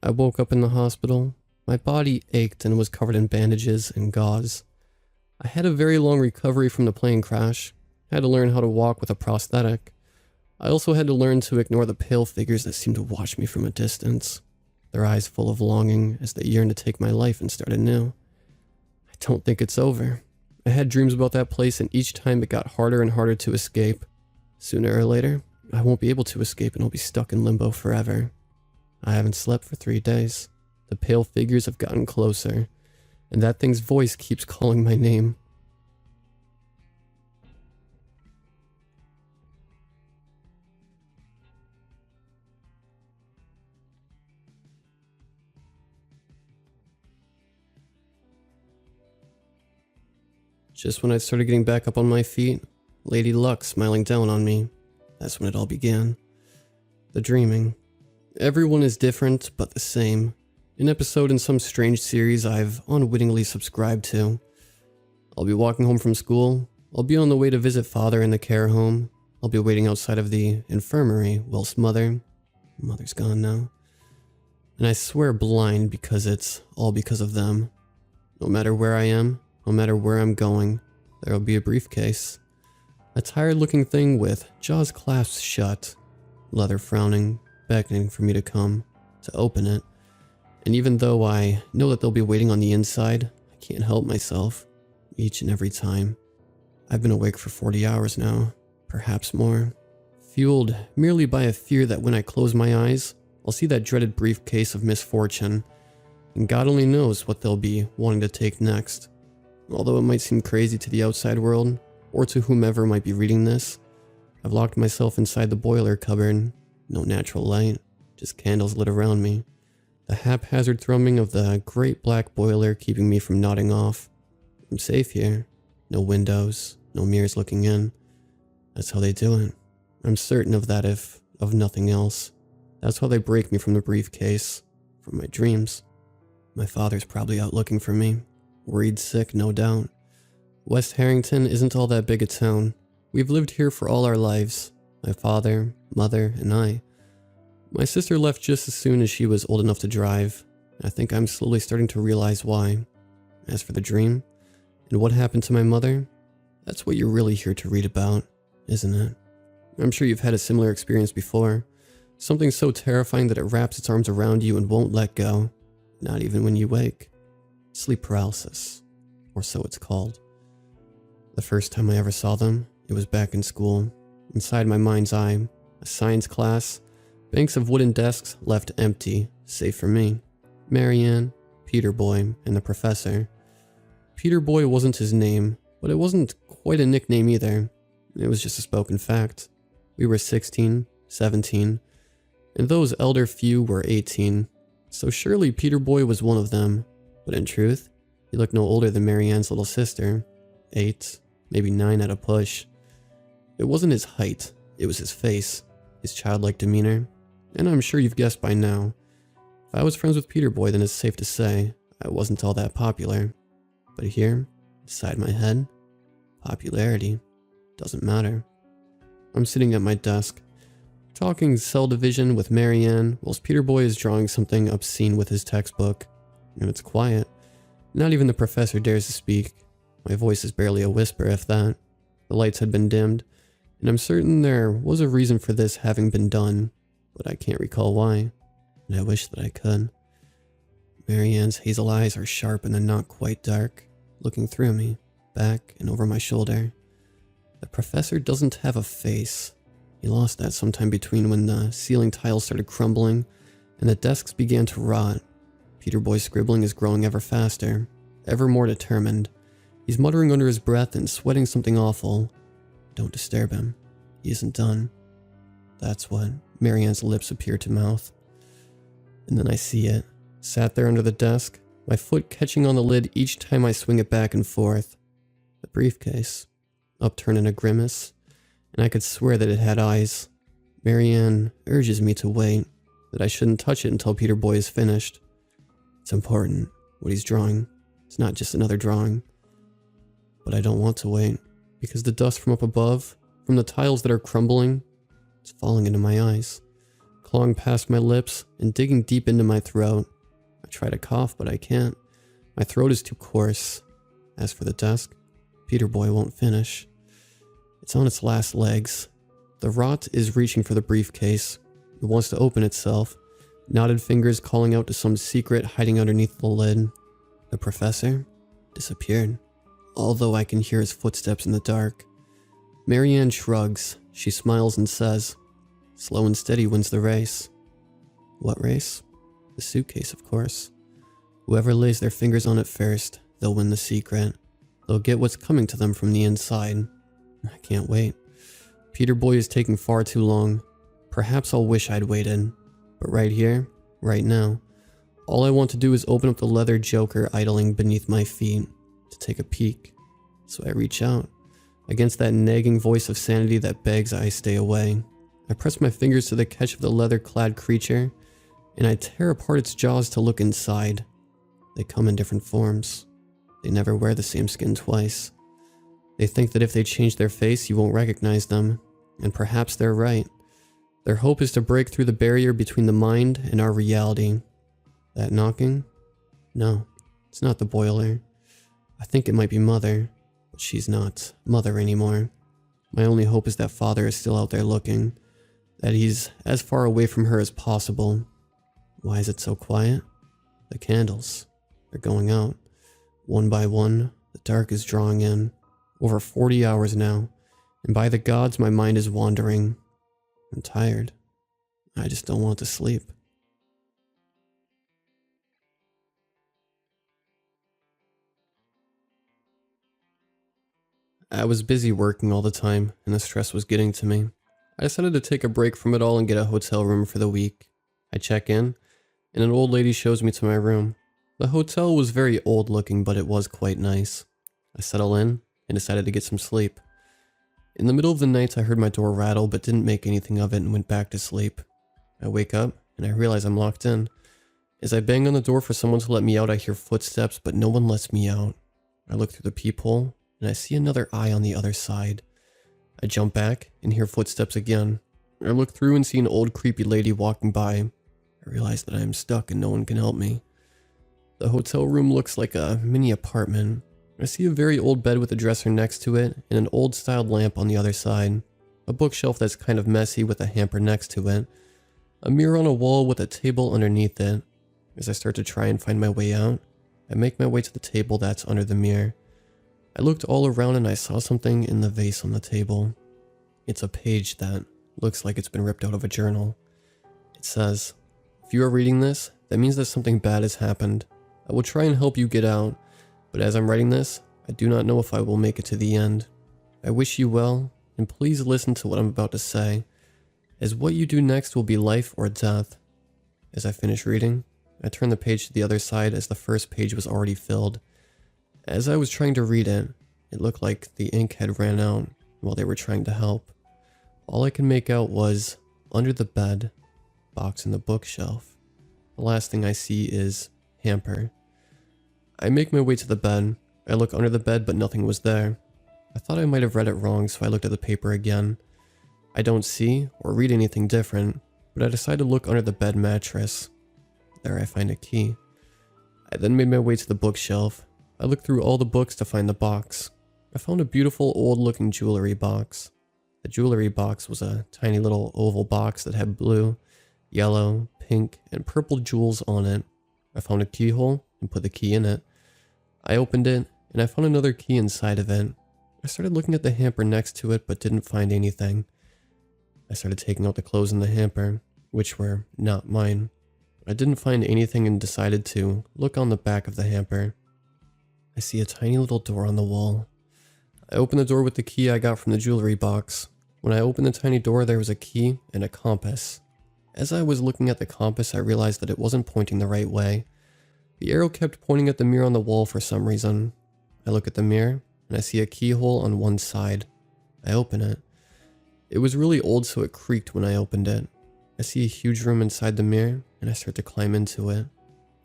I woke up in the hospital. My body ached and was covered in bandages and gauze. I had a very long recovery from the plane crash. I had to learn how to walk with a prosthetic. I also had to learn to ignore the pale figures that seemed to watch me from a distance, their eyes full of longing as they yearned to take my life and start anew. I don't think it's over. I had dreams about that place, and each time it got harder and harder to escape. Sooner or later, I won't be able to escape and I'll be stuck in limbo forever. I haven't slept for 3 days. The pale figures have gotten closer, and that thing's voice keeps calling my name. Just when I started getting back up on my feet, Lady Luck smiling down on me. That's when it all began. The dreaming. Everyone is different, but the same. An episode in some strange series I've unwittingly subscribed to. I'll be walking home from school. I'll be on the way to visit father in the care home. I'll be waiting outside of the infirmary whilst mother's gone now. And I swear blind because it's all because of them. No matter where I am, no matter where I'm going, there'll be a briefcase. A tired looking thing with jaws clasped shut, leather frowning, beckoning for me to come, to open it. And even though I know that they'll be waiting on the inside, I can't help myself, each and every time. I've been awake for 40 hours now, perhaps more, fueled merely by a fear that when I close my eyes, I'll see that dreaded briefcase of misfortune, and God only knows what they'll be wanting to take next. Although it might seem crazy to the outside world, or to whomever might be reading this, I've locked myself inside the boiler cupboard. No natural light, just candles lit around me. The haphazard thrumming of the great black boiler keeping me from nodding off. I'm safe here. No windows, no mirrors looking in. That's how they do it. I'm certain of that if of nothing else. That's how they break me from the briefcase, from my dreams. My father's probably out looking for me. Worried sick, no doubt. West Harrington isn't all that big a town. We've lived here for all our lives. My father, mother, and I. My sister left just as soon as she was old enough to drive. I think I'm slowly starting to realize why. As for the dream, and what happened to my mother, that's what you're really here to read about, isn't it? I'm sure you've had a similar experience before. Something so terrifying that it wraps its arms around you and won't let go. Not even when you wake. Sleep paralysis, or so it's called. The first time I ever saw them, it was back in school. Inside my mind's eye, a science class, banks of wooden desks left empty, save for me, Marianne, Peter Boy, and the professor. Peter Boy wasn't his name, but it wasn't quite a nickname either. It was just a spoken fact. We were 16, 17, and those elder few were 18, so surely Peter Boy was one of them. But in truth, he looked no older than Marianne's little sister, 8, maybe 9 at a push. It wasn't his height, it was his face, his childlike demeanor, and I'm sure you've guessed by now. If I was friends with Peter Boy, then it's safe to say I wasn't all that popular. But here, inside my head, popularity doesn't matter. I'm sitting at my desk, talking cell division with Marianne, whilst Peter Boy is drawing something obscene with his textbook. And it's quiet. Not even the professor dares to speak. My voice is barely a whisper, if that. The lights had been dimmed, and I'm certain there was a reason for this having been done, but I can't recall why, and I wish that I could. Marianne's hazel eyes are sharp and then not quite dark, looking through me, back and over my shoulder. The professor doesn't have a face. He lost that sometime between when the ceiling tiles started crumbling and the desks began to rot. Peter Boy's scribbling is growing ever faster, ever more determined. He's muttering under his breath and sweating something awful. Don't disturb him. He isn't done. That's what Marianne's lips appear to mouth. And then I see it, sat there under the desk, my foot catching on the lid each time I swing it back and forth. The briefcase, upturned in a grimace, and I could swear that it had eyes. Marianne urges me to wait, that I shouldn't touch it until Peter Boy is finished. It's important, what he's drawing. It's not just another drawing. But I don't want to wait, because the dust from up above, from the tiles that are crumbling, it's falling into my eyes, clawing past my lips and digging deep into my throat. I try to cough, but I can't. My throat is too coarse. As for the desk, Peter Boy won't finish. It's on its last legs. The rot is reaching for the briefcase. It wants to open itself, knotted fingers calling out to some secret hiding underneath the lid. The professor disappeared, although I can hear his footsteps in the dark. Marianne shrugs. She smiles and says, "Slow and steady wins the race." What race? The suitcase, of course. Whoever lays their fingers on it first, they'll win the secret. They'll get what's coming to them from the inside. I can't wait. Peter Boy is taking far too long. Perhaps I'll wish I'd waited. But right here, right now, all I want to do is open up the leather joker idling beneath my feet to take a peek. So I reach out, against that nagging voice of sanity that begs I stay away. I press my fingers to the catch of the leather-clad creature, and I tear apart its jaws to look inside. They come in different forms. They never wear the same skin twice. They think that if they change their face, you won't recognize them, and perhaps they're right. Their hope is to break through the barrier between the mind and our reality. That knocking? No, it's not the boiler. I think it might be Mother, but she's not Mother anymore. My only hope is that Father is still out there looking, that he's as far away from her as possible. Why is it so quiet? The candles, they're going out. One by one, the dark is drawing in. Over 40 hours now, and by the gods, my mind is wandering. I'm tired. I just don't want to sleep. I was busy working all the time, and the stress was getting to me. I decided to take a break from it all and get a hotel room for the week. I check in, and an old lady shows me to my room. The hotel was very old looking, but it was quite nice. I settle in and decided to get some sleep. In the middle of the night, I heard my door rattle, but didn't make anything of it and went back to sleep. I wake up, and I realize I'm locked in. As I bang on the door for someone to let me out, I hear footsteps, but no one lets me out. I look through the peephole, and I see another eye on the other side. I jump back and hear footsteps again. I look through and see an old creepy lady walking by. I realize that I am stuck and no one can help me. The hotel room looks like a mini apartment. I see a very old bed with a dresser next to it and an old styled lamp on the other side. A bookshelf that's kind of messy with a hamper next to it. A mirror on a wall with a table underneath it. As I start to try and find my way out, I make my way to the table that's under the mirror. I looked all around and I saw something in the vase on the table. It's a page that looks like it's been ripped out of a journal. It says, "If you are reading this, that means that something bad has happened. I will try and help you get out, but as I'm writing this, I do not know if I will make it to the end. I wish you well, and please listen to what I'm about to say, as what you do next will be life or death." As I finish reading, I turn the page to the other side as the first page was already filled. As I was trying to read it, it looked like the ink had ran out while they were trying to help. All I could make out was, under the bed, box in the bookshelf. The last thing I see is hamper. I make my way to the bed. I look under the bed, but nothing was there. I thought I might have read it wrong, so I looked at the paper again. I don't see or read anything different, but I decide to look under the bed mattress. There I find a key. I then made my way to the bookshelf. I looked through all the books to find the box. I found a beautiful old looking jewelry box. The jewelry box was a tiny little oval box that had blue, yellow, pink, and purple jewels on it. I found a keyhole and put the key in it. I opened it and I found another key inside of it. I started looking at the hamper next to it but didn't find anything. I started taking out the clothes in the hamper, which were not mine. I didn't find anything and decided to look on the back of the hamper. I see a tiny little door on the wall. I opened the door with the key I got from the jewelry box. When I opened the tiny door, there was a key and a compass. As I was looking at the compass, I realized that it wasn't pointing the right way. The arrow kept pointing at the mirror on the wall for some reason. I look at the mirror, and I see a keyhole on one side. I open it. It was really old, so it creaked when I opened it. I see a huge room inside the mirror, and I start to climb into it.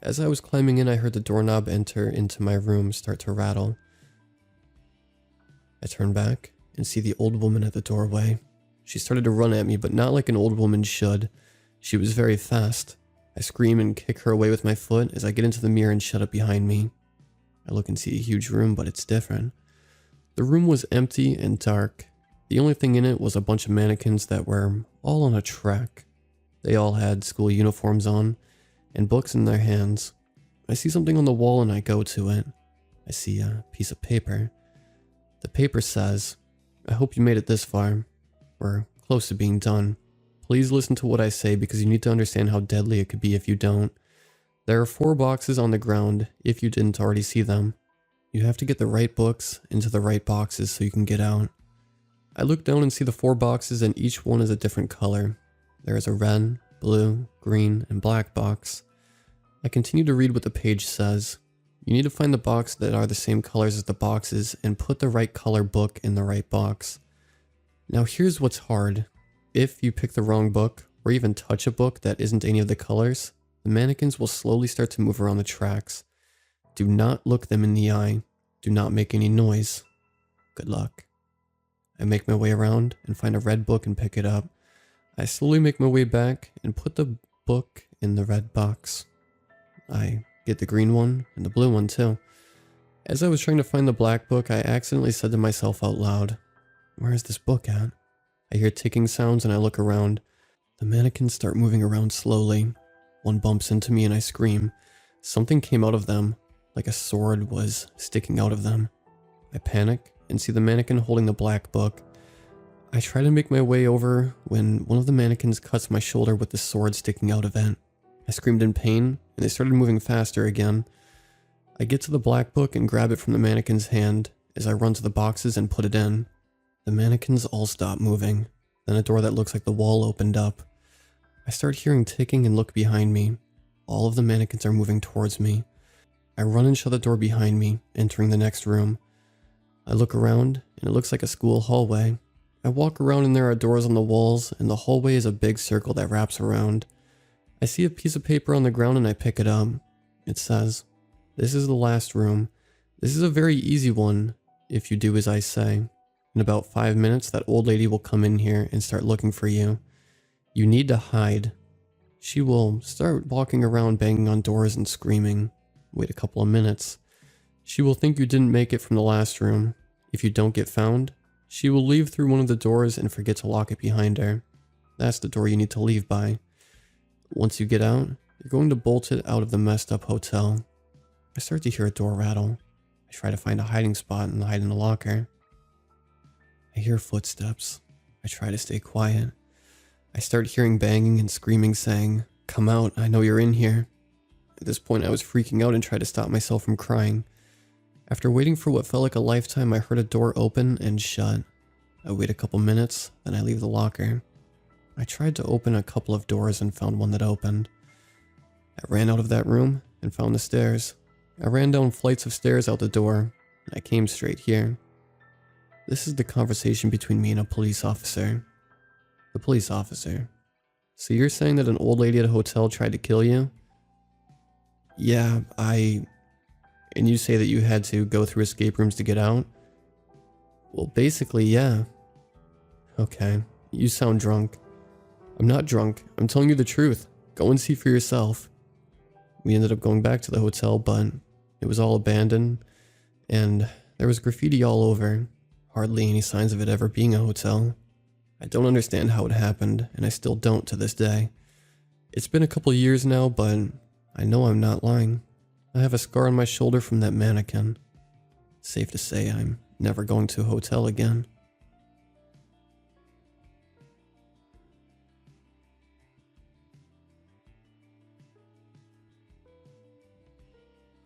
As I was climbing in, I heard the doorknob enter into my room start to rattle. I turn back and see the old woman at the doorway. She started to run at me, but not like an old woman should. She was very fast. I scream and kick her away with my foot as I get into the mirror and shut it behind me. I look and see a huge room, but it's different. The room was empty and dark. The only thing in it was a bunch of mannequins that were all on a track. They all had school uniforms on and books in their hands. I see something on the wall and I go to it. I see a piece of paper. The paper says, "I hope you made it this far. We're close to being done. Please listen to what I say because you need to understand how deadly it could be if you don't. There are 4 boxes on the ground if you didn't already see them. You have to get the right books into the right boxes so you can get out." I look down and see the 4 boxes and each one is a different color. There is a red, blue, green, and black box. I continue to read what the page says. You need to find the box that are the same colors as the boxes and put the right color book in the right box. Now here's what's hard. If you pick the wrong book, or even touch a book that isn't any of the colors, the mannequins will slowly start to move around the tracks. Do not look them in the eye. Do not make any noise. Good luck. I make my way around and find a red book and pick it up. I slowly make my way back and put the book in the red box. I get the green one and the blue one too. As I was trying to find the black book, I accidentally said to myself out loud, "Where is this book at?" I hear ticking sounds and I look around. The mannequins start moving around slowly. One bumps into me and I scream. Something came out of them, like a sword was sticking out of them. I panic and see the mannequin holding the black book. I try to make my way over when one of the mannequins cuts my shoulder with the sword sticking out of it. I screamed in pain and they started moving faster again. I get to the black book and grab it from the mannequin's hand. as I run to the boxes and put it in. The mannequins all stop moving. Then a door that looks like the wall opened up. I start hearing ticking and look behind me. All of the mannequins are moving towards me. I run and shut the door behind me, entering the next room. I look around, and it looks like a school hallway. I walk around and there are doors on the walls, and the hallway is a big circle that wraps around. I see a piece of paper on the ground and I pick it up. It says, "This is the last room. This is a very easy one, if you do as I say. In about 5 minutes, that old lady will come in here and start looking for you. You need to hide. She will start walking around banging on doors and screaming. Wait a couple of minutes. She will think you didn't make it from the last room. If you don't get found, she will leave through one of the doors and forget to lock it behind her. That's the door you need to leave by. Once you get out, you're going to bolt it out of the messed up hotel." I start to hear a door rattle. I try to find a hiding spot and hide in a locker. I hear footsteps. I try to stay quiet. I start hearing banging and screaming saying, "Come out, I know you're in here." At this point I was freaking out and tried to stop myself from crying. After waiting for what felt like a lifetime, I heard a door open and shut. I wait a couple minutes, then I leave the locker. I tried to open a couple of doors and found one that opened. I ran out of that room and found the stairs. I ran down flights of stairs out the door, and I came straight here. This is the conversation between me and a police officer. The police officer: "So you're saying that an old lady at a hotel tried to kill you?" "Yeah, And you say that you had to go through escape rooms to get out?" "Well, basically, yeah." "Okay, you sound drunk." "I'm not drunk. I'm telling you the truth. Go and see for yourself." We ended up going back to the hotel, but it was all abandoned, and there was graffiti all over. Hardly any signs of it ever being a hotel. I don't understand how it happened, and I still don't to this day. It's been a couple years now, but I know I'm not lying. I have a scar on my shoulder from that mannequin. Safe to say I'm never going to a hotel again.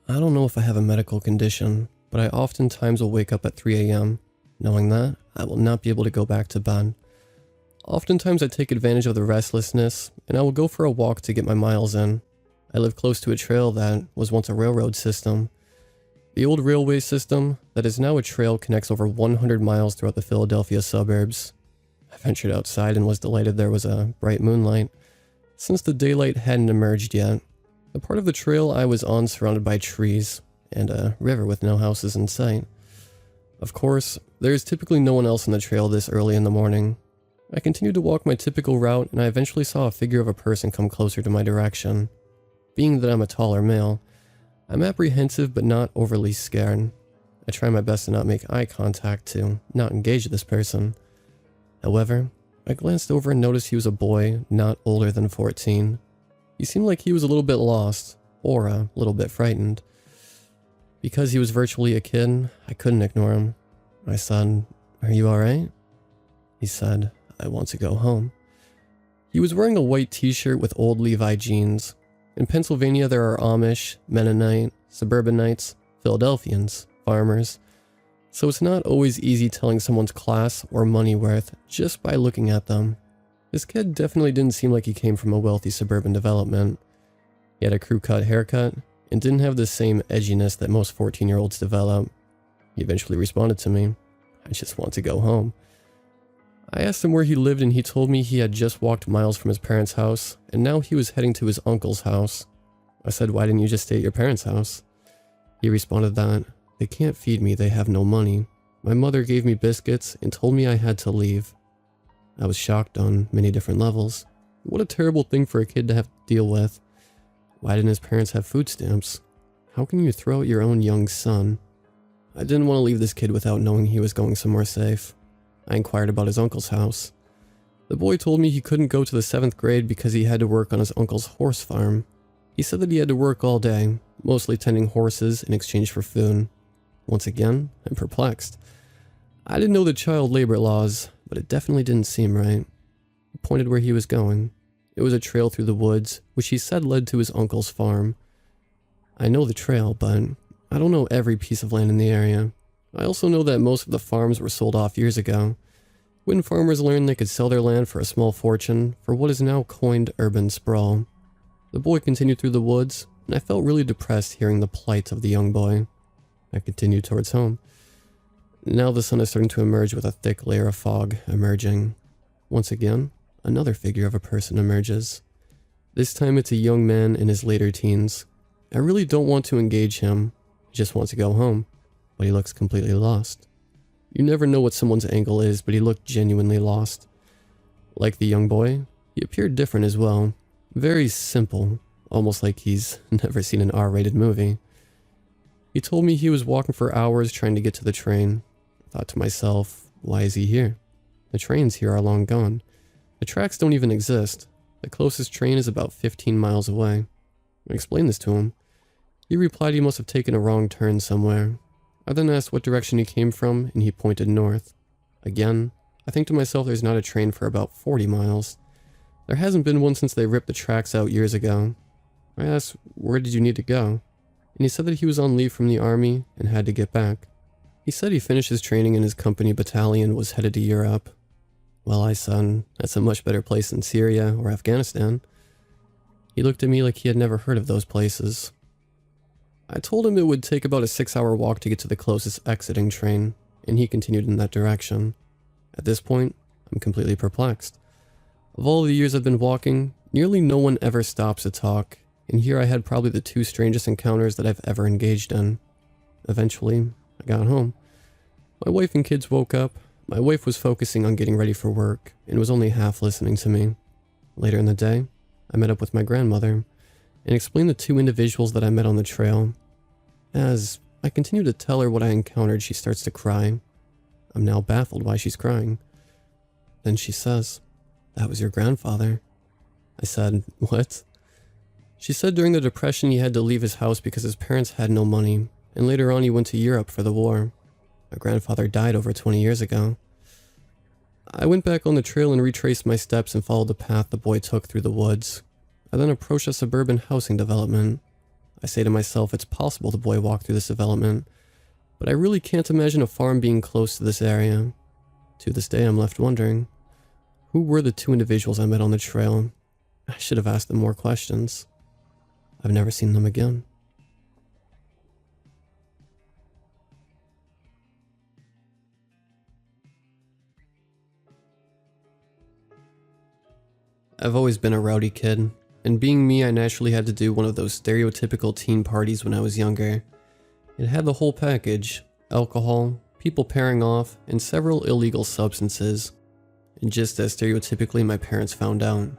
I don't know if I have a medical condition, but I oftentimes will wake up at 3 a.m. Knowing that, I will not be able to go back to bed. Oftentimes I take advantage of the restlessness, and I will go for a walk to get my miles in. I live close to a trail that was once a railroad system. The old railway system that is now a trail connects over 100 miles throughout the Philadelphia suburbs. I ventured outside and was delighted there was a bright moonlight, since the daylight hadn't emerged yet. The part of the trail I was on surrounded by trees, and a river with no houses in sight. Of course, there is typically no one else on the trail this early in the morning. I continued to walk my typical route, and I eventually saw a figure of a person come closer to my direction. Being that I'm a taller male, I'm apprehensive but not overly scared. I try my best to not make eye contact to not engage this person. However, I glanced over and noticed he was a boy not older than 14. He seemed like he was a little bit lost, or a little bit frightened. Because he was virtually a kid, I couldn't ignore him. I said, "Are you alright?" He said, "I want to go home." He was wearing a white t-shirt with old Levi jeans. In Pennsylvania there are Amish, Mennonite, suburbanites, Philadelphians, farmers. So it's not always easy telling someone's class or money worth just by looking at them. This kid definitely didn't seem like he came from a wealthy suburban development. He had a crew-cut haircut and didn't have the same edginess that most 14-year-olds develop. He eventually responded to me, "I just want to go home." I asked him where he lived and he told me he had just walked miles from his parents' house and now he was heading to his uncle's house. I said, "Why didn't you just stay at your parents' house?" He responded that, "They can't feed me, they have no money. My mother gave me biscuits and told me I had to leave." I was shocked on many different levels. What a terrible thing for a kid to have to deal with. Why didn't his parents have food stamps? How can you throw out your own young son? I didn't want to leave this kid without knowing he was going somewhere safe. I inquired about his uncle's house. The boy told me he couldn't go to the 7th grade because he had to work on his uncle's horse farm. He said that he had to work all day, mostly tending horses in exchange for food. Once again, I'm perplexed. I didn't know the child labor laws, but it definitely didn't seem right. He pointed where he was going. It was a trail through the woods, which he said led to his uncle's farm. I know the trail, but I don't know every piece of land in the area. I also know that most of the farms were sold off years ago. When farmers learned they could sell their land for a small fortune for what is now coined urban sprawl. The boy continued through the woods, and I felt really depressed hearing the plight of the young boy. I continued towards home. Now the sun is starting to emerge with a thick layer of fog emerging. Once again, another figure of a person emerges. This time it's a young man in his later teens. I really don't want to engage him. I just want to go home, but he looks completely lost. You never know what someone's angle is, but he looked genuinely lost. Like the young boy, he appeared different as well. Very simple, almost like he's never seen an R-rated movie. He told me he was walking for hours trying to get to the train. I thought to myself, why is he here? The trains here are long gone. The tracks don't even exist. The closest train is about 15 miles away. I explained this to him. He replied he must have taken a wrong turn somewhere. I then asked what direction he came from, and he pointed north. Again, I think to myself there's not a train for about 40 miles. There hasn't been one since they ripped the tracks out years ago. I asked, where did you need to go? And he said that he was on leave from the army and had to get back. He said he finished his training in his company battalion and was headed to Europe. Well, I said, that's a much better place than Syria or Afghanistan. He looked at me like he had never heard of those places. I told him it would take about a 6-hour walk to get to the closest exiting train, and he continued in that direction. At this point, I'm completely perplexed. Of all the years I've been walking, nearly no one ever stops to talk, and here I had probably the 2 strangest encounters that I've ever engaged in. Eventually, I got home. My wife and kids woke up. My wife was focusing on getting ready for work, and was only half listening to me. Later in the day, I met up with my grandmother, and explained the 2 individuals that I met on the trail. As I continue to tell her what I encountered, she starts to cry. I'm now baffled why she's crying. Then she says, "That was your grandfather." I said, "What?" She said during the Depression he had to leave his house because his parents had no money, and later on he went to Europe for the war. My grandfather died over 20 years ago. I went back on the trail and retraced my steps and followed the path the boy took through the woods. I then approached a suburban housing development. I say to myself it's possible the boy walked through this development, but I really can't imagine a farm being close to this area. To this day I'm left wondering, who were the 2 individuals I met on the trail? I should have asked them more questions. I've never seen them again. I've always been a rowdy kid, and being me, I naturally had to do one of those stereotypical teen parties when I was younger. It had the whole package: alcohol, people pairing off, and several illegal substances. And just as stereotypically my parents found out.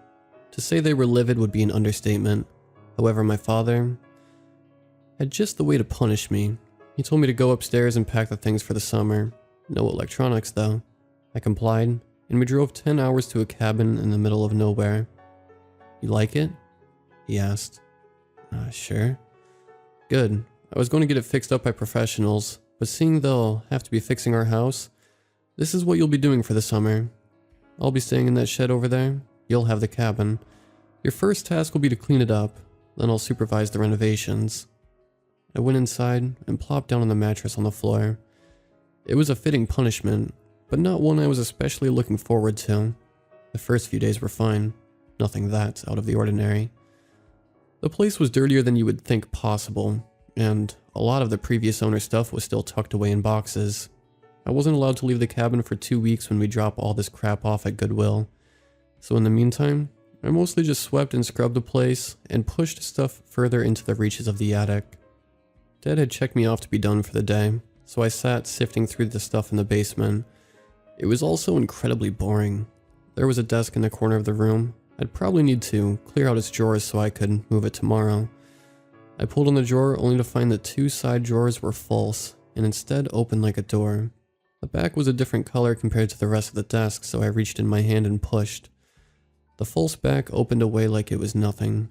To say they were livid would be an understatement. However, my father had just the way to punish me. He told me to go upstairs and pack the things for the summer. No electronics though. I complied, and we drove 10 hours to a cabin in the middle of nowhere. "You like it?" he asked. Sure. Good. I was going to get it fixed up by professionals, but seeing they'll have to be fixing our house, this is what you'll be doing for the summer. I'll be staying in that shed over there. You'll have the cabin. Your first task will be to clean it up, then I'll supervise the renovations. I went inside and plopped down on the mattress on the floor. It was a fitting punishment, but not one I was especially looking forward to. The first few days were fine. Nothing that out of the ordinary. The place was dirtier than you would think possible, and a lot of the previous owner's stuff was still tucked away in boxes. I wasn't allowed to leave the cabin for 2 weeks when we drop all this crap off at Goodwill. So in the meantime, I mostly just swept and scrubbed the place and pushed stuff further into the reaches of the attic. Dad had checked me off to be done for the day, so I sat sifting through the stuff in the basement. It was also incredibly boring. There was a desk in the corner of the room. I'd probably need to clear out its drawers so I could move it tomorrow. I pulled on the drawer only to find that 2 side drawers were false and instead opened like a door. The back was a different color compared to the rest of the desk, so I reached in my hand and pushed. The false back opened away like it was nothing.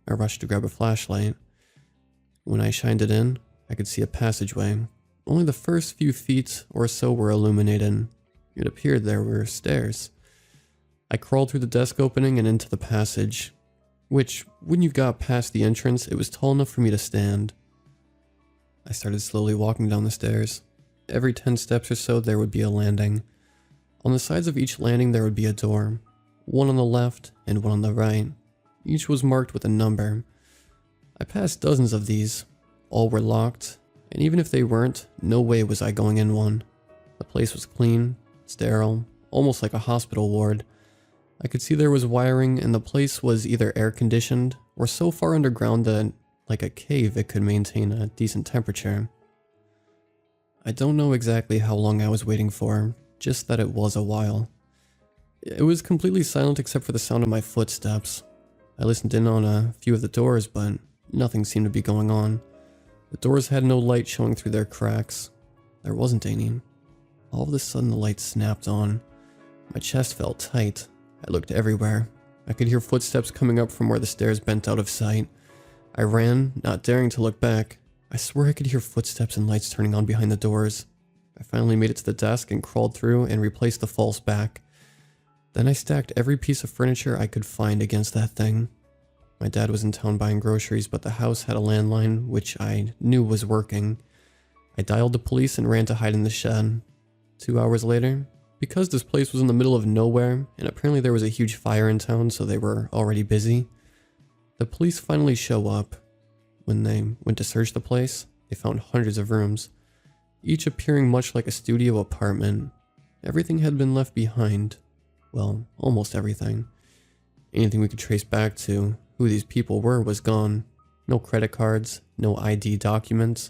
I rushed to grab a flashlight. When I shined it in, I could see a passageway. Only the first few feet or so were illuminated. It appeared there were stairs. I crawled through the desk opening and into the passage, which, when you got past the entrance, it was tall enough for me to stand. I started slowly walking down the stairs. every 10 steps or so there would be a landing. On the sides of each landing there would be a door, one on the left and one on the right. Each was marked with a number. I passed dozens of these. All were locked, and even if they weren't, no way was I going in one. The place was clean, sterile, almost like a hospital ward. I could see there was wiring, and the place was either air-conditioned or so far underground that, like a cave, it could maintain a decent temperature. I don't know exactly how long I was waiting for, just that it was a while. It was completely silent except for the sound of my footsteps. I listened in on a few of the doors, but nothing seemed to be going on. The doors had no light showing through their cracks. There wasn't any. All of a sudden the light snapped on. My chest felt tight. I looked everywhere. I could hear footsteps coming up from where the stairs bent out of sight. I ran, not daring to look back. I swear I could hear footsteps and lights turning on behind the doors. I finally made it to the desk and crawled through and replaced the false back. Then I stacked every piece of furniture I could find against that thing. My dad was in town buying groceries, but the house had a landline, which I knew was working. I dialed the police and ran to hide in the shed. 2 hours later, because this place was in the middle of nowhere, and apparently there was a huge fire in town, so they were already busy, the police finally show up. When they went to search the place, they found hundreds of rooms, each appearing much like a studio apartment. Everything had been left behind. Well, almost everything. Anything we could trace back to who these people were was gone. No credit cards, no ID documents,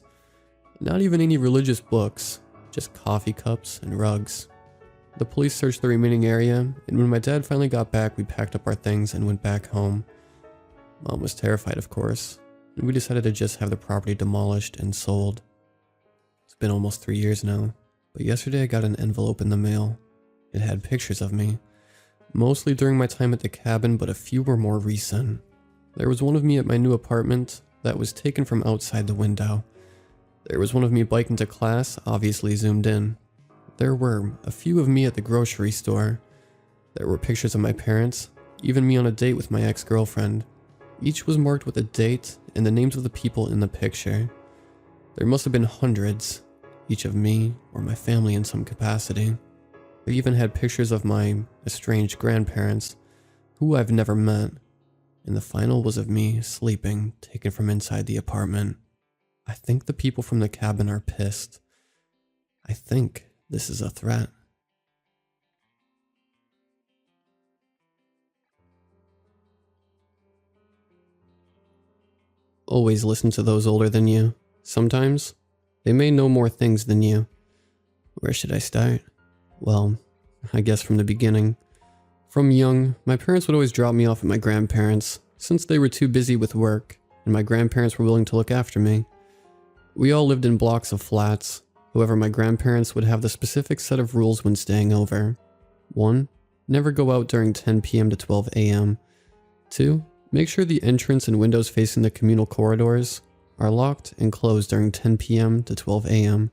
not even any religious books, just coffee cups and rugs. The police searched the remaining area, and when my dad finally got back, we packed up our things and went back home. Mom was terrified, of course, and we decided to just have the property demolished and sold. It's been almost 3 years now, but yesterday I got an envelope in the mail. It had pictures of me, mostly during my time at the cabin, but a few were more recent. There was one of me at my new apartment that was taken from outside the window. There was one of me biking to class, obviously zoomed in. There were a few of me at the grocery store. There were pictures of my parents, even me on a date with my ex-girlfriend. Each was marked with a date and the names of the people in the picture. There must have been hundreds, each of me or my family in some capacity. I even had pictures of my estranged grandparents, who I've never met, and the final was of me sleeping, taken from inside the apartment. I think the people from the cabin are pissed. I think this is a threat. Always listen to those older than you. Sometimes, they may know more things than you. Where should I start? Well, I guess from the beginning. From young, my parents would always drop me off at my grandparents', since they were too busy with work, and my grandparents were willing to look after me. We all lived in blocks of flats. However, my grandparents would have the specific set of rules when staying over. 1. Never go out during 10 p.m. to 12 a.m. 2. Make sure the entrance and windows facing the communal corridors are locked and closed during 10 p.m. to 12 a.m.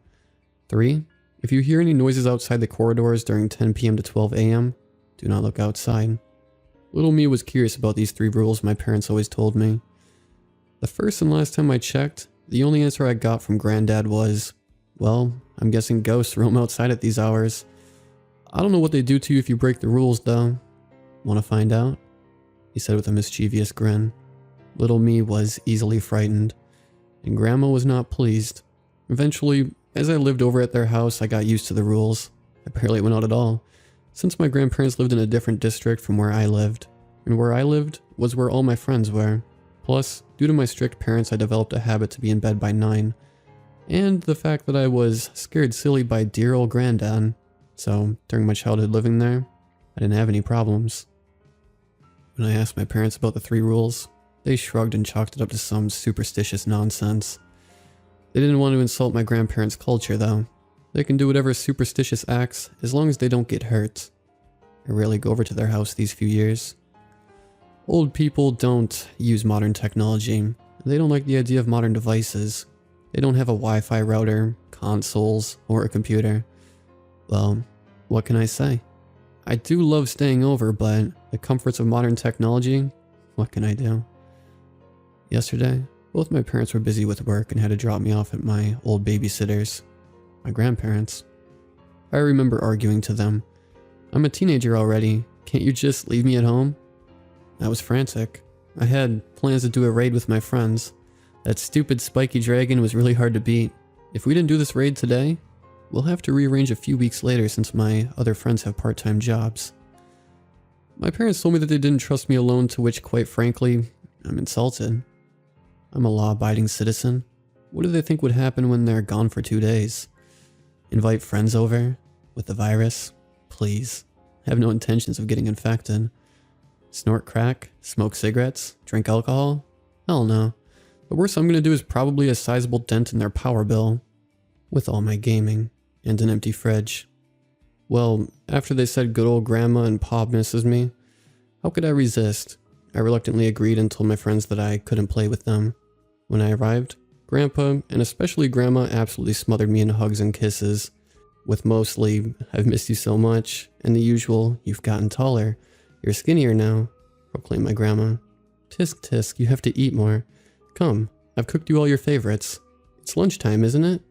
3. If you hear any noises outside the corridors during 10 p.m. to 12 a.m., do not look outside. Little me was curious about these 3 rules my parents always told me. The first and last time I checked, the only answer I got from Granddad was, well, I'm guessing ghosts roam outside at these hours. I don't know what they do to you if you break the rules, though. Want to find out? He said with a mischievous grin. Little me was easily frightened, and Grandma was not pleased. Eventually, as I lived over at their house, I got used to the rules. I barely went out at all, since my grandparents lived in a different district from where I lived, and where I lived was where all my friends were. Plus, due to my strict parents, I developed a habit to be in bed by 9, and the fact that I was scared silly by dear old Granddad, so during my childhood living there, I didn't have any problems. When I asked my parents about the 3 rules, they shrugged and chalked it up to some superstitious nonsense. They didn't want to insult my grandparents' culture, though. They can do whatever superstitious acts as long as they don't get hurt. I rarely go over to their house these few years. Old people don't use modern technology. They don't like the idea of modern devices. They don't have a Wi-Fi router, consoles, or a computer. Well, what can I say? I do love staying over, but the comforts of modern technology, what can I do? Yesterday, both my parents were busy with work and had to drop me off at my old babysitter's. my grandparents. I remember arguing to them. I'm a teenager already. Can't you just leave me at home? I was frantic. I had plans to do a raid with my friends. That stupid spiky dragon was really hard to beat. If we didn't do this raid today, we'll have to rearrange a few weeks later since my other friends have part-time jobs. My parents told me that they didn't trust me alone, to which, quite frankly, I'm insulted. I'm a law-abiding citizen. What do they think would happen when they're gone for 2 days? Invite friends over? With the virus? Please. I have no intentions of getting infected. Snort crack? Smoke cigarettes? Drink alcohol? Hell no. The worst I'm gonna do is probably a sizable dent in their power bill. With all my gaming. And an empty fridge. Well, after they said good old grandma and pa misses me, how could I resist? I reluctantly agreed and told my friends that I couldn't play with them. When I arrived, Grandpa, and especially Grandma, absolutely smothered me in hugs and kisses, with mostly, "I've missed you so much," and the usual, "You've gotten taller. You're skinnier now," proclaimed my Grandma. "Tisk tisk, you have to eat more. Come, I've cooked you all your favorites. It's lunchtime, isn't it?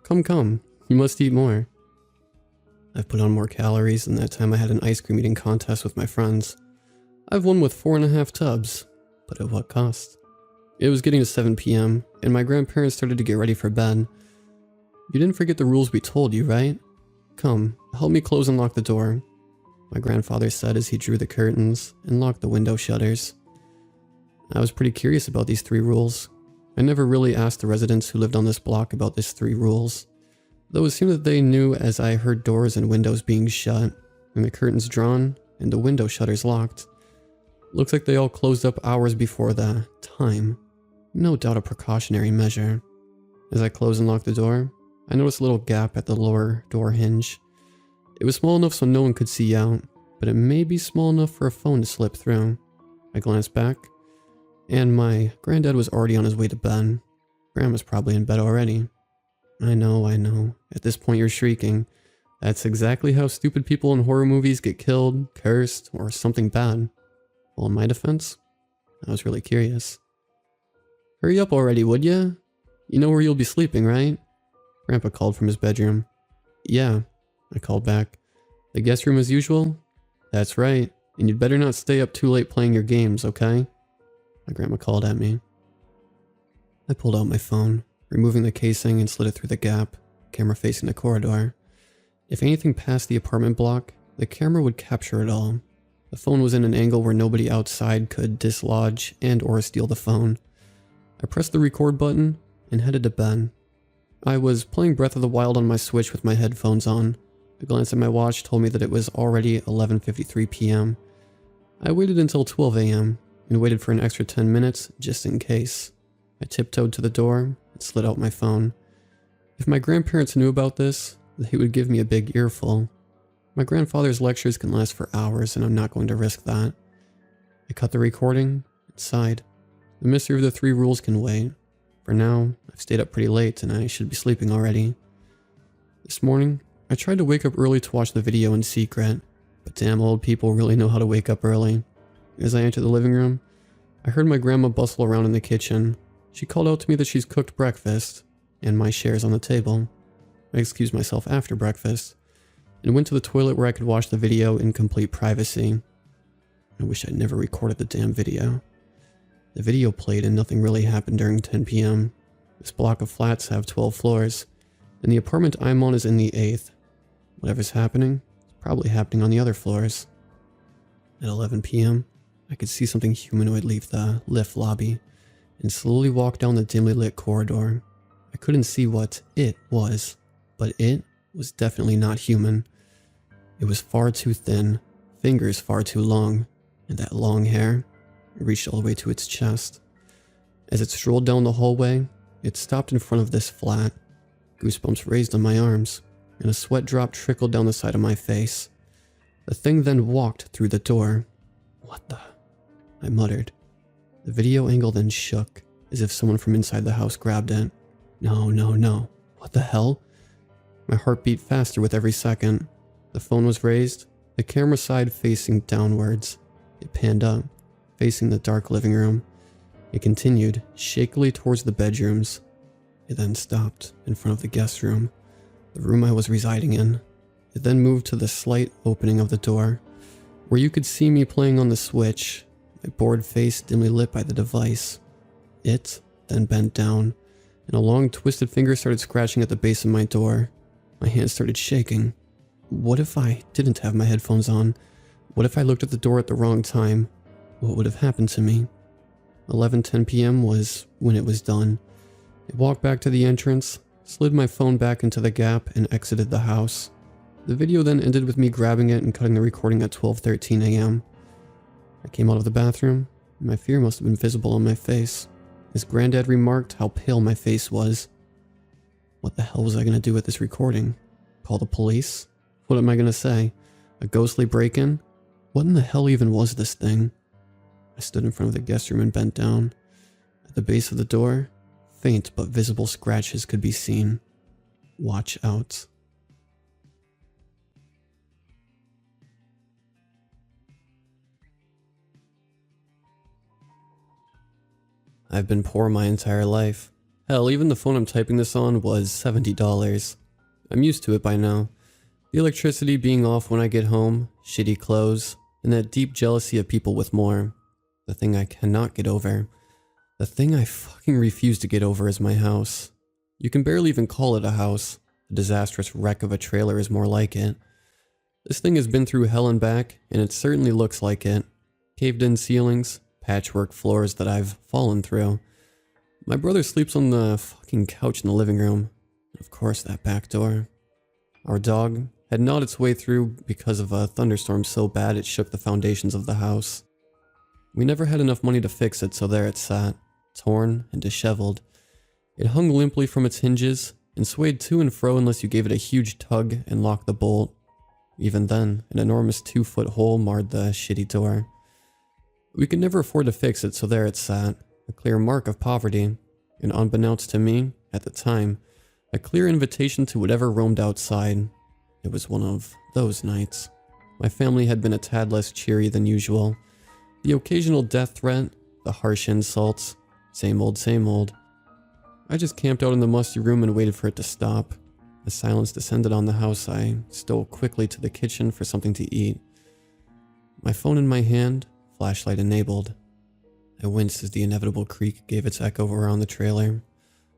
Come, you must eat more." I've put on more calories than that time I had an ice cream eating contest with my friends. I've won with 4.5 tubs, but at what cost? It was getting to 7 p.m., and my grandparents started to get ready for bed. "You didn't forget the rules we told you, right? Come, help me close and lock the door," my grandfather said as he drew the curtains and locked the window shutters. I was pretty curious about these 3 rules. I never really asked the residents who lived on this block about these 3 rules, though it seemed that they knew as I heard doors and windows being shut, and the curtains drawn, and the window shutters locked. Looks like they all closed up hours before the time. No doubt a precautionary measure. As I closed and locked the door, I noticed a little gap at the lower door hinge. It was small enough so no one could see out, but it may be small enough for a phone to slip through. I glanced back, and my granddad was already on his way to bed. Grandma's probably in bed already. I know. At this point you're shrieking. That's exactly how stupid people in horror movies get killed, cursed, or something bad. Well, in my defense, I was really curious. "Hurry up already, would ya? You know where you'll be sleeping, right?" Grandpa called from his bedroom. "Yeah," I called back. "The guest room as usual?" "That's right, and you'd better not stay up too late playing your games, okay?" My grandma called at me. I pulled out my phone, removing the casing, and slid it through the gap, camera facing the corridor. If anything passed the apartment block, the camera would capture it all. The phone was in an angle where nobody outside could dislodge and or steal the phone. I pressed the record button and headed to bed. I was playing Breath of the Wild on my Switch with my headphones on. A glance at my watch told me that it was already 11:53 p.m. I waited until 12 a.m. and waited for an extra 10 minutes just in case. I tiptoed to the door and slid out my phone. If my grandparents knew about this, they would give me a big earful. My grandfather's lectures can last for hours, and I'm not going to risk that. I cut the recording and sighed. The mystery of the 3 rules can wait. For now, I've stayed up pretty late and I should be sleeping already. This morning, I tried to wake up early to watch the video in secret, but damn old people really know how to wake up early. As I entered the living room, I heard my grandma bustle around in the kitchen. She called out to me that she's cooked breakfast, and my share's on the table. I excused myself after breakfast, and went to the toilet where I could watch the video in complete privacy. I wish I'd never recorded the damn video. The video played and nothing really happened during 10 p.m. This block of flats have 12 floors, and the apartment I'm on is in the 8th. Whatever's happening is probably happening on the other floors. At 11 p.m., I could see something humanoid leave the lift lobby and slowly walk down the dimly lit corridor. I couldn't see what it was, but it was definitely not human. It was far too thin, fingers far too long, and that long hair reached all the way to its chest. As it strolled down the hallway, it stopped in front of this flat. Goosebumps raised on my arms, and a sweat drop trickled down the side of my face. The thing then walked through the door. "What the?" I muttered. The video angle then shook, as if someone from inside the house grabbed it. No. What the hell? My heart beat faster with every second. The phone was raised, the camera side facing downwards. It panned up, facing the dark living room. It continued, shakily towards the bedrooms. It then stopped in front of the guest room. the room I was residing in. It then moved to the slight opening of the door, where you could see me playing on the switch, my bored face dimly lit by the device. It then bent down, and a long twisted finger started scratching at the base of my door. My hand started shaking. What if I didn't have my headphones on? What if I looked at the door at the wrong time? What would have happened to me? 11:10 p.m. was when it was done. I walked back to the entrance, slid my phone back into the gap, and exited the house. The video then ended with me grabbing it and cutting the recording at 12:13 a.m. I came out of the bathroom, and my fear must have been visible on my face, as Granddad remarked how pale my face was. What the hell was I going to do with this recording? Call the police? What am I going to say? A ghostly break-in? What in the hell even was this thing? I stood in front of the guest room and bent down. At the base of the door, faint but visible scratches could be seen. Watch out. I've been poor my entire life. Hell, even the phone I'm typing this on was $70. I'm used to it by now. The electricity being off when I get home, shitty clothes, and that deep jealousy of people with more. The thing I cannot get over. The thing I fucking refuse to get over is my house. You can barely even call it a house. The disastrous wreck of a trailer is more like it. This thing has been through hell and back, and it certainly looks like it. Caved in ceilings, patchwork floors that I've fallen through. My brother sleeps on the fucking couch in the living room. And of course, that back door. Our dog had gnawed its way through because of a thunderstorm so bad it shook the foundations of the house. We never had enough money to fix it, so there it sat, torn and disheveled. It hung limply from its hinges and swayed to and fro unless you gave it a huge tug and locked the bolt. Even then, an enormous 2-foot hole marred the shitty door. We could never afford to fix it, so there it sat, a clear mark of poverty, and unbeknownst to me, at the time, a clear invitation to whatever roamed outside. It was one of those nights. My family had been a tad less cheery than usual. The occasional death threat, the harsh insults, same old, same old. I just camped out in the musty room and waited for it to stop. As silence descended on the house, I stole quickly to the kitchen for something to eat. My phone in my hand, flashlight enabled. I winced as the inevitable creak gave its echo around the trailer.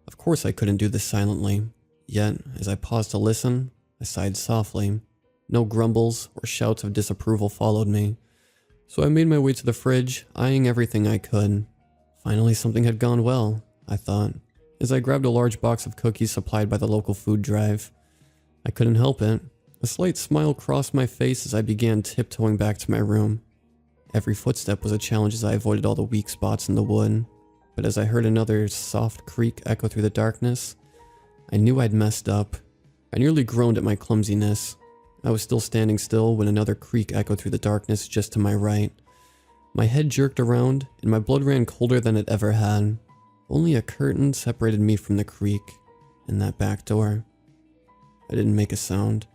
Of course I couldn't do this silently, yet as I paused to listen, I sighed softly. No grumbles or shouts of disapproval followed me. So I made my way to the fridge, eyeing everything I could. Finally something had gone well, I thought, as I grabbed a large box of cookies supplied by the local food drive. I couldn't help it. A slight smile crossed my face as I began tiptoeing back to my room. Every footstep was a challenge as I avoided all the weak spots in the wood, but as I heard another soft creak echo through the darkness, I knew I'd messed up. I nearly groaned at my clumsiness. I was still standing still when another creak echoed through the darkness just to my right. My head jerked around, and my blood ran colder than it ever had. Only a curtain separated me from the creak, and that back door. I didn't make a sound.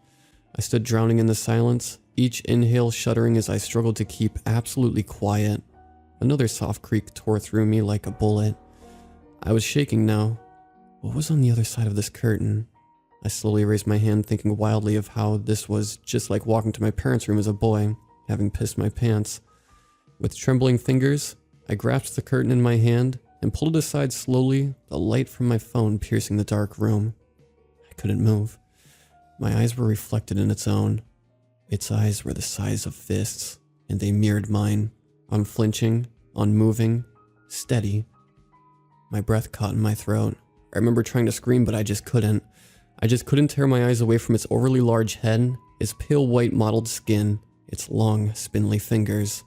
I stood drowning in the silence, each inhale shuddering as I struggled to keep absolutely quiet. Another soft creak tore through me like a bullet. I was shaking now. What was on the other side of this curtain? I slowly raised my hand, thinking wildly of how this was just like walking to my parents' room as a boy, having pissed my pants. With trembling fingers, I grasped the curtain in my hand and pulled it aside slowly, the light from my phone piercing the dark room. I couldn't move. My eyes were reflected in its own. Its eyes were the size of fists, and they mirrored mine, unflinching, unmoving, steady. My breath caught in my throat. I remember trying to scream, but I just couldn't. I just couldn't tear my eyes away from its overly large head, its pale white mottled skin, its long, spindly fingers,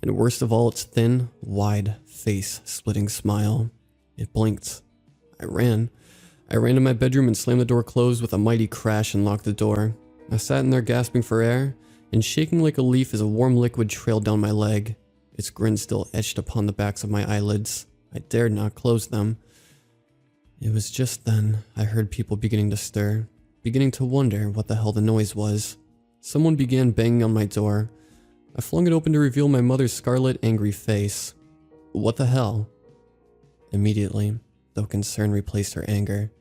and worst of all, its thin, wide, face-splitting smile. It blinked. I ran. I ran to my bedroom and slammed the door closed with a mighty crash and locked the door. I sat in there gasping for air, and shaking like a leaf as a warm liquid trailed down my leg. Its grin still etched upon the backs of my eyelids. I dared not close them. It was just then I heard people beginning to stir, beginning to wonder what the hell the noise was. Someone began banging on my door. I flung it open to reveal my mother's scarlet, angry face. What the hell? Immediately, though concern replaced her anger.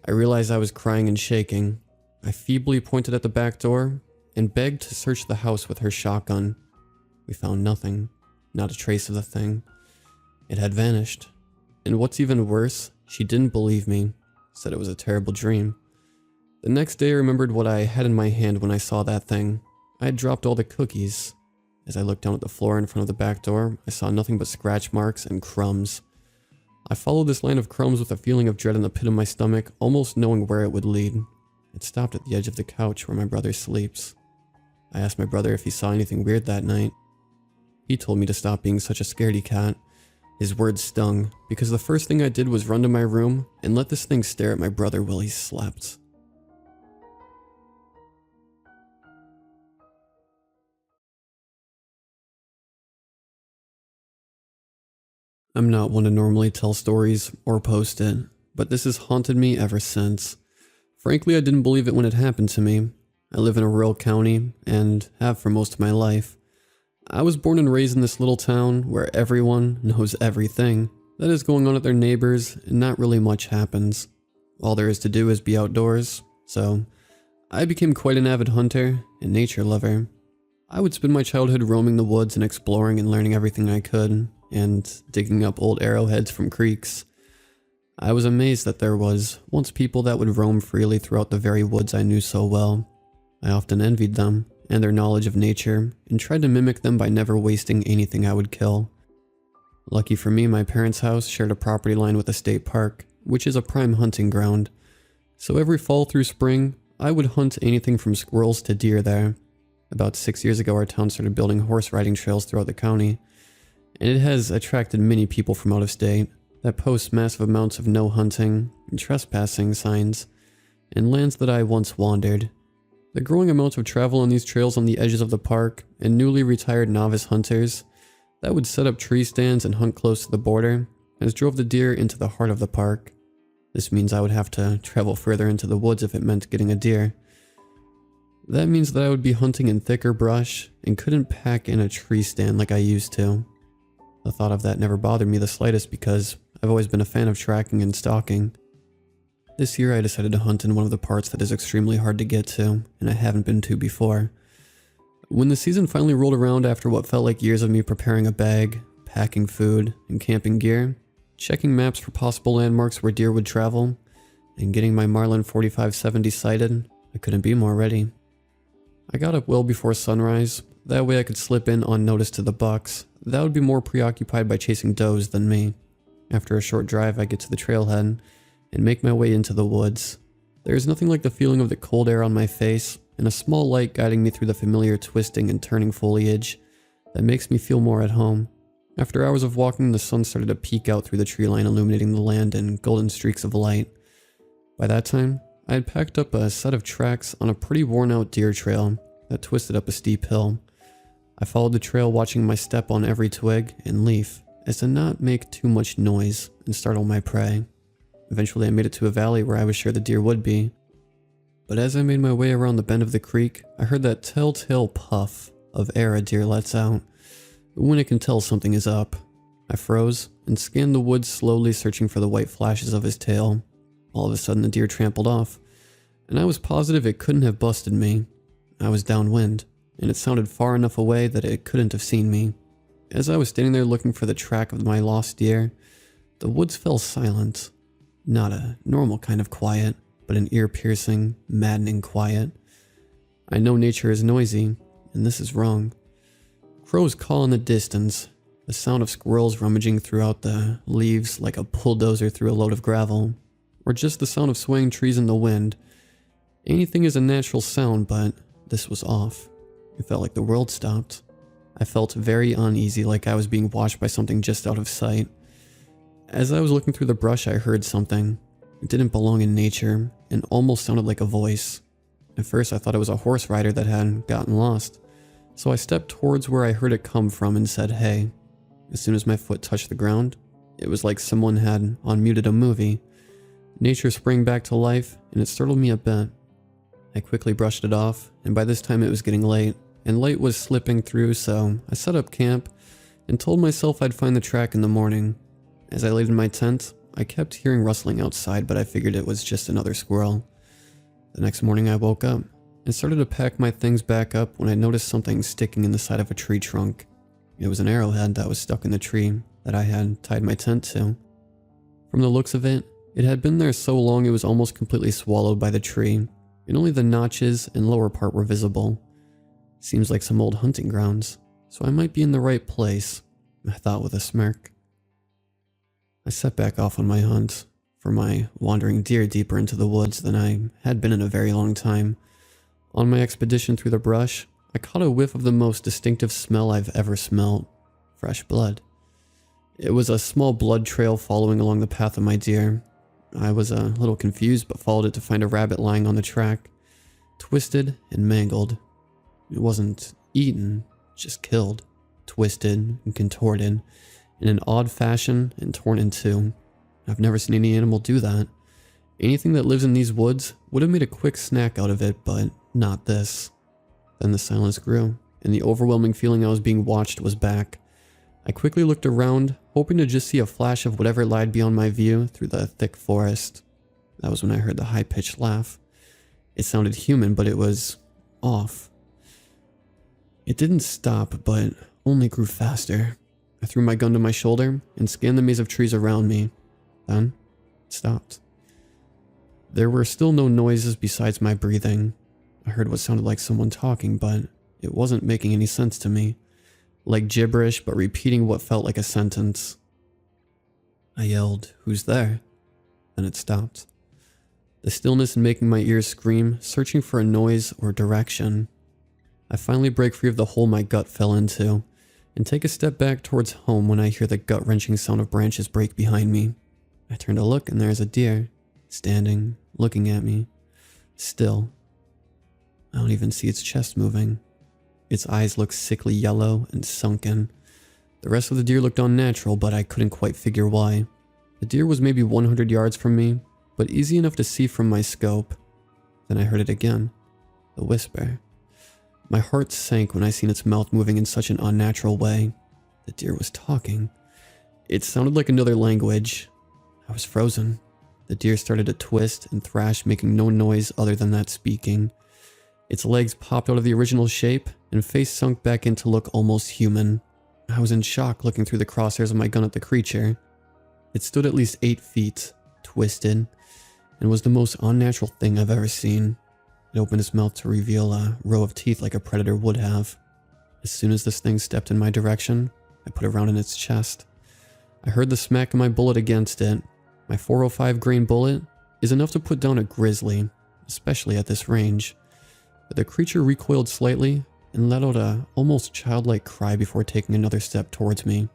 I realized I was crying and shaking. I feebly pointed at the back door and begged to search the house with her shotgun. We found nothing, not a trace of the thing. It had vanished. And what's even worse, she didn't believe me, said it was a terrible dream. The next day I remembered what I had in my hand when I saw that thing. I had dropped all the cookies. As I looked down at the floor in front of the back door, I saw nothing but scratch marks and crumbs. I followed this line of crumbs with a feeling of dread in the pit of my stomach, almost knowing where it would lead. It stopped at the edge of the couch where my brother sleeps. I asked my brother if he saw anything weird that night. He told me to stop being such a scaredy cat. His words stung, because the first thing I did was run to my room and let this thing stare at my brother while he slept. I'm not one to normally tell stories or post it, but this has haunted me ever since. Frankly, I didn't believe it when it happened to me. I live in a rural county, and have for most of my life. I was born and raised in this little town where everyone knows everything that is going on at their neighbors, and not really much happens. All there is to do is be outdoors, so I became quite an avid hunter and nature lover. I would spend my childhood roaming the woods and exploring and learning everything I could, and digging up old arrowheads from creeks. I was amazed that there was once people that would roam freely throughout the very woods I knew so well. I often envied them and their knowledge of nature, and tried to mimic them by never wasting anything I would kill. Lucky for me, my parents' house shared a property line with a state park, which is a prime hunting ground. So every fall through spring, I would hunt anything from squirrels to deer there. About 6 years ago, our town started building horse riding trails throughout the county, and it has attracted many people from out of state that post massive amounts of no hunting and trespassing signs in lands that I once wandered. The growing amount of travel on these trails on the edges of the park, and newly retired novice hunters that would set up tree stands and hunt close to the border, has drove the deer into the heart of the park. This means I would have to travel further into the woods if it meant getting a deer. That means that I would be hunting in thicker brush and couldn't pack in a tree stand like I used to. The thought of that never bothered me the slightest because I've always been a fan of tracking and stalking. This year I decided to hunt in one of the parts that is extremely hard to get to, and I haven't been to before. When the season finally rolled around after what felt like years of me preparing a bag, packing food, and camping gear, checking maps for possible landmarks where deer would travel, and getting my Marlin 4570 sighted, I couldn't be more ready. I got up well before sunrise, that way I could slip in unnoticed to the bucks that would be more preoccupied by chasing does than me. After a short drive I get to the trailhead and make my way into the woods. There is nothing like the feeling of the cold air on my face and a small light guiding me through the familiar twisting and turning foliage that makes me feel more at home. After hours of walking, the sun started to peek out through the tree line, illuminating the land in golden streaks of light. By that time, I had packed up a set of tracks on a pretty worn out deer trail that twisted up a steep hill. I followed the trail, watching my step on every twig and leaf as to not make too much noise and startle my prey. Eventually I made it to a valley where I was sure the deer would be. But as I made my way around the bend of the creek, I heard that telltale puff of air a deer lets out when it can tell something is up. I froze and scanned the woods slowly, searching for the white flashes of his tail. All of a sudden the deer trampled off, and I was positive it couldn't have busted me. I was downwind, and it sounded far enough away that it couldn't have seen me. As I was standing there looking for the track of my lost deer, the woods fell silent. Not a normal kind of quiet, but an ear-piercing, maddening quiet. I know nature is noisy, and this is wrong. Crows call in the distance, the sound of squirrels rummaging throughout the leaves like a bulldozer through a load of gravel, or just the sound of swaying trees in the wind. Anything is a natural sound, but this was off. It felt like the world stopped. I felt very uneasy, like I was being watched by something just out of sight. As I was looking through the brush, I heard something. It didn't belong in nature, and almost sounded like a voice. At first I thought it was a horse rider that had gotten lost, so I stepped towards where I heard it come from and said hey. As soon as my foot touched the ground, it was like someone had unmuted a movie. Nature sprang back to life, and it startled me a bit. I quickly brushed it off, and by this time it was getting late, and light was slipping through, so I set up camp and told myself I'd find the track in the morning. As I laid in my tent, I kept hearing rustling outside, but I figured it was just another squirrel. The next morning I woke up and started to pack my things back up when I noticed something sticking in the side of a tree trunk. It was an arrowhead that was stuck in the tree that I had tied my tent to. From the looks of it, it had been there so long it was almost completely swallowed by the tree, and only the notches and lower part were visible. Seems like some old hunting grounds, so I might be in the right place, I thought with a smirk. I set back off on my hunt for my wandering deer deeper into the woods than I had been in a very long time. On my expedition through the brush, I caught a whiff of the most distinctive smell I've ever smelt: fresh blood. It was a small blood trail following along the path of my deer. I was a little confused, but followed it to find a rabbit lying on the track, twisted and mangled. It wasn't eaten, just killed, twisted and contorted in an odd fashion and torn in two. I've never seen any animal do that. Anything that lives in these woods would have made a quick snack out of it, but not this. Then the silence grew, and the overwhelming feeling I was being watched was back. I quickly looked around, hoping to just see a flash of whatever lied beyond my view through the thick forest. That was when I heard the high-pitched laugh. It sounded human, but it was off. It didn't stop, but only grew faster. I threw my gun to my shoulder and scanned the maze of trees around me. Then, it stopped. There were still no noises besides my breathing. I heard what sounded like someone talking, but it wasn't making any sense to me. Like gibberish, but repeating what felt like a sentence. I yelled, "Who's there?" Then it stopped. The stillness making my ears scream, searching for a noise or direction. I finally break free of the hole my gut fell into, and take a step back towards home when I hear the gut-wrenching sound of branches break behind me. I turn to look, and there's a deer, standing, looking at me. Still. I don't even see its chest moving. Its eyes look sickly yellow and sunken. The rest of the deer looked unnatural, but I couldn't quite figure why. The deer was maybe 100 yards from me, but easy enough to see from my scope. Then I heard it again. The whisper. My heart sank when I seen its mouth moving in such an unnatural way. The deer was talking. It sounded like another language. I was frozen. The deer started to twist and thrash, making no noise other than that speaking. Its legs popped out of the original shape, and face sunk back in to look almost human. I was in shock looking through the crosshairs of my gun at the creature. It stood at least 8 feet, twisted, and was the most unnatural thing I've ever seen. It opened its mouth to reveal a row of teeth like a predator would have. As soon as this thing stepped in my direction, I put a round in its chest. I heard the smack of my bullet against it. My .405 grain bullet is enough to put down a grizzly, especially at this range. But the creature recoiled slightly and let out a almost childlike cry before taking another step towards me.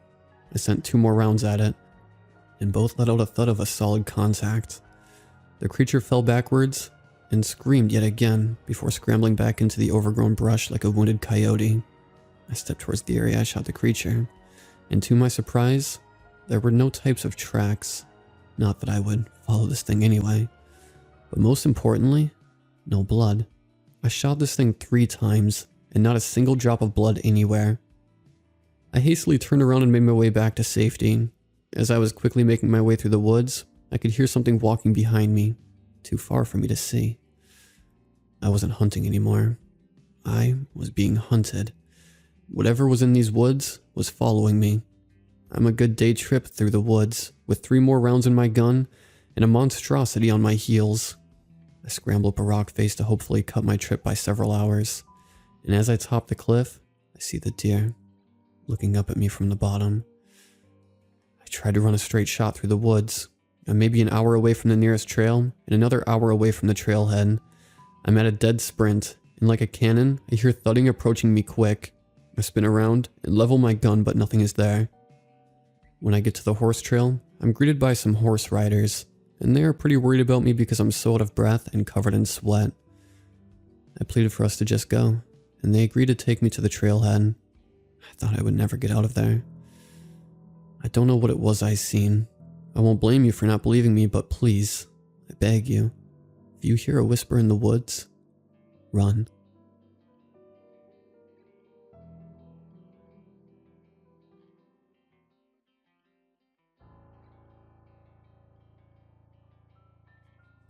I sent 2 more rounds at it, and both let out a thud of a solid contact. The creature fell backwards and screamed yet again before scrambling back into the overgrown brush like a wounded coyote. I stepped towards the area I shot the creature, and to my surprise, there were no types of tracks. Not that I would follow this thing anyway. But most importantly, no blood. I shot this thing 3 times, and not a single drop of blood anywhere. I hastily turned around and made my way back to safety. As I was quickly making my way through the woods, I could hear something walking behind me, too far for me to see. I wasn't hunting anymore. I was being hunted. Whatever was in these woods was following me. I'm a good day trip through the woods, with 3 more rounds in my gun and a monstrosity on my heels. I scramble up a rock face to hopefully cut my trip by several hours, and as I top the cliff, I see the deer, looking up at me from the bottom. I tried to run a straight shot through the woods. I'm maybe an hour away from the nearest trail, and another hour away from the trailhead. I'm at a dead sprint, and like a cannon, I hear thudding approaching me quick. I spin around and level my gun, but nothing is there. When I get to the horse trail, I'm greeted by some horse riders, and they are pretty worried about me because I'm so out of breath and covered in sweat. I pleaded for us to just go, and they agreed to take me to the trailhead. I thought I would never get out of there. I don't know what it was I seen. I won't blame you for not believing me, but please, I beg you, if you hear a whisper in the woods, run.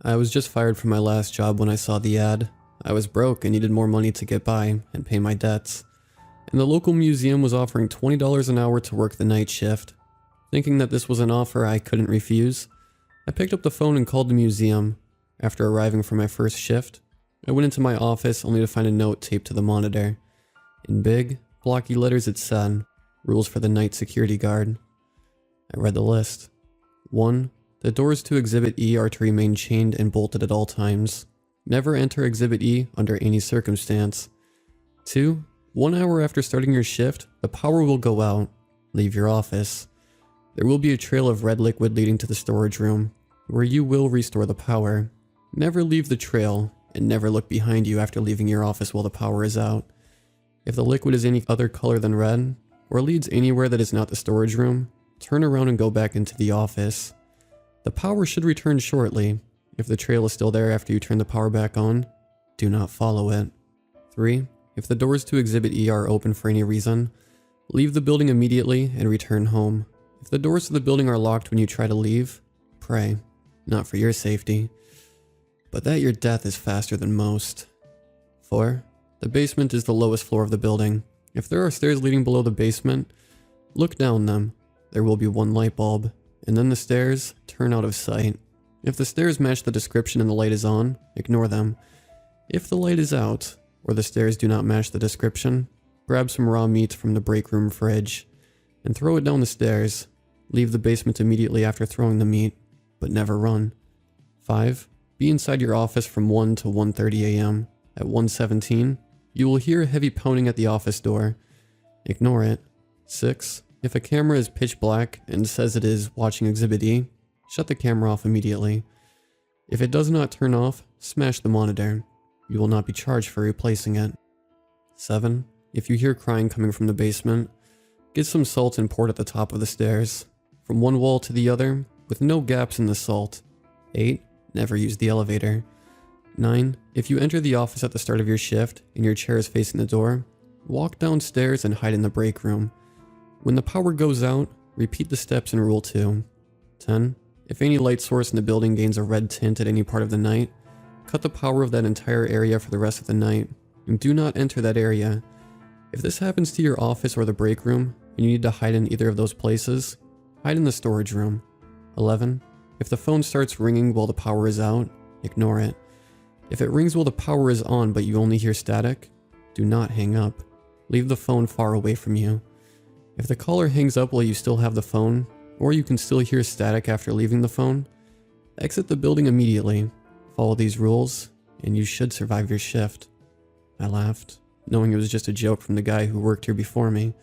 I was just fired from my last job when I saw the ad. I was broke and needed more money to get by and pay my debts. And the local museum was offering $20 an hour to work the night shift. Thinking that this was an offer I couldn't refuse, I picked up the phone and called the museum. After arriving for my first shift, I went into my office only to find a note taped to the monitor. In big, blocky letters it said, "Rules for the night security guard." I read the list. 1. The doors to Exhibit E are to remain chained and bolted at all times. Never enter Exhibit E under any circumstance. 2. 1 hour after starting your shift, the power will go out. Leave your office. There will be a trail of red liquid leading to the storage room, where you will restore the power. Never leave the trail, and never look behind you after leaving your office while the power is out. If the liquid is any other color than red, or leads anywhere that is not the storage room, turn around and go back into the office. The power should return shortly. If the trail is still there after you turn the power back on, do not follow it. 3. If the doors to Exhibit E are open for any reason, leave the building immediately and return home. If the doors to the building are locked when you try to leave, pray. Not for your safety, but that your death is faster than most. 4. The basement is the lowest floor of the building. If there are stairs leading below the basement, look down them. There will be one light bulb, and then the stairs turn out of sight. If the stairs match the description and the light is on, ignore them. If the light is out, or the stairs do not match the description, grab some raw meat from the break room fridge and throw it down the stairs. Leave the basement immediately after throwing the meat, but never run. 5. Be inside your office from 1 to 1:30 a.m. At 1:17, you will hear a heavy pounding at the office door. Ignore it. 6. If a camera is pitch black and says it is watching Exhibit E, shut the camera off immediately. If it does not turn off, smash the monitor. You will not be charged for replacing it. 7. If you hear crying coming from the basement, get some salt and pour it at the top of the stairs, from one wall to the other, with no gaps in the salt. 8. Never use the elevator. 9. If you enter the office at the start of your shift and your chair is facing the door, walk downstairs and hide in the break room. When the power goes out, repeat the steps in Rule 2. 10. If any light source in the building gains a red tint at any part of the night, cut the power of that entire area for the rest of the night, and do not enter that area. If this happens to your office or the break room, and you need to hide in either of those places, hide in the storage room. 11. If the phone starts ringing while the power is out, ignore it. If it rings while the power is on but you only hear static, do not hang up. Leave the phone far away from you. If the caller hangs up while you still have the phone, or you can still hear static after leaving the phone, exit the building immediately. Follow these rules, and you should survive your shift. I laughed, knowing it was just a joke from the guy who worked here before me.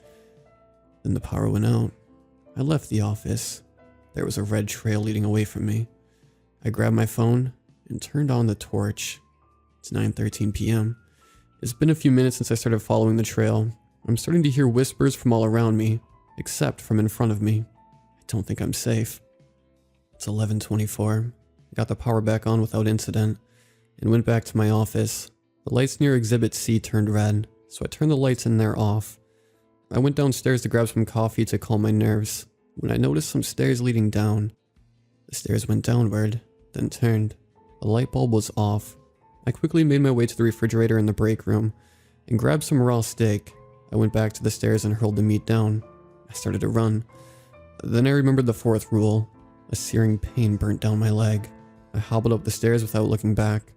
Then the power went out. I left the office. There was a red trail leading away from me. I grabbed my phone and turned on the torch. It's 9:13 p.m. It's been a few minutes since I started following the trail. I'm starting to hear whispers from all around me, except from in front of me. I don't think I'm safe. It's 11:24. I got the power back on without incident and went back to my office. The lights near Exhibit C turned red, so I turned the lights in there off. I went downstairs to grab some coffee to calm my nerves when I noticed some stairs leading down. The stairs went downward, then turned. The light bulb was off. I quickly made my way to the refrigerator in the break room and grabbed some raw steak. I went back to the stairs and hurled the meat down. I started to run. Then I remembered the fourth rule. A searing pain burnt down my leg. I hobbled up the stairs without looking back.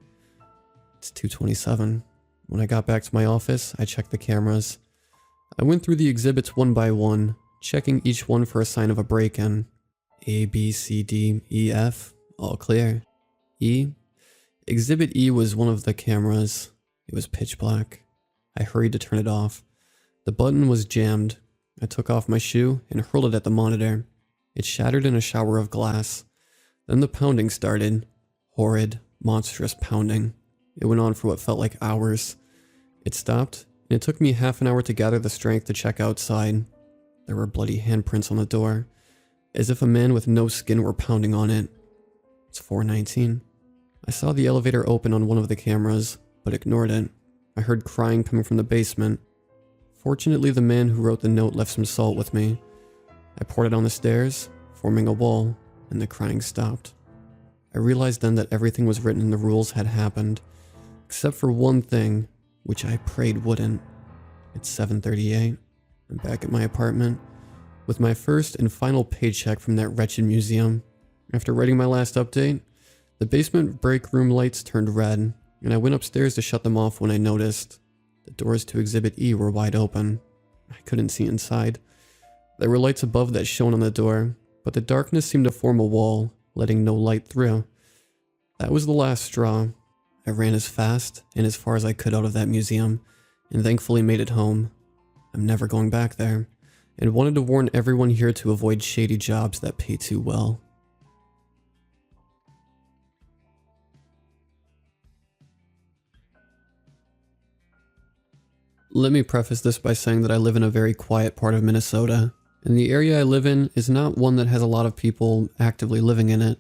It's 2:27. When I got back to my office, I checked the cameras. I went through the exhibits one by one, checking each one for a sign of a break-in. A, B, C, D, E, F, all clear. E. Exhibit E was one of the cameras. It was pitch black. I hurried to turn it off. The button was jammed. I took off my shoe and hurled it at the monitor. It shattered in a shower of glass. Then the pounding started. Horrid, monstrous pounding. It went on for what felt like hours. It stopped, and it took me half an hour to gather the strength to check outside. There were bloody handprints on the door, as if a man with no skin were pounding on it. It's 4:19. I saw the elevator open on one of the cameras, but ignored it. I heard crying coming from the basement. Fortunately, the man who wrote the note left some salt with me. I poured it on the stairs, forming a wall, and the crying stopped. I realized then that everything was written in the rules had happened, except for one thing, which I prayed wouldn't. It's 7:38. I'm back at my apartment, with my first and final paycheck from that wretched museum. After writing my last update, the basement break room lights turned red, and I went upstairs to shut them off when I noticed the doors to Exhibit E were wide open. I couldn't see inside. There were lights above that shone on the door, but the darkness seemed to form a wall, letting no light through. That was the last straw. I ran as fast and as far as I could out of that museum, and thankfully made it home. I'm never going back there, and wanted to warn everyone here to avoid shady jobs that pay too well. Let me preface this by saying that I live in a very quiet part of Minnesota, and the area I live in is not one that has a lot of people actively living in it.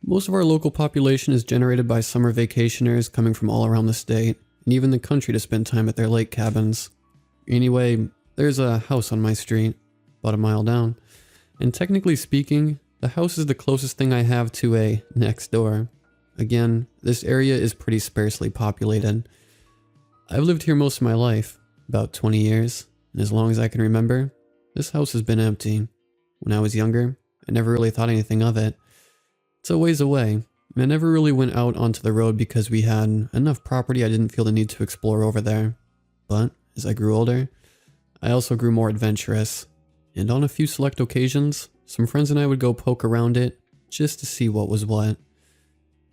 Most of our local population is generated by summer vacationers coming from all around the state, and even the country to spend time at their lake cabins. Anyway, there's a house on my street, about a mile down, and technically speaking, the house is the closest thing I have to a next door. Again, this area is pretty sparsely populated. I've lived here most of my life, about 20 years, and as long as I can remember, this house has been empty. When I was younger, I never really thought anything of it. It's a ways away, and I never really went out onto the road because we had enough property I didn't feel the need to explore over there. But as I grew older, I also grew more adventurous, and on a few select occasions, some friends and I would go poke around it just to see what was what.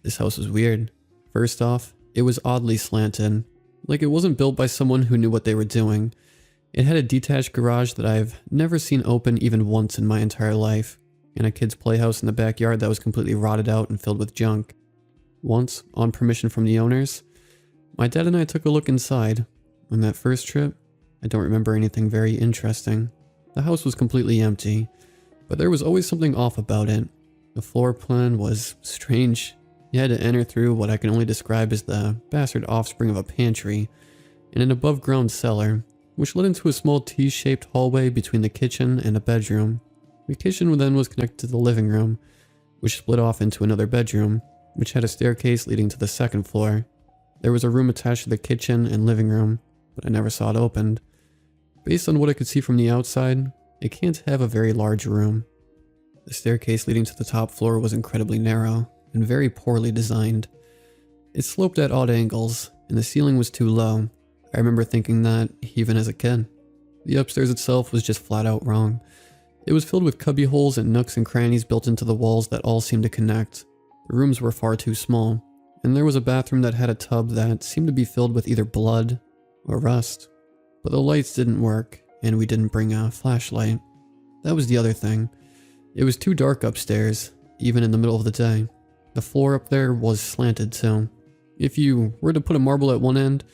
This house was weird. First off, it was oddly slanted. Like it wasn't built by someone who knew what they were doing. It had a detached garage that I've never seen open even once in my entire life, and a kid's playhouse in the backyard that was completely rotted out and filled with junk. Once, on permission from the owners, my dad and I took a look inside. On that first trip, I don't remember anything very interesting. The house was completely empty, but there was always something off about it. The floor plan was strange. You had to enter through what I can only describe as the bastard offspring of a pantry and an above-ground cellar, which led into a small T-shaped hallway between the kitchen and a bedroom. The kitchen then was connected to the living room, which split off into another bedroom, which had a staircase leading to the second floor. There was a room attached to the kitchen and living room, but I never saw it opened. Based on what I could see from the outside, it can't have a very large room. The staircase leading to the top floor was incredibly narrow and very poorly designed. It sloped at odd angles, and the ceiling was too low. I remember thinking that even as a kid. The upstairs itself was just flat out wrong. It was filled with cubby holes and nooks and crannies built into the walls that all seemed to connect. The rooms were far too small, and there was a bathroom that had a tub that seemed to be filled with either blood or rust. But the lights didn't work, and we didn't bring a flashlight. That was the other thing. It was too dark upstairs, even in the middle of the day. The floor up there was slanted too. If you were to put a marble at one end,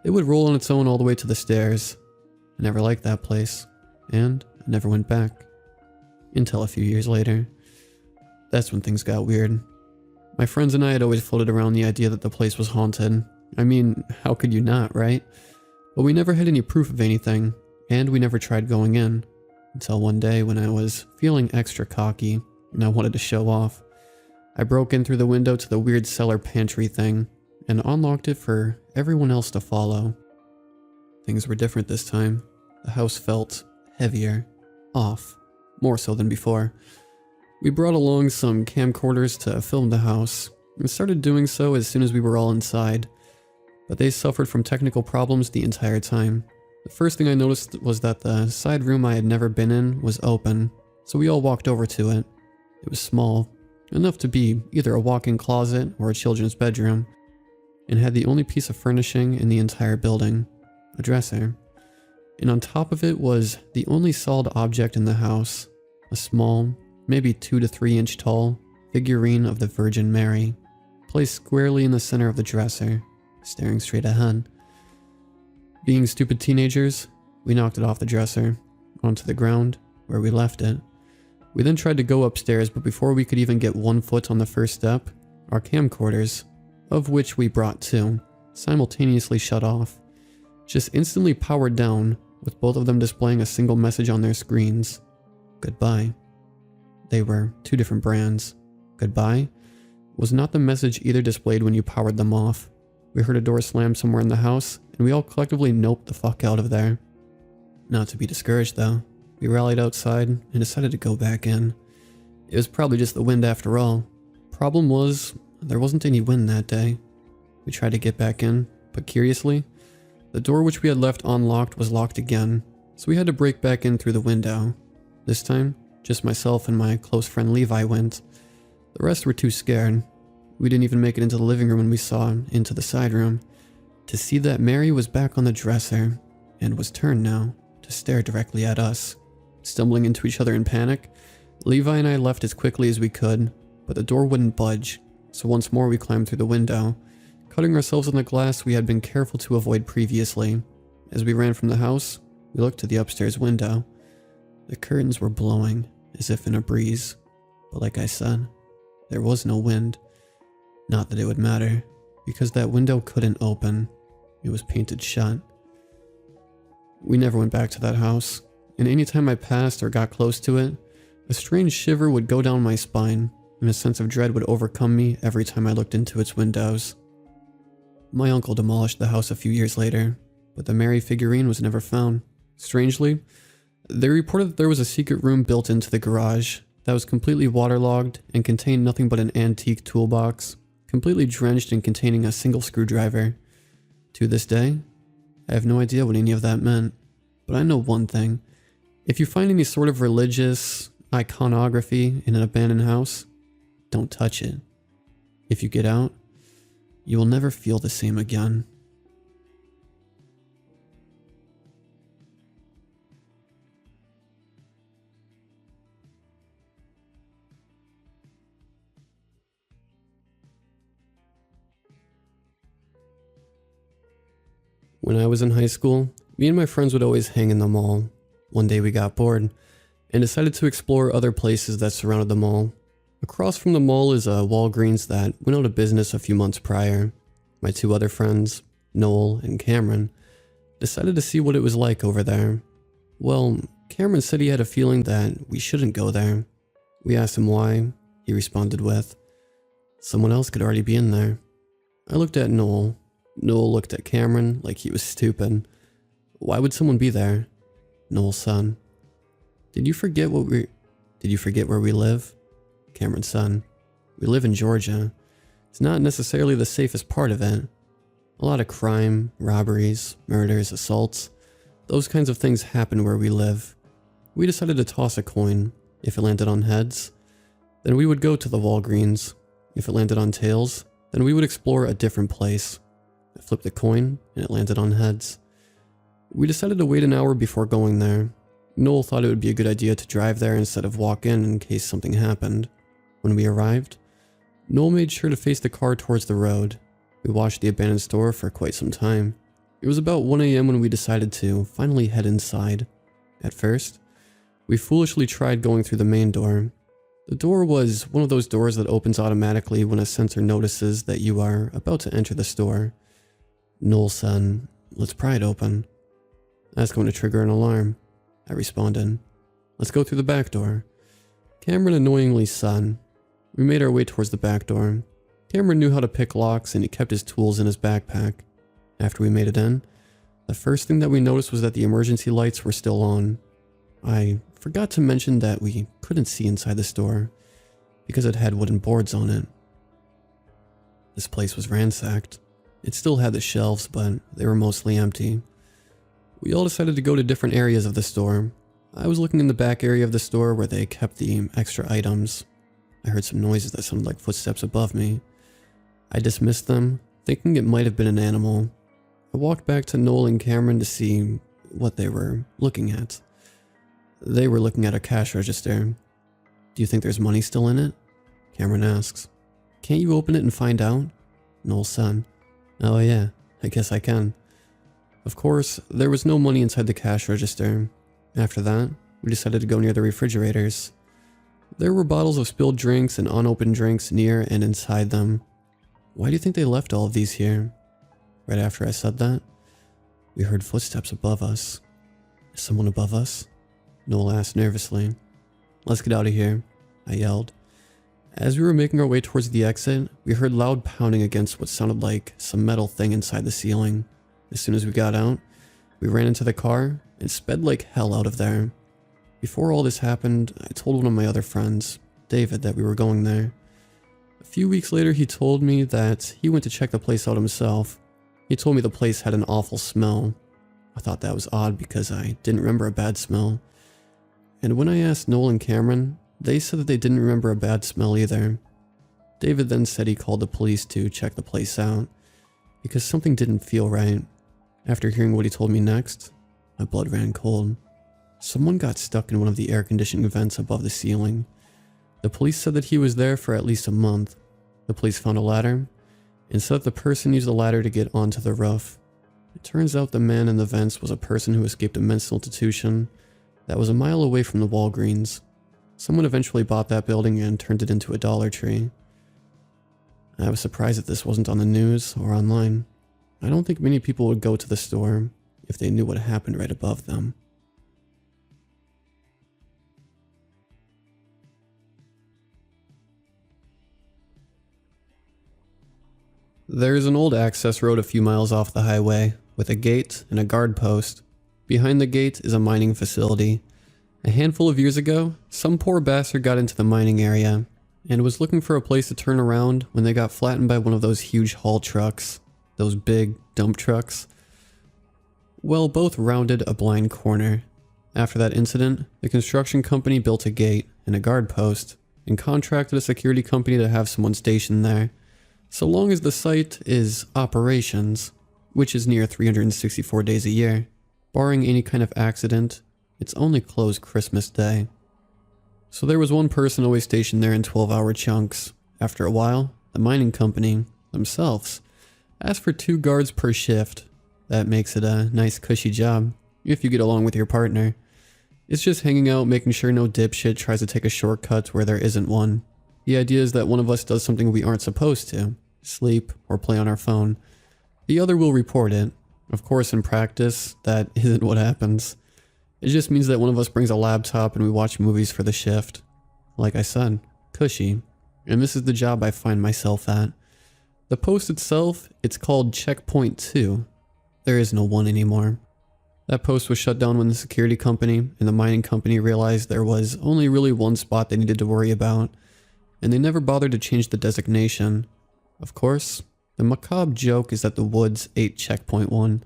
it would roll on its own all the way to the stairs. I never liked that place, and I never went back. Until a few years later. That's when things got weird. My friends and I had always floated around the idea that the place was haunted. I mean, how could you not, right? But we never had any proof of anything, and we never tried going in. Until one day when I was feeling extra cocky, and I wanted to show off. I broke in through the window to the weird cellar pantry thing, and unlocked it for everyone else to follow. Things were different this time. The house felt heavier, off, more so than before. We brought along some camcorders to film the house, and started doing so as soon as we were all inside, but they suffered from technical problems the entire time. The first thing I noticed was that the side room I had never been in was open, so we all walked over to it. It was small, enough to be either a walk-in closet or a children's bedroom, and had the only piece of furnishing in the entire building, a dresser. And on top of it was the only solid object in the house, a small, maybe 2 to 3 inch tall, figurine of the Virgin Mary, placed squarely in the center of the dresser, staring straight ahead. Being stupid teenagers, we knocked it off the dresser, onto the ground, where we left it. We then tried to go upstairs, but before we could even get 1 foot on the first step, our camcorders, of which we brought 2, simultaneously shut off. Just instantly powered down, with both of them displaying a single message on their screens. Goodbye. They were 2 different brands. Goodbye was not the message either displayed when you powered them off. We heard a door slam somewhere in the house, and we all collectively noped the fuck out of there. Not to be discouraged though, we rallied outside and decided to go back in. It was probably just the wind after all. Problem was, there wasn't any wind that day. We tried to get back in, but curiously, the door which we had left unlocked was locked again, so we had to break back in through the window. This time, just myself and my close friend Levi went. The rest were too scared. We didn't even make it into the living room when we saw into the side room, to see that Mary was back on the dresser, and was turned now, to stare directly at us. Stumbling into each other in panic, Levi and I left as quickly as we could, but the door wouldn't budge, so once more we climbed through the window, cutting ourselves on the glass we had been careful to avoid previously. As we ran from the house, we looked to the upstairs window. The curtains were blowing, as if in a breeze, but like I said, there was no wind. Not that it would matter, because that window couldn't open. It was painted shut. We never went back to that house, and any time I passed or got close to it, a strange shiver would go down my spine, and a sense of dread would overcome me every time I looked into its windows. My uncle demolished the house a few years later, but the Mary figurine was never found. Strangely, they reported that there was a secret room built into the garage that was completely waterlogged and contained nothing but an antique toolbox, completely drenched and containing a single screwdriver. To this day, I have no idea what any of that meant, but I know one thing. If you find any sort of religious iconography in an abandoned house, don't touch it. If you get out, you will never feel the same again. When I was in high school, me and my friends would always hang in the mall. One day we got bored and decided to explore other places that surrounded the mall. Across from the mall is a Walgreens that went out of business a few months prior. My two other friends, Noel and Cameron, decided to see what it was like over there. Well, Cameron said he had a feeling that we shouldn't go there. We asked him why. He responded with, "Someone else could already be in there." I looked at Noel. Noel looked at Cameron like he was stupid. "Why would someone be there?" Noel's son. Did you forget where we live?" Cameron's son. "We live in Georgia. It's not necessarily the safest part of it. A lot of crime, robberies, murders, assaults. Those kinds of things happen where we live. We decided to toss a coin. If it landed on heads, then we would go to the Walgreens. If it landed on tails, then we would explore a different place. I flipped the coin, and it landed on heads. We decided to wait an hour before going there. Noel thought it would be a good idea to drive there instead of walk in case something happened. When we arrived, Noel made sure to face the car towards the road. We watched the abandoned store for quite some time. It was about 1 a.m. when we decided to finally head inside. At first, we foolishly tried going through the main door. The door was one of those doors that opens automatically when a sensor notices that you are about to enter the store. Noel said, "Let's pry it open." "That's going to trigger an alarm," I responded. "Let's go through the back door." Cameron annoyingly said. We made our way towards the back door. Cameron knew how to pick locks and he kept his tools in his backpack. After we made it in, the first thing that we noticed was that the emergency lights were still on. I forgot to mention that we couldn't see inside the store because it had wooden boards on it. This place was ransacked. It still had the shelves, but they were mostly empty. We all decided to go to different areas of the store. I was looking in the back area of the store where they kept the extra items. I heard some noises that sounded like footsteps above me. I dismissed them, thinking it might have been an animal. I walked back to Noel and Cameron to see what they were looking at. They were looking at a cash register. "Do you think there's money still in it?" Cameron asks. "Can't you open it and find out?" Noel said. "Oh yeah, I guess I can." Of course, there was no money inside the cash register. After that, we decided to go near the refrigerators. There were bottles of spilled drinks and unopened drinks near and inside them. Why do you think they left all of these here? Right after I said that, we heard footsteps above us. "Is someone above us?" Noel asked nervously. "Let's get out of here," I yelled. As we were making our way towards the exit, we heard loud pounding against what sounded like some metal thing inside the ceiling. As soon as we got out, we ran into the car and sped like hell out of there. Before all this happened, I told one of my other friends, David, that we were going there. A few weeks later, he told me that he went to check the place out himself. He told me the place had an awful smell. I thought that was odd because I didn't remember a bad smell. And when I asked Noel and Cameron, they said that they didn't remember a bad smell either. David then said he called the police to check the place out because something didn't feel right. After hearing what he told me next, my blood ran cold. Someone got stuck in one of the air conditioning vents above the ceiling. The police said that he was there for at least a month. The police found a ladder and said that the person used the ladder to get onto the roof. It turns out the man in the vents was a person who escaped a mental institution that was a mile away from the Walgreens. Someone eventually bought that building and turned it into a Dollar Tree. I was surprised that this wasn't on the news or online. I don't think many people would go to the store if they knew what happened right above them. There's an old access road a few miles off the highway with a gate and a guard post. Behind the gate is a mining facility. A handful of years ago, some poor bastard got into the mining area and was looking for a place to turn around when they got flattened by one of those huge haul trucks, those big dump trucks. Well, both rounded a blind corner. After that incident, the construction company built a gate and a guard post and contracted a security company to have someone stationed there. So long as the site is operations, which is near 364 days a year, barring any kind of accident, it's only closed Christmas Day. So there was one person always stationed there in 12-hour chunks. After a while, the mining company themselves asked for 2 guards per shift. That makes it a nice cushy job, if you get along with your partner. It's just hanging out, making sure no dipshit tries to take a shortcut where there isn't one. The idea is that one of us does something we aren't supposed to, sleep or play on our phone. The other will report it. Of course, in practice, that isn't what happens. It just means that one of us brings a laptop and we watch movies for the shift. Like I said, cushy. And this is the job I find myself at. The post itself, it's called Checkpoint 2. There is no 1 anymore. That post was shut down when the security company and the mining company realized there was only really one spot they needed to worry about, and they never bothered to change the designation. Of course, the macabre joke is that the woods ate Checkpoint 1.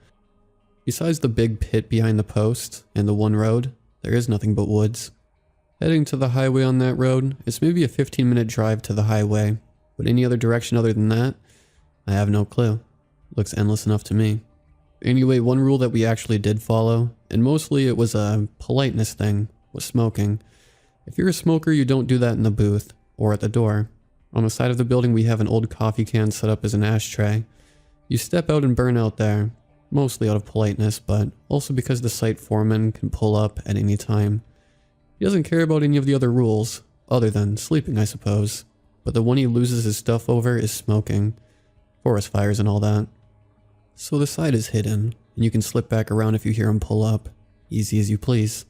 Besides the big pit behind the post and the one road, there is nothing but woods. Heading to the highway on that road, it's maybe a 15-minute drive to the highway, but any other direction other than that, I have no clue. Looks endless enough to me. Anyway, one rule that we actually did follow, and mostly it was a politeness thing, was smoking. If you're a smoker, you don't do that in the booth or at the door. On the side of the building, we have an old coffee can set up as an ashtray. You step out and burn out there, mostly out of politeness, but also because the site foreman can pull up at any time. He doesn't care about any of the other rules, other than sleeping, I suppose. But the one he loses his stuff over is smoking. Forest fires and all that. So the side is hidden, and you can slip back around if you hear him pull up. Easy as you please.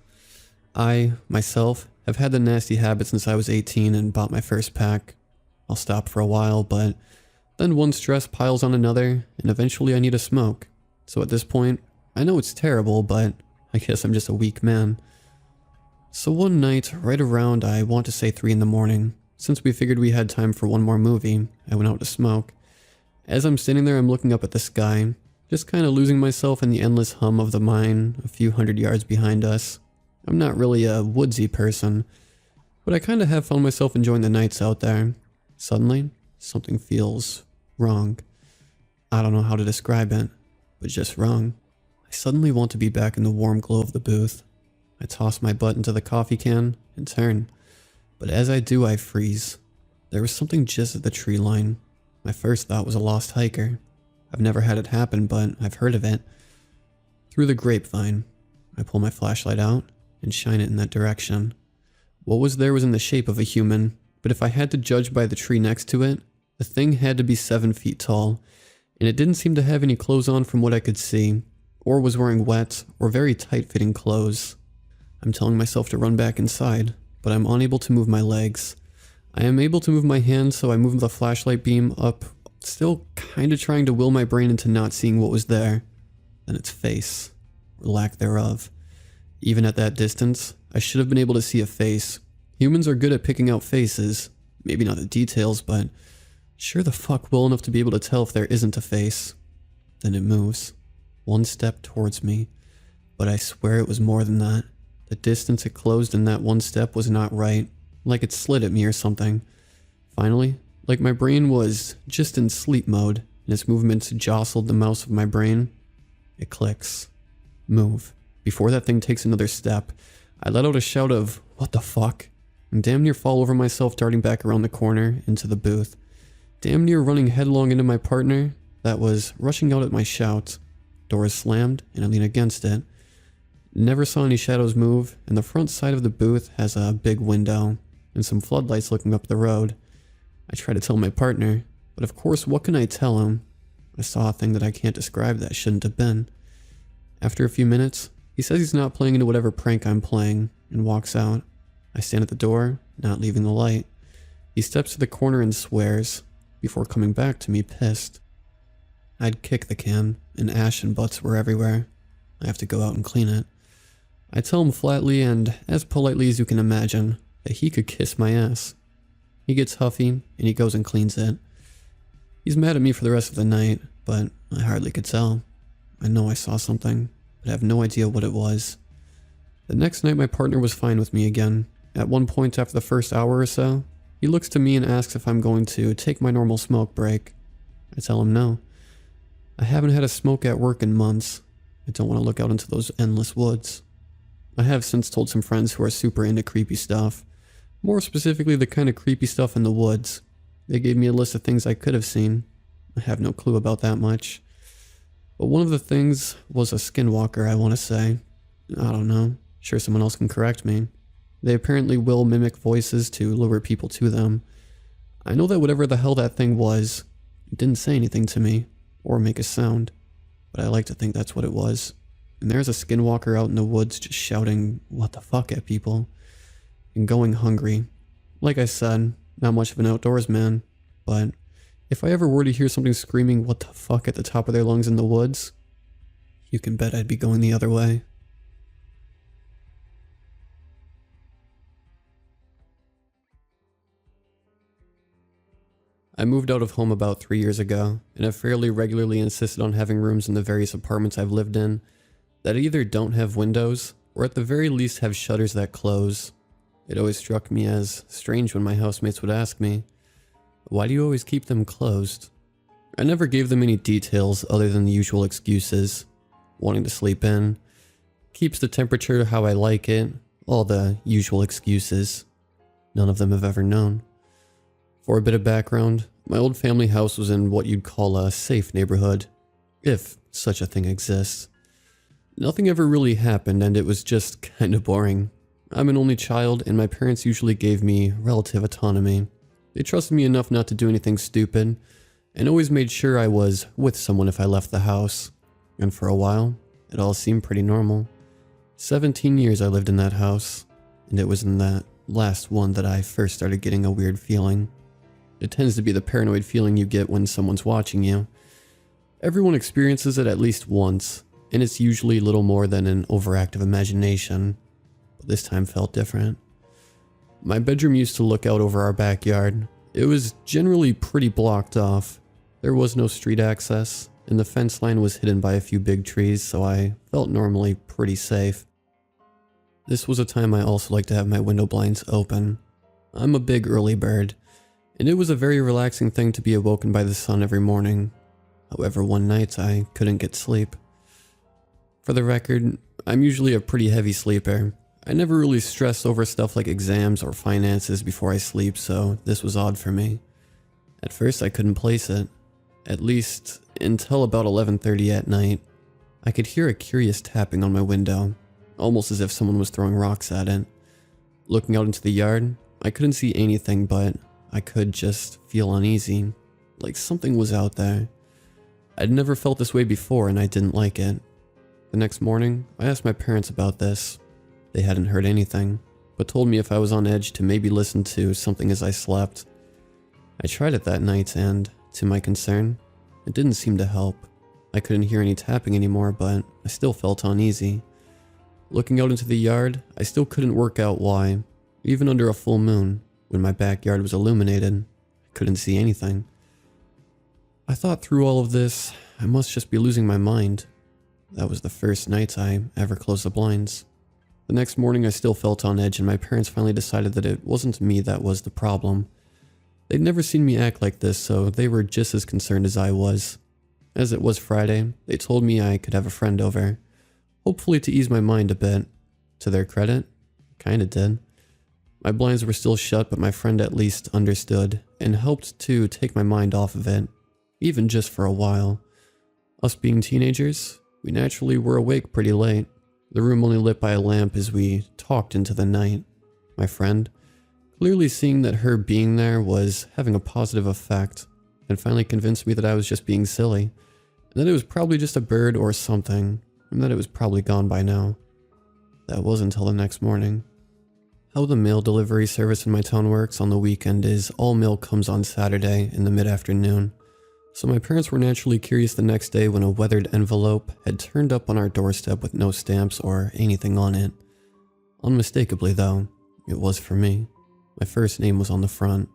I, myself, have had the nasty habit since I was 18 and bought my first pack. I'll stop for a while, but then one stress piles on another, and eventually I need a smoke. So at this point, I know it's terrible, but I guess I'm just a weak man. So one night, right around, I want to say 3 in the morning, since we figured we had time for one more movie, I went out to smoke. As I'm standing there, I'm looking up at the sky, just kind of losing myself in the endless hum of the mine a few hundred yards behind us. I'm not really a woodsy person, but I kind of have found myself enjoying the nights out there. Suddenly, something feels wrong. I don't know how to describe it, but just wrong. I suddenly want to be back in the warm glow of the booth. I toss my butt into the coffee can and turn, but as I do, I freeze. There was something just at the tree line. My first thought was a lost hiker. I've never had it happen, but I've heard of it. Through the grapevine, I pull my flashlight out and shine it in that direction. What was there was in the shape of a human, but if I had to judge by the tree next to it, the thing had to be 7 feet tall, and it didn't seem to have any clothes on from what I could see, or was wearing wet or very tight-fitting clothes. I'm telling myself to run back inside, but I'm unable to move my legs. I am able to move my hand, so I move the flashlight beam up, still kind of trying to will my brain into not seeing what was there. Then its face, or lack thereof. Even at that distance, I should have been able to see a face. Humans are good at picking out faces. Maybe not the details, but sure the fuck well enough to be able to tell if there isn't a face. Then it moves. One step towards me. But I swear it was more than that. The distance it closed in that one step was not right. Like it slid at me or something. Finally, like my brain was just in sleep mode, and its movements jostled the mouse of my brain. It clicks. Move. Before that thing takes another step, I let out a shout of, "What the fuck?" and damn near fall over myself darting back around the corner into the booth. Damn near running headlong into my partner that was rushing out at my shout. Door is slammed, and I lean against it. Never saw any shadows move, and the front side of the booth has a big window and some floodlights looking up the road. I try to tell my partner, but of course what can I tell him? I saw a thing that I can't describe that shouldn't have been. After a few minutes, he says he's not playing into whatever prank I'm playing, and walks out. I stand at the door, not leaving the light. He steps to the corner and swears, before coming back to me pissed. I'd kick the can, and ash and butts were everywhere. I have to go out and clean it. I tell him flatly and as politely as you can imagine that he could kiss my ass. He gets huffy, and he goes and cleans it. He's mad at me for the rest of the night, but I hardly could tell. I know I saw something, but I have no idea what it was. The next night my partner was fine with me again. At one point after the first hour or so, he looks to me and asks if I'm going to take my normal smoke break. I tell him no. I haven't had a smoke at work in months. I don't want to look out into those endless woods. I have since told some friends who are super into creepy stuff. More specifically, the kind of creepy stuff in the woods. They gave me a list of things I could have seen. I have no clue about that much. But one of the things was a skinwalker, I want to say. I don't know. Sure someone else can correct me. They apparently will mimic voices to lure people to them. I know that whatever the hell that thing was, it didn't say anything to me, or make a sound. But I like to think that's what it was. And there's a skinwalker out in the woods just shouting, "What the fuck" at people. And going hungry. Like I said, not much of an outdoors man, but if I ever were to hear something screaming "what the fuck" at the top of their lungs in the woods, you can bet I'd be going the other way. I moved out of home about 3 years ago, and have fairly regularly insisted on having rooms in the various apartments I've lived in that either don't have windows, or at the very least have shutters that close. It always struck me as strange when my housemates would ask me, "Why do you always keep them closed?" I never gave them any details other than the usual excuses. Wanting to sleep in, keeps the temperature how I like it, all the usual excuses. None of them have ever known. For a bit of background, my old family house was in what you'd call a safe neighborhood, if such a thing exists. Nothing ever really happened, and it was just kind of boring. I'm an only child, and my parents usually gave me relative autonomy. They trusted me enough not to do anything stupid, and always made sure I was with someone if I left the house. And for a while, it all seemed pretty normal. 17 years I lived in that house, and it was in that last one that I first started getting a weird feeling. It tends to be the paranoid feeling you get when someone's watching you. Everyone experiences it at least once, and it's usually little more than an overactive imagination, but this time felt different. My bedroom used to look out over our backyard. It was generally pretty blocked off. There was no street access, and the fence line was hidden by a few big trees, so I felt normally pretty safe. This was a time I also liked to have my window blinds open. I'm a big early bird, and it was a very relaxing thing to be awoken by the sun every morning. However, one night I couldn't get sleep. For the record, I'm usually a pretty heavy sleeper. I never really stress over stuff like exams or finances before I sleep, so this was odd for me. At first I couldn't place it, at least until about 11:30 at night. I could hear a curious tapping on my window, almost as if someone was throwing rocks at it. Looking out into the yard, I couldn't see anything, but I could just feel uneasy, like something was out there. I'd never felt this way before, and I didn't like it. The next morning, I asked my parents about this. They hadn't heard anything. but told me if I was on edge to maybe listen to something as I slept. I tried it that night and, to my concern, it didn't seem to help. I couldn't hear any tapping anymore, but I still felt uneasy. Looking out into the yard, I still couldn't work out why. Even under a full moon, when my backyard was illuminated, I couldn't see anything. I thought through all of this, I must just be losing my mind. That was the first night I ever closed the blinds. The next morning I still felt on edge, and my parents finally decided that it wasn't me that was the problem. They'd never seen me act like this, so they were just as concerned as I was. As it was Friday, they told me I could have a friend over, hopefully to ease my mind a bit. To their credit, kinda did. My blinds were still shut, but my friend at least understood and helped to take my mind off of it, even just for a while. Us being teenagers, we naturally were awake pretty late, the room only lit by a lamp as we talked into the night. My friend, clearly seeing that her being there was having a positive effect, and finally convinced me that I was just being silly, and that it was probably just a bird or something, and that it was probably gone by now. That was until the next morning. How the mail delivery service in my town works on the weekend is all mail comes on Saturday in the mid-afternoon. So my parents were naturally curious the next day when a weathered envelope had turned up on our doorstep with no stamps or anything on it. Unmistakably though, it was for me. My first name was on the front.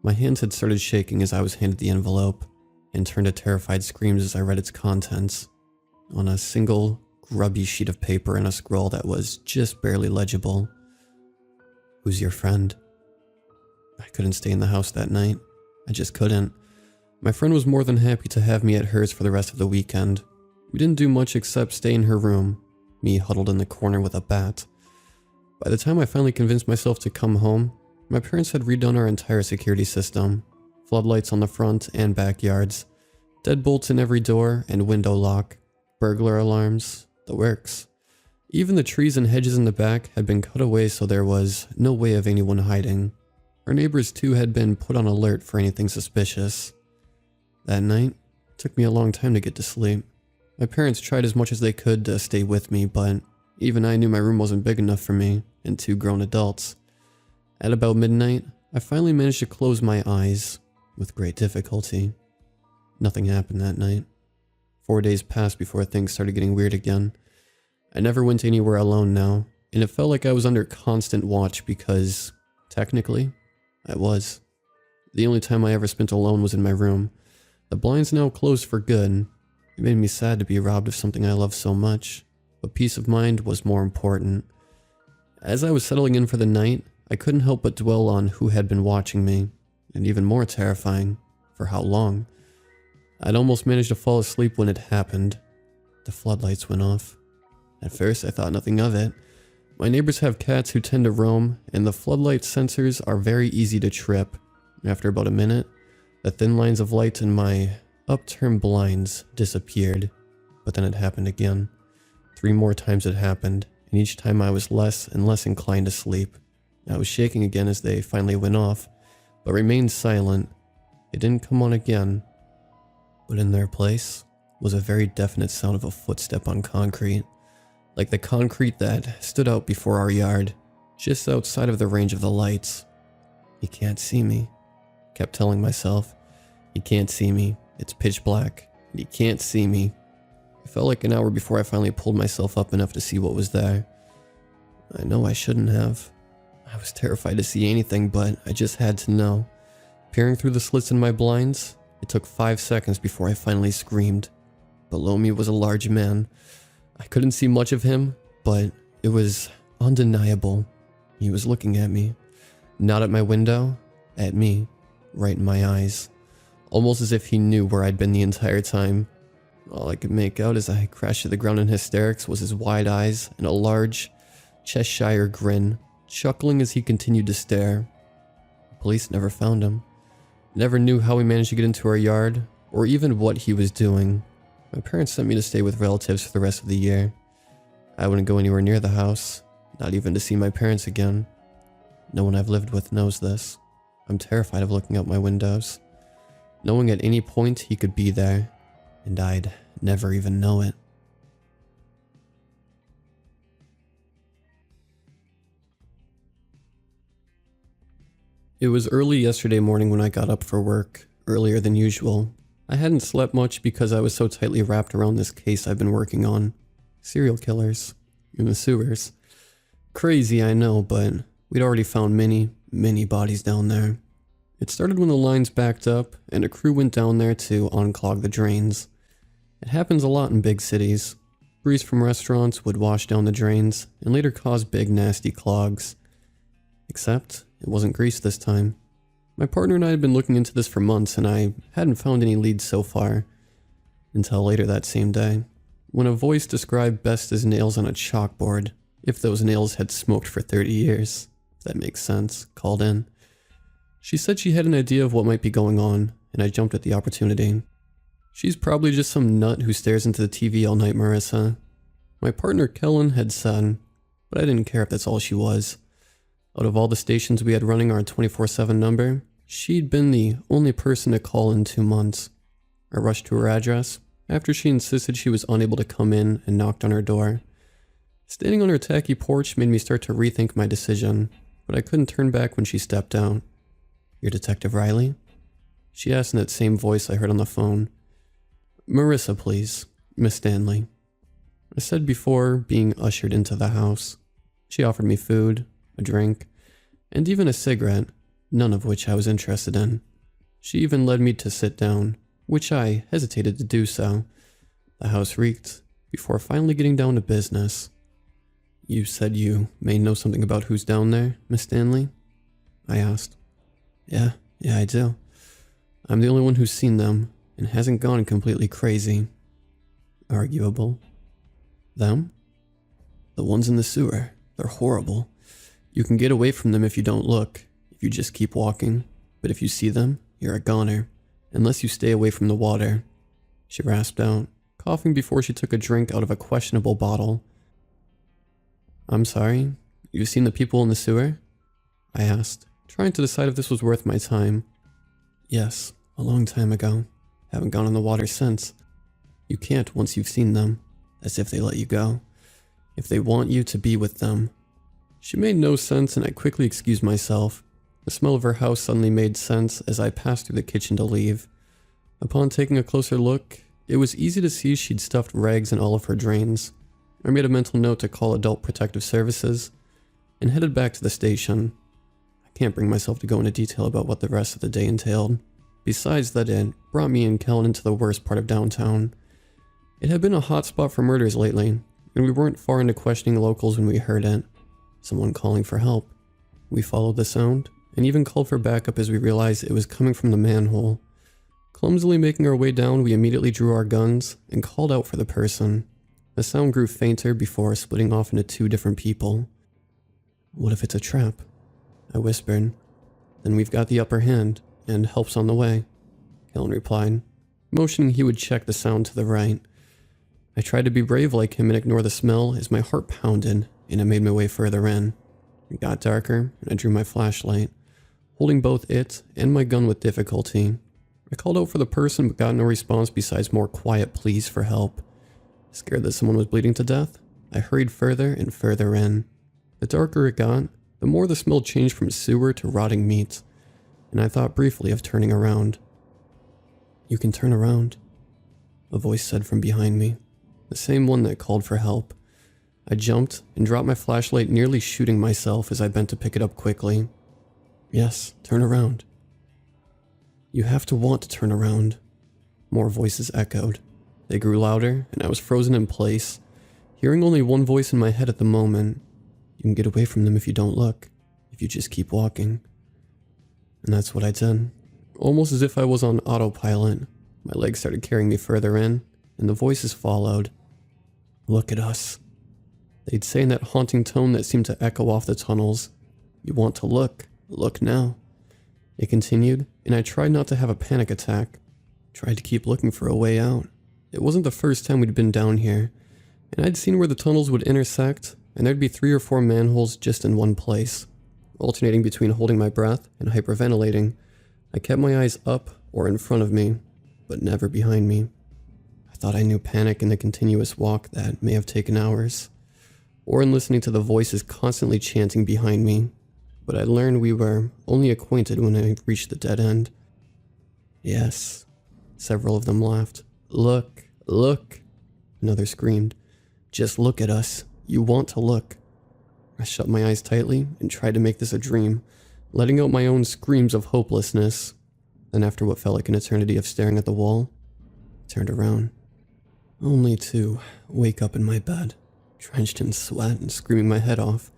My hands had started shaking as I was handed the envelope, and turned to terrified screams as I read its contents. On a single, grubby sheet of paper in a scroll that was just barely legible. "Who's your friend?" I couldn't stay in the house that night. I just couldn't. My friend was more than happy to have me at hers for the rest of the weekend. We didn't do much except stay in her room, me huddled in the corner with a bat. By the time I finally convinced myself to come home, my parents had redone our entire security system. Floodlights on the front and backyards, deadbolts in every door and window lock, burglar alarms, the works. Even the trees and hedges in the back had been cut away so there was no way of anyone hiding. Our neighbors too had been put on alert for anything suspicious. That night, it took me a long time to get to sleep. My parents tried as much as they could to stay with me, but even I knew my room wasn't big enough for me and two grown adults. At about midnight, I finally managed to close my eyes, with great difficulty. Nothing happened that night. 4 days passed before things started getting weird again. I never went anywhere alone now, and it felt like I was under constant watch because, technically, I was. The only time I ever spent alone was in my room. The blinds now closed for good. It made me sad to be robbed of something I loved so much, but peace of mind was more important. As I was settling in for the night, I couldn't help but dwell on who had been watching me, and even more terrifying, for how long. I'd almost managed to fall asleep when it happened. The floodlights went off. At first, I thought nothing of it. My neighbors have cats who tend to roam, and the floodlight sensors are very easy to trip. After about a minute, the thin lines of light in my upturned blinds disappeared, but then it happened again. 3 more times it happened, and each time I was less and less inclined to sleep. I was shaking again as they finally went off, but remained silent. It didn't come on again, but in their place was a very definite sound of a footstep on concrete, like the concrete that stood out before our yard, just outside of the range of the lights. "He can't see me," kept telling myself. "He can't see me. It's pitch black. And he can't see me." It felt like an hour before I finally pulled myself up enough to see what was there. I know I shouldn't have. I was terrified to see anything, but I just had to know. Peering through the slits in my blinds, it took 5 seconds before I finally screamed. Below me was a large man. I couldn't see much of him, but it was undeniable. He was looking at me. Not at my window, at me. Right in my eyes, almost as if he knew where I'd been the entire time. All I could make out as I crashed to the ground in hysterics was his wide eyes and a large Cheshire grin, chuckling as he continued to stare. Police never found him. Never knew how he managed to get into our yard, or even what he was doing. My parents sent me to stay with relatives for the rest of the year. I wouldn't go anywhere near the house, not even to see my parents again. No one I've lived with knows this. I'm terrified of looking out my windows, knowing at any point he could be there, and I'd never even know it. It was early yesterday morning when I got up for work, earlier than usual. I hadn't slept much because I was so tightly wrapped around this case I've been working on. Serial killers. In the sewers. Crazy, I know, but we'd already found many, many bodies down there. It started when the lines backed up and a crew went down there to unclog the drains. It happens a lot in big cities. Grease from restaurants would wash down the drains and later cause big nasty clogs. Except it wasn't grease this time. My partner and I had been looking into this for months and I hadn't found any leads so far. Until later that same day, when a voice described best as nails on a chalkboard, if those nails had smoked for 30 years, if that makes sense, called in. She said she had an idea of what might be going on, and I jumped at the opportunity. She's probably just some nut who stares into the TV all night, Marissa. My partner Kellen had said, but I didn't care if that's all she was. Out of all the stations we had running our 24/7 number, she'd been the only person to call in 2 months. I rushed to her address, after she insisted she was unable to come in and knocked on her door. Standing on her tacky porch made me start to rethink my decision, but I couldn't turn back when she stepped out. "You're Detective Riley?" She asked in that same voice I heard on the phone. "Marissa, please. Miss Stanley." I said before being ushered into the house. She offered me food, a drink, and even a cigarette, none of which I was interested in. She even led me to sit down, which I hesitated to do so. The house reeked, before finally getting down to business. "You said you may know something about who's down there, Miss Stanley?" I asked. Yeah, I do. I'm the only one who's seen them, and hasn't gone completely crazy." "Arguable." "Them? The ones in the sewer. They're horrible. You can get away from them if you don't look, if you just keep walking. But if you see them, you're a goner. Unless you stay away from the water." She rasped out, coughing before she took a drink out of a questionable bottle. "I'm sorry, you've seen the people in the sewer?" I asked, trying to decide if this was worth my time. "Yes, a long time ago. Haven't gone in the water since. You can't once you've seen them, as if they let you go. If they want you to be with them." She made no sense and I quickly excused myself. The smell of her house suddenly made sense as I passed through the kitchen to leave. Upon taking a closer look, it was easy to see she'd stuffed rags in all of her drains. I made a mental note to call Adult Protective Services and headed back to the station. I can't bring myself to go into detail about what the rest of the day entailed. Besides that, it brought me and Kellen into the worst part of downtown. It had been a hot spot for murders lately, and we weren't far into questioning locals when we heard it. Someone calling for help. We followed the sound, and even called for backup as we realized it was coming from the manhole. Clumsily making our way down, we immediately drew our guns and called out for the person. The sound grew fainter before splitting off into 2 different people. "What if it's a trap?" I whispered. "Then we've got the upper hand, and help's on the way," Kellen replied, motioning he would check the sound to the right. I tried to be brave like him and ignore the smell as my heart pounded, and I made my way further in. It got darker, and I drew my flashlight, holding both it and my gun with difficulty. I called out for the person but got no response besides more quiet pleas for help. Scared that someone was bleeding to death, I hurried further and further in. The darker it got, the more the smell changed from sewer to rotting meat, and I thought briefly of turning around. "You can turn around," a voice said from behind me, the same one that called for help. I jumped and dropped my flashlight, nearly shooting myself as I bent to pick it up quickly. "Yes, turn around." "You have to want to turn around." More voices echoed. They grew louder, and I was frozen in place, hearing only one voice in my head at the moment. "You can get away from them if you don't look, if you just keep walking." And that's what I did. Almost as if I was on autopilot, my legs started carrying me further in, and the voices followed. "Look at us," they'd say in that haunting tone that seemed to echo off the tunnels. "You want to look now." It continued, and I tried not to have a panic attack. Tried to keep looking for a way out. It wasn't the first time we'd been down here, and I'd seen where the tunnels would intersect, and there'd be 3 or 4 manholes just in one place. Alternating between holding my breath and hyperventilating, I kept my eyes up or in front of me, but never behind me. I thought I knew panic in the continuous walk that may have taken hours, or in listening to the voices constantly chanting behind me, but I learned we were only acquainted when I reached the dead end. Yes, several of them laughed. Look, look, another screamed. Just look at us. You want to look. I shut my eyes tightly and tried to make this a dream, letting out my own screams of hopelessness. Then after what felt like an eternity of staring at the wall, I turned around, only to wake up in my bed, drenched in sweat and screaming my head off.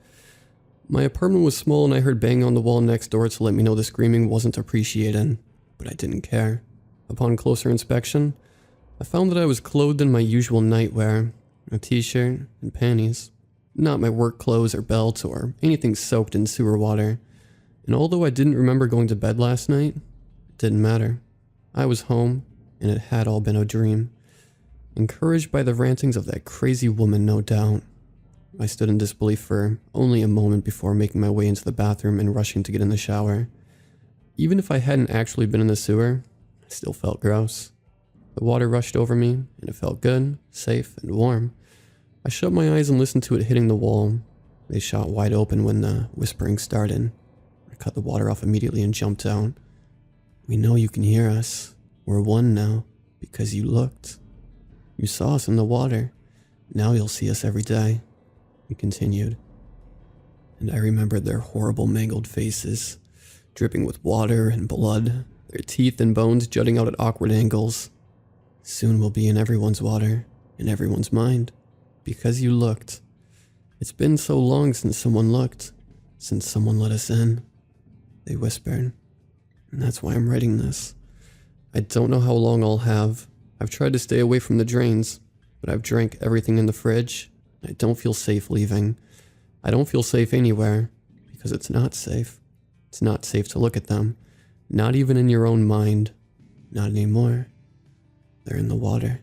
My apartment was small and I heard banging on the wall next door to let me know the screaming wasn't appreciated, but I didn't care. Upon closer inspection, I found that I was clothed in my usual nightwear, a t-shirt and panties, not my work clothes or belt or anything soaked in sewer water. And although I didn't remember going to bed last night, it didn't matter. I was home, and it had all been a dream. Encouraged by the rantings of that crazy woman, no doubt. I stood in disbelief for only a moment before making my way into the bathroom and rushing to get in the shower. Even if I hadn't actually been in the sewer, I still felt gross. The water rushed over me, and it felt good, safe, and warm. I shut my eyes and listened to it hitting the wall. They shot wide open when the whispering started. I cut the water off immediately and jumped out. We know you can hear us. We're one now, because you looked. You saw us in the water. Now you'll see us every day. He continued. And I remembered their horrible mangled faces, dripping with water and blood, their teeth and bones jutting out at awkward angles. Soon we'll be in everyone's water, in everyone's mind, because you looked. It's been so long since someone looked, since someone let us in, they whispered. And that's why I'm writing this. I don't know how long I'll have. I've tried to stay away from the drains, but I've drank everything in the fridge. I don't feel safe leaving. I don't feel safe anywhere, because it's not safe. It's not safe to look at them, not even in your own mind. Not anymore. They're in the water.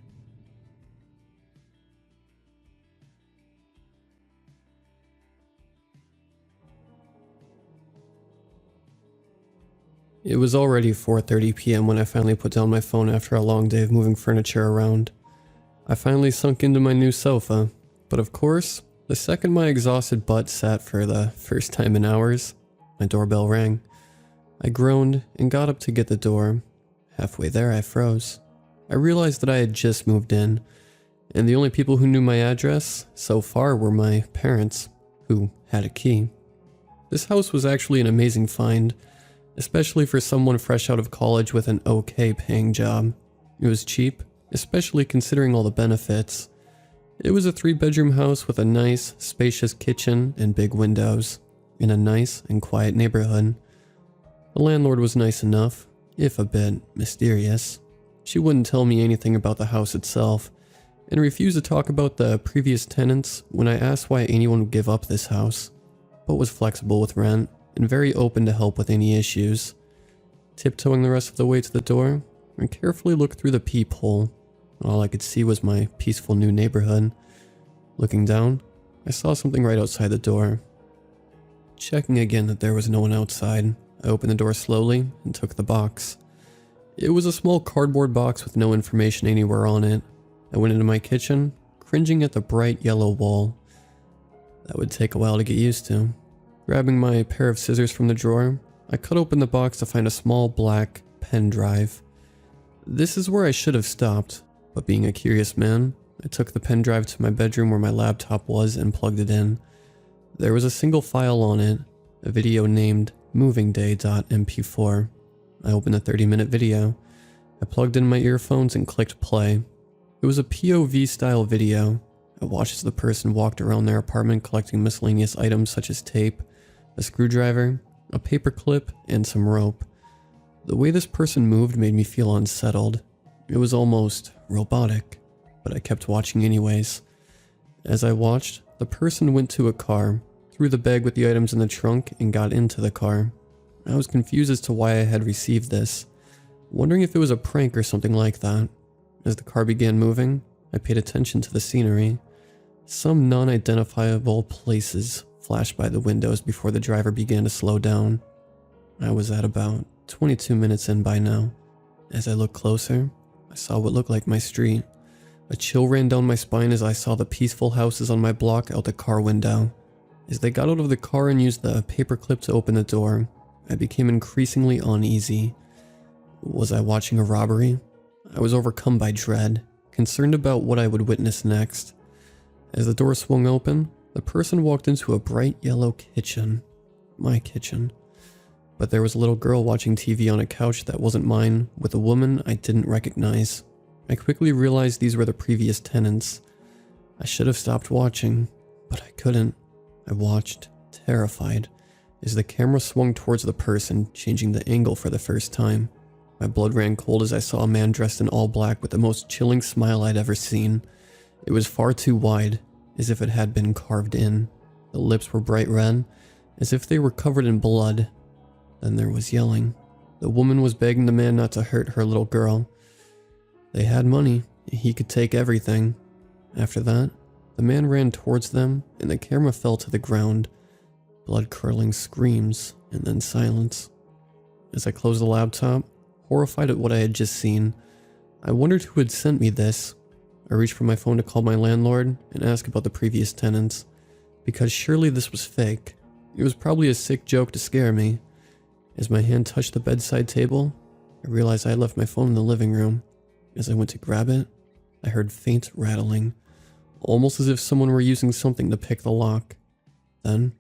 It was already 4:30 p.m. when I finally put down my phone after a long day of moving furniture around. I finally sunk into my new sofa, but of course, the second my exhausted butt sat for the first time in hours, my doorbell rang. I groaned and got up to get the door. Halfway there, I froze. I realized that I had just moved in, and the only people who knew my address so far were my parents, who had a key. This house was actually an amazing find, especially for someone fresh out of college with an okay paying job. It was cheap, especially considering all the benefits. It was a 3-bedroom house with a nice, spacious kitchen and big windows, in a nice and quiet neighborhood. The landlord was nice enough, if a bit mysterious. She wouldn't tell me anything about the house itself, and refused to talk about the previous tenants when I asked why anyone would give up this house, but was flexible with rent and very open to help with any issues. Tiptoeing the rest of the way to the door, I carefully looked through the peephole. All I could see was my peaceful new neighborhood. Looking down, I saw something right outside the door. Checking again that there was no one outside, I opened the door slowly and took the box. It was a small cardboard box with no information anywhere on it. I went into my kitchen, cringing at the bright yellow wall. That would take a while to get used to. Grabbing my pair of scissors from the drawer, I cut open the box to find a small black pen drive. This is where I should have stopped, but being a curious man, I took the pen drive to my bedroom where my laptop was and plugged it in. There was a single file on it, a video named movingday.mp4. I opened the 30-minute video. I plugged in my earphones and clicked play. It was a POV style video. I watched as the person walked around their apartment collecting miscellaneous items such as tape, a screwdriver, a paper clip, and some rope. The way this person moved made me feel unsettled. It was almost robotic, but I kept watching anyways. As I watched, the person went to a car, threw the bag with the items in the trunk, and got into the car. I was confused as to why I had received this, wondering if it was a prank or something like that. As the car began moving, I paid attention to the scenery. Some non-identifiable places flashed by the windows before the driver began to slow down. I was at about 22 minutes in by now. As I looked closer, I saw what looked like my street. A chill ran down my spine as I saw the peaceful houses on my block out the car window. As they got out of the car and used the paperclip to open the door, I became increasingly uneasy. Was I watching a robbery? I was overcome by dread, concerned about what I would witness next. As the door swung open, the person walked into a bright yellow kitchen. My kitchen. But there was a little girl watching TV on a couch that wasn't mine, with a woman I didn't recognize. I quickly realized these were the previous tenants. I should have stopped watching, but I couldn't. I watched, terrified, as the camera swung towards the person, changing the angle for the first time. My blood ran cold as I saw a man dressed in all black with the most chilling smile I'd ever seen. It was far too wide, as if it had been carved in. The lips were bright red, as if they were covered in blood. Then there was yelling. The woman was begging the man not to hurt her little girl. They had money. He could take everything. After that, the man ran towards them, and the camera fell to the ground. Blood-curdling screams, and then silence. As I closed the laptop, horrified at what I had just seen, I wondered who had sent me this. I reached for my phone to call my landlord and ask about the previous tenants, because surely this was fake. It was probably a sick joke to scare me. As my hand touched the bedside table, I realized I had left my phone in the living room. As I went to grab it, I heard faint rattling, almost as if someone were using something to pick the lock. Then,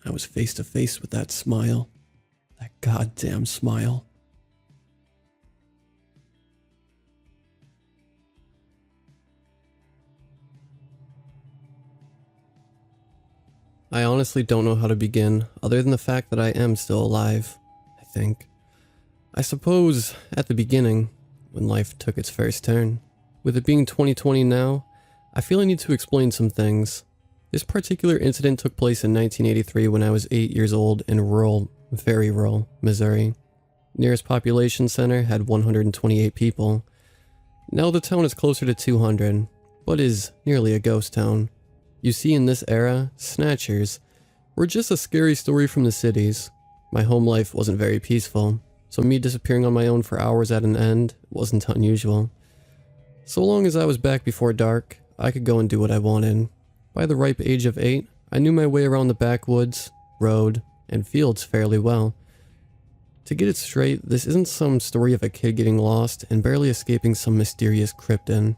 I was face to face with that smile. That goddamn smile. I honestly don't know how to begin, other than the fact that I am still alive, I think. I suppose, at the beginning, when life took its first turn. With it being 2020 now, I feel I need to explain some things. This particular incident took place in 1983 when I was 8 years old in rural, very rural, Missouri. Nearest population center had 128 people. Now the town is closer to 200, but is nearly a ghost town. You see, in this era, snatchers were just a scary story from the cities. My home life wasn't very peaceful, so me disappearing on my own for hours at an end wasn't unusual. So long as I was back before dark, I could go and do what I wanted. By the ripe age of 8, I knew my way around the backwoods, road, and fields fairly well. To get it straight, this isn't some story of a kid getting lost and barely escaping some mysterious cryptid.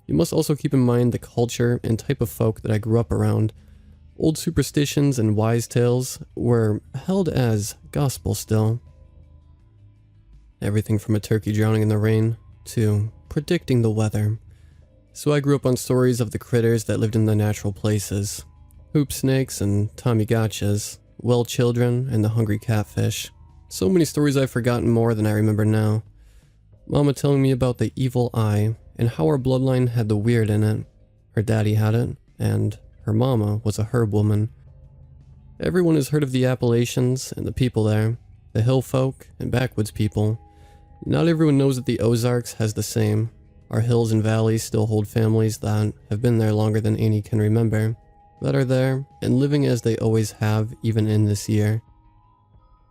You must also keep in mind the culture and type of folk that I grew up around. Old superstitions and wise tales were held as gospel still. Everything from a turkey drowning in the rain to predicting the weather. So I grew up on stories of the critters that lived in the natural places. Hoop snakes and Tommy Gotchas, well children and the hungry catfish. So many stories I've forgotten more than I remember now. Mama telling me about the evil eye and how our bloodline had the weird in it. Her daddy had it, and her mama was a herb woman. Everyone has heard of the Appalachians and the people there, the hill folk and backwoods people. Not everyone knows that the Ozarks has the same. Our hills and valleys still hold families that have been there longer than any can remember, that are there and living as they always have even in this year.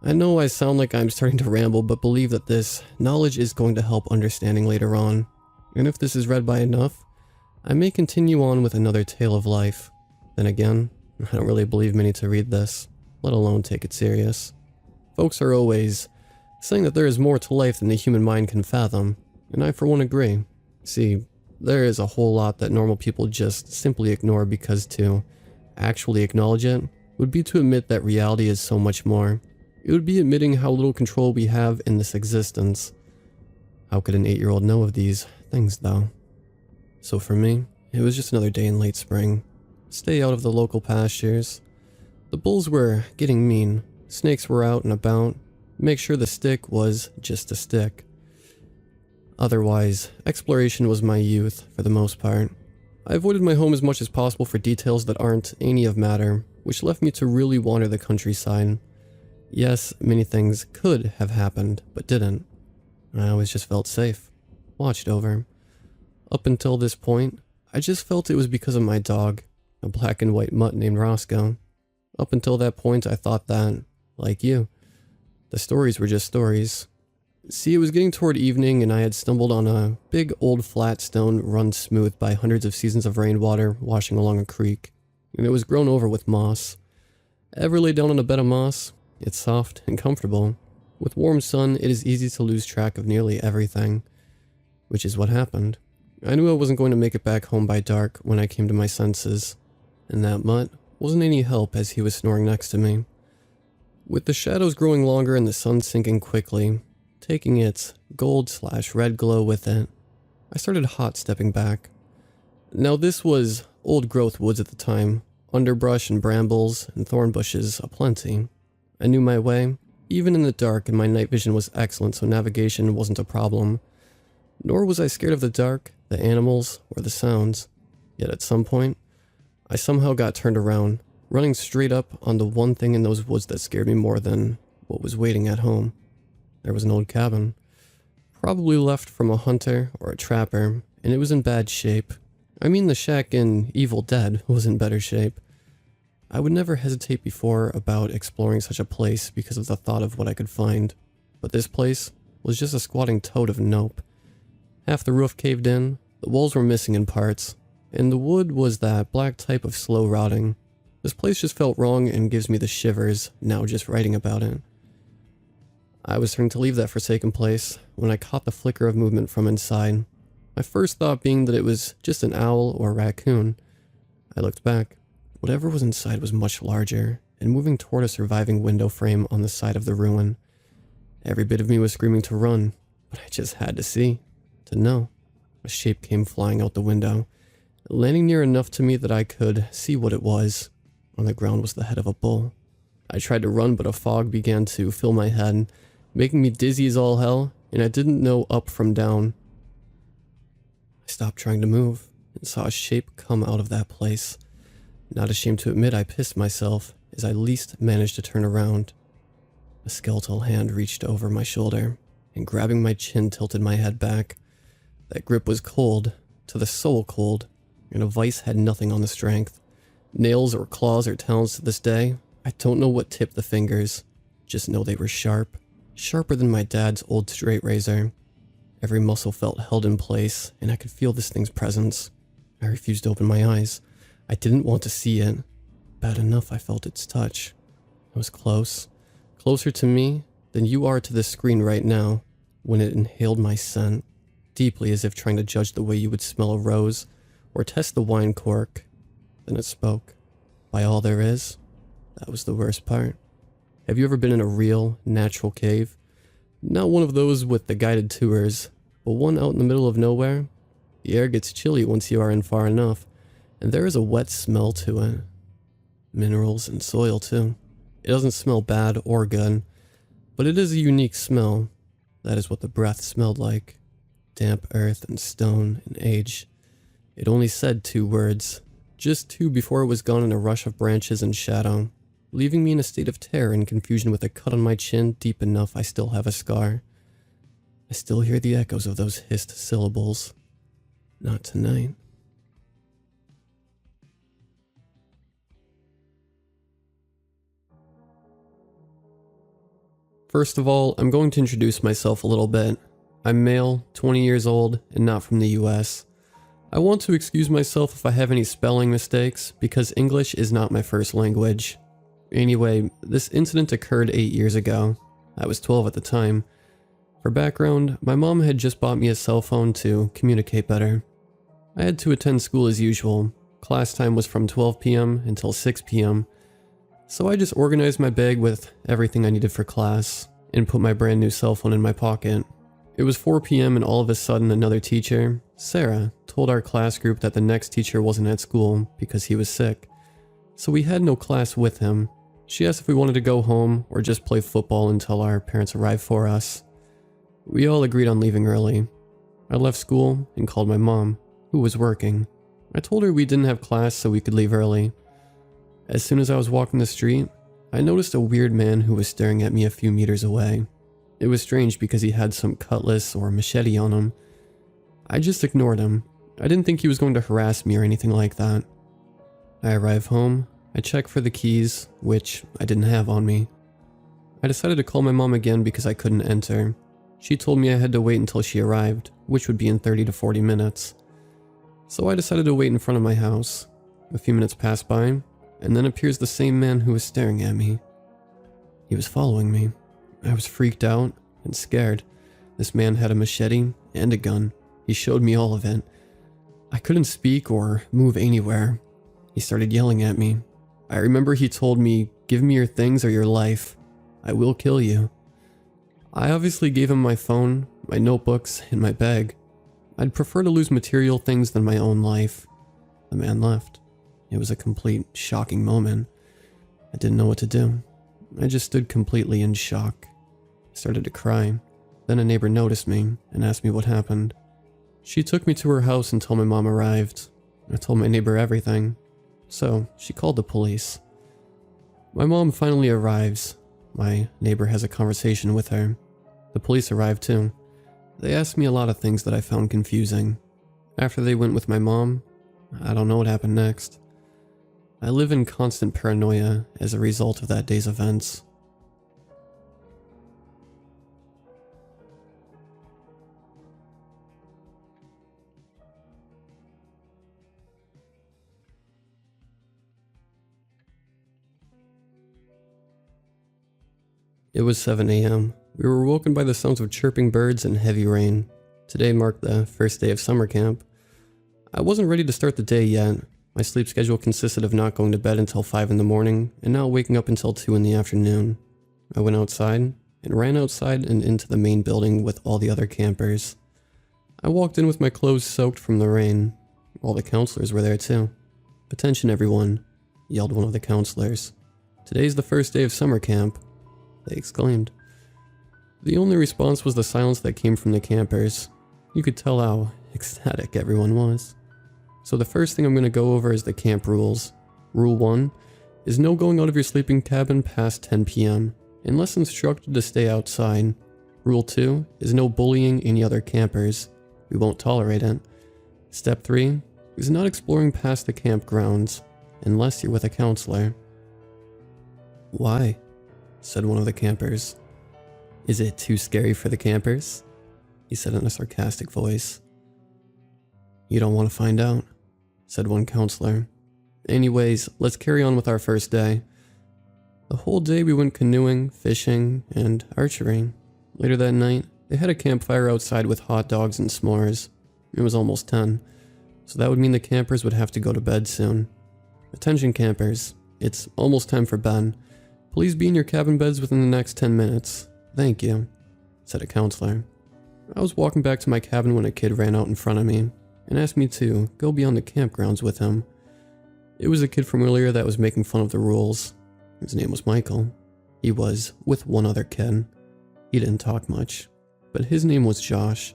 I know I sound like I'm starting to ramble, but believe that this knowledge is going to help understanding later on. And if this is read by enough, I may continue on with another tale of life. Then again, I don't really believe many to read this, let alone take it serious. Folks are always saying that there is more to life than the human mind can fathom, and I for one agree. See, there is a whole lot that normal people just simply ignore because to actually acknowledge it would be to admit that reality is so much more. It would be admitting how little control we have in this existence. How could an 8-year-old know of these things, though? So for me, it was just another day in late spring. Stay out of the local pastures. The bulls were getting mean. Snakes were out and about. Make sure the stick was just a stick. Otherwise, exploration was my youth, for the most part. I avoided my home as much as possible for details that aren't any of matter, which left me to really wander the countryside. Yes, many things could have happened, but didn't. I always just felt safe, watched over. Up until this point, I just felt it was because of my dog, a black and white mutt named Roscoe. Up until that point, I thought that, like you, the stories were just stories. See, it was getting toward evening and I had stumbled on a big old flat stone run smooth by hundreds of seasons of rainwater washing along a creek, and it was grown over with moss. Ever lay down on a bed of moss? It's soft and comfortable. With warm sun, it is easy to lose track of nearly everything, which is what happened. I knew I wasn't going to make it back home by dark when I came to my senses, and that mutt wasn't any help as he was snoring next to me. With the shadows growing longer and the sun sinking quickly, taking its gold/red glow with it, I started hot stepping back. Now this was old growth woods at the time, underbrush and brambles and thorn bushes aplenty. I knew my way, even in the dark, and my night vision was excellent, so navigation wasn't a problem. Nor was I scared of the dark, the animals, or the sounds. Yet at some point, I somehow got turned around, running straight up on the one thing in those woods that scared me more than what was waiting at home. There was an old cabin, probably left from a hunter or a trapper, and it was in bad shape. I mean, the shack in Evil Dead was in better shape. I would never hesitate before about exploring such a place because of the thought of what I could find, but this place was just a squatting toad of nope. Half the roof caved in, the walls were missing in parts, and the wood was that black type of slow rotting. This place just felt wrong and gives me the shivers now just writing about it. I was starting to leave that forsaken place when I caught the flicker of movement from inside. My first thought being that it was just an owl or a raccoon. I looked back. Whatever was inside was much larger and moving toward a surviving window frame on the side of the ruin. Every bit of me was screaming to run, but I just had to see, to know. A shape came flying out the window, landing near enough to me that I could see what it was. On the ground was the head of a bull. I tried to run, but a fog began to fill my head, making me dizzy as all hell, and I didn't know up from down. I stopped trying to move and saw a shape come out of that place. Not ashamed to admit, I pissed myself as I least managed to turn around. A skeletal hand reached over my shoulder and, grabbing my chin, tilted my head back. That grip was cold, to the soul cold, and a vice had nothing on the strength. Nails or claws or talons to this day, I don't know what tipped the fingers. Just know they were sharp. Sharper than my dad's old straight razor. Every muscle felt held in place, and I could feel this thing's presence. I refused to open my eyes. I didn't want to see it. Bad enough I felt its touch. It was close. Closer to me than you are to this screen right now, when it inhaled my scent, deeply as if trying to judge the way you would smell a rose, or test the wine cork. Then it spoke. By all there is, that was the worst part. Have you ever been in a real, natural cave? Not one of those with the guided tours, but one out in the middle of nowhere? The air gets chilly once you are in far enough, and there is a wet smell to it. Minerals and soil too. It doesn't smell bad or good, but it is a unique smell. That is what the breath smelled like. Damp earth and stone and age. It only said 2 words. Just 2 before it was gone in a rush of branches and shadow, leaving me in a state of terror and confusion with a cut on my chin deep enough I still have a scar. I still hear the echoes of those hissed syllables. Not tonight. First of all, I'm going to introduce myself a little bit. I'm male, 20 years old, and not from the US. I want to excuse myself if I have any spelling mistakes, because English is not my first language. Anyway, this incident occurred 8 years ago. I was 12 at the time. For background, my mom had just bought me a cell phone to communicate better. I had to attend school as usual. Class time was from 12 p.m. until 6 p.m. So I just organized my bag with everything I needed for class and put my brand new cell phone in my pocket. It was 4 p.m. and all of a sudden another teacher, Sarah, told our class group that the next teacher wasn't at school because he was sick. So we had no class with him. She asked if we wanted to go home or just play football until our parents arrived for us. We all agreed on leaving early. I left school and called my mom, who was working. I told her we didn't have class so we could leave early. As soon as I was walking the street, I noticed a weird man who was staring at me a few meters away. It was strange because he had some cutlass or machete on him. I just ignored him. I didn't think he was going to harass me or anything like that. I arrived home. I checked for the keys, which I didn't have on me. I decided to call my mom again because I couldn't enter. She told me I had to wait until she arrived, which would be in 30 to 40 minutes. So I decided to wait in front of my house. A few minutes passed by, and then appears the same man who was staring at me. He was following me. I was freaked out and scared. This man had a machete and a gun. He showed me all of it. I couldn't speak or move anywhere. He started yelling at me. I remember he told me, "Give me your things or your life. I will kill you." I obviously gave him my phone, my notebooks, and my bag. I'd prefer to lose material things than my own life. The man left. It was a complete shocking moment. I didn't know what to do. I just stood completely in shock. I started to cry. Then a neighbor noticed me and asked me what happened. She took me to her house until my mom arrived. I told my neighbor everything. So she called the police. My mom finally arrives. My neighbor has a conversation with her. The police arrived too. They asked me a lot of things that I found confusing. After they went with my mom, I don't know what happened next. I live in constant paranoia as a result of that day's events. It was 7 a.m. We were woken by the sounds of chirping birds and heavy rain. Today marked the first day of summer camp. I wasn't ready to start the day yet. My sleep schedule consisted of not going to bed until 5 in the morning and now waking up until 2 in the afternoon. I went outside and ran outside and into the main building with all the other campers. I walked in with my clothes soaked from the rain. All the counselors were there too. "Attention everyone," yelled one of the counselors. "Today's the first day of summer camp," they exclaimed. The only response was the silence that came from the campers. You could tell how ecstatic everyone was. So the first thing I'm going to go over is the camp rules. Rule 1 is no going out of your sleeping cabin past 10 p.m. unless instructed to stay outside. Rule 2 is no bullying any other campers. We won't tolerate it. Step 3 is not exploring past the campgrounds unless you're with a counselor. "Why?" said one of the campers. "Is it too scary for the campers?" he said in a sarcastic voice. "You don't want to find out," said one counselor. "Anyways, let's carry on with our first day." The whole day we went canoeing, fishing, and archery. Later that night, they had a campfire outside with hot dogs and s'mores. It was almost 10, so that would mean the campers would have to go to bed soon. "Attention campers, it's almost time for bed. Please be in your cabin beds within the next 10 minutes. Thank you," said a counselor. I was walking back to my cabin when a kid ran out in front of me and asked me to go beyond the campgrounds with him. It was a kid from earlier that was making fun of the rules. His name was Michael. He was with one other kid. He didn't talk much, but his name was Josh.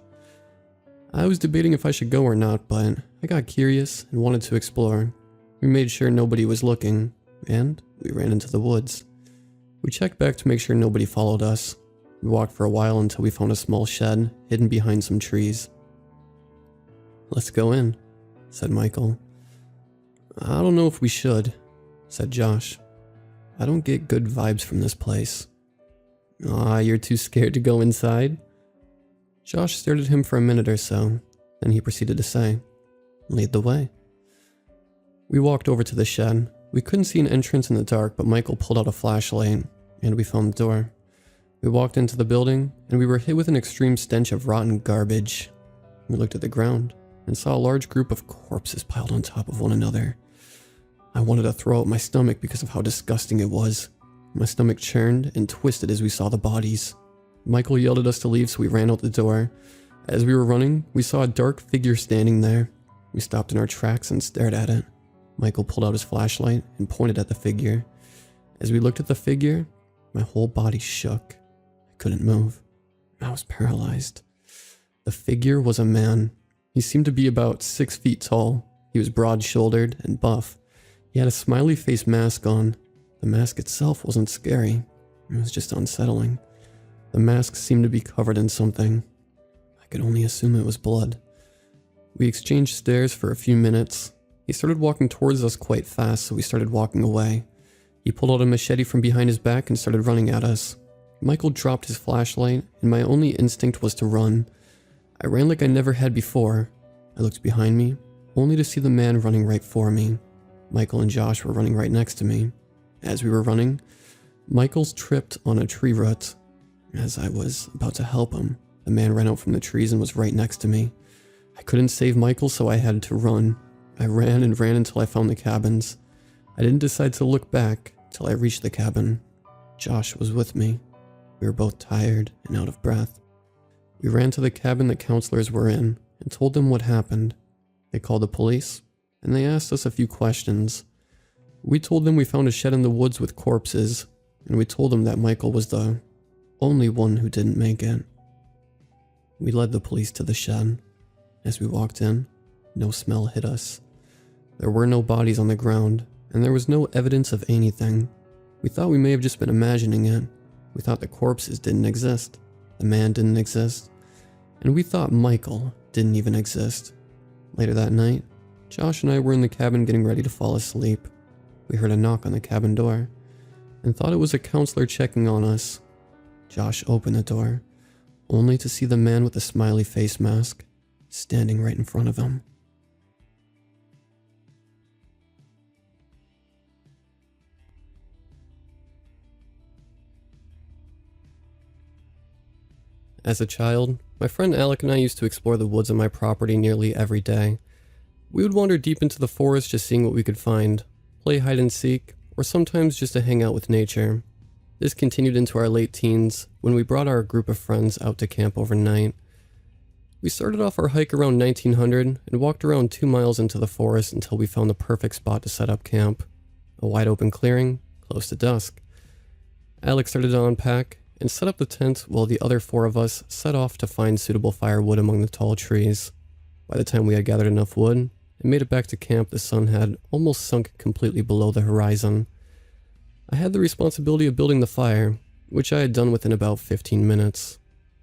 I was debating if I should go or not, but I got curious and wanted to explore. We made sure nobody was looking, and we ran into the woods. We checked back to make sure nobody followed us. We walked for a while until we found a small shed hidden behind some trees. "Let's go in," said Michael. "I don't know if we should," said Josh. "I don't get good vibes from this place." "Aw, you're too scared to go inside?" Josh stared at him for a minute or so, then he proceeded to say, "Lead the way." We walked over to the shed. We couldn't see an entrance in the dark, but Michael pulled out a flashlight, and we found the door. We walked into the building, and we were hit with an extreme stench of rotten garbage. We looked at the ground, and saw a large group of corpses piled on top of one another. I wanted to throw out my stomach because of how disgusting it was. My stomach churned and twisted as we saw the bodies. Michael yelled at us to leave, so we ran out the door. As we were running, we saw a dark figure standing there. We stopped in our tracks and stared at it. Michael pulled out his flashlight and pointed at the figure. As we looked at the figure, my whole body shook. I couldn't move. I was paralyzed. The figure was a man. He seemed to be about 6 feet tall. He was broad-shouldered and buff. He had a smiley face mask on. The mask itself wasn't scary. It was just unsettling. The mask seemed to be covered in something. I could only assume it was blood. We exchanged stares for a few minutes. He started walking towards us quite fast, so we started walking away. He pulled out a machete from behind his back and started running at us. Michael dropped his flashlight, and my only instinct was to run. I ran like I never had before. I looked behind me, only to see the man running right for me. Michael and Josh were running right next to me. As we were running, Michael's tripped on a tree root. As I was about to help him, a man ran out from the trees and was right next to me. I couldn't save Michael, so I had to run. I ran and ran until I found the cabins. I didn't decide to look back till I reached the cabin. Josh was with me. We were both tired and out of breath. We ran to the cabin the counselors were in and told them what happened. They called the police, and they asked us a few questions. We told them we found a shed in the woods with corpses, and we told them that Michael was the only one who didn't make it. We led the police to the shed. As we walked in, no smell hit us. There were no bodies on the ground, and there was no evidence of anything. We thought we may have just been imagining it. We thought the corpses didn't exist, the man didn't exist, and we thought Michael didn't even exist. Later that night, Josh and I were in the cabin getting ready to fall asleep. We heard a knock on the cabin door and thought it was a counselor checking on us. Josh opened the door, only to see the man with the smiley face mask standing right in front of him. As a child, my friend Alec and I used to explore the woods on my property nearly every day. We would wander deep into the forest just seeing what we could find, play hide and seek, or sometimes just to hang out with nature. This continued into our late teens when we brought our group of friends out to camp overnight. We started off our hike around 1900 and walked around 2 miles into the forest until we found the perfect spot to set up camp. A wide open clearing, close to dusk. Alec started to unpack and set up the tent while the other 4 of us set off to find suitable firewood among the tall trees. By the time we had gathered enough wood and made it back to camp, the sun had almost sunk completely below the horizon. I had the responsibility of building the fire, which I had done within about 15 minutes.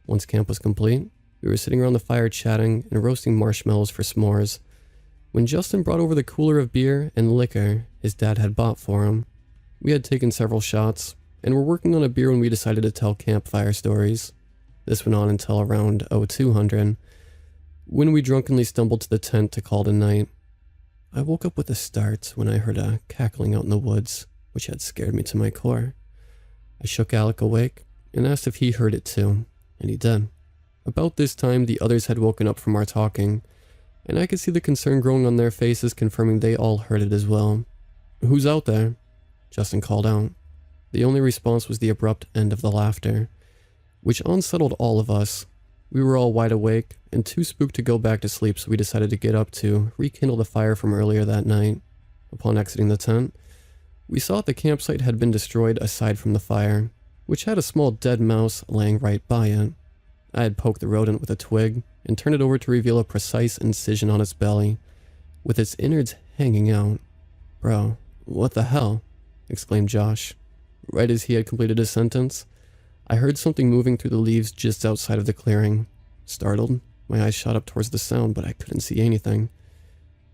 Once camp was complete, we were sitting around the fire chatting and roasting marshmallows for s'mores, when Justin brought over the cooler of beer and liquor his dad had bought for him. We had taken several shots, and were working on a beer when we decided to tell campfire stories. This went on until around 0200, when we drunkenly stumbled to the tent to call it a night. I woke up with a start when I heard a cackling out in the woods, which had scared me to my core. I shook Alec awake and asked if he heard it too, and he did. About this time, the others had woken up from our talking, and I could see the concern growing on their faces, confirming they all heard it as well. "Who's out there?" Justin called out. The only response was the abrupt end of the laughter, which unsettled all of us. We were all wide awake and too spooked to go back to sleep, so we decided to get up to rekindle the fire from earlier that night. Upon exiting the tent, we saw that the campsite had been destroyed aside from the fire, which had a small dead mouse laying right by it. I had poked the rodent with a twig and turned it over to reveal a precise incision on its belly, with its innards hanging out. "Bro, what the hell?" exclaimed Josh. Right as he had completed his sentence, I heard something moving through the leaves just outside of the clearing. Startled, my eyes shot up towards the sound, but I couldn't see anything.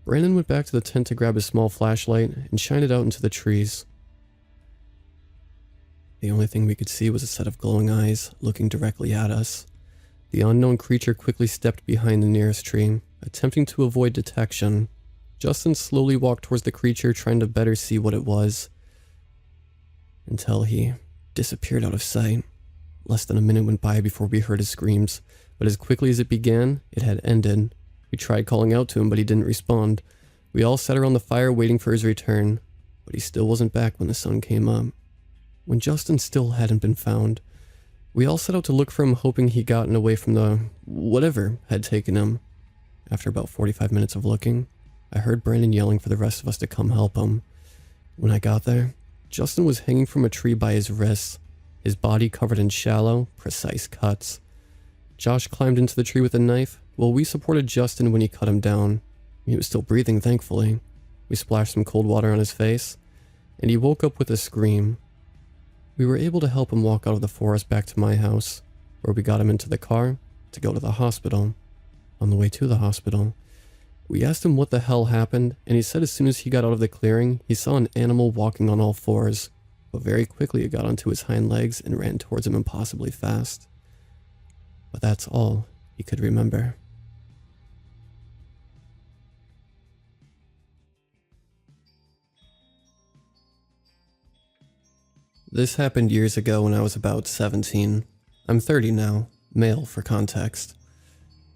Brandon went back to the tent to grab his small flashlight and shine it out into the trees. The only thing we could see was a set of glowing eyes looking directly at us. The unknown creature quickly stepped behind the nearest tree, attempting to avoid detection. Justin slowly walked towards the creature, trying to better see what it was, until he disappeared out of sight. Less than a minute went by before we heard his screams, but as quickly as it began, it had ended. We tried calling out to him, but he didn't respond. We all sat around the fire waiting for his return, but he still wasn't back when the sun came up. When Justin still hadn't been found, we all set out to look for him, hoping he'd gotten away from the whatever had taken him. After about 45 minutes of looking, I heard Brandon yelling for the rest of us to come help him. When I got there, Justin was hanging from a tree by his wrists, his body covered in shallow, precise cuts. Josh climbed into the tree with a knife, while we supported Justin when he cut him down. He was still breathing, thankfully. We splashed some cold water on his face, and he woke up with a scream. We were able to help him walk out of the forest back to my house, where we got him into the car to go to the hospital. On the way to the hospital, we asked him what the hell happened, and he said as soon as he got out of the clearing, he saw an animal walking on all fours, but very quickly it got onto his hind legs and ran towards him impossibly fast. But that's all he could remember. This happened years ago when I was about 17. I'm 30 now, male for context.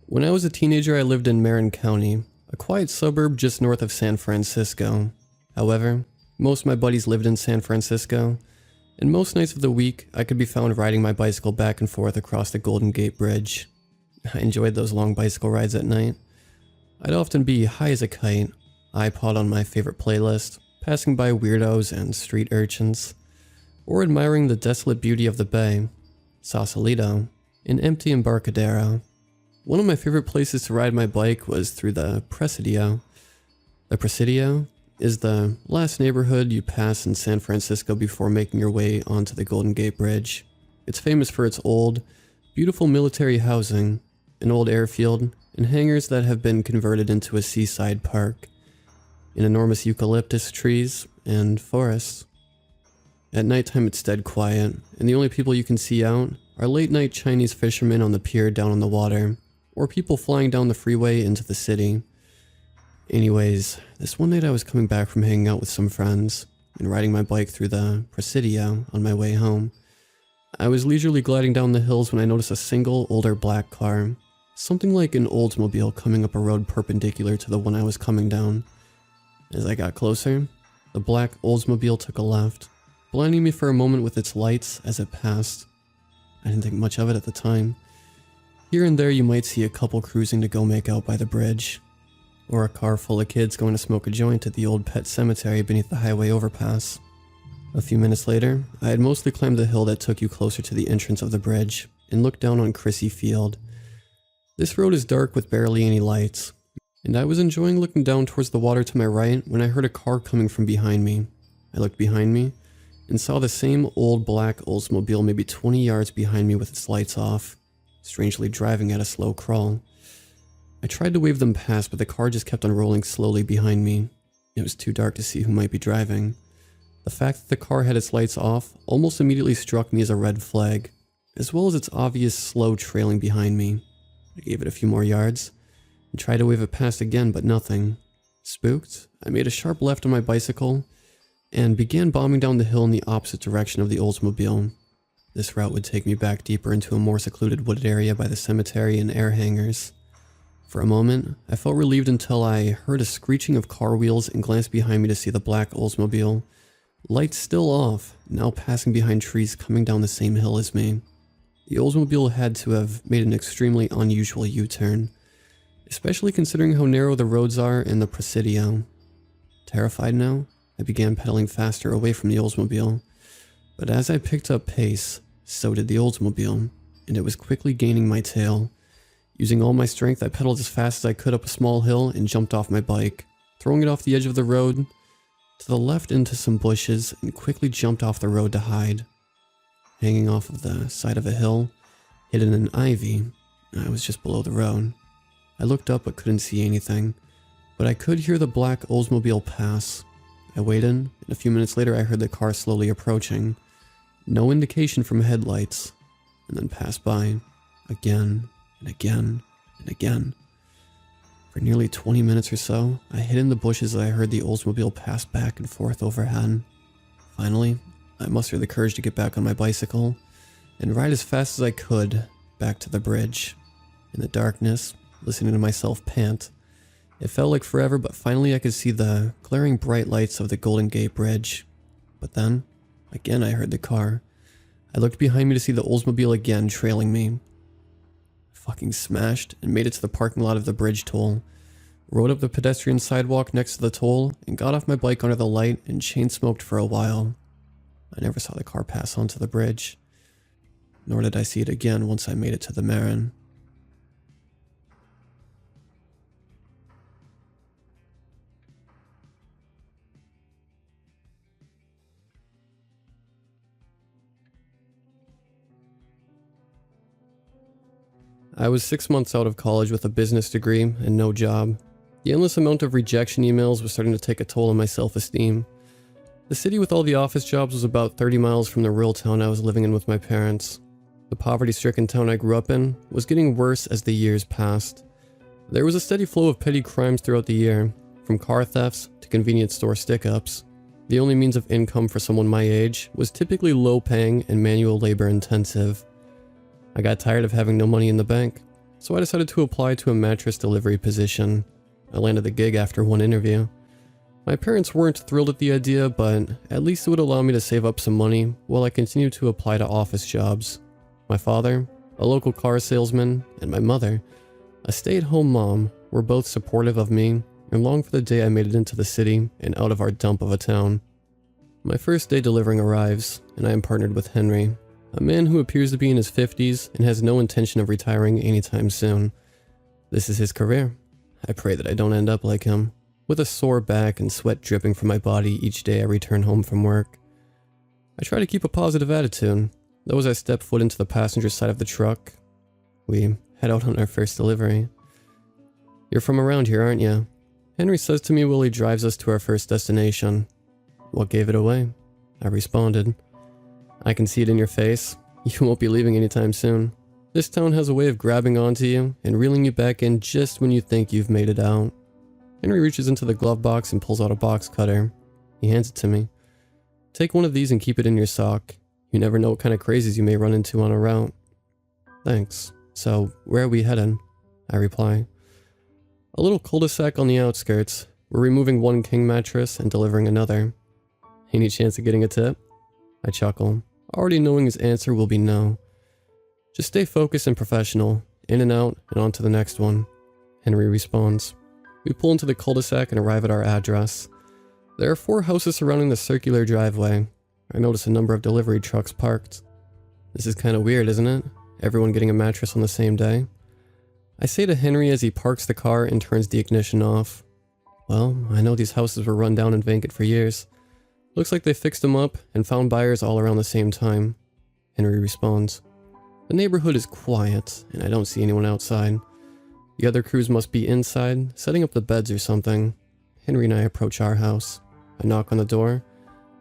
When I was a teenager, I lived in Marin County, a quiet suburb just north of San Francisco. However, most of my buddies lived in San Francisco, and most nights of the week, I could be found riding my bicycle back and forth across the Golden Gate Bridge. I enjoyed those long bicycle rides at night. I'd often be high as a kite, iPod on my favorite playlist, passing by weirdos and street urchins, or admiring the desolate beauty of the bay, Sausalito, an empty Embarcadero. One of my favorite places to ride my bike was through the Presidio. The Presidio is the last neighborhood you pass in San Francisco before making your way onto the Golden Gate Bridge. It's famous for its old, beautiful military housing, an old airfield, and hangars that have been converted into a seaside park, and enormous eucalyptus trees and forests. At nighttime it's dead quiet, and the only people you can see out are late-night Chinese fishermen on the pier down on the water, or people flying down the freeway into the city. Anyways, this one night I was coming back from hanging out with some friends and riding my bike through the Presidio on my way home. I was leisurely gliding down the hills when I noticed a single, older black car, something like an Oldsmobile coming up a road perpendicular to the one I was coming down. As I got closer, the black Oldsmobile took a left, blinding me for a moment with its lights as it passed. I didn't think much of it at the time. Here and there you might see a couple cruising to go make out by the bridge, or a car full of kids going to smoke a joint at the old pet cemetery beneath the highway overpass. A few minutes later, I had mostly climbed the hill that took you closer to the entrance of the bridge and looked down on Crissy Field. This road is dark with barely any lights, and I was enjoying looking down towards the water to my right when I heard a car coming from behind me. I looked behind me and saw the same old black Oldsmobile maybe 20 yards behind me with its lights off, strangely driving at a slow crawl. I tried to wave them past, but the car just kept on rolling slowly behind me. It was too dark to see who might be driving. The fact that the car had its lights off almost immediately struck me as a red flag, as well as its obvious slow trailing behind me. I gave it a few more yards and tried to wave it past again, but nothing. Spooked, I made a sharp left on my bicycle and began bombing down the hill in the opposite direction of the Oldsmobile. This route would take me back deeper into a more secluded wooded area by the cemetery and air hangars. For a moment, I felt relieved until I heard a screeching of car wheels and glanced behind me to see the black Oldsmobile, lights still off, now passing behind trees coming down the same hill as me. The Oldsmobile had to have made an extremely unusual U-turn, especially considering how narrow the roads are in the Presidio. Terrified now, I began pedaling faster away from the Oldsmobile, but as I picked up pace, so did the Oldsmobile, and it was quickly gaining my tail. Using all my strength, I pedaled as fast as I could up a small hill and jumped off my bike, throwing it off the edge of the road to the left into some bushes and quickly jumped off the road to hide. Hanging off of the side of a hill, hidden in ivy, I was just below the road. I looked up but couldn't see anything, but I could hear the black Oldsmobile pass. I waited, and a few minutes later I heard the car slowly approaching. No indication from headlights, and then passed by, again and again and again. For nearly 20 minutes or so, I hid in the bushes as I heard the Oldsmobile pass back and forth overhead. Finally, I mustered the courage to get back on my bicycle and ride as fast as I could back to the bridge. In the darkness, listening to myself pant, it felt like forever, but finally I could see the glaring bright lights of the Golden Gate Bridge. But then, again I heard the car. I looked behind me to see the Oldsmobile again trailing me. Fucking smashed and made it to the parking lot of the bridge toll, rode up the pedestrian sidewalk next to the toll, and got off my bike under the light and chain smoked for a while. I never saw the car pass onto the bridge, nor did I see it again once I made it to the Marin. I was 6 months out of college with a business degree and no job. The endless amount of rejection emails was starting to take a toll on my self-esteem. The city with all the office jobs was about 30 miles from the rural town I was living in with my parents. The poverty-stricken town I grew up in was getting worse as the years passed. There was a steady flow of petty crimes throughout the year, from car thefts to convenience store stick-ups. The only means of income for someone my age was typically low-paying and manual labor-intensive. I got tired of having no money in the bank, so I decided to apply to a mattress delivery position. I landed the gig after one interview. My parents weren't thrilled at the idea, but at least it would allow me to save up some money while I continued to apply to office jobs. My father, a local car salesman, and my mother, a stay-at-home mom, were both supportive of me and longed for the day I made it into the city and out of our dump of a town. My first day delivering arrives, and I am partnered with Henry, a man who appears to be in his 50s and has no intention of retiring anytime soon. This is his career. I pray that I don't end up like him, with a sore back and sweat dripping from my body each day I return home from work. I try to keep a positive attitude, though as I step foot into the passenger side of the truck, we head out on our first delivery. "You're from around here, aren't you?" Henry says to me while he drives us to our first destination. "What gave it away?" I responded. "I can see it in your face. You won't be leaving anytime soon. This town has a way of grabbing onto you and reeling you back in just when you think you've made it out." Henry reaches into the glove box and pulls out a box cutter. He hands it to me. "Take one of these and keep it in your sock. You never know what kind of crazies you may run into on a route." "Thanks. So, where are we headed?" I reply. "A little cul-de-sac on the outskirts. We're removing one king mattress and delivering another." "Any chance of getting a tip?" I chuckle, already knowing his answer will be no. "Just stay focused and professional. In and out, and on to the next one," Henry responds. We pull into the cul-de-sac and arrive at our address. There are 4 houses surrounding the circular driveway. I notice a number of delivery trucks parked. "This is kind of weird, isn't it? Everyone getting a mattress on the same day." I say to Henry as he parks the car and turns the ignition off. "Well, I know these houses were run down and vacant for years. Looks like they fixed them up and found buyers all around the same time," Henry responds. "The neighborhood is quiet, and I don't see anyone outside. The other crews must be inside, setting up the beds or something." Henry and I approach our house. I knock on the door,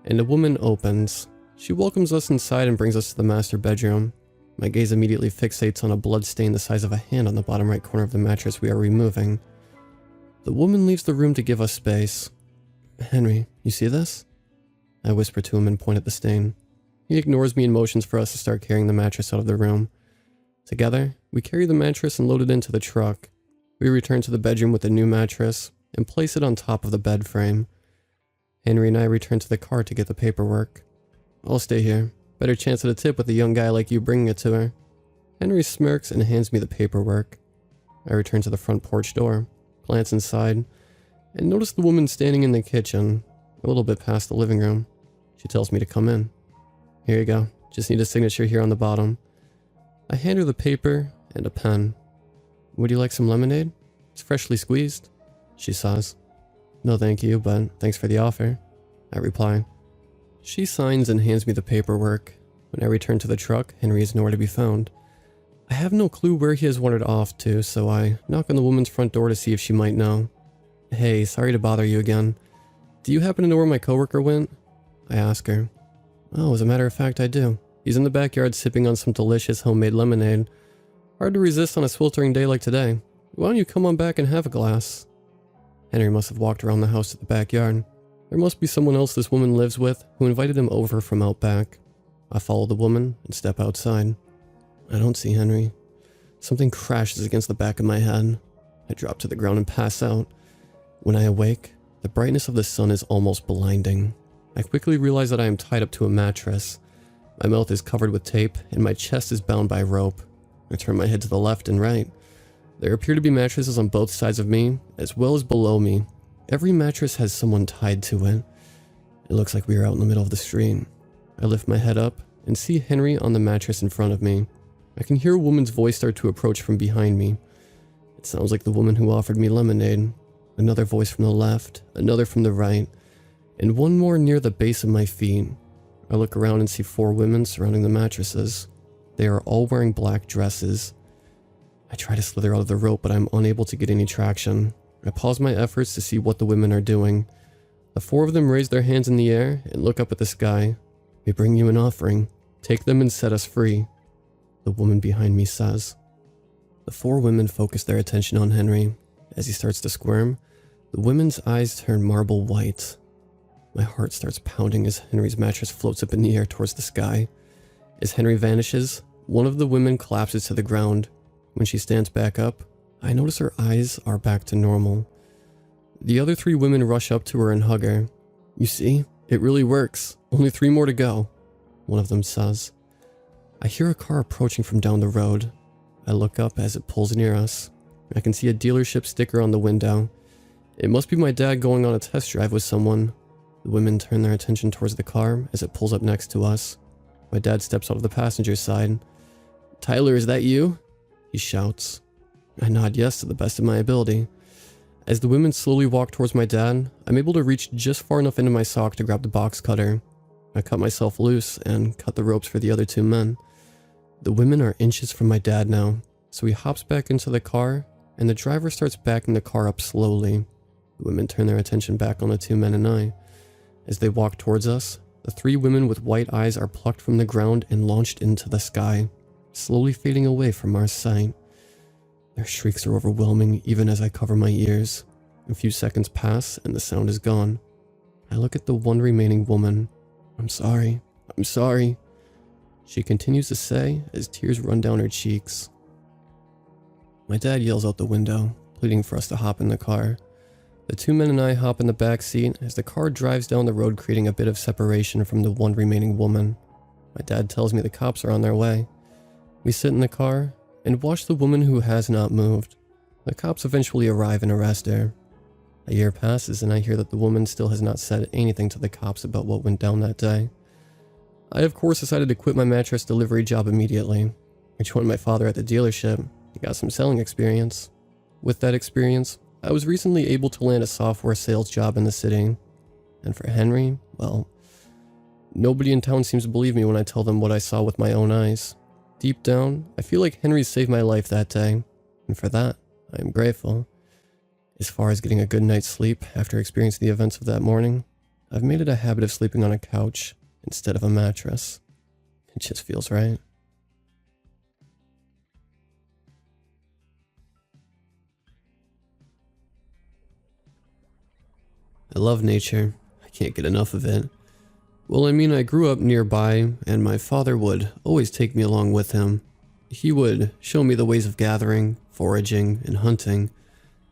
and a woman opens. She welcomes us inside and brings us to the master bedroom. My gaze immediately fixates on a blood stain the size of a hand on the bottom right corner of the mattress we are removing. The woman leaves the room to give us space. "Henry, you see this?" I whisper to him and point at the stain. He ignores me and motions for us to start carrying the mattress out of the room. Together, we carry the mattress and load it into the truck. We return to the bedroom with the new mattress and place it on top of the bed frame. Henry and I return to the car to get the paperwork. "I'll stay here. Better chance at a tip with a young guy like you bringing it to her." Henry smirks and hands me the paperwork. I return to the front porch door, glance inside, and notice the woman standing in the kitchen, a little bit past the living room. She tells me to come in. "Here you go. Just need a signature here on the bottom." I hand her the paper and a pen. "Would you like some lemonade? It's freshly squeezed," she says. "No thank you, but thanks for the offer," I reply. She signs and hands me the paperwork. When I return to the truck, Henry is nowhere to be found. I have no clue where he has wandered off to, so I knock on the woman's front door to see if she might know. "Hey, sorry to bother you again. Do you happen to know where my coworker went?" I ask her. "Oh, as a matter of fact, I do. He's in the backyard sipping on some delicious homemade lemonade. Hard to resist on a sweltering day like today. Why don't you come on back and have a glass?" Henry must have walked around the house to the backyard. There must be someone else this woman lives with who invited him over from out back. I follow the woman and step outside. I don't see Henry. Something crashes against the back of my head. I drop to the ground and pass out. When I awake, the brightness of the sun is almost blinding. I quickly realize that I am tied up to a mattress. My mouth is covered with tape, and my chest is bound by rope. I turn my head to the left and right. There appear to be mattresses on both sides of me, as well as below me. Every mattress has someone tied to it. It looks like we are out in the middle of the street. I lift my head up and see Henry on the mattress in front of me. I can hear a woman's voice start to approach from behind me. It sounds like the woman who offered me lemonade. Another voice from the left, another from the right, and one more near the base of my feet. I look around and see 4 women surrounding the mattresses. They are all wearing black dresses. I try to slither out of the rope, but I'm unable to get any traction. I pause my efforts to see what the women are doing. The 4 of them raise their hands in the air and look up at the sky. "We bring you an offering. Take them and set us free," the woman behind me says. The 4 women focus their attention on Henry. As he starts to squirm, the women's eyes turn marble white. My heart starts pounding as Henry's mattress floats up in the air towards the sky. As Henry vanishes, one of the women collapses to the ground. When she stands back up, I notice her eyes are back to normal. The other 3 women rush up to her and hug her. "You see, it really works. Only 3 more to go," one of them says. I hear a car approaching from down the road. I look up as it pulls near us. I can see a dealership sticker on the window. It must be my dad going on a test drive with someone. The women turn their attention towards the car as it pulls up next to us. My dad steps out of the passenger side. "Tyler, is that you?" he shouts. I nod yes to the best of my ability. As the women slowly walk towards my dad, I'm able to reach just far enough into my sock to grab the box cutter. I cut myself loose and cut the ropes for the other 2 men. The women are inches from my dad now, so he hops back into the car, and the driver starts backing the car up slowly. The women turn their attention back on the 2 men and I. As they walk towards us, the 3 women with white eyes are plucked from the ground and launched into the sky, slowly fading away from our sight. Their shrieks are overwhelming even as I cover my ears. A few seconds pass and the sound is gone. I look at the one remaining woman. I'm sorry. She continues to say as tears run down her cheeks. My dad yells out the window, pleading for us to hop in the car. The 2 men and I hop in the back seat as the car drives down the road, creating a bit of separation from the one remaining woman. My dad tells me the cops are on their way. We sit in the car and watch the woman who has not moved. The cops eventually arrive and arrest her. A year passes and I hear that the woman still has not said anything to the cops about what went down that day. I of course decided to quit my mattress delivery job immediately. I joined my father at the dealership and got some selling experience. With that experience, I was recently able to land a software sales job in the city. And for Henry, well, nobody in town seems to believe me when I tell them what I saw with my own eyes. Deep down, I feel like Henry saved my life that day, and for that, I am grateful. As far as getting a good night's sleep after experiencing the events of that morning, I've made it a habit of sleeping on a couch instead of a mattress. It just feels right. I love nature. I can't get enough of it. Well, I grew up nearby, and my father would always take me along with him. He would show me the ways of gathering, foraging, and hunting.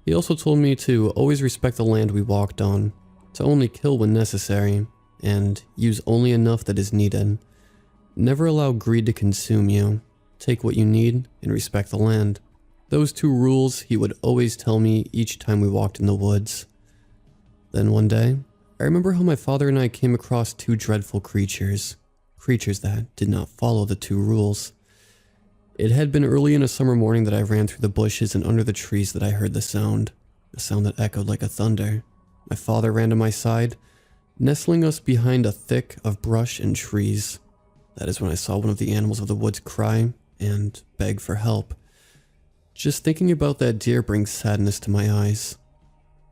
He also told me to always respect the land we walked on, to only kill when necessary, and use only enough that is needed. Never allow greed to consume you. Take what you need and respect the land. Those 2 rules he would always tell me each time we walked in the woods. Then one day, I remember how my father and I came across 2 dreadful creatures that did not follow the 2 rules. It had been early in a summer morning that I ran through the bushes and under the trees that I heard the sound that echoed like a thunder. My father ran to my side, nestling us behind a thick of brush and trees. That is when I saw one of the animals of the woods cry and beg for help. Just thinking about that deer brings sadness to my eyes.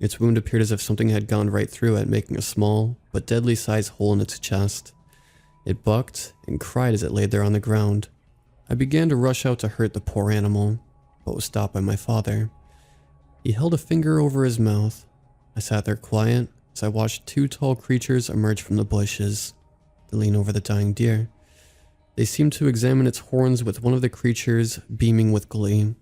Its wound appeared as if something had gone right through it, making a small but deadly sized hole in its chest. It bucked and cried as it laid there on the ground. I began to rush out to hurt the poor animal, but was stopped by my father. He held a finger over his mouth. I sat there quiet as I watched 2 tall creatures emerge from the bushes. They leaned over the dying deer. They seemed to examine its horns, with one of the creatures beaming with glee.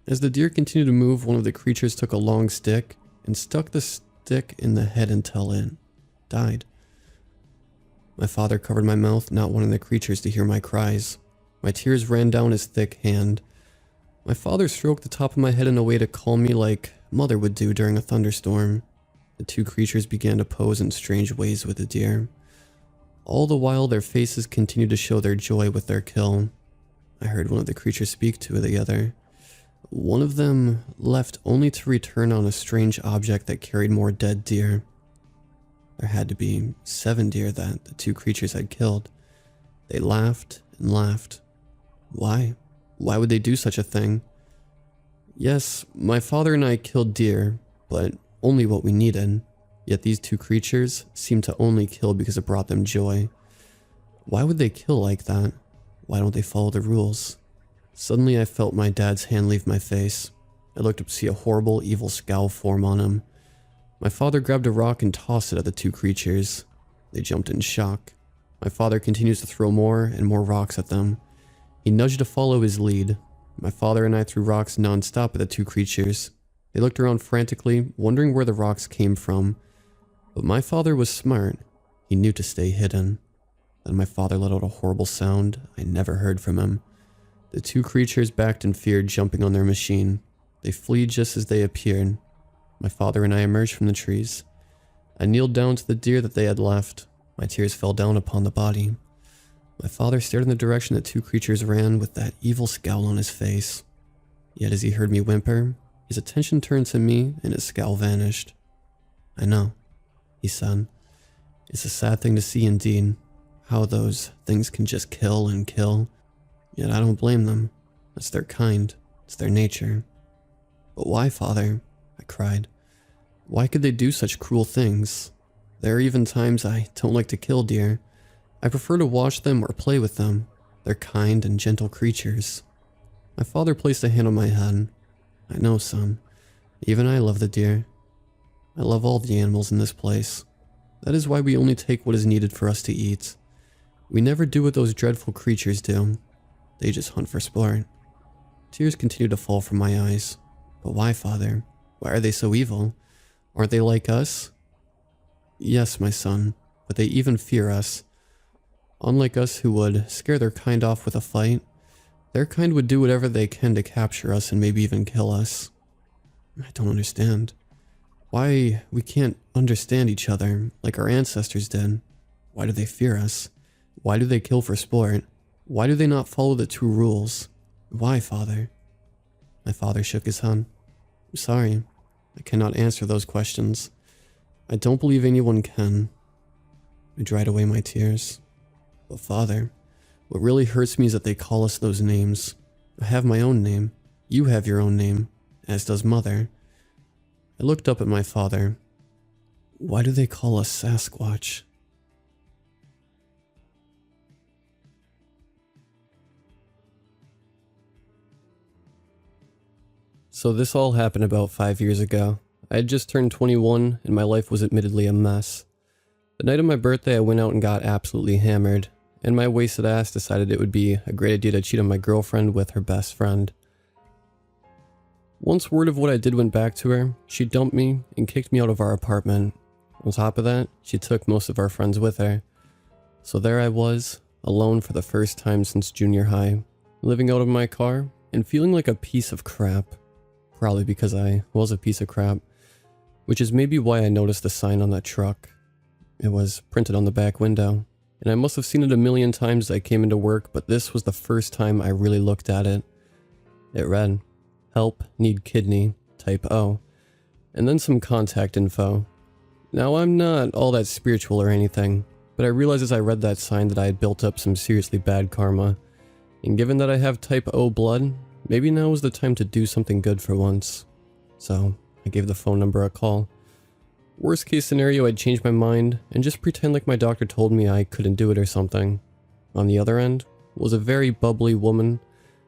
As the deer continued to move, one of the creatures took a long stick and stuck the stick in the head until it died. My father covered my mouth, not wanting the creatures to hear my cries. My tears ran down his thick hand. My father stroked the top of my head in a way to calm me like mother would do during a thunderstorm. The 2 creatures began to pose in strange ways with the deer. All the while, their faces continued to show their joy with their kill. I heard one of the creatures speak to the other. One of them left only to return on a strange object that carried more dead deer. There had to be 7 deer that the 2 creatures had killed. They laughed and laughed. Why? Why would they do such a thing? Yes, my father and I killed deer, but only what we needed. Yet these 2 creatures seemed to only kill because it brought them joy. Why would they kill like that? Why don't they follow the rules? Suddenly I felt my dad's hand leave my face. I looked up to see a horrible, evil scowl form on him. My father grabbed a rock and tossed it at the 2 creatures. They jumped in shock. My father continues to throw more and more rocks at them. He nudged to follow his lead. My father and I threw rocks non-stop at the two creatures. They looked around frantically, wondering where the rocks came from. But my father was smart. He knew to stay hidden. Then my father let out a horrible sound I never heard from him. The two creatures backed in fear, jumping on their machine. They fled just as they appeared. My father and I emerged from the trees. I kneeled down to the deer that they had left. My tears fell down upon the body. My father stared in the direction the two creatures ran with that evil scowl on his face. Yet as he heard me whimper, his attention turned to me and his scowl vanished. "I know," he said. "It's a sad thing to see indeed, how those things can just kill and kill. Yet I don't blame them. That's their kind. It's their nature." "But why, Father?" I cried. "Why could they do such cruel things? There are even times I don't like to kill deer. I prefer to watch them or play with them. They're kind and gentle creatures." My father placed a hand on my head. "I know, son. Even I love the deer. I love all the animals in this place. That is why we only take what is needed for us to eat. We never do what those dreadful creatures do. They just hunt for sport." Tears continued to fall from my eyes. "But why, Father? Why are they so evil? Aren't they like us?" "Yes, my son, but they even fear us. Unlike us who would scare their kind off with a fight, their kind would do whatever they can to capture us and maybe even kill us. I don't understand. Why we can't understand each other like our ancestors did. Why do they fear us? Why do they kill for sport? Why do they not follow the two rules? Why, Father?" My father shook his head. "I'm sorry. I cannot answer those questions. I don't believe anyone can." I dried away my tears. "But Father, what really hurts me is that they call us those names. I have my own name. You have your own name, as does Mother." I looked up at my father. "Why do they call us Sasquatch?" So this all happened about 5 years ago. I had just turned 21 and my life was admittedly a mess. The night of my birthday I went out and got absolutely hammered, and my wasted ass decided it would be a great idea to cheat on my girlfriend with her best friend. Once word of what I did went back to her, she dumped me and kicked me out of our apartment. On top of that, she took most of our friends with her. So there I was, alone for the first time since junior high, living out of my car and feeling like a piece of crap. Probably because I was a piece of crap, which is maybe why I noticed the sign on that truck. It was printed on the back window, and I must have seen it a million times as I came into work, but this was the first time I really looked at it. It read, "Help, need kidney, type O," and then some contact info. Now I'm not all that spiritual or anything, but I realized as I read that sign that I had built up some seriously bad karma, and given that I have type O blood, maybe now was the time to do something good for once. So I gave the phone number a call. Worst case scenario, I'd change my mind and just pretend like my doctor told me I couldn't do it or something. On the other end was a very bubbly woman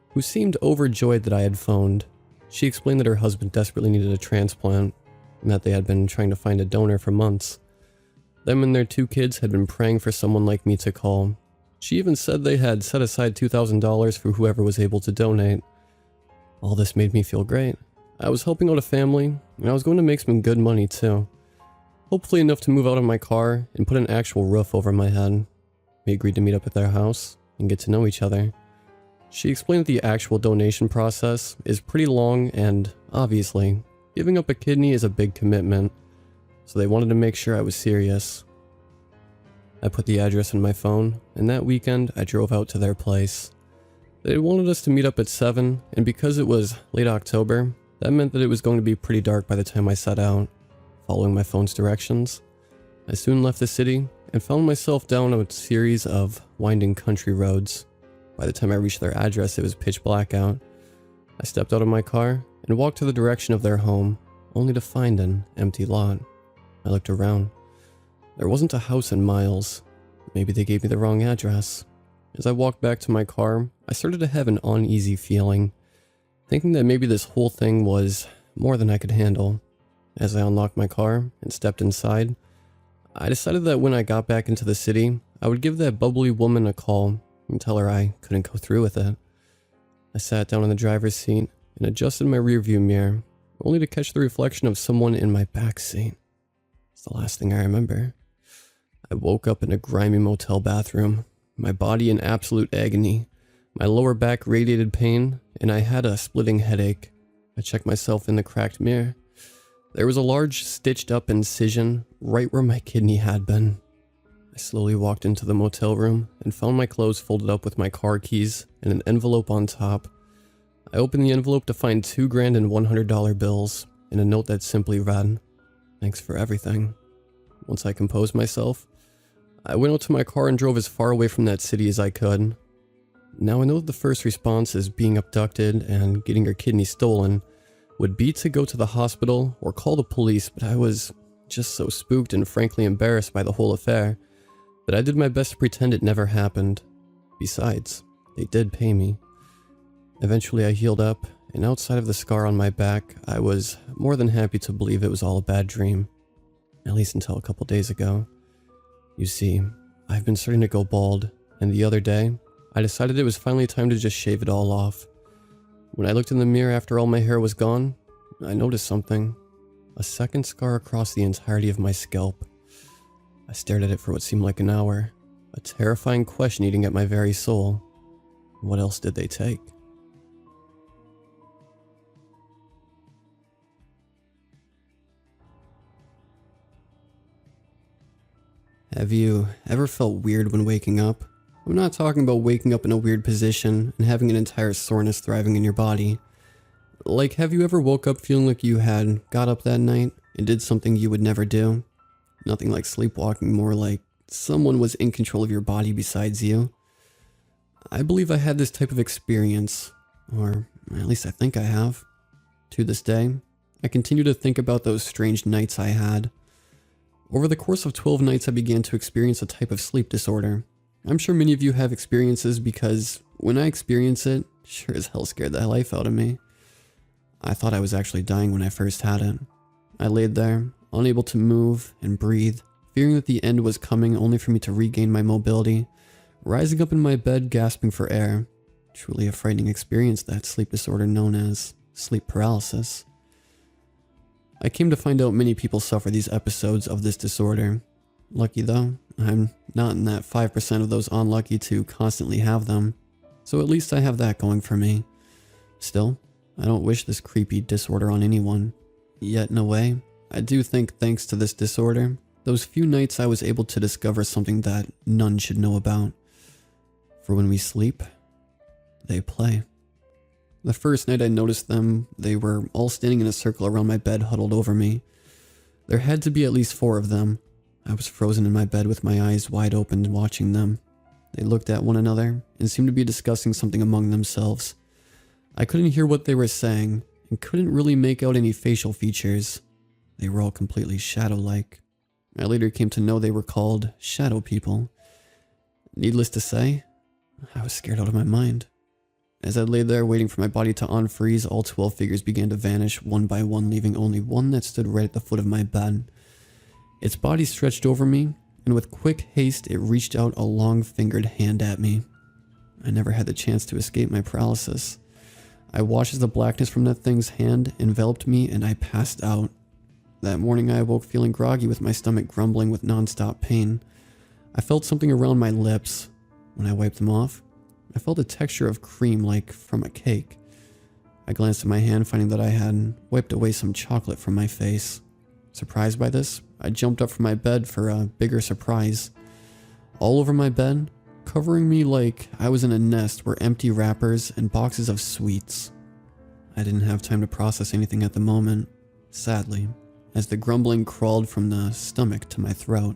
who seemed overjoyed that I had phoned. She explained that her husband desperately needed a transplant and that they had been trying to find a donor for months. Them and their 2 kids had been praying for someone like me to call. She even said they had set aside $2,000 for whoever was able to donate. All this made me feel great. I was helping out a family, and I was going to make some good money too. Hopefully enough to move out of my car and put an actual roof over my head. We agreed to meet up at their house and get to know each other. She explained that the actual donation process is pretty long and, obviously, giving up a kidney is a big commitment, so they wanted to make sure I was serious. I put the address in my phone, and that weekend I drove out to their place. They wanted us to meet up at 7, and because it was late October, that meant that it was going to be pretty dark by the time I set out. Following my phone's directions, I soon left the city and found myself down a series of winding country roads. By the time I reached their address, it was pitch black out. I stepped out of my car and walked to the direction of their home, only to find an empty lot. I looked around. There wasn't a house in miles. Maybe they gave me the wrong address. As I walked back to my car, I started to have an uneasy feeling, thinking that maybe this whole thing was more than I could handle. As I unlocked my car and stepped inside, I decided that when I got back into the city, I would give that bubbly woman a call and tell her I couldn't go through with it. I sat down in the driver's seat and adjusted my rearview mirror, only to catch the reflection of someone in my back seat. It's the last thing I remember. I woke up in a grimy motel bathroom, my body in absolute agony. My lower back radiated pain, and I had a splitting headache. I checked myself in the cracked mirror. There was a large stitched-up incision right where my kidney had been. I slowly walked into the motel room and found my clothes folded up with my car keys and an envelope on top. I opened the envelope to find $2,000 and $100 bills and a note that simply read, "Thanks for everything." Once I composed myself, I went out to my car and drove as far away from that city as I could. Now I know that the first response is being abducted and getting your kidney stolen would be to go to the hospital or call the police, but I was just so spooked and frankly embarrassed by the whole affair that I did my best to pretend it never happened. Besides, they did pay me. Eventually I healed up, and outside of the scar on my back, I was more than happy to believe it was all a bad dream. At least until a couple days ago. You see, I've been starting to go bald, and the other day, I decided it was finally time to just shave it all off. When I looked in the mirror after all my hair was gone, I noticed something. A second scar across the entirety of my scalp. I stared at it for what seemed like an hour, a terrifying question eating at my very soul. What else did they take? Have you ever felt weird when waking up? I'm not talking about waking up in a weird position and having an entire soreness thriving in your body. Like, have you ever woke up feeling like you had got up that night and did something you would never do? Nothing like sleepwalking, more like someone was in control of your body besides you. I believe I had this type of experience, or at least I think I have. To this day, I continue to think about those strange nights I had. Over the course of 12 nights, I began to experience a type of sleep disorder. I'm sure many of you have experiences because when I experienced it, sure as hell scared the life out of me. I thought I was actually dying when I first had it. I laid there, unable to move and breathe, fearing that the end was coming only for me to regain my mobility, rising up in my bed gasping for air. Truly a frightening experience, that sleep disorder known as sleep paralysis. I came to find out many people suffer these episodes of this disorder. Lucky though, I'm not in that 5% of those unlucky to constantly have them, so at least I have that going for me. Still, I don't wish this creepy disorder on anyone. Yet in a way, I do think thanks to this disorder, those few nights I was able to discover something that none should know about. For when we sleep, they play. The first night I noticed them, they were all standing in a circle around my bed huddled over me. There had to be at least 4 of them. I was frozen in my bed with my eyes wide open watching them. They looked at one another and seemed to be discussing something among themselves. I couldn't hear what they were saying and couldn't really make out any facial features. They were all completely shadow-like. I later came to know they were called shadow people. Needless to say, I was scared out of my mind. As I lay there waiting for my body to unfreeze, all 12 figures began to vanish one by one, leaving only one that stood right at the foot of my bed. Its body stretched over me, and with quick haste it reached out a long-fingered hand at me. I never had the chance to escape my paralysis. I watched as the blackness from that thing's hand enveloped me and I passed out. That morning I awoke feeling groggy with my stomach grumbling with non-stop pain. I felt something around my lips. When I wiped them off, I felt a texture of cream like from a cake. I glanced at my hand, finding that I had wiped away some chocolate from my face. Surprised by this, I jumped up from my bed for a bigger surprise. All over my bed, covering me like I was in a nest, were empty wrappers and boxes of sweets. I didn't have time to process anything at the moment, sadly, as the grumbling crawled from the stomach to my throat.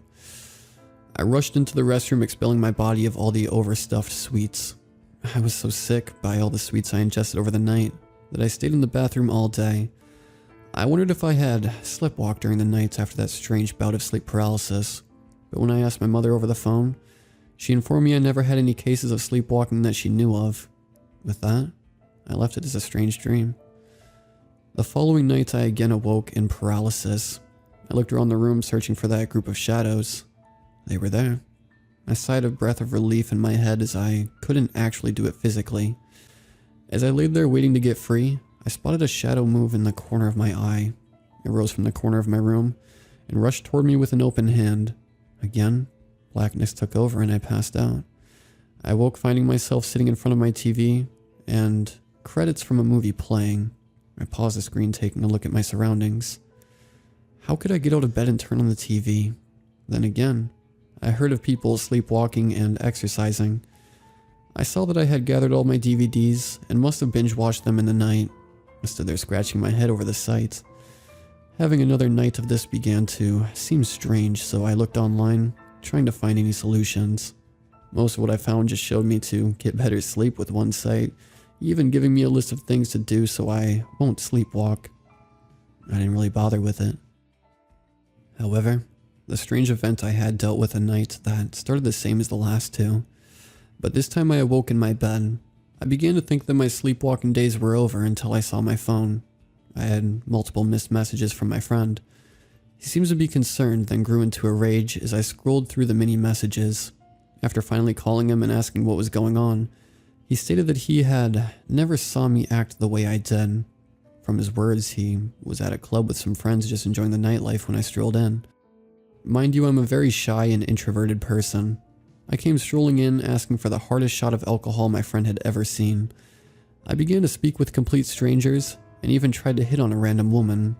I rushed into the restroom, expelling my body of all the overstuffed sweets. I was so sick by all the sweets I ingested over the night that I stayed in the bathroom all day. I wondered if I had sleepwalked during the nights after that strange bout of sleep paralysis, but when I asked my mother over the phone, she informed me I never had any cases of sleepwalking that she knew of. With that, I left it as a strange dream. The following nights I again awoke in paralysis. I looked around the room searching for that group of shadows. They were there. I sighed a breath of relief in my head as I couldn't actually do it physically. As I laid there waiting to get free, I spotted a shadow move in the corner of my eye. It rose from the corner of my room and rushed toward me with an open hand. Again, blackness took over and I passed out. I woke finding myself sitting in front of my TV and credits from a movie playing. I paused the screen taking a look at my surroundings. How could I get out of bed and turn on the TV? Then again, I heard of people sleepwalking and exercising. I saw that I had gathered all my DVDs and must have binge-watched them in the night. I stood there scratching my head over the sight. Having another night of this began to seem strange, so I looked online, trying to find any solutions. Most of what I found just showed me to get better sleep with one site, even giving me a list of things to do so I won't sleepwalk. I didn't really bother with it. However, the strange event I had dealt with a night that started the same as the last two. But this time I awoke in my bed. I began to think that my sleepwalking days were over until I saw my phone. I had multiple missed messages from my friend. He seems to be concerned, then grew into a rage as I scrolled through the many messages. After finally calling him and asking what was going on, he stated that he had never saw me act the way I did. From his words, he was at a club with some friends just enjoying the nightlife when I strolled in. Mind you, I'm a very shy and introverted person. I came strolling in asking for the hardest shot of alcohol my friend had ever seen. I began to speak with complete strangers and even tried to hit on a random woman.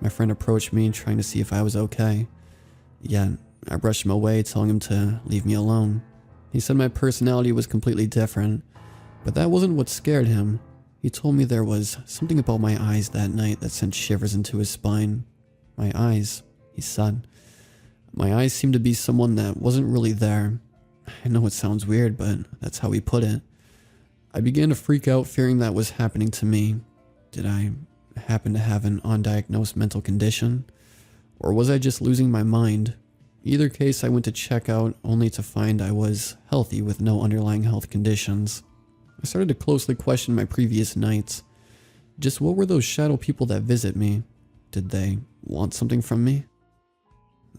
My friend approached me trying to see if I was okay. Yet, I brushed him away, telling him to leave me alone. He said my personality was completely different, but that wasn't what scared him. He told me there was something about my eyes that night that sent shivers into his spine. My eyes, he said. My eyes seemed to be someone that wasn't really there. I know it sounds weird, but that's how he put it. I began to freak out, fearing that was happening to me. Did I happen to have an undiagnosed mental condition? Or was I just losing my mind? Either case, I went to check out only to find I was healthy with no underlying health conditions. I started to closely question my previous nights. Just what were those shadow people that visit me? Did they want something from me?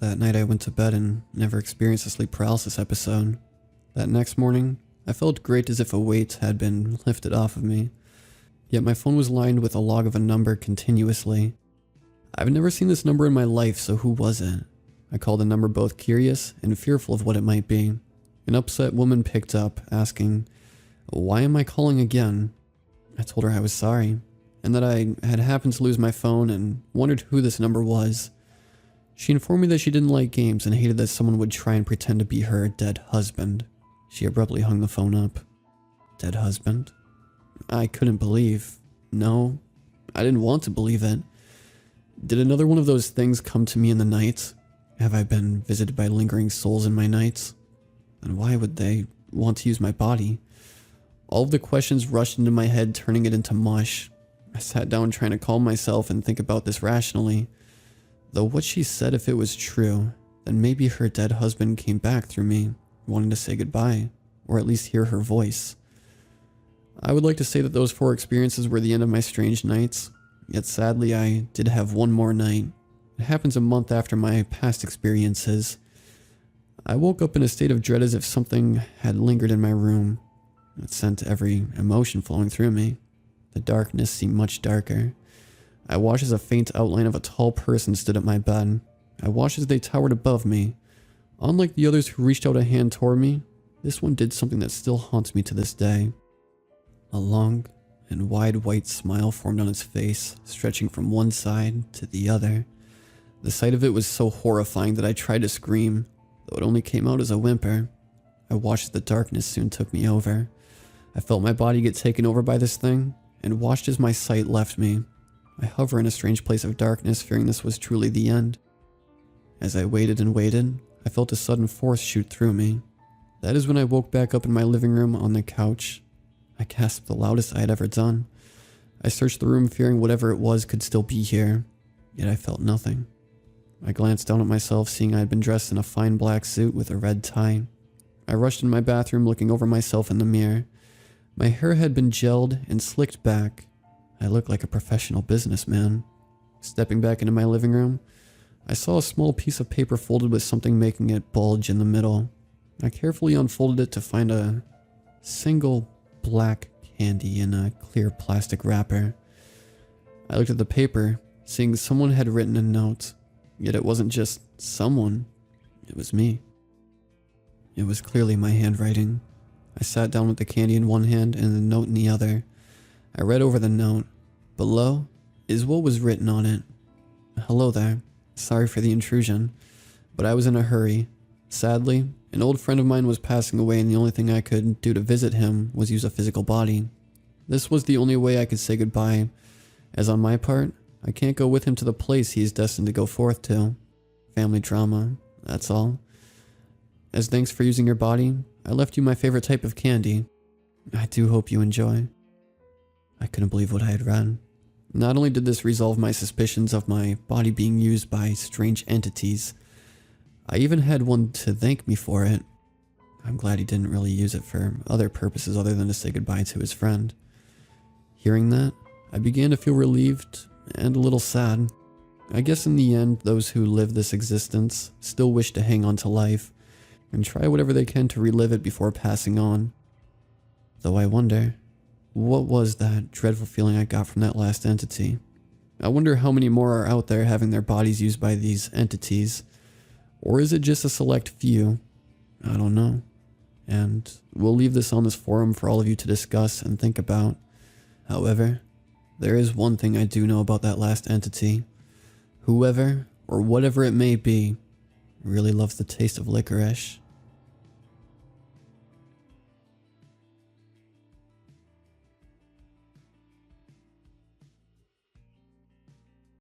That night I went to bed and never experienced a sleep paralysis episode. That next morning, I felt great as if a weight had been lifted off of me. Yet my phone was lined with a log of a number continuously. I've never seen this number in my life, so who was it? I called the number both curious and fearful of what it might be. An upset woman picked up, asking, "Why am I calling again?" I told her I was sorry, and that I had happened to lose my phone and wondered who this number was. She informed me that she didn't like games and hated that someone would try and pretend to be her dead husband. She abruptly hung the phone up. Dead husband? I couldn't believe. No, I didn't want to believe it. Did another one of those things come to me in the night? Have I been visited by lingering souls in my nights? And why would they want to use my body? All of the questions rushed into my head, turning it into mush. I sat down trying to calm myself and think about this rationally. Though what she said, if it was true, then maybe her dead husband came back through me, wanting to say goodbye, or at least hear her voice. I would like to say that those 4 experiences were the end of my strange nights, yet sadly I did have one more night. It happens a month after my past experiences. I woke up in a state of dread as if something had lingered in my room. It sent every emotion flowing through me. The darkness seemed much darker. I watched as a faint outline of a tall person stood at my bed. I watched as they towered above me. Unlike the others who reached out a hand toward me, this one did something that still haunts me to this day. A long and wide white smile formed on its face, stretching from one side to the other. The sight of it was so horrifying that I tried to scream, though it only came out as a whimper. I watched as the darkness soon took me over. I felt my body get taken over by this thing, and watched as my sight left me. I hover in a strange place of darkness, fearing this was truly the end. As I waited and waited, I felt a sudden force shoot through me. That is when I woke back up in my living room on the couch. I gasped the loudest I had ever done. I searched the room, fearing whatever it was could still be here, yet I felt nothing. I glanced down at myself, seeing I had been dressed in a fine black suit with a red tie. I rushed in my bathroom, looking over myself in the mirror. My hair had been gelled and slicked back. I looked like a professional businessman. Stepping back into my living room, I saw a small piece of paper folded with something making it bulge in the middle. I carefully unfolded it to find a single black candy in a clear plastic wrapper. I looked at the paper, seeing someone had written a note, yet it wasn't just someone, it was me. It was clearly my handwriting. I sat down with the candy in one hand and the note in the other. I read over the note. Below is what was written on it. Hello there. Sorry for the intrusion, but I was in a hurry. Sadly, an old friend of mine was passing away and the only thing I could do to visit him was use a physical body. This was the only way I could say goodbye, as on my part, I can't go with him to the place he is destined to go forth to. Family drama, that's all. As thanks for using your body, I left you my favorite type of candy. I do hope you enjoy. I couldn't believe what I had read. Not only did this resolve my suspicions of my body being used by strange entities, I even had one to thank me for it. I'm glad he didn't really use it for other purposes other than to say goodbye to his friend. Hearing that, I began to feel relieved and a little sad. I guess in the end, those who live this existence still wish to hang on to life and try whatever they can to relive it before passing on. Though I wonder, what was that dreadful feeling I got from that last entity? I wonder how many more are out there having their bodies used by these entities. Or is it just a select few? I don't know. And we'll leave this on this forum for all of you to discuss and think about. However, there is one thing I do know about that last entity. Whoever, or whatever it may be, really loves the taste of licorice.